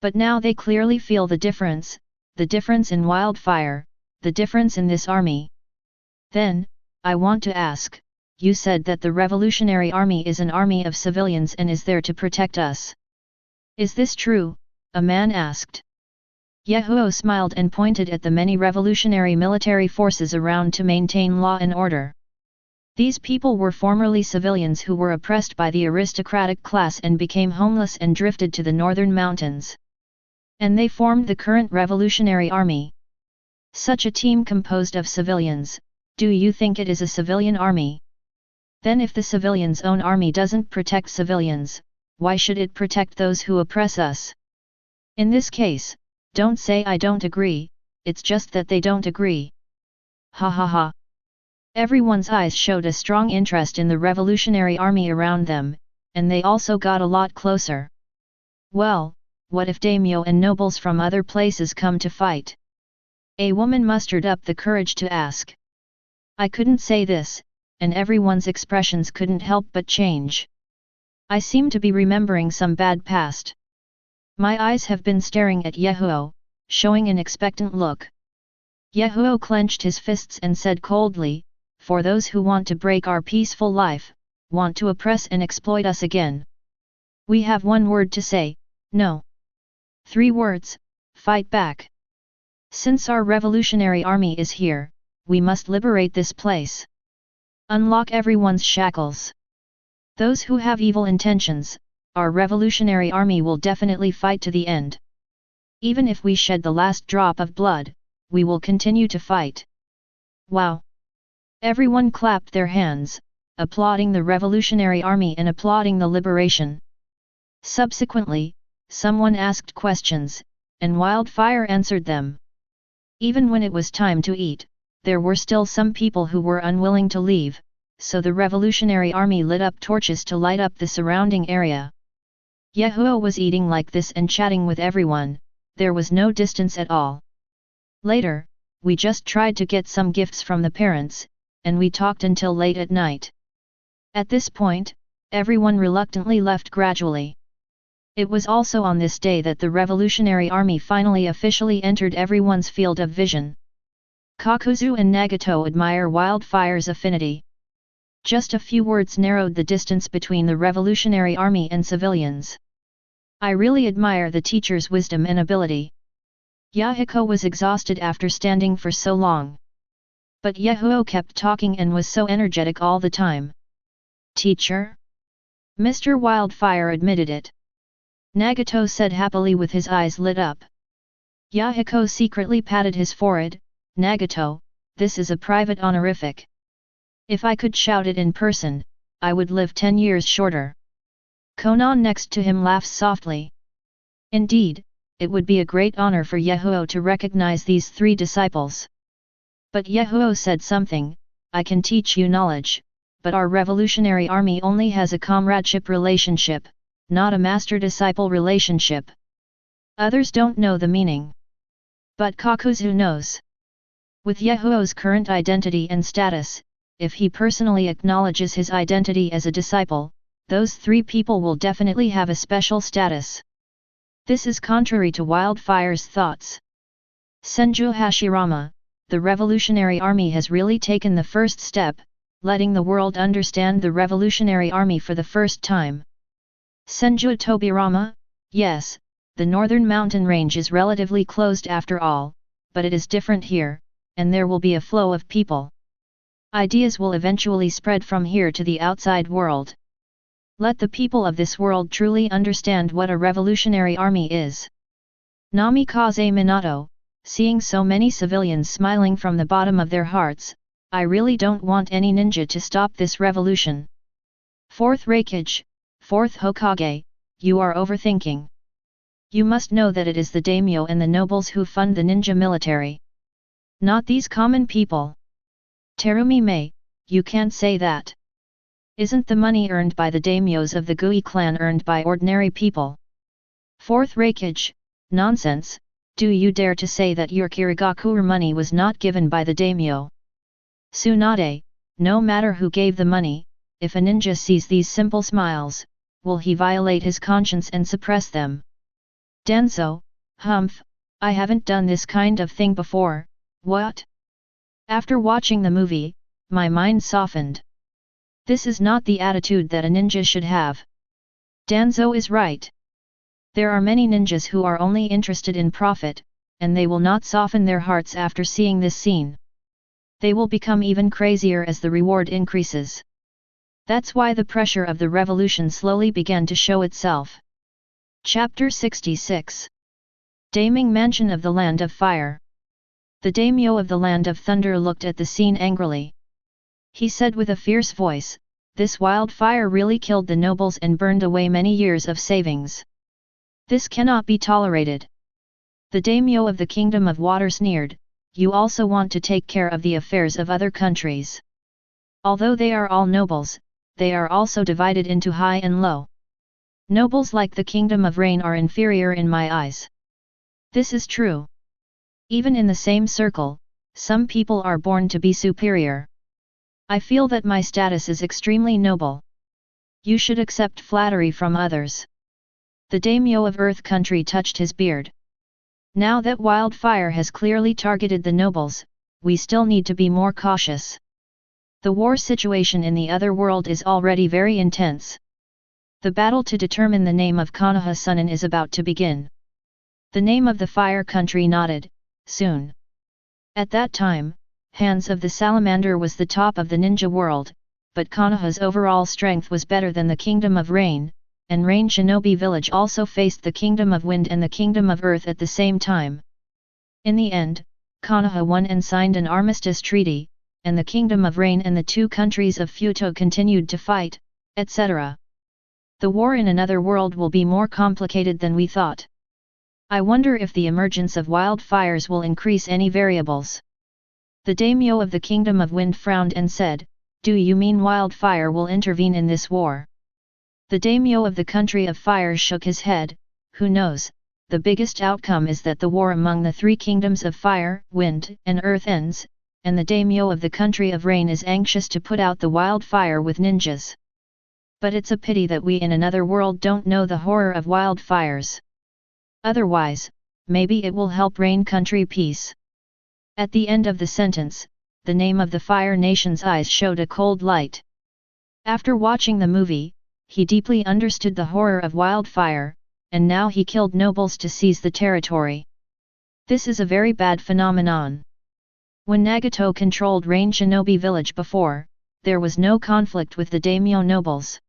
[SPEAKER 1] But now they clearly feel the difference in Wildfire, the difference in this army. Then, I want to ask, you said that the Revolutionary Army is an army of civilians and is there to protect us. Is this true? A man asked. Yahiko smiled and pointed at the many revolutionary military forces around to maintain law and order. These people were formerly civilians who were oppressed by the aristocratic class and became homeless and drifted to the northern mountains. And they formed the current Revolutionary Army. Such a team composed of civilians, do you think it is a civilian army? Then if the civilians' own army doesn't protect civilians, why should it protect those who oppress us? In this case, don't say I don't agree, it's just that they don't agree. Ha ha ha. Everyone's eyes showed a strong interest in the revolutionary army around them, and they also got a lot closer. Well, what if daimyo and nobles from other places come to fight? A woman mustered up the courage to ask. I couldn't say this, and everyone's expressions couldn't help but change. I seem to be remembering some bad past. My eyes have been staring at Yahiko, showing an expectant look. Yahiko clenched his fists and said coldly, for those who want to break our peaceful life, want to oppress and exploit us again. We have one word to say, no. 3 words, fight back. Since our revolutionary army is here, we must liberate this place. Unlock everyone's shackles. Those who have evil intentions, our revolutionary army will definitely fight to the end. Even if we shed the last drop of blood, we will continue to fight. Wow! Everyone clapped their hands, applauding the revolutionary army and applauding the liberation. Subsequently, someone asked questions, and Wildfire answered them. Even when it was time to eat, there were still some people who were unwilling to leave, so the revolutionary army lit up torches to light up the surrounding area. Yahiko was eating like this and chatting with everyone, there was no distance at all. Later, we just tried to get some gifts from the parents, and we talked until late at night. At this point, everyone reluctantly left gradually. It was also on this day that the Revolutionary Army finally officially entered everyone's field of vision. Kakuzu and Nagato admire Wildfire's affinity. Just a few words narrowed the distance between the Revolutionary Army and civilians. I really admire the teacher's wisdom and ability. Yahiko was exhausted after standing for so long. But Yahiko kept talking and was so energetic all the time. Teacher? Mr. Wildfire admitted it. Nagato said happily with his eyes lit up. Yahiko secretly patted his forehead. Nagato, this is a private honorific. If I could shout it in person, I would live 10 years shorter. Konan next to him laughs softly. Indeed, it would be a great honor for Yahiko to recognize these 3 disciples. But Yahiko said something, I can teach you knowledge, but our revolutionary army only has a comradeship relationship, not a master-disciple relationship. Others don't know the meaning. But Kakuzu knows. With Yahiko's current identity and status, if he personally acknowledges his identity as a disciple, those 3 people will definitely have a special status. This is contrary to Wildfire's thoughts. Senju Hashirama, the Revolutionary Army has really taken the first step, letting the world understand the Revolutionary Army for the first time. Senju Tobirama, yes, the northern mountain range is relatively closed after all, but it is different here, and there will be a flow of people. Ideas will eventually spread from here to the outside world. Let the people of this world truly understand what a revolutionary army is. Namikaze Minato, seeing so many civilians smiling from the bottom of their hearts, I really don't want any ninja to stop this revolution. 4th Raikage, 4th Hokage, you are overthinking. You must know that it is the daimyo and the nobles who fund the ninja military. Not these common people. Terumi Mei, you can't say that. Isn't the money earned by the daimyos of the Gui clan earned by ordinary people? Fourth Reikage, nonsense, do you dare to say that your Kirigakure money was not given by the daimyo? Tsunade, no matter who gave the money, if a ninja sees these simple smiles, will he violate his conscience and suppress them? Danzo, humph, I haven't done this kind of thing before, what? After watching the movie, my mind softened. This is not the attitude that a ninja should have. Danzo is right. There are many ninjas who are only interested in profit, and they will not soften their hearts after seeing this scene. They will become even crazier as the reward increases. That's why the pressure of the revolution slowly began to show itself. Chapter 66. Daiming Mansion of the Land of Fire. The daimyo of the Land of Thunder looked at the scene angrily. He said with a fierce voice, "This wildfire really killed the nobles and burned away many years of savings. This cannot be tolerated." The daimyo of the Kingdom of Water sneered, "You also want to take care of the affairs of other countries. Although they are all nobles, they are also divided into high and low. Nobles like the Kingdom of Rain are inferior in my eyes. This is true. Even in the same circle, some people are born to be superior. I feel that my status is extremely noble. You should accept flattery from others." The daimyo of Earth Country touched his beard. "Now that Wildfire has clearly targeted the nobles, we still need to be more cautious. The war situation in the other world is already very intense. The battle to determine the name of Konoha Sunin is about to begin." The name of the Fire Country nodded, "Soon." At that time, Hands of the Salamander was the top of the ninja world, but Konoha's overall strength was better than the Kingdom of Rain, and Rain Shinobi Village also faced the Kingdom of Wind and the Kingdom of Earth at the same time. In the end, Konoha won and signed an armistice treaty, and the Kingdom of Rain and the two countries of Futo continued to fight, etc. The war in another world will be more complicated than we thought. I wonder if the emergence of wildfires will increase any variables. The daimyo of the Kingdom of Wind frowned and said, "Do you mean wildfire will intervene in this war?" The daimyo of the Country of Fire shook his head, "Who knows, the biggest outcome is that the war among the three kingdoms of fire, wind, and earth ends, and the daimyo of the Country of Rain is anxious to put out the wildfire with ninjas. But it's a pity that we in another world don't know the horror of wildfires. Otherwise, maybe it will help Rain Country peace." At the end of the sentence, the name of the Fire Nation's eyes showed a cold light. After watching the movie, he deeply understood the horror of wildfire, and now he killed nobles to seize the territory. This is a very bad phenomenon. When Nagato controlled Rain Shinobi Village before, there was no conflict with the daimyo nobles.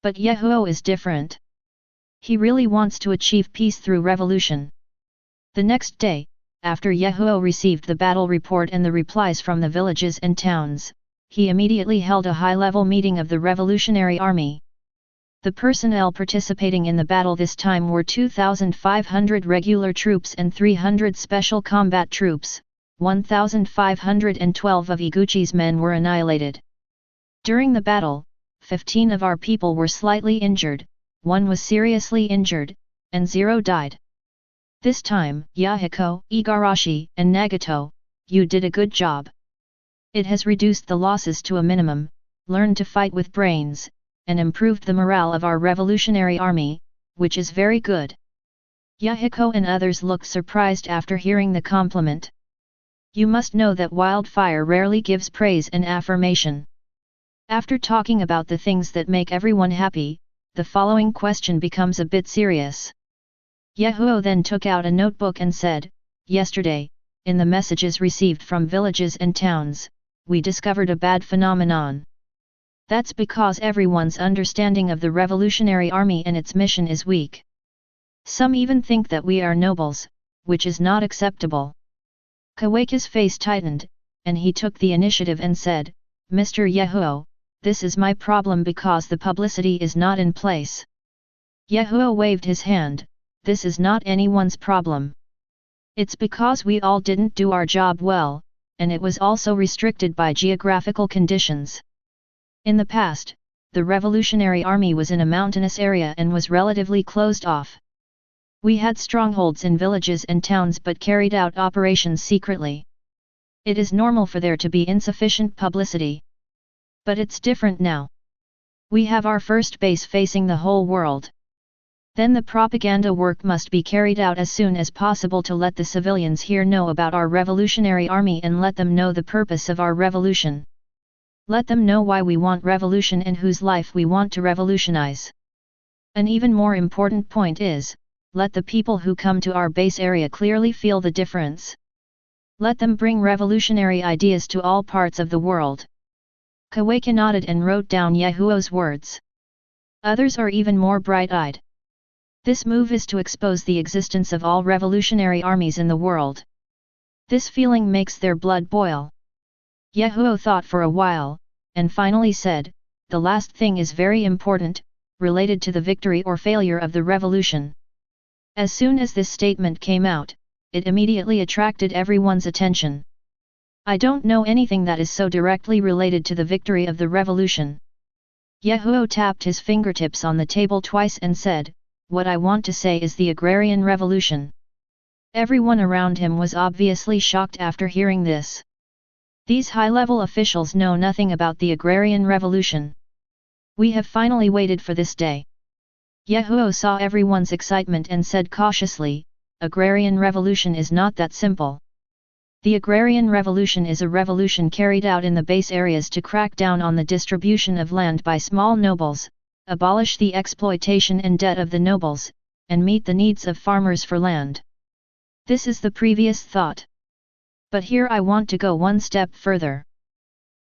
[SPEAKER 1] But Yahiko is different. He really wants to achieve peace through revolution. The next day, after Yahiko received the battle report and the replies from the villages and towns, he immediately held a high-level meeting of the Revolutionary Army. The personnel participating in the battle this time were 2,500 regular troops and 300 special combat troops. 1,512 of Iguchi's men were annihilated. During the battle, 15 of our people were slightly injured, 1 was seriously injured, and 0 died. This time, Yahiko, Igarashi, and Nagato, you did a good job. It has reduced the losses to a minimum, learned to fight with brains, and improved the morale of our revolutionary army, which is very good." Yahiko and others looked surprised after hearing the compliment. You must know that wildfire rarely gives praise and affirmation. After talking about the things that make everyone happy, the following question becomes a bit serious. Yahiko then took out a notebook and said, "Yesterday, in the messages received from villages and towns, we discovered a bad phenomenon. That's because everyone's understanding of the Revolutionary Army and its mission is weak. Some even think that we are nobles, which is not acceptable." Kawaki's face tightened, and he took the initiative and said, "Mr. Yahiko, this is my problem because the publicity is not in place." Yahiko waved his hand, "This is not anyone's problem. It's because we all didn't do our job well, and it was also restricted by geographical conditions. In the past, the Revolutionary Army was in a mountainous area and was relatively closed off. We had strongholds in villages and towns but carried out operations secretly. It is normal for there to be insufficient publicity. But it's different now. We have our first base facing the whole world. Then the propaganda work must be carried out as soon as possible to let the civilians here know about our revolutionary army and let them know the purpose of our revolution. Let them know why we want revolution and whose life we want to revolutionize. An even more important point is, let the people who come to our base area clearly feel the difference. Let them bring revolutionary ideas to all parts of the world. Kawaki nodded and wrote down Yahoo's words. Others are even more bright-eyed. This move is to expose the existence of all revolutionary armies in the world. This feeling makes their blood boil. Yahoo thought for a while, and finally said, the last thing is very important, related to the victory or failure of the revolution. As soon as this statement came out, it immediately attracted everyone's attention. I don't know anything that is so directly related to the victory of the revolution. Yahoo tapped his fingertips on the table twice and said, what I want to say is the agrarian revolution. Everyone around him was obviously shocked after hearing this. These high-level officials know nothing about the agrarian revolution. We have finally waited for this day. Yahoo saw everyone's excitement and said cautiously, agrarian revolution is not that simple. The agrarian revolution is a revolution carried out in the base areas to crack down on the distribution of land by small nobles, abolish the exploitation and debt of the nobles, and meet the needs of farmers for land. This is the previous thought. But here I want to go one step further.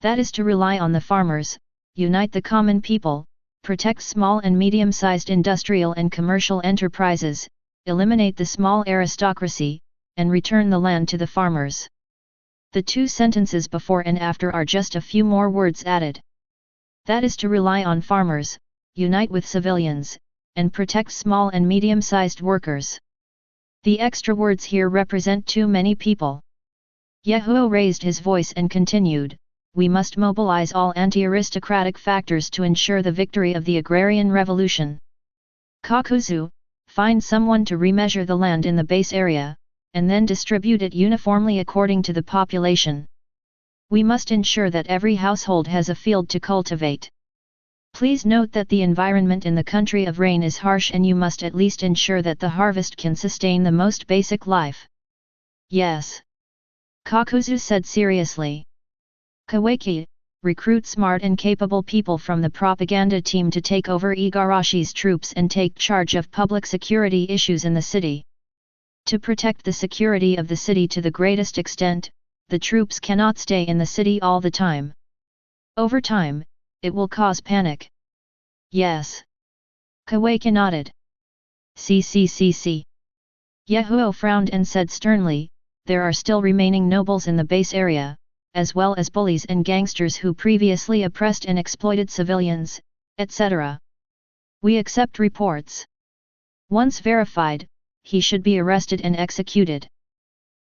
[SPEAKER 1] That is to rely on the farmers, unite the common people, protect small and medium-sized industrial and commercial enterprises, eliminate the small aristocracy, and return the land to the farmers. The two sentences before and after are just a few more words added. That is to rely on farmers, unite with civilians, and protect small and medium-sized workers. The extra words here represent too many people. Yahoo raised his voice and continued, we must mobilize all anti-aristocratic factors to ensure the victory of the agrarian revolution. Kakuzu, find someone to remeasure the land in the base area, and then distribute it uniformly according to the population. We must ensure that every household has a field to cultivate. Please note that the environment in the country of rain is harsh and you must at least ensure that the harvest can sustain the most basic life. Yes. Kakuzu said seriously. Kawaki, recruit smart and capable people from the propaganda team to take over Igarashi's troops and take charge of public security issues in the city. To protect the security of the city to the greatest extent, the troops cannot stay in the city all the time. Over time, it will cause panic. Yes. Kawaki nodded. CCCC. Yahoo frowned and said sternly, there are still remaining nobles in the base area, as well as bullies and gangsters who previously oppressed and exploited civilians, etc. We accept reports. Once verified, he should be arrested and executed.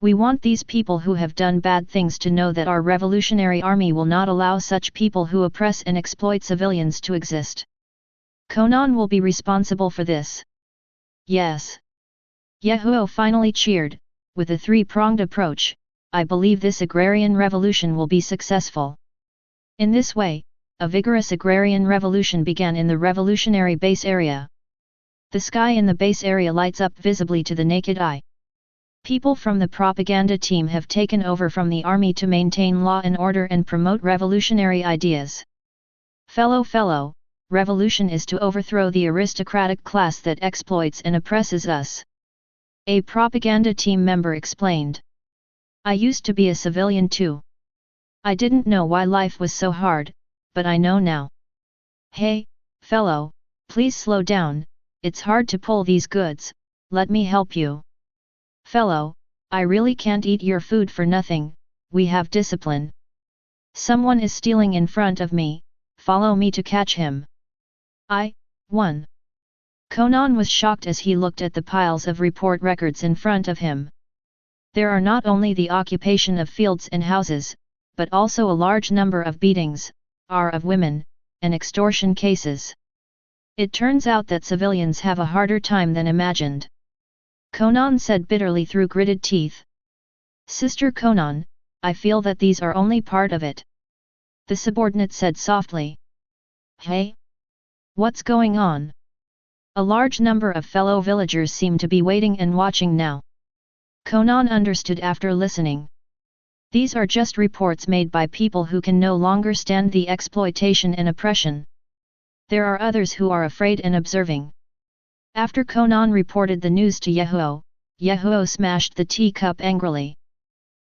[SPEAKER 1] We want these people who have done bad things to know that our revolutionary army will not allow such people who oppress and exploit civilians to exist. Conan will be responsible for this. Yes. Yahoo finally cheered, with a three-pronged approach, I believe this agrarian revolution will be successful. In this way, a vigorous agrarian revolution began in the revolutionary base area. The sky in the base area lights up visibly to the naked eye. People from the propaganda team have taken over from the army to maintain law and order and promote revolutionary ideas. Fellow, revolution is to overthrow the aristocratic class that exploits and oppresses us. A propaganda team member explained. I used to be a civilian too. I didn't know why life was so hard, but I know now. Hey, fellow, please slow down, it's hard to pull these goods, let me help you. Fellow, I really can't eat your food for nothing, we have discipline. Someone is stealing in front of me, follow me to catch him. One. Conan was shocked as he looked at the piles of report records in front of him. There are not only the occupation of fields and houses, but also a large number of beatings, of women, and extortion cases. It turns out that civilians have a harder time than imagined. Konan said bitterly through gritted teeth. Sister Konan, I feel that these are only part of it. The subordinate said softly. Hey? What's going on? A large number of fellow villagers seemed to be waiting and watching now. Konan understood after listening. These are just reports made by people who can no longer stand the exploitation and oppression. There are others who are afraid and observing. After Konan reported the news to Yahiko, Yahiko smashed the teacup angrily.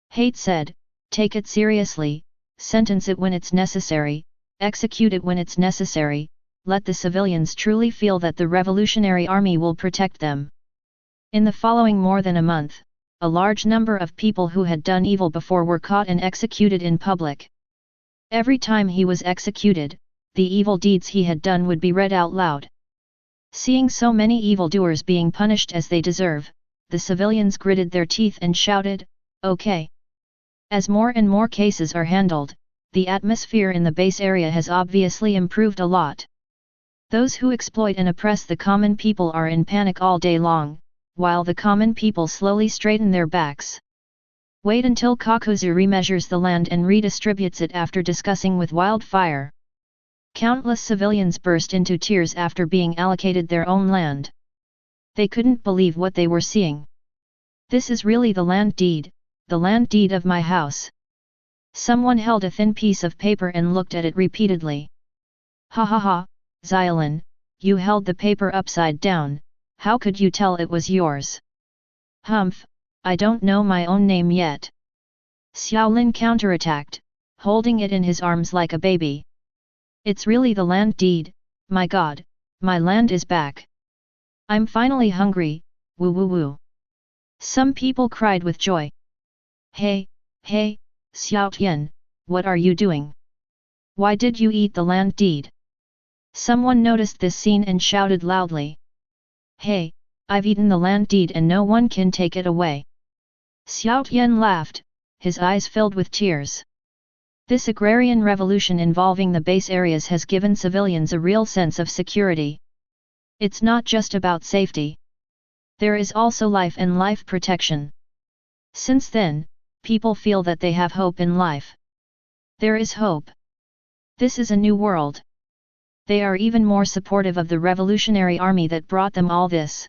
[SPEAKER 1] Hate said, take it seriously, sentence it when it's necessary, execute it when it's necessary, let the civilians truly feel that the Revolutionary Army will protect them. In the following more than a month, a large number of people who had done evil before were caught and executed in public. Every time he was executed, the evil deeds he had done would be read out loud. Seeing so many evildoers being punished as they deserve, the civilians gritted their teeth and shouted, "Okay." As more and more cases are handled, the atmosphere in the base area has obviously improved a lot. Those who exploit and oppress the common people are in panic all day long, while the common people slowly straighten their backs. Wait until Kakuzu remeasures the land and redistributes it after discussing with Wildfire. Countless civilians burst into tears after being allocated their own land. They couldn't believe what they were seeing. This is really the land deed of my house. Someone held a thin piece of paper and looked at it repeatedly. Ha ha ha, Xiaolin, you held the paper upside down, how could you tell it was yours? Humph, I don't know my own name yet. Xiaolin counterattacked, holding it in his arms like a baby. It's really the land deed, my god, my land is back. I'm finally hungry, woo woo woo. Some people cried with joy. Hey, Xiao Tian, what are you doing? Why did you eat the land deed? Someone noticed this scene and shouted loudly. Hey, I've eaten the land deed and no one can take it away. Xiao Tian laughed, his eyes filled with tears. This agrarian revolution involving the base areas has given civilians a real sense of security. It's not just about safety. There is also life and life protection. Since then, people feel that they have hope in life. There is hope. This is a new world. They are even more supportive of the Revolutionary Army that brought them all this.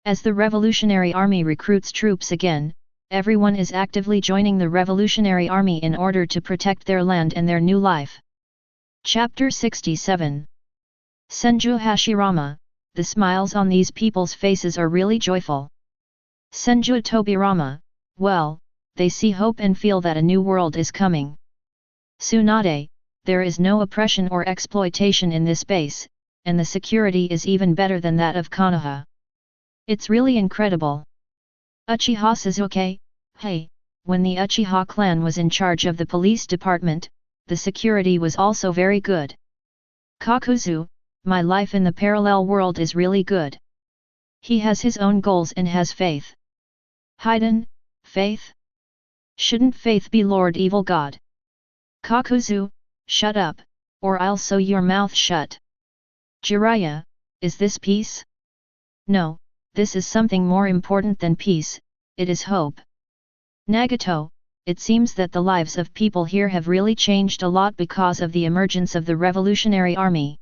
[SPEAKER 1] As the Revolutionary Army recruits troops again, everyone is actively joining the Revolutionary Army in order to protect their land and their new life. Chapter 67. Senju Hashirama, the smiles on these people's faces are really joyful. Senju Tobirama, well, they see hope and feel that a new world is coming. Tsunade, there is no oppression or exploitation in this base, and the security is even better than that of Konoha. It's really incredible. Uchiha Sasuke, hey, when the Uchiha clan was in charge of the police department, the security was also very good. Kakuzu, my life in the parallel world is really good. He has his own goals and has faith. Haiden, faith? Shouldn't faith be Lord Evil God? Kakuzu, shut up, or I'll sew your mouth shut. Jiraiya, is this peace? No, this is something more important than peace, it is hope. Nagato, it seems that the lives of people here have really changed a lot because of the emergence of the Revolutionary Army.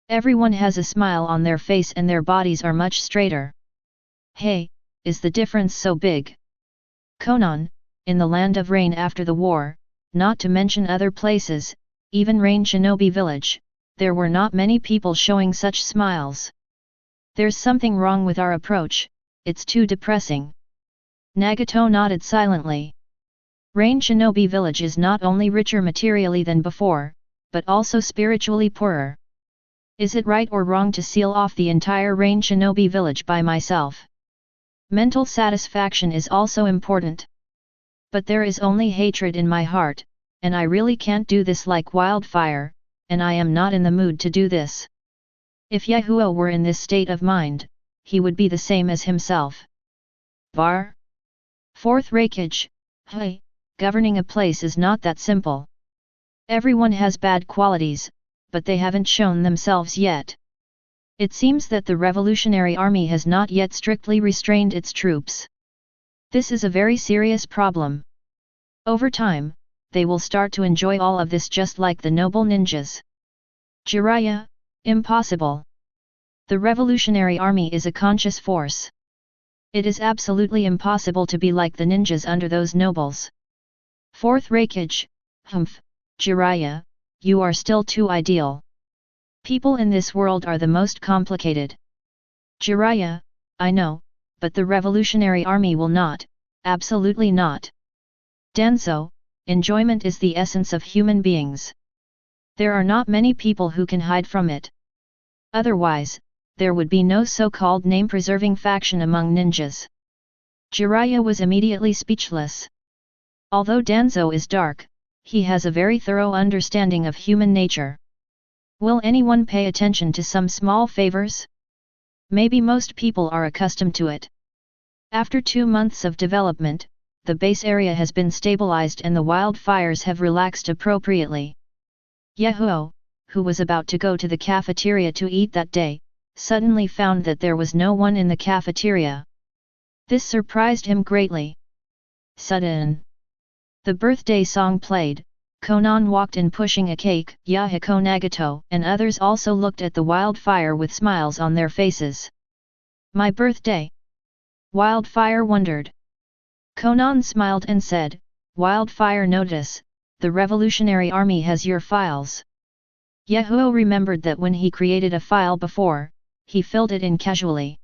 [SPEAKER 1] Everyone has a smile on their face and their bodies are much straighter. Hey, is the difference so big? Konan, in the land of rain after the war, not to mention other places, even Rain Shinobi Village, there were not many people showing such smiles. There's something wrong with our approach, it's too depressing. Nagato nodded silently. Rain Shinobi Village is not only richer materially than before, but also spiritually poorer. Is it right or wrong to seal off the entire Rain Shinobi Village by myself? Mental satisfaction is also important. But there is only hatred in my heart, and I really can't do this like Wildfire, and I am not in the mood to do this. If Yahiko were in this state of mind, he would be the same as himself. Var? Fourth Raikage, hey, governing a place is not that simple. Everyone has bad qualities, but they haven't shown themselves yet. It seems that the Revolutionary Army has not yet strictly restrained its troops. This is a very serious problem. Over time, they will start to enjoy all of this just like the noble ninjas. Jiraiya, impossible. The Revolutionary Army is a conscious force. It is absolutely impossible to be like the ninjas under those nobles. Fourth Hokage, humph, Jiraiya, you are still too ideal. People in this world are the most complicated. Jiraiya, I know, but the Revolutionary Army will not, absolutely not. Danzo, enjoyment is the essence of human beings. There are not many people who can hide from it. Otherwise, there would be no so-called name-preserving faction among ninjas. Jiraiya was immediately speechless. Although Danzo is dark, he has a very thorough understanding of human nature. Will anyone pay attention to some small favors? Maybe most people are accustomed to it. After 2 months of development, the base area has been stabilized and the wildfires have relaxed appropriately. Yahiko, who was about to go to the cafeteria to eat that day, suddenly found that there was no one in the cafeteria. This surprised him greatly. Sudden. The birthday song played, Konan walked in pushing a cake, Yahiko, Nagato and others also looked at the wildfire with smiles on their faces. My birthday? Wildfire wondered. Konan smiled and said, Wildfire, notice, the Revolutionary Army has your files. Yahiko remembered that when he created a file before, he filled it in casually.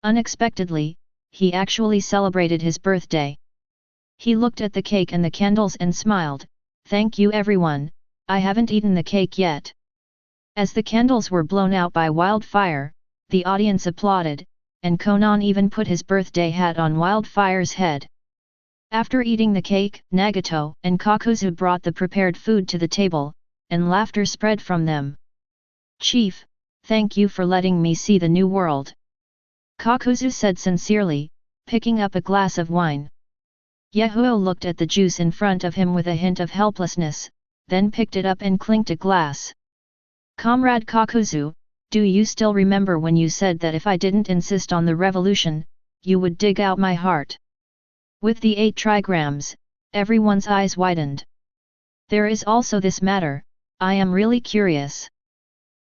[SPEAKER 1] Unexpectedly, he actually celebrated his birthday. He looked at the cake and the candles and smiled, thank you everyone, I haven't eaten the cake yet. As the candles were blown out by wildfire, the audience applauded, and Konan even put his birthday hat on Wildfire's head. After eating the cake, Nagato and Kakuzu brought the prepared food to the table, and laughter spread from them. Chief, thank you for letting me see the new world. Kakuzu said sincerely, picking up a glass of wine. Yahiko looked at the juice in front of him with a hint of helplessness, then picked it up and clinked a glass. Comrade Kakuzu, do you still remember when you said that if I didn't insist on the revolution, you would dig out my heart? With the 8 trigrams, everyone's eyes widened. There is also this matter, I am really curious.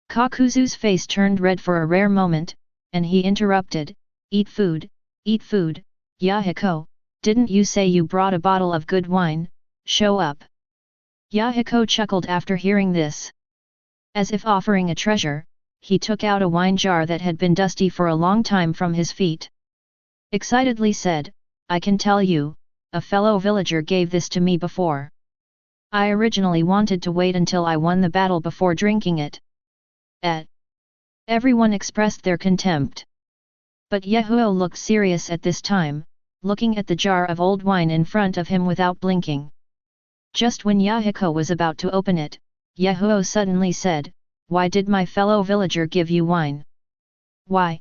[SPEAKER 1] Kakuzu's face turned red for a rare moment, and he interrupted, eat food, Yahiko, didn't you say you brought a bottle of good wine, show up. Yahiko chuckled after hearing this. As if offering a treasure, he took out a wine jar that had been dusty for a long time from his feet. Excitedly said, I can tell you, a fellow villager gave this to me before. I originally wanted to wait until I won the battle before drinking it. Everyone expressed their contempt. But Yahiko looked serious at this time, looking at the jar of old wine in front of him without blinking. Just when Yahiko was about to open it, Yahiko suddenly said, Why did my fellow villager give you wine? Why?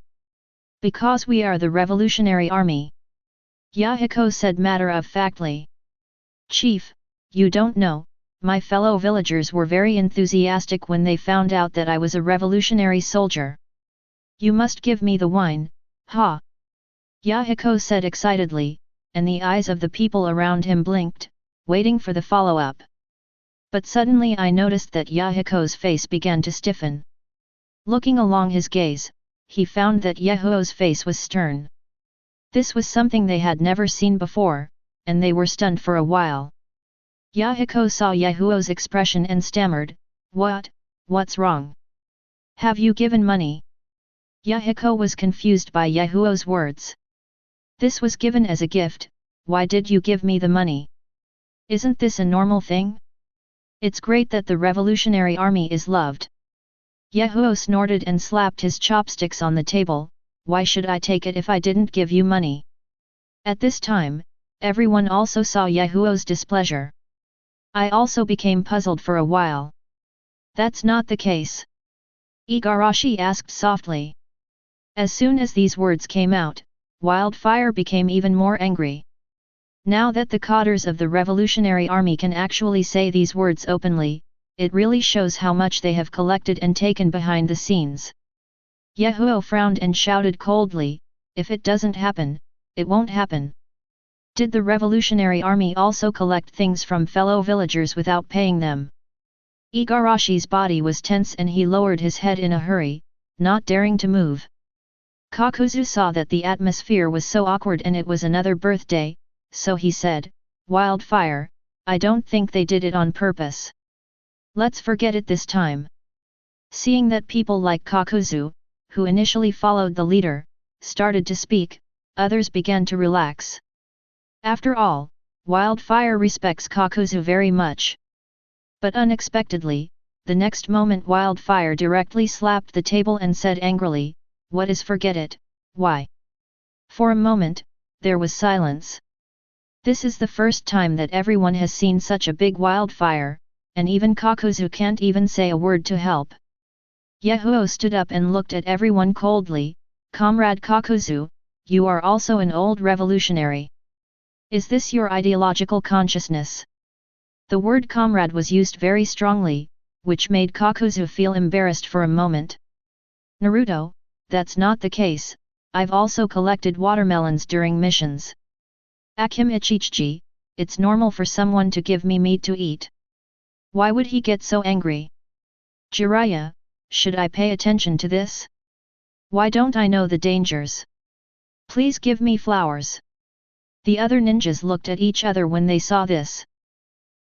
[SPEAKER 1] Because we are the Revolutionary Army. Yahiko said matter-of-factly. Chief, you don't know, my fellow villagers were very enthusiastic when they found out that I was a revolutionary soldier. You must give me the wine, ha! Yahiko said excitedly, and the eyes of the people around him blinked, waiting for the follow-up. But suddenly I noticed that Yahiko's face began to stiffen. Looking along his gaze, he found that Yahiko's face was stern. This was something they had never seen before, and they were stunned for a while. Yahiko saw Yahiko's expression and stammered, What's wrong? Have you given money? Yahiko was confused by Yahiko's words. This was given as a gift, why did you give me the money? Isn't this a normal thing? It's great that the Revolutionary Army is loved. Yahiko snorted and slapped his chopsticks on the table, why should I take it if I didn't give you money? At this time, everyone also saw Yahiko's displeasure. I also became puzzled for a while. That's not the case. Igarashi asked softly. As soon as these words came out, Wildfire became even more angry. Now that the cadres of the Revolutionary Army can actually say these words openly, it really shows how much they have collected and taken behind the scenes. Yahiko frowned and shouted coldly, if it doesn't happen, it won't happen. Did the Revolutionary Army also collect things from fellow villagers without paying them? Igarashi's body was tense and he lowered his head in a hurry, not daring to move. Kakuzu saw that the atmosphere was so awkward and it was another birthday, so he said, Wildfire, I don't think they did it on purpose. Let's forget it this time. Seeing that people like Kakuzu, who initially followed the leader, started to speak, others began to relax. After all, Wildfire respects Kakuzu very much. But unexpectedly, the next moment Wildfire directly slapped the table and said angrily, what is forget it, why? For a moment, there was silence. This is the first time that everyone has seen such a big wildfire, and even Kakuzu can't even say a word to help. Yahiko stood up and looked at everyone coldly, Comrade Kakuzu, you are also an old revolutionary. Is this your ideological consciousness? The word comrade was used very strongly, which made Kakuzu feel embarrassed for a moment. Naruto, that's not the case, I've also collected watermelons during missions. Akim Ichichi, it's normal for someone to give me meat to eat. Why would he get so angry? Jiraiya, should I pay attention to this? Why don't I know the dangers? Please give me flowers. The other ninjas looked at each other when they saw this.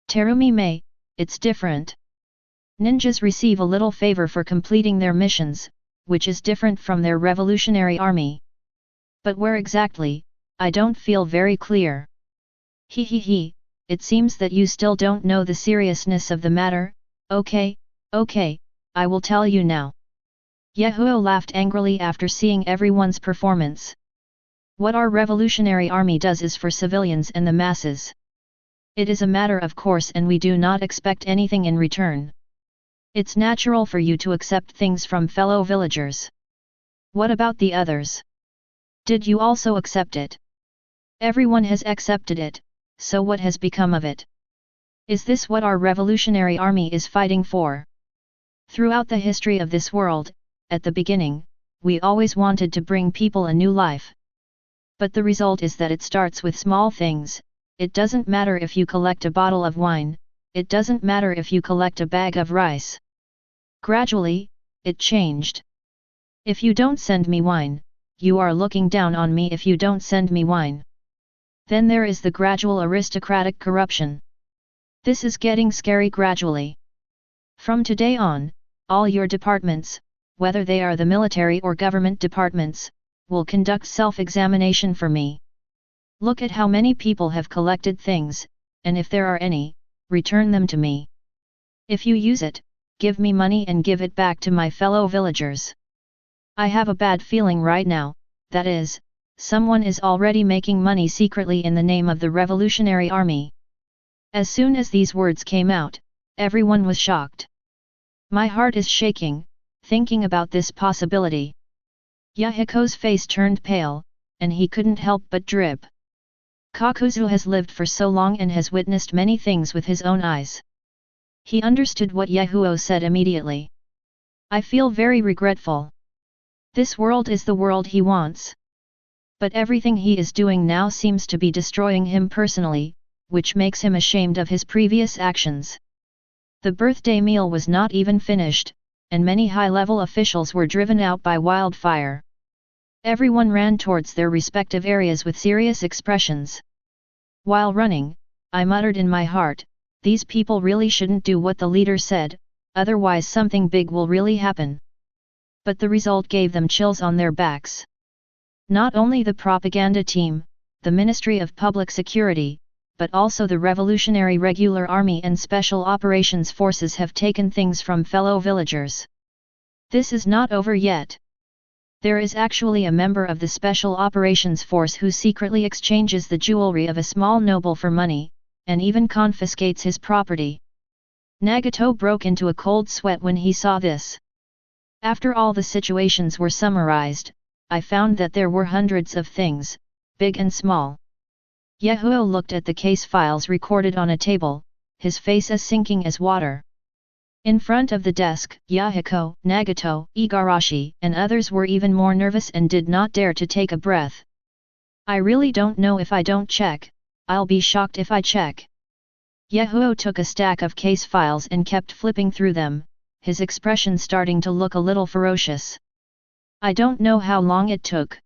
[SPEAKER 1] Terumi Mei, it's different. Ninjas receive a little favor for completing their missions, which is different from their revolutionary army. But where exactly, I don't feel very clear. He, it seems that you still don't know the seriousness of the matter, okay, I will tell you now. Yahiko laughed angrily after seeing everyone's performance. What our revolutionary army does is for civilians and the masses. It is a matter of course and we do not expect anything in return. It's natural for you to accept things from fellow villagers. What about the others? Did you also accept it? Everyone has accepted it, so what has become of it? Is this what our revolutionary army is fighting for? Throughout the history of this world, at the beginning, we always wanted to bring people a new life. But the result is that it starts with small things. It doesn't matter if you collect a bottle of wine, it doesn't matter if you collect a bag of rice. Gradually, it changed. If you don't send me wine, you are looking down on me if you don't send me wine. Then there is the gradual aristocratic corruption. This is getting scary gradually. From today on, all your departments, whether they are the military or government departments, will conduct self-examination for me. Look at how many people have collected things, and if there are any, return them to me. If you use it, give me money and give it back to my fellow villagers. I have a bad feeling right now, that is, someone is already making money secretly in the name of the Revolutionary Army. As soon as these words came out, everyone was shocked. My heart is shaking, thinking about this possibility. Yahiko's face turned pale, and he couldn't help but drip. Kakuzu has lived for so long and has witnessed many things with his own eyes. He understood what Yahiko said immediately. I feel very regretful. This world is the world he wants. But everything he is doing now seems to be destroying him personally, which makes him ashamed of his previous actions. The birthday meal was not even finished, and many high-level officials were driven out by Wildfire. Everyone ran towards their respective areas with serious expressions. While running, I muttered in my heart, these people really shouldn't do what the leader said, otherwise something big will really happen. But the result gave them chills on their backs. Not only the propaganda team, the Ministry of Public Security, but also the Revolutionary Regular Army and Special Operations Forces have taken things from fellow villagers. This is not over yet. There is actually a member of the Special Operations Force who secretly exchanges the jewelry of a small noble for money, and even confiscates his property. Nagato broke into a cold sweat when he saw this. After all the situations were summarized, I found that there were hundreds of things, big and small. Yahiko looked at the case files recorded on a table, his face as sinking as water. In front of the desk, Yahiko, Nagato, Igarashi, and others were even more nervous and did not dare to take a breath. I really don't know if I don't check, I'll be shocked if I check. Yahiko took a stack of case files and kept flipping through them, his expression starting to look a little ferocious. I don't know how long it took.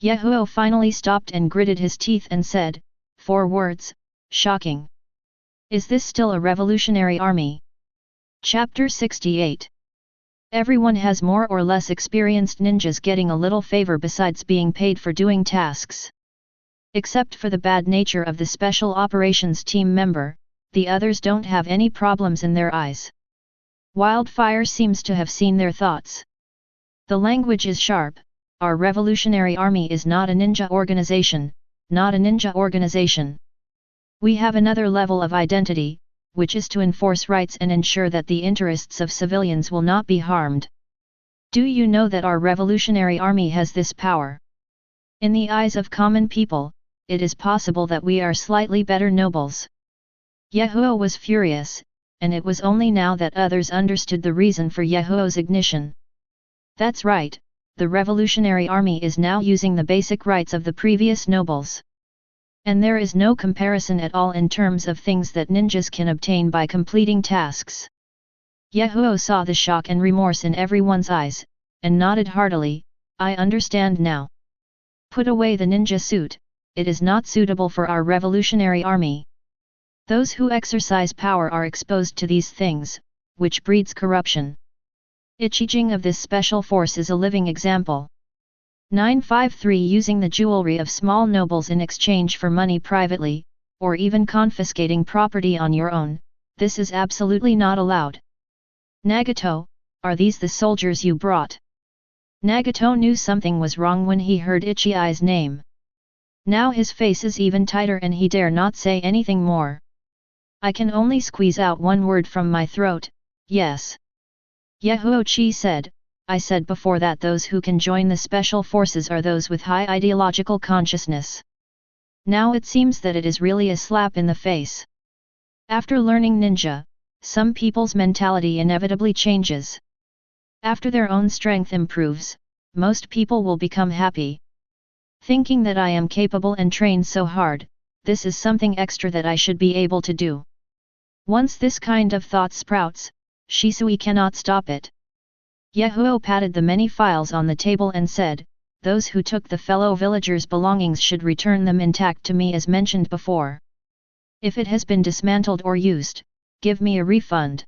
[SPEAKER 1] Yahiko finally stopped and gritted his teeth and said, 4 words, shocking. Is this still a revolutionary army? Chapter 68. Everyone has more or less experienced ninjas getting a little favor besides being paid for doing tasks. Except for the bad nature of the special operations team member, the others don't have any problems in their eyes. Wildfire seems to have seen their thoughts. The language is sharp. Our revolutionary army is not a ninja organization, not a ninja organization. We have another level of identity, which is to enforce rights and ensure that the interests of civilians will not be harmed. Do you know that our revolutionary army has this power? In the eyes of common people, it is possible that we are slightly better nobles. Yahiko was furious, and it was only now that others understood the reason for Yahiko's ignition. That's right, the revolutionary army is now using the basic rights of the previous nobles. And there is no comparison at all in terms of things that ninjas can obtain by completing tasks. Yahiko saw the shock and remorse in everyone's eyes, and nodded heartily, I understand now. Put away the ninja suit, it is not suitable for our revolutionary army. Those who exercise power are exposed to these things, which breeds corruption. Ichijing of this special force is a living example. 953 Using the jewelry of small nobles in exchange for money privately, or even confiscating property on your own, this is absolutely not allowed. Nagato, are these the soldiers you brought? Nagato knew something was wrong when he heard Ichii's name. Now his face is even tighter and he dare not say anything more. I can only squeeze out one word from my throat, yes. Yahiko said, I said before that those who can join the special forces are those with high ideological consciousness. Now it seems that it is really a slap in the face. After learning ninja, some people's mentality inevitably changes. After their own strength improves, most people will become happy. Thinking that I am capable and trained so hard, this is something extra that I should be able to do. Once this kind of thought sprouts, Shisui cannot stop it. Yahiko patted the many files on the table and said, those who took the fellow villagers' belongings should return them intact to me as mentioned before. If it has been dismantled or used, give me a refund.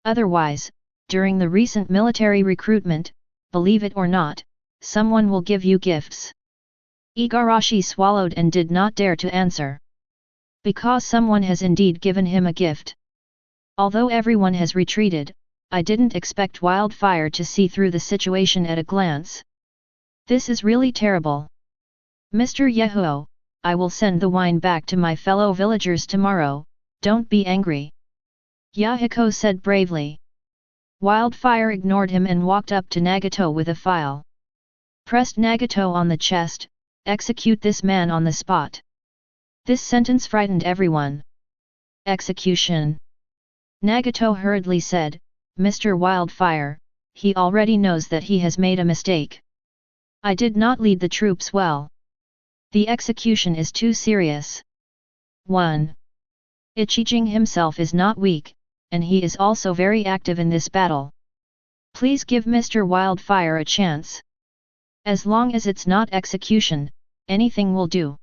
[SPEAKER 1] Otherwise, during the recent military recruitment, believe it or not, someone will give you gifts. Igarashi swallowed and did not dare to answer. Because someone has indeed given him a gift. Although everyone has retreated, I didn't expect Wildfire to see through the situation at a glance. This is really terrible. Mr. Yahiko, I will send the wine back to my fellow villagers tomorrow, don't be angry. Yahiko said bravely. Wildfire ignored him and walked up to Nagato with a file. Pressed Nagato on the chest, execute this man on the spot. This sentence frightened everyone. Execution. Nagato hurriedly said, Mr. Wildfire, he already knows that he has made a mistake. I did not lead the troops well. The execution is too serious. 1. Ichijing himself is not weak, and he is also very active in this battle. Please give Mr. Wildfire a chance. As long as it's not execution, anything will do.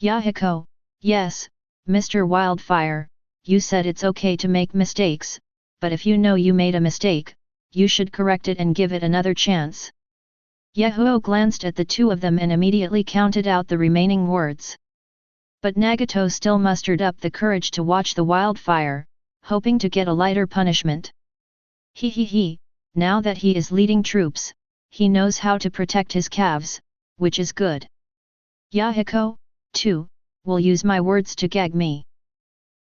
[SPEAKER 1] Yahiko, yes, Mr. Wildfire, you said it's okay to make mistakes, but if you know you made a mistake, you should correct it and give it another chance. Yahiko glanced at the two of them and immediately counted out the remaining words. But Nagato still mustered up the courage to watch the Wildfire, hoping to get a lighter punishment. He, now that he is leading troops, he knows how to protect his calves, which is good. Yahiko, too, will use my words to gag me.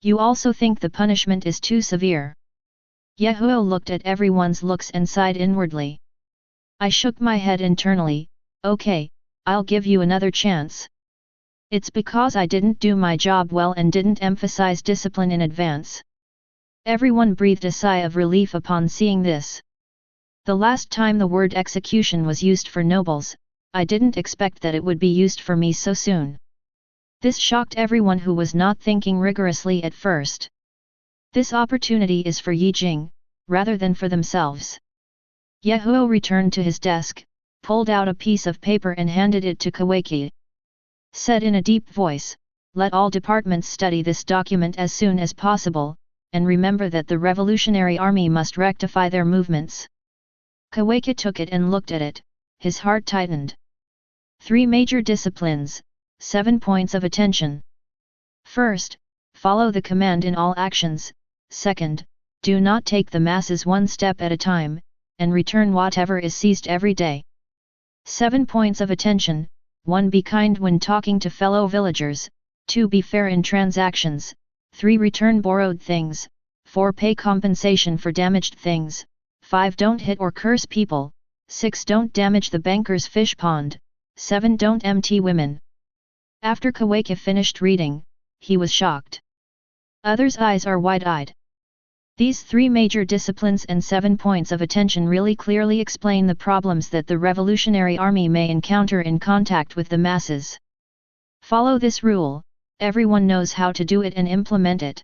[SPEAKER 1] You also think the punishment is too severe. Yahiko looked at everyone's looks and sighed inwardly. I shook my head internally, okay, I'll give you another chance. It's because I didn't do my job well and didn't emphasize discipline in advance. Everyone breathed a sigh of relief upon seeing this. The last time the word execution was used for nobles, I didn't expect that it would be used for me so soon. This shocked everyone who was not thinking rigorously at first. This opportunity is for Yi Jing, rather than for themselves. Yahiko returned to his desk, pulled out a piece of paper and handed it to Kawaki. Said in a deep voice, "Let all departments study this document as soon as possible, and remember that the Revolutionary Army must rectify their movements." Kawaki took it and looked at it, his heart tightened. 3 major disciplines, 7 points of attention. First, follow the command in all actions. Second, do not take the masses one step at a time, and return whatever is seized every day. 7 points of attention. 1. Be kind when talking to fellow villagers. 2. Be fair in transactions. 3. Return borrowed things. 4. Pay compensation for damaged things. 5. Don't hit or curse people. 6. Don't damage the banker's fish pond. 7. Don't empty women. After Kawaki finished reading, he was shocked. Others' eyes are wide-eyed. These 3 major disciplines and 7 points of attention really clearly explain the problems that the Revolutionary Army may encounter in contact with the masses. Follow this rule, everyone knows how to do it and implement it.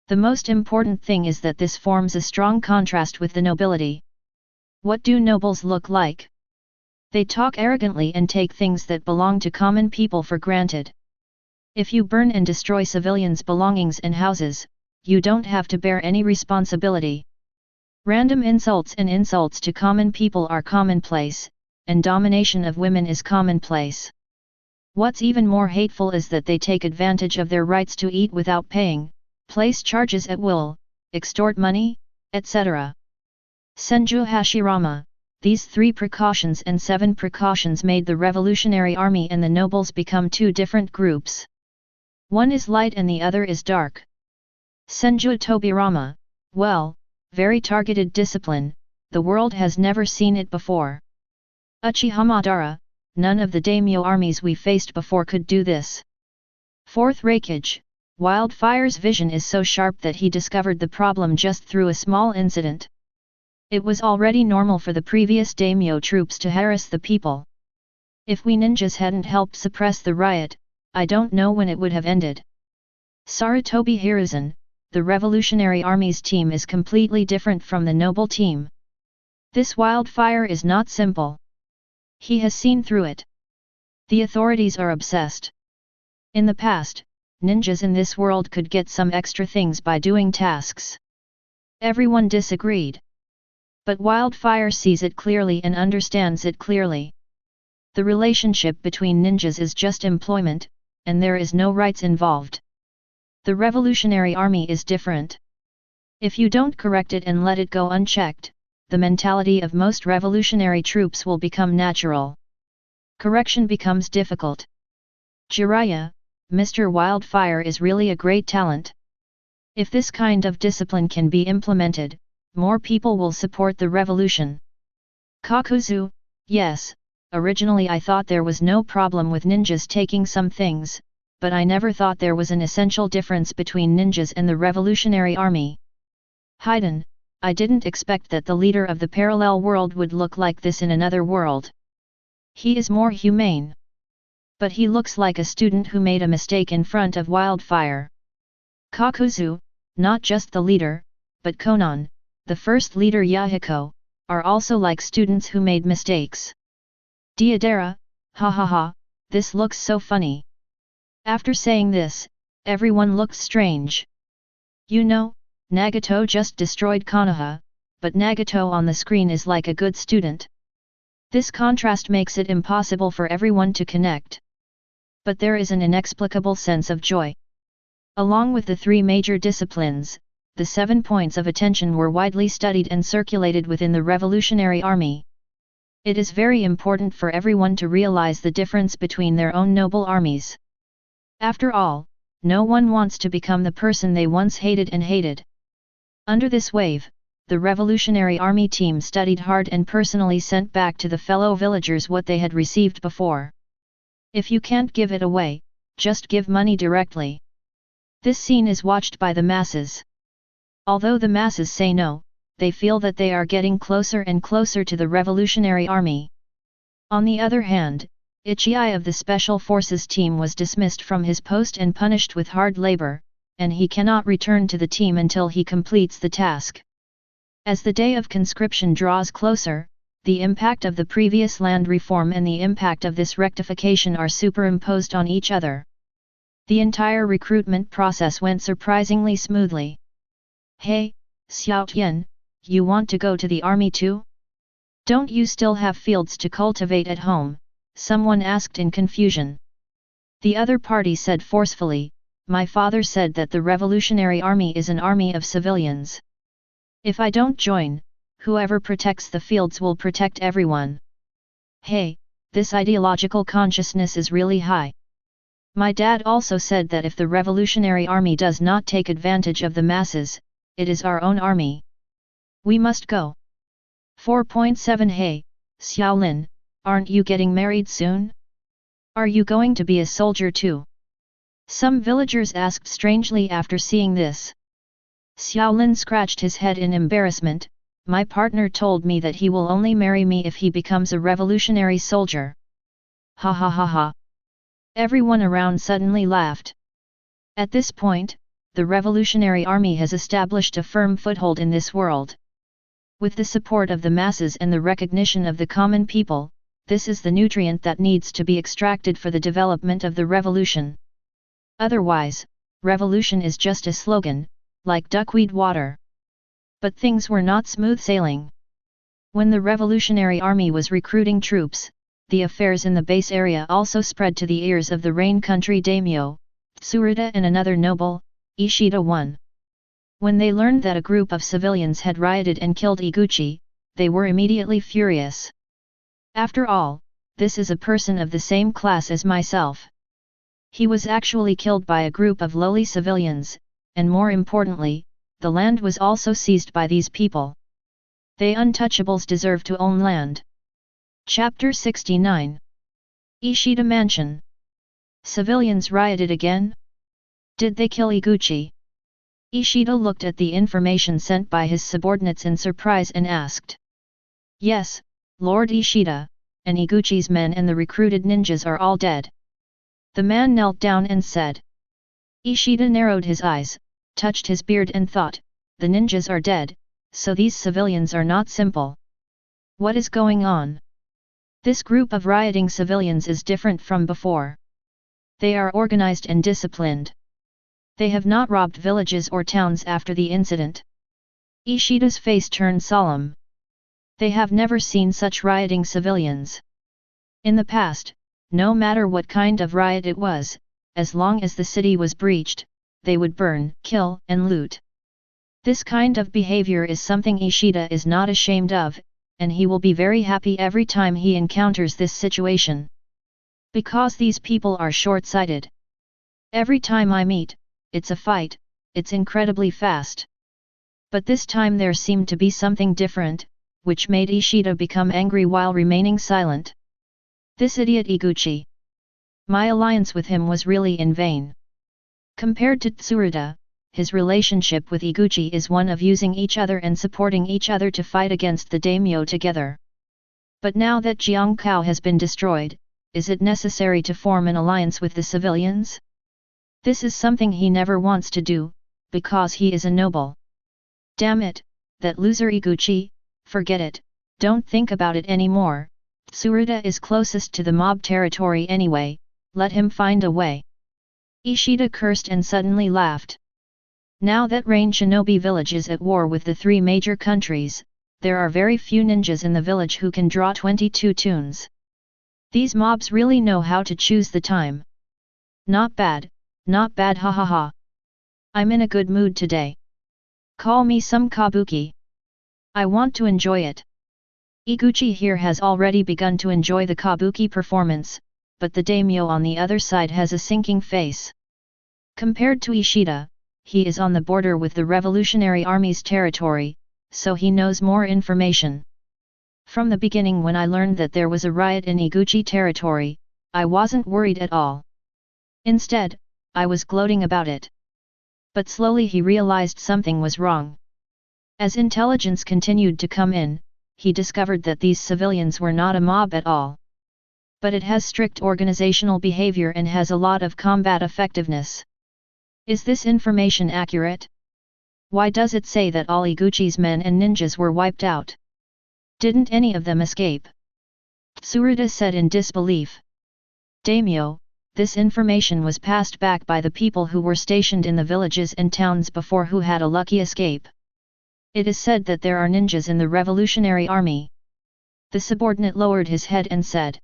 [SPEAKER 1] The most important thing is that this forms a strong contrast with the nobility. What do nobles look like? They talk arrogantly and take things that belong to common people for granted. If you burn and destroy civilians' belongings and houses, you don't have to bear any responsibility. Random insults and insults to common people are commonplace, and domination of women is commonplace. What's even more hateful is that they take advantage of their rights to eat without paying, place charges at will, extort money, etc. Senju Hashirama, these 3 precautions and 7 precautions made the Revolutionary Army and the nobles become 2 different groups. One is light and the other is dark. Senju Tobirama, well, very targeted discipline, the world has never seen it before. Uchiha Madara, none of the daimyo armies we faced before could do this. 4th Raikage, Wildfire's vision is so sharp that he discovered the problem just through a small incident. It was already normal for the previous daimyo troops to harass the people. If we ninjas hadn't helped suppress the riot, I don't know when it would have ended. Sarutobi Hiruzen, the Revolutionary Army's team is completely different from the noble team. This Wildfire is not simple. He has seen through it. The authorities are obsessed. In the past, ninjas in this world could get some extra things by doing tasks. Everyone disagreed. But Wildfire sees it clearly and understands it clearly. The relationship between ninjas is just employment, and there is no rights involved. The Revolutionary Army is different. If you don't correct it and let it go unchecked, the mentality of most revolutionary troops will become natural. Correction becomes difficult. Jiraiya, Mr. Wildfire is really a great talent. If this kind of discipline can be implemented, more people will support the revolution. Kakuzu, yes, originally I thought there was no problem with ninjas taking some things, but I never thought there was an essential difference between ninjas and the Revolutionary Army. Haiden, I didn't expect that the leader of the parallel world would look like this in another world. He is more humane. But he looks like a student who made a mistake in front of Wildfire. Kakuzu, not just the leader, but Konan, the first leader Yahiko, are also like students who made mistakes. Deidara, ha ha ha, this looks so funny. After saying this, everyone looked strange. You know, Nagato just destroyed Konoha, but Nagato on the screen is like a good student. This contrast makes it impossible for everyone to connect. But there is an inexplicable sense of joy. Along with the 3 major disciplines, the 7 points of attention were widely studied and circulated within the Revolutionary Army. It is very important for everyone to realize the difference between their own noble armies. After all, no one wants to become the person they once hated and hated. Under this wave, the Revolutionary Army team studied hard and personally sent back to the fellow villagers what they had received before. If you can't give it away, just give money directly. This scene is watched by the masses. Although the masses say no, they feel that they are getting closer and closer to the revolutionary army. On the other hand, Ichii of the Special Forces team was dismissed from his post and punished with hard labor, and he cannot return to the team until he completes the task. As the day of conscription draws closer, the impact of the previous land reform and the impact of this rectification are superimposed on each other. The entire recruitment process went surprisingly smoothly. "Hey, Xiao Tian, you want to go to the army too? Don't you still have fields to cultivate at home?" someone asked in confusion. The other party said forcefully, "My father said that the Revolutionary Army is an army of civilians. If I don't join, whoever protects the fields will protect everyone. Hey, this ideological consciousness is really high. My dad also said that if the Revolutionary Army does not take advantage of the masses, it is our own army. We must go." 4.7 Hey, Xiaolin, aren't you getting married soon? Are you going to be a soldier too? Some villagers asked strangely after seeing this. Xiaolin scratched his head in embarrassment. "My partner told me that he will only marry me if he becomes a revolutionary soldier." Ha ha ha ha. Everyone around suddenly laughed. At this point, the Revolutionary Army has established a firm foothold in this world. With the support of the masses and the recognition of the common people, this is the nutrient that needs to be extracted for the development of the revolution. Otherwise, revolution is just a slogan, like duckweed water. But things were not smooth sailing. When the Revolutionary Army was recruiting troops, the affairs in the base area also spread to the ears of the Rain Country daimyo, Tsuruta and another noble, Ishida I. When they learned that a group of civilians had rioted and killed Iguchi, they were immediately furious. After all, this is a person of the same class as myself. He was actually killed by a group of lowly civilians, and more importantly, the land was also seized by these people. They untouchables deserve to own land. Chapter 69. Ishida Mansion. Civilians rioted again? Did they kill Iguchi? Ishida looked at the information sent by his subordinates in surprise and asked. "Yes, Lord Ishida, and Iguchi's men and the recruited ninjas are all dead." The man knelt down and said. Ishida narrowed his eyes, touched his beard and thought, the ninjas are dead, so these civilians are not simple. What is going on? This group of rioting civilians is different from before. They are organized and disciplined. They have not robbed villages or towns after the incident. Ishida's face turned solemn. They have never seen such rioting civilians. In the past, no matter what kind of riot it was, as long as the city was breached, they would burn, kill, and loot. This kind of behavior is something Ishida is not ashamed of, and he will be very happy every time he encounters this situation. Because these people are short-sighted. Every time I meet, it's a fight, it's incredibly fast. But this time there seemed to be something different, which made Ishida become angry while remaining silent. This idiot Iguchi. My alliance with him was really in vain. Compared to Tsuruta, his relationship with Iguchi is one of using each other and supporting each other to fight against the daimyo together. But now that Jiangkao has been destroyed, is it necessary to form an alliance with the civilians? This is something he never wants to do, because he is a noble. Damn it, that loser Iguchi, forget it, don't think about it anymore. Tsuruta is closest to the mob territory anyway, let him find a way. Ishida cursed and suddenly laughed. Now that Rain Shinobi village is at war with the three major countries, there are very few ninjas in the village who can draw 22 tunes. These mobs really know how to choose the time. Not bad ha ha ha. I'm in a good mood today. Call me some kabuki. I want to enjoy it. Iguchi here has already begun to enjoy the kabuki performance, but the daimyo on the other side has a sinking face. Compared to Ishida, he is on the border with the Revolutionary Army's territory, so he knows more information. From the beginning when I learned that there was a riot in Iguchi territory, I wasn't worried at all. Instead, I was gloating about it. But slowly he realized something was wrong. As intelligence continued to come in, he discovered that these civilians were not a mob at all. But it has strict organizational behavior and has a lot of combat effectiveness. Is this information accurate? Why does it say that all Iguchi's men and ninjas were wiped out? Didn't any of them escape? Tsuruta said in disbelief. Daimyo, this information was passed back by the people who were stationed in the villages and towns before who had a lucky escape. It is said that there are ninjas in the Revolutionary Army. The subordinate lowered his head and said.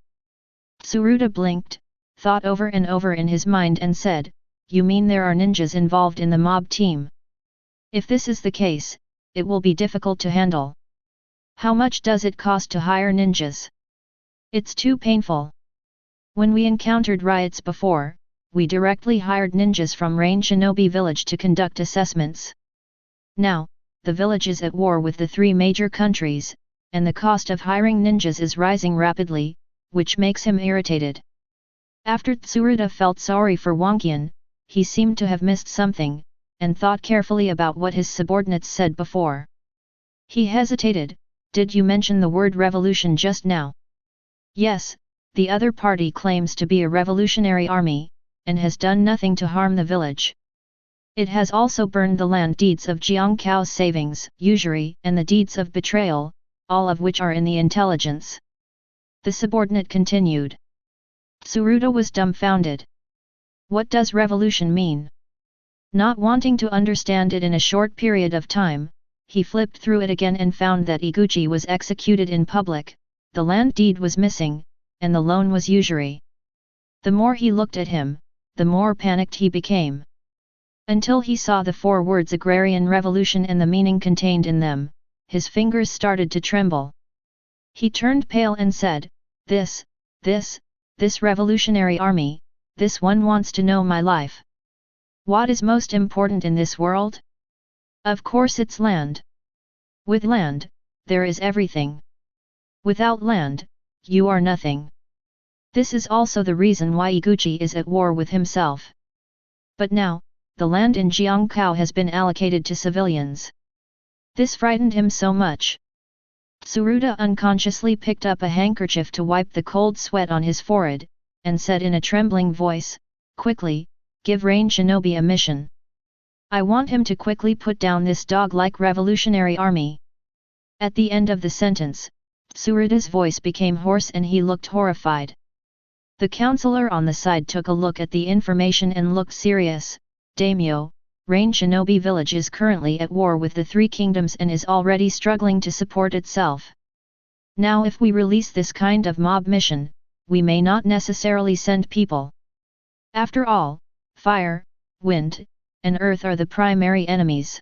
[SPEAKER 1] Tsuruta blinked, thought over and over in his mind and said, "You mean there are ninjas involved in the mob team? If this is the case, it will be difficult to handle. How much does it cost to hire ninjas? It's too painful. When we encountered riots before, we directly hired ninjas from Rain Shinobi village to conduct assessments. Now, the village is at war with the three major countries, and the cost of hiring ninjas is rising rapidly, which makes him irritated." After Tsuruta felt sorry for Wonqian, he seemed to have missed something, and thought carefully about what his subordinates said before. He hesitated. "Did you mention the word revolution just now?" "Yes, the other party claims to be a revolutionary army, and has done nothing to harm the village. It has also burned the land deeds of Jiangkao's savings, usury, and the deeds of betrayal, all of which are in the intelligence." The subordinate continued. Tsuruta was dumbfounded. What does revolution mean? Not wanting to understand it in a short period of time, he flipped through it again and found that Iguchi was executed in public, the land deed was missing, and the loan was usury. The more he looked at him, the more panicked he became. Until he saw the 4 words agrarian revolution and the meaning contained in them, his fingers started to tremble. He turned pale and said, This revolutionary army, this one wants to know my life. What is most important in this world? Of course it's land. With land, there is everything. Without land, you are nothing. This is also the reason why Iguchi is at war with himself. But now, the land in Jiangkao has been allocated to civilians. This frightened him so much. Tsuruta unconsciously picked up a handkerchief to wipe the cold sweat on his forehead, and said in a trembling voice, "Quickly, give Rain Shinobi a mission. I want him to quickly put down this dog-like revolutionary army." At the end of the sentence, Tsuruta's voice became hoarse and he looked horrified. The counselor on the side took a look at the information and looked serious. "Daimyo, Rain Shinobi village is currently at war with the 3 kingdoms and is already struggling to support itself. Now if we release this kind of mob mission, we may not necessarily send people. After all, fire, wind, and earth are the primary enemies.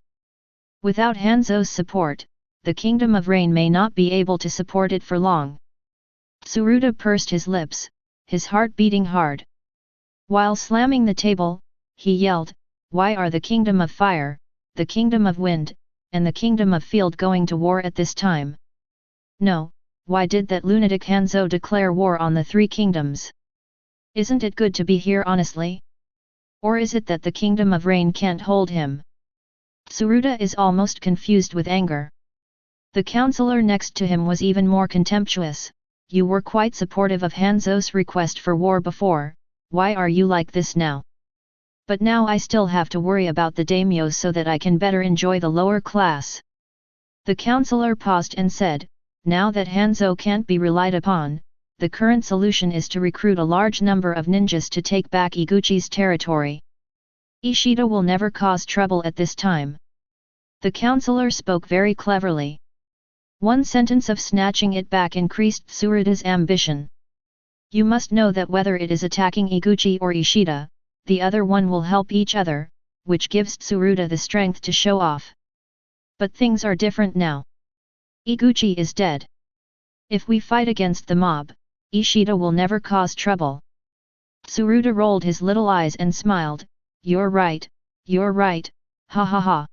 [SPEAKER 1] Without Hanzo's support, the kingdom of rain may not be able to support it for long." Tsuruta pursed his lips, his heart beating hard. While slamming the table, he yelled, "Why are the kingdom of fire, the kingdom of wind, and the kingdom of field going to war at this time? No, why did that lunatic Hanzo declare war on the 3 kingdoms? Isn't it good to be here honestly? Or is it that the kingdom of rain can't hold him?" Tsuruta is almost confused with anger. The counselor next to him was even more contemptuous. "You were quite supportive of Hanzo's request for war before, why are you like this now? But now I still have to worry about the daimyos so that I can better enjoy the lower class." The counselor paused and said, "Now that Hanzo can't be relied upon, the current solution is to recruit a large number of ninjas to take back Iguchi's territory. Ishida will never cause trouble at this time." The counselor spoke very cleverly. One sentence of snatching it back increased Tsuruta's ambition. "You must know that whether it is attacking Iguchi or Ishida, the other one will help each other, which gives Tsuruta the strength to show off. But things are different now. Iguchi is dead. If we fight against the mob, Ishida will never cause trouble." Tsuruta rolled his little eyes and smiled, you're right, ha ha ha."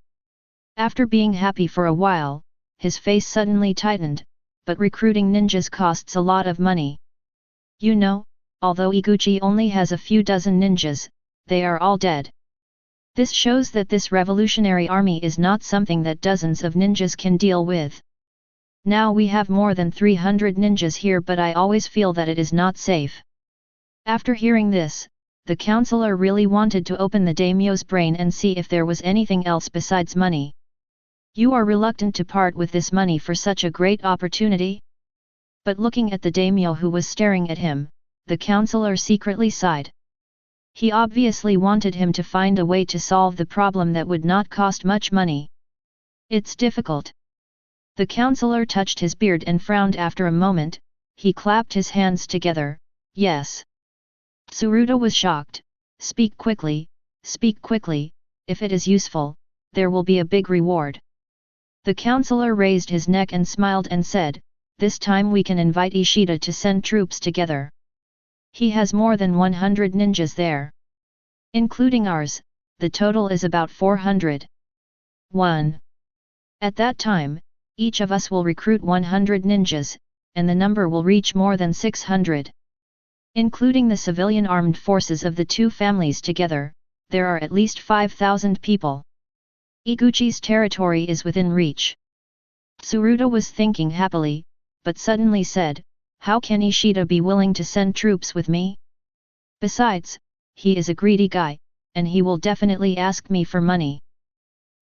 [SPEAKER 1] After being happy for a while, his face suddenly tightened, "But recruiting ninjas costs a lot of money. You know, although Iguchi only has a few dozen ninjas, they are all dead. This shows that this revolutionary army is not something that dozens of ninjas can deal with. Now we have more than 300 ninjas here, but I always feel that it is not safe. After hearing this, the counselor really wanted to open the daimyo's brain and see if there was anything else besides money. You are reluctant to part with this money for such a great opportunity? But looking at the daimyo who was staring at him, the counselor secretly sighed. He obviously wanted him to find a way to solve the problem that would not cost much money. It's difficult. The counselor touched his beard and frowned. After a moment, he clapped his hands together. Yes. Tsuruta was shocked. Speak quickly, if it is useful, there will be a big reward. The counselor raised his neck and smiled and said, this time we can invite Ishida to send troops together. He has more than 100 ninjas there. Including ours, the total is about 400. 1. At that time, each of us will recruit 100 ninjas, and the number will reach more than 600. Including the civilian armed forces of the two families together, there are at least 5,000 people. Iguchi's territory is within reach. Tsuruta was thinking happily, but suddenly said, how can Ishida be willing to send troops with me? Besides, he is a greedy guy, and he will definitely ask me for money.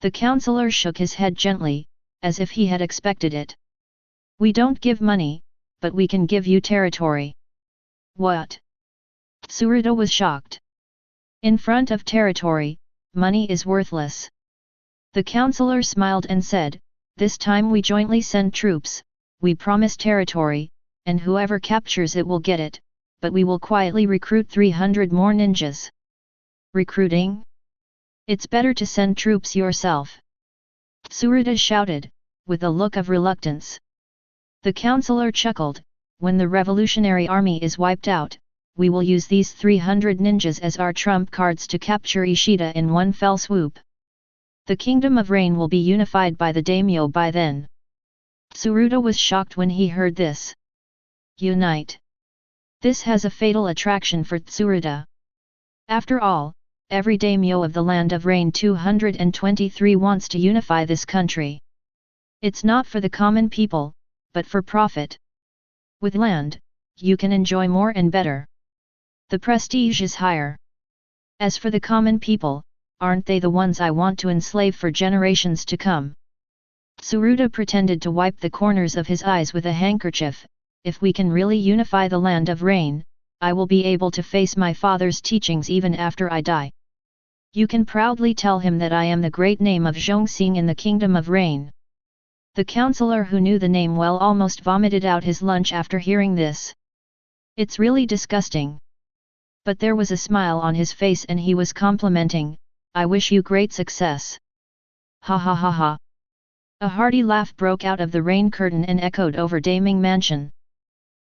[SPEAKER 1] The counselor shook his head gently, as if he had expected it. We don't give money, but we can give you territory. What? Tsuruta was shocked. In front of territory, money is worthless. The counselor smiled and said, this time we jointly send troops, we promise territory, and whoever captures it will get it, but we will quietly recruit 300 more ninjas. Recruiting? It's better to send troops yourself. Tsuruta shouted, with a look of reluctance. The counselor chuckled, when the revolutionary army is wiped out, we will use these 300 ninjas as our trump cards to capture Ishida in one fell swoop. The Kingdom of Rain will be unified by the daimyo by then. Tsuruta was shocked when he heard this. Unite. This has a fatal attraction for Tsuruta. After all, every daimyo of the Land of Rain 223 wants to unify this country. It's not for the common people, but for profit. With land, you can enjoy more and better. The prestige is higher. As for the common people, aren't they the ones I want to enslave for generations to come? Tsuruta pretended to wipe the corners of his eyes with a handkerchief. If we can really unify the Land of Rain, I will be able to face my father's teachings even after I die. You can proudly tell him that I am the great name of Zhongxing in the Kingdom of Rain. The counselor who knew the name well almost vomited out his lunch after hearing this. It's really disgusting. But there was a smile on his face and he was complimenting, I wish you great success. Ha ha ha ha. A hearty laugh broke out of the rain curtain and echoed over Daming Mansion.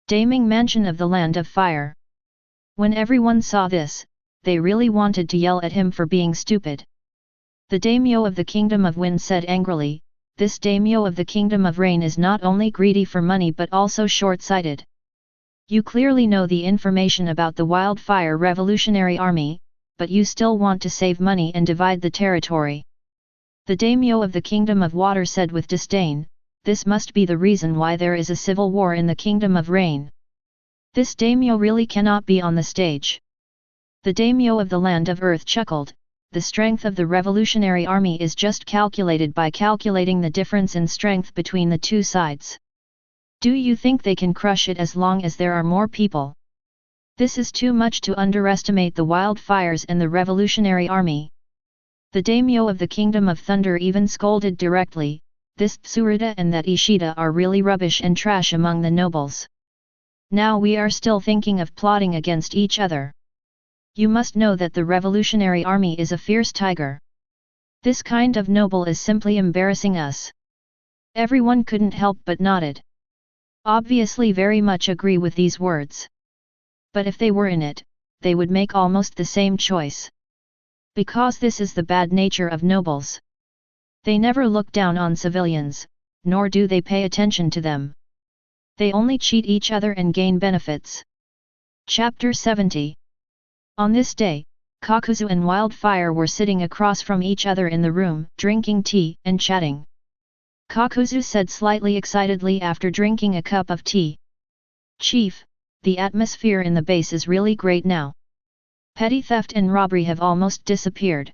[SPEAKER 1] Daming Mansion of the Land of Fire. When everyone saw this, they really wanted to yell at him for being stupid. The daimyo of the Kingdom of Wind said angrily, this daimyo of the Kingdom of Rain is not only greedy for money but also short-sighted. You clearly know the information about the Wildfire Revolutionary Army, but you still want to save money and divide the territory. The daimyo of the Kingdom of Water said with disdain, this must be the reason why there is a civil war in the Kingdom of Rain. This daimyo really cannot be on the stage. The daimyo of the Land of Earth chuckled, the strength of the revolutionary army is just calculated by calculating the difference in strength between the two sides. Do you think they can crush it as long as there are more people? This is too much to underestimate the wildfires and the revolutionary army. The daimyo of the Kingdom of Thunder even scolded directly, this Tsuruta and that Ishida are really rubbish and trash among the nobles. Now we are still thinking of plotting against each other. You must know that the revolutionary army is a fierce tiger. This kind of noble is simply embarrassing us. Everyone couldn't help but nodded. Obviously very much agree with these words. But if they were in it, they would make almost the same choice. Because this is the bad nature of nobles. They never look down on civilians, nor do they pay attention to them. They only cheat each other and gain benefits. Chapter 70. On this day, Kakuzu and Wildfire were sitting across from each other in the room, drinking tea and chatting. Kakuzu said slightly excitedly after drinking a cup of tea. "Chief, the atmosphere in the base is really great now. Petty theft and robbery have almost disappeared.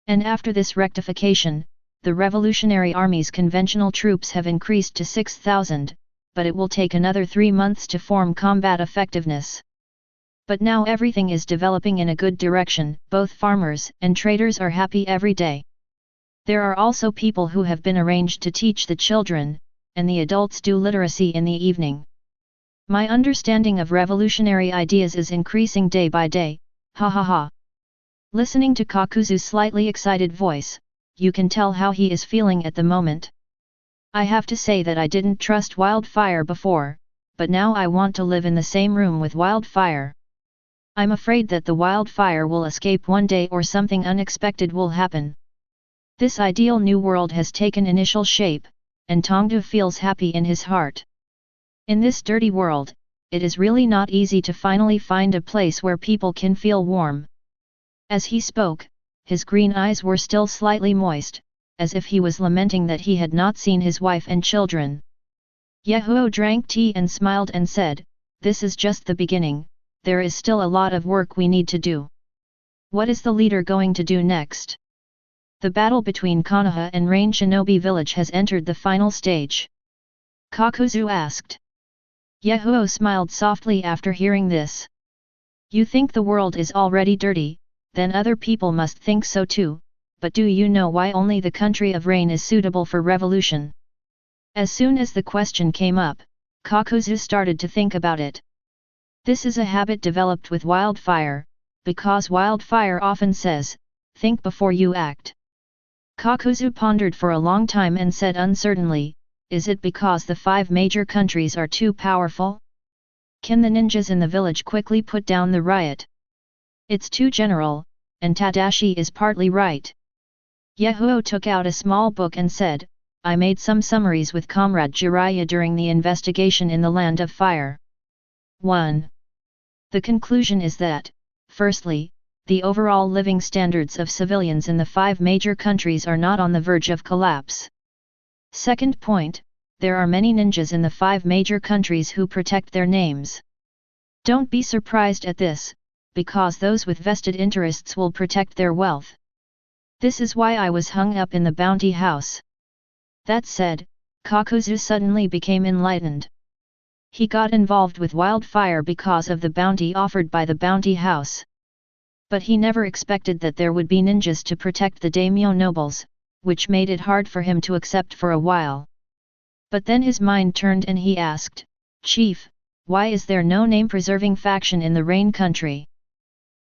[SPEAKER 1] And after this rectification, the Revolutionary Army's conventional troops have increased to 6,000, but it will take another 3 months to form combat effectiveness. But now everything is developing in a good direction, both farmers and traders are happy every day. There are also people who have been arranged to teach the children, and the adults do literacy in the evening. My understanding of revolutionary ideas is increasing day by day, ha ha ha." Listening to Kakuzu's slightly excited voice, you can tell how he is feeling at the moment. "I have to say that I didn't trust Wildfire before, but now I want to live in the same room with Wildfire. I'm afraid that the Wildfire will escape one day or something unexpected will happen. This ideal new world has taken initial shape, and Tongdu feels happy in his heart. In this dirty world, it is really not easy to finally find a place where people can feel warm." As he spoke, his green eyes were still slightly moist, as if he was lamenting that he had not seen his wife and children. Yahiko drank tea and smiled and said, "This is just the beginning, there is still a lot of work we need to do. What is the leader going to do next?" The battle between Konoha and Rain Shinobi Village has entered the final stage. Kakuzu asked. Yahiko smiled softly after hearing this. "You think the world is already dirty, then other people must think so too, but do you know why only the country of rain is suitable for revolution?" As soon as the question came up, Kakuzu started to think about it. This is a habit developed with Wildfire, because Wildfire often says, "Think before you act." Kakuzu pondered for a long time and said uncertainly, "Is it because the 5 major countries are too powerful? Can the ninjas in the village quickly put down the riot? It's too general, and Tadashi is partly right." Yahiko took out a small book and said, "I made some summaries with Comrade Jiraiya during the investigation in the Land of Fire. 1. The conclusion is that, firstly, the overall living standards of civilians in the 5 major countries are not on the verge of collapse. Second point, there are many ninjas in the 5 major countries who protect their names. Don't be surprised at this, because those with vested interests will protect their wealth. This is why I was hung up in the bounty house." That said, Kakuzu suddenly became enlightened. He got involved with Wildfire because of the bounty offered by the bounty house. But he never expected that there would be ninjas to protect the daimyo nobles, which made it hard for him to accept for a while. But then his mind turned and he asked, "Chief, why is there no name-preserving faction in the Rain country?"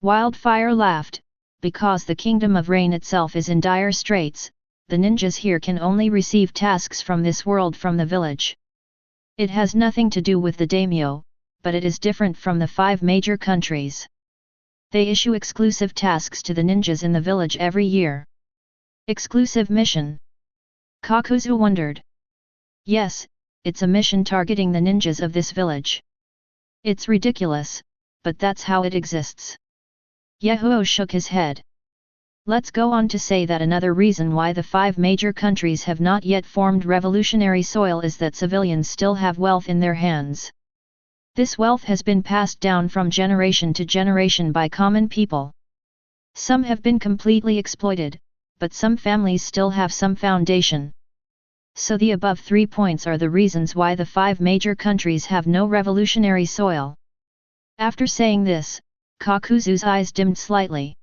[SPEAKER 1] Wildfire laughed, "Because the Kingdom of Rain itself is in dire straits, the ninjas here can only receive tasks from this world from the village. It has nothing to do with the daimyo, but it is different from the 5 major countries. They issue exclusive tasks to the ninjas in the village every year." Exclusive mission? Kakuzu wondered. "Yes, it's a mission targeting the ninjas of this village. It's ridiculous, but that's how it exists." Yahiko shook his head. "Let's go on to say that another reason why the 5 major countries have not yet formed revolutionary soil is that civilians still have wealth in their hands. This wealth has been passed down from generation to generation by common people. Some have been completely exploited, but some families still have some foundation. So the above 3 points are the reasons why the 5 major countries have no revolutionary soil." After saying this, Kakuzu's eyes dimmed slightly.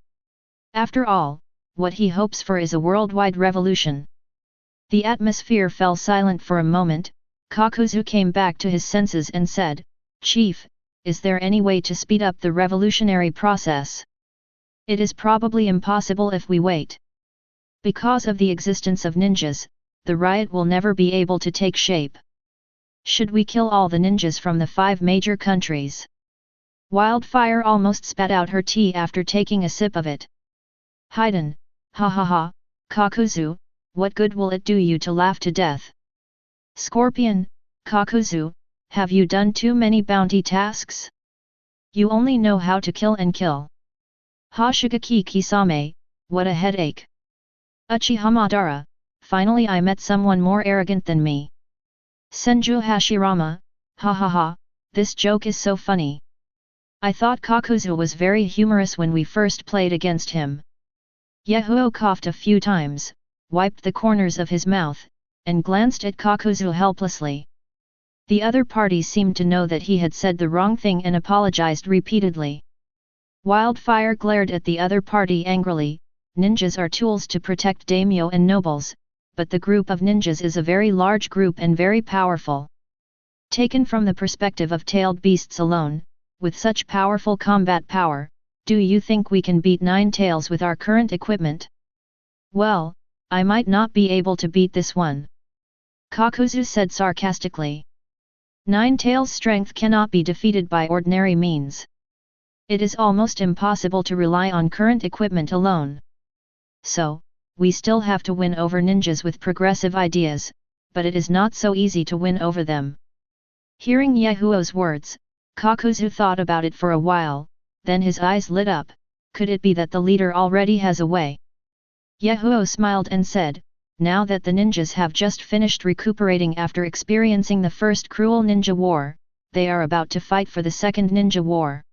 [SPEAKER 1] After all, what he hopes for is a worldwide revolution. The atmosphere fell silent for a moment. Kakuzu came back to his senses and said, "Chief, is there any way to speed up the revolutionary process?" "It is probably impossible if we wait. Because of the existence of ninjas, the riot will never be able to take shape. Should we kill all the ninjas from the 5 major countries?" Wildfire almost spat out her tea after taking a sip of it. "Haiden, ha ha ha, Kakuzu, what good will it do you to laugh to death? Scorpion, Kakuzu, have you done too many bounty tasks? You only know how to kill and kill. Hoshigaki Kisame, what a headache. Uchiha Madara, finally I met someone more arrogant than me. Senju Hashirama, ha ha ha, this joke is so funny. I thought Kakuzu was very humorous when we first played against him. Yahiko coughed a few times, wiped the corners of his mouth, and glanced at Kakuzu helplessly. The other party seemed to know that he had said the wrong thing and apologized repeatedly. Wildfire glared at the other party angrily. Ninjas are tools to protect daimyo and nobles, but the group of ninjas is a very large group and very powerful. Taken from the perspective of tailed beasts alone, with such powerful combat power, do you think we can beat Nine Tails with our current equipment? Well, I might not be able to beat this one. Kakuzu said sarcastically. Nine Tails' strength cannot be defeated by ordinary means. It is almost impossible to rely on current equipment alone. So, we still have to win over ninjas with progressive ideas, but it is not so easy to win over them. Hearing Yahiko's words, Kakuzu thought about it for a while, then his eyes lit up. Could it be that the leader already has a way? Yahiko smiled and said, now that the ninjas have just finished recuperating after experiencing the first cruel ninja war, they are about to fight for the second ninja war.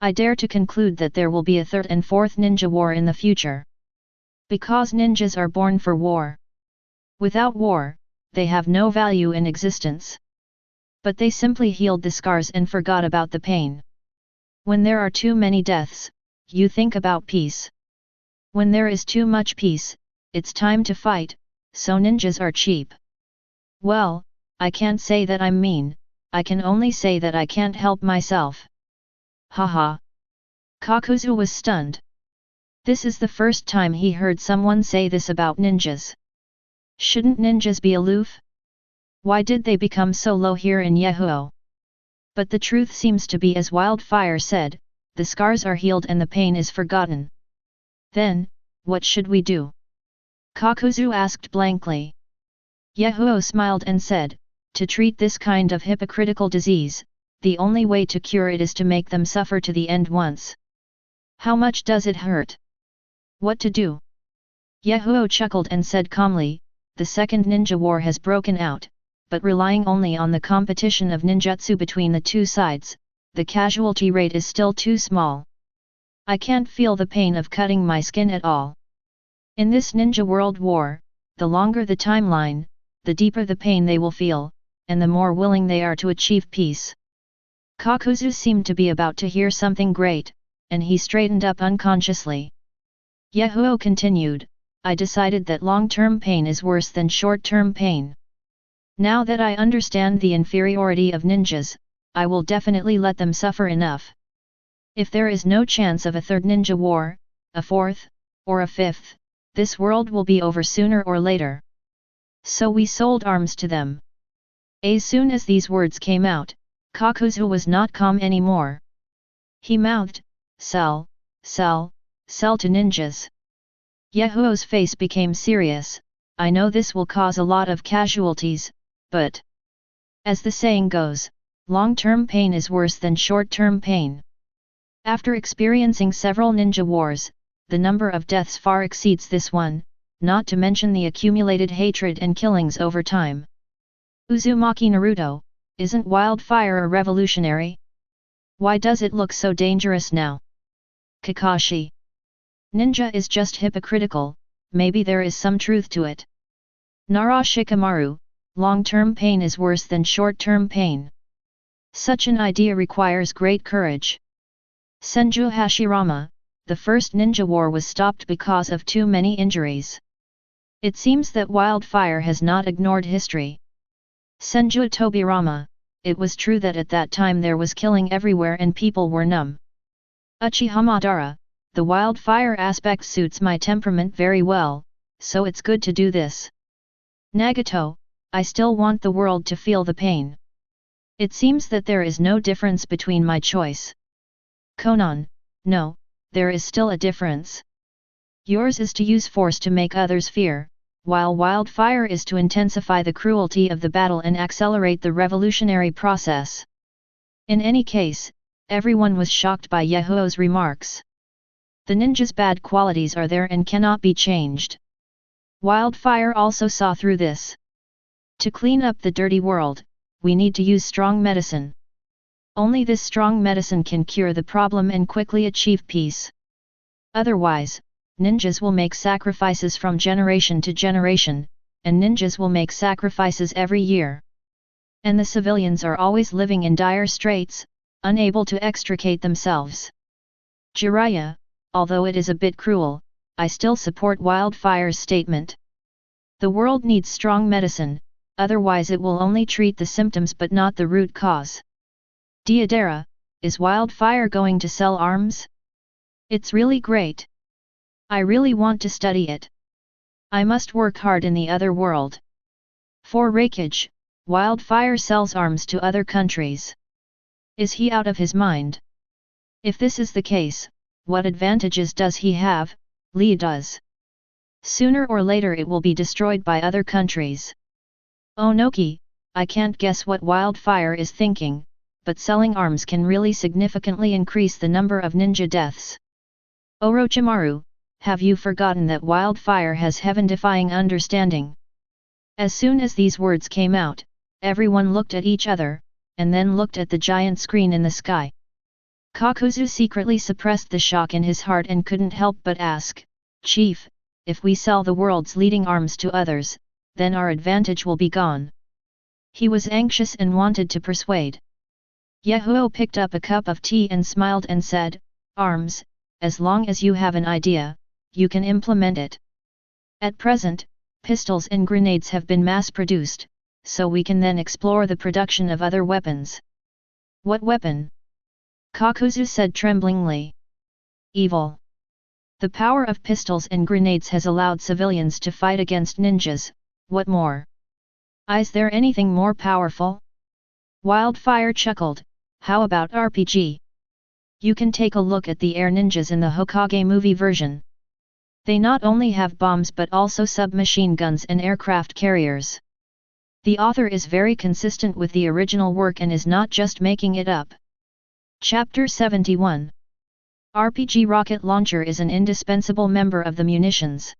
[SPEAKER 1] I dare to conclude that there will be a third and fourth ninja war in the future. Because ninjas are born for war. Without war, they have no value in existence. But they simply healed the scars and forgot about the pain. When there are too many deaths, you think about peace. When there is too much peace, it's time to fight, so ninjas are cheap. Well, I can't say that I'm mean, I can only say that I can't help myself. Haha. Kakuzu was stunned. This is the first time he heard someone say this about ninjas. Shouldn't ninjas be aloof? Why did they become so low here in Yahiko? But the truth seems to be as Wildfire said, the scars are healed and the pain is forgotten. Then, what should we do? Kakuzu asked blankly. Yahiko smiled and said, to treat this kind of hypocritical disease, the only way to cure it is to make them suffer to the end once. How much does it hurt? What to do? Yahiko chuckled and said calmly, the second ninja war has broken out, but relying only on the competition of ninjutsu between the two sides, the casualty rate is still too small. I can't feel the pain of cutting my skin at all. In this ninja world war, the longer the timeline, the deeper the pain they will feel, and the more willing they are to achieve peace. Kakuzu seemed to be about to hear something great, and he straightened up unconsciously. Yahiko continued, I decided that long-term pain is worse than short-term pain. Now that I understand the inferiority of ninjas, I will definitely let them suffer enough. If there is no chance of a third ninja war, a fourth, or a fifth, this world will be over sooner or later. So we sold arms to them. As soon as these words came out, Kakuzu was not calm anymore. He mouthed, sell, sell, sell to ninjas. Yahiko's face became serious. I know this will cause a lot of casualties, but as the saying goes, long-term pain is worse than short-term pain. After experiencing several ninja wars, the number of deaths far exceeds this one, not to mention the accumulated hatred and killings over time. Uzumaki Naruto, isn't Wildfire a revolutionary? Why does it look so dangerous now? Kakashi. Ninja is just hypocritical, maybe there is some truth to it. Nara Shikamaru, long-term pain is worse than short-term pain. Such an idea requires great courage. Senju Hashirama, the first ninja war was stopped because of too many injuries. It seems that Wildfire has not ignored history. Senju Tobirama, it was true that at that time there was killing everywhere and people were numb. Uchiha Madara, the Wildfire aspect suits my temperament very well, so it's good to do this. Nagato, I still want the world to feel the pain. It seems that there is no difference between my choice. Konan, no, there is still a difference. Yours is to use force to make others fear, while Wildfire is to intensify the cruelty of the battle and accelerate the revolutionary process. In any case, everyone was shocked by Yahiko's remarks. The ninja's bad qualities are there and cannot be changed. Wildfire also saw through this. To clean up the dirty world, we need to use strong medicine. Only this strong medicine can cure the problem and quickly achieve peace. Otherwise, ninjas will make sacrifices from generation to generation, and ninjas will make sacrifices every year. And the civilians are always living in dire straits, unable to extricate themselves. Jiraiya, although it is a bit cruel, I still support Wildfire's statement. The world needs strong medicine, otherwise it will only treat the symptoms but not the root cause. Deodara, is Wildfire going to sell arms? It's really great. I really want to study it. I must work hard in the other world. For Raikage, Wildfire sells arms to other countries. Is he out of his mind? If this is the case, what advantages does he have? Lee does. Sooner or later it will be destroyed by other countries. Onoki, I can't guess what Wildfire is thinking, but selling arms can really significantly increase the number of ninja deaths. Orochimaru, have you forgotten that Wildfire has heaven-defying understanding? As soon as these words came out, everyone looked at each other, and then looked at the giant screen in the sky. Kakuzu secretly suppressed the shock in his heart and couldn't help but ask, Chief, if we sell the world's leading arms to others, then our advantage will be gone. He was anxious and wanted to persuade. Yahiko picked up a cup of tea and smiled and said, Arms, as long as you have an idea, you can implement it. At present, pistols and grenades have been mass-produced, so we can then explore the production of other weapons. What weapon? Kakuzu said tremblingly. Evil. The power of pistols and grenades has allowed civilians to fight against ninjas, what more? Is there anything more powerful? Wildfire chuckled, how about RPG? You can take a look at the air ninjas in the Hokage movie version. They not only have bombs but also submachine guns and aircraft carriers. The author is very consistent with the original work and is not just making it up. Chapter 71. RPG rocket launcher is an indispensable member of the munitions.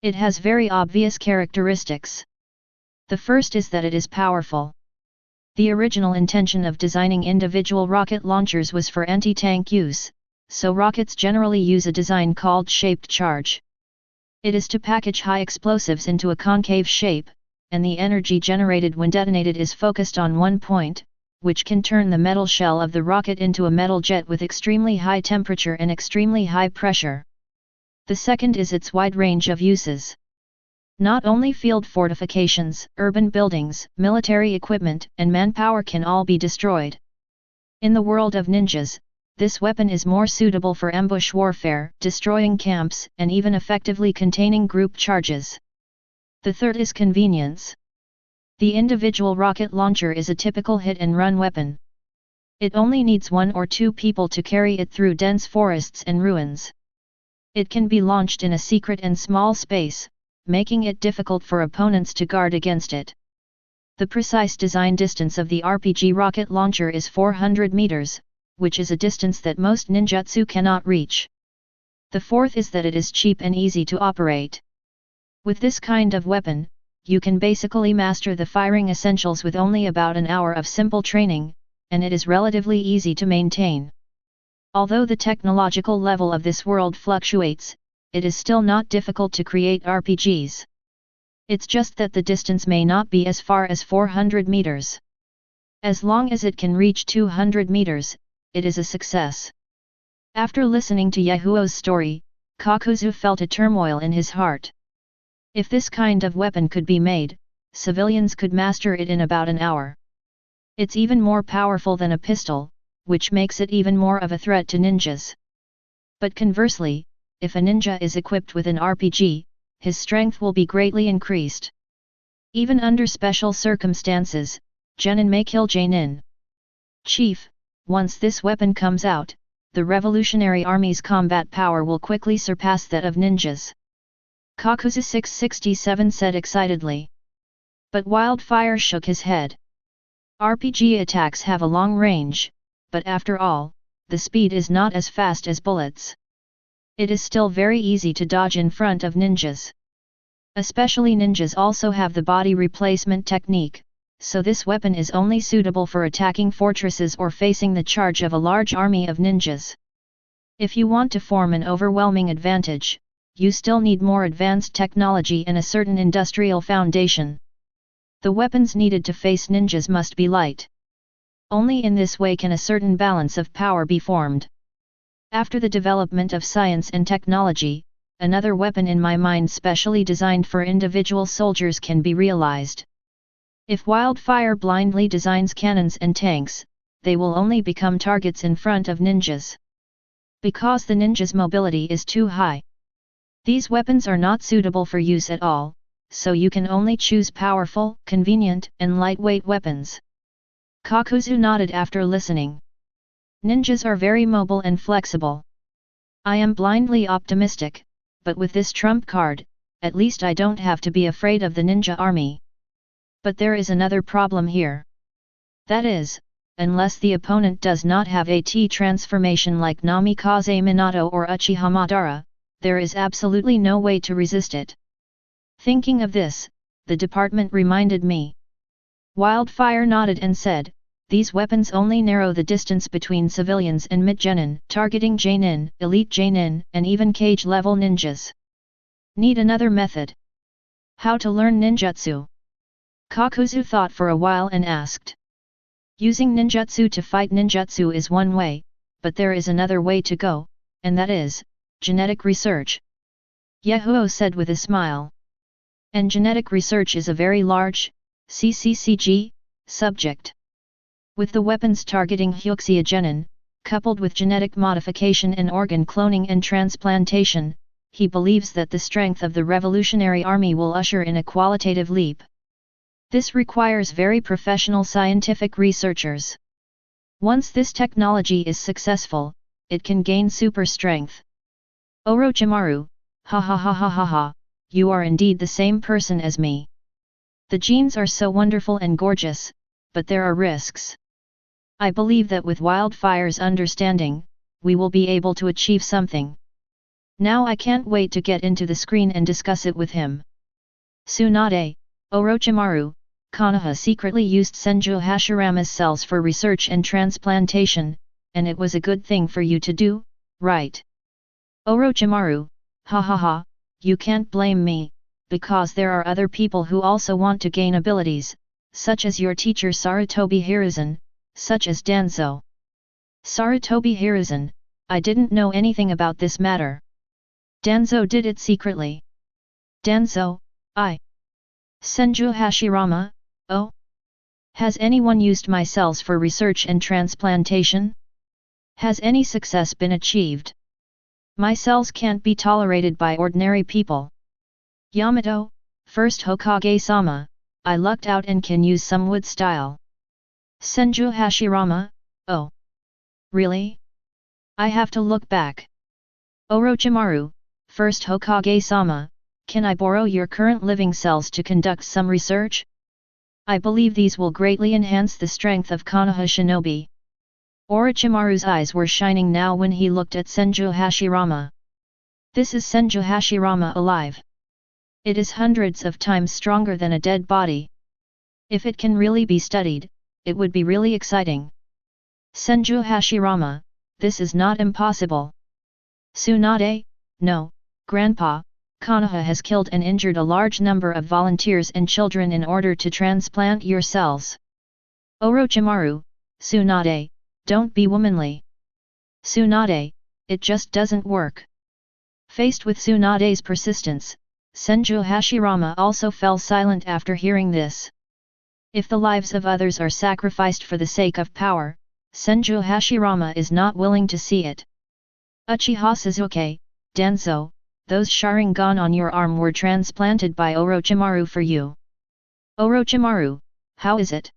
[SPEAKER 1] It has very obvious characteristics. The first is that it is powerful. The original intention of designing individual rocket launchers was for anti-tank use, so rockets generally use a design called shaped charge. It is to package high explosives into a concave shape, and the energy generated when detonated is focused on one point, which can turn the metal shell of the rocket into a metal jet with extremely high temperature and extremely high pressure. The second is its wide range of uses. Not only field fortifications, urban buildings, military equipment, and manpower can all be destroyed. In the world of ninjas, this weapon is more suitable for ambush warfare, destroying camps, and even effectively containing group charges. The third is convenience. The individual rocket launcher is a typical hit-and-run weapon. It only needs 1 or 2 people to carry it through dense forests and ruins. It can be launched in a secret and small space, making it difficult for opponents to guard against it. The precise design distance of the RPG rocket launcher is 400 meters, which is a distance that most ninjutsu cannot reach. The fourth is that it is cheap and easy to operate. With this kind of weapon, you can basically master the firing essentials with only about an hour of simple training, and it is relatively easy to maintain. Although the technological level of this world fluctuates, it is still not difficult to create RPGs. It's just that the distance may not be as far as 400 meters. As long as it can reach 200 meters, it is a success. After listening to Yahiko's story, Kakuzu felt a turmoil in his heart. If this kind of weapon could be made, civilians could master it in about an hour. It's even more powerful than a pistol, which makes it even more of a threat to ninjas. But conversely, if a ninja is equipped with an RPG, his strength will be greatly increased. Even under special circumstances, genin may kill genin. Chief, once this weapon comes out, the Revolutionary Army's combat power will quickly surpass that of ninjas. Kakuzu 667 said excitedly. But Wildfire shook his head. RPG attacks have a long range, but after all, the speed is not as fast as bullets. It is still very easy to dodge in front of ninjas. Especially ninjas also have the body replacement technique, so this weapon is only suitable for attacking fortresses or facing the charge of a large army of ninjas. If you want to form an overwhelming advantage, you still need more advanced technology and a certain industrial foundation. The weapons needed to face ninjas must be light. Only in this way can a certain balance of power be formed. After the development of science and technology, another weapon in my mind specially designed for individual soldiers can be realized. If Wildfire blindly designs cannons and tanks, they will only become targets in front of ninjas. Because the ninjas' mobility is too high. These weapons are not suitable for use at all, so you can only choose powerful, convenient, and lightweight weapons. Kakuzu nodded after listening. Ninjas are very mobile and flexible. I am blindly optimistic, but with this trump card, at least I don't have to be afraid of the ninja army. But there is another problem here. That is, unless the opponent does not have a T transformation like Namikaze Minato or Uchiha Madara, there is absolutely no way to resist it. Thinking of this, the department reminded me. Wildfire nodded and said, these weapons only narrow the distance between civilians and mid-genin, targeting Jonin, elite Jonin, and even cage-level ninjas. Need another method. How to learn ninjutsu? Kakuzu thought for a while and asked. Using ninjutsu to fight ninjutsu is one way, but there is another way to go, and that is, genetic research. Yahiko said with a smile. And genetic research is a very large, subject. With the weapons targeting Hyuxia Genin, coupled with genetic modification and organ cloning and transplantation, he believes that the strength of the Revolutionary Army will usher in a qualitative leap. This requires very professional scientific researchers. Once this technology is successful, it can gain super strength. Orochimaru, ha ha ha ha ha ha, you are indeed the same person as me. The genes are so wonderful and gorgeous, but there are risks. I believe that with Wildfire's understanding, we will be able to achieve something. Now I can't wait to get into the screen and discuss it with him. Tsunade, Orochimaru, Konoha secretly used Senju Hashirama's cells for research and transplantation, and it was a good thing for you to do, right? Orochimaru, ha ha ha, you can't blame me, because there are other people who also want to gain abilities, such as your teacher Sarutobi Hiruzen, such as Danzo. Sarutobi Hiruzen, I didn't know anything about this matter. Danzo did it secretly. Danzo, Senju Hashirama, oh? Has anyone used my cells for research and transplantation? Has any success been achieved? My cells can't be tolerated by ordinary people. Yamato, first Hokage-sama, I lucked out and can use some wood style. Senju Hashirama, oh. Really? I have to look back. Orochimaru, first Hokage-sama, can I borrow your current living cells to conduct some research? I believe these will greatly enhance the strength of Konoha Shinobi. Orochimaru's eyes were shining now when he looked at Senju Hashirama. This is Senju Hashirama alive. It is hundreds of times stronger than a dead body. If it can really be studied, it would be really exciting. Senju Hashirama, this is not impossible. Tsunade, no, Grandpa, Konoha has killed and injured a large number of volunteers and children in order to transplant your cells. Orochimaru, Tsunade, don't be womanly. Tsunade, it just doesn't work. Faced with Tsunade's persistence, Senju Hashirama also fell silent after hearing this. If the lives of others are sacrificed for the sake of power, Senju Hashirama is not willing to see it. Uchiha Sasuke, Danzo, those Sharingan on your arm were transplanted by Orochimaru for you. Orochimaru, how is it?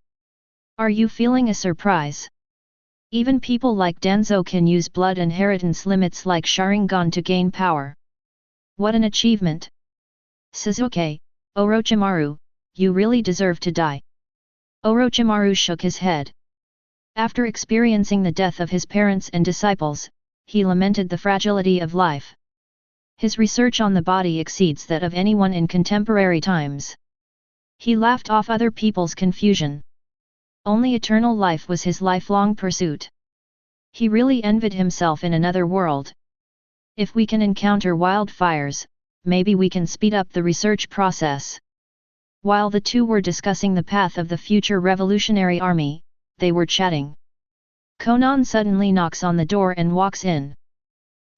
[SPEAKER 1] Are you feeling a surprise? Even people like Danzo can use blood inheritance limits like Sharingan to gain power. What an achievement! Sasuke, Orochimaru, you really deserve to die. Orochimaru shook his head. After experiencing the death of his parents and disciples, he lamented the fragility of life. His research on the body exceeds that of anyone in contemporary times. He laughed off other people's confusion. Only eternal life was his lifelong pursuit. He really envied himself in another world. If we can encounter wildfires, maybe we can speed up the research process. While the two were discussing the path of the future revolutionary army, they were chatting. Konan suddenly knocks on the door and walks in.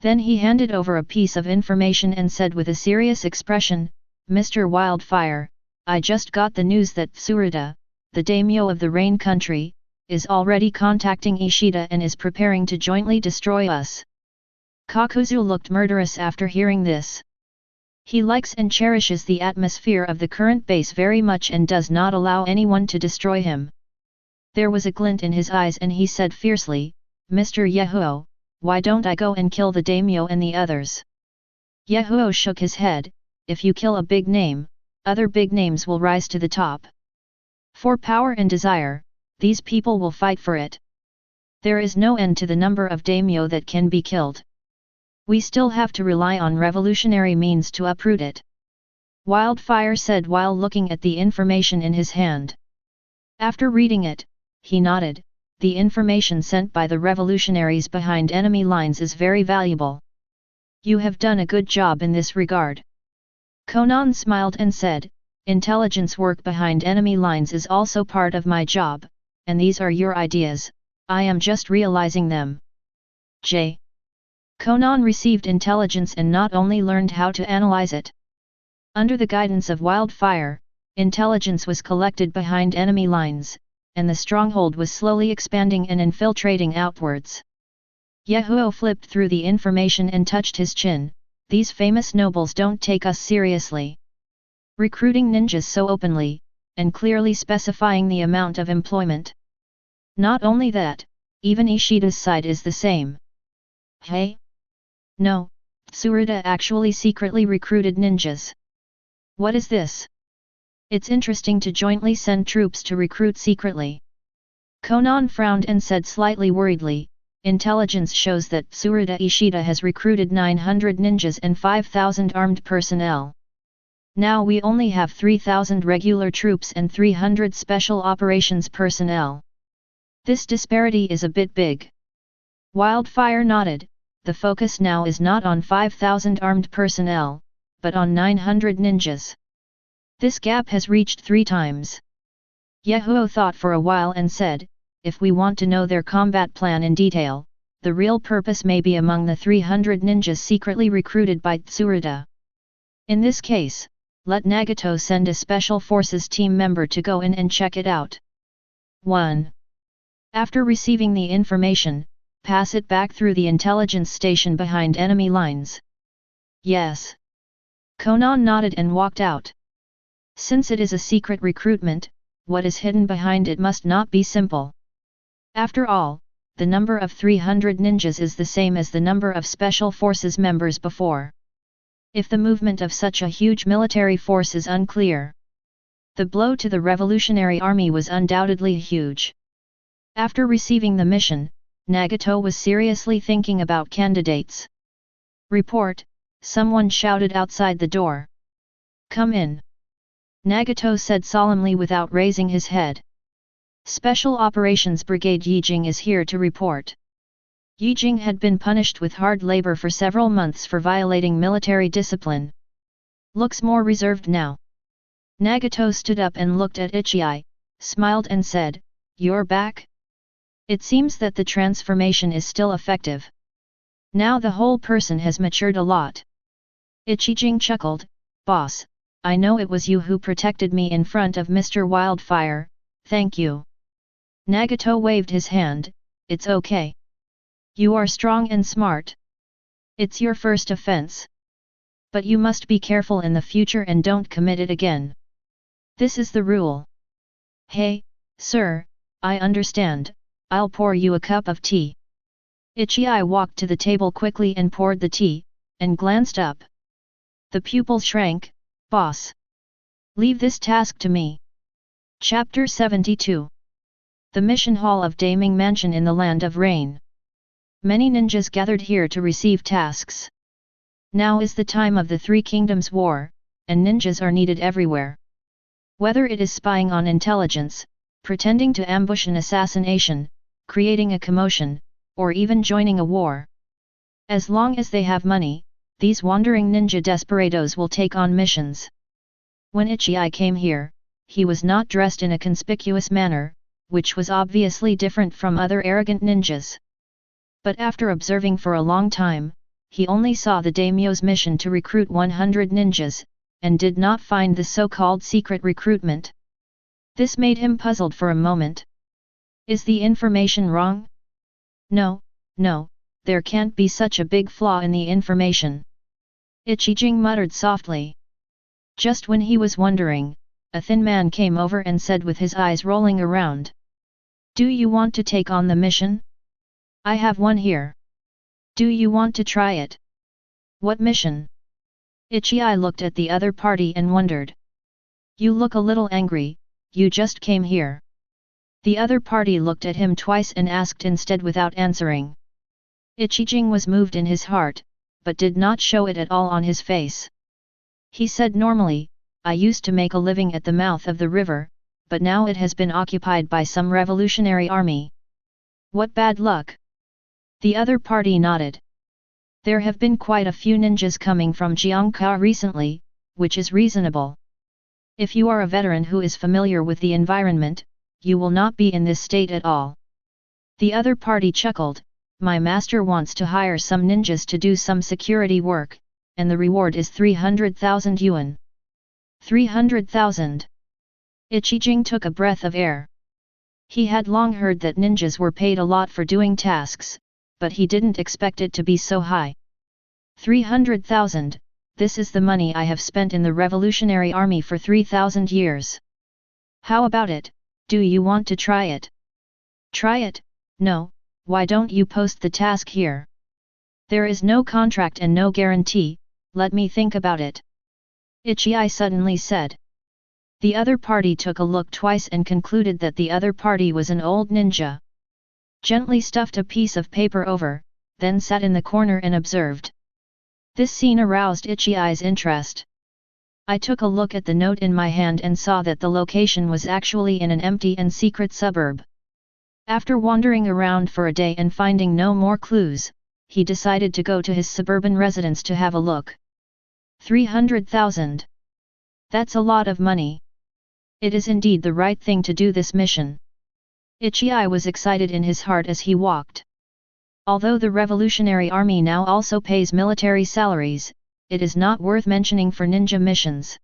[SPEAKER 1] Then he handed over a piece of information and said with a serious expression, "Mr. Wildfire, I just got the news that Tsuruta, the daimyo of the Rain country, is already contacting Ishida and is preparing to jointly destroy us." Kakuzu looked murderous after hearing this. He likes and cherishes the atmosphere of the current base very much and does not allow anyone to destroy him. There was a glint in his eyes and he said fiercely, "Mr. Yahiko, why don't I go and kill the daimyo and the others?" Yahiko shook his head, "If you kill a big name, other big names will rise to the top. For power and desire, these people will fight for it. There is no end to the number of daimyo that can be killed. We still have to rely on revolutionary means to uproot it." Wildfire said while looking at the information in his hand. After reading it, he nodded, "The information sent by the revolutionaries behind enemy lines is very valuable. You have done a good job in this regard." Konan smiled and said, "Intelligence work behind enemy lines is also part of my job, and these are your ideas, I am just realizing them." J. Konan received intelligence and not only learned how to analyze it. Under the guidance of Wildfire, intelligence was collected behind enemy lines, and the stronghold was slowly expanding and infiltrating outwards. Yahiko flipped through the information and touched his chin, "These famous nobles don't take us seriously. Recruiting ninjas so openly, and clearly specifying the amount of employment. Not only that, even Ishida's side is the same." Hey? No, Tsuruta actually secretly recruited ninjas. What is this? It's interesting to jointly send troops to recruit secretly. Konan frowned and said slightly worriedly, "Intelligence shows that Tsuruta Ishida has recruited 900 ninjas and 5,000 armed personnel. Now we only have 3,000 regular troops and 300 special operations personnel. This disparity is a bit big." Wildfire nodded, "The focus now is not on 5,000 armed personnel, but on 900 ninjas. This gap has reached 3 times. Yahiko thought for a while and said, "If we want to know their combat plan in detail, the real purpose may be among the 300 ninjas secretly recruited by Tsuruta. In this case, let Nagato send a special forces team member to go in and check it out. 1. After receiving the information, pass it back through the intelligence station behind enemy lines." "Yes." Konan nodded and walked out. Since it is a secret recruitment, what is hidden behind it must not be simple. After all, the number of 300 ninjas is the same as the number of special forces members before. If the movement of such a huge military force is unclear, the blow to the revolutionary army was undoubtedly huge. After receiving the mission, Nagato was seriously thinking about candidates. "Report," someone shouted outside the door. "Come in," Nagato said solemnly without raising his head. "Special Operations Brigade Yijing is here to report." Yijing had been punished with hard labor for several months for violating military discipline. Looks more reserved now. Nagato stood up and looked at Ichii, smiled and said, "You're back? It seems that the transformation is still effective. Now the whole person has matured a lot." Ichijing chuckled, "Boss, I know it was you who protected me in front of Mr. Wildfire, thank you." Nagato waved his hand, "It's okay. You are strong and smart. It's your first offense. But you must be careful in the future and don't commit it again. This is the rule." "Hey, sir, I understand, I'll pour you a cup of tea." Ichii walked to the table quickly and poured the tea, and glanced up. The pupils shrank, "Boss. Leave this task to me." Chapter 72. The Mission Hall of Daming Mansion in the Land of Rain. Many ninjas gathered here to receive tasks. Now is the time of the Three Kingdoms War, and ninjas are needed everywhere. Whether it is spying on intelligence, pretending to ambush an assassination, creating a commotion, or even joining a war. As long as they have money, these wandering ninja desperados will take on missions. When Ichii came here, he was not dressed in a conspicuous manner, which was obviously different from other arrogant ninjas. But after observing for a long time, he only saw the daimyo's mission to recruit 100 ninjas, and did not find the so-called secret recruitment. This made him puzzled for a moment. Is the information wrong? No, there can't be such a big flaw in the information. Ichijing muttered softly. Just when he was wondering, a thin man came over and said with his eyes rolling around. Do you want to take on the mission? I have one here. Do you want to try it? What mission? Ichii looked at the other party and wondered. You look a little angry, you just came here. The other party looked at him twice and asked instead without answering. Ichijing was moved in his heart, but did not show it at all on his face. He said normally, I used to make a living at the mouth of the river, but now it has been occupied by some revolutionary army. What bad luck! The other party nodded. There have been quite a few ninjas coming from Jiangka recently, which is reasonable. If you are a veteran who is familiar with the environment, you will not be in this state at all. The other party chuckled, my master wants to hire some ninjas to do some security work, and the reward is 300,000 yuan. 300,000. Ichijing took a breath of air. He had long heard that ninjas were paid a lot for doing tasks, but he didn't expect it to be so high. 300,000, this is the money I have spent in the Revolutionary Army for 3,000 years. How about it, do you want to try it? Try it? No, why don't you post the task here? There is no contract and no guarantee, let me think about it. Ichii suddenly said. The other party took a look twice and concluded that the other party was an old ninja. Gently stuffed a piece of paper over, then sat in the corner and observed. This scene aroused Ichii's interest. I took a look at the note in my hand and saw that the location was actually in an empty and secret suburb. After wandering around for a day and finding no more clues, he decided to go to his suburban residence to have a look. 300,000. That's a lot of money. It is indeed the right thing to do this mission. Ichii was excited in his heart as he walked. Although the Revolutionary Army now also pays military salaries, it is not worth mentioning for ninja missions.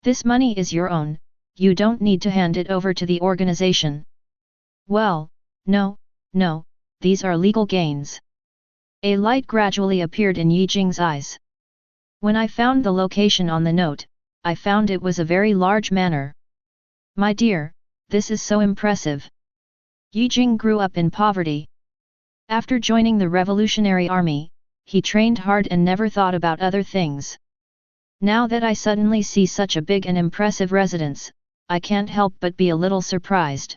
[SPEAKER 1] This money is your own, you don't need to hand it over to the organization. Well, no, these are legal gains. A light gradually appeared in Yijing's eyes. When I found the location on the note, I found it was a very large manor. My dear, this is so impressive. Yijing grew up in poverty. After joining the Revolutionary Army, he trained hard and never thought about other things. Now that I suddenly see such a big and impressive residence, I can't help but be a little surprised.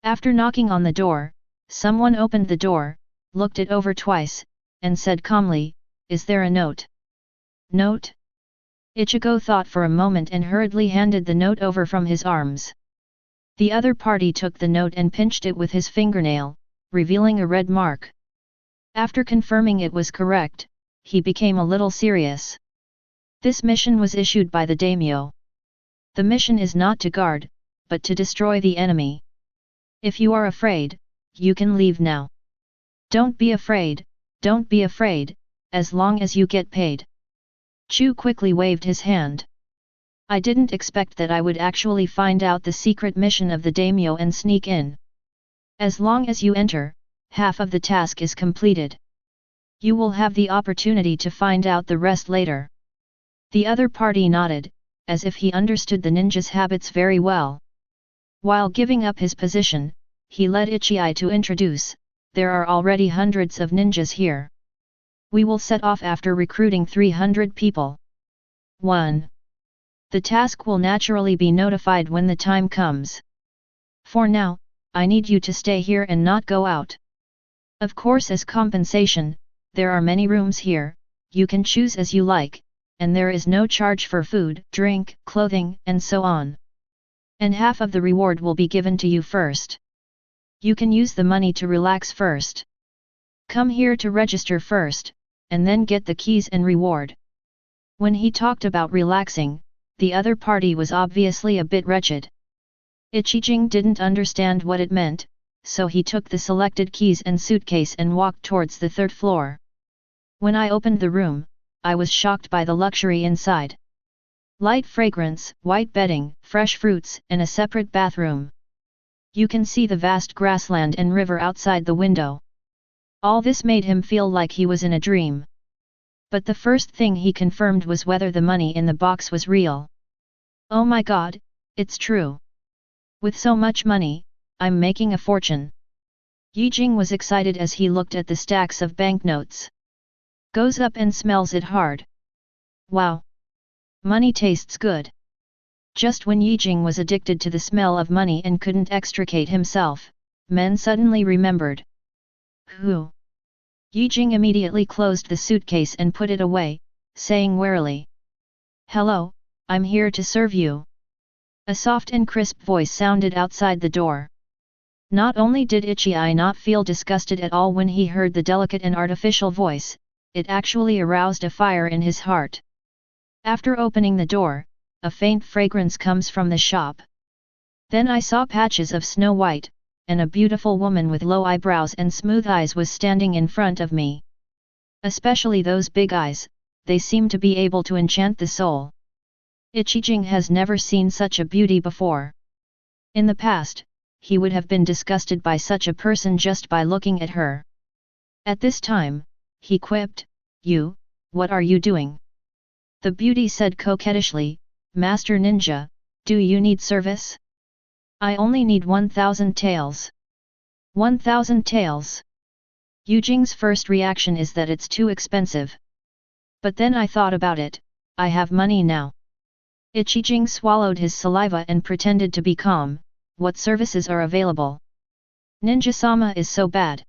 [SPEAKER 1] After knocking on the door, someone opened the door, looked it over twice, and said calmly, "Is there a note?" Note? Ichigo thought for a moment and hurriedly handed the note over from his arms. The other party took the note and pinched it with his fingernail, revealing a red mark. After confirming it was correct, he became a little serious. This mission was issued by the daimyo. The mission is not to guard, but to destroy the enemy. If you are afraid, you can leave now. Don't be afraid, as long as you get paid. Chu quickly waved his hand. I didn't expect that I would actually find out the secret mission of the daimyo and sneak in. As long as you enter, half of the task is completed. You will have the opportunity to find out the rest later. The other party nodded, as if he understood the ninja's habits very well. While giving up his position, he led Ichii to introduce, there are already hundreds of ninjas here. We will set off after recruiting 300 people. 1. The task will naturally be notified when the time comes. For now, I need you to stay here and not go out. Of course, as compensation, there are many rooms here, you can choose as you like, and there is no charge for food, drink, clothing, and so on. And half of the reward will be given to you first. You can use the money to relax first. Come here to register first, and then get the keys and reward. When he talked about relaxing, the other party was obviously a bit wretched. Ichijing didn't understand what it meant, so he took the selected keys and suitcase and walked towards the third floor. When I opened the room, I was shocked by the luxury inside. Light fragrance, white bedding, fresh fruits, and a separate bathroom. You can see the vast grassland and river outside the window. All this made him feel like he was in a dream. But the first thing he confirmed was whether the money in the box was real. Oh my god, it's true. With so much money, I'm making a fortune. Yijing was excited as he looked at the stacks of banknotes. Goes up and smells it hard. Wow! Money tastes good. Just when Yijing was addicted to the smell of money and couldn't extricate himself, Men suddenly remembered. Who? Yijing immediately closed the suitcase and put it away, saying warily. Hello, I'm here to serve you. A soft and crisp voice sounded outside the door. Not only did Ichii not feel disgusted at all when he heard the delicate and artificial voice, it actually aroused a fire in his heart. After opening the door, a faint fragrance comes from the shop. Then I saw patches of snow white, and a beautiful woman with low eyebrows and smooth eyes was standing in front of me. Especially those big eyes, they seem to be able to enchant the soul. Ichijing has never seen such a beauty before. In the past, he would have been disgusted by such a person just by looking at her. At this time, he quipped, "You, what are you doing?" The beauty said coquettishly, "Master Ninja, do you need service? I only need 1,000 taels. 1,000 taels. Yujing's first reaction is that it's too expensive. But then I thought about it, I have money now. Ichijing swallowed his saliva and pretended to be calm. What services are available? Ninja-sama is so bad.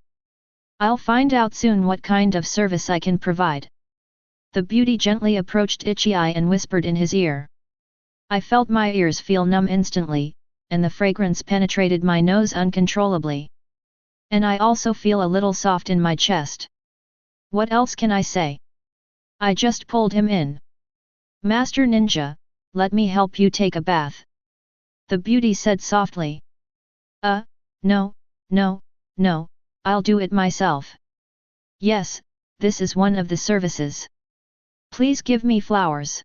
[SPEAKER 1] I'll find out soon what kind of service I can provide. The beauty gently approached Ichii and whispered in his ear. I felt my ears feel numb instantly, and the fragrance penetrated my nose uncontrollably. And I also feel a little soft in my chest. What else can I say? I just pulled him in. Master Ninja, let me help you take a bath. The beauty said softly. No, I'll do it myself. Yes, this is one of the services. Please give me flowers.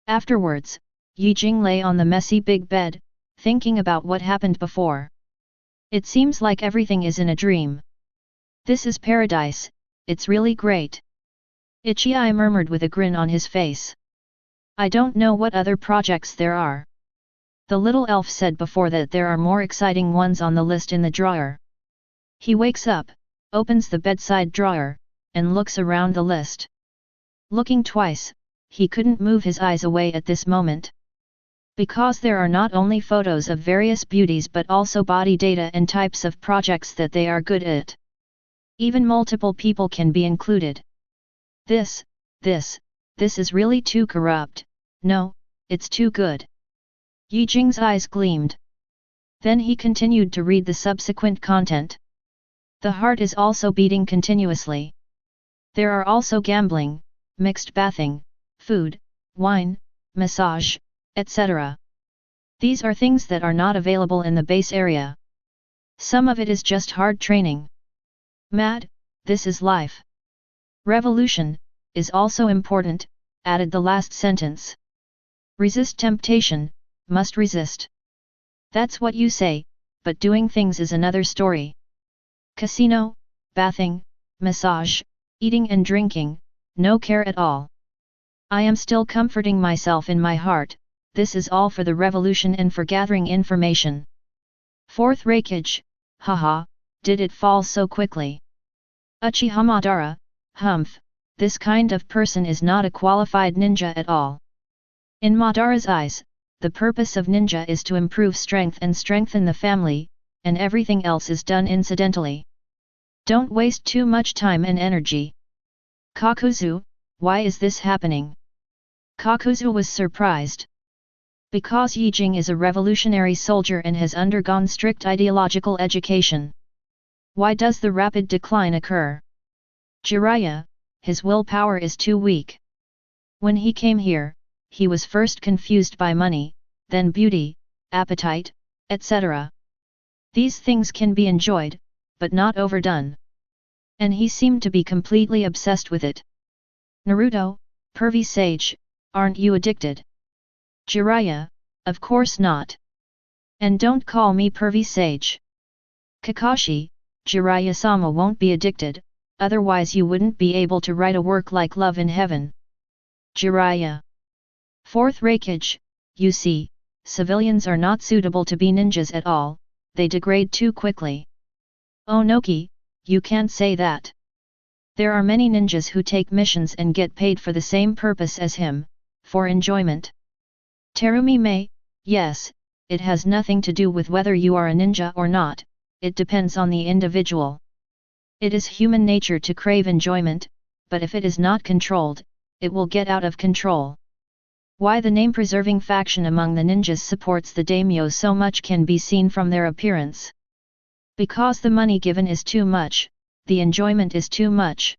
[SPEAKER 1] Afterwards, Yijing lay on the messy big bed, thinking about what happened before. It seems like everything is in a dream. This is paradise, it's really great. Ichii murmured with a grin on his face. I don't know what other projects there are. The little elf said before that there are more exciting ones on the list in the drawer. He wakes up, opens the bedside drawer, and looks around the list. Looking twice, he couldn't move his eyes away at this moment. Because there are not only photos of various beauties but also body data and types of projects that they are good at. Even multiple people can be included. This is really too corrupt. No, it's too good. Yijing's eyes gleamed. Then he continued to read the subsequent content. The heart is also beating continuously. There are also gambling, mixed bathing, food, wine, massage, etc. These are things that are not available in the base area. Some of it is just hard training. Mad, this is life. Revolution is also important, added the last sentence. Resist temptation, must resist. That's what you say, but doing things is another story. Casino, bathing, massage, eating and drinking, no care at all. I am still comforting myself in my heart, this is all for the revolution and for gathering information. Fourth Reikage, haha, did it fall so quickly? Uchiha Madara, humph, this kind of person is not a qualified ninja at all. In Madara's eyes, the purpose of ninja is to improve strength and strengthen the family, and everything else is done incidentally. Don't waste too much time and energy. Kakuzu, Why is this happening? Kakuzu was surprised. Because Yijing is a revolutionary soldier and has undergone strict ideological education. Why does the rapid decline occur? Jiraiya, his willpower is too weak. When he came here, he was first confused by money, then beauty, appetite, etc. These things can be enjoyed, but not overdone. And he seemed to be completely obsessed with it. Naruto, pervy sage, aren't you addicted? Jiraiya, of course not. And don't call me pervy sage. Kakashi, Jiraiya-sama won't be addicted, otherwise you wouldn't be able to write a work like Love in Heaven. Jiraiya. Fourth Raikage, you see, civilians are not suitable to be ninjas at all, they degrade too quickly. Onoki, you can't say that. There are many ninjas who take missions and get paid for the same purpose as him, for enjoyment. Terumi May, yes, it has nothing to do with whether you are a ninja or not, it depends on the individual. It is human nature to crave enjoyment, but if it is not controlled, it will get out of control. Why the name-preserving faction among the ninjas supports the daimyo so much can be seen from their appearance. Because the money given is too much, the enjoyment is too much.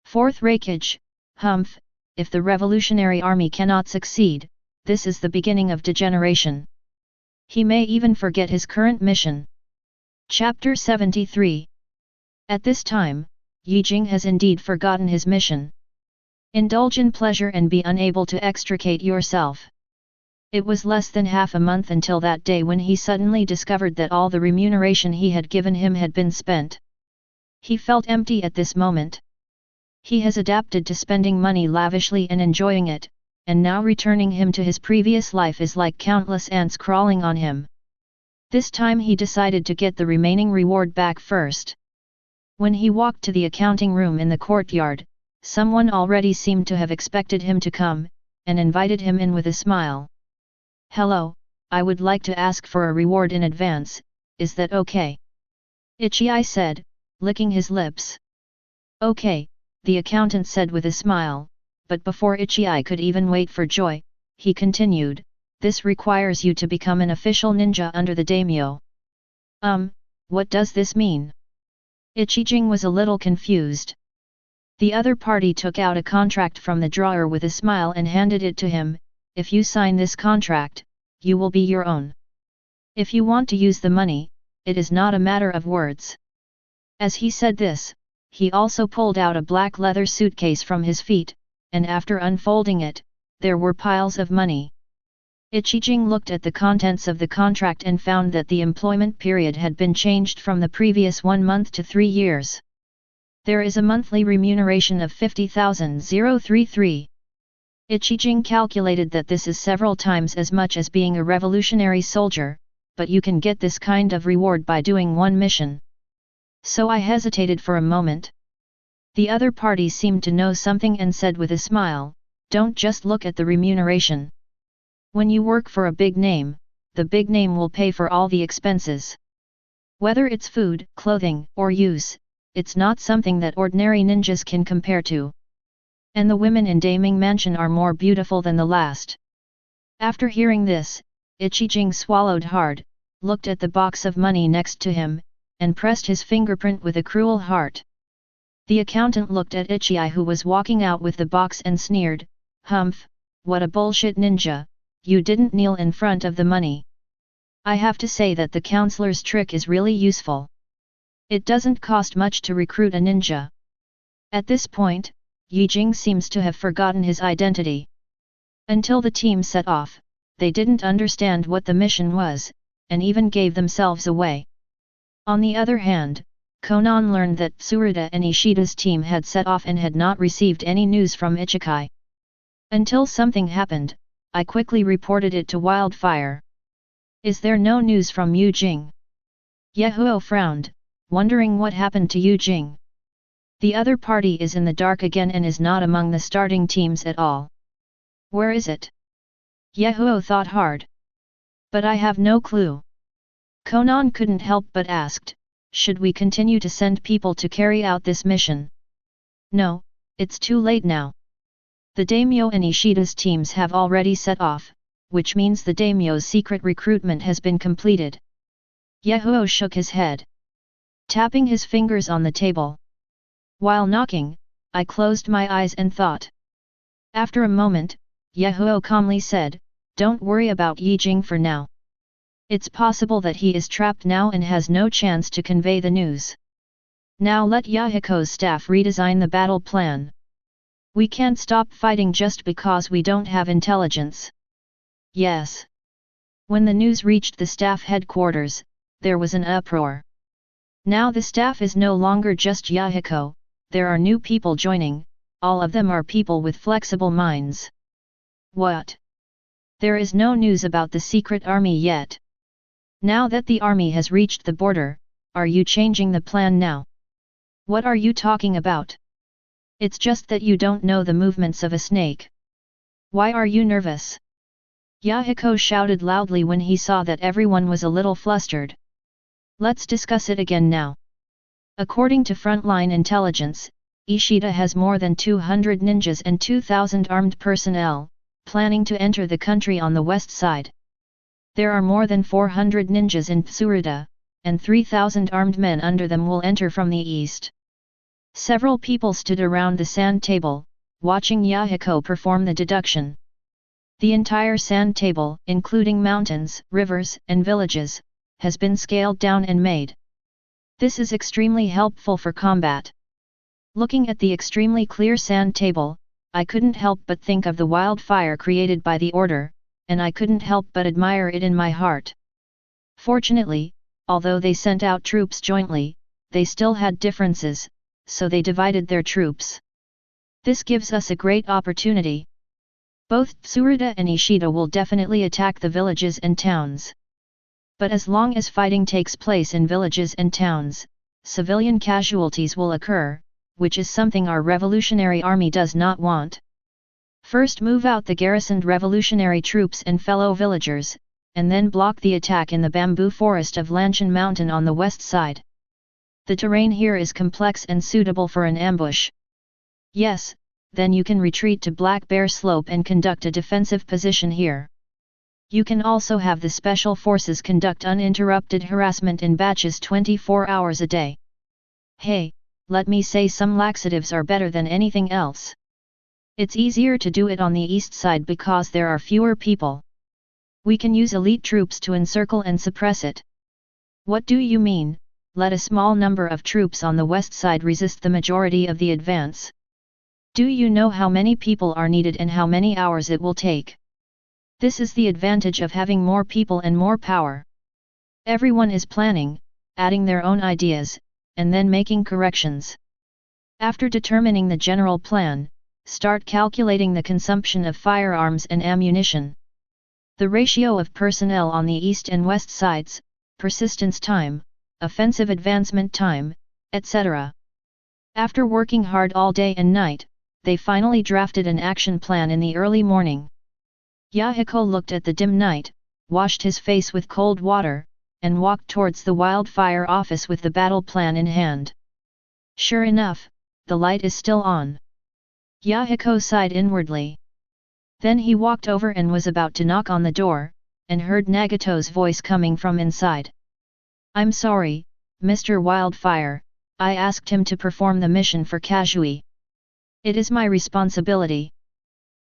[SPEAKER 1] Fourth Raikage, humph, if the revolutionary army cannot succeed, this is the beginning of degeneration. He may even forget his current mission. Chapter 73. At this time, Yijing has indeed forgotten his mission. Indulge in pleasure and be unable to extricate yourself. It was less than half a month until that day when he suddenly discovered that all the remuneration he had given him had been spent. He felt empty at this moment. He has adapted to spending money lavishly and enjoying it, and now returning him to his previous life is like countless ants crawling on him. This time he decided to get the remaining reward back first. When he walked to the accounting room in the courtyard, someone already seemed to have expected him to come, and invited him in with a smile. Hello, I would like to ask for a reward in advance, is that okay? Ichii said, licking his lips. Okay, the accountant said with a smile, but before Ichii could even wait for joy, he continued, this requires you to become an official ninja under the daimyo. What does this mean? Ichijing was a little confused. The other party took out a contract from the drawer with a smile and handed it to him. If you sign this contract, you will be your own. If you want to use the money, it is not a matter of words. As he said this, he also pulled out a black leather suitcase from his feet, and after unfolding it, there were piles of money. Ichijing looked at the contents of the contract and found that the employment period had been changed from the previous 1 month to 3 years. There is a monthly remuneration of 50,033. Ichijing calculated that this is several times as much as being a revolutionary soldier, but you can get this kind of reward by doing one mission. So I hesitated for a moment. The other party seemed to know something and said with a smile, don't just look at the remuneration. When you work for a big name, the big name will pay for all the expenses. Whether it's food, clothing, or use, it's not something that ordinary ninjas can compare to. And the women in Daming Mansion are more beautiful than the last. After hearing this, Ichijing swallowed hard, looked at the box of money next to him, and pressed his fingerprint with a cruel heart. The accountant looked at Ichii who was walking out with the box and sneered, humph, what a bullshit ninja, you didn't kneel in front of the money. I have to say that the counselor's trick is really useful. It doesn't cost much to recruit a ninja. At this point, Yijing seems to have forgotten his identity. Until the team set off, they didn't understand what the mission was, and even gave themselves away. On the other hand, Konan learned that Tsuruta and Ishida's team had set off and had not received any news from Ichikai. Until something happened, I quickly reported it to Wildfire. Is there no news from Yijing? Yahiko frowned, wondering what happened to Yijing. The other party is in the dark again and is not among the starting teams at all. Where is it? Yahiko thought hard. But I have no clue. Konan couldn't help but asked, should we continue to send people to carry out this mission? No, it's too late now. The daimyo and Ishida's teams have already set off, which means the daimyo's secret recruitment has been completed. Yahiko shook his head, tapping his fingers on the table. While knocking, I closed my eyes and thought. After a moment, Yahiko calmly said, "Don't worry about Yijing for now. It's possible that he is trapped now and has no chance to convey the news. Now let Yahiko's staff redesign the battle plan. We can't stop fighting just because we don't have intelligence." Yes. When the news reached the staff headquarters, there was an uproar. Now the staff is no longer just Yahiko, there are new people joining, all of them are people with flexible minds. What? There is no news about the secret army yet. Now that the army has reached the border, are you changing the plan now? What are you talking about? It's just that you don't know the movements of a snake. Why are you nervous? Yahiko shouted loudly when he saw that everyone was a little flustered. Let's discuss it again now. According to frontline intelligence, Ishida has more than 200 ninjas and 2,000 armed personnel, planning to enter the country on the west side. There are more than 400 ninjas in Tsuruta, and 3,000 armed men under them will enter from the east. Several people stood around the sand table, watching Yahiko perform the deduction. The entire sand table, including mountains, rivers, and villages, has been scaled down and made. This is extremely helpful for combat. Looking at the extremely clear sand table, I couldn't help but think of the wildfire created by the order, and I couldn't help but admire it in my heart. Fortunately, although they sent out troops jointly, they still had differences, so they divided their troops. This gives us a great opportunity. Both Tsuruta and Ishida will definitely attack the villages and towns. But as long as fighting takes place in villages and towns, civilian casualties will occur, which is something our revolutionary army does not want. First move out the garrisoned revolutionary troops and fellow villagers, and then block the attack in the bamboo forest of Lanshan Mountain on the west side. The terrain here is complex and suitable for an ambush. Yes, then you can retreat to Black Bear Slope and conduct a defensive position here. You can also have the special forces conduct uninterrupted harassment in batches 24 hours a day. Hey, let me say some laxatives are better than anything else. It's easier to do it on the east side because there are fewer people. We can use elite troops to encircle and suppress it. What do you mean, let a small number of troops on the west side resist the majority of the advance? Do you know how many people are needed and how many hours it will take? This is the advantage of having more people and more power. Everyone is planning, adding their own ideas, and then making corrections. After determining the general plan, start calculating the consumption of firearms and ammunition. The ratio of personnel on the east and west sides, persistence time, offensive advancement time, etc. After working hard all day and night, they finally drafted an action plan in the early morning. Yahiko looked at the dim night, washed his face with cold water, and walked towards the Wildfire office with the battle plan in hand. Sure enough, the light is still on. Yahiko sighed inwardly. Then he walked over and was about to knock on the door, and heard Nagato's voice coming from inside. "I'm sorry, Mr. Wildfire, I asked him to perform the mission for Kazui. It is my responsibility."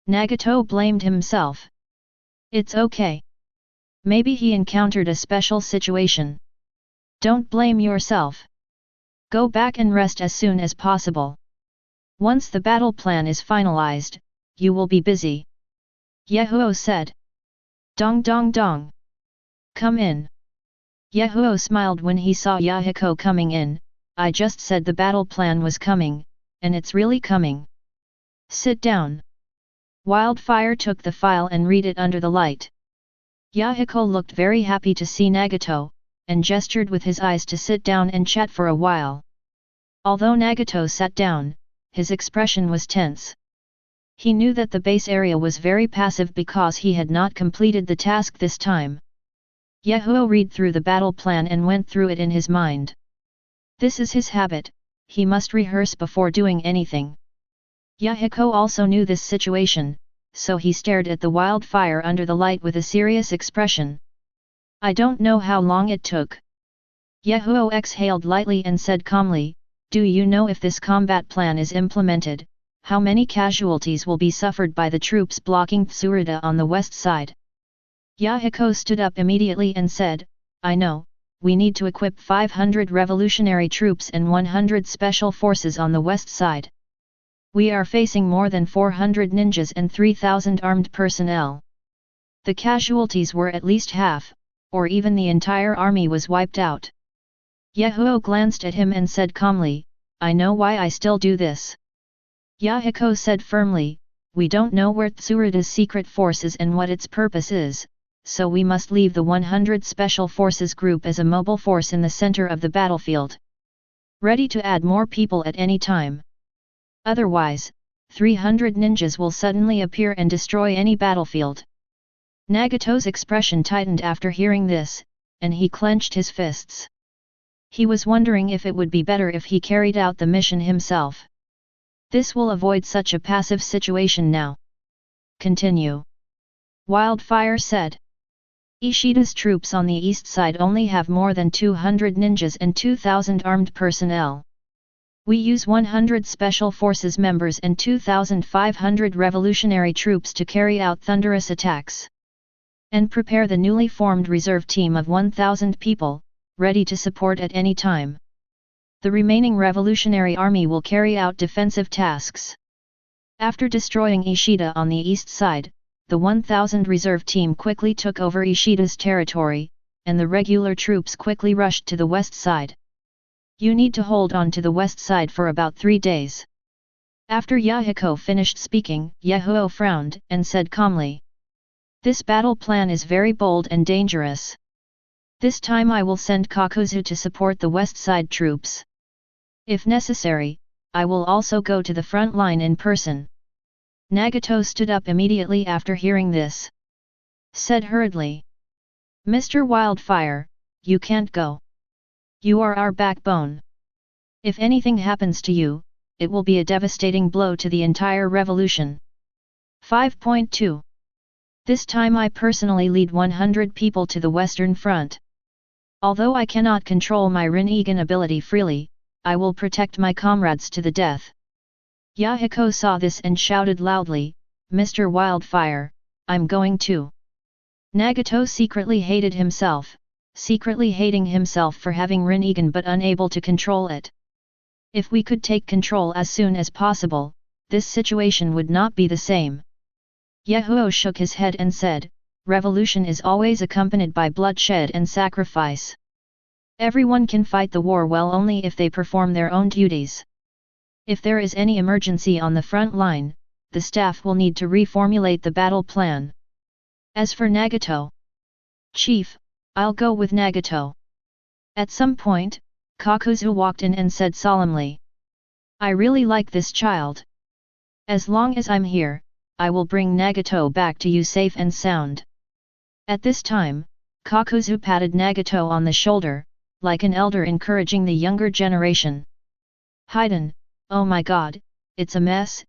[SPEAKER 1] Nagato blamed himself. "It's okay. Maybe he encountered a special situation. Don't blame yourself. Go back and rest as soon as possible. Once the battle plan is finalized, you will be busy." Yahiko said. "Dong dong dong. Come in." Yahiko smiled when he saw Yahiko coming in. "I just said the battle plan was coming, and it's really coming. Sit down." Wildfire took the file and read it under the light. Yahiko looked very happy to see Nagato, and gestured with his eyes to sit down and chat for a while. Although Nagato sat down, his expression was tense. He knew that the base area was very passive because he had not completed the task this time. Yahiko read through the battle plan and went through it in his mind. This is his habit, he must rehearse before doing anything. Yahiko also knew this situation, so he stared at the wildfire under the light with a serious expression. I don't know how long it took. Yahiko exhaled lightly and said calmly, do you know if this combat plan is implemented, how many casualties will be suffered by the troops blocking Tsurada on the west side? Yahiko stood up immediately and said, I know, we need to equip 500 revolutionary troops and 100 special forces on the west side. We are facing more than 400 ninjas and 3,000 armed personnel. The casualties were at least half, or even the entire army was wiped out. Yahiko glanced at him and said calmly, I know why I still do this. Yahiko said firmly, we don't know where Tsurada's secret force is and what its purpose is, so we must leave the 100 Special Forces group as a mobile force in the center of the battlefield. Ready to add more people at any time. Otherwise, 300 ninjas will suddenly appear and destroy any battlefield. Nagato's expression tightened after hearing this, and he clenched his fists. He was wondering if it would be better if he carried out the mission himself. This will avoid such a passive situation now. Continue. Wildfire said. Ishida's troops on the east side only have more than 200 ninjas and 2,000 armed personnel. We use 100 Special Forces members and 2,500 revolutionary troops to carry out thunderous attacks. And prepare the newly formed reserve team of 1,000 people, ready to support at any time. The remaining revolutionary army will carry out defensive tasks. After destroying Ishida on the east side, the 1,000 reserve team quickly took over Ishida's territory, and the regular troops quickly rushed to the west side. You need to hold on to the west side for about 3 days. After Yahiko finished speaking, Yahiko frowned and said calmly. This battle plan is very bold and dangerous. This time I will send Kakuzu to support the west side troops. If necessary, I will also go to the front line in person. Nagato stood up immediately after hearing this. Said hurriedly. Mr. Wildfire, you can't go. You are our backbone. If anything happens to you, it will be a devastating blow to the entire revolution. 5.2. This time I personally lead 100 people to the Western Front. Although I cannot control my Rinnegan ability freely, I will protect my comrades to the death. Yahiko saw this and shouted loudly, Mr. Wildfire, I'm going too. Nagato secretly hated himself, secretly hating himself for having Rinnegan but unable to control it. If we could take control as soon as possible, this situation would not be the same. Yahiko shook his head and said, revolution is always accompanied by bloodshed and sacrifice. Everyone can fight the war well only if they perform their own duties. If there is any emergency on the front line, the staff will need to reformulate the battle plan. As for Nagato, Chief, I'll go with Nagato. At some point, Kakuzu walked in and said solemnly. I really like this child. As long as I'm here, I will bring Nagato back to you safe and sound. At this time, Kakuzu patted Nagato on the shoulder, like an elder encouraging the younger generation. Haiden, oh my god, it's a mess,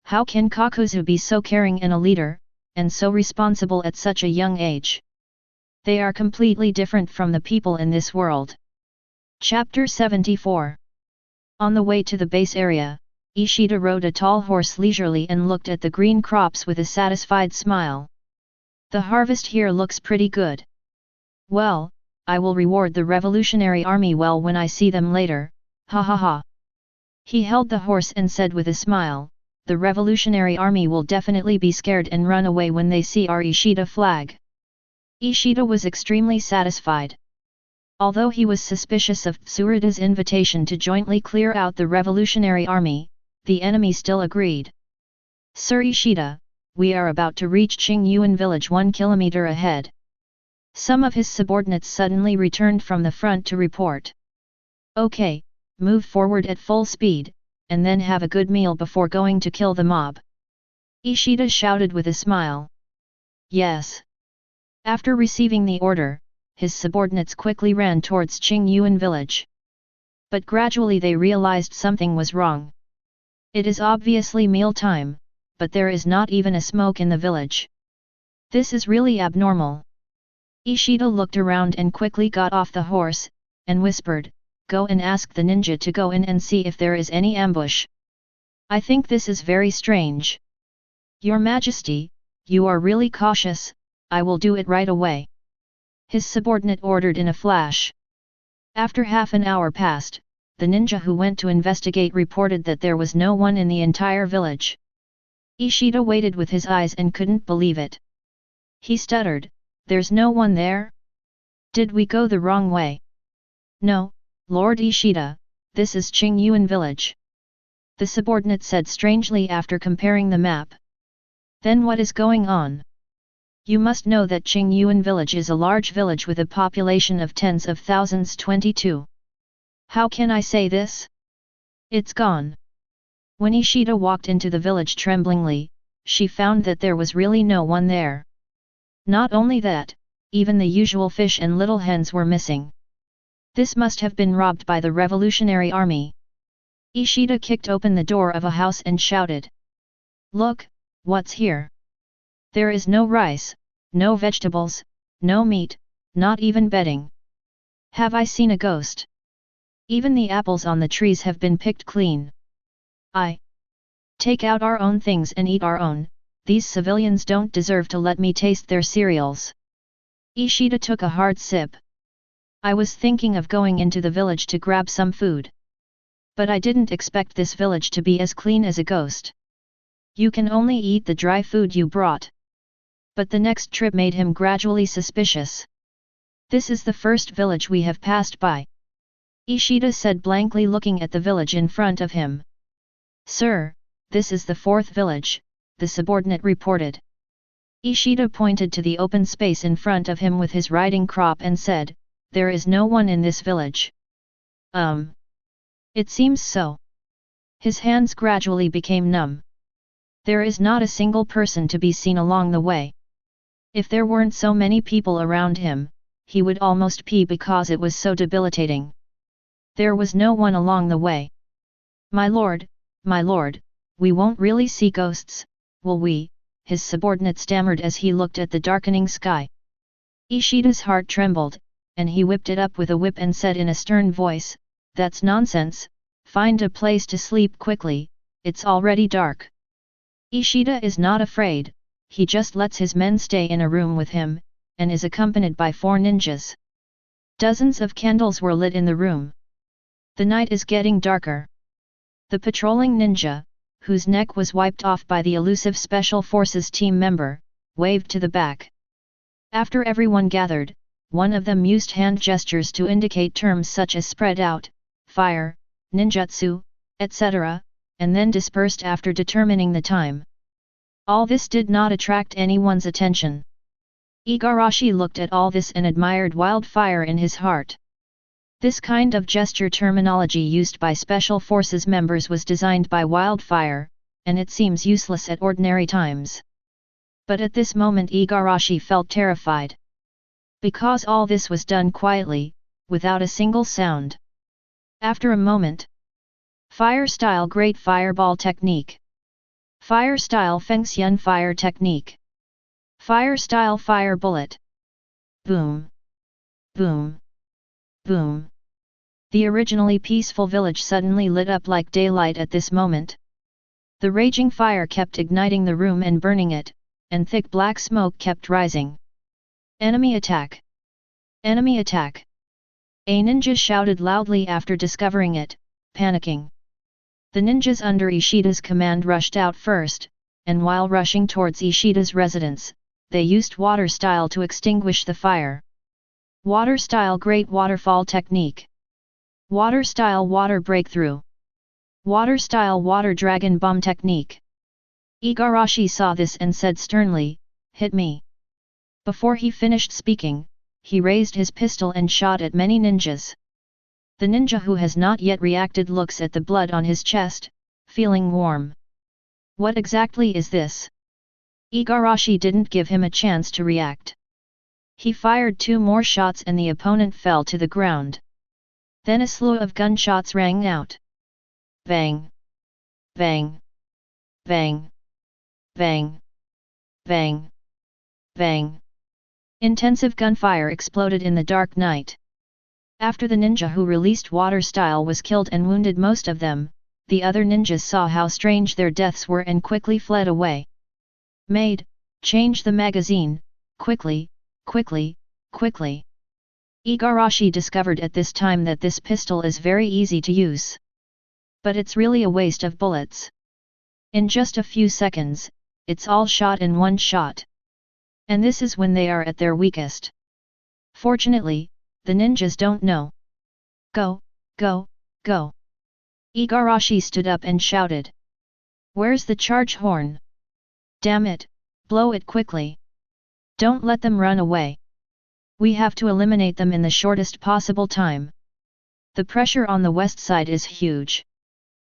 [SPEAKER 1] how can Kakuzu be so caring and a leader, and so responsible at such a young age? They are completely different from the people in this world. Chapter 74. On the way to the base area, Ishida rode a tall horse leisurely and looked at the green crops with a satisfied smile. The harvest here looks pretty good. Well, I will reward the revolutionary army well when I see them later, ha ha ha. He held the horse and said with a smile, the revolutionary army will definitely be scared and run away when they see our Ishida flag. Ishida was extremely satisfied. Although he was suspicious of Tsurada's invitation to jointly clear out the revolutionary army, the enemy still agreed. Sir Ishida, we are about to reach Qingyuan village 1 kilometer ahead. Some of his subordinates suddenly returned from the front to report. Okay, move forward at full speed, and then have a good meal before going to kill the mob. Ishida shouted with a smile. Yes. After receiving the order, his subordinates quickly ran towards Qingyuan village. But gradually they realized something was wrong. It is obviously mealtime, but there is not even a smoke in the village. This is really abnormal. Ishida looked around and quickly got off the horse, and whispered, "Go and ask the ninja to go in and see if there is any ambush. I think this is very strange. Your Majesty, you are really cautious, I will do it right away," his subordinate ordered in a flash. After half an hour passed, the ninja who went to investigate reported that there was no one in the entire village. Ishida waited with his eyes and couldn't believe it. He stuttered, "There's no one there? Did we go the wrong way?" "No, Lord Ishida, this is Qingyuan village," the subordinate said strangely after comparing the map. "Then what is going on? You must know that Qingyuan village is a large village with a population of tens of thousands. 22. How can I say this? It's gone." When Ishida walked into the village tremblingly, she found that there was really no one there. Not only that, even the usual fish and little hens were missing. This must have been robbed by the Revolutionary Army. Ishida kicked open the door of a house and shouted, "Look, what's here? There is no rice, no vegetables, no meat, not even bedding. Have I seen a ghost? Even the apples on the trees have been picked clean. I take out our own things and eat our own. These civilians don't deserve to let me taste their cereals." Ishida took a hard sip. "I was thinking of going into the village to grab some food. But I didn't expect this village to be as clean as a ghost. You can only eat the dry food you brought." But the next trip made him gradually suspicious. "This is the first village we have passed by," Ishida said blankly, looking at the village in front of him. "Sir, this is the fourth village," the subordinate reported. Ishida pointed to the open space in front of him with his riding crop and said, "There is no one in this village." It seems so." His hands gradually became numb. There is not a single person to be seen along the way. If there weren't so many people around him, he would almost pee because it was so debilitating. There was no one along the way. My lord, we won't really see ghosts, will we?" his subordinate stammered as he looked at the darkening sky. Ishida's heart trembled, and he whipped it up with a whip and said in a stern voice, "That's nonsense, find a place to sleep quickly, it's already dark." Ishida is not afraid, he just lets his men stay in a room with him, and is accompanied by 4 ninjas. Dozens of candles were lit in the room. The night is getting darker. The patrolling ninja, whose neck was wiped off by the elusive Special Forces team member, waved to the back. After everyone gathered, one of them used hand gestures to indicate terms such as spread out, fire, ninjutsu, etc., and then dispersed after determining the time. All this did not attract anyone's attention. Igarashi looked at all this and admired Wildfire in his heart. This kind of gesture terminology used by Special Forces members was designed by Wildfire, and it seems useless at ordinary times. But at this moment Igarashi felt terrified. Because all this was done quietly, without a single sound. After a moment. Fire style Great Fireball Technique. Fire style Fengxian Fire Technique. Fire style Fire Bullet. Boom. Boom. Boom. The originally peaceful village suddenly lit up like daylight at this moment. The raging fire kept igniting the room and burning it, and thick black smoke kept rising. Enemy attack! Enemy attack! A ninja shouted loudly after discovering it, panicking. The ninjas under Ishida's command rushed out first, and while rushing towards Ishida's residence, they used water style to extinguish the fire. Water style Great Waterfall Technique. Water style Water Breakthrough. Water style Water Dragon Bomb Technique. Igarashi saw this and said sternly, "Hit me." Before he finished speaking, he raised his pistol and shot at many ninjas. The ninja who has not yet reacted looks at the blood on his chest, feeling warm. What exactly is this? Igarashi didn't give him a chance to react. He fired 2 more shots and the opponent fell to the ground. Then a slew of gunshots rang out. Bang! Bang! Bang! Bang! Bang! Bang! Intensive gunfire exploded in the dark night. After the ninja who released water style was killed and wounded most of them, the other ninjas saw how strange their deaths were and quickly fled away. Maid, change the magazine, quickly, quickly, quickly. Igarashi discovered at this time that this pistol is very easy to use. But it's really a waste of bullets. In just a few seconds, it's all shot in one shot. And this is when they are at their weakest. Fortunately, the ninjas don't know. Go, go, go. Igarashi stood up and shouted. Where's the charge horn? Damn it, blow it quickly. Don't let them run away. We have to eliminate them in the shortest possible time. The pressure on the west side is huge.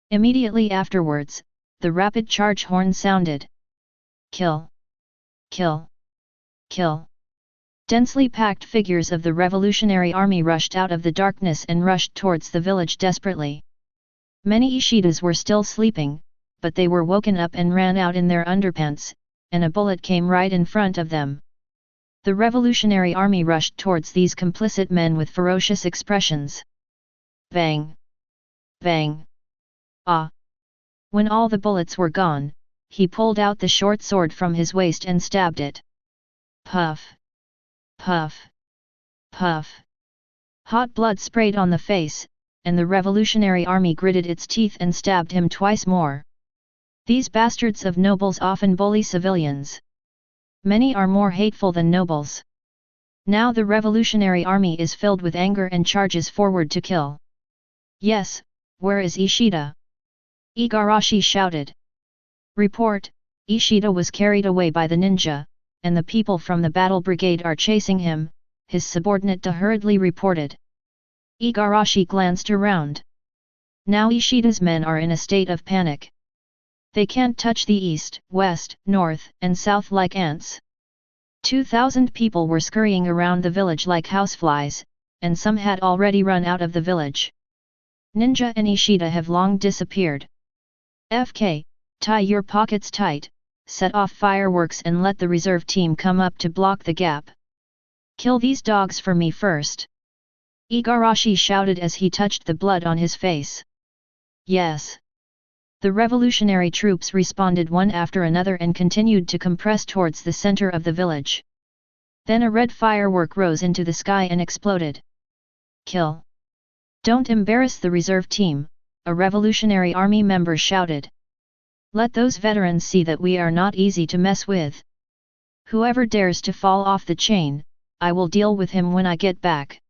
[SPEAKER 1] Immediately afterwards, the rapid charge horn sounded. Kill. Kill. Kill. Densely packed figures of the revolutionary army rushed out of the darkness and rushed towards the village desperately. Many Ishidas were still sleeping, but they were woken up and ran out in their underpants, and a bullet came right in front of them. The revolutionary army rushed towards these complicit men with ferocious expressions. Bang! Bang! Ah! When all the bullets were gone, he pulled out the short sword from his waist and stabbed it. Puff! Puff! Puff! Hot blood sprayed on the face, and the revolutionary army gritted its teeth and stabbed him twice more. These bastards of nobles often bully civilians. Many are more hateful than nobles. Now the revolutionary army is filled with anger and charges forward to kill. Yes, where is Ishida? Igarashi shouted. Report, Ishida was carried away by the ninja, and the people from the battle brigade are chasing him, his subordinate hurriedly reported. Igarashi glanced around. Now Ishida's men are in a state of panic. They can't touch the east, west, north, and south like ants. 2,000 people were scurrying around the village like houseflies, and some had already run out of the village. Ninja and Ishida have long disappeared. FK, tie your pockets tight, set off fireworks and let the reserve team come up to block the gap. Kill these dogs for me first. Igarashi shouted as he touched the blood on his face. Yes. The revolutionary troops responded one after another and continued to compress towards the center of the village. Then a red firework rose into the sky and exploded. Kill! Don't embarrass the reserve team, a revolutionary army member shouted. Let those veterans see that we are not easy to mess with. Whoever dares to fall off the chain, I will deal with him when I get back.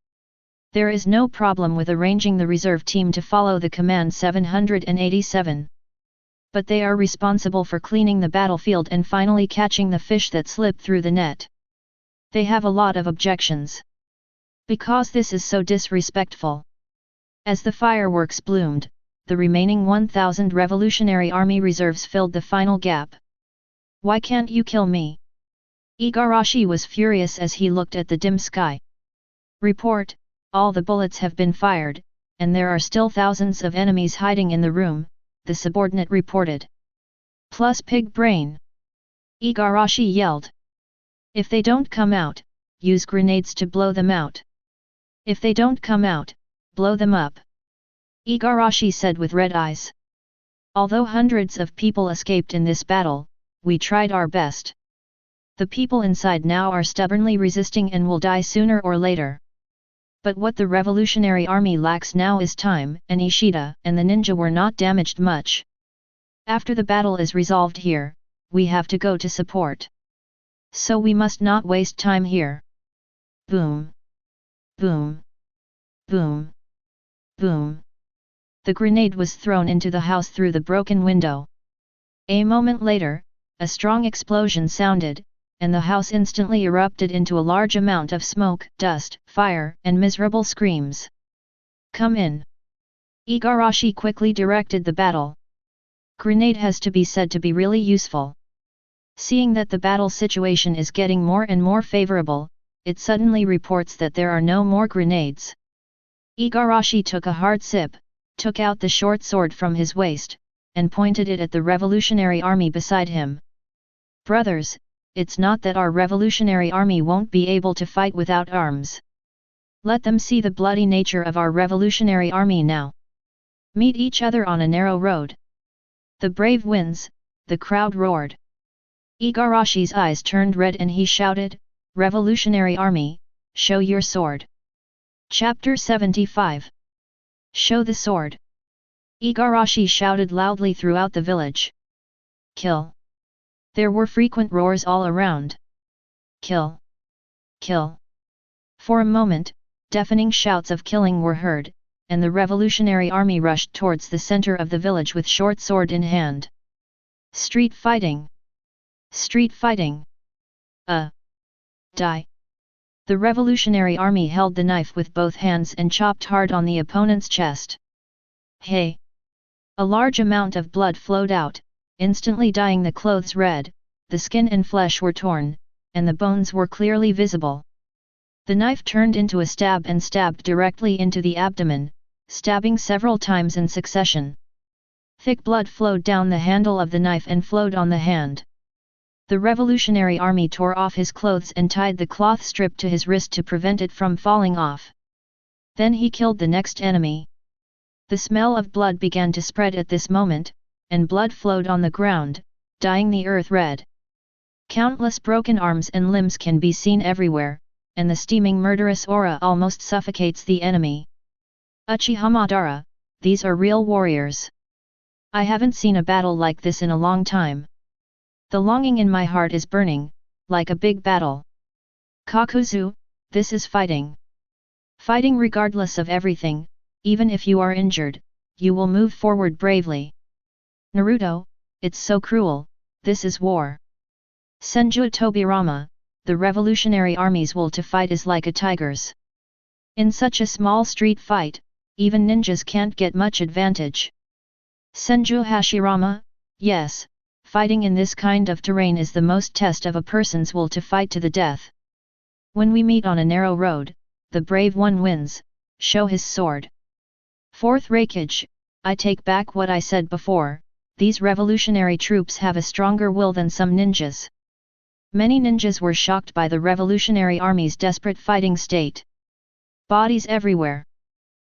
[SPEAKER 1] There is no problem with arranging the reserve team to follow the command 787. But they are responsible for cleaning the battlefield and finally catching the fish that slip through the net. They have a lot of objections. Because this is so disrespectful. As the fireworks bloomed, the remaining 1,000 Revolutionary Army reserves filled the final gap. Why can't you kill me? Igarashi was furious as he looked at the dim sky. Report, all the bullets have been fired, and there are still thousands of enemies hiding in the room, the subordinate reported. Plus pig brain. Igarashi yelled. If they don't come out, use grenades to blow them out. If they don't come out, blow them up. Igarashi said with red eyes. Although hundreds of people escaped in this battle, we tried our best. The people inside now are stubbornly resisting and will die sooner or later. But what the Revolutionary Army lacks now is time, and Ishida and the ninja were not damaged much. After the battle is resolved here, we have to go to support. So we must not waste time here. Boom! Boom! Boom! Boom! The grenade was thrown into the house through the broken window. A moment later, a strong explosion sounded, and the house instantly erupted into a large amount of smoke, dust, fire, and miserable screams. Come in! Igarashi quickly directed the battle. Grenade has to be said to be really useful. Seeing that the battle situation is getting more and more favorable, it suddenly reports that there are no more grenades. Igarashi took a hard sip, took out the short sword from his waist, and pointed it at the revolutionary army beside him. Brothers, it's not that our revolutionary army won't be able to fight without arms. Let them see the bloody nature of our revolutionary army now. Meet each other on a narrow road. The brave wins, the crowd roared. Igarashi's eyes turned red and he shouted, "Revolutionary army, show your sword." Chapter 75. Show the sword. Igarashi shouted loudly throughout the village. Kill. There were frequent roars all around. Kill. Kill. For a moment, deafening shouts of killing were heard, and the revolutionary army rushed towards the center of the village with short sword in hand. Street fighting! Street fighting! Die! The revolutionary army held the knife with both hands and chopped hard on the opponent's chest. Hey! A large amount of blood flowed out, instantly dyeing the clothes red, the skin and flesh were torn, and the bones were clearly visible. The knife turned into a stab and stabbed directly into the abdomen, stabbing several times in succession. Thick blood flowed down the handle of the knife and flowed on the hand. The revolutionary army tore off his clothes and tied the cloth strip to his wrist to prevent it from falling off. Then he killed the next enemy. The smell of blood began to spread at this moment, and blood flowed on the ground, dyeing the earth red. Countless broken arms and limbs can be seen everywhere, and the steaming murderous aura almost suffocates the enemy. Uchiha Madara, these are real warriors. I haven't seen a battle like this in a long time. The longing in my heart is burning, like a big battle. Kakuzu, this is fighting. Fighting regardless of everything, even if you are injured, you will move forward bravely. Naruto, it's so cruel, this is war. Senju Tobirama, the revolutionary army's will to fight is like a tiger's. In such a small street fight, even ninjas can't get much advantage. Senju Hashirama, yes, fighting in this kind of terrain is the most test of a person's will to fight to the death. When we meet on a narrow road, the brave one wins, show his sword. Fourth Raikage, I take back what I said before, these revolutionary troops have a stronger will than some ninjas. Many ninjas were shocked by the revolutionary army's desperate fighting state. Bodies everywhere.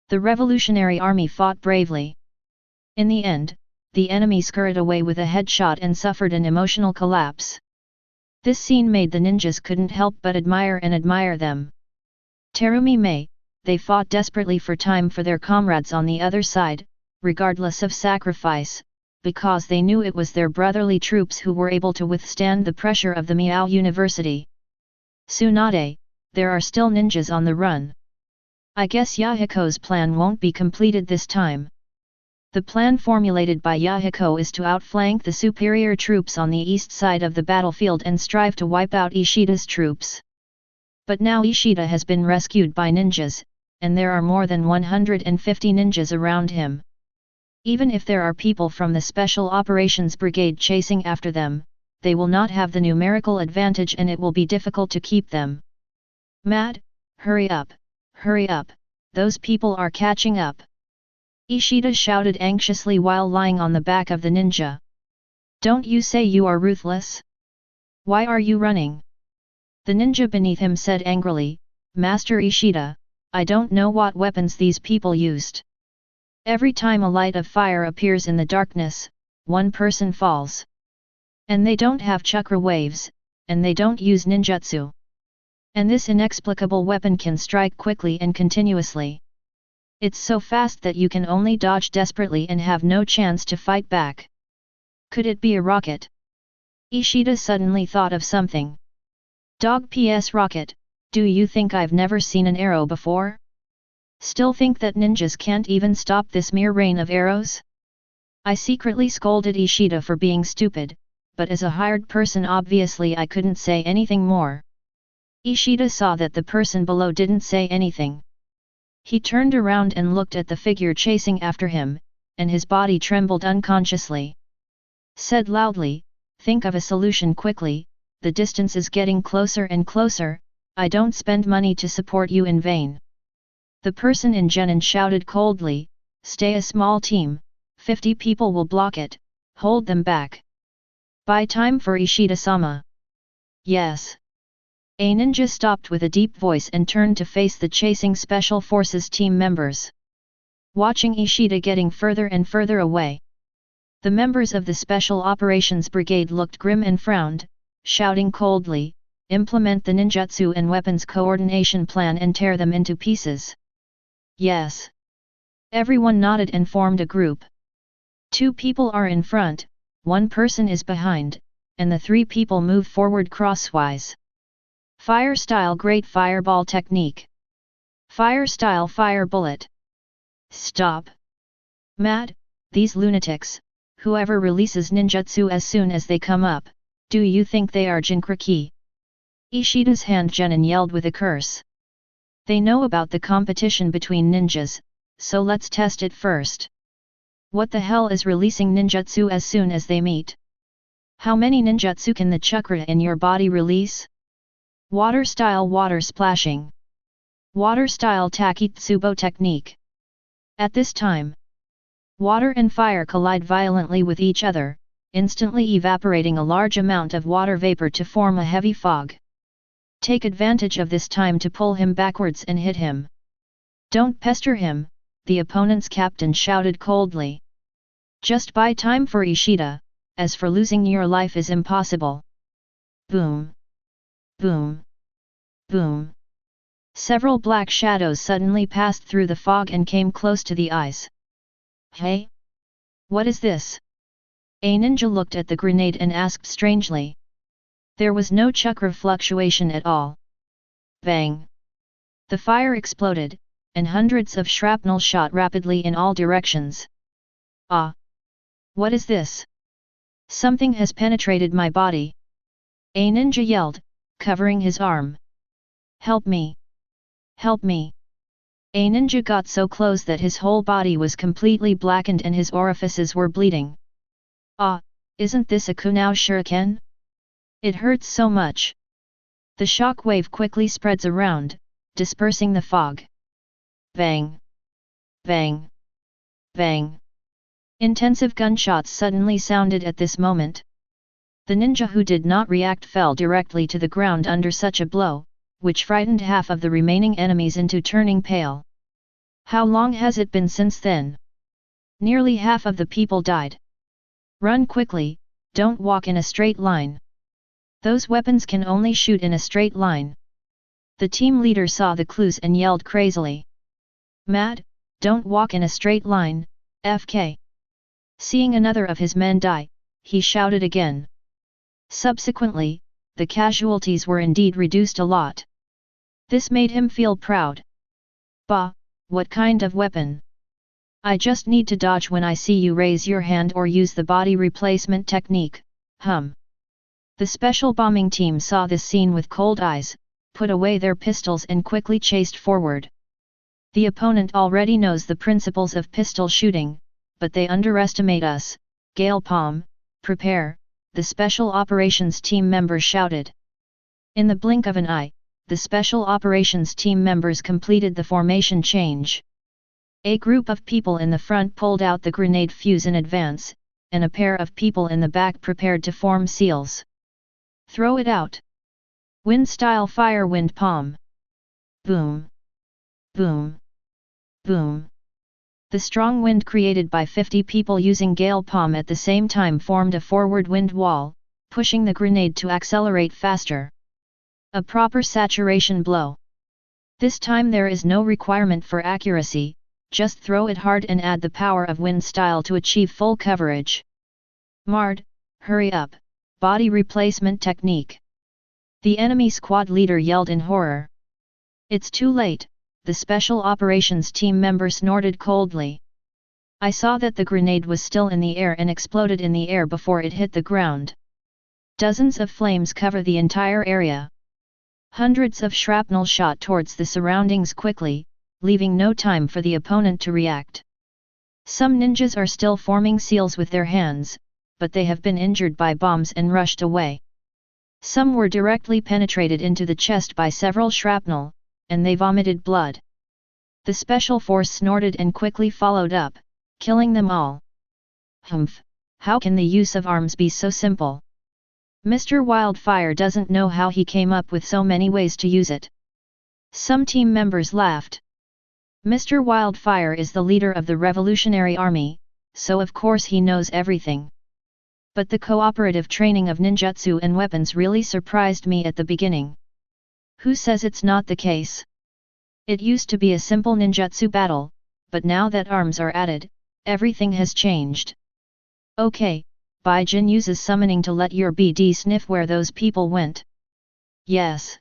[SPEAKER 1] The revolutionary army fought bravely. In the end, the enemy scurried away with a headshot and suffered an emotional collapse. This scene made the ninjas couldn't help but admire them. Terumi Mei, they fought desperately for time for their comrades on the other side, regardless of sacrifice, because they knew it was their brotherly troops who were able to withstand the pressure of the Miao University. Tsunade, there are still ninjas on the run. I guess Yahiko's plan won't be completed this time. The plan formulated by Yahiko is to outflank the superior troops on the east side of the battlefield and strive to wipe out Ishida's troops. But now Ishida has been rescued by ninjas, and there are more than 150 ninjas around him. Even if there are people from the Special Operations Brigade chasing after them, they will not have the numerical advantage and it will be difficult to keep them. Mad, hurry up, those people are catching up. Ishida shouted anxiously while lying on the back of the ninja. Don't you say you are ruthless? Why are you running? The ninja beneath him said angrily, Master Ishida, I don't know what weapons these people used. Every time a light of fire appears in the darkness, one person falls. And they don't have chakra waves, and they don't use ninjutsu. And this inexplicable weapon can strike quickly and continuously. It's so fast that you can only dodge desperately and have no chance to fight back. Could it be a rocket? Ishida suddenly thought of something. Dog PS rocket, do you think I've never seen an arrow before? Still think that ninjas can't even stop this mere rain of arrows? I secretly scolded Ishida for being stupid, but as a hired person obviously I couldn't say anything more. Ishida saw that the person below didn't say anything. He turned around and looked at the figure chasing after him, and his body trembled unconsciously. Said loudly, think of a solution quickly, the distance is getting closer and closer, I don't spend money to support you in vain. The person in Genin shouted coldly, stay a small team, 50 people will block it, hold them back. Buy time for Ishida-sama. Yes. A ninja stopped with a deep voice and turned to face the chasing Special Forces team members. Watching Ishida getting further and further away, the members of the Special Operations Brigade looked grim and frowned, shouting coldly, "Implement the ninjutsu and weapons coordination plan and tear them into pieces." Yes. Everyone nodded and formed a group. 2 people are in front, 1 person is behind, and the 3 people move forward crosswise. Fire style Great Fireball Technique. Fire style Fire Bullet. Stop. Mad, these lunatics, whoever releases ninjutsu as soon as they come up, do you think they are Jinkraki? Ishida's hand Genin yelled with a curse. They know about the competition between ninjas, so let's test it first. What the hell is releasing ninjutsu as soon as they meet? How many ninjutsu can the chakra in your body release? Water style Water Splashing. Water style Takitsubo Technique. At this time, water and fire collide violently with each other, instantly evaporating a large amount of water vapor to form a heavy fog. Take advantage of this time to pull him backwards and hit him. Don't pester him, the opponent's captain shouted coldly. Just buy time for Ishida, as for losing your life is impossible. Boom. Boom. Boom. Several black shadows suddenly passed through the fog and came close to the eyes. Hey? What is this? A ninja looked at the grenade and asked strangely. There was no chakra fluctuation at all. Bang! The fire exploded, and hundreds of shrapnel shot rapidly in all directions. Ah! What is this? Something has penetrated my body. A ninja yelled, covering his arm. Help me! Help me! A ninja got so close that his whole body was completely blackened and his orifices were bleeding. Ah, isn't this a Kunao shuriken? It hurts so much. The shock wave quickly spreads around, dispersing the fog. Bang! Bang! Bang! Intensive gunshots suddenly sounded at this moment. The ninja who did not react fell directly to the ground under such a blow, which frightened half of the remaining enemies into turning pale. How long has it been since then? Nearly half of the people died. Run quickly, don't walk in a straight line. Those weapons can only shoot in a straight line. The team leader saw the clues and yelled crazily. Mad, don't walk in a straight line, FK. Seeing another of his men die, he shouted again. Subsequently, the casualties were indeed reduced a lot. This made him feel proud. Bah, what kind of weapon? I just need to dodge when I see you raise your hand or use the body replacement technique, The special bombing team saw this scene with cold eyes, put away their pistols and quickly chased forward. The opponent already knows the principles of pistol shooting, but they underestimate us. Gale Palm, prepare, the special operations team members shouted. In the blink of an eye, the special operations team members completed the formation change. A group of people in the front pulled out the grenade fuse in advance, and a pair of people in the back prepared to form seals. Throw it out. Wind style Fire Wind Palm. Boom. Boom. Boom. The strong wind created by 50 people using Gale Palm at the same time formed a forward wind wall, pushing the grenade to accelerate faster. A proper saturation blow. This time there is no requirement for accuracy, just throw it hard and add the power of wind style to achieve full coverage. Mard, hurry up, body replacement technique. The enemy squad leader yelled in horror. It's too late, the special operations team member snorted coldly. I saw that the grenade was still in the air and exploded in the air before it hit the ground. Dozens of flames cover the entire area. Hundreds of shrapnel shot towards the surroundings quickly, leaving no time for the opponent to react. Some ninjas are still forming seals with their hands, but they have been injured by bombs and rushed away. Some were directly penetrated into the chest by several shrapnel, and they vomited blood. The special force snorted and quickly followed up, killing them all. Humph, how can the use of arms be so simple? Mr. Wildfire doesn't know how he came up with so many ways to use it. Some team members laughed. Mr. Wildfire is the leader of the Revolutionary Army, so of course he knows everything. But the cooperative training of ninjutsu and weapons really surprised me at the beginning. Who says it's not the case? It used to be a simple ninjutsu battle, but now that arms are added, everything has changed. Okay, Baijin uses summoning to let your BD sniff where those people went. Yes.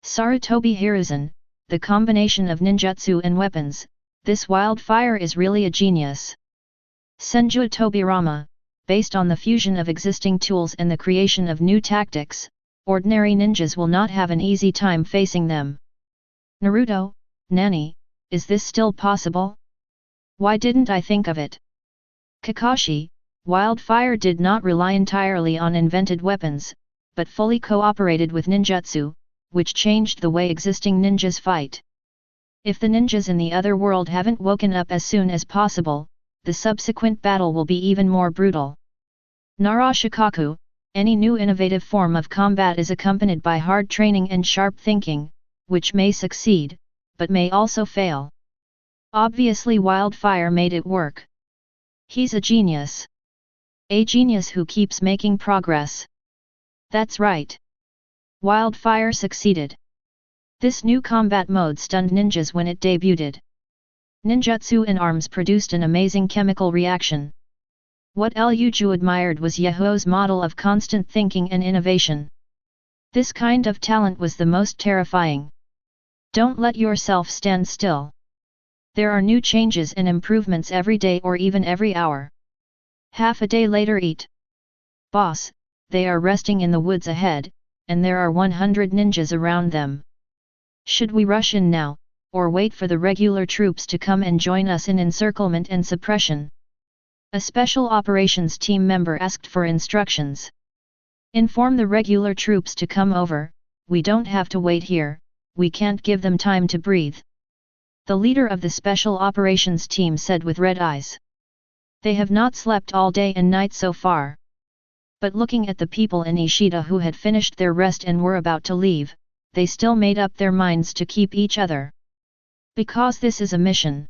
[SPEAKER 1] Sarutobi Hiruzen, the combination of ninjutsu and weapons, this Wildfire is really a genius. Senju Tobirama, based on the fusion of existing tools and the creation of new tactics, ordinary ninjas will not have an easy time facing them. Naruto, Nani, is this still possible? Why didn't I think of it? Kakashi, Wildfire did not rely entirely on invented weapons, but fully cooperated with ninjutsu, which changed the way existing ninjas fight. If the ninjas in the other world haven't woken up as soon as possible, the subsequent battle will be even more brutal. Narashikaku, any new innovative form of combat is accompanied by hard training and sharp thinking, which may succeed, but may also fail. Obviously Wildfire made it work. He's a genius. A genius who keeps making progress. That's right. Wildfire succeeded. This new combat mode stunned ninjas when it debuted. Ninjutsu and arms produced an amazing chemical reaction. What Luju admired was Yahoo's model of constant thinking and innovation. This kind of talent was the most terrifying. Don't let yourself stand still. There are new changes and improvements every day or even every hour. Half a day later eat. Boss, they are resting in the woods ahead, and there are 100 ninjas around them. Should we rush in now, or wait for the regular troops to come and join us in encirclement and suppression? A special operations team member asked for instructions. Inform the regular troops to come over, we don't have to wait here, we can't give them time to breathe. The leader of the special operations team said with red eyes. They have not slept all day and night so far. But looking at the people in Ishida who had finished their rest and were about to leave, they still made up their minds to keep each other. Because this is a mission.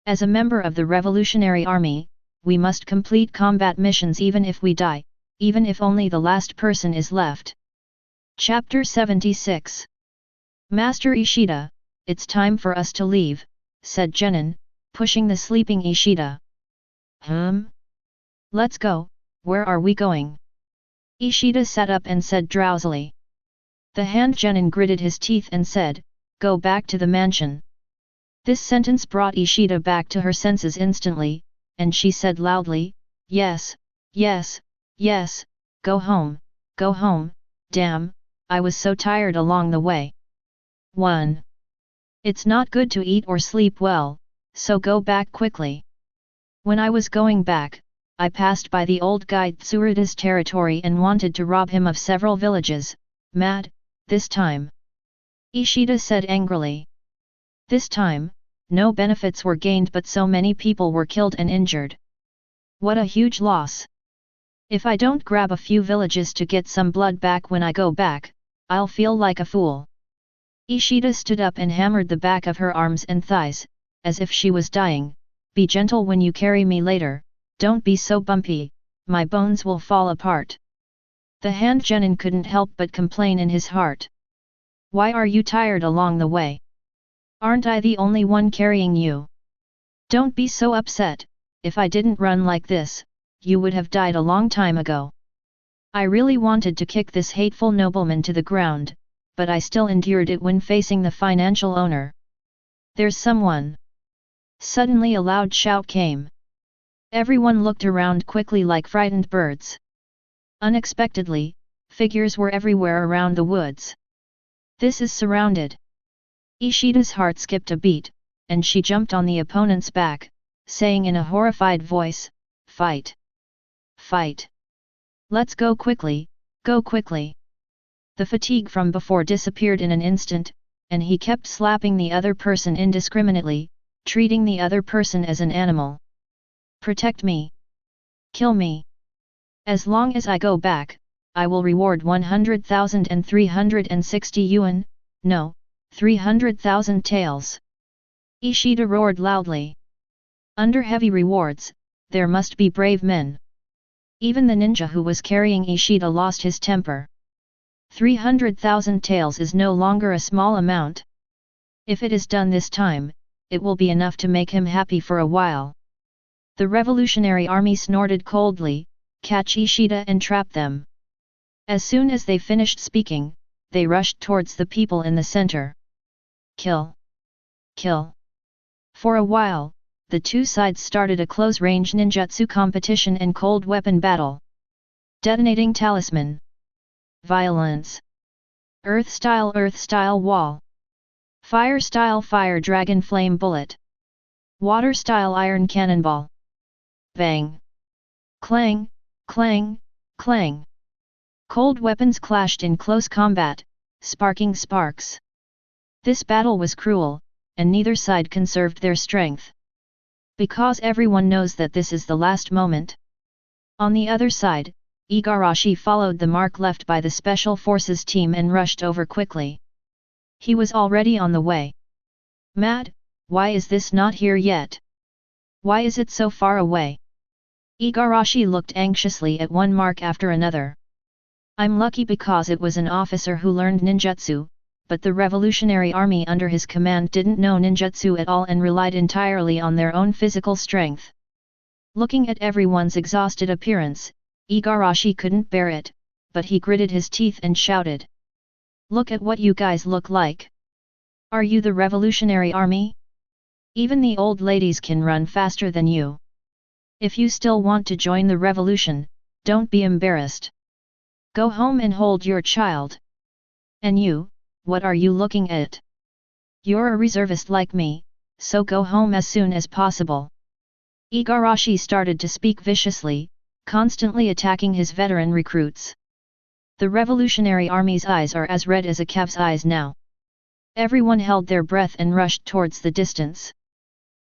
[SPEAKER 1] As a member of the Revolutionary Army, we must complete combat missions even if we die, even if only the last person is left. Chapter 76. Master Ishida, it's time for us to leave, said Genin, pushing the sleeping Ishida. Let's go, where are we going? Ishida sat up and said drowsily. The hand Genin gritted his teeth and said, go back to the mansion. This sentence brought Ishida back to her senses instantly, and she said loudly, yes, yes, yes, go home, damn, I was so tired along the way. 1. It's not good to eat or sleep well, so go back quickly. When I was going back, I passed by the old guide Tsuruta's territory and wanted to rob him of several villages, mad, this time. Ishida said angrily. This time, no benefits were gained but so many people were killed and injured. What a huge loss. If I don't grab a few villages to get some blood back when I go back, I'll feel like a fool. Ishida stood up and hammered the back of her arms and thighs, as if she was dying. Be gentle when you carry me later, don't be so bumpy, my bones will fall apart. The hand Genin couldn't help but complain in his heart. Why are you tired along the way? Aren't I the only one carrying you? Don't be so upset, if I didn't run like this, you would have died a long time ago. I really wanted to kick this hateful nobleman to the ground, but I still endured it when facing the financial owner. There's someone. Suddenly a loud shout came. Everyone looked around quickly like frightened birds. Unexpectedly, figures were everywhere around the woods. This is surrounded. Ishida's heart skipped a beat, and she jumped on the opponent's back, saying in a horrified voice, fight! Fight! Let's go quickly, go quickly! The fatigue from before disappeared in an instant, and he kept slapping the other person indiscriminately, treating the other person as an animal. Protect me! Kill me. As long as I go back, I will reward 100,360 yuan, no, 300,000 taels. Ishida roared loudly. Under heavy rewards, there must be brave men. Even the ninja who was carrying Ishida lost his temper. 300,000 taels is no longer a small amount. If it is done this time, it will be enough to make him happy for a while. The revolutionary army snorted coldly, catch Ishida and trap them. As soon as they finished speaking, they rushed towards the people in the center. Kill! Kill! For a while, the two sides started a close-range ninjutsu competition and cold weapon battle. Detonating talisman. Violence. Earth-style wall. Fire-style fire dragon flame bullet. Water-style iron cannonball. Bang! Clang, clang, clang. Cold weapons clashed in close combat, sparking sparks. This battle was cruel, and neither side conserved their strength. Because everyone knows that this is the last moment. On the other side, Igarashi followed the mark left by the Special Forces team and rushed over quickly. He was already on the way. Mad, why is this not here yet? Why is it so far away? Igarashi looked anxiously at one mark after another. I'm lucky because it was an officer who learned ninjutsu, but the revolutionary army under his command didn't know ninjutsu at all and relied entirely on their own physical strength. Looking at everyone's exhausted appearance, Igarashi couldn't bear it, but he gritted his teeth and shouted. Look at what you guys look like. Are you the revolutionary army? Even the old ladies can run faster than you. If you still want to join the revolution, don't be embarrassed. Go home and hold your child. And you, what are you looking at? You're a reservist like me, so go home as soon as possible. Igarashi started to speak viciously, constantly attacking his veteran recruits. The revolutionary army's eyes are as red as a calf's eyes now. Everyone held their breath and rushed towards the distance.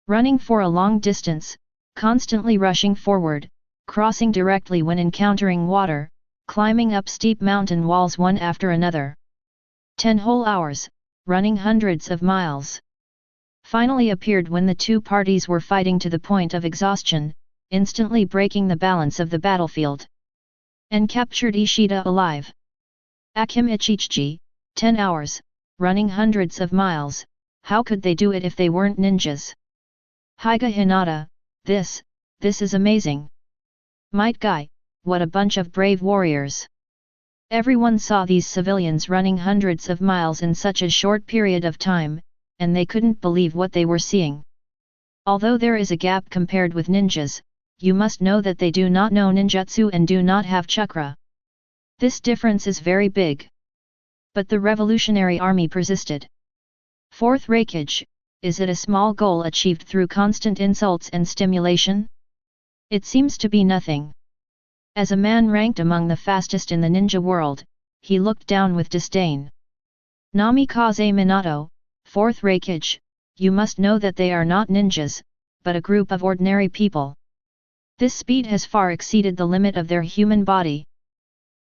[SPEAKER 1] Running for a long distance, constantly rushing forward, crossing directly when encountering water, climbing up steep mountain walls one after another. 10 whole hours, running hundreds of miles. Finally appeared when the two parties were fighting to the point of exhaustion, instantly breaking the balance of the battlefield. And captured Ishida alive. Akim Ichichi, 10 hours, running hundreds of miles, how could they do it if they weren't ninjas? Higa Hinata, this is amazing. Might Guy, what a bunch of brave warriors. Everyone saw these civilians running hundreds of miles in such a short period of time, and they couldn't believe what they were seeing. Although there is a gap compared with ninjas, you must know that they do not know ninjutsu and do not have chakra. This difference is very big. But the revolutionary army persisted. Fourth Raikage, is it a small goal achieved through constant insults and stimulation? It seems to be nothing. As a man ranked among the fastest in the ninja world, he looked down with disdain. Namikaze Minato, Fourth Raikage, you must know that they are not ninjas, but a group of ordinary people. This speed has far exceeded the limit of their human body.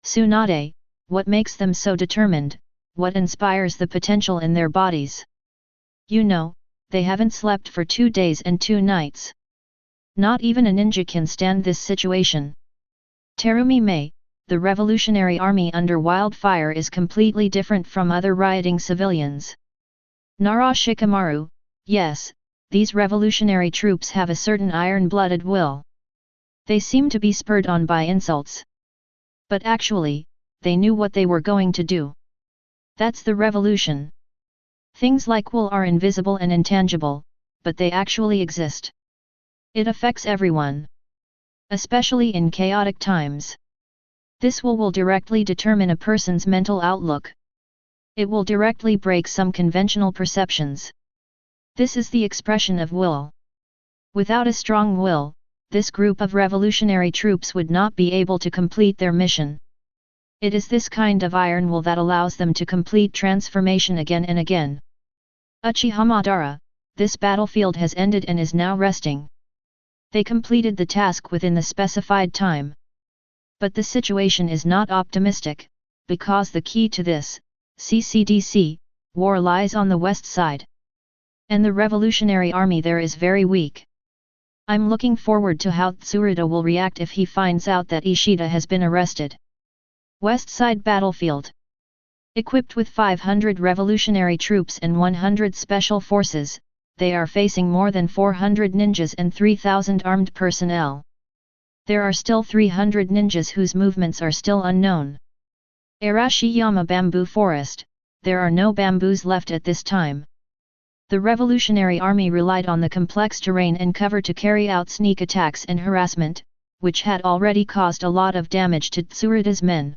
[SPEAKER 1] Tsunade, what makes them so determined, what inspires the potential in their bodies? You know, they haven't slept for 2 days and 2 nights. Not even a ninja can stand this situation. Terumi Mei, the revolutionary army under Wildfire is completely different from other rioting civilians. Nara Shikamaru, yes, these revolutionary troops have a certain iron-blooded will. They seem to be spurred on by insults. But actually, they knew what they were going to do. That's the revolution. Things like will are invisible and intangible, but they actually exist. It affects everyone. Especially in chaotic times. This will directly determine a person's mental outlook. It will directly break some conventional perceptions. This is the expression of will. Without a strong will, this group of revolutionary troops would not be able to complete their mission. It is this kind of iron will that allows them to complete transformation again and again. Uchiha Madara, this battlefield has ended and is now resting. They completed the task within the specified time. But the situation is not optimistic, because the key to this, CCDC, war lies on the west side. And the revolutionary army there is very weak. I'm looking forward to how Tsuruta will react if he finds out that Ishida has been arrested. West Side Battlefield. Equipped with 500 revolutionary troops and 100 special forces, they are facing more than 400 ninjas and 3,000 armed personnel. There are still 300 ninjas whose movements are still unknown. Arashiyama Bamboo Forest, there are no bamboos left at this time. The revolutionary army relied on the complex terrain and cover to carry out sneak attacks and harassment, which had already caused a lot of damage to Tsuruta's men.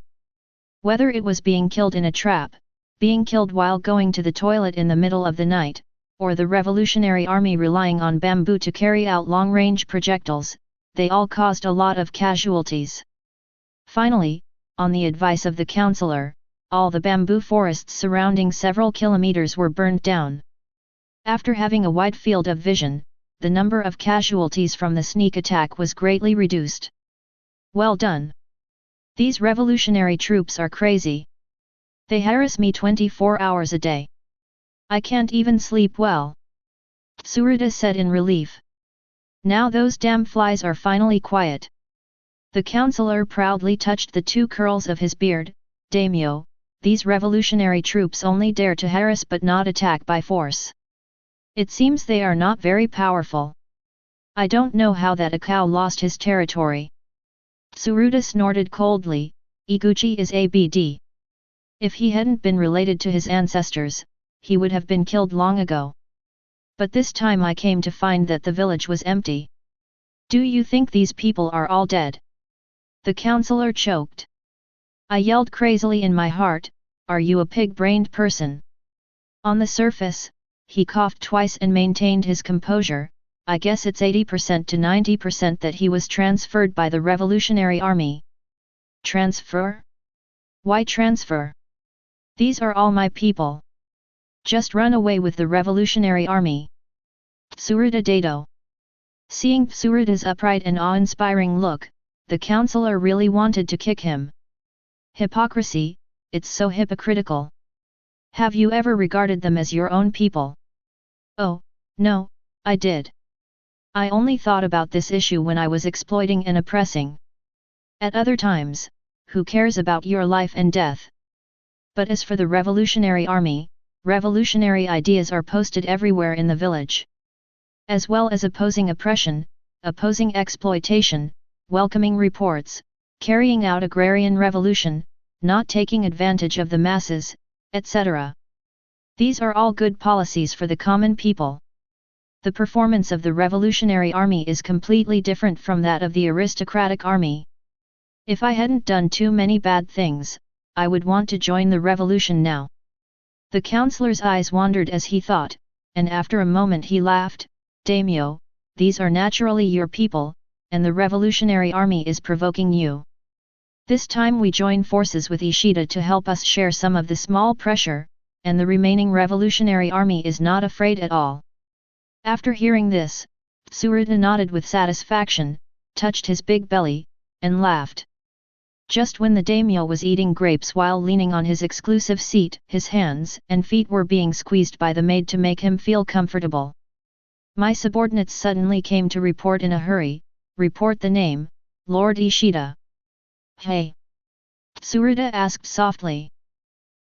[SPEAKER 1] Whether it was being killed in a trap, being killed while going to the toilet in the middle of the night, or the revolutionary army relying on bamboo to carry out long-range projectiles, they all caused a lot of casualties. Finally, on the advice of the counselor, all the bamboo forests surrounding several kilometers were burned down. After having a wide field of vision, the number of casualties from the sneak attack was greatly reduced. Well done! These revolutionary troops are crazy. They harass me 24 hours a day. I can't even sleep well. Tsuruta said in relief. Now those damn flies are finally quiet. The counselor proudly touched the two curls of his beard. Daimyo, these revolutionary troops only dare to harass but not attack by force. It seems they are not very powerful. I don't know how that Akao lost his territory. Tsuruta snorted coldly. Iguchi is ABD. If he hadn't been related to his ancestors, he would have been killed long ago. But this time I came to find that the village was empty. Do you think these people are all dead? The counselor choked. I yelled crazily in my heart, are you a pig-brained person? On the surface, he coughed twice and maintained his composure. I guess it's 80% to 90% that he was transferred by the Revolutionary Army. Transfer? Why transfer? These are all my people. Just run away with the Revolutionary Army. Tsuruta Dato. Seeing Tsuruta's upright and awe-inspiring look, the counselor really wanted to kick him. Hypocrisy, it's so hypocritical. Have you ever regarded them as your own people? Oh, no, I did. I only thought about this issue when I was exploiting and oppressing. At other times, who cares about your life and death? But as for the Revolutionary Army, revolutionary ideas are posted everywhere in the village. As well as opposing oppression, opposing exploitation, welcoming reports, carrying out agrarian revolution, not taking advantage of the masses, etc. These are all good policies for the common people. The performance of the Revolutionary Army is completely different from that of the aristocratic army. If I hadn't done too many bad things, I would want to join the revolution now. The counselor's eyes wandered as he thought, and after a moment he laughed. Daimyo, these are naturally your people, and the Revolutionary Army is provoking you. This time we join forces with Ishida to help us share some of the small pressure, and the remaining Revolutionary Army is not afraid at all. After hearing this, Tsuruta nodded with satisfaction, touched his big belly, and laughed. Just when the daimyo was eating grapes while leaning on his exclusive seat, his hands and feet were being squeezed by the maid to make him feel comfortable. My subordinates suddenly came to report in a hurry. Report the name, Lord Ishida. Hey! Tsuruta asked softly.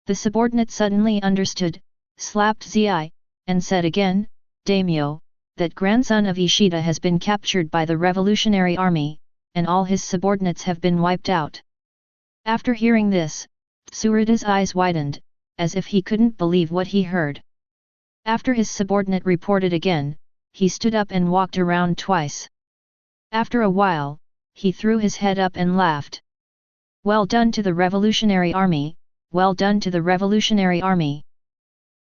[SPEAKER 1] The subordinate suddenly understood, slapped Zi, and said again, Daimyo, that grandson of Ishida has been captured by the Revolutionary Army, and all his subordinates have been wiped out. After hearing this, Tsuruta's eyes widened, as if he couldn't believe what he heard. After his subordinate reported again, he stood up and walked around twice. After a while, he threw his head up and laughed. Well done to the Revolutionary Army, well done to the Revolutionary Army.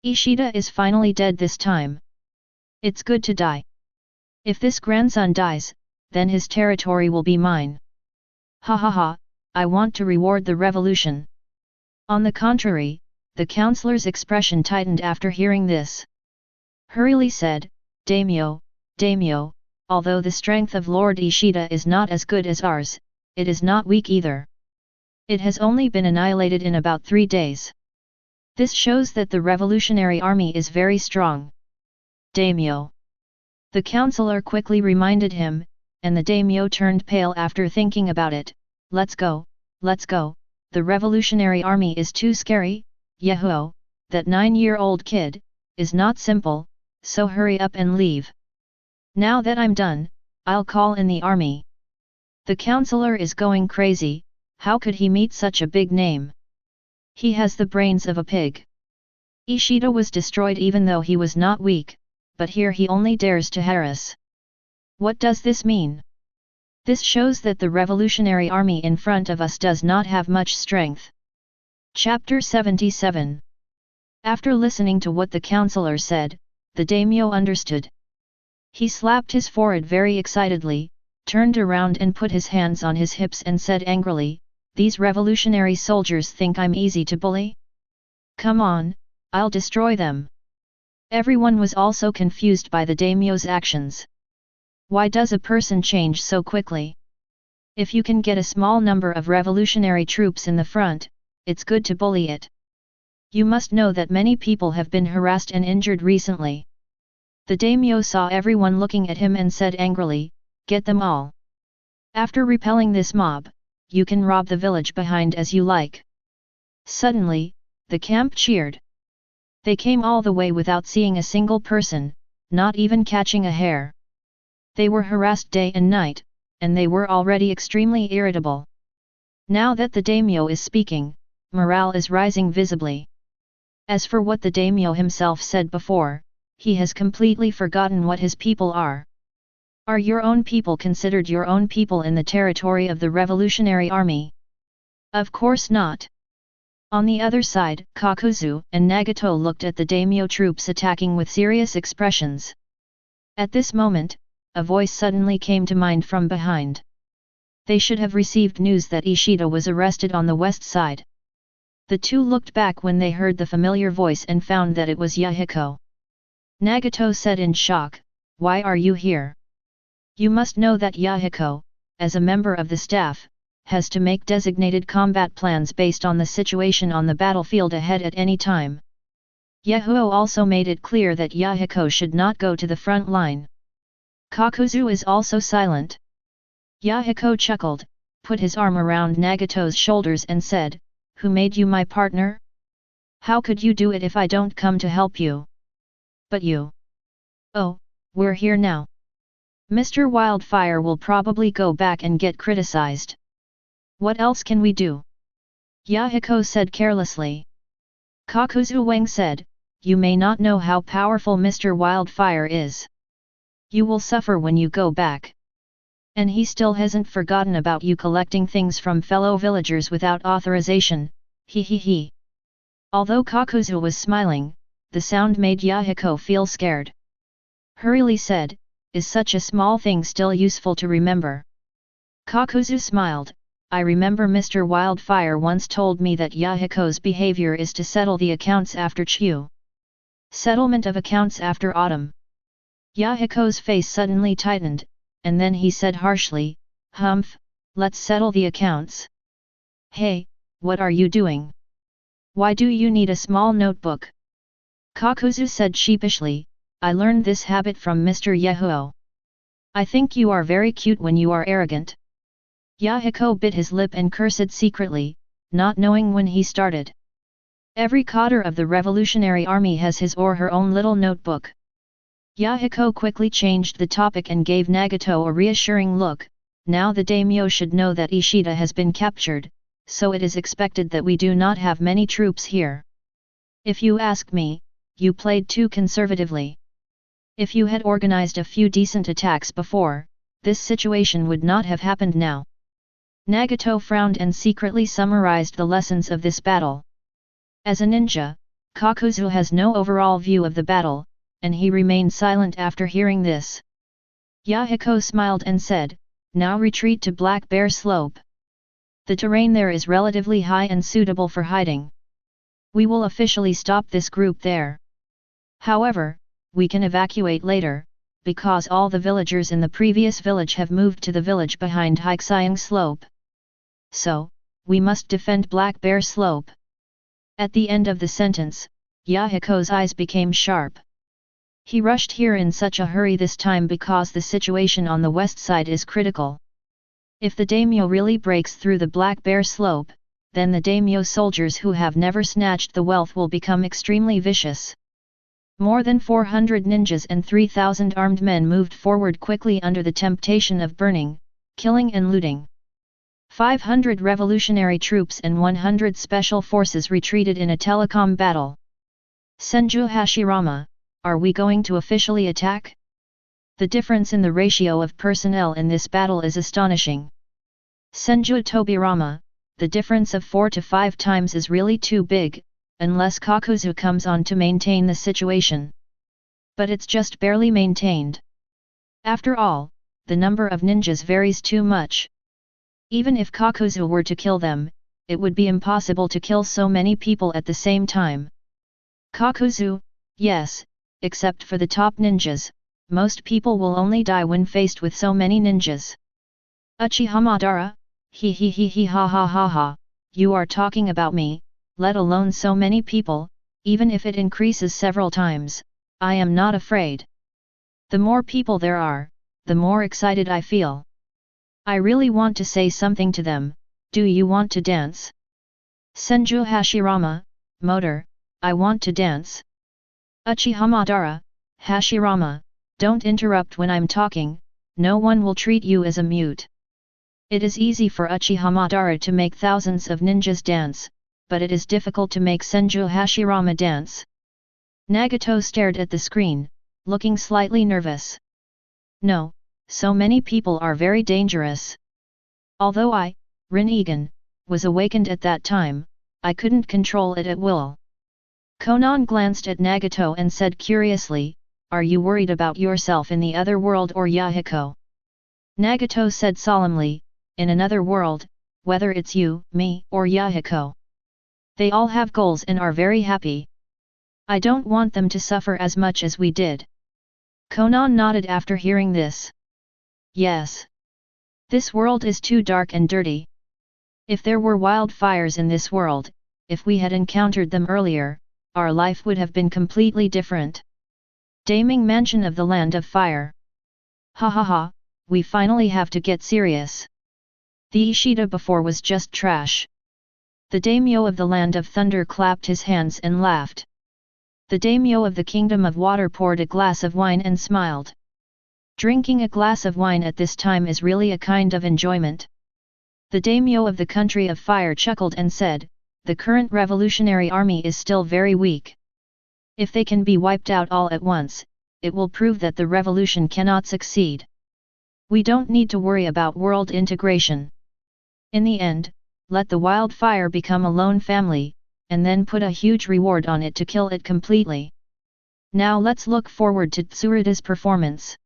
[SPEAKER 1] Ishida is finally dead this time. It's good to die. If this grandson dies, then his territory will be mine. Ha ha ha, I want to reward the revolution. On the contrary, the counselor's expression tightened after hearing this. Hurriedly said, Daimyo, Daimyo, although the strength of Lord Ishida is not as good as ours, it is not weak either. It has only been annihilated in about 3 days. This shows that the revolutionary army is very strong. Daimyo. The counselor quickly reminded him, and the daimyo turned pale after thinking about it. Let's go, the revolutionary army is too scary, Yahoo, that 9-year-old kid, is not simple, so hurry up and leave. Now that I'm done, I'll call in the army. The counselor is going crazy, how could he meet such a big name? He has the brains of a pig. Ishida was destroyed even though he was not weak, but here he only dares to harass. What does this mean? This shows that the revolutionary army in front of us does not have much strength. Chapter 77. After listening to what the counselor said, the daimyo understood. He slapped his forehead very excitedly, turned around and put his hands on his hips and said angrily, "These revolutionary soldiers think I'm easy to bully? Come on, I'll destroy them." Everyone was also confused by the daimyo's actions. Why does a person change so quickly? If you can get a small number of revolutionary troops in the front, it's good to bully it. You must know that many people have been harassed and injured recently. The daimyo saw everyone looking at him and said angrily, "Get them all. After repelling this mob, you can rob the village behind as you like." Suddenly, the camp cheered. They came all the way without seeing a single person, not even catching a hair. They were harassed day and night, and they were already extremely irritable. Now that the daimyo is speaking, morale is rising visibly. As for what the daimyo himself said before, he has completely forgotten what his people are. Are your own people considered your own people in the territory of the revolutionary army? Of course not. On the other side, Kakuzu and Nagato looked at the daimyo troops attacking with serious expressions. At this moment, a voice suddenly came to mind from behind. They should have received news that Ishida was arrested on the west side. The two looked back when they heard the familiar voice and found that it was Yahiko. Nagato said in shock, "Why are you here?" You must know that Yahiko, as a member of the staff, has to make designated combat plans based on the situation on the battlefield ahead at any time. Yahoo also made it clear that Yahiko should not go to the front line. Kakuzu is also silent. Yahiko chuckled, put his arm around Nagato's shoulders and said, "Who made you my partner? How could you do it if I don't come to help you? But you. Oh, we're here now. Mr. Wildfire will probably go back and get criticized. What else can we do?" Yahiko said carelessly. Kakuzu Wang said, "You may not know how powerful Mr. Wildfire is. You will suffer when you go back. And he still hasn't forgotten about you collecting things from fellow villagers without authorization, he. Although Kakuzu was smiling, the sound made Yahiko feel scared. Hurriedly said, "Is such a small thing still useful to remember?" Kakuzu smiled, "I remember Mr. Wildfire once told me that Yahiko's behavior is to settle the accounts after Chu. Settlement of accounts after autumn." Yahiko's face suddenly tightened, and then he said harshly, "Humph, let's settle the accounts." "Hey, what are you doing? Why do you need a small notebook?" Kakuzu said sheepishly, "I learned this habit from Mr. Yahoo. I think you are very cute when you are arrogant." Yahiko bit his lip and cursed secretly, not knowing when he started. Every cadre of the revolutionary army has his or her own little notebook. Yahiko quickly changed the topic and gave Nagato a reassuring look. Now the daimyo should know that Ishida has been captured, so it is expected that we do not have many troops here. If you ask me, you played too conservatively. If you had organized a few decent attacks before, this situation would not have happened now. Nagato frowned and secretly summarized the lessons of this battle. As a ninja, Kakuzu has no overall view of the battle, and he remained silent after hearing this. Yahiko smiled and said, "Now retreat to Black Bear Slope. The terrain there is relatively high and suitable for hiding. We will officially stop this group there. However, we can evacuate later, because all the villagers in the previous village have moved to the village behind Hiksyang Slope. So, we must defend Black Bear Slope. At the end of the sentence, Yahiko's eyes became sharp. He rushed here in such a hurry this time because the situation on the west side is critical. If the daimyo really breaks through the Black Bear Slope, then the daimyo soldiers who have never snatched the wealth will become extremely vicious. More than 400 ninjas and 3,000 armed men moved forward quickly under the temptation of burning, killing and looting. 500 revolutionary troops and 100 special forces retreated in a telecom battle. Senju Hashirama, are we going to officially attack? The difference in the ratio of personnel in this battle is astonishing. Senju Tobirama, the difference of 4 to 5 times is really too big, unless Kakuzu comes on to maintain the situation. But it's just barely maintained. After all, the number of ninjas varies too much. Even if Kakuzu were to kill them, it would be impossible to kill so many people at the same time. Kakuzu, yes, except for the top ninjas, most people will only die when faced with so many ninjas. Uchihamadara, he ha ha ha ha, you are talking about me, let alone so many people, even if it increases several times, I am not afraid. The more people there are, the more excited I feel. I really want to say something to them. Do you want to dance? Senju Hashirama, motor, I want to dance. Uchihamadara, Hashirama, don't interrupt when I'm talking, no one will treat you as a mute. It is easy for Uchihamadara to make thousands of ninjas dance, but it is difficult to make Senju Hashirama dance. Nagato stared at the screen, looking slightly nervous. No, so many people are very dangerous. Although I, Rinnegan, was awakened at that time, I couldn't control it at will. Konan glanced at Nagato and said curiously, are you worried about yourself in the other world or Yahiko? Nagato said solemnly, in another world, whether it's you, me, or Yahiko. They all have goals and are very happy. I don't want them to suffer as much as we did. Konan nodded after hearing this. Yes. This world is too dark and dirty. If there were wildfires in this world, if we had encountered them earlier, our life would have been completely different. Daming Mansion of the Land of Fire. Ha ha ha, we finally have to get serious. The Ishida before was just trash. The daimyo of the Land of Thunder clapped his hands and laughed. The daimyo of the Kingdom of Water poured a glass of wine and smiled. Drinking a glass of wine at this time is really a kind of enjoyment. The daimyo of the Country of Fire chuckled and said, the current revolutionary army is still very weak. If they can be wiped out all at once, it will prove that the revolution cannot succeed. We don't need to worry about world integration. In the end, let the wildfire become a lone family, and then put a huge reward on it to kill it completely. Now let's look forward to Tsuruda's performance.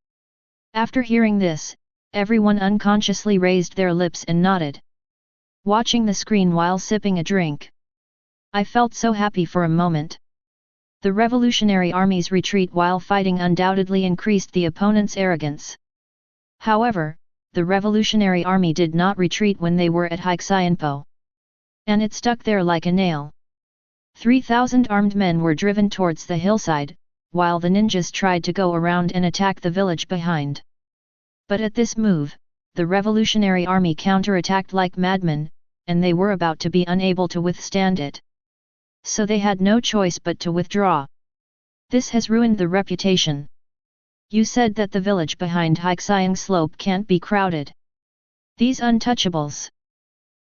[SPEAKER 1] After hearing this, everyone unconsciously raised their lips and nodded. Watching the screen while sipping a drink. I felt so happy for a moment. The revolutionary army's retreat while fighting undoubtedly increased the opponent's arrogance. However, the revolutionary army did not retreat when they were at Hiksayanpo. And it stuck there like a nail. 3,000 armed men were driven towards the hillside, while the ninjas tried to go around and attack the village behind. But at this move, the revolutionary army counterattacked like madmen, and they were about to be unable to withstand it. So they had no choice but to withdraw. This has ruined the reputation. You said that the village behind Hiksyang Slope can't be crowded. These untouchables.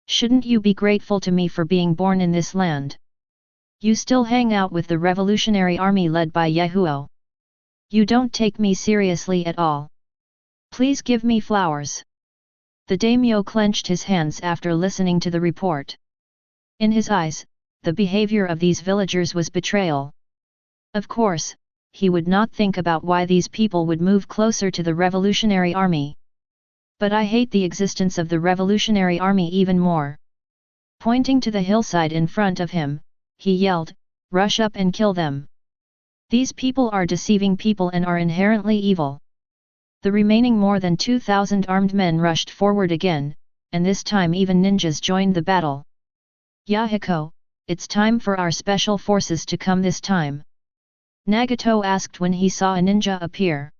[SPEAKER 1] Shouldn't you be grateful to me for being born in this land? You still hang out with the revolutionary army led by Yahoo. You don't take me seriously at all. Please give me flowers. The daimyo clenched his hands after listening to the report. In his eyes, the behavior of these villagers was betrayal. Of course, he would not think about why these people would move closer to the revolutionary army. But I hate the existence of the revolutionary army even more. Pointing to the hillside in front of him, he yelled, "Rush up and kill them! These people are deceiving people and are inherently evil. The remaining more than 2,000 armed men rushed forward again, and this time even ninjas joined the battle. Yahiko, it's time for our special forces to come this time. Nagato asked when he saw a ninja appear.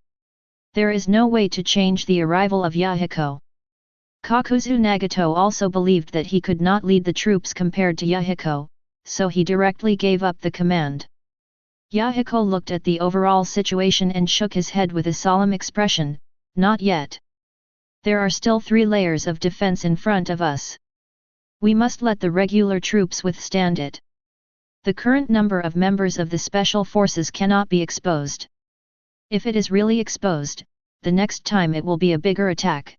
[SPEAKER 1] There is no way to change the arrival of Yahiko. Kakuzu Nagato also believed that he could not lead the troops compared to Yahiko, so he directly gave up the command. Yahiko looked at the overall situation and shook his head with a solemn expression, "Not yet. There are still 3 layers of defense in front of us. We must let the regular troops withstand it. The current number of members of the special forces cannot be exposed. If it is really exposed, the next time it will be a bigger attack."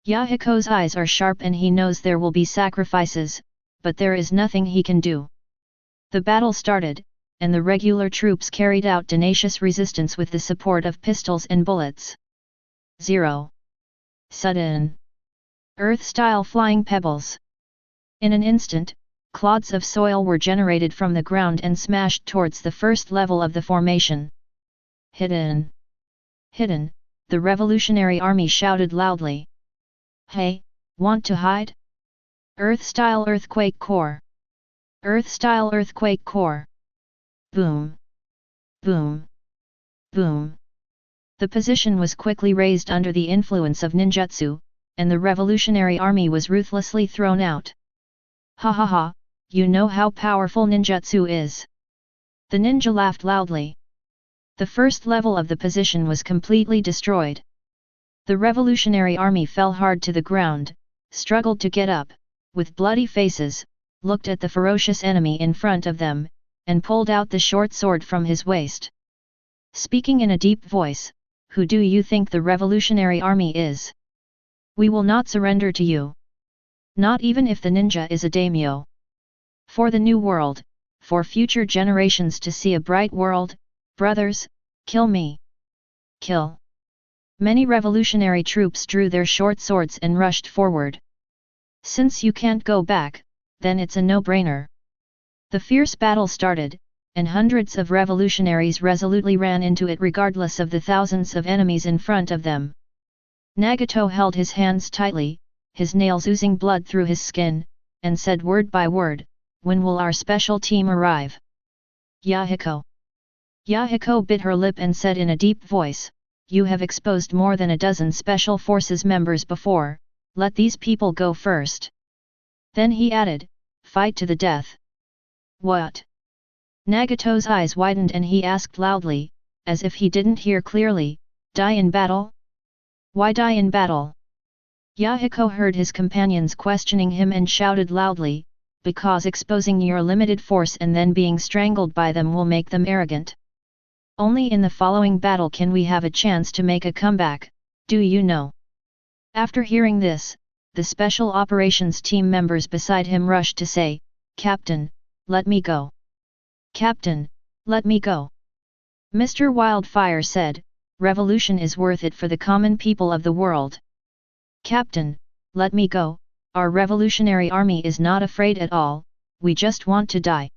[SPEAKER 1] Yahiko's eyes are sharp and he knows there will be sacrifices, but there is nothing he can do. The battle started, and the regular troops carried out tenacious resistance with the support of pistols and bullets. 0. Sudden. Earth-style flying pebbles. In an instant, clods of soil were generated from the ground and smashed towards the first level of the formation. Hidden! Hidden! The Revolutionary Army shouted loudly. "Hey, want to hide? Earth-style earthquake core! Earth-style earthquake core!" Boom! Boom! Boom! The position was quickly raised under the influence of ninjutsu, and the Revolutionary Army was ruthlessly thrown out. "Ha ha ha, you know how powerful ninjutsu is." The ninja laughed loudly. The first level of the position was completely destroyed. The Revolutionary Army fell hard to the ground, struggled to get up, with bloody faces, looked at the ferocious enemy in front of them, and pulled out the short sword from his waist. Speaking in a deep voice, "Who do you think the Revolutionary Army is? We will not surrender to you. Not even if the ninja is a daimyo. For the new world, for future generations to see a bright world, brothers, kill me. Kill." Many revolutionary troops drew their short swords and rushed forward. Since you can't go back, then it's a no-brainer. The fierce battle started, and hundreds of revolutionaries resolutely ran into it regardless of the thousands of enemies in front of them. Nagato held his hands tightly, his nails oozing blood through his skin, and said word by word, "When will our special team arrive?" "Yahiko." Yahiko bit her lip and said in a deep voice, "You have exposed more than a dozen special forces members before, let these people go first." Then he added, "Fight to the death." "What?" Nagato's eyes widened and he asked loudly, as if he didn't hear clearly, "Die in battle? Why die in battle?" Yahiko heard his companions questioning him and shouted loudly, "Because exposing your limited force and then being strangled by them will make them arrogant. Only in the following battle can we have a chance to make a comeback, do you know?" After hearing this, the special operations team members beside him rushed to say, "Captain, let me go. Captain, let me go." Mr. Wildfire said, "Revolution is worth it for the common people of the world. Captain, let me go, our revolutionary army is not afraid at all, we just want to die.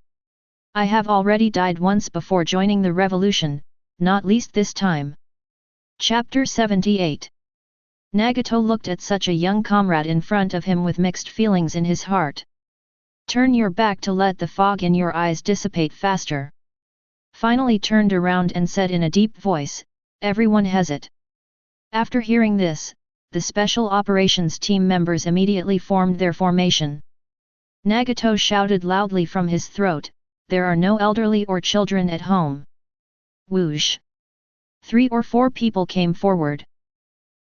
[SPEAKER 1] I have already died once before joining the revolution, not least this time." Chapter 78. Nagato looked at such a young comrade in front of him with mixed feelings in his heart. Turn your back to let the fog in your eyes dissipate faster. Finally turned around and said in a deep voice, "Everyone has it." After hearing this, the special operations team members immediately formed their formation. Nagato shouted loudly from his throat, "There are no elderly or children at home." Whoosh! 3 or 4 people came forward.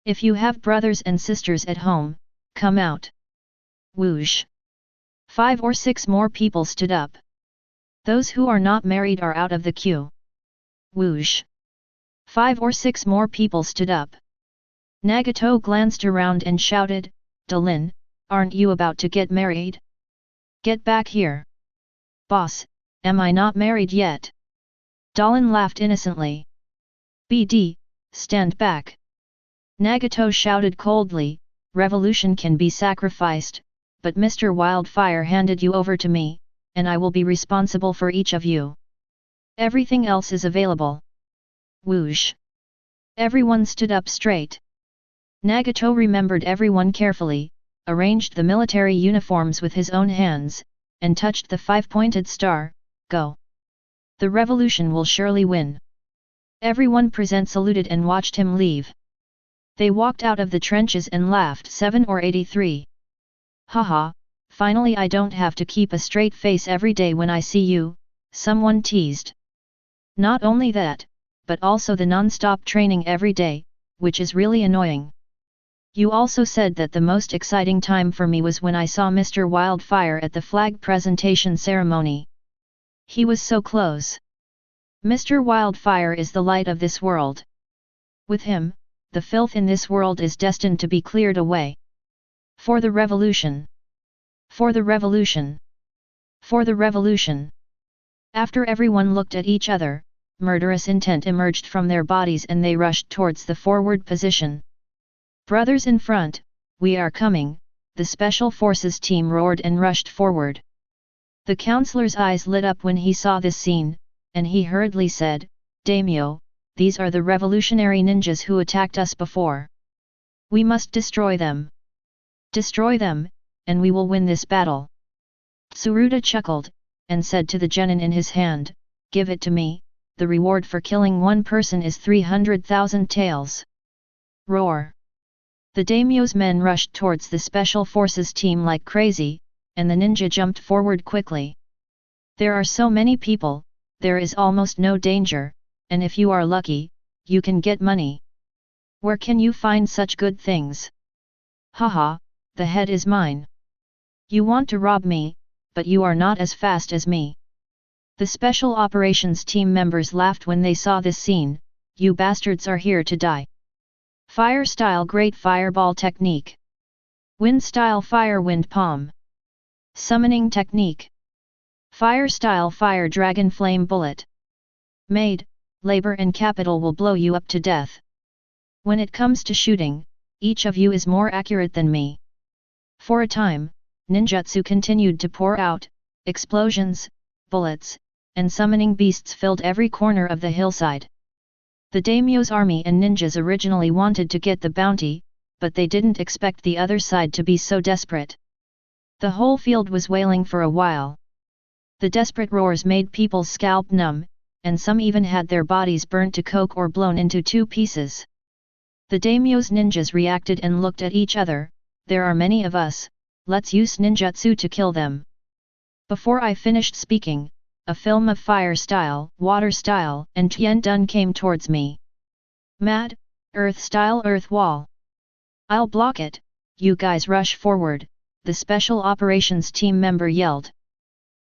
[SPEAKER 1] "If you have brothers and sisters at home, come out." Whoosh! 5 or 6 more people stood up. "Those who are not married are out of the queue." Whoosh! 5 or 6 more people stood up. Nagato glanced around and shouted, "Dalin, aren't you about to get married? Get back here." "Boss, am I not married yet?" Dalin laughed innocently. "BD, stand back." Nagato shouted coldly, "Revolution can be sacrificed, but Mr. Wildfire handed you over to me, and I will be responsible for each of you. Everything else is available." Whoosh! Everyone stood up straight. Nagato remembered everyone carefully, arranged the military uniforms with his own hands, and touched the five-pointed star. Go! The revolution will surely win. Everyone present saluted and watched him leave. They walked out of the trenches and laughed. 7 or 83. Haha, finally I don't have to keep a straight face every day when I see you, someone teased. Not only that, but also the non-stop training every day, which is really annoying. You also said that the most exciting time for me was when I saw Mr. Wildfire at the flag presentation ceremony. He was so close. Mr. Wildfire is the light of this world. With him, the filth in this world is destined to be cleared away. For the revolution! For the revolution! For the revolution! After everyone looked at each other, murderous intent emerged from their bodies and they rushed towards the forward position. Brothers in front, we are coming, the Special Forces team roared and rushed forward. The counselor's eyes lit up when he saw this scene, and he hurriedly said, Daimyo, these are the revolutionary ninjas who attacked us before. We must destroy them. Destroy them, and we will win this battle. Tsuruta chuckled, and said to the genin in his hand, give it to me, the reward for killing one person is 300,000 taels. Roar! The daimyo's men rushed towards the Special Forces team like crazy, and the ninja jumped forward quickly. There are so many people, there is almost no danger, and if you are lucky, you can get money. Where can you find such good things? Haha, the head is mine. You want to rob me, but you are not as fast as me. The Special Operations team members laughed when they saw this scene. You bastards are here to die. Fire style great fireball technique. Wind style fire wind palm. Summoning technique. Fire style fire dragon flame bullet. Maid, labor and capital will blow you up to death. When it comes to shooting, each of you is more accurate than me. For a time, ninjutsu continued to pour out, explosions, bullets, and summoning beasts filled every corner of the hillside. The daimyo's army and ninjas originally wanted to get the bounty, but they didn't expect the other side to be so desperate. The whole field was wailing for a while. The desperate roars made people's scalp numb, and some even had their bodies burnt to coke or blown into two pieces. The daimyo's ninjas reacted and looked at each other. There are many of us, let's use ninjutsu to kill them. Before I finished speaking, a film of fire style, water style, and Tien Dun came towards me. Mad, earth style earth wall. I'll block it, you guys rush forward, the Special Operations team member yelled.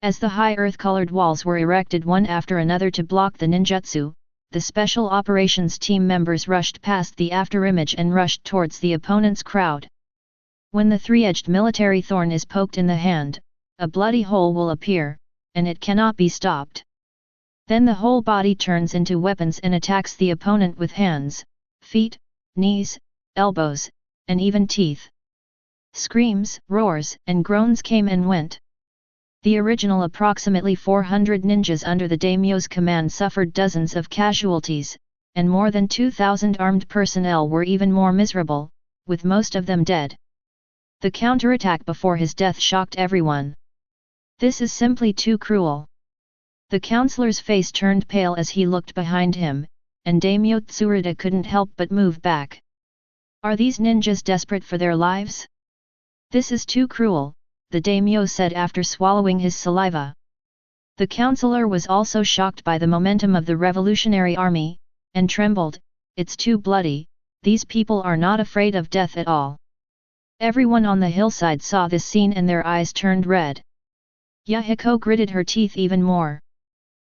[SPEAKER 1] As the high earth-colored walls were erected one after another to block the ninjutsu, the Special Operations team members rushed past the afterimage and rushed towards the opponent's crowd. When the three-edged military thorn is poked in the hand, a bloody hole will appear, and it cannot be stopped. Then the whole body turns into weapons and attacks the opponent with hands, feet, knees, elbows, and even teeth. Screams, roars, and groans came and went. The original approximately 400 ninjas under the daimyo's command suffered dozens of casualties, and more than 2,000 armed personnel were even more miserable, with most of them dead. The counterattack before his death shocked everyone. This is simply too cruel. The counselor's face turned pale as he looked behind him, and Daimyo Tsuruta couldn't help but move back. Are these ninjas desperate for their lives? This is too cruel, the daimyo said after swallowing his saliva. The counselor was also shocked by the momentum of the revolutionary army, and trembled. It's too bloody, these people are not afraid of death at all. Everyone on the hillside saw this scene and their eyes turned red. Yahiko gritted her teeth even more.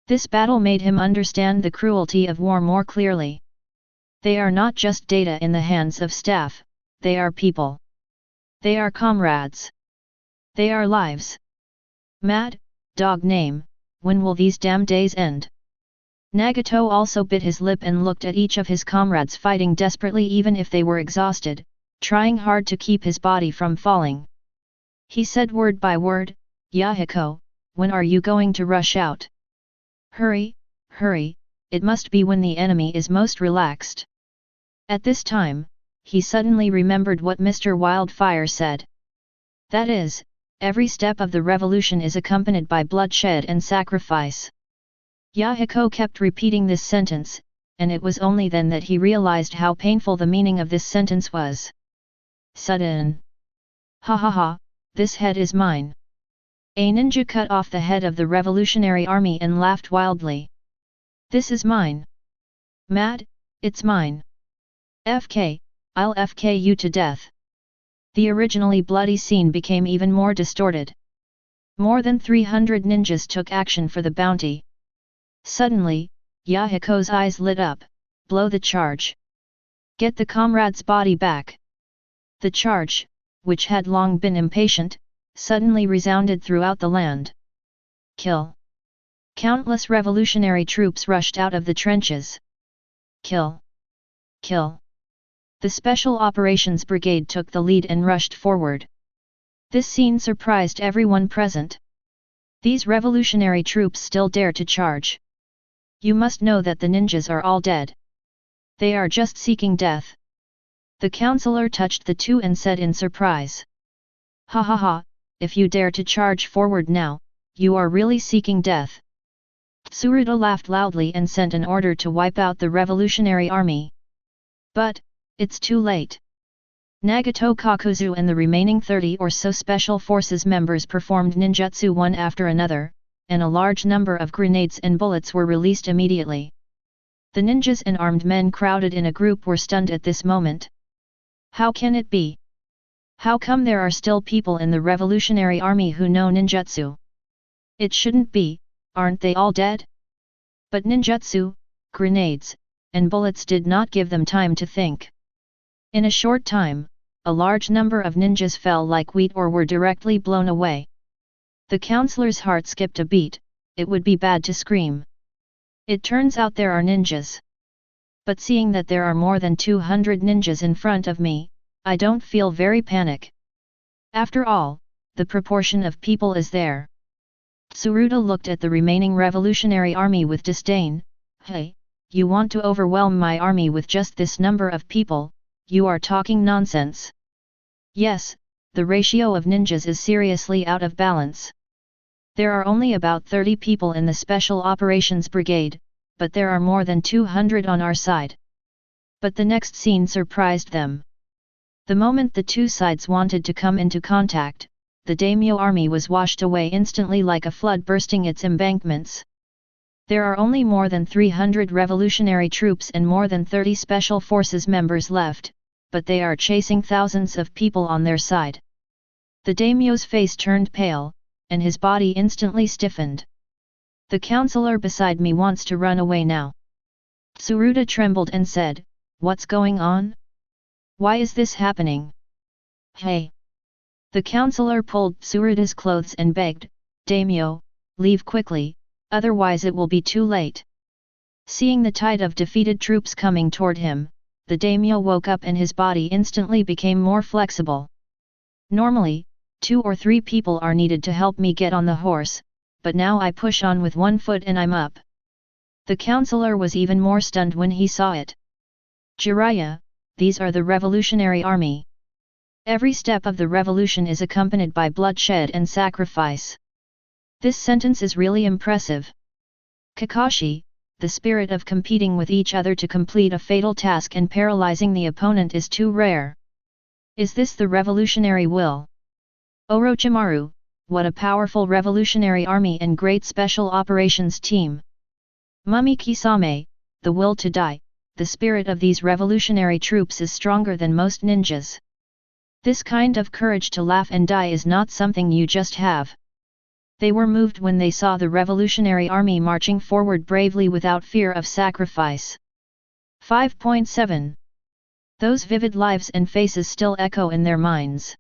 [SPEAKER 1] This battle made him understand the cruelty of war more clearly. They are not just data in the hands of staff, they are people. They are comrades. They are lives. Mad, dog name, when will these damn days end? Nagato also bit his lip and looked at each of his comrades fighting desperately even if they were exhausted, trying hard to keep his body from falling. He said word by word, Yahiko, when are you going to rush out? Hurry, hurry, it must be when the enemy is most relaxed. At this time, he suddenly remembered what Mr. Wildfire said. That is, every step of the revolution is accompanied by bloodshed and sacrifice. Yahiko kept repeating this sentence, and it was only then that he realized how painful the meaning of this sentence was. Sudden. Ha ha ha, this head is mine. A ninja cut off the head of the revolutionary army and laughed wildly. This is mine. Mad, it's mine. FK, I'll FK you to death. The originally bloody scene became even more distorted. More than 300 ninjas took action for the bounty. Suddenly, Yahiko's eyes lit up. Blow the charge. Get the comrade's body back. The charge, which had long been impatient, suddenly resounded throughout the land. Kill. Countless revolutionary troops rushed out of the trenches. Kill. Kill. The Special Operations Brigade took the lead and rushed forward. This scene surprised everyone present. These revolutionary troops still dare to charge. You must know that the ninjas are all dead. They are just seeking death. The counselor touched the two and said in surprise. Ha ha ha, if you dare to charge forward now, you are really seeking death. Tsuruta laughed loudly and sent an order to wipe out the revolutionary army. But, it's too late. Nagato Kakuzu and the remaining 30 or so special forces members performed ninjutsu one after another, and a large number of grenades and bullets were released immediately. The ninjas and armed men crowded in a group were stunned at this moment. How can it be? How come there are still people in the revolutionary army who know ninjutsu? It shouldn't be, aren't they all dead? But ninjutsu, grenades, and bullets did not give them time to think. In a short time, a large number of ninjas fell like wheat or were directly blown away. The counselor's heart skipped a beat. It would be bad to scream. It turns out there are ninjas. But seeing that there are more than 200 ninjas in front of me, I don't feel very panic. After all, the proportion of people is there. Tsuruta looked at the remaining revolutionary army with disdain. Hey, you want to overwhelm my army with just this number of people? You are talking nonsense. Yes, the ratio of ninjas is seriously out of balance. There are only about 30 people in the Special Operations Brigade, but there are more than 200 on our side. But the next scene surprised them. The moment the two sides wanted to come into contact, the daimyo army was washed away instantly like a flood bursting its embankments. There are only more than 300 revolutionary troops and more than 30 special forces members left, but they are chasing thousands of people on their side. The daimyo's face turned pale, and his body instantly stiffened. The counselor beside me wants to run away now. Tsuruta trembled and said, "What's going on? Why is this happening?" Hey! The counselor pulled Tsuruta's clothes and begged, "Daimyo, leave quickly, otherwise it will be too late." Seeing the tide of defeated troops coming toward him, the daimyo woke up and his body instantly became more flexible. Normally, 2 or 3 people are needed to help me get on the horse, but now I push on with one foot and I'm up. The counselor was even more stunned when he saw it. Jiraiya, these are the revolutionary army. Every step of the revolution is accompanied by bloodshed and sacrifice. This sentence is really impressive. Kakashi, the spirit of competing with each other to complete a fatal task and paralyzing the opponent is too rare. Is this the revolutionary will? Orochimaru, what a powerful revolutionary army and great special operations team. Mummy Kisame, the will to die, the spirit of these revolutionary troops is stronger than most ninjas. This kind of courage to laugh and die is not something you just have. They were moved when they saw the revolutionary army marching forward bravely without fear of sacrifice. 5.7. Those vivid lives and faces still echo in their minds.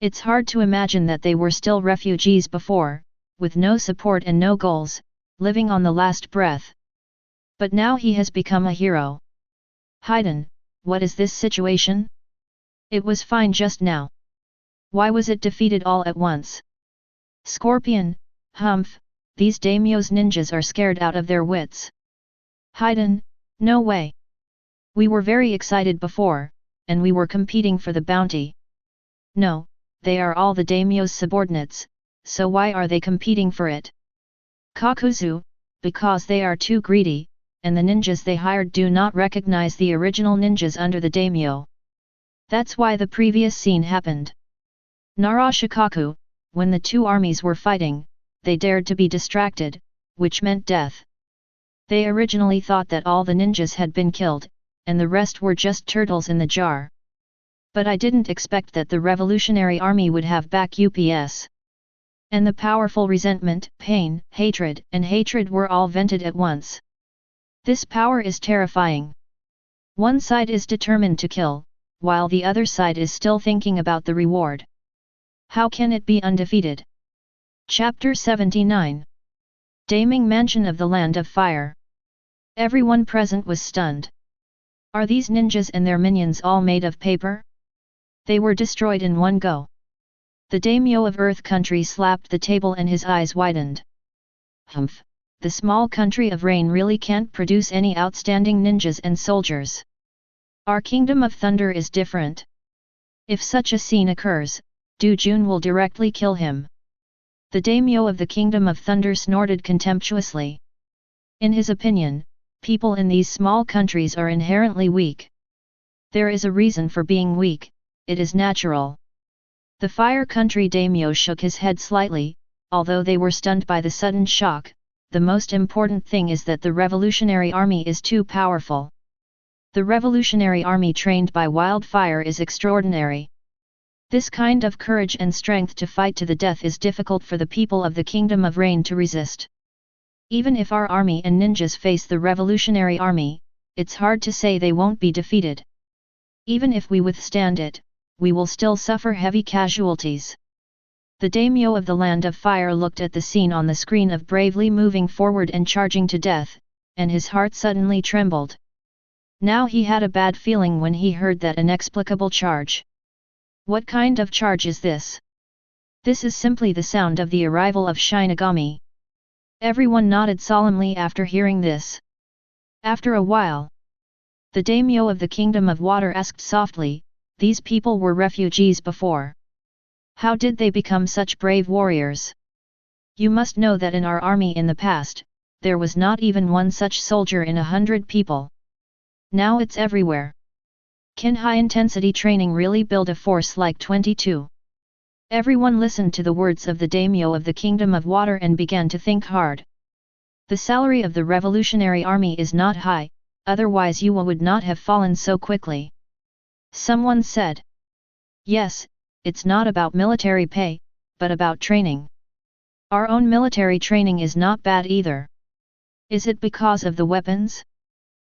[SPEAKER 1] It's hard to imagine that they were still refugees before, with no support and no goals, living on the last breath. But now he has become a hero. Haiden, what is this situation? It was fine just now. Why was it defeated all at once? Scorpion, Humph, these daimyo's ninjas are scared out of their wits. Haiden, no way. We were very excited before, and we were competing for the bounty. No, they are all the daimyo's subordinates, so why are they competing for it? Kakuzu, because they are too greedy, and the ninjas they hired do not recognize the original ninjas under the daimyo. That's why the previous scene happened. Narashikaku, when the two armies were fighting, they dared to be distracted, which meant death. They originally thought that all the ninjas had been killed, and the rest were just turtles in the jar. But I didn't expect that the revolutionary army would have back UPS. And the powerful resentment, pain, and hatred were all vented at once. This power is terrifying. One side is determined to kill, while the other side is still thinking about the reward. How can it be undefeated? Chapter 79. Daming Mansion of the Land of Fire. Everyone present was stunned. Are these ninjas and their minions all made of paper? They were destroyed in one go. The daimyo of Earth Country slapped the table and his eyes widened. Humph, the small country of Rain really can't produce any outstanding ninjas and soldiers. Our Kingdom of Thunder is different. If such a scene occurs, Jun will directly kill him. The daimyo of the Kingdom of Thunder snorted contemptuously. In his opinion, people in these small countries are inherently weak. There is a reason for being weak, it is natural. The Fire Country daimyo shook his head slightly, although they were stunned by the sudden shock. The most important thing is that the Revolutionary Army is too powerful. The Revolutionary Army trained by Wildfire is extraordinary. This kind of courage and strength to fight to the death is difficult for the people of the Kingdom of Rain to resist. Even if our army and ninjas face the Revolutionary Army, it's hard to say they won't be defeated. Even if we withstand it, we will still suffer heavy casualties. The daimyo of the Land of Fire looked at the scene on the screen of bravely moving forward and charging to death, and his heart suddenly trembled. Now he had a bad feeling when he heard that inexplicable charge. What kind of charge is this? This is simply the sound of the arrival of Shinigami. Everyone nodded solemnly after hearing this. After a while, the daimyo of the Kingdom of Water asked softly, these people were refugees before. How did they become such brave warriors? You must know that in our army in the past, there was not even one such soldier in 100 people. Now it's everywhere. Can high-intensity training really build a force like 22? Everyone listened to the words of the daimyo of the Kingdom of Water and began to think hard. The salary of the Revolutionary Army is not high, otherwise Yuwa would not have fallen so quickly. Someone said. Yes, it's not about military pay, but about training. Our own military training is not bad either. Is it because of the weapons?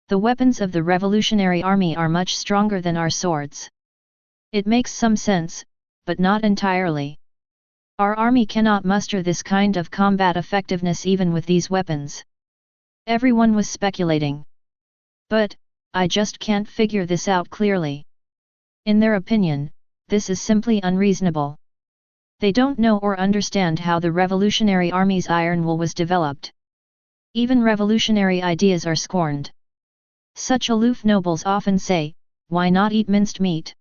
[SPEAKER 1] The weapons of the Revolutionary Army are much stronger than our swords. It makes some sense, but not entirely. Our army cannot muster this kind of combat effectiveness even with these weapons. Everyone was speculating. But, I just can't figure this out clearly. In their opinion, this is simply unreasonable. They don't know or understand how the Revolutionary Army's iron will was developed. Even revolutionary ideas are scorned. Such aloof nobles often say, why not eat minced meat?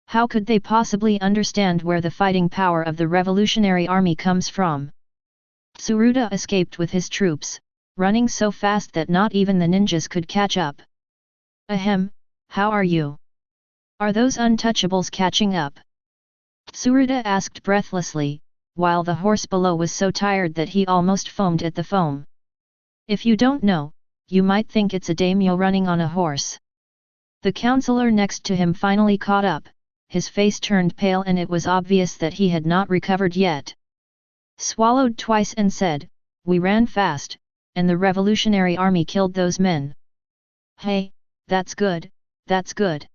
[SPEAKER 1] How could they possibly understand where the fighting power of the Revolutionary Army comes from? Tsuruta escaped with his troops, running so fast that not even the ninjas could catch up. Ahem, how are you? Are those untouchables catching up? Tsuruta asked breathlessly, while the horse below was so tired that he almost foamed at the foam. If you don't know, you might think it's a daimyo running on a horse. The counselor next to him finally caught up, his face turned pale and it was obvious that he had not recovered yet. Swallowed twice and said, we ran fast, and the Revolutionary Army killed those men. Hey, that's good, that's good.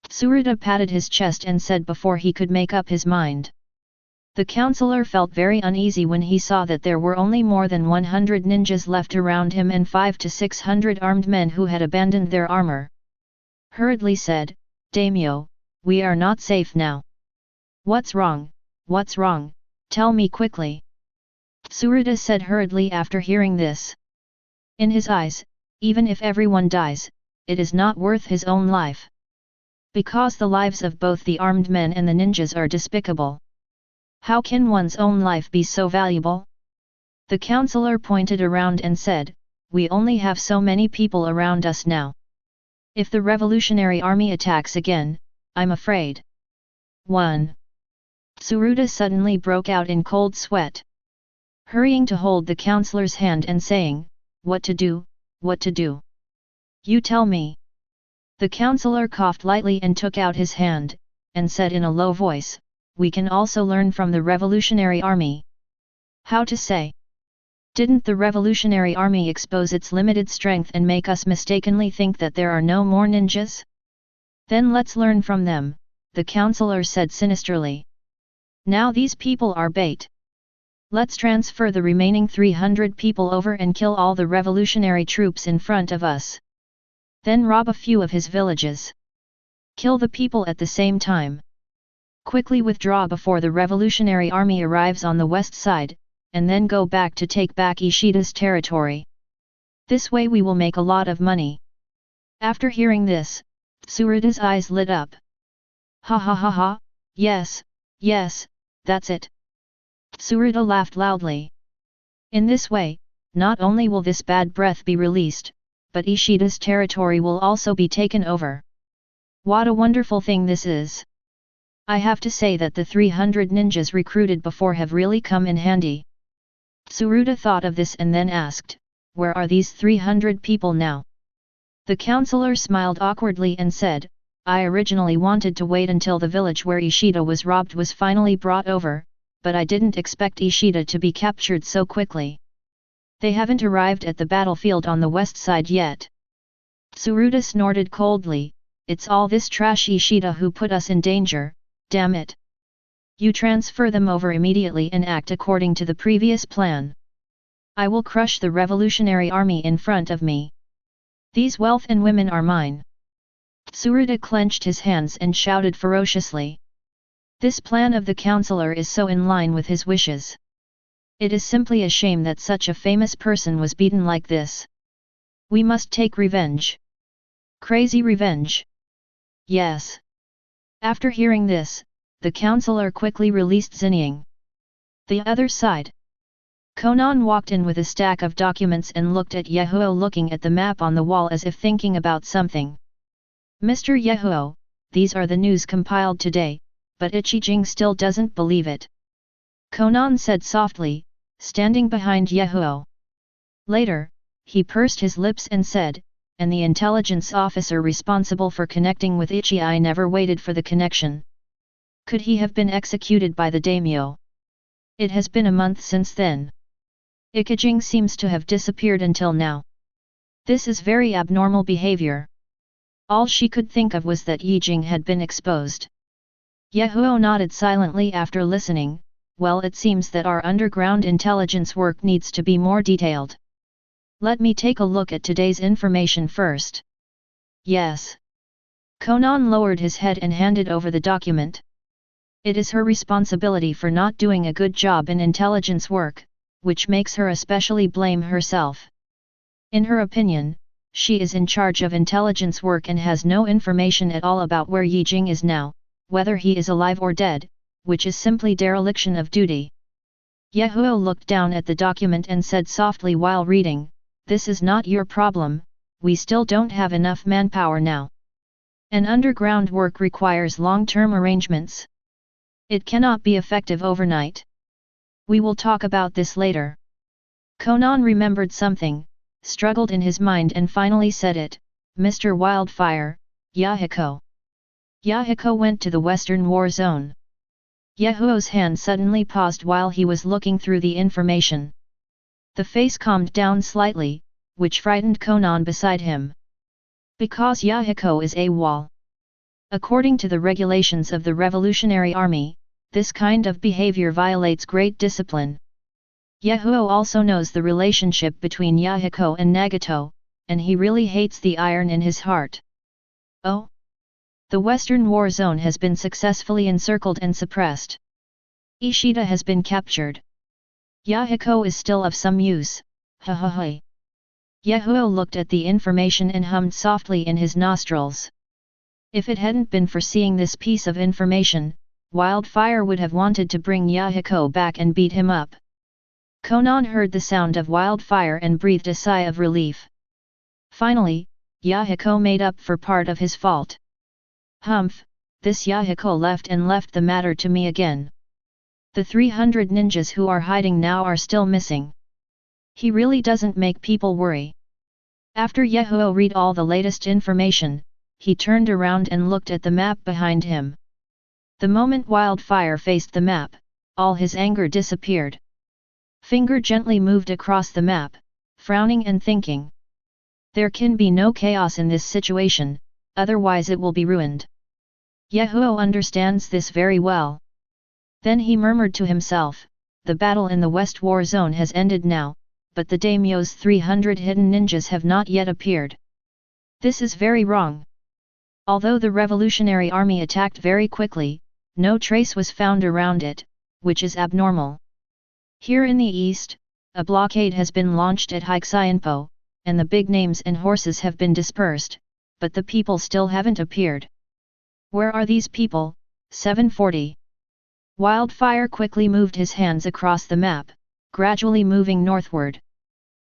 [SPEAKER 1] Tsuruta patted his chest and said before he could make up his mind. The counselor felt very uneasy when he saw that there were only more than 100 ninjas left around him and 500 to 600 armed men who had abandoned their armor. Hurriedly said, Daimyo, we are not safe now. What's wrong, tell me quickly. Tsuruta said hurriedly after hearing this. In his eyes, even if everyone dies, it is not worth his own life. Because the lives of both the armed men and the ninjas are despicable. How can one's own life be so valuable? The counselor pointed around and said, we only have so many people around us now. If the revolutionary army attacks again, I'm afraid. 1. Tsuruta suddenly broke out in cold sweat. Hurrying to hold the counselor's hand and saying, what to do, what to do? You tell me. The counselor coughed lightly and took out his hand, and said in a low voice, we can also learn from the revolutionary army. How to say? Didn't the revolutionary army expose its limited strength and make us mistakenly think that there are no more ninjas? Then let's learn from them, the counselor said sinisterly. Now these people are bait. Let's transfer the remaining 300 people over and kill all the revolutionary troops in front of us. Then rob a few of his villages. Kill the people at the same time. Quickly withdraw before the revolutionary army arrives on the west side, and then go back to take back Ishida's territory. This way we will make a lot of money. After hearing this, Tsuruta's eyes lit up. Ha ha ha ha, yes, yes, that's it. Tsuruta laughed loudly. In this way, not only will this bad breath be released, but Ishida's territory will also be taken over. What a wonderful thing this is! I have to say that the 300 ninjas recruited before have really come in handy. Tsuruta thought of this and then asked, where are these 300 people now? The counselor smiled awkwardly and said, I originally wanted to wait until the village where Ishida was robbed was finally brought over, but I didn't expect Ishida to be captured so quickly. They haven't arrived at the battlefield on the west side yet. Tsuruta snorted coldly, it's all this trash Ishida who put us in danger, damn it. You transfer them over immediately and act according to the previous plan. I will crush the revolutionary army in front of me. These wealth and women are mine. Tsuruta clenched his hands and shouted ferociously. This plan of the counselor is so in line with his wishes. It is simply a shame that such a famous person was beaten like this. We must take revenge. Crazy revenge. Yes. After hearing this, the counselor quickly released Zinniang. The other side. Konan walked in with a stack of documents and looked at Yahiko looking at the map on the wall as if thinking about something. Mr. Yahiko, these are the news compiled today, but Ichijing still doesn't believe it. Konan said softly, standing behind Yahiko. Later, he pursed his lips and said, and the intelligence officer responsible for connecting with Ichii never waited for the connection. Could he have been executed by the daimyo? It has been a month since then. Ikijing seems to have disappeared until now. This is very abnormal behavior. All she could think of was that Yijing had been exposed. Yahiko nodded silently after listening. Well, it seems that our underground intelligence work needs to be more detailed. Let me take a look at today's information first. Yes. Konan lowered his head and handed over the document. It is her responsibility for not doing a good job in intelligence work, which makes her especially blame herself. In her opinion, she is in charge of intelligence work and has no information at all about where Yijing is now, whether he is alive or dead, which is simply dereliction of duty. Yahiko looked down at the document and said softly while reading, this is not your problem, we still don't have enough manpower now. An underground work requires long-term arrangements. It cannot be effective overnight. We will talk about this later. Konan remembered something, struggled in his mind and finally said it, Mr. Wildfire, Yahiko. Yahiko went to the Western War Zone. Yahiko's hand suddenly paused while he was looking through the information. The face calmed down slightly, which frightened Konan beside him. Because Yahiko is AWOL. According to the regulations of the Revolutionary Army, this kind of behavior violates great discipline. Yahiko also knows the relationship between Yahiko and Nagato, and he really hates the iron in his heart. Oh? The Western War Zone has been successfully encircled and suppressed. Ishida has been captured. Yahiko is still of some use, ha ha ha. Yahiko looked at the information and hummed softly in his nostrils. If it hadn't been for seeing this piece of information, Wildfire would have wanted to bring Yahiko back and beat him up. Konan heard the sound of Wildfire and breathed a sigh of relief. Finally, Yahiko made up for part of his fault. Humph, this Yahiko left the matter to me again. The 300 ninjas who are hiding now are still missing. He really doesn't make people worry. After Yahiko read all the latest information, he turned around and looked at the map behind him. The moment Wildfire faced the map, all his anger disappeared. Finger gently moved across the map, frowning and thinking. There can be no chaos in this situation, otherwise it will be ruined. Yahiko understands this very well. Then he murmured to himself, the battle in the West War Zone has ended now, but the daimyo's 300 hidden ninjas have not yet appeared. This is very wrong. Although the Revolutionary Army attacked very quickly, no trace was found around it, which is abnormal. Here in the east, a blockade has been launched at Hiksayanpo, and the big names and horses have been dispersed, but the people still haven't appeared. Where are these people? 740. Wildfire quickly moved his hands across the map, gradually moving northward.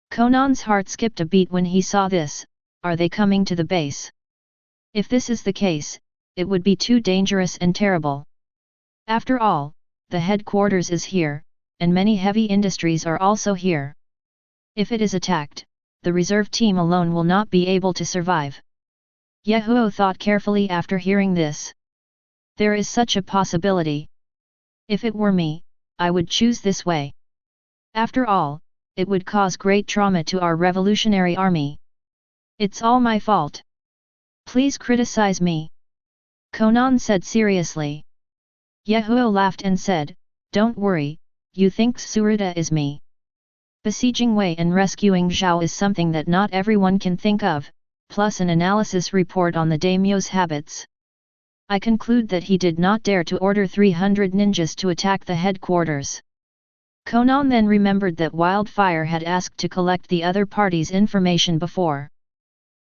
[SPEAKER 1] Konan's heart skipped a beat when he saw this. Are they coming to the base? If this is the case, it would be too dangerous and terrible. After all, the headquarters is here, and many heavy industries are also here. If it is attacked, the reserve team alone will not be able to survive. Yahiko thought carefully after hearing this. There is such a possibility. If it were me, I would choose this way. After all, it would cause great trauma to our revolutionary army. It's all my fault. Please criticize me. Konan said seriously. Yahiko laughed and said, don't worry, you think Tsuruta is me. Besieging Wei and rescuing Zhao is something that not everyone can think of, plus an analysis report on the daimyo's habits. I conclude that he did not dare to order 300 ninjas to attack the headquarters. Konan then remembered that Wildfire had asked to collect the other party's information before.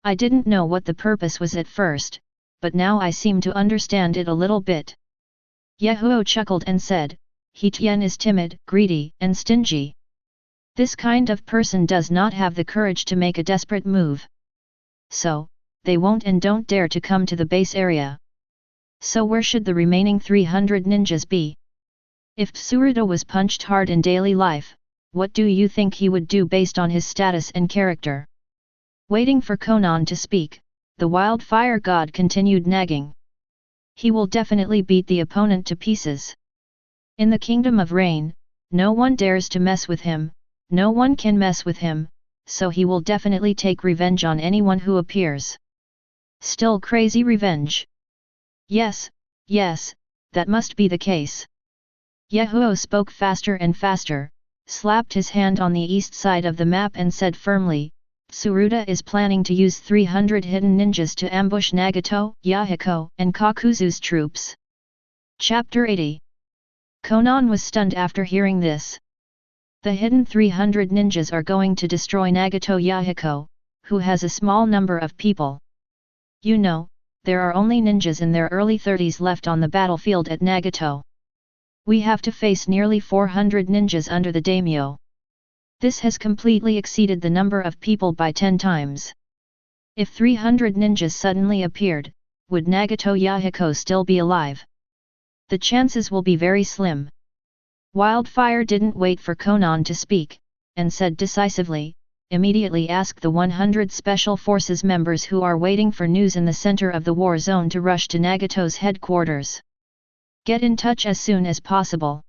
[SPEAKER 1] I didn't know what the purpose was at first, but now I seem to understand it a little bit. Yahiko chuckled and said, He Tian is timid, greedy, and stingy. This kind of person does not have the courage to make a desperate move. So, they won't and don't dare to come to the base area. So where should the remaining 300 ninjas be? If Tsuruta was punched hard in daily life, what do you think he would do based on his status and character? Waiting for Konan to speak, the Wildfire god continued nagging. He will definitely beat the opponent to pieces. In the Kingdom of Rain, no one dares to mess with him, no one can mess with him, so he will definitely take revenge on anyone who appears. Still crazy revenge? Yes, that must be the case. Yahiko spoke faster and faster, slapped his hand on the east side of the map and said firmly, Tsuruta is planning to use 300 hidden ninjas to ambush Nagato, Yahiko, and Kakuzu's troops. Chapter 80. Konan was stunned after hearing this. The hidden 300 ninjas are going to destroy Nagato Yahiko, who has a small number of people. You know, there are only ninjas in their early 30s left on the battlefield at Nagato. We have to face nearly 400 ninjas under the daimyo. This has completely exceeded the number of people by 10 times. If 300 ninjas suddenly appeared, would Nagato Yahiko still be alive? The chances will be very slim. Wildfire didn't wait for Konan to speak, and said decisively, immediately ask the 100 Special Forces members who are waiting for news in the center of the war zone to rush to Nagato's headquarters. Get in touch as soon as possible.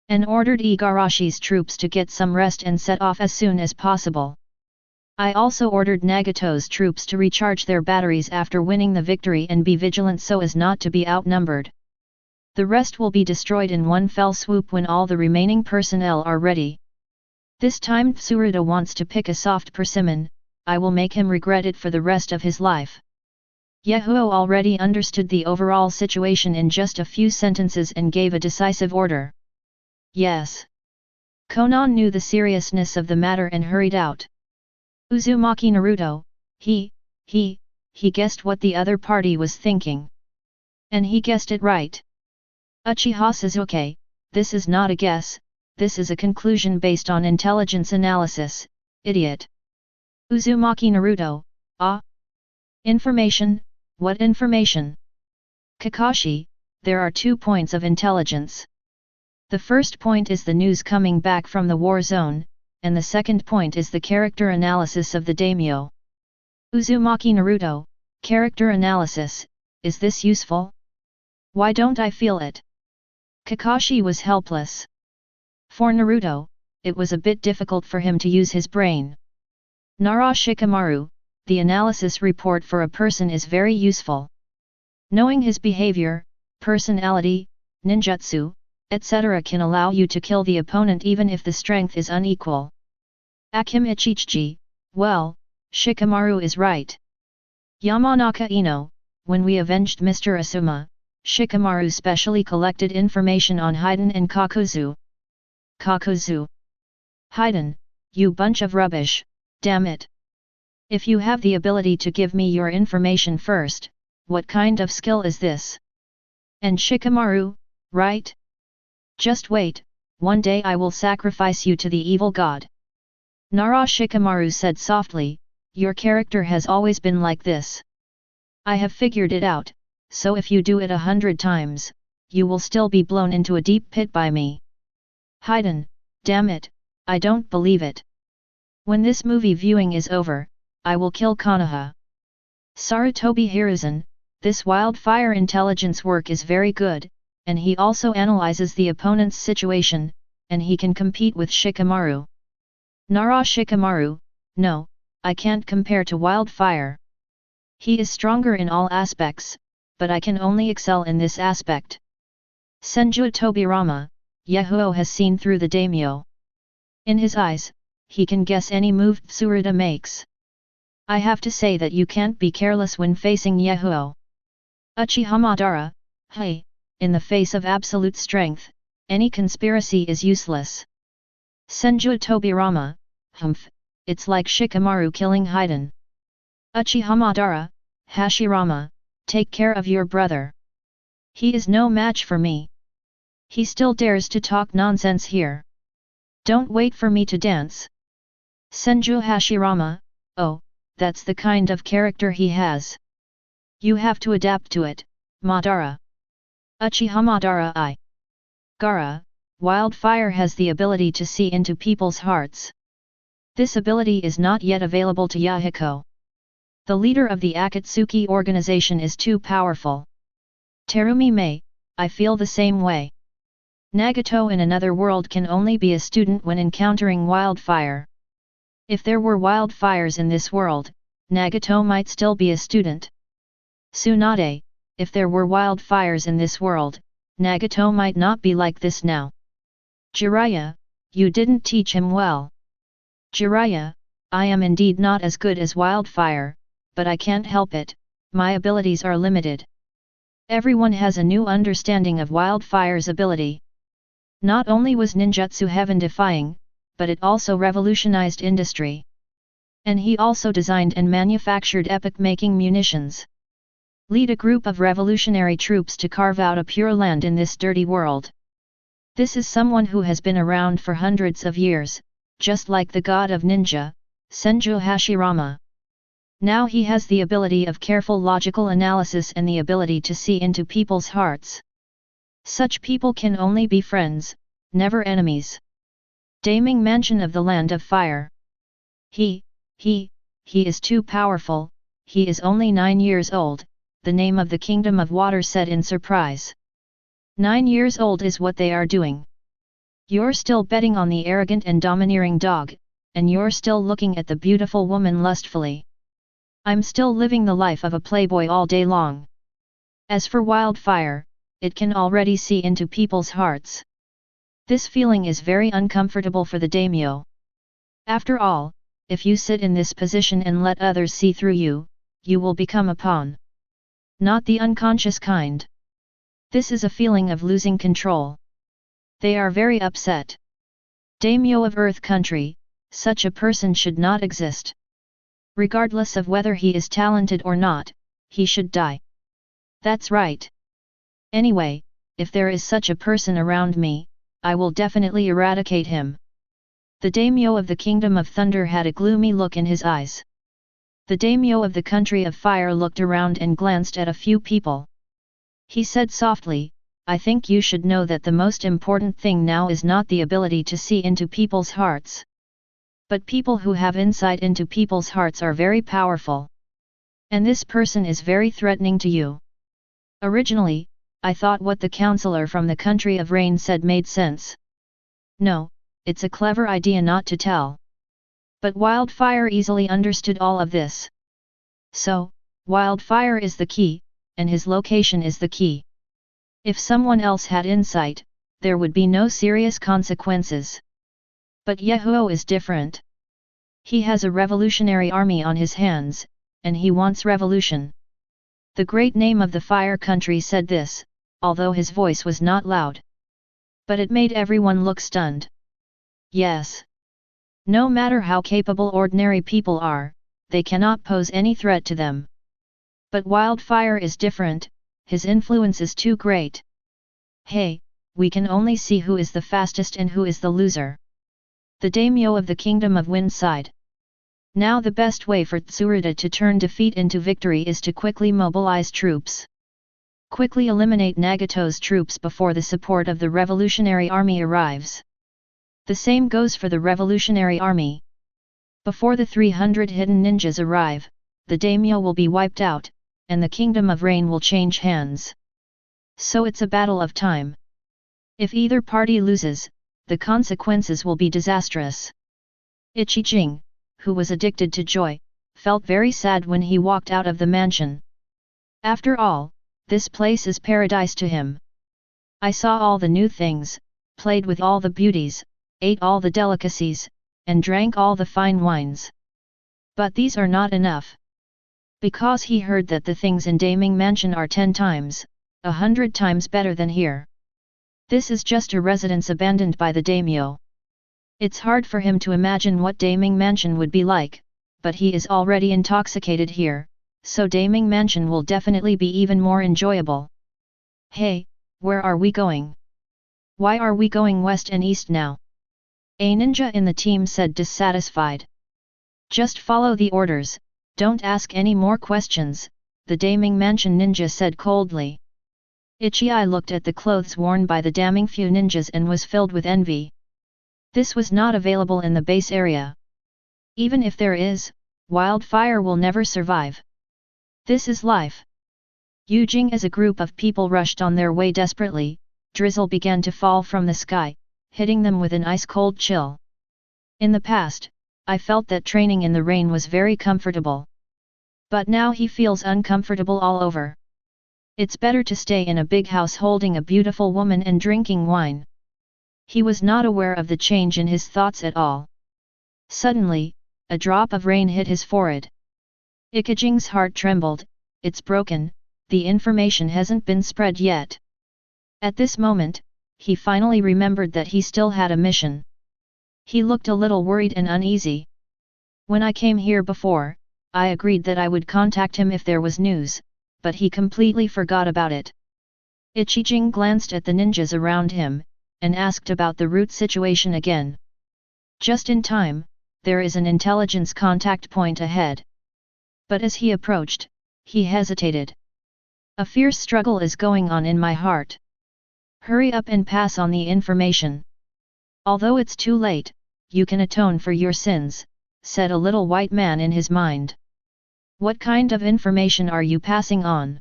[SPEAKER 1] And ordered Igarashi's troops to get some rest and set off as soon as possible. I also ordered Nagato's troops to recharge their batteries after winning the victory and be vigilant so as not to be outnumbered. The rest will be destroyed in one fell swoop when all the remaining personnel are ready. This time Tsuruta wants to pick a soft persimmon, I will make him regret it for the rest of his life. Yahiko already understood the overall situation in just a few sentences and gave a decisive order. Yes. Konan knew the seriousness of the matter and hurried out. Uzumaki Naruto, he guessed what the other party was thinking. And he guessed it right. Uchiha Sasuke, this is not a guess, this is a conclusion based on intelligence analysis, idiot. Uzumaki Naruto, ah? Information, what information? Kakashi, there are 2 points of intelligence. The first point is the news coming back from the war zone, and the second point is the character analysis of the daimyo. Uzumaki Naruto, character analysis, is this useful? Why don't I feel it? Kakashi was helpless. For Naruto, it was a bit difficult for him to use his brain. Nara Shikamaru, the analysis report for a person is very useful. Knowing his behavior, personality, ninjutsu, etc. can allow you to kill the opponent even if the strength is unequal. Akim Ichichi, well, Shikamaru is right. Yamanaka Ino, when we avenged Mr. Asuma, Shikamaru specially collected information on Haiden and Kakuzu. Kakuzu. Haiden, you bunch of rubbish, damn it. If you have the ability to give me your information first, what kind of skill is this? And Shikamaru, right? Just wait, one day I will sacrifice you to the evil god. Nara Shikamaru said softly, your character has always been like this. I have figured it out, so if you do it 100 times, you will still be blown into a deep pit by me. Haiden, damn it, I don't believe it. When this movie viewing is over, I will kill Konoha. Sarutobi Hiruzen, this Wildfire intelligence work is very good, and he also analyzes the opponent's situation, and he can compete with Shikamaru. Nara Shikamaru, no, I can't compare to Wildfire. He is stronger in all aspects, but I can only excel in this aspect. Senju Tobirama, Yahiko has seen through the daimyo. In his eyes, he can guess any move Tsurada makes. I have to say that you can't be careless when facing Yahiko. Uchiha Madara, hey, in the face of absolute strength, any conspiracy is useless. Senju Tobirama, humph, it's like Shikamaru killing Haiden. Uchiha Madara, Hashirama, take care of your brother. He is no match for me. He still dares to talk nonsense here. Don't wait for me to dance. Senju Hashirama, oh, that's the kind of character he has. You have to adapt to it, Madara. Uchiha Madara I. Gaara, Wildfire has the ability to see into people's hearts. This ability is not yet available to Yahiko. The leader of the Akatsuki organization is too powerful. Terumi Mei, I feel the same way. Nagato in another world can only be a student when encountering Wildfire. If there were wildfires in this world, Nagato might still be a student. Tsunade, if there were wildfires in this world, Nagato might not be like this now. Jiraiya, you didn't teach him well. Jiraiya, I am indeed not as good as Wildfire, but I can't help it, my abilities are limited. Everyone has a new understanding of Wildfire's ability. Not only was ninjutsu heaven-defying, but it also revolutionized industry. And he also designed and manufactured epoch-making munitions. Lead a group of revolutionary troops to carve out a pure land in this dirty world. This is someone who has been around for hundreds of years, just like the god of ninja, Senju Hashirama. Now he has the ability of careful logical analysis and the ability to see into people's hearts. Such people can only be friends, never enemies. Daming Mansion of the Land of Fire. He is too powerful, he is only 9 years old, the name of the Kingdom of Water said in surprise. 9 years old is what they are doing. You're still betting on the arrogant and domineering dog, and you're still looking at the beautiful woman lustfully. I'm still living the life of a playboy all day long. As for Wildfire, it can already see into people's hearts. This feeling is very uncomfortable for the daimyo. After all, if you sit in this position and let others see through you, you will become a pawn. Not the unconscious kind. This is a feeling of losing control. They are very upset. Daimyo of Earth Country, such a person should not exist. Regardless of whether he is talented or not, he should die. That's right. Anyway, if there is such a person around me, I will definitely eradicate him. The daimyo of the Kingdom of Thunder had a gloomy look in his eyes. The daimyo of the Country of Fire looked around and glanced at a few people. He said softly, I think you should know that the most important thing now is not the ability to see into people's hearts. But people who have insight into people's hearts are very powerful. And this person is very threatening to you. Originally, I thought what the counselor from the Country of Rain said made sense. No, it's a clever idea not to tell. But Wildfire easily understood all of this. So, Wildfire is the key, and his location is the key. If someone else had insight, there would be no serious consequences. But Yahiko is different. He has a revolutionary army on his hands, and he wants revolution. The great name of the Fire Country said this, although his voice was not loud. But it made everyone look stunned. Yes. No matter how capable ordinary people are, they cannot pose any threat to them. But Wildfire is different, his influence is too great. Hey, we can only see who is the fastest and who is the loser. The daimyo of the Kingdom of Wind sighed. Now the best way for Tsuruta to turn defeat into victory is to quickly mobilize troops. Quickly eliminate Nagato's troops before the support of the Revolutionary Army arrives. The same goes for the Revolutionary Army. Before the 300 hidden ninjas arrive, the daimyo will be wiped out, and the Kingdom of Rain will change hands. So it's a battle of time. If either party loses, the consequences will be disastrous. Ichijing, who was addicted to joy, felt very sad when he walked out of the mansion. After all, this place is paradise to him. I saw all the new things, played with all the beauties, ate all the delicacies, and drank all the fine wines. But these are not enough. Because he heard that the things in Daming Mansion are 10 times, 100 times better than here. This is just a residence abandoned by the daimyo. It's hard for him to imagine what Daming Mansion would be like, but he is already intoxicated here, so Daming Mansion will definitely be even more enjoyable. Hey, where are we going? Why are we going west and east now? A ninja in the team said dissatisfied. Just follow the orders, don't ask any more questions, the Daming Mansion ninja said coldly. Ichii looked at the clothes worn by the damning few ninjas and was filled with envy. This was not available in the base area. Even if there is, Wildfire will never survive. This is life. Yujing as a group of people rushed on their way desperately, drizzle began to fall from the sky, hitting them with an ice-cold chill. In the past, I felt that training in the rain was very comfortable. But now he feels uncomfortable all over. It's better to stay in a big house holding a beautiful woman and drinking wine. He was not aware of the change in his thoughts at all. Suddenly, a drop of rain hit his forehead. Ikijing's heart trembled, it's broken, the information hasn't been spread yet. At this moment, he finally remembered that he still had a mission. He looked a little worried and uneasy. When I came here before, I agreed that I would contact him if there was news, but he completely forgot about it. Ichijing glanced at the ninjas around him, and asked about the route situation again. Just in time, there is an intelligence contact point ahead. But as he approached, he hesitated. A fierce struggle is going on in my heart. Hurry up and pass on the information. Although it's too late, you can atone for your sins, said a little white man in his mind. What kind of information are you passing on?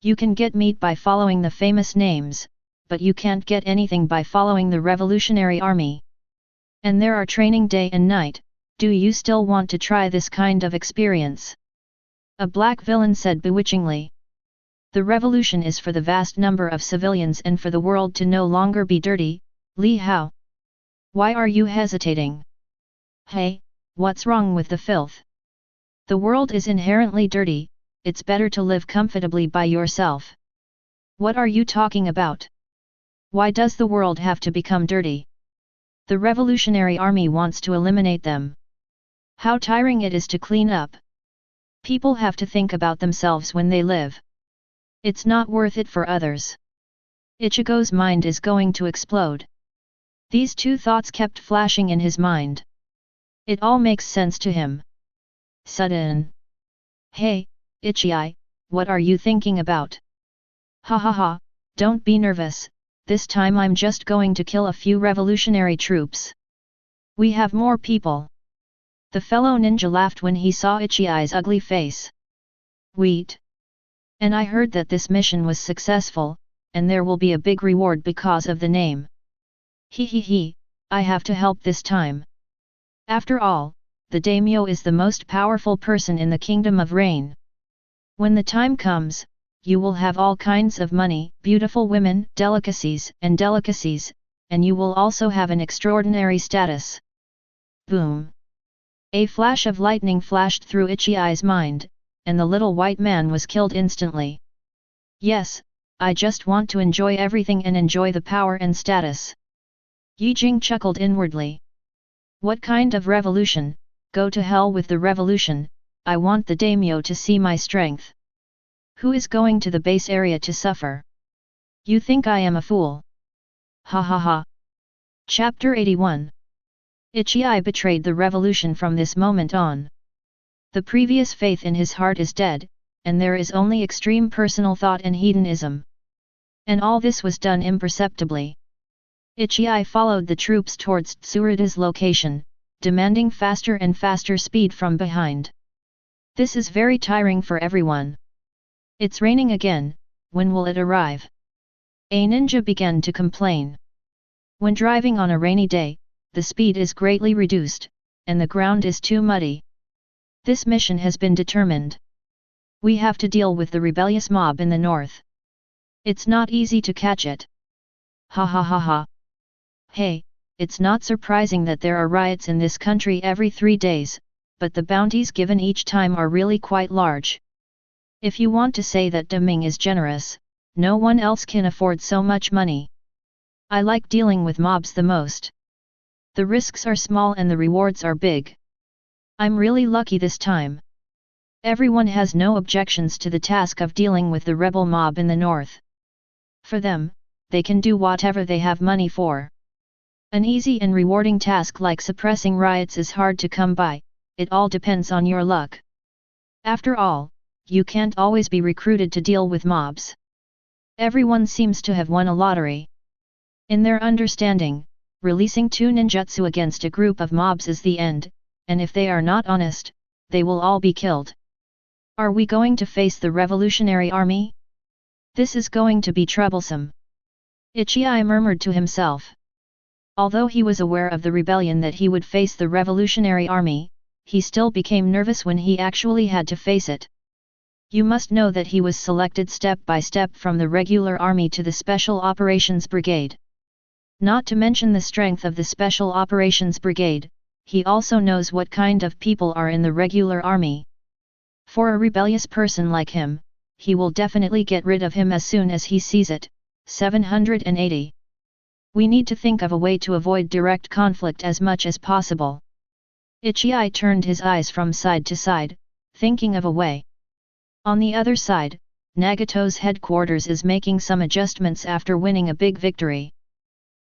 [SPEAKER 1] You can get meat by following the famous names, but you can't get anything by following the Revolutionary Army. And there are training day and night, do you still want to try this kind of experience? A black villain said bewitchingly. The revolution is for the vast number of civilians and for the world to no longer be dirty, Li Hao. Why are you hesitating? Hey, what's wrong with the filth? The world is inherently dirty, it's better to live comfortably by yourself. What are you talking about? Why does the world have to become dirty? The Revolutionary Army wants to eliminate them. How tiring it is to clean up. People have to think about themselves when they live. It's not worth it for others. Ichigo's mind is going to explode. These two thoughts kept flashing in his mind. It all makes sense to him. Sudden. Hey, Ichii, what are you thinking about? Ha ha ha, don't be nervous, this time I'm just going to kill a few revolutionary troops. We have more people. The fellow ninja laughed when he saw Ichii's ugly face. Wait. And I heard that this mission was successful, and there will be a big reward because of the name. He, I have to help this time. After all, the daimyo is the most powerful person in the Kingdom of Rain. When the time comes, you will have all kinds of money, beautiful women, delicacies, and you will also have an extraordinary status. Boom! A flash of lightning flashed through Ichii's mind, and the little white man was killed instantly. Yes, I just want to enjoy everything and enjoy the power and status. Yijing chuckled inwardly. What kind of revolution? Go to hell with the revolution, I want the daimyo to see my strength. Who is going to the base area to suffer? You think I am a fool? Ha ha ha. Chapter 81. Ichii betrayed the revolution from this moment on. The previous faith in his heart is dead, and there is only extreme personal thought and hedonism. And all this was done imperceptibly. Ichii followed the troops towards Tsuruda's location, demanding faster and faster speed from behind. This is very tiring for everyone. It's raining again, when will it arrive? A ninja began to complain. When driving on a rainy day, the speed is greatly reduced, and the ground is too muddy. This mission has been determined. We have to deal with the rebellious mob in the north. It's not easy to catch it. Ha ha ha ha. Hey, it's not surprising that there are riots in this country every 3 days, but the bounties given each time are really quite large. If you want to say that Deming is generous, no one else can afford so much money. I like dealing with mobs the most. The risks are small and the rewards are big. I'm really lucky this time. Everyone has no objections to the task of dealing with the rebel mob in the north. For them, they can do whatever they have money for. An easy and rewarding task like suppressing riots is hard to come by, it all depends on your luck. After all, you can't always be recruited to deal with mobs. Everyone seems to have won a lottery. In their understanding, releasing 2 ninjutsu against a group of mobs is the end, and if they are not honest, they will all be killed. Are we going to face the revolutionary army? This is going to be troublesome. Ichii murmured to himself. Although he was aware of the rebellion that he would face the revolutionary army, he still became nervous when he actually had to face it. You must know that he was selected step by step from the regular army to the Special Operations Brigade. Not to mention the strength of the Special Operations Brigade, he also knows what kind of people are in the regular army. For a rebellious person like him, he will definitely get rid of him as soon as he sees it. 780. We need to think of a way to avoid direct conflict as much as possible. Ichii turned his eyes from side to side, thinking of a way. On the other side, Nagato's headquarters is making some adjustments after winning a big victory.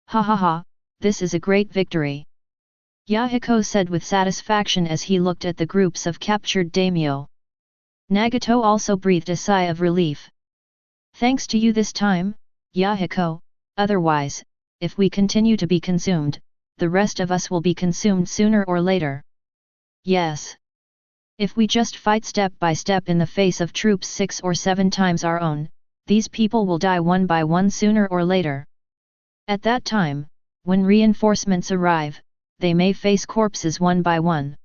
[SPEAKER 1] Ha ha ha, this is a great victory. Yahiko said with satisfaction as he looked at the groups of captured daimyo. Nagato also breathed a sigh of relief. Thanks to you this time, Yahiko, otherwise, if we continue to be consumed, the rest of us will be consumed sooner or later. Yes. If we just fight step by step in the face of troops 6 or 7 times our own, these people will die one by one sooner or later. At that time, when reinforcements arrive, they may face corpses one by one.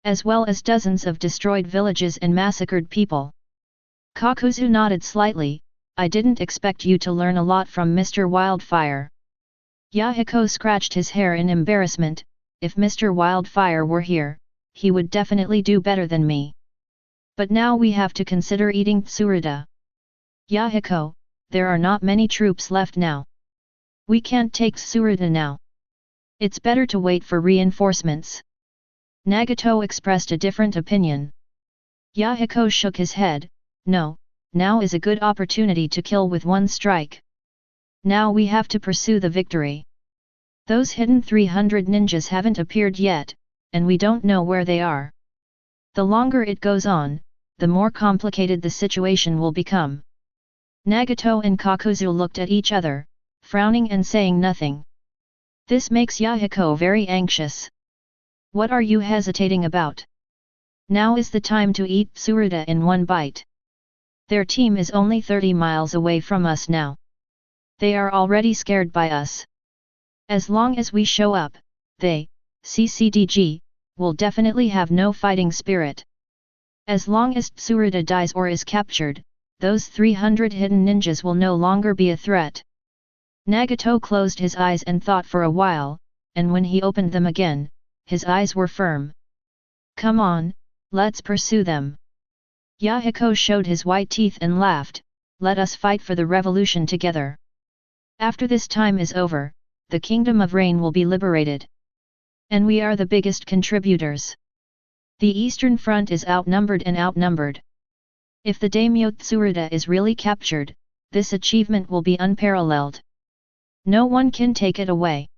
[SPEAKER 1] As well as dozens of destroyed villages and massacred people. Kakuzu nodded slightly. I didn't expect you to learn a lot from Mr. Wildfire. Yahiko scratched his hair in embarrassment. If Mr. Wildfire were here, he would definitely do better than me. But now we have to consider eating Tsuruda. Yahiko, there are not many troops left now. We can't take Tsuruda now. It's better to wait for reinforcements. Nagato expressed a different opinion. Yahiko shook his head, no, now is a good opportunity to kill with one strike. Now we have to pursue the victory. Those hidden 300 ninjas haven't appeared yet, and we don't know where they are. The longer it goes on, the more complicated the situation will become. Nagato and Kakuzu looked at each other, frowning and saying nothing. This makes Yahiko very anxious. What are you hesitating about? Now is the time to eat Tsuruta in one bite. Their team is only 30 miles away from us now. They are already scared by us. As long as we show up, they, CCDG, will definitely have no fighting spirit. As long as Tsuruta dies or is captured, those 300 hidden ninjas will no longer be a threat. Nagato closed his eyes and thought for a while, and when he opened them again, his eyes were firm. Come on, let's pursue them. Yahiko showed his white teeth and laughed, let us fight for the revolution together. After this time is over, the Kingdom of Rain will be liberated. And we are the biggest contributors. The Eastern Front is outnumbered and outnumbered. If the daimyo Tsuruta is really captured, this achievement will be unparalleled. No one can take it away.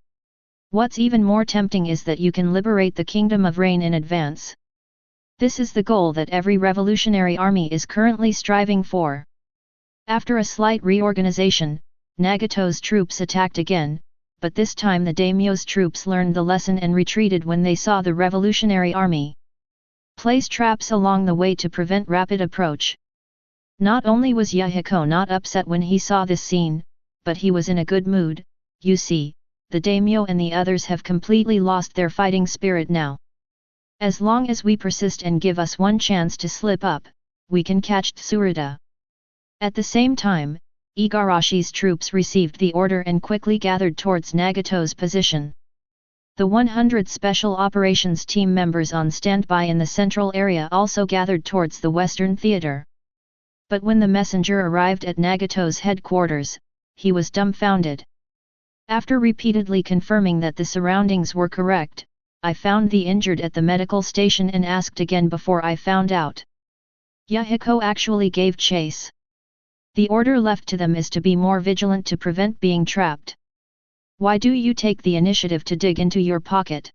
[SPEAKER 1] What's even more tempting is that you can liberate the Kingdom of Rain in advance. This is the goal that every revolutionary army is currently striving for. After a slight reorganization, Nagato's troops attacked again, but this time the daimyo's troops learned the lesson and retreated when they saw the revolutionary army. Place traps along the way to prevent rapid approach. Not only was Yahiko not upset when he saw this scene, but he was in a good mood. You see, the daimyo and the others have completely lost their fighting spirit now. As long as we persist and give us one chance to slip up, we can catch Tsuruta. At the same time, Igarashi's troops received the order and quickly gathered towards Nagato's position. The 100 Special Operations team members on standby in the central area also gathered towards the Western Theater. But when the messenger arrived at Nagato's headquarters, he was dumbfounded. After repeatedly confirming that the surroundings were correct, I found the injured at the medical station and asked again before I found out. Yahiko actually gave chase. The order left to them is to be more vigilant to prevent being trapped. Why do you take the initiative to dig into your pocket?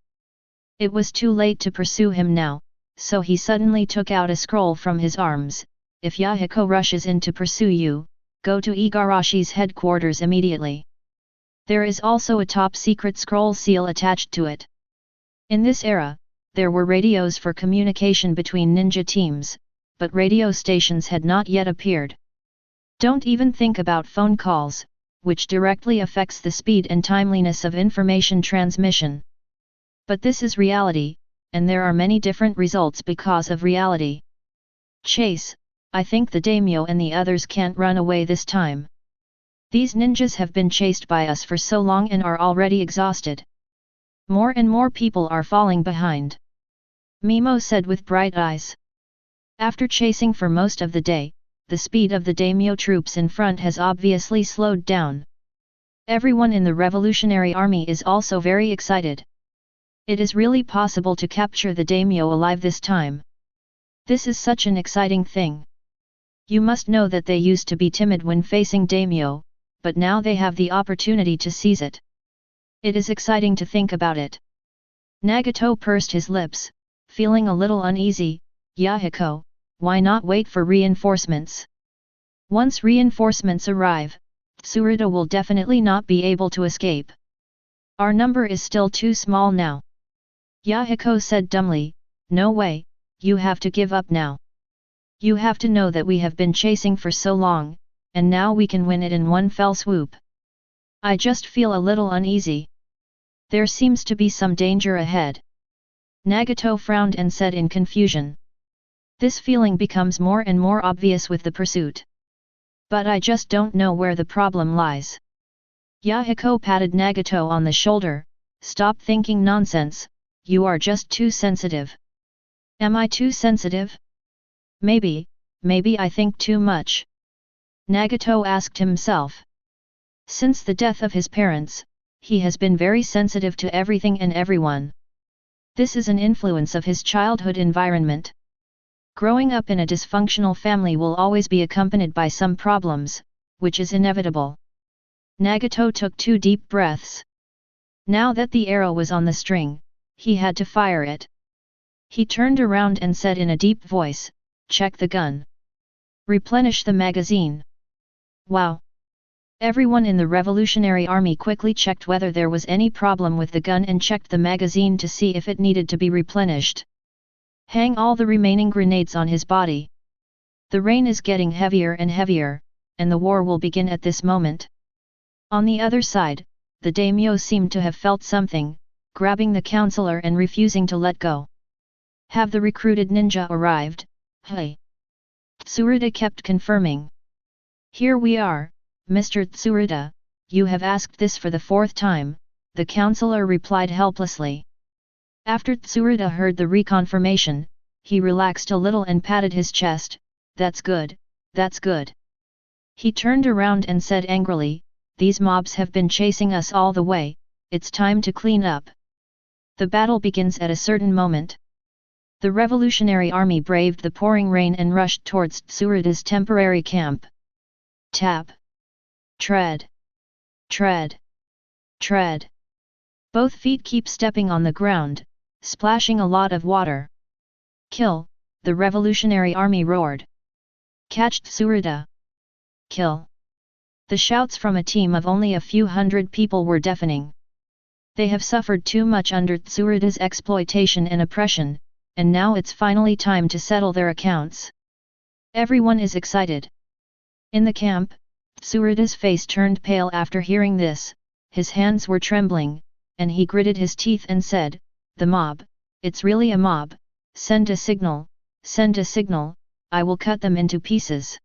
[SPEAKER 1] It was too late to pursue him now, so he suddenly took out a scroll from his arms. If Yahiko rushes in to pursue you, go to Igarashi's headquarters immediately. There is also a top-secret scroll seal attached to it. In this era, there were radios for communication between ninja teams, but radio stations had not yet appeared. Don't even think about phone calls, which directly affects the speed and timeliness of information transmission. But this is reality, and there are many different results because of reality. Chase, I think the daimyo and the others can't run away this time. These ninjas have been chased by us for so long and are already exhausted. More and more people are falling behind. Mimo said with bright eyes. After chasing for most of the day, the speed of the daimyo troops in front has obviously slowed down. Everyone in the revolutionary army is also very excited. It is really possible to capture the daimyo alive this time. This is such an exciting thing. You must know that they used to be timid when facing daimyo, but now they have the opportunity to seize it. It is exciting to think about it. Nagato pursed his lips, feeling a little uneasy. Yahiko, why not wait for reinforcements? Once reinforcements arrive, Tsuruta will definitely not be able to escape. Our number is still too small now. Yahiko said dumbly, no way, you have to give up now. You have to know that we have been chasing for so long, and now we can win it in one fell swoop. I just feel a little uneasy. There seems to be some danger ahead. Nagato frowned and said in confusion. This feeling becomes more and more obvious with the pursuit. But I just don't know where the problem lies. Yahiko patted Nagato on the shoulder, stop thinking nonsense, you are just too sensitive. Am I too sensitive? Maybe I think too much. Nagato asked himself. Since the death of his parents, he has been very sensitive to everything and everyone. This is an influence of his childhood environment. Growing up in a dysfunctional family will always be accompanied by some problems, which is inevitable. Nagato took 2 deep breaths. Now that the arrow was on the string, he had to fire it. He turned around and said in a deep voice, "Check the gun. Replenish the magazine." Wow! Everyone in the Revolutionary Army quickly checked whether there was any problem with the gun and checked the magazine to see if it needed to be replenished. Hang all the remaining grenades on his body. The rain is getting heavier and heavier, and the war will begin at this moment. On the other side, the daimyo seemed to have felt something, grabbing the counselor and refusing to let go. "Have the recruited ninja arrived?" "Hey." Tsuruta kept confirming. "Here we are, Mr. Tsuruta, you have asked this for the 4th time," the counselor replied helplessly. After Tsuruta heard the reconfirmation, he relaxed a little and patted his chest. That's good, that's good." He turned around and said angrily, "These mobs have been chasing us all the way, it's time to clean up." The battle begins at a certain moment. The Revolutionary Army braved the pouring rain and rushed towards Tsuruta's temporary camp. Tap. Tread. Tread. Tread. Both feet keep stepping on the ground, splashing a lot of water. "Kill!" the Revolutionary Army roared. "Catch Tsuruta! Kill!" The shouts from a team of only a few hundred people were deafening. They have suffered too much under Tsuruta's exploitation and oppression, and now it's finally time to settle their accounts. Everyone is excited. In the camp, Tsuruta's face turned pale after hearing this, his hands were trembling, and he gritted his teeth and said, "The mob, it's really a mob, send a signal, I will cut them into pieces."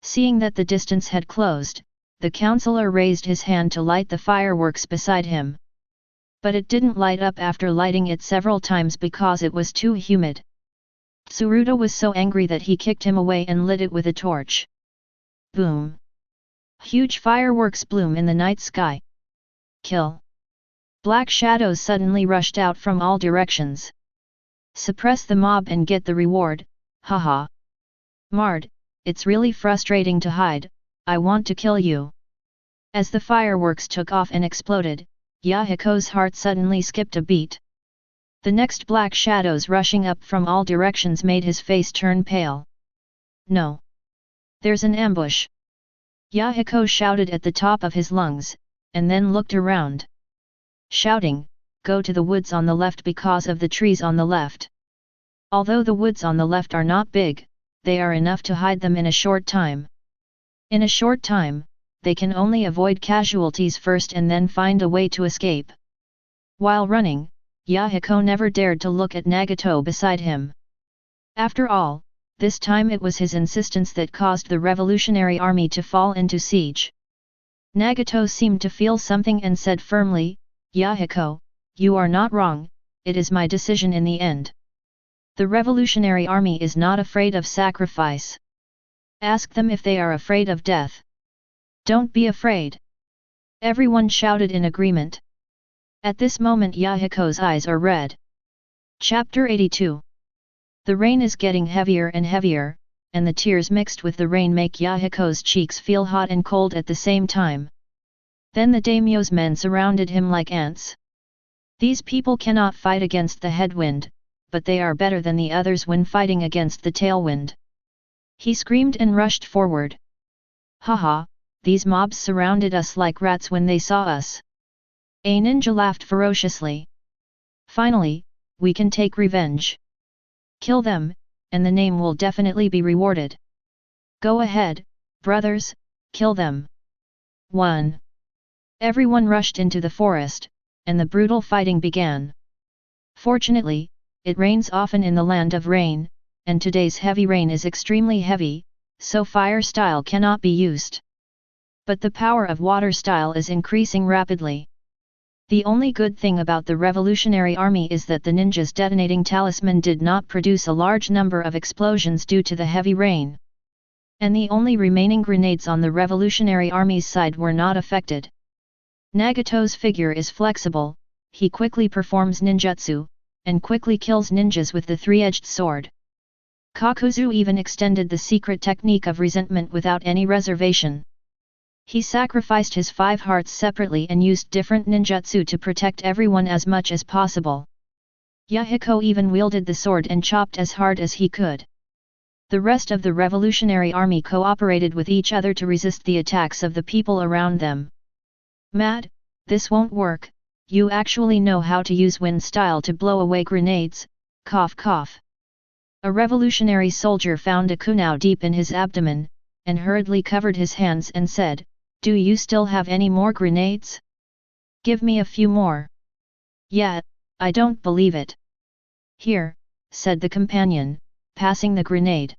[SPEAKER 1] Seeing that the distance had closed, the counselor raised his hand to light the fireworks beside him. But it didn't light up after lighting it several times because it was too humid. Tsuruta was so angry that he kicked him away and lit it with a torch. Boom! Huge fireworks bloom in the night sky. Kill! Black shadows suddenly rushed out from all directions. Suppress the mob and get the reward, haha. Mard, it's really frustrating to hide, I want to kill you. As the fireworks took off and exploded, Yahiko's heart suddenly skipped a beat. The next black shadows rushing up from all directions made his face turn pale. No! There's an ambush! Yahiko shouted at the top of his lungs, and then looked around. Shouting, "Go to the woods on the left because of the trees on the left." Although the woods on the left are not big, they are enough to hide them in a short time. In a short time, they can only avoid casualties first and then find a way to escape. While running, Yahiko never dared to look at Nagato beside him. After all, this time it was his insistence that caused the Revolutionary Army to fall into siege. Nagato seemed to feel something and said firmly, "Yahiko, you are not wrong, it is my decision in the end. The Revolutionary Army is not afraid of sacrifice. Ask them if they are afraid of death. Don't be afraid." Everyone shouted in agreement. At this moment Yahiko's eyes are red. Chapter 82. The rain is getting heavier and heavier, and the tears mixed with the rain make Yahiko's cheeks feel hot and cold at the same time. Then the daimyo's men surrounded him like ants. These people cannot fight against the headwind, but they are better than the others when fighting against the tailwind. He screamed and rushed forward. "Haha, these mobs surrounded us like rats when they saw us." A ninja laughed ferociously. "Finally, we can take revenge. Kill them, and the name will definitely be rewarded. Go ahead, brothers, kill them." 1. Everyone rushed into the forest, and the brutal fighting began. Fortunately, it rains often in the land of rain, and today's heavy rain is extremely heavy, so fire style cannot be used. But the power of water style is increasing rapidly. The only good thing about the Revolutionary Army is that the ninja's detonating talisman did not produce a large number of explosions due to the heavy rain. And the only remaining grenades on the Revolutionary Army's side were not affected. Nagato's figure is flexible, he quickly performs ninjutsu, and quickly kills ninjas with the three-edged sword. Kakuzu even extended the secret technique of resentment without any reservation. He sacrificed his 5 hearts separately and used different ninjutsu to protect everyone as much as possible. Yahiko even wielded the sword and chopped as hard as he could. The rest of the revolutionary army cooperated with each other to resist the attacks of the people around them. Mad, this won't work, you actually know how to use wind style to blow away grenades, cough cough. A revolutionary soldier found a kunai deep in his abdomen, and hurriedly covered his hands and said, "Do you still have any more grenades? Give me a few more." "Yeah, I don't believe it." "Here," said the companion, passing the grenade.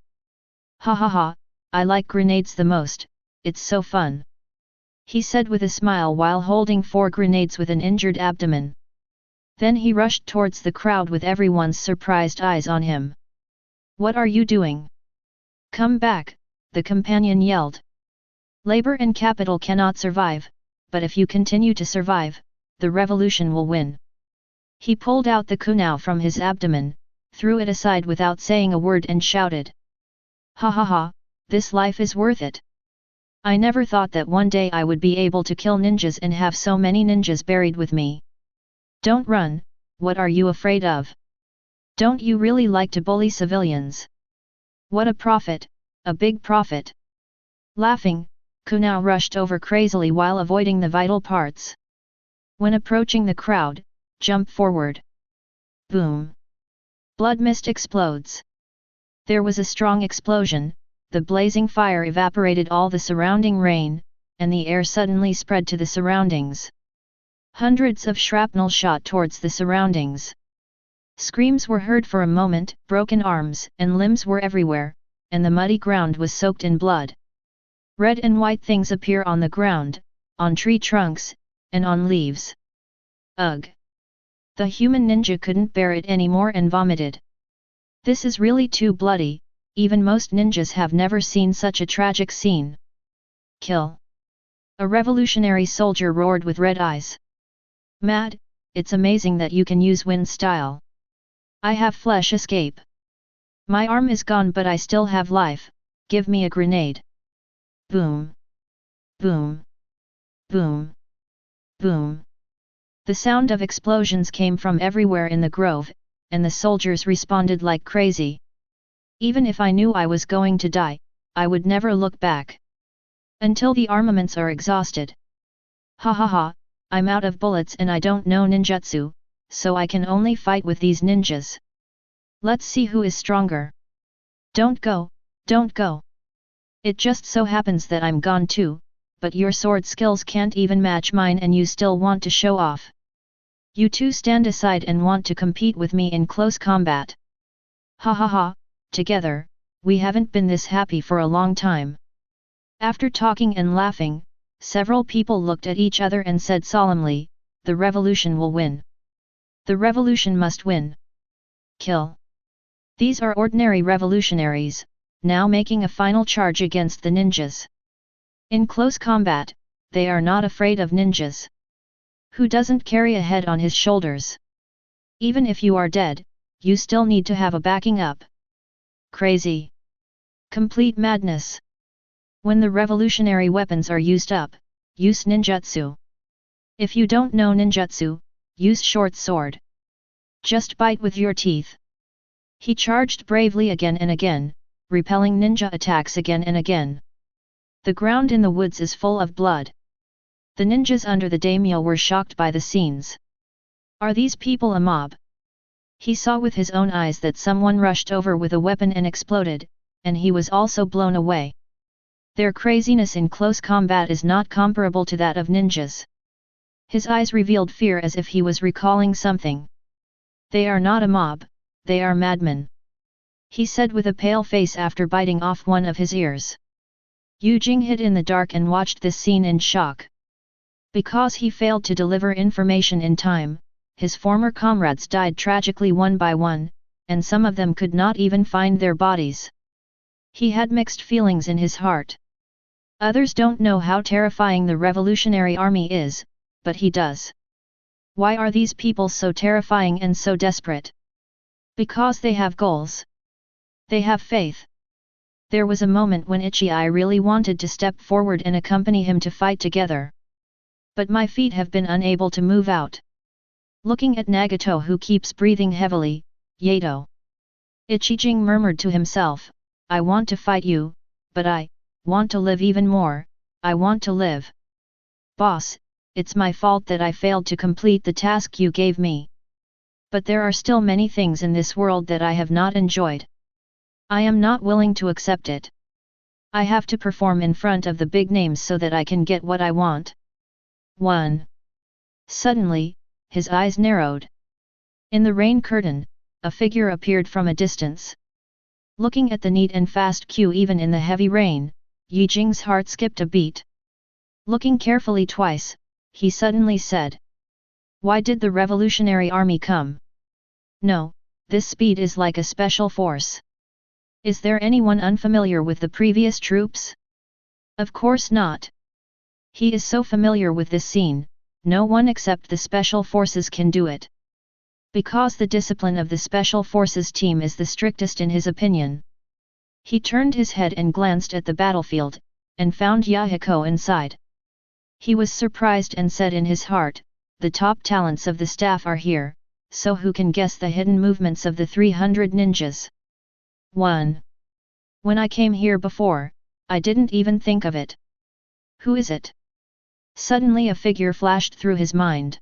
[SPEAKER 1] "Ha ha ha, I like grenades the most, it's so fun," he said with a smile while holding 4 grenades with an injured abdomen. Then he rushed towards the crowd with everyone's surprised eyes on him. "What are you doing? Come back," the companion yelled. "Labor and capital cannot survive, but if you continue to survive, the revolution will win." He pulled out the kunai from his abdomen, threw it aside without saying a word and shouted, "Ha ha ha, this life is worth it. I never thought that one day I would be able to kill ninjas and have so many ninjas buried with me. Don't run, what are you afraid of? Don't you really like to bully civilians? What a profit, a big profit." Laughing, kunai rushed over crazily while avoiding the vital parts. When approaching the crowd, jump forward. Boom! Blood mist explodes. There was a strong explosion, the blazing fire evaporated all the surrounding rain, and the air suddenly spread to the surroundings. Hundreds of shrapnel shot towards the surroundings. Screams were heard for a moment, broken arms and limbs were everywhere, and the muddy ground was soaked in blood. Red and white things appear on the ground, on tree trunks, and on leaves. Ugh! The human ninja couldn't bear it anymore and vomited. This is really too bloody, even most ninjas have never seen such a tragic scene. Kill! A revolutionary soldier roared with red eyes. Mad, it's amazing that you can use wind style. I have flesh escape. My arm is gone but I still have life, give me a grenade. Boom! Boom! Boom! Boom! The sound of explosions came from everywhere in the grove, and the soldiers responded like crazy. Even if I knew I was going to die, I would never look back. Until the armaments are exhausted. Ha ha ha, I'm out of bullets and I don't know ninjutsu, so I can only fight with these ninjas. Let's see who is stronger. Don't go, don't go. It just so happens that I'm gone too, but your sword skills can't even match mine and you still want to show off. You two stand aside and want to compete with me in close combat. Ha ha ha, together, we haven't been this happy for a long time. After talking and laughing, several people looked at each other and said solemnly, the revolution will win. The revolution must win. Kill. These are ordinary revolutionaries, now making a final charge against the ninjas. In close combat, they are not afraid of ninjas. Who doesn't carry a head on his shoulders? Even if you are dead, you still need to have a backing up. Crazy. Complete madness. When the revolutionary weapons are used up, use ninjutsu. If you don't know ninjutsu, use short sword. Just bite with your teeth. He charged bravely again and again, repelling ninja attacks again and again. The ground in the woods is full of blood. The ninjas under the daimyo were shocked by the scenes. Are these people a mob? He saw with his own eyes that someone rushed over with a weapon and exploded, and he was also blown away. Their craziness in close combat is not comparable to that of ninjas. His eyes revealed fear as if he was recalling something. They are not a mob, they are madmen. He said with a pale face after biting off one of his ears. Yujing hid in the dark and watched this scene in shock. Because he failed to deliver information in time, his former comrades died tragically one by one, and some of them could not even find their bodies. He had mixed feelings in his heart. Others don't know how terrifying the revolutionary army is, but he does. Why are these people so terrifying and so desperate? Because they have goals. They have faith. There was a moment when Ichii really wanted to step forward and accompany him to fight together. But my feet have been unable to move out. Looking at Nagato who keeps breathing heavily, Yato. Ichijing murmured to himself, I want to fight you, but I want to live even more, I want to live. Boss, it's my fault that I failed to complete the task you gave me. But there are still many things in this world that I have not enjoyed. I am not willing to accept it. I have to perform in front of the big names so that I can get what I want. 1. Suddenly, his eyes narrowed. In the rain curtain, a figure appeared from a distance. Looking at the neat and fast queue even in the heavy rain, Yijing's heart skipped a beat. Looking carefully twice, he suddenly said. Why did the Revolutionary Army come? No, this speed is like a special force. Is there anyone unfamiliar with the previous troops? Of course not. He is so familiar with this scene, no one except the Special Forces can do it. Because the discipline of the Special Forces team is the strictest in his opinion. He turned his head and glanced at the battlefield, and found Yahiko inside. He was surprised and said in his heart, the top talents of the staff are here, so who can guess the hidden movements of the 300 ninjas? 1. When I came here before, I didn't even think of it. Who is it? Suddenly a figure flashed through his mind.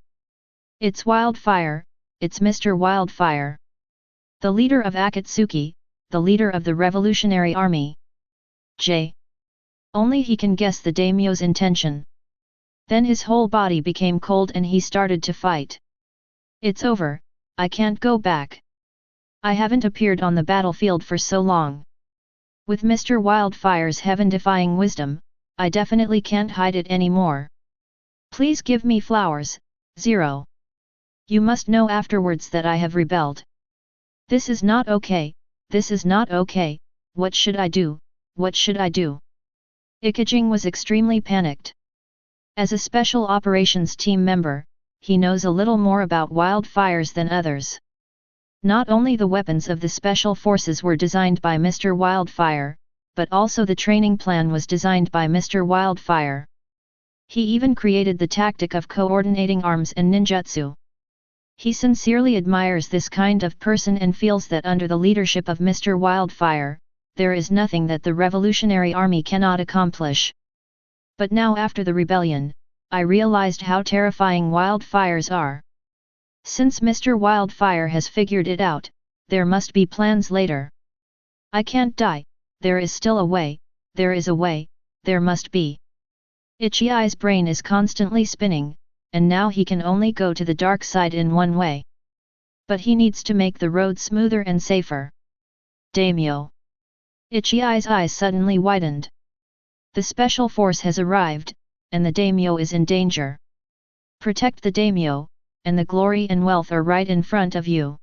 [SPEAKER 1] It's Wildfire, it's Mr. Wildfire. The leader of Akatsuki, the leader of the Revolutionary Army. Only he can guess the daimyo's intention. Then his whole body became cold and he started to fight. It's over, I can't go back. I haven't appeared on the battlefield for so long. With Mr. Wildfire's heaven-defying wisdom, I definitely can't hide it anymore. Please give me flowers, 0. You must know afterwards that I have rebelled. This is not okay, this is not okay, what should I do, what should I do? Ikijing was extremely panicked. As a special operations team member, he knows a little more about wildfires than others. Not only the weapons of the special forces were designed by Mr. Wildfire, but also the training plan was designed by Mr. Wildfire. He even created the tactic of coordinating arms and ninjutsu. He sincerely admires this kind of person and feels that under the leadership of Mr. Wildfire, there is nothing that the Revolutionary Army cannot accomplish. But now after the rebellion, I realized how terrifying wildfires are. Since Mr. Wildfire has figured it out, there must be plans later. I can't die, there is still a way, there is a way, there must be. Ichii's brain is constantly spinning, and now he can only go to the dark side in one way. But he needs to make the road smoother and safer. Daimyo. Ichii's eyes suddenly widened. The special force has arrived, and the daimyo is in danger. Protect the daimyo, and the glory and wealth are right in front of you.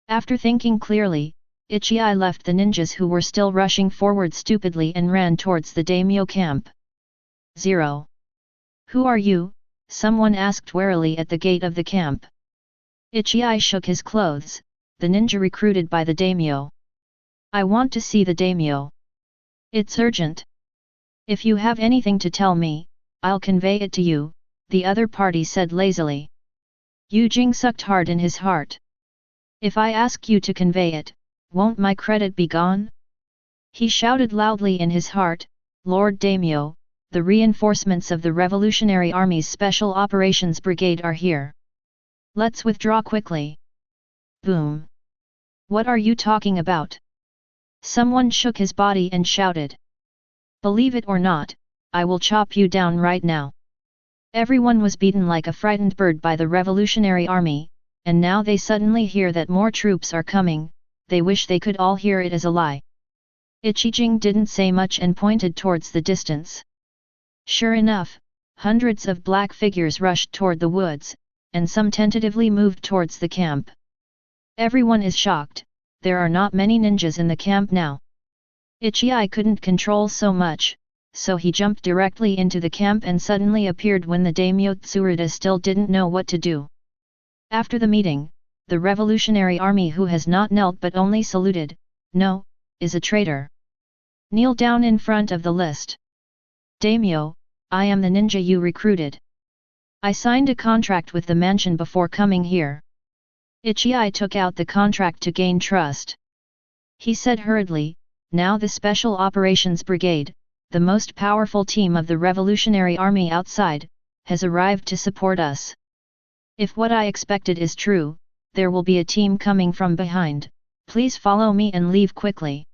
[SPEAKER 1] After thinking clearly, Ichii left the ninjas who were still rushing forward stupidly and ran towards the daimyo camp. 0. Who are you? Someone asked warily at the gate of the camp. Ichii shook his clothes, the ninja recruited by the daimyo. I want to see the daimyo. It's urgent. If you have anything to tell me, I'll convey it to you, the other party said lazily. Yujing sucked hard in his heart. If I ask you to convey it, won't my credit be gone? He shouted loudly in his heart, Lord Daimyo, the reinforcements of the Revolutionary Army's Special Operations Brigade are here. Let's withdraw quickly. Boom. What are you talking about? Someone shook his body and shouted. Believe it or not, I will chop you down right now. Everyone was beaten like a frightened bird by the Revolutionary Army, and now they suddenly hear that more troops are coming, they wish they could all hear it as a lie. Ichijing didn't say much and pointed towards the distance. Sure enough, hundreds of black figures rushed toward the woods, and some tentatively moved towards the camp. Everyone is shocked, there are not many ninjas in the camp now. Ichii couldn't control so much, so he jumped directly into the camp and suddenly appeared when the daimyo Tsurada still didn't know what to do. After the meeting, the revolutionary army who has not knelt but only saluted, no, is a traitor. Kneel down in front of the list. Daimyo, I am the ninja you recruited. I signed a contract with the mansion before coming here. Ichii took out the contract to gain trust. He said hurriedly, now the Special Operations Brigade, the most powerful team of the revolutionary army outside, has arrived to support us. If what I expected is true, there will be a team coming from behind, please follow me and leave quickly.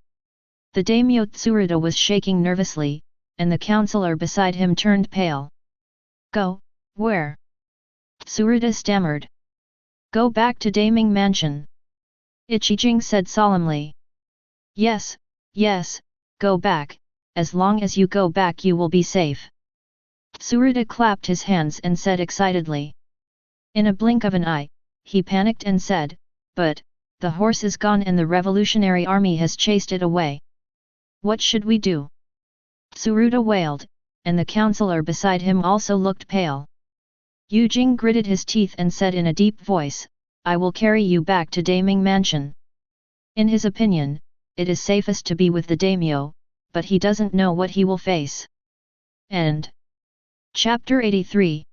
[SPEAKER 1] The daimyo Tsuruta was shaking nervously, and the counselor beside him turned pale. Go, where? Tsuruta stammered. Go back to Daming Mansion. Ichijing said solemnly. Yes, yes, go back, as long as you go back you will be safe. Tsuruta clapped his hands and said excitedly. In a blink of an eye, he panicked and said, but, the horse is gone and the revolutionary army has chased it away. What should we do? Tsuruta wailed, and the counselor beside him also looked pale. Yujing gritted his teeth and said in a deep voice, I will carry you back to Daming Mansion. In his opinion, it is safest to be with the daimyo, but he doesn't know what he will face. End. Chapter 83.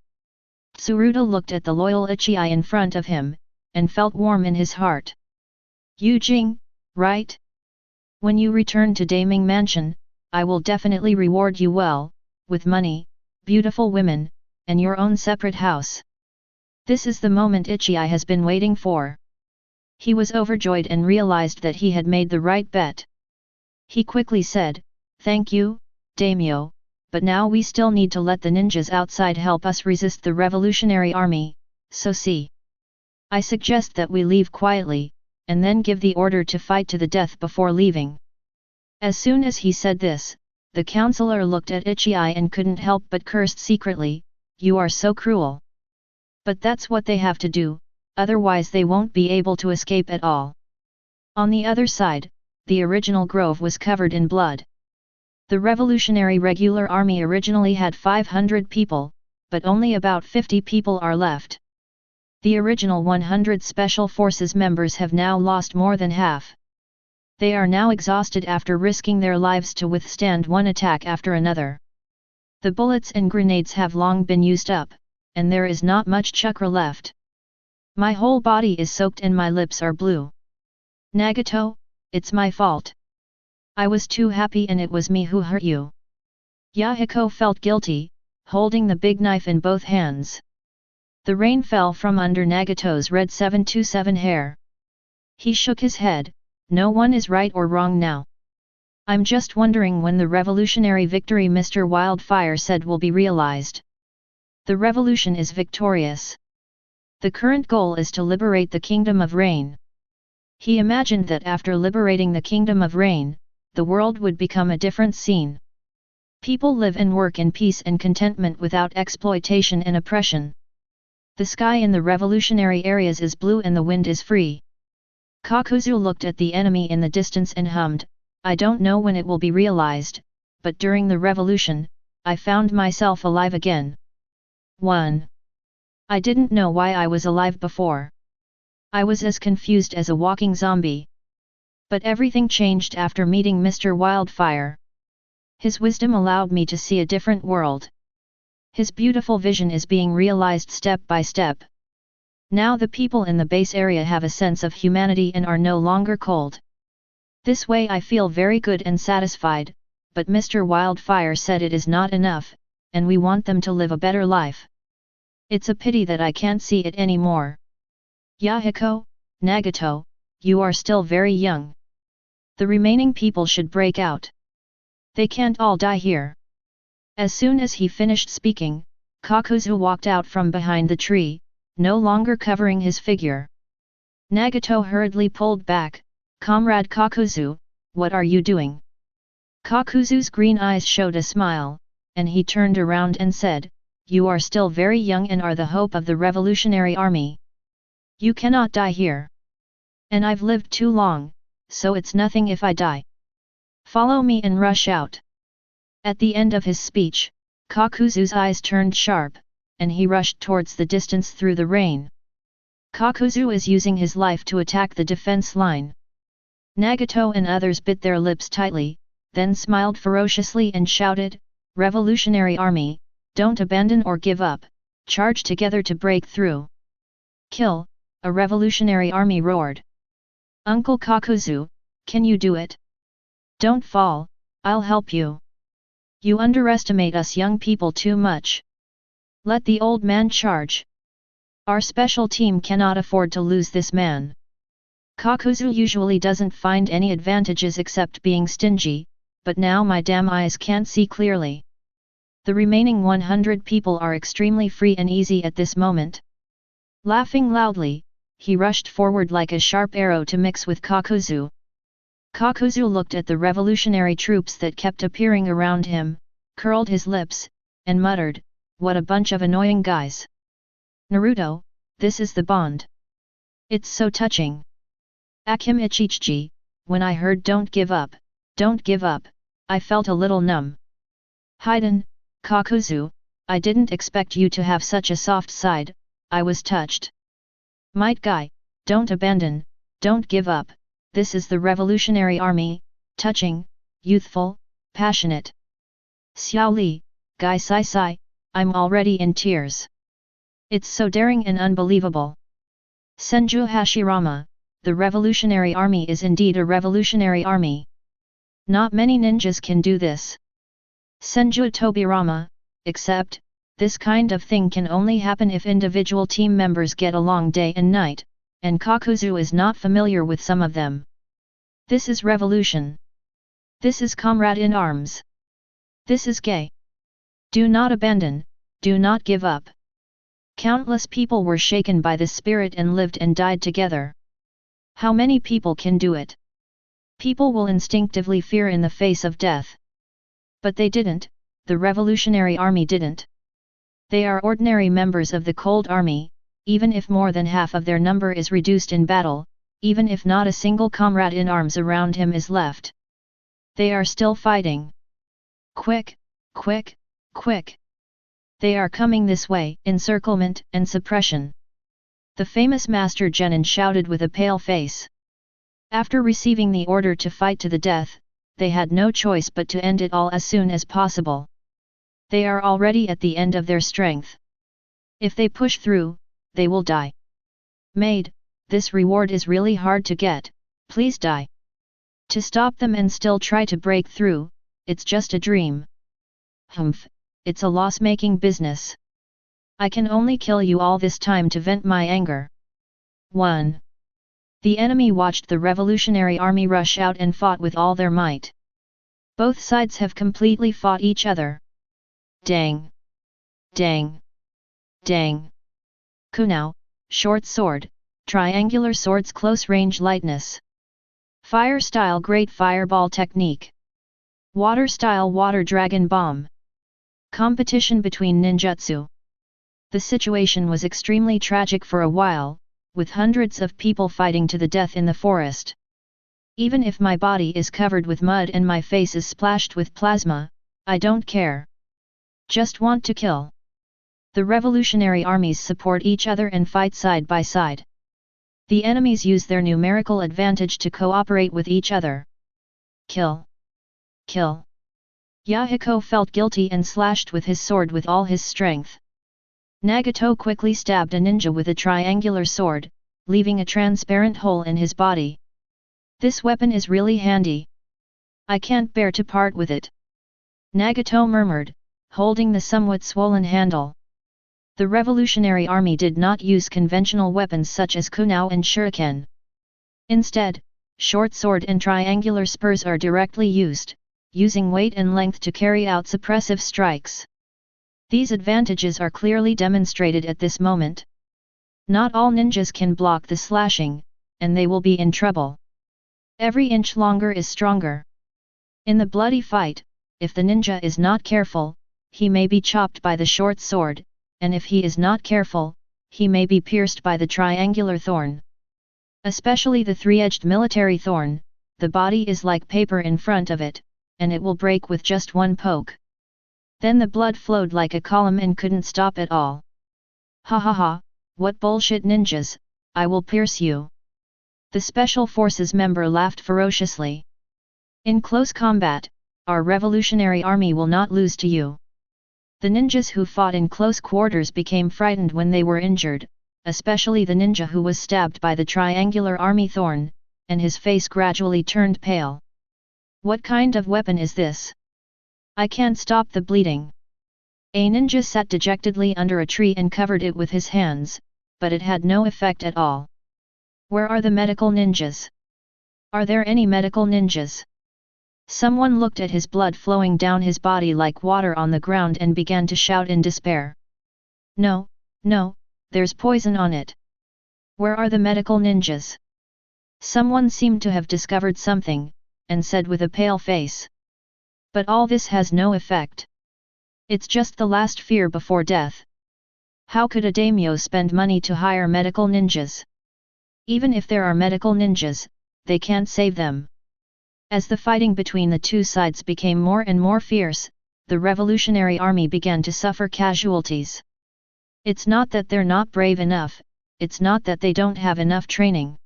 [SPEAKER 1] Tsuruta looked at the loyal Ichii in front of him, and felt warm in his heart. Yujing, right? When you return to Daming Mansion, I will definitely reward you well, with money, beautiful women, and your own separate house. This is the moment Ichii has been waiting for. He was overjoyed and realized that he had made the right bet. He quickly said, thank you, daimyo, but now we still need to let the ninjas outside help us resist the revolutionary army, so see. I suggest that we leave quietly, and then give the order to fight to the death before leaving. As soon as he said this, the counselor looked at Ichii and couldn't help but cursed secretly, you are so cruel. But that's what they have to do, otherwise they won't be able to escape at all. On the other side, the original grove was covered in blood. The revolutionary regular army originally had 500 people, but only about 50 people are left. The original 100 Special Forces members have now lost more than half. They are now exhausted after risking their lives to withstand one attack after another. The bullets and grenades have long been used up, and there is not much chakra left. My whole body is soaked and my lips are blue. Nagato, it's my fault. I was too happy and it was me who hurt you. Yahiko felt guilty, holding the big knife in both hands. The rain fell from under Nagato's red 727 hair. He shook his head, no one is right or wrong now. I'm just wondering when the revolutionary victory Mr. Wildfire said will be realized. The revolution is victorious. The current goal is to liberate the Kingdom of Rain. He imagined that after liberating the Kingdom of Rain, the world would become a different scene. People live and work in peace and contentment without exploitation and oppression. The sky in the revolutionary areas is blue and the wind is free. Kakuzu looked at the enemy in the distance and hummed, I don't know when it will be realized, but during the revolution, I found myself alive again. 1. I didn't know why I was alive before. I was as confused as a walking zombie. But everything changed after meeting Mr. Wildfire. His wisdom allowed me to see a different world. His beautiful vision is being realized step by step. Now the people in the base area have a sense of humanity and are no longer cold. This way I feel very good and satisfied, but Mr. Wildfire said it is not enough, and we want them to live a better life. It's a pity that I can't see it anymore. Yahiko, Nagato, you are still very young. The remaining people should break out. They can't all die here. As soon as he finished speaking, Kakuzu walked out from behind the tree, no longer covering his figure. Nagato hurriedly pulled back, Comrade Kakuzu, what are you doing? Kakuzu's green eyes showed a smile, and he turned around and said, you are still very young and are the hope of the revolutionary army. You cannot die here. And I've lived too long, so it's nothing if I die. Follow me and rush out. At the end of his speech, Kakuzu's eyes turned sharp, and he rushed towards the distance through the rain. Kakuzu is using his life to attack the defense line. Nagato and others bit their lips tightly, then smiled ferociously and shouted, "Revolutionary Army, don't abandon or give up, charge together to break through. Kill," a revolutionary army roared. "Uncle Kakuzu, can you do it? Don't fall, I'll help you. You underestimate us young people too much. Let the old man charge. Our special team cannot afford to lose this man." Kakuzu usually doesn't find any advantages except being stingy, but now my damn eyes can't see clearly. The remaining 100 people are extremely free and easy at this moment. Laughing loudly, he rushed forward like a sharp arrow to mix with Kakuzu. Kakuzu looked at the revolutionary troops that kept appearing around him, curled his lips, and muttered, "What a bunch of annoying guys. Naruto, this is the bond. It's so touching." Akim Ichichi, when I heard don't give up, I felt a little numb. Hiden, Kakuzu, I didn't expect you to have such a soft side, I was touched. Might Guy, don't abandon, don't give up, this is the revolutionary army, touching, youthful, passionate. Xiao Li, Guy Sai Sai, I'm already in tears. It's so daring and unbelievable. Senju Hashirama, the revolutionary army is indeed a revolutionary army. Not many ninjas can do this. Senju Tobirama, except, this kind of thing can only happen if individual team members get along day and night, and Kakuzu is not familiar with some of them. This is revolution. This is comrade in arms. This is gay. Do not abandon, do not give up. Countless people were shaken by this spirit and lived and died together. How many people can do it? People will instinctively fear in the face of death. But they didn't, the revolutionary army didn't. They are ordinary members of the Cold Army, even if more than half of their number is reduced in battle, even if not a single comrade in arms around him is left. They are still fighting. Quick, quick, quick! They are coming this way, encirclement and suppression. The famous Master Genin shouted with a pale face. After receiving the order to fight to the death, they had no choice but to end it all as soon as possible. They are already at the end of their strength. If they push through, they will die. Maid, this reward is really hard to get, please die. To stop them and still try to break through, it's just a dream. Humph, it's a loss-making business. I can only kill you all this time to vent my anger. 1. The enemy watched the revolutionary army rush out and fought with all their might. Both sides have completely fought each other. Dang! Dang! Dang! Kunao, short sword, triangular swords close range lightness. Fire style great fireball technique. Water style water dragon bomb. Competition between ninjutsu. The situation was extremely tragic for a while, with hundreds of people fighting to the death in the forest. Even if my body is covered with mud and my face is splashed with plasma, I don't care. Just want to kill. The revolutionary armies support each other and fight side by side. The enemies use their numerical advantage to cooperate with each other. Kill. Kill. Yahiko felt guilty and slashed with his sword with all his strength. Nagato quickly stabbed a ninja with a triangular sword, leaving a transparent hole in his body. This weapon is really handy. I can't bear to part with it. Nagato murmured, holding the somewhat swollen handle. The revolutionary army did not use conventional weapons such as kunao and shuriken. Instead, short sword and triangular spurs are directly used, using weight and length to carry out suppressive strikes. These advantages are clearly demonstrated at this moment. Not all ninjas can block the slashing, and they will be in trouble. Every inch longer is stronger. In the bloody fight, if the ninja is not careful, he may be chopped by the short sword, and if he is not careful, he may be pierced by the triangular thorn. Especially the three-edged military thorn, the body is like paper in front of it, and it will break with just one poke. Then the blood flowed like a column and couldn't stop at all. Ha ha ha, what bullshit ninjas, I will pierce you." The Special Forces member laughed ferociously. "In close combat, our revolutionary army will not lose to you." The ninjas who fought in close quarters became frightened when they were injured, especially the ninja who was stabbed by the triangular army thorn, and his face gradually turned pale. "What kind of weapon is this? I can't stop the bleeding." A ninja sat dejectedly under a tree and covered it with his hands, but it had no effect at all. "Where are the medical ninjas? Are there any medical ninjas?" Someone looked at his blood flowing down his body like water on the ground and began to shout in despair. "No, no, there's poison on it. Where are the medical ninjas?" Someone seemed to have discovered something, and said with a pale face. "But all this has no effect. It's just the last fear before death. How could a daimyo spend money to hire medical ninjas? Even if there are medical ninjas, they can't save them." As the fighting between the two sides became more and more fierce, the revolutionary army began to suffer casualties. "It's not that they're not brave enough, it's not that they don't have enough training.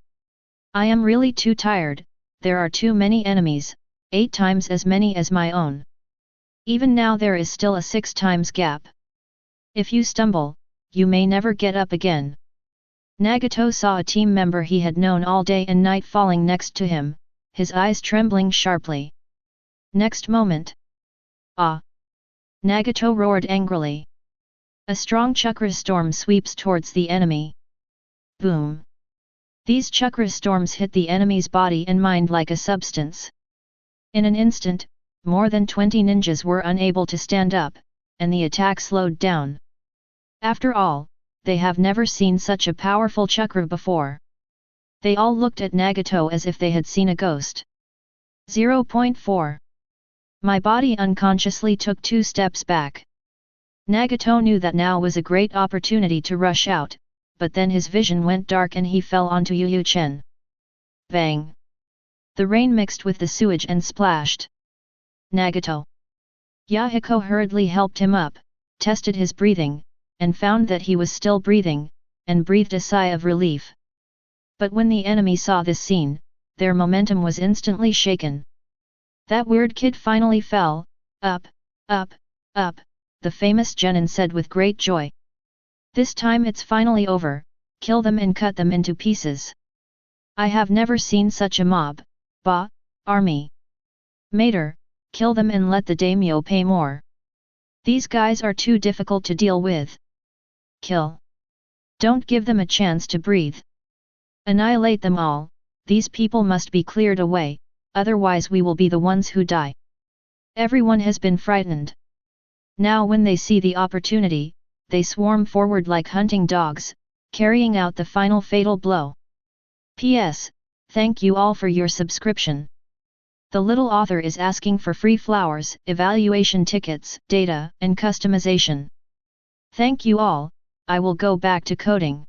[SPEAKER 1] I am really too tired, there are too many enemies, 8 times as many as my own. Even now there is still a 6 times gap. If you stumble, you may never get up again." Nagato saw a team member he had known all day and night falling next to him, his eyes trembling sharply. Next moment, "Ah!" Nagato roared angrily. A strong chakra storm sweeps towards the enemy. Boom! These chakra storms hit the enemy's body and mind like a substance. In an instant, more than 20 ninjas were unable to stand up, and the attack slowed down. After all, they have never seen such a powerful chakra before. They all looked at Nagato as if they had seen a ghost. 0.4. My body unconsciously took 2 steps back. Nagato knew that now was a great opportunity to rush out, but then his vision went dark and he fell onto Yu Chen. Bang! The rain mixed with the sewage and splashed. Nagato. Yahiko hurriedly helped him up, tested his breathing, and found that he was still breathing, and breathed a sigh of relief. But when the enemy saw this scene, their momentum was instantly shaken. "That weird kid finally fell, up, up, up," the famous genin said with great joy. "This time it's finally over, kill them and cut them into pieces. I have never seen such a mob, army. Mater, kill them and let the daimyo pay more. These guys are too difficult to deal with. Kill. Don't give them a chance to breathe. Annihilate them all, these people must be cleared away, otherwise we will be the ones who die." Everyone has been frightened. Now when they see the opportunity, they swarm forward like hunting dogs, carrying out the final fatal blow. P.S. Thank you all for your subscription. The little author is asking for free flowers, evaluation tickets, data, and customization. Thank you all, I will go back to coding.